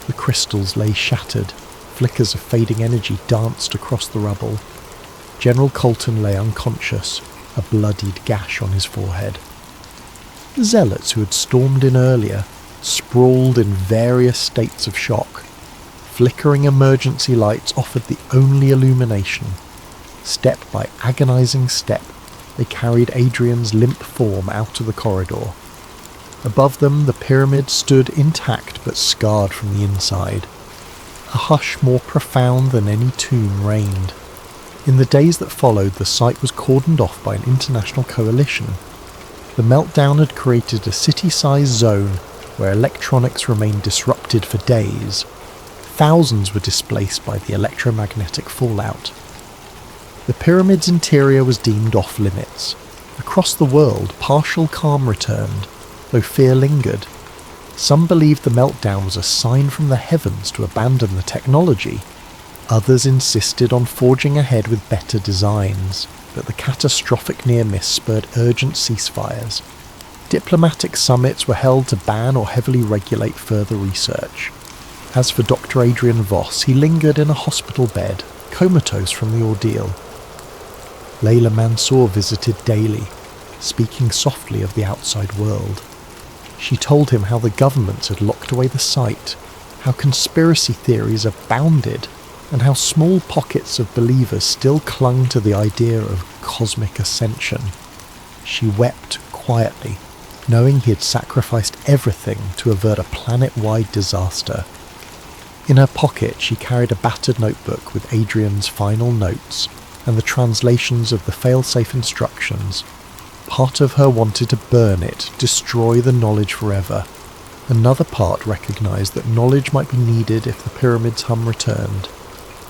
The crystals lay shattered. Flickers of fading energy danced across the rubble. General Colton lay unconscious, a bloodied gash on his forehead. The zealots who had stormed in earlier sprawled in various states of shock. Flickering emergency lights offered the only illumination. Step by agonizing step, they carried Adrian's limp form out of the corridor. Above them, the pyramid stood intact but scarred from the inside. A hush more profound than any tomb reigned. In the days that followed, the site was cordoned off by an international coalition. The meltdown had created a city-sized zone where electronics remained disrupted for days. Thousands were displaced by the electromagnetic fallout. The pyramid's interior was deemed off-limits. Across the world, partial calm returned, though fear lingered. Some believed the meltdown was a sign from the heavens to abandon the technology. Others insisted on forging ahead with better designs, but the catastrophic near-miss spurred urgent ceasefires. Diplomatic summits were held to ban or heavily regulate further research. As for Dr. Adrian Voss, he lingered in a hospital bed, comatose from the ordeal. Layla Mansour visited daily, speaking softly of the outside world. She told him how the governments had locked away the site, how conspiracy theories abounded, and how small pockets of believers still clung to the idea of cosmic ascension. She wept quietly, knowing he had sacrificed everything to avert a planet-wide disaster. In her pocket she carried a battered notebook with Adrian's final notes and the translations of the fail-safe instructions. Part of her wanted to burn it, destroy the knowledge forever. Another part recognised that knowledge might be needed if the pyramid's hum returned.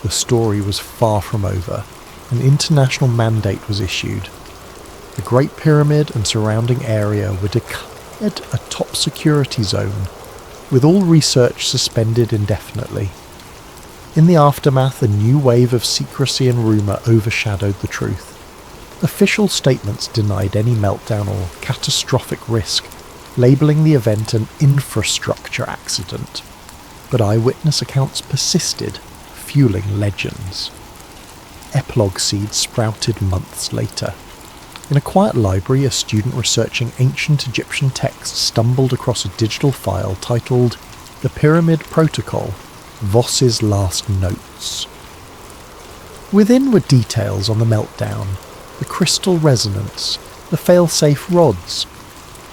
The story was far from over. An international mandate was issued. The Great Pyramid and surrounding area were declared a top security zone, with all research suspended indefinitely. In the aftermath, a new wave of secrecy and rumour overshadowed the truth. Official statements denied any meltdown or catastrophic risk, labelling the event an infrastructure accident. But eyewitness accounts persisted, fueling legends. Epilogue seeds sprouted months later. In a quiet library, a student researching ancient Egyptian texts stumbled across a digital file titled The Pyramid Protocol, Voss's Last Notes. Within were details on the meltdown, the crystal resonance, the fail-safe rods.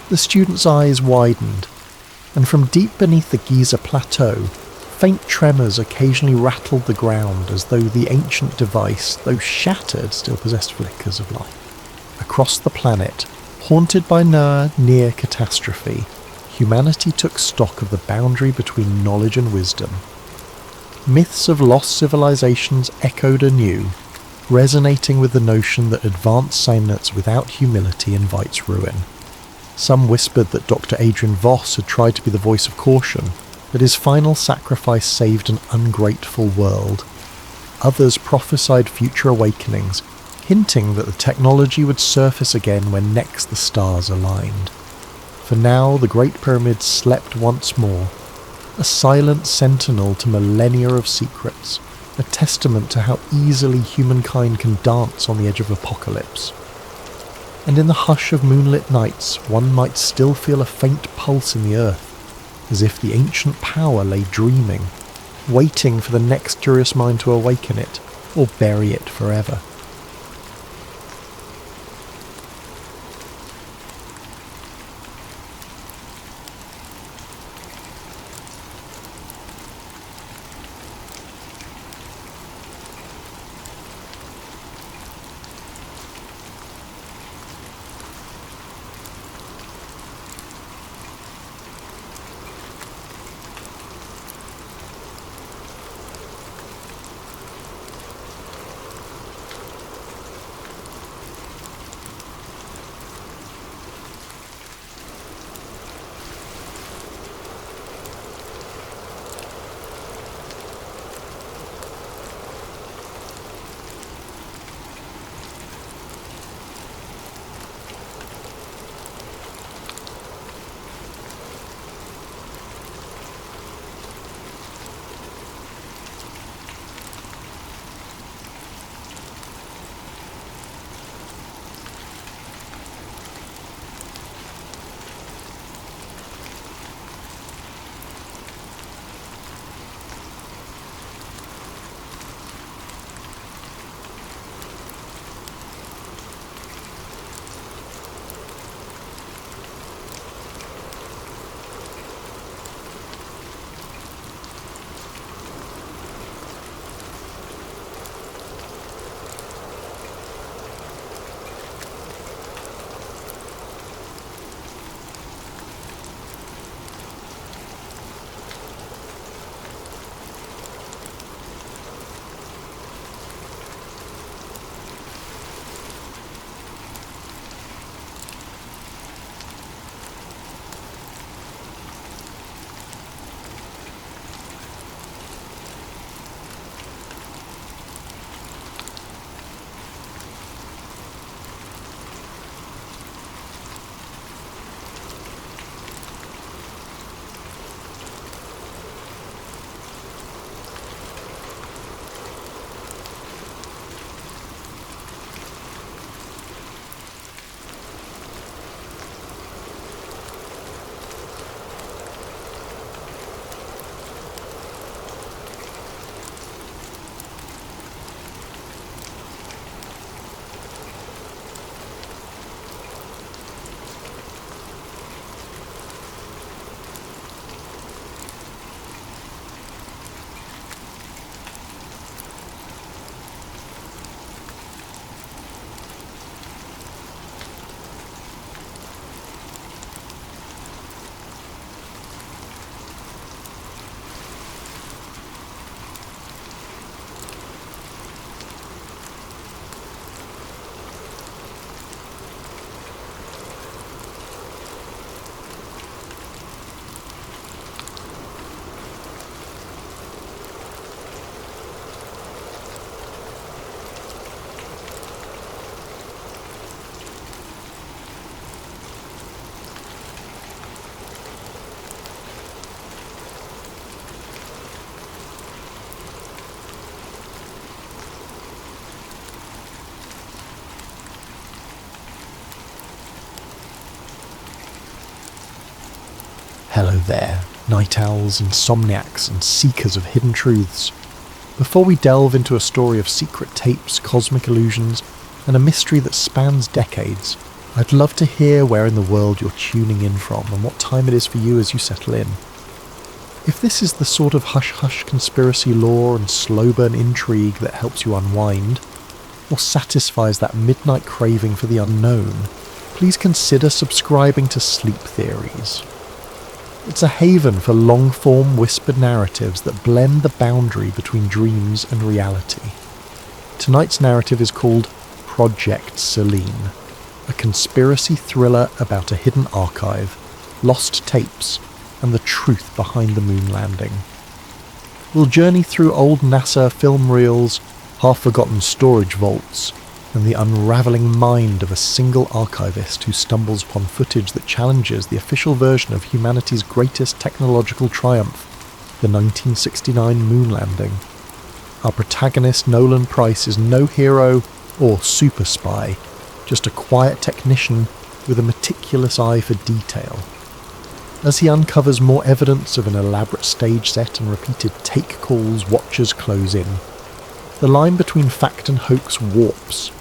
The student's eyes widened, and from deep beneath the Giza plateau, faint tremors occasionally rattled the ground as though the ancient device, though shattered, still possessed flickers of life. Across the planet, haunted by near catastrophe, humanity took stock of the boundary between knowledge and wisdom. Myths of lost civilizations echoed anew, resonating with the notion that advanced science without humility invites ruin. Some whispered that Dr. Adrian Voss had tried to be the voice of caution, that his final sacrifice saved an ungrateful world. Others prophesied future awakenings, hinting that the technology would surface again when next the stars aligned. For now, the Great Pyramid slept once more, a silent sentinel to millennia of secrets, a testament to how easily humankind can dance on the edge of apocalypse. And in the hush of moonlit nights, one might still feel a faint pulse in the earth, as if the ancient power lay dreaming, waiting for the next curious mind to awaken it, or bury it forever. Hello there, night owls, insomniacs, and seekers of hidden truths. Before we delve into a story of secret tapes, cosmic illusions, and a mystery that spans decades, I'd love to hear where in the world you're tuning in from and what time it is for you as you settle in. If this is the sort of hush-hush conspiracy lore and slow-burn intrigue that helps you unwind, or satisfies that midnight craving for the unknown, please consider subscribing to Sleep Theories. It's a haven for long-form whispered narratives that blend the boundary between dreams and reality. Tonight's narrative is called Project Selene, a conspiracy thriller about a hidden archive, lost tapes, and the truth behind the moon landing. We'll journey through old NASA film reels, half-forgotten storage vaults, and the unravelling mind of a single archivist who stumbles upon footage that challenges the official version of humanity's greatest technological triumph, the 1969 moon landing. Our protagonist, Nolan Price, is no hero or super spy, just a quiet technician with a meticulous eye for detail. As he uncovers more evidence of an elaborate stage set and repeated take calls, watchers close in. The line between fact and hoax warps.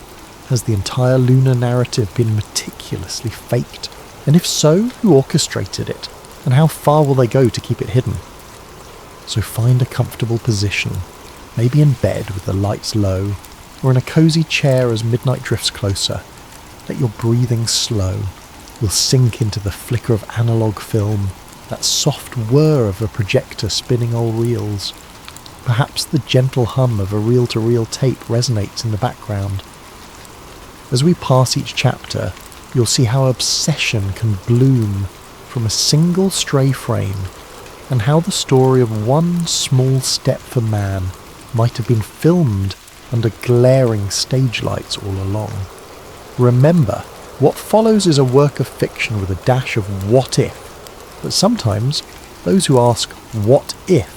Has the entire lunar narrative been meticulously faked? And if so, who orchestrated it? And how far will they go to keep it hidden? So find a comfortable position, maybe in bed with the lights low, or in a cosy chair as midnight drifts closer. Let your breathing slow. You'll sink into the flicker of analogue film, that soft whir of a projector spinning old reels. Perhaps the gentle hum of a reel-to-reel tape resonates in the background. As we pass each chapter, you'll see how obsession can bloom from a single stray frame, and how the story of one small step for man might have been filmed under glaring stage lights all along. Remember, what follows is a work of fiction with a dash of what if, but sometimes those who ask what if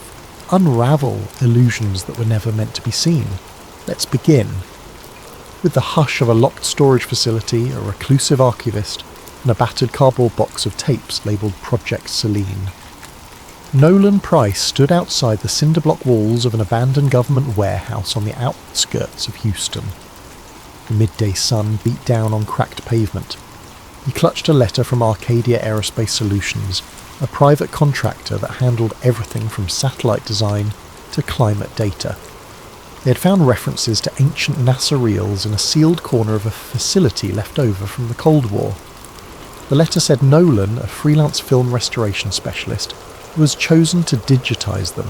unravel illusions that were never meant to be seen. Let's begin. With the hush of a locked storage facility, a reclusive archivist, and a battered cardboard box of tapes labelled Project Selene. Nolan Price stood outside the cinder block walls of an abandoned government warehouse on the outskirts of Houston. The midday sun beat down on cracked pavement. He clutched a letter from Arcadia Aerospace Solutions, a private contractor that handled everything from satellite design to climate data. They had found references to ancient NASA reels in a sealed corner of a facility left over from the Cold War. The letter said Nolan, a freelance film restoration specialist, was chosen to digitize them.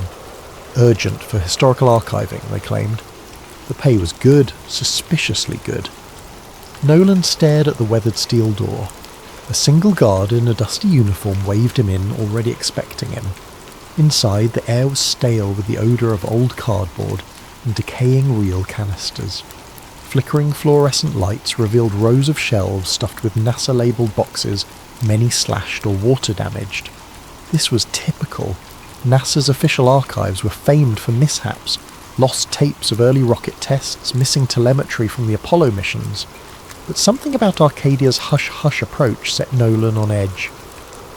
Urgent for historical archiving, they claimed. The pay was good, suspiciously good. Nolan stared at the weathered steel door. A single guard in a dusty uniform waved him in, already expecting him. Inside, the air was stale with the odour of old cardboard and decaying reel canisters. Flickering fluorescent lights revealed rows of shelves stuffed with NASA-labelled boxes, many slashed or water-damaged. This was typical. NASA's official archives were famed for mishaps, lost tapes of early rocket tests, missing telemetry from the Apollo missions. But something about Arcadia's hush-hush approach set Nolan on edge.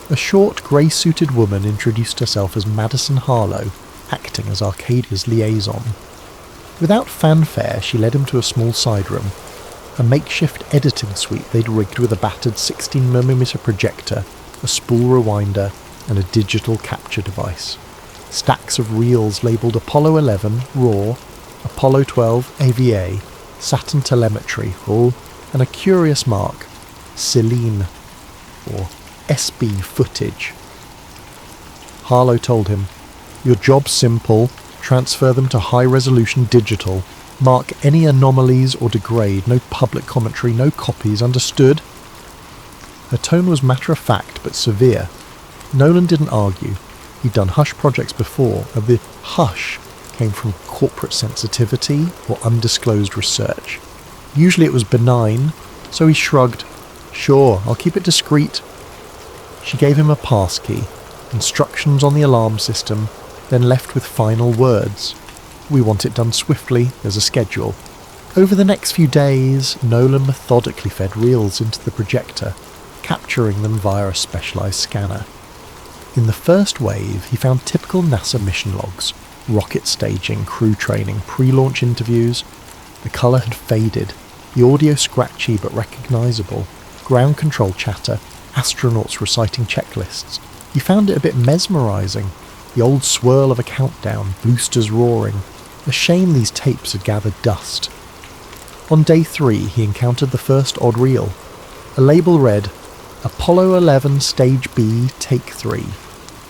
A short, grey-suited woman introduced herself as Madison Harlow, acting as Arcadia's liaison. Without fanfare, she led him to a small side room, a makeshift editing suite they'd rigged with a battered 16mm projector, a spool rewinder, and a digital capture device. Stacks of reels labelled Apollo 11, RAW, Apollo 12, AVA, Saturn telemetry, RAW, and a curious mark, Selene, or SB footage. Harlow told him, "Your job's simple, transfer them to high-resolution digital, mark any anomalies or degrade, no public commentary, no copies, understood?" Her tone was matter-of-fact but severe. Nolan didn't argue. He'd done hush projects before, and the hush came from corporate sensitivity or undisclosed research. Usually it was benign, so he shrugged. "Sure, I'll keep it discreet." She gave him a passkey, instructions on the alarm system, then left with final words. "We want it done swiftly, there's a schedule." Over the next few days, Nolan methodically fed reels into the projector, capturing them via a specialised scanner. In the first wave, he found typical NASA mission logs: rocket staging, crew training, pre-launch interviews. The colour had faded, the audio scratchy but recognisable, ground control chatter, astronauts reciting checklists. He found it a bit mesmerising, the old swirl of a countdown, boosters roaring. A shame these tapes had gathered dust. On day 3, he encountered the first odd reel. A label read, Apollo 11 Stage B, Take 3.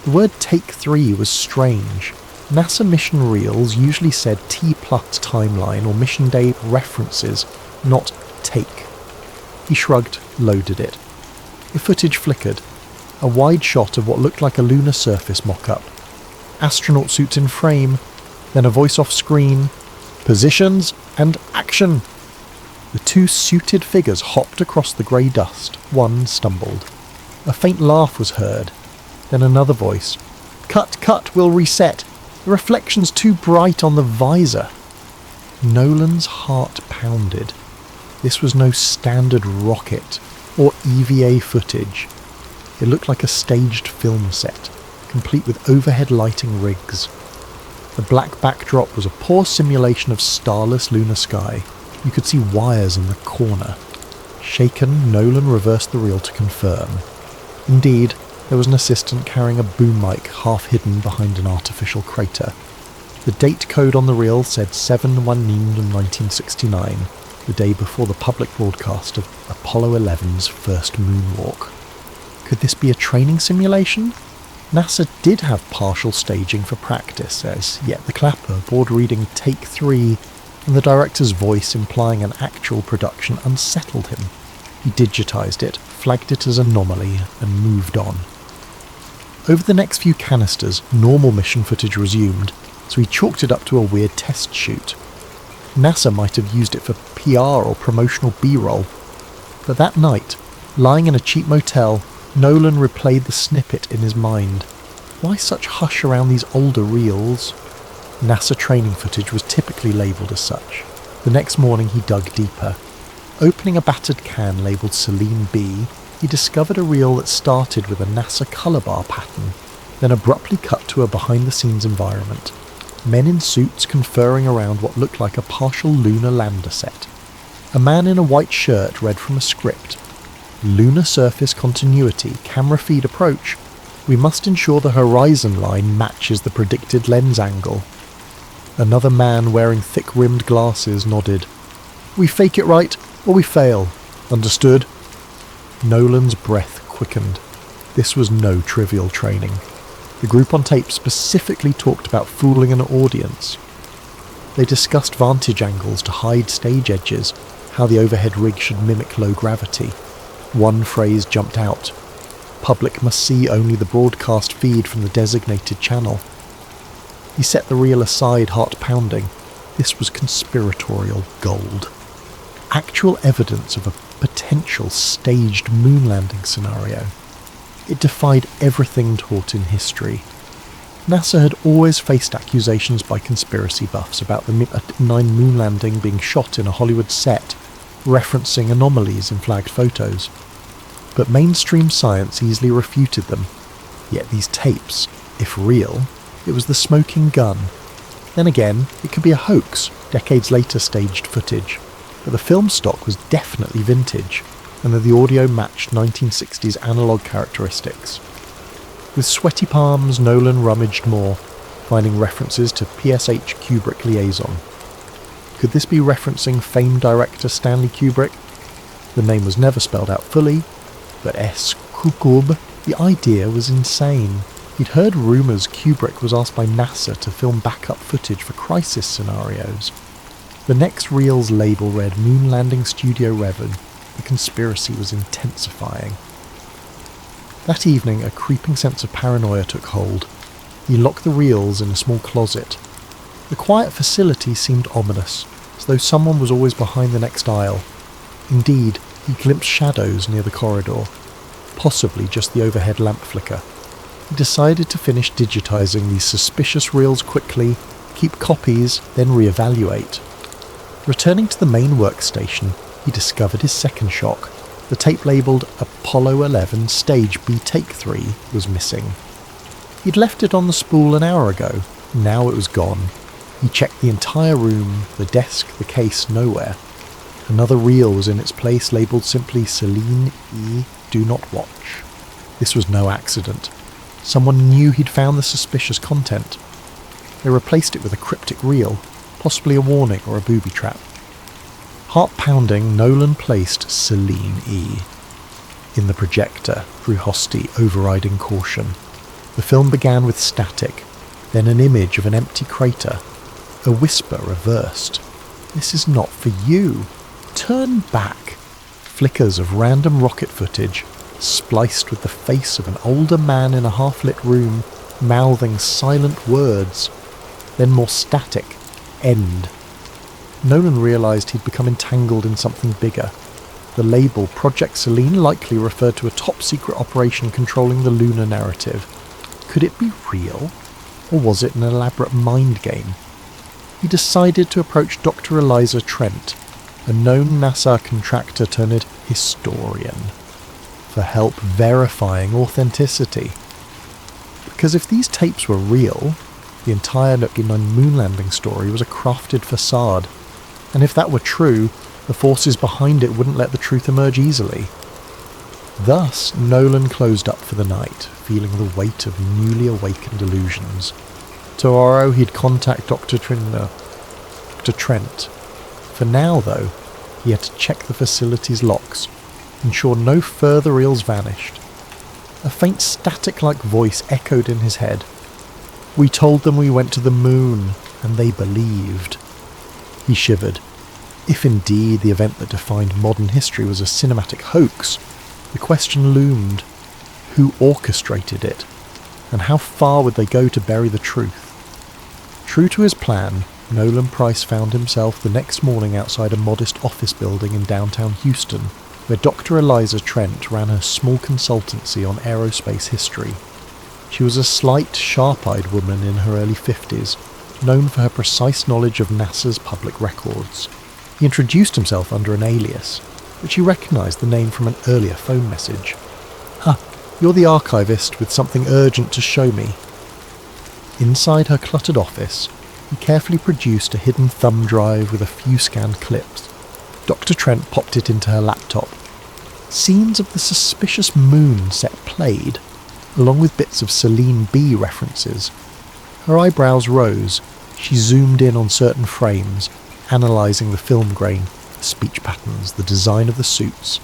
The word Take 3 was strange. NASA mission reels usually said T-plus timeline or mission day references, not take. He shrugged, loaded it. The footage flickered. A wide shot of what looked like a lunar surface mock-up. Astronaut suits in frame, then a voice off screen. Positions and action! The two suited figures hopped across the grey dust. One stumbled. A faint laugh was heard. Then another voice. Cut, we'll reset. The reflection's too bright on the visor. Nolan's heart pounded. This was no standard rocket or EVA footage. It looked like a staged film set, complete with overhead lighting rigs. The black backdrop was a poor simulation of starless lunar sky. You could see wires in the corner. Shaken, Nolan reversed the reel to confirm. Indeed, there was an assistant carrying a boom mic half hidden behind an artificial crater. The date code on the reel said 7/1/1969, the day before the public broadcast of Apollo 11's first moonwalk. Could this be a training simulation? NASA did have partial staging for practice, as yet the clapper board reading Take 3 and the director's voice implying an actual production unsettled him. He digitized it, flagged it as anomaly, and moved on. Over the next few canisters, normal mission footage resumed, so he chalked it up to a weird test shoot. NASA might have used it for PR or promotional B-roll. But that night, lying in a cheap motel, Nolan replayed the snippet in his mind. Why such hush around these older reels? NASA training footage was typically labelled as such. The next morning he dug deeper. Opening a battered can labelled Selene B, he discovered a reel that started with a NASA colour bar pattern, then abruptly cut to a behind-the-scenes environment. Men in suits conferring around what looked like a partial lunar lander set. A man in a white shirt read from a script. Lunar surface continuity, camera feed approach. We must ensure the horizon line matches the predicted lens angle. Another man wearing thick-rimmed glasses nodded. We fake it right, or we fail. Understood? Nolan's breath quickened. This was no trivial training. The group on tape specifically talked about fooling an audience. They discussed vantage angles to hide stage edges, how the overhead rig should mimic low gravity. One phrase jumped out. Public must see only the broadcast feed from the designated channel. He set the reel aside, heart pounding. This was conspiratorial gold. Actual evidence of a potential staged moon landing scenario. It defied everything taught in history. NASA had always faced accusations by conspiracy buffs about the '9 moon landing being shot in a Hollywood set, referencing anomalies in flagged photos. But mainstream science easily refuted them. Yet these tapes, if real, it was the smoking gun. Then again, it could be a hoax, decades later staged footage. But the film stock was definitely vintage, and that the audio matched 1960s analogue characteristics. With sweaty palms, Nolan rummaged more, finding references to PSH Kubrick liaison. Could this be referencing famed director Stanley Kubrick? The name was never spelled out fully, but S. Kukub, the idea was insane. He'd heard rumours Kubrick was asked by NASA to film backup footage for crisis scenarios. The next reel's label read Moon Landing Studio Revan. The conspiracy was intensifying. That evening, a creeping sense of paranoia took hold. He locked the reels in a small closet. The quiet facility seemed ominous, as though someone was always behind the next aisle. Indeed, he glimpsed shadows near the corridor, possibly just the overhead lamp flicker. He decided to finish digitizing these suspicious reels quickly, keep copies, then reevaluate. Returning to the main workstation, he discovered his second shock. The tape labelled Apollo 11 Stage B Take 3 was missing. He'd left it on the spool an hour ago. Now it was gone. He checked the entire room, the desk, the case, nowhere. Another reel was in its place, labelled simply Celine E. Do not watch. This was no accident. Someone knew he'd found the suspicious content. They replaced it with a cryptic reel, possibly a warning or a booby trap. Heart-pounding, Nolan placed Celine E. in the projector, through Hosty overriding caution. The film began with static, then an image of an empty crater. A whisper reversed. "This is not for you. Turn back." Flickers of random rocket footage, spliced with the face of an older man in a half-lit room, mouthing silent words. Then more static. End. Nolan realised he'd become entangled in something bigger. The label Project Selene likely referred to a top-secret operation controlling the lunar narrative. Could it be real? Or was it an elaborate mind game? He decided to approach Dr. Eliza Trent, a known NASA contractor turned historian, for help verifying authenticity. Because if these tapes were real, the entire moon landing story was a crafted facade, and if that were true, the forces behind it wouldn't let the truth emerge easily. Thus, Nolan closed up for the night, feeling the weight of newly awakened illusions. Tomorrow he'd contact Dr. Trent. For now, though, he had to check the facility's locks, ensure no further reels vanished. A faint static-like voice echoed in his head. "We told them we went to the moon, and they believed." He shivered. If indeed the event that defined modern history was a cinematic hoax, the question loomed: who orchestrated it, and how far would they go to bury the truth? True to his plan, Nolan Price found himself the next morning outside a modest office building in downtown Houston, where Dr. Eliza Trent ran her small consultancy on aerospace history. She was a slight, sharp-eyed woman in her early 50s, known for her precise knowledge of NASA's public records. He introduced himself under an alias, but she recognised the name from an earlier phone message. You're the archivist with something urgent to show me." Inside her cluttered office, he carefully produced a hidden thumb drive with a few scanned clips. Dr. Trent popped it into her laptop. Scenes of the suspicious moon set played, along with bits of Celine B references. Her eyebrows rose. She zoomed in on certain frames, analysing the film grain, the speech patterns, the design of the suits.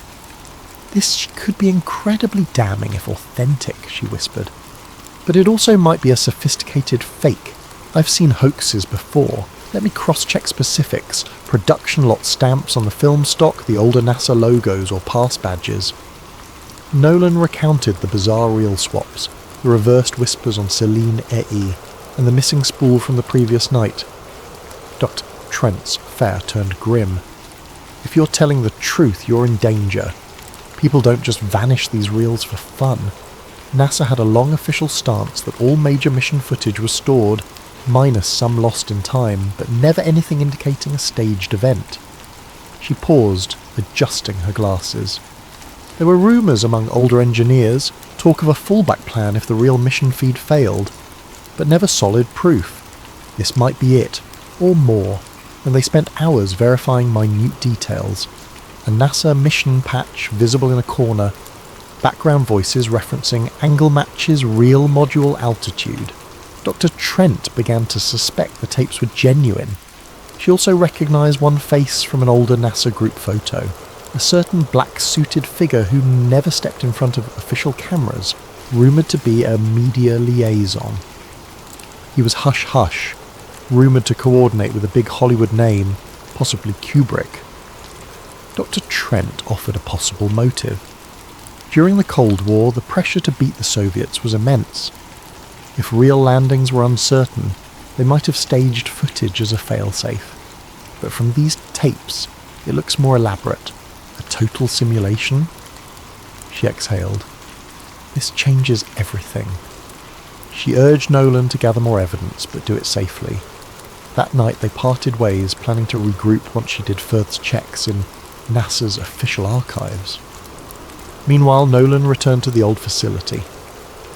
"This could be incredibly damning if authentic," she whispered. "But it also might be a sophisticated fake. I've seen hoaxes before. Let me cross-check specifics, production lot stamps on the film stock, the older NASA logos or pass badges." Nolan recounted the bizarre reel swaps, the reversed whispers on Celine E, and the missing spool from the previous night. Dr. Trent's fare turned grim. "If you're telling the truth, you're in danger. People don't just vanish these reels for fun. NASA had a long official stance that all major mission footage was stored, minus some lost in time, but never anything indicating a staged event." She paused, adjusting her glasses. There were rumours among older engineers, talk of a fallback plan if the real mission feed failed, but never solid proof. This might be it, or more, and they spent hours verifying minute details. A NASA mission patch visible in a corner, background voices referencing angle matches real module altitude. Dr. Trent began to suspect the tapes were genuine. She also recognised one face from an older NASA group photo, a certain black-suited figure who never stepped in front of official cameras, rumoured to be a media liaison. He was hush-hush, rumoured to coordinate with a big Hollywood name, possibly Kubrick. Dr. Trent offered a possible motive. During the Cold War, the pressure to beat the Soviets was immense. If real landings were uncertain, they might have staged footage as a failsafe. But from these tapes, it looks more elaborate. A total simulation? She exhaled. This changes everything. She urged Nolan to gather more evidence, but do it safely. That night they parted ways, planning to regroup once she did further checks in NASA's official archives. Meanwhile, Nolan returned to the old facility.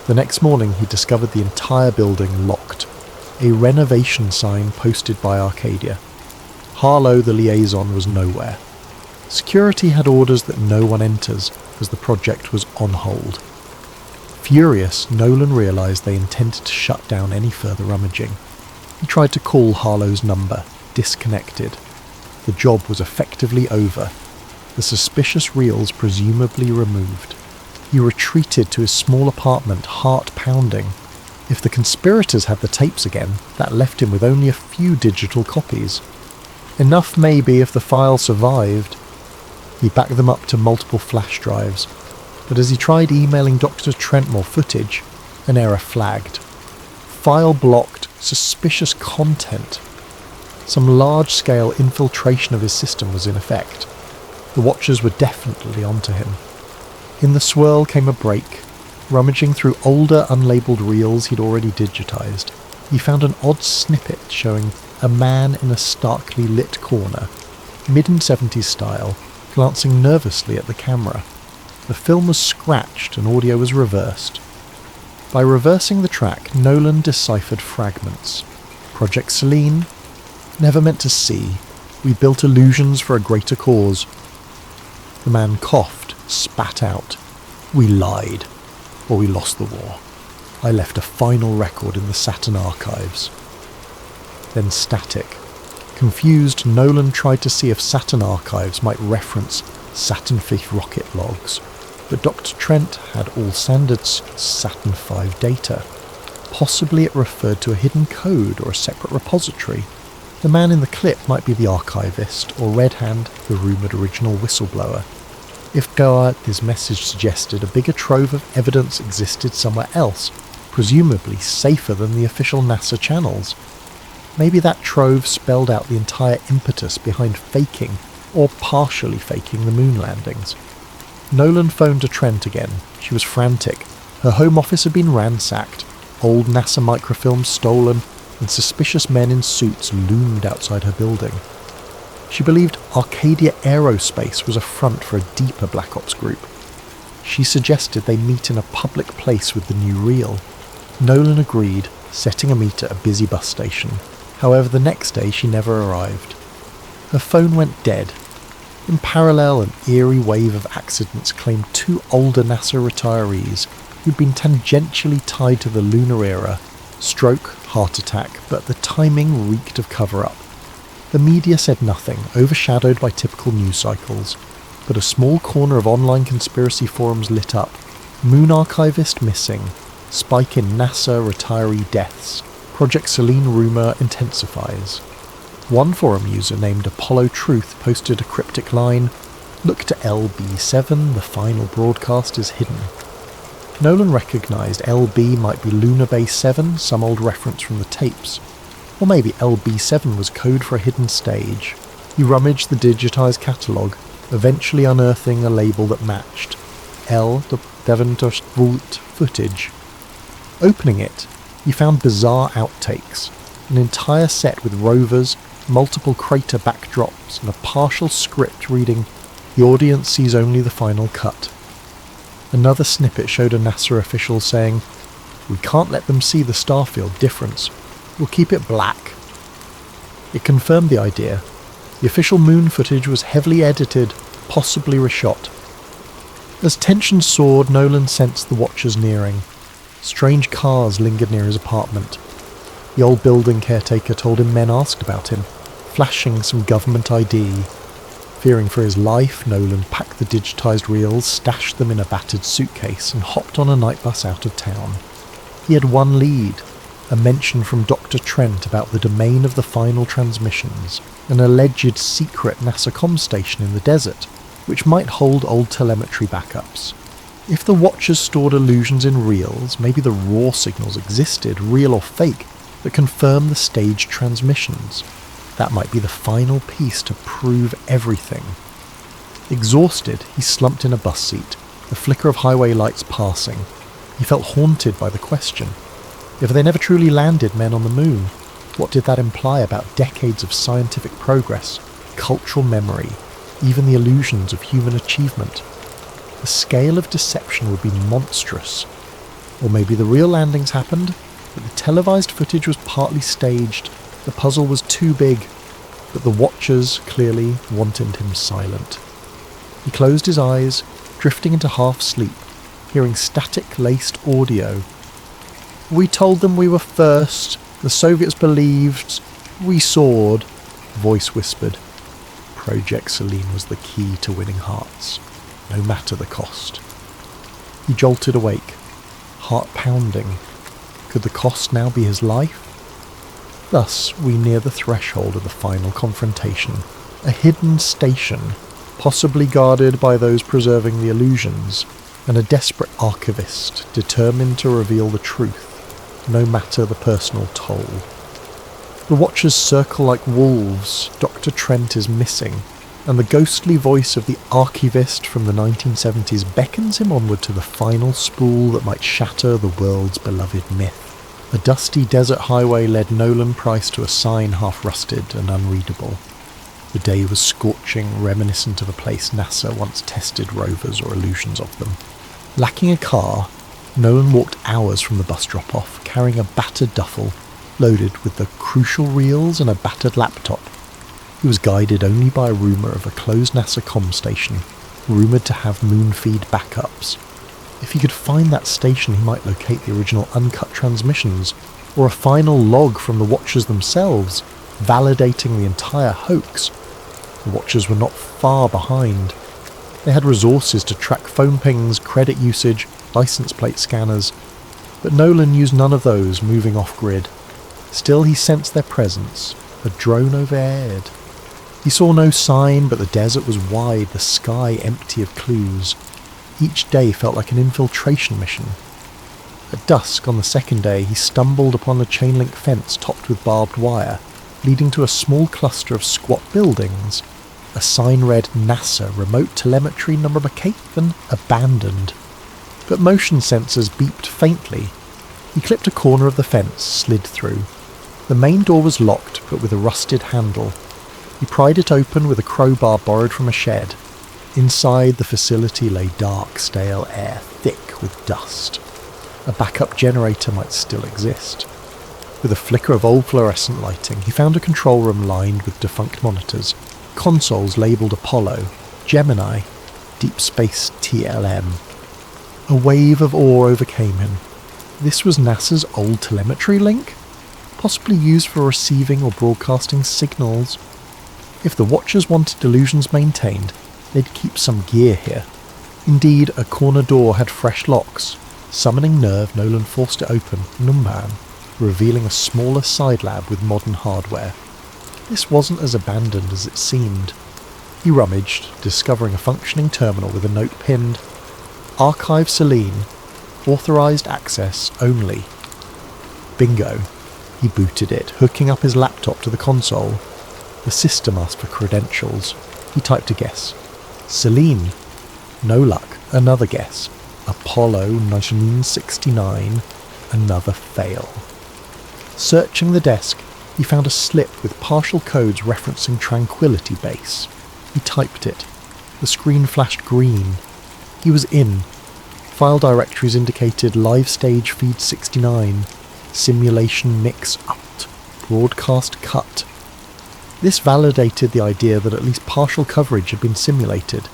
The next morning he discovered the entire building locked, a renovation sign posted by Arcadia. Harlow, the liaison, was nowhere. Security had orders that no one enters, as the project was on hold. Furious, Nolan realised they intended to shut down any further rummaging. He tried to call Harlow's number, disconnected. The job was effectively over, the suspicious reels presumably removed. He retreated to his small apartment, heart pounding. If the conspirators had the tapes again, that left him with only a few digital copies. Enough maybe if the file survived. He backed them up to multiple flash drives, but as he tried emailing Dr. Trentmore footage, an error flagged. File blocked, suspicious content. Some large-scale infiltration of his system was in effect. The Watchers were definitely onto him. In the swirl came a break. Rummaging through older, unlabelled reels he'd already digitised, he found an odd snippet showing a man in a starkly lit corner, mid-70s style, glancing nervously at the camera. The film was scratched and audio was reversed. By reversing the track, Nolan deciphered fragments. Project Selene? Never meant to see. We built illusions for a greater cause. The man coughed, spat out. We lied. Or we lost the war. I left a final record in the Saturn archives. Then static. Confused, Nolan tried to see if Saturn archives might reference Saturn V rocket logs, but Dr. Trent had all standard Saturn V data. Possibly it referred to a hidden code or a separate repository. The man in the clip might be the archivist, or Red Hand, the rumoured original whistleblower. If Goa, his message suggested, a bigger trove of evidence existed somewhere else, presumably safer than the official NASA channels. Maybe that trove spelled out the entire impetus behind faking, or partially faking, the moon landings. Nolan phoned to Trent again. She was frantic. Her home office had been ransacked, old NASA microfilms stolen, and suspicious men in suits loomed outside her building. She believed Arcadia Aerospace was a front for a deeper Black Ops group. She suggested they meet in a public place with the new reel. Nolan agreed, setting a meet at a busy bus station. However, the next day she never arrived. Her phone went dead. In parallel, an eerie wave of accidents claimed two older NASA retirees who'd been tangentially tied to the lunar era. Stroke, heart attack, but the timing reeked of cover-up. The media said nothing, overshadowed by typical news cycles, but a small corner of online conspiracy forums lit up. Moon archivist missing. Spike in NASA retiree deaths. Project Selene rumour intensifies. One forum user named Apollo Truth posted a cryptic line, "Look to LB7, the final broadcast is hidden." Nolan recognised LB might be Lunar Base 7, some old reference from the tapes. Or maybe LB7 was code for a hidden stage. He rummaged the digitised catalogue, eventually unearthing a label that matched. L. the Devonter's-Volt footage. Opening it, he found bizarre outtakes, an entire set with rovers, multiple crater backdrops, and a partial script reading, "The audience sees only the final cut." Another snippet showed a NASA official saying, "We can't let them see the starfield difference. We'll keep it black." It confirmed the idea. The official moon footage was heavily edited, possibly reshot. As tension soared, Nolan sensed the Watchers nearing. Strange cars lingered near his apartment. The old building caretaker told him men asked about him, flashing some government ID. Fearing for his life, Nolan packed the digitised reels, stashed them in a battered suitcase, and hopped on a night bus out of town. He had one lead, a mention from Dr. Trent about the domain of the final transmissions, an alleged secret NASA comm station in the desert, which might hold old telemetry backups. If the Watchers stored illusions in reels, maybe the raw signals existed, real or fake, that confirm the staged transmissions. That might be the final piece to prove everything. Exhausted, he slumped in a bus seat, the flicker of highway lights passing. He felt haunted by the question. If they never truly landed men on the moon, what did that imply about decades of scientific progress, cultural memory, even the illusions of human achievement? The scale of deception would be monstrous. Or maybe the real landings happened, but the televised footage was partly staged. The puzzle was too big, but the watchers clearly wanted him silent. He closed his eyes, drifting into half-sleep, hearing static-laced audio. "We told them we were first. The Soviets believed. We soared," voice whispered. Project Selene was the key to winning hearts, no matter the cost. He jolted awake, heart pounding. Could the cost now be his life? Thus, we near the threshold of the final confrontation, a hidden station, possibly guarded by those preserving the illusions, and a desperate archivist determined to reveal the truth, no matter the personal toll. The watchers circle like wolves. Dr. Trent is missing, and the ghostly voice of the archivist from the 1970s beckons him onward to the final spool that might shatter the world's beloved myth. A dusty desert highway led Nolan Price to a sign half rusted and unreadable. The day was scorching, reminiscent of a place NASA once tested rovers or illusions of them. Lacking a car, Nolan walked hours from the bus drop-off, carrying a battered duffel, loaded with the crucial reels and a battered laptop. He was guided only by a rumour of a closed NASA comm station, rumoured to have moon feed backups. If he could find that station, he might locate the original uncut transmissions, or a final log from the Watchers themselves, validating the entire hoax. The Watchers were not far behind. They had resources to track phone pings, credit usage, license plate scanners, but Nolan used none of those, moving off-grid. Still, he sensed their presence, a drone overhead. He saw no sign, but the desert was wide, the sky empty of clues. Each day felt like an infiltration mission. At dusk on the second day, he stumbled upon a chain-link fence topped with barbed wire, leading to a small cluster of squat buildings. A sign read NASA Remote Telemetry Number Caven Abandoned. But motion sensors beeped faintly. He clipped a corner of the fence, slid through. The main door was locked, but with a rusted handle. He pried it open with a crowbar borrowed from a shed. Inside the facility lay dark, stale air, thick with dust. A backup generator might still exist. With a flicker of old fluorescent lighting, he found a control room lined with defunct monitors, consoles labelled Apollo, Gemini, Deep Space TLM. A wave of awe overcame him. This was NASA's old telemetry link? Possibly used for receiving or broadcasting signals. If the Watchers wanted delusions maintained, they'd keep some gear here. Indeed, a corner door had fresh locks. Summoning nerve, Nolan forced it open, Unwind, revealing a smaller side lab with modern hardware. This wasn't as abandoned as it seemed. He rummaged, discovering a functioning terminal with a note pinned, "Archive Selene, authorized access only." Bingo. He booted it, hooking up his laptop to the console. The system asked for credentials. He typed a guess. Selene. No luck. Another guess. Apollo 1969. Another fail. Searching the desk, he found a slip with partial codes referencing Tranquility Base. He typed it. The screen flashed green. He was in. File directories indicated live stage feed 69, simulation mix out, broadcast cut. This validated the idea that at least partial coverage had been simulated.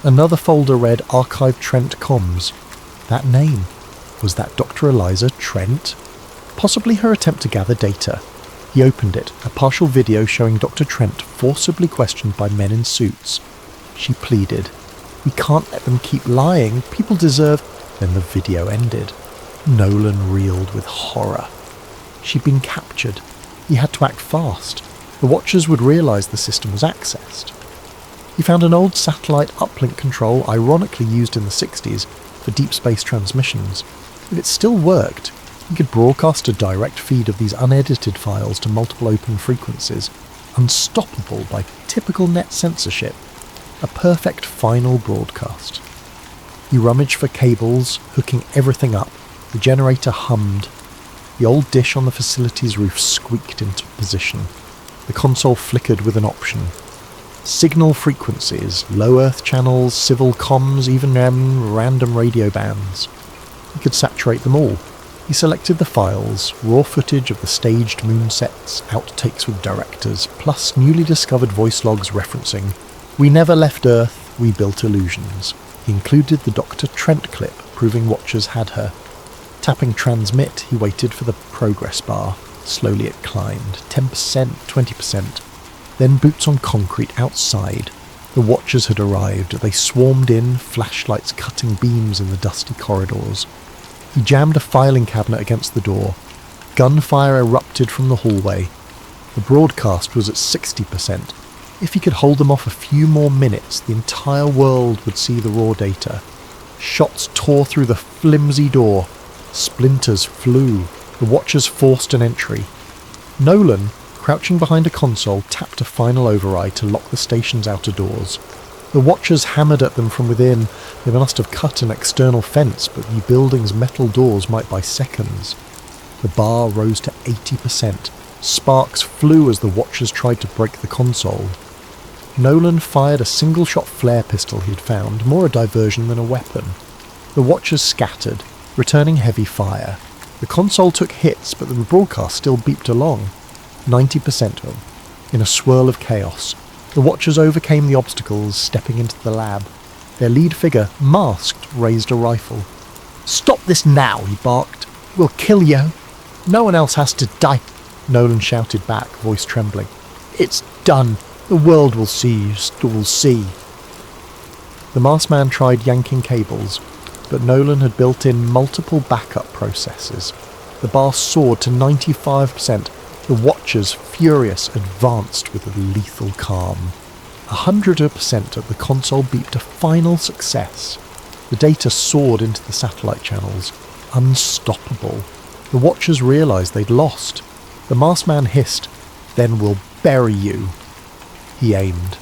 Another folder read Archive Trent Comms. That name. Was that Dr. Eliza Trent? Possibly her attempt to gather data. He opened it, a partial video showing Dr. Trent forcibly questioned by men in suits. She pleaded, "We can't let them keep lying. People deserve..." Then the video ended. Nolan reeled with horror. She'd been captured. He had to act fast. The Watchers would realise the system was accessed. He found an old satellite uplink control ironically used in the 60s for deep space transmissions. If it still worked, he could broadcast a direct feed of these unedited files to multiple open frequencies, unstoppable by typical net censorship. A perfect final broadcast. He rummaged for cables, hooking everything up. The generator hummed. The old dish on the facility's roof squeaked into position. The console flickered with an option. Signal frequencies, low Earth channels, civil comms, even random radio bands. He could saturate them all. He selected the files, raw footage of the staged moon sets, outtakes with directors, plus newly discovered voice logs referencing, "We never left Earth, we built illusions." He included the Dr. Trent clip, proving watchers had her. Tapping transmit, he waited for the progress bar. Slowly it climbed, 10%, 20%. Then boots on concrete outside. The watchers had arrived. They swarmed in, flashlights cutting beams in the dusty corridors. He jammed a filing cabinet against the door. Gunfire erupted from the hallway. The broadcast was at 60%. If he could hold them off a few more minutes, the entire world would see the raw data. Shots tore through the flimsy door. Splinters flew. The watchers forced an entry. Nolan, crouching behind a console, tapped a final override to lock the station's outer doors. The watchers hammered at them from within. They must have cut an external fence, but the building's metal doors might buy seconds. The bar rose to 80%. Sparks flew as the watchers tried to break the console. Nolan fired a single-shot flare pistol he'd found, more a diversion than a weapon. The watchers scattered, returning heavy fire. The console took hits, but the broadcast still beeped along. 90% of them. In a swirl of chaos, the watchers overcame the obstacles, stepping into the lab. Their lead figure, masked, raised a rifle. "Stop this now," he barked. "We'll kill you. No one else has to die." Nolan shouted back, voice trembling. "It's done. The world will see. Will see." The masked man tried yanking cables, but Nolan had built in multiple backup processes. The bar soared to 95%. The watchers, furious, advanced with a lethal calm. 100% of the console beeped a final success. The data soared into the satellite channels. Unstoppable. The watchers realized they'd lost. The masked man hissed, "Then we'll bury you." He aimed.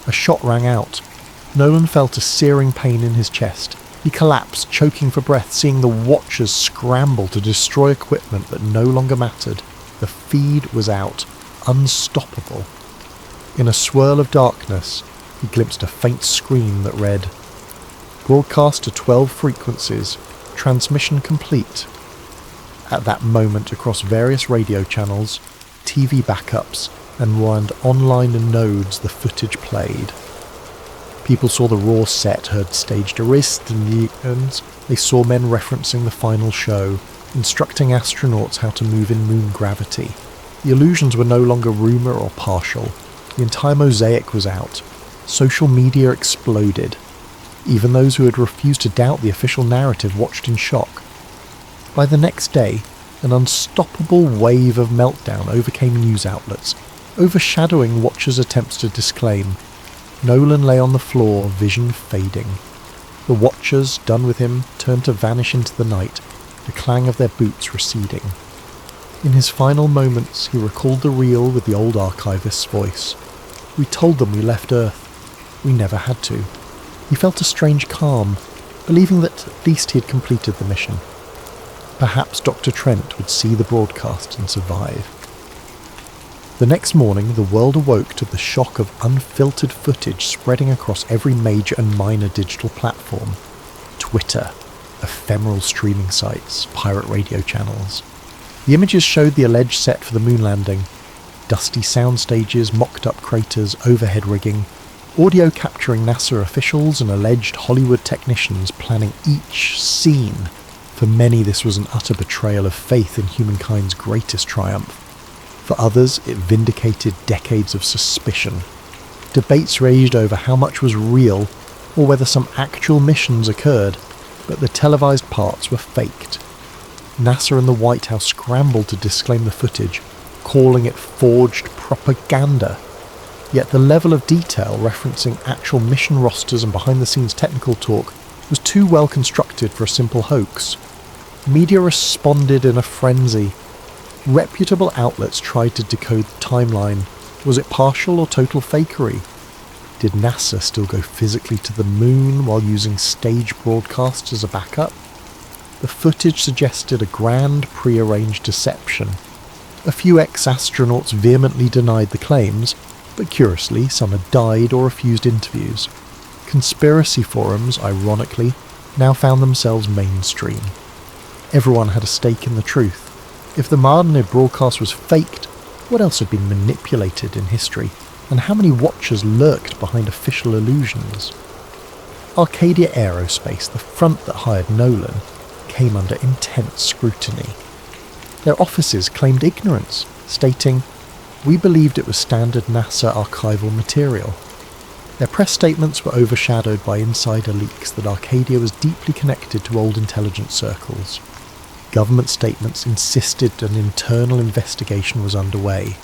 A shot rang out. Nolan felt a searing pain in his chest. He collapsed, choking for breath, seeing the watchers scramble to destroy equipment that no longer mattered. The feed was out. Unstoppable. In a swirl of darkness, he glimpsed a faint screen that read, "Broadcast to 12 frequencies. Transmission complete." At that moment, across various radio channels, TV backups, and online nodes, the footage played. People saw the raw set, heard staged arrests and they saw men referencing the final show, instructing astronauts how to move in moon gravity. The illusions were no longer rumour or partial. The entire mosaic was out. Social media exploded. Even those who had refused to doubt the official narrative watched in shock. By the next day, an unstoppable wave of meltdown overcame news outlets, overshadowing watchers' attempts to disclaim. Nolan lay on the floor, vision fading. The watchers, done with him, turned to vanish into the night, the clang of their boots receding. In his final moments, he recalled the reel with the old archivist's voice. "We told them we left Earth. We never had to." He felt a strange calm, believing that at least he had completed the mission. Perhaps Dr. Trent would see the broadcast and survive. The next morning, the world awoke to the shock of unfiltered footage spreading across every major and minor digital platform. Twitter, ephemeral streaming sites, pirate radio channels. The images showed the alleged set for the moon landing. Dusty sound stages, mocked-up craters, overhead rigging, audio capturing NASA officials and alleged Hollywood technicians planning each scene. For many, this was an utter betrayal of faith in humankind's greatest triumph. For others, it vindicated decades of suspicion. Debates raged over how much was real or whether some actual missions occurred, but the televised parts were faked. NASA and the White House scrambled to disclaim the footage, calling it forged propaganda. Yet the level of detail referencing actual mission rosters and behind-the-scenes technical talk was too well constructed for a simple hoax. Media responded in a frenzy. Reputable outlets tried to decode the timeline. Was it partial or total fakery? Did NASA still go physically to the moon while using stage broadcasts as a backup? The footage suggested a grand pre-arranged deception. A few ex-astronauts vehemently denied the claims, but curiously some had died or refused interviews. Conspiracy forums, ironically, now found themselves mainstream. Everyone had a stake in the truth. If the Martinid broadcast was faked, what else had been manipulated in history? And how many watchers lurked behind official illusions? Arcadia Aerospace, the front that hired Nolan, came under intense scrutiny. Their offices claimed ignorance, stating, "We believed it was standard NASA archival material." Their press statements were overshadowed by insider leaks that Arcadia was deeply connected to old intelligence circles. Government statements insisted an internal investigation was underway.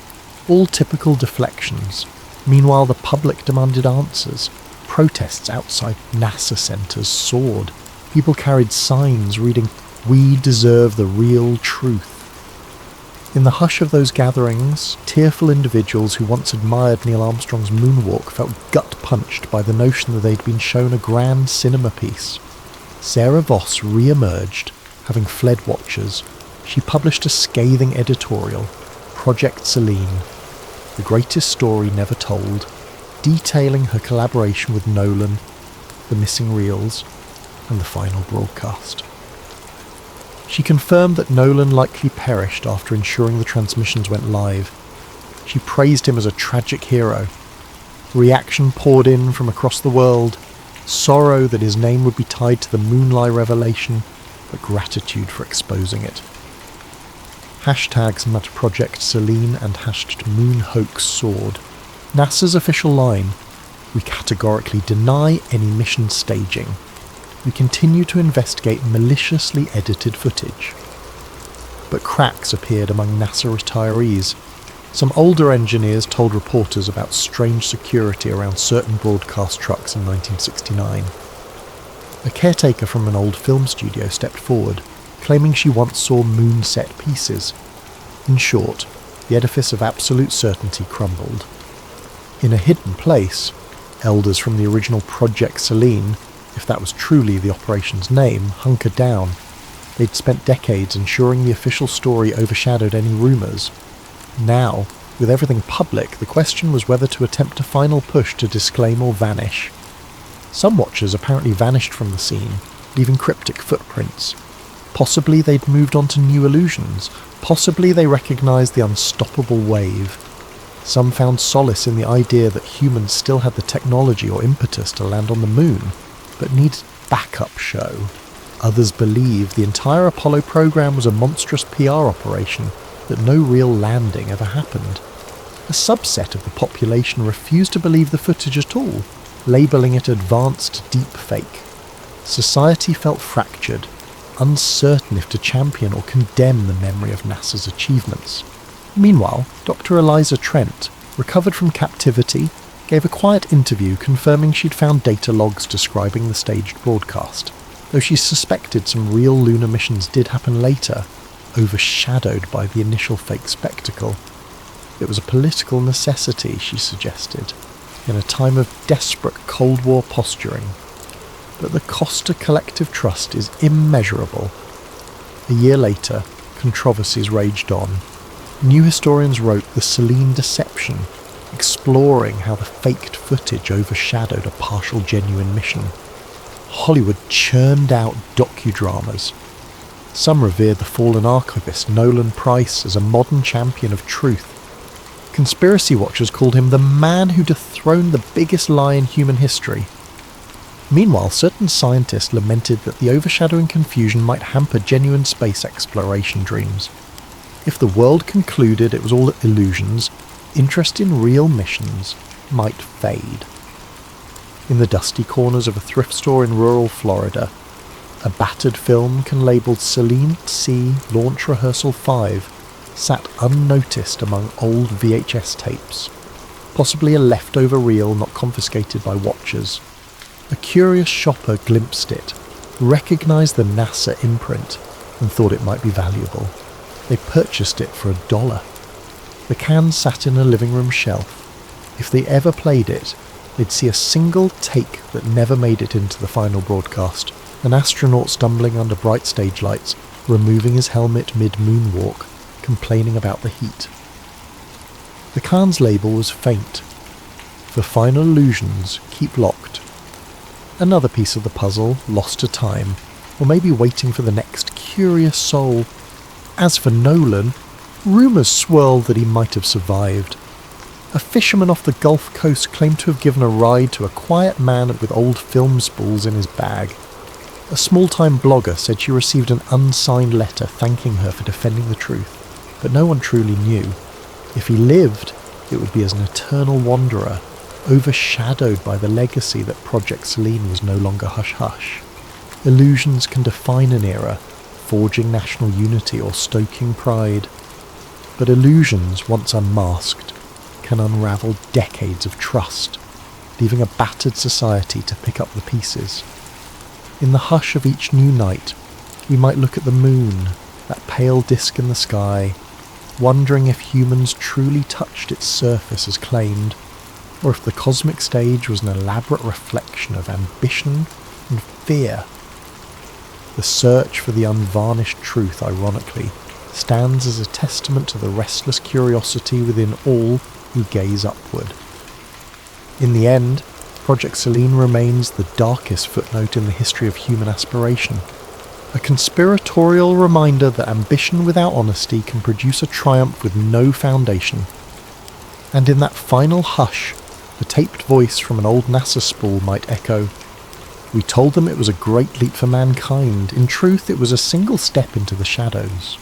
All typical deflections. Meanwhile, the public demanded answers. Protests outside NASA centres soared. People carried signs reading, "We deserve the real truth." In the hush of those gatherings, tearful individuals who once admired Neil Armstrong's moonwalk felt gut-punched by the notion that they'd been shown a grand cinema piece. Sarah Voss re-emerged, having fled watchers. She published a scathing editorial, Project Selene, the greatest story never told, detailing her collaboration with Nolan, the missing reels, and the final broadcast. She confirmed that Nolan likely perished after ensuring the transmissions went live. She praised him as a tragic hero. Reaction poured in from across the world, sorrow that his name would be tied to the Moonlie revelation, but gratitude for exposing it. Hashtags Project Selene and #Moon Hoax soared. NASA's official line: "We categorically deny any mission staging. We continue to investigate maliciously edited footage." But cracks appeared among NASA retirees. Some older engineers told reporters about strange security around certain broadcast trucks in 1969. A caretaker from an old film studio stepped forward, claiming she once saw moon set pieces. In short, the edifice of absolute certainty crumbled. In a hidden place, elders from the original Project Selene, if that was truly the operation's name, hunkered down. They'd spent decades ensuring the official story overshadowed any rumours. Now, with everything public, the question was whether to attempt a final push to disclaim or vanish. Some watchers apparently vanished from the scene, leaving cryptic footprints. Possibly they'd moved on to new illusions. Possibly they recognised the unstoppable wave. Some found solace in the idea that humans still had the technology or impetus to land on the moon, but needed backup show. Others believed the entire Apollo program was a monstrous PR operation, that no real landing ever happened. A subset of the population refused to believe the footage at all, labelling it advanced deepfake. Society felt fractured, uncertain if to champion or condemn the memory of NASA's achievements. Meanwhile, Dr. Eliza Trent, recovered from captivity, gave a quiet interview confirming she'd found data logs describing the staged broadcast, though she suspected some real lunar missions did happen later, overshadowed by the initial fake spectacle. It was a political necessity, she suggested, in a time of desperate Cold War posturing. But the cost to collective trust is immeasurable. A year later, controversies raged on. New historians wrote The Selene Deception, exploring how the faked footage overshadowed a partial genuine mission. Hollywood churned out docudramas. Some revered the fallen archivist Nolan Price as a modern champion of truth. Conspiracy watchers called him the man who dethroned the biggest lie in human history. Meanwhile, certain scientists lamented that the overshadowing confusion might hamper genuine space exploration dreams. If the world concluded it was all illusions, interest in real missions might fade. In the dusty corners of a thrift store in rural Florida, a battered film can labelled Selene at Sea Launch Rehearsal 5 sat unnoticed among old VHS tapes, possibly a leftover reel not confiscated by watchers. A curious shopper glimpsed it, recognised the NASA imprint, and thought it might be valuable. They purchased it for $1. The can sat in a living room shelf. If they ever played it, they'd see a single take that never made it into the final broadcast. An astronaut stumbling under bright stage lights, removing his helmet mid-moonwalk, complaining about the heat. The can's label was faint. For final illusions, keep locked. Another piece of the puzzle, lost to time, or maybe waiting for the next cue. curious soul. As for Nolan, rumours swirled that he might have survived. A fisherman off the Gulf Coast claimed to have given a ride to a quiet man with old film spools in his bag. A small-time blogger said she received an unsigned letter thanking her for defending the truth, but no one truly knew. If he lived, it would be as an eternal wanderer, overshadowed by the legacy that Project Selene was no longer hush-hush. Illusions can define an era, forging national unity or stoking pride. But illusions, once unmasked, can unravel decades of trust, leaving a battered society to pick up the pieces. In the hush of each new night, we might look at the moon, that pale disk in the sky, wondering if humans truly touched its surface as claimed, or if the cosmic stage was an elaborate reflection of ambition and fear. The search for the unvarnished truth, ironically, stands as a testament to the restless curiosity within all who gaze upward. In the end, Project Selene remains the darkest footnote in the history of human aspiration, a conspiratorial reminder that ambition without honesty can produce a triumph with no foundation. And in that final hush, the taped voice from an old NASA spool might echo, "We told them it was a great leap for mankind. In truth, it was a single step into the shadows."